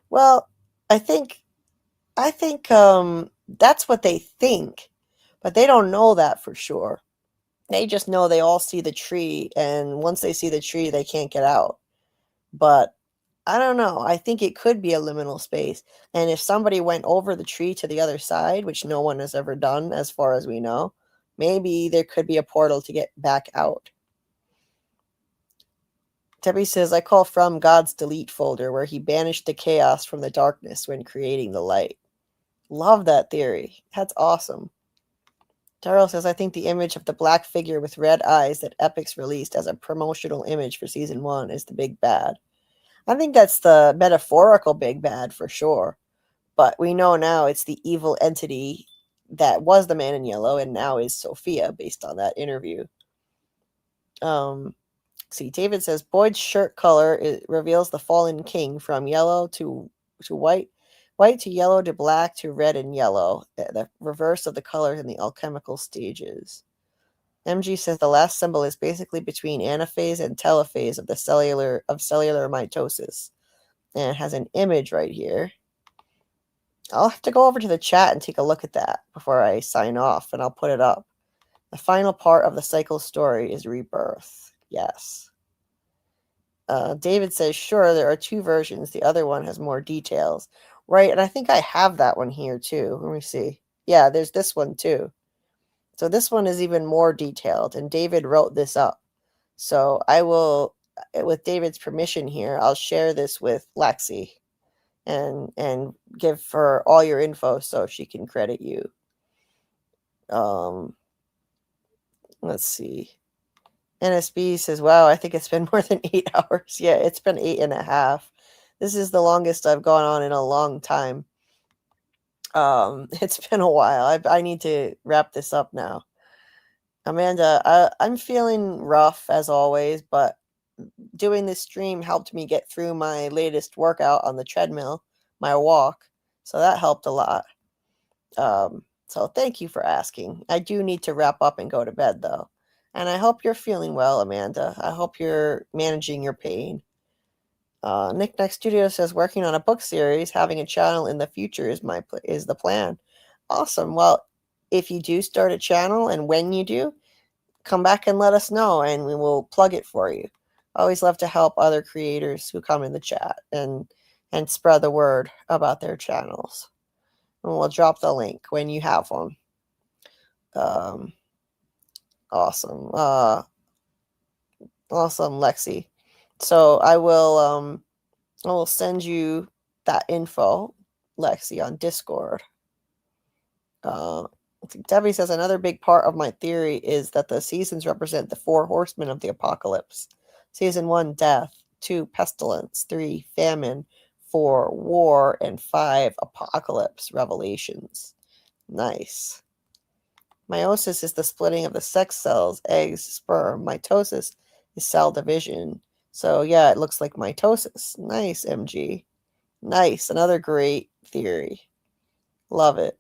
[SPEAKER 3] Well, I think that's what they think, but they don't know that for sure. They just know they all see the tree, and once they see the tree, they can't get out. But I don't know. I think it could be a liminal space. And if somebody went over the tree to the other side, which no one has ever done as far as we know, maybe there could be a portal to get back out. Debbie says, I call from God's delete folder where he banished the chaos from the darkness when creating the light. Love that theory. That's awesome. Darryl says, I think the image of the black figure with red eyes that Epix released as a promotional image for season 1 is the big bad. I think that's the metaphorical big bad for sure. But we know now it's the evil entity that was the man in yellow and now is Sophia based on that interview. David says, Boyd's shirt color reveals the fallen king from yellow to white. White to yellow to black to red and yellow, the reverse of the colors in the alchemical stages. MG says the last symbol is basically between anaphase and telophase of the cellular mitosis. And it has an image right here. I'll have to go over to the chat and take a look at that before I sign off, and I'll put it up. The final part of the cycle story is rebirth. Yes. David says, sure, there are 2 versions. The other one has more details. Right, and I think I have that one here too. Let me see. Yeah, there's this one too. So this one is even more detailed, and David wrote this up. So I will, with David's permission here, I'll share this with Lexi and give her all your info so she can credit you. Let's see. NSB says, wow, I think it's been more than 8 hours. Yeah, it's been 8.5. This is the longest I've gone on in a long time. It's been a while. I need to wrap this up now. Amanda, I'm feeling rough as always, but doing this stream helped me get through my latest workout on the treadmill, my walk. So that helped a lot. So thank you for asking. I do need to wrap up and go to bed though. And I hope you're feeling well, Amanda. I hope you're managing your pain. Nick Next Studio says working on a book series, having a channel in the future is the plan. Awesome. Well, if you do start a channel and when you do, come back and let us know and we will plug it for you. I always love to help other creators who come in the chat and spread the word about their channels. And we'll drop the link when you have one. Awesome. Awesome, Lexi. So I will send you that info, Lexi, on Discord. Debbie says another big part of my theory is that the seasons represent the 4 horsemen of the apocalypse. Season 1, death. 2, pestilence. 3, famine. 4, war. And 5, apocalypse, revelations. Nice. Meiosis is the splitting of the sex cells, eggs, sperm. Mitosis is cell division. So yeah, it looks like mitosis. Nice, MG. Nice. Another great theory. Love it.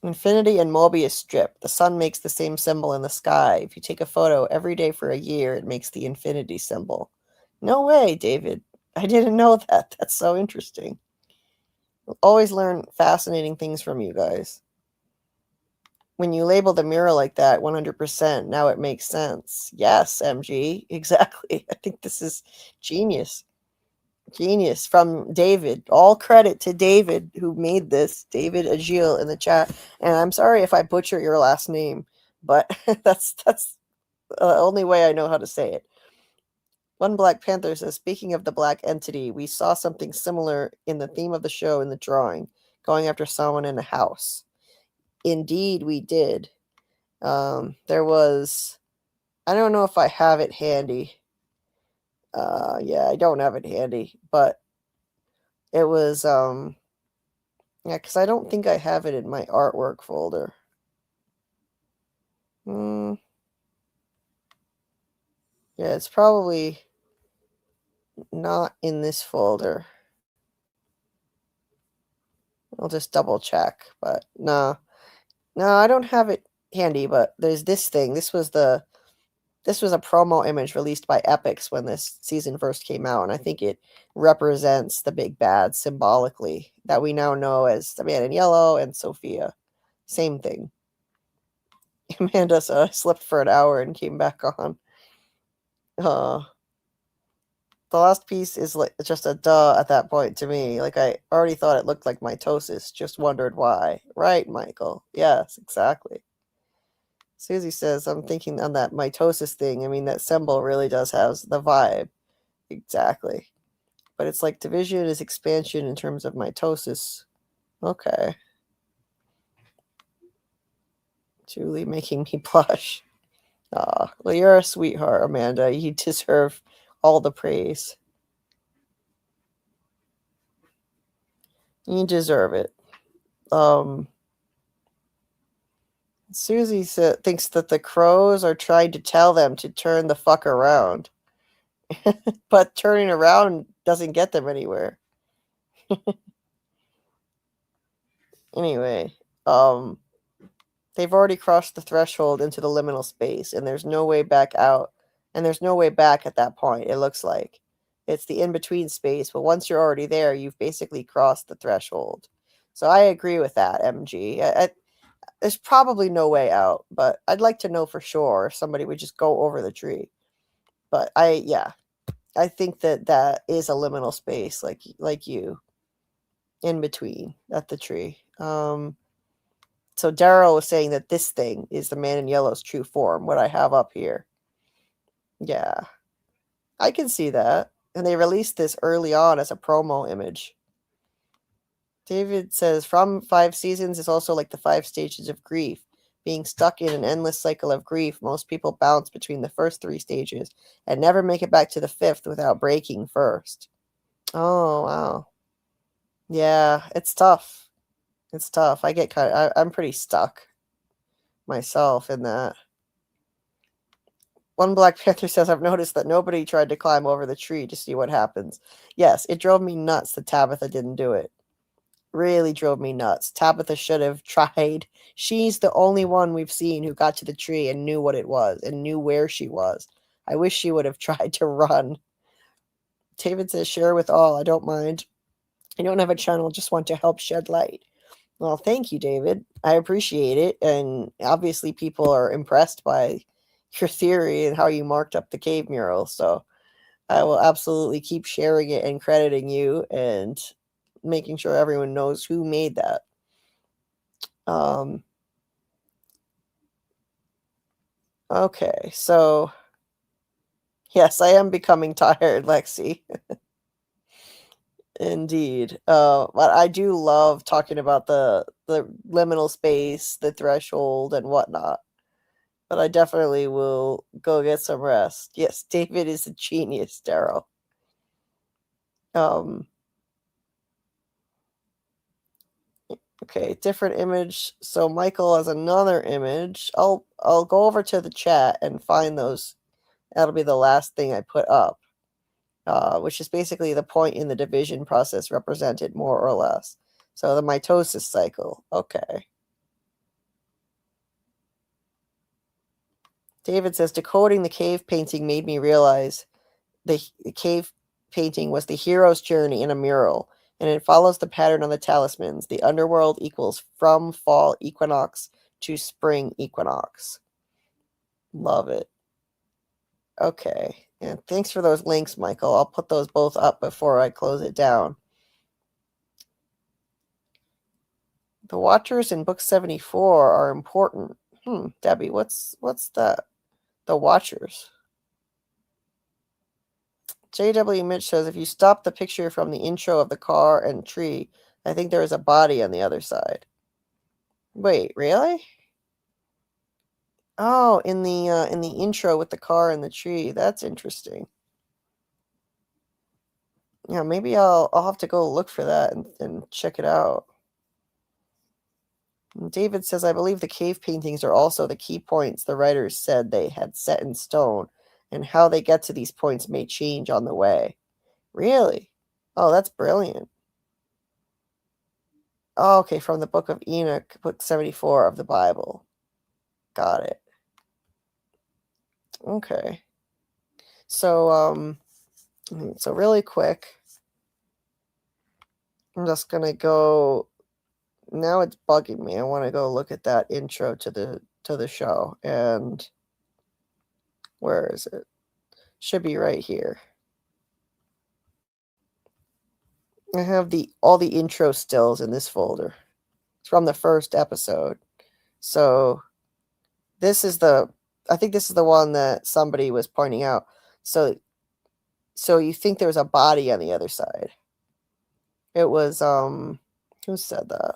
[SPEAKER 3] Infinity and Mobius strip. The sun makes the same symbol in the sky. If you take a photo every day for a year, it makes the infinity symbol. No way, David. I didn't know that. That's so interesting. Always learn fascinating things from you guys. When you label the mural like that, 100%, now it makes sense. Yes, MG, exactly. I think this is genius. Genius from David. All credit to David who made this. David Agil in the chat. And I'm sorry if I butcher your last name, but that's the only way I know how to say it. One Black Panther says, speaking of the black entity, we saw something similar in the theme of the show in the drawing, going after someone in a house. Indeed, we did. There was, I don't know if I have it handy. Yeah, I don't have it handy, but it was, yeah, because I don't think I have it in my artwork folder. Yeah, it's probably not in this folder. I'll just double check, but no, I don't have it handy, but there's this thing. This was a promo image released by Epix when this season first came out, and I think it represents the big bad symbolically that we now know as the Man in Yellow and Sophia. Same thing. Amanda slept for an hour and came back on. The last piece is like just a duh at that point to me. Like I already thought it looked like mitosis, just wondered why. Right, Michael? Yes, exactly. Susie says, I'm thinking on that mitosis thing. I mean, that symbol really does have the vibe. Exactly. But it's like division is expansion in terms of mitosis. Okay. Julie making me blush. Well, you're a sweetheart, Amanda. You deserve all the praise. You deserve it. Susie thinks that the crows are trying to tell them to turn the fuck around. But turning around doesn't get them anywhere. Anyway, They've already crossed the threshold into the liminal space, and there's no way back out. And there's no way back at that point, it looks like. It's the in-between space, but once you're already there, you've basically crossed the threshold. So I agree with that, MG. There's probably no way out, but I'd like to know for sure if somebody would just go over the tree. But I think that is a liminal space, like you, in between at the tree. So Daryl was saying that this thing is the man in yellow's true form, what I have up here. Yeah, I can see that. And they released this early on as a promo image. David says, From 5 Seasons is also like the 5 stages of grief. Being stuck in an endless cycle of grief, most people bounce between the first 3 stages and never make it back to the 5th without breaking first. Oh, wow. Yeah, it's tough. It's tough. I'm pretty stuck myself in that. One Black Panther says, I've noticed that nobody tried to climb over the tree to see what happens. Yes, it drove me nuts that Tabitha didn't do it. Really drove me nuts. Tabitha should have tried. She's the only one we've seen who got to the tree and knew what it was and knew where she was. I wish she would have tried to run. David says, share with all. I don't mind. I don't have a channel, just want to help shed light. Well, thank you, David. I appreciate it. And obviously people are impressed by your theory and how you marked up the cave mural. So I will absolutely keep sharing it and crediting you and making sure everyone knows who made that. Okay, so yes, I am becoming tired, Lexi. Indeed. But I do love talking about the liminal space, the threshold, and whatnot. But I definitely will go get some rest. Yes, David is a genius, Daryl. Okay, different image. So Michael has another image. I'll go over to the chat and find those. That'll be the last thing I put up, which is basically the point in the division process represented more or less. So the mitosis cycle. Okay. David says, decoding the cave painting made me realize the cave painting was the hero's journey in a mural, and it follows the pattern on the talismans. The underworld equals from fall equinox to spring equinox. Love it. Okay. And thanks for those links, Michael. I'll put those both up before I close it down. The Watchers in book 74 are important. Debbie, what's that? The Watchers. JW Mitch says, if you stop the picture from the intro of the car and tree, I think there is a body on the other side. Wait, really? Oh, in the intro with the car and the tree. That's interesting. Yeah, maybe I'll have to go look for that and check it out. And David says, I believe the cave paintings are also the key points the writers said they had set in stone, and how they get to these points may change on the way. Really? Oh, that's brilliant. Oh, okay, from the book of Enoch, book 74 of the Bible. Got it. Okay. So, so really quick, I'm just gonna go. Now it's bugging me. I want to go look at that intro to the show, and where is it? Should be right here. I have all the intro stills in this folder. It's from the first episode. So I think this is the one that somebody was pointing out. So you think there was a body on the other side. It was who said that?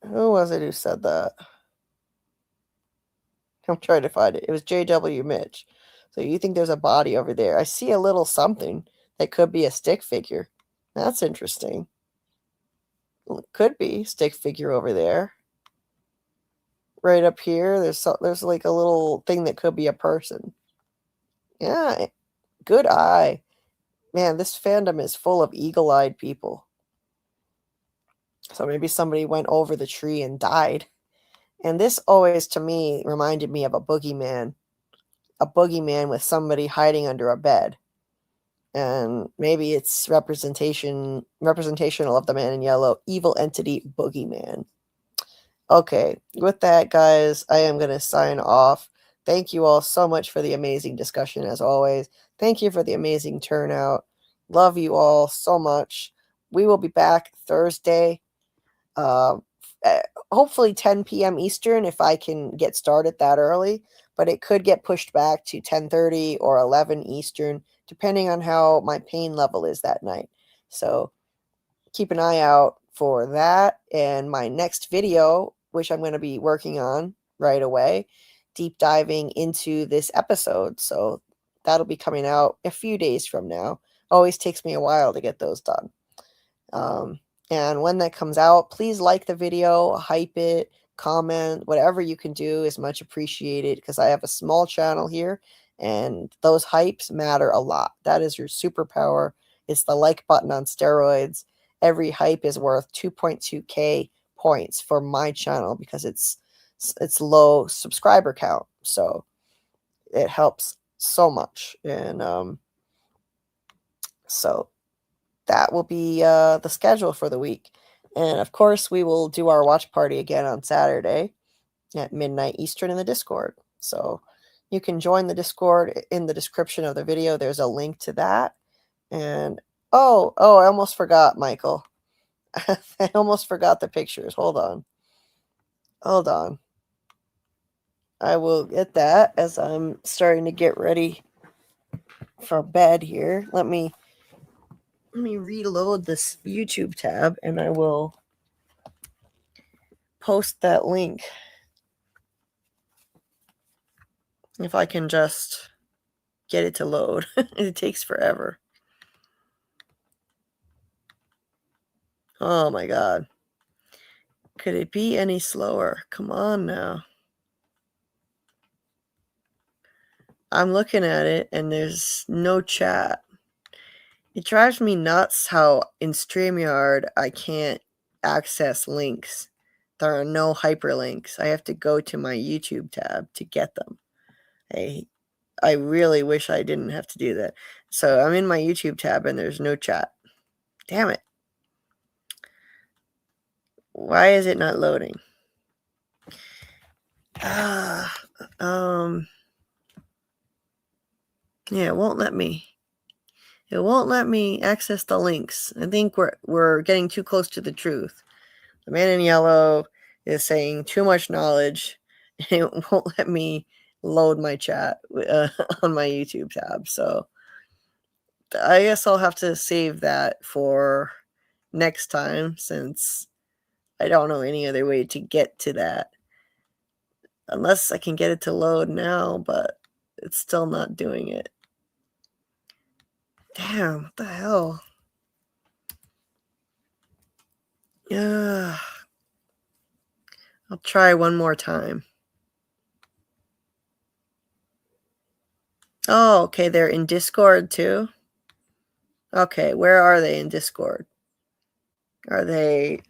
[SPEAKER 3] Who was it who said that? I'm trying to find it. It was JW Mitch. So you think there's a body over there. I see a little something that could be a stick figure. That's interesting. Could be stick figure over there. Right up here, there's like a little thing that could be a person. Yeah, good eye. Man, this fandom is full of eagle-eyed people. So maybe somebody went over the tree and died. And this always, to me, reminded me of a boogeyman with somebody hiding under a bed. And maybe it's representational of the man in yellow, evil entity boogeyman. Okay, with that, guys, I am going to sign off. Thank you all so much for the amazing discussion, as always. Thank you for the amazing turnout. Love you all so much. We will be back Thursday, hopefully 10 p.m. Eastern if I can get started that early, but it could get pushed back to 10:30 or 11 Eastern, depending on how my pain level is that night. So keep an eye out for that. And my next video, which I'm going to be working on right away, deep diving into this episode. So that'll be coming out a few days from now. Always takes me a while to get those done. And when that comes out, please like the video, hype it, comment, whatever you can do is much appreciated, because I have a small channel here and those hypes matter a lot. That is your superpower. It's the like button on steroids. Every hype is worth 2.2k points for my channel because it's low subscriber count. So it helps so much. And so that will be the schedule for the week. And of course, we will do our watch party again on Saturday at midnight Eastern in the Discord. So you can join the Discord in the description of the video. There's a link to that. And oh, I almost forgot, Michael. I almost forgot the pictures. Hold on. I will get that as I'm starting to get ready for bed here. Let me reload this YouTube tab and I will post that link. If I can just get it to load. It takes forever. Oh my God. Could it be any slower? Come on now. I'm looking at it and there's no chat. It drives me nuts how in StreamYard I can't access links. There are no hyperlinks. I have to go to my YouTube tab to get them. I really wish I didn't have to do that. So I'm in my YouTube tab and there's no chat. Damn it. Why is it not loading? Yeah, it won't let me. It won't let me access the links. I think we're getting too close to the truth. The man in yellow is saying too much knowledge. It won't let me load my chat on my YouTube tab. So I guess I'll have to save that for next time, since I don't know any other way to get to that. Unless I can get it to load now, but it's still not doing it. Damn, what the hell? Yeah. I'll try one more time. Oh, okay, they're in Discord too? Okay, where are they in Discord? Are they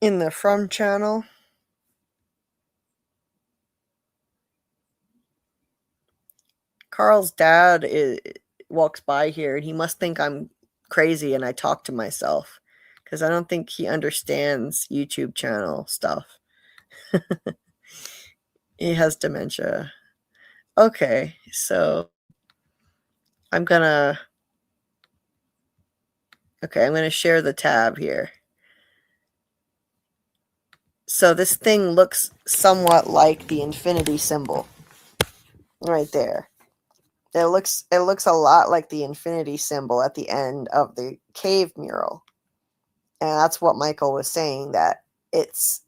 [SPEAKER 3] in the From channel? Karl's dad walks by here and he must think I'm crazy and I talk to myself, because I don't think he understands YouTube channel stuff. He has dementia. Okay, so I'm gonna share the tab here. So this thing looks somewhat like the infinity symbol right there. It looks a lot like the infinity symbol at the end of the cave mural. And that's what Michael was saying, that it's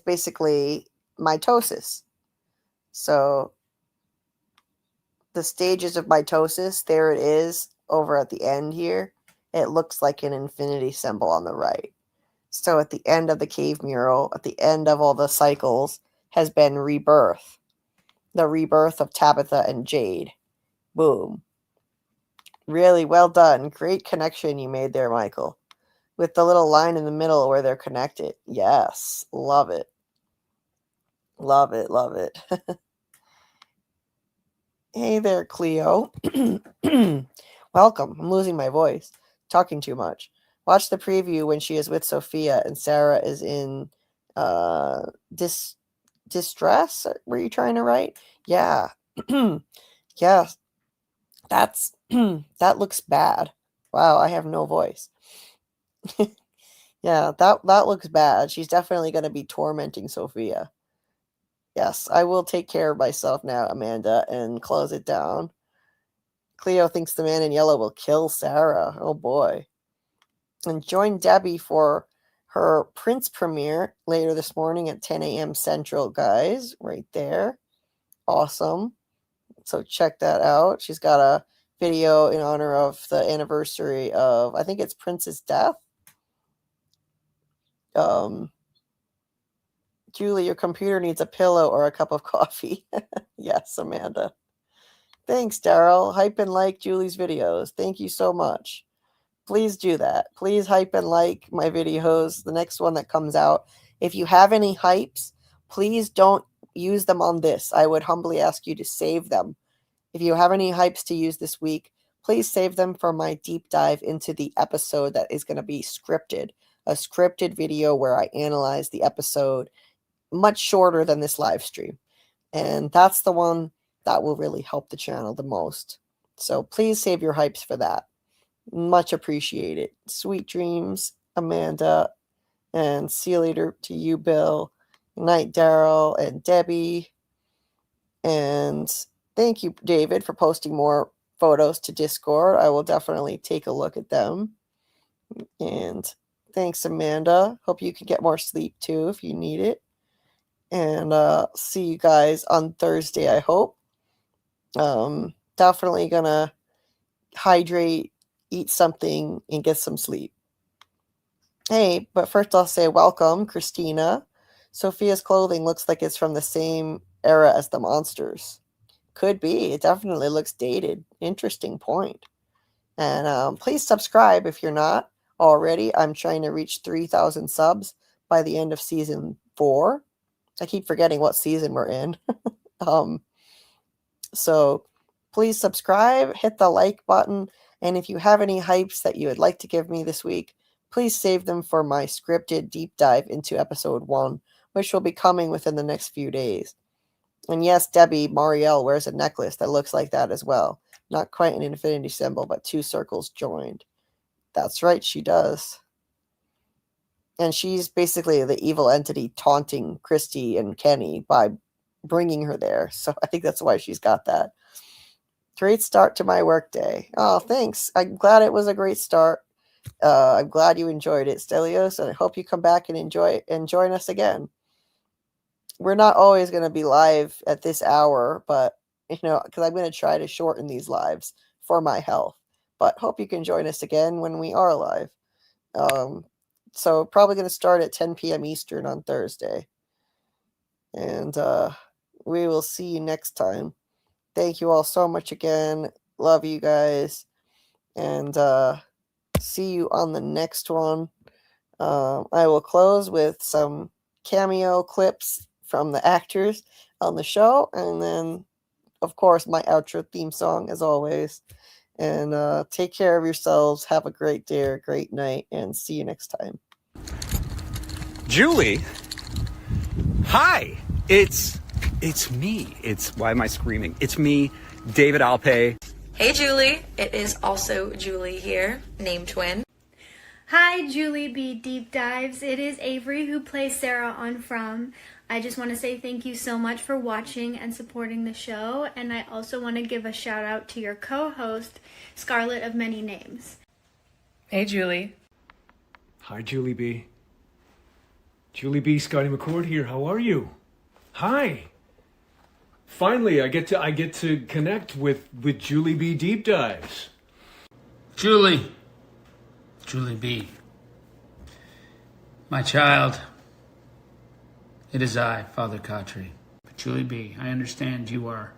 [SPEAKER 3] basically mitosis. So the stages of mitosis, there it is over at the end here. It looks like an infinity symbol on the right. So at the end of the cave mural, at the end of all the cycles, has been rebirth. The rebirth of Tabitha and Jade. Boom. Really well done. Great connection you made there, Michael. with the little line in the middle where they're connected. Yes, love it. Love it, love it. Hey there, Cleo. Welcome. I'm losing my voice. Talking too much. Watch the preview when she is with Sophia and Sarah is in distress. Were you trying to write? Yeah. Yeah. That's that looks bad. Wow, I have no voice. Yeah, that looks bad. She's definitely going to be tormenting Sophia. Yes, I will take care of myself now, Amanda, and close it down. Cleo thinks the man in yellow will kill Sarah. Oh boy. And join Debbie for her Prince premiere later this morning at 10 a.m. Central, guys. Right there. Awesome. So check that out. She's got a video in honor of the anniversary of, I think it's Prince's death. Julie, your computer needs a pillow or a cup of coffee. Yes, Amanda. Thanks, Daryl. Hype and like Julie's videos. Thank you so much. Please do that. Please hype and like my videos, the next one that comes out. If you have any hypes, please don't use them on this. I would humbly ask you to save them. If you have any hypes to use this week, please save them for my deep dive into the episode that is going to be scripted. A scripted video where I analyze the episode, much shorter than this live stream. And that's the one that will really help the channel the most. So please save your hypes for that. Much appreciated. Sweet dreams, Amanda. And see you later to you, Bill. Good night, Daryl and Debbie. And thank you, David, for posting more photos to Discord. I will definitely take a look at them. And thanks, Amanda. Hope you can get more sleep too if you need it. And see you guys on Thursday, I hope. Definitely gonna hydrate, eat something, and get some sleep. Hey, but first I'll say welcome, Christina. Sophia's clothing looks like it's from the same era as the monsters. Could be. It definitely looks dated. Interesting point. And please subscribe if you're not already. I'm trying to reach 3,000 subs by the end of season 4. I keep forgetting what season we're in. So please subscribe, hit the like button, and if you have any hypes that you would like to give me this week, please save them for my scripted deep dive into episode 1, which will be coming within the next few days. And yes, Debbie, Marielle wears a necklace that looks like that as well. Not quite an infinity symbol, but 2 circles joined. That's right, she does. And she's basically the evil entity taunting Christy and Kenny by bringing her there. So I think that's why she's got that. Great start to my workday. Oh, thanks. I'm glad it was a great start. I'm glad you enjoyed it, Stelios, and I hope you come back and enjoy and join us again. We're not always going to be live at this hour, but because I'm going to try to shorten these lives for my health. But hope you can join us again when we are live. So probably going to start at 10 p.m. Eastern on Thursday. And we will see you next time. Thank you all so much again. Love you guys. And see you on the next one. I will close with some cameo clips from the actors on the show. And then, of course, my outro theme song as always. And take care of yourselves. Have a great day or a great night. And see you next time.
[SPEAKER 6] Julie, hi. It's me. Why am I screaming? It's me, David Alpay.
[SPEAKER 7] Hey Julie, it is also Julie here, name twin.
[SPEAKER 8] Hi JulieBDeepDives, it is Avery who plays Sarah on From. I just want to say thank you so much for watching and supporting the show, and I also want to give a shout out to your co-host, Scarlet of Many Names.
[SPEAKER 9] Hey Julie.
[SPEAKER 10] Hi Julie B. Julie B. Scotty McCord here. How are you? Hi. Finally, I get to connect with Julie B. Deep Dives.
[SPEAKER 11] Julie B. My child, it is I, Father Khatri. But Julie B., I understand you are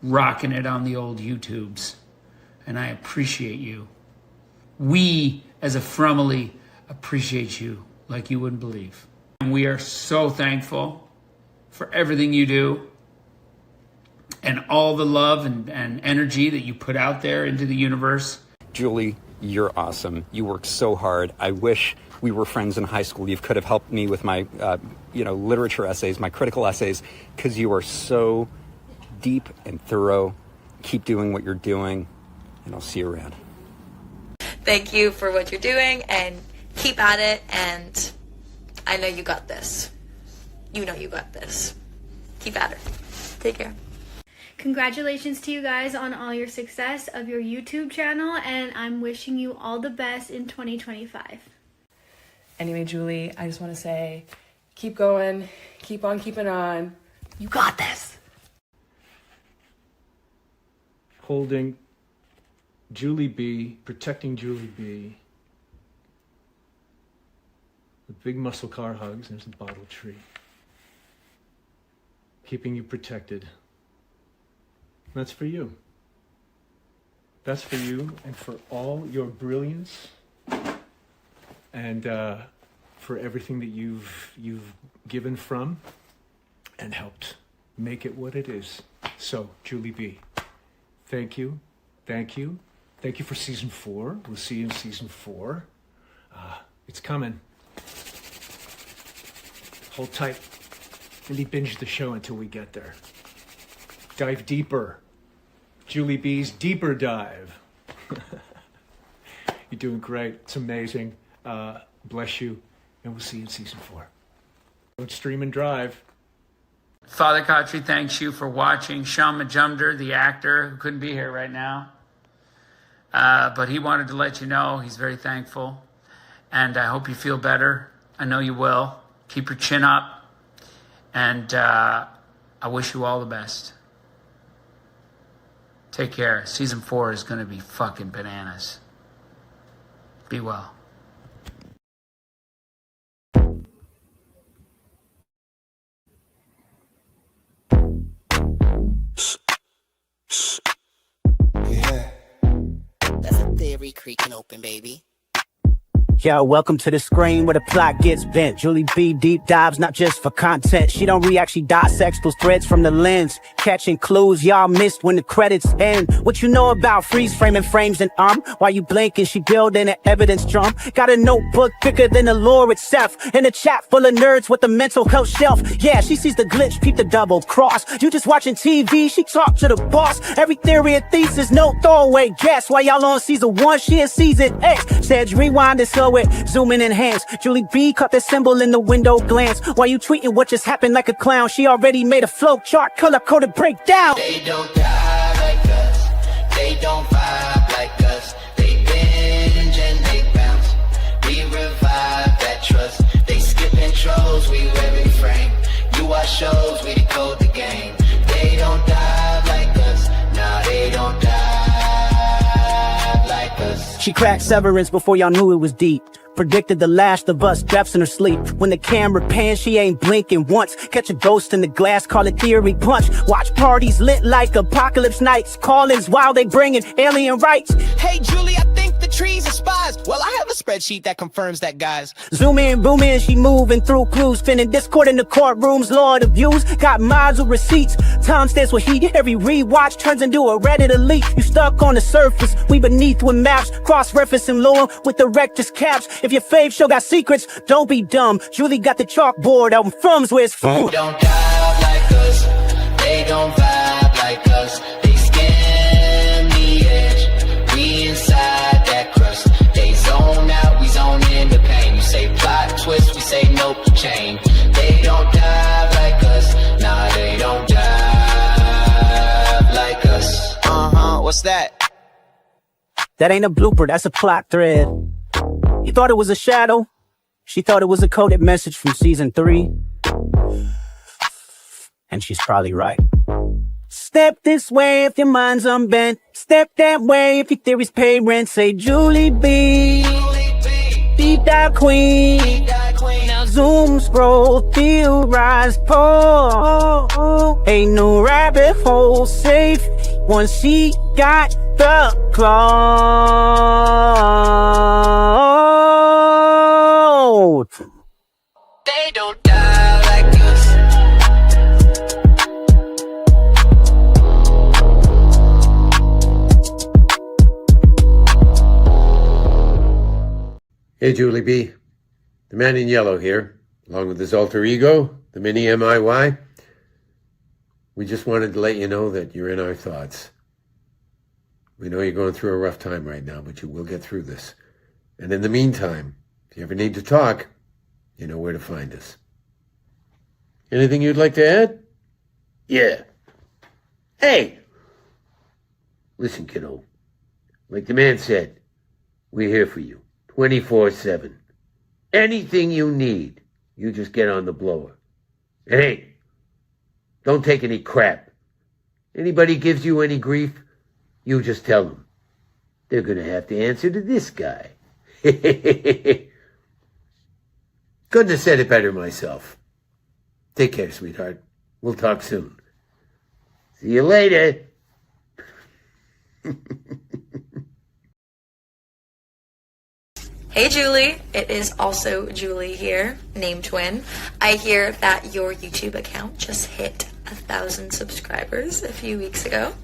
[SPEAKER 11] rocking it on the old YouTubes, and I appreciate you. We, as a appreciate you like you wouldn't believe. And we are so thankful for everything you do and all the love and energy that you put out there into the universe.
[SPEAKER 6] Julie, you're awesome. You work so hard. I wish we were friends in high school. You could have helped me with my, literature essays, my critical essays, because you are so deep and thorough. Keep doing what you're doing, and I'll see you around.
[SPEAKER 7] Thank you for what you're doing, and keep at it, and I know you got this. You know you got this. Keep at it. Take care.
[SPEAKER 8] Congratulations to you guys on all your success of your YouTube channel, and I'm wishing you all the best in 2025.
[SPEAKER 9] Anyway, Julie, I just want to say, keep going, keep on keeping on. You got this.
[SPEAKER 10] Holding Julie B, protecting Julie B. With big muscle car hugs, there's a bottle tree. Keeping you protected. That's for you. That's for you and for all your brilliance and for everything that you've given from and helped make it what it is. So, Julie B, thank you. Thank you. Thank you for season 4. We'll see you in season 4. It's coming. Hold tight. Maybe binge the show until we get there. Dive deeper. Julie B's Deeper Dive. You're doing great. It's amazing. Bless you. And we'll see you in season 4. Don't stream and drive.
[SPEAKER 11] Father Khatri thanks you for watching. Sean Majumder, the actor, who couldn't be here right now, but he wanted to let you know he's very thankful. And I hope you feel better. I know you will. Keep your chin up. And I wish you all the best. Take care. Season 4 is going to be fucking bananas. Be well.
[SPEAKER 1] Yeah. That's a theory creaking open, baby.
[SPEAKER 2] Yo, welcome to the screen where the plot gets bent. Julie B deep dives, not just for content. She don't react, she dissects those threads from the lens. Catching clues y'all missed when the credits end. What you know about freeze framing frames and while you blinking, she building an evidence drum. Got a notebook thicker than the lore itself. In a chat full of nerds with a mental health shelf. Yeah, she sees the glitch, peep the double cross. You just watching TV, she talk to the boss. Every theory and thesis, no throwaway guess. While y'all on season 1, she in season X. Said rewind it so it zoom in enhance. Julie B caught the symbol in the window glance. While you tweeting what just happened like a clown, she already made a flow chart, color coded breakdown.
[SPEAKER 1] They don't die like us. They don't vibe like us. They binge and they bounce. We revive that trust. They skip intros, we every frame. You watch shows, we decode the game. They don't die like us. Nah, they don't die like us.
[SPEAKER 2] She cracked Severance before y'all knew it was deep. Predicted the Last of Us deaths in her sleep. When the camera pans, she ain't blinking once. Catch a ghost in the glass, call it theory punch. Watch parties lit like apocalypse nights. Call-ins while they bringing alien rights.
[SPEAKER 1] Hey, Julie, I think the trees are spies. Well, I have a spreadsheet that confirms that, guys.
[SPEAKER 2] Zoom in, boom in, she moving through clues. Finning Discord in the courtrooms, Lord of views. Got miles of receipts. Time stands with heat. Every rewatch turns into a Reddit elite. You stuck on the surface, we beneath with maps. Cross-referencing lore with the rector's caps. If your fave show got secrets, don't be dumb. Julie got the chalkboard out in From's where it's from.
[SPEAKER 1] They don't dive like us. They don't vibe like us. They skim the edge. We inside that crust. They zone out, we zone in the pain. You say plot twist, we say nope, chain. They don't dive like us. Nah, they don't dive like us. What's that?
[SPEAKER 2] That ain't a blooper, that's a plot thread. You thought it was a shadow? She thought it was a coded message from season 3. And she's probably right. Step this way if your mind's unbent. Step that way if your theories pay rent. Say Julie B, deep dive queen. Now zoom, scroll, theorize, pull. Ain't no rabbit hole safe once she got the claw. Smooth.
[SPEAKER 1] They don't die like us.
[SPEAKER 12] Hey, Julie B. The man in yellow here, along with his alter ego, the mini MIY. We just wanted to let you know that you're in our thoughts. We know you're going through a rough time right now, but you will get through this. And in the meantime, if you ever need to talk, you know where to find us. Anything you'd like to add? Yeah. Hey! Listen, kiddo. Like the man said, we're here for you. 24/7. Anything you need, you just get on the blower. And hey, don't take any crap. Anybody gives you any grief, you just tell them. They're going to have to answer to this guy. Couldn't have said it better myself. Take care, sweetheart. We'll talk soon. See you later.
[SPEAKER 7] Hey Julie, it is also Julie here, name twin. I hear that your YouTube account just hit 1,000 subscribers a few weeks ago.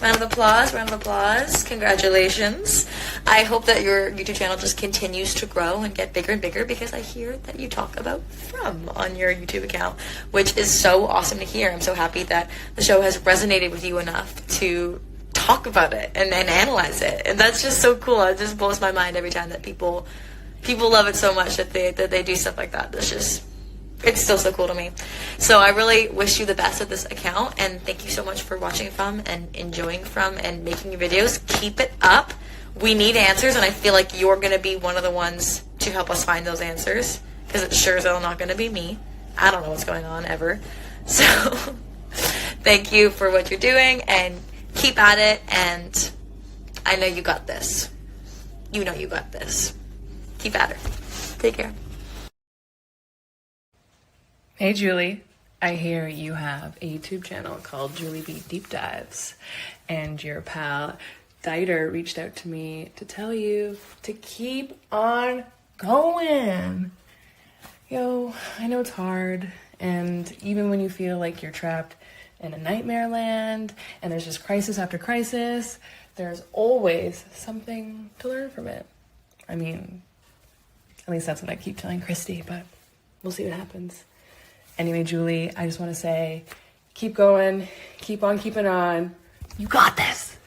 [SPEAKER 7] Round of applause, congratulations. I hope that your YouTube channel just continues to grow and get bigger and bigger because I hear that you talk about From on your YouTube account, which is so awesome to hear. I'm so happy that the show has resonated with you enough to talk about it and analyze it, and that's just so cool. It just blows my mind every time that people love it so much that they do stuff like that. It's still so cool to me. So I really wish you the best with this account, and thank you so much for watching From and enjoying From and making your videos. Keep it up. We need answers, and I feel like you're going to be one of the ones to help us find those answers, because it's sure as hell not going to be me. I don't know what's going on ever. So thank you for what you're doing, and keep at it, and I know you got this. You know you got this. Keep at her. Take care.
[SPEAKER 9] Hey Julie, I hear you have a YouTube channel called JulieBDeepDives, and your pal Dieter reached out to me to tell you to keep on going. Yo, I know it's hard, and even when you feel like you're trapped in a nightmare land and there's just crisis after crisis, there's always something to learn from it. I mean, at least that's what I keep telling Christy, but we'll see what happens. Anyway, Julie, I just want to say, keep going, keep on keeping on. You got this.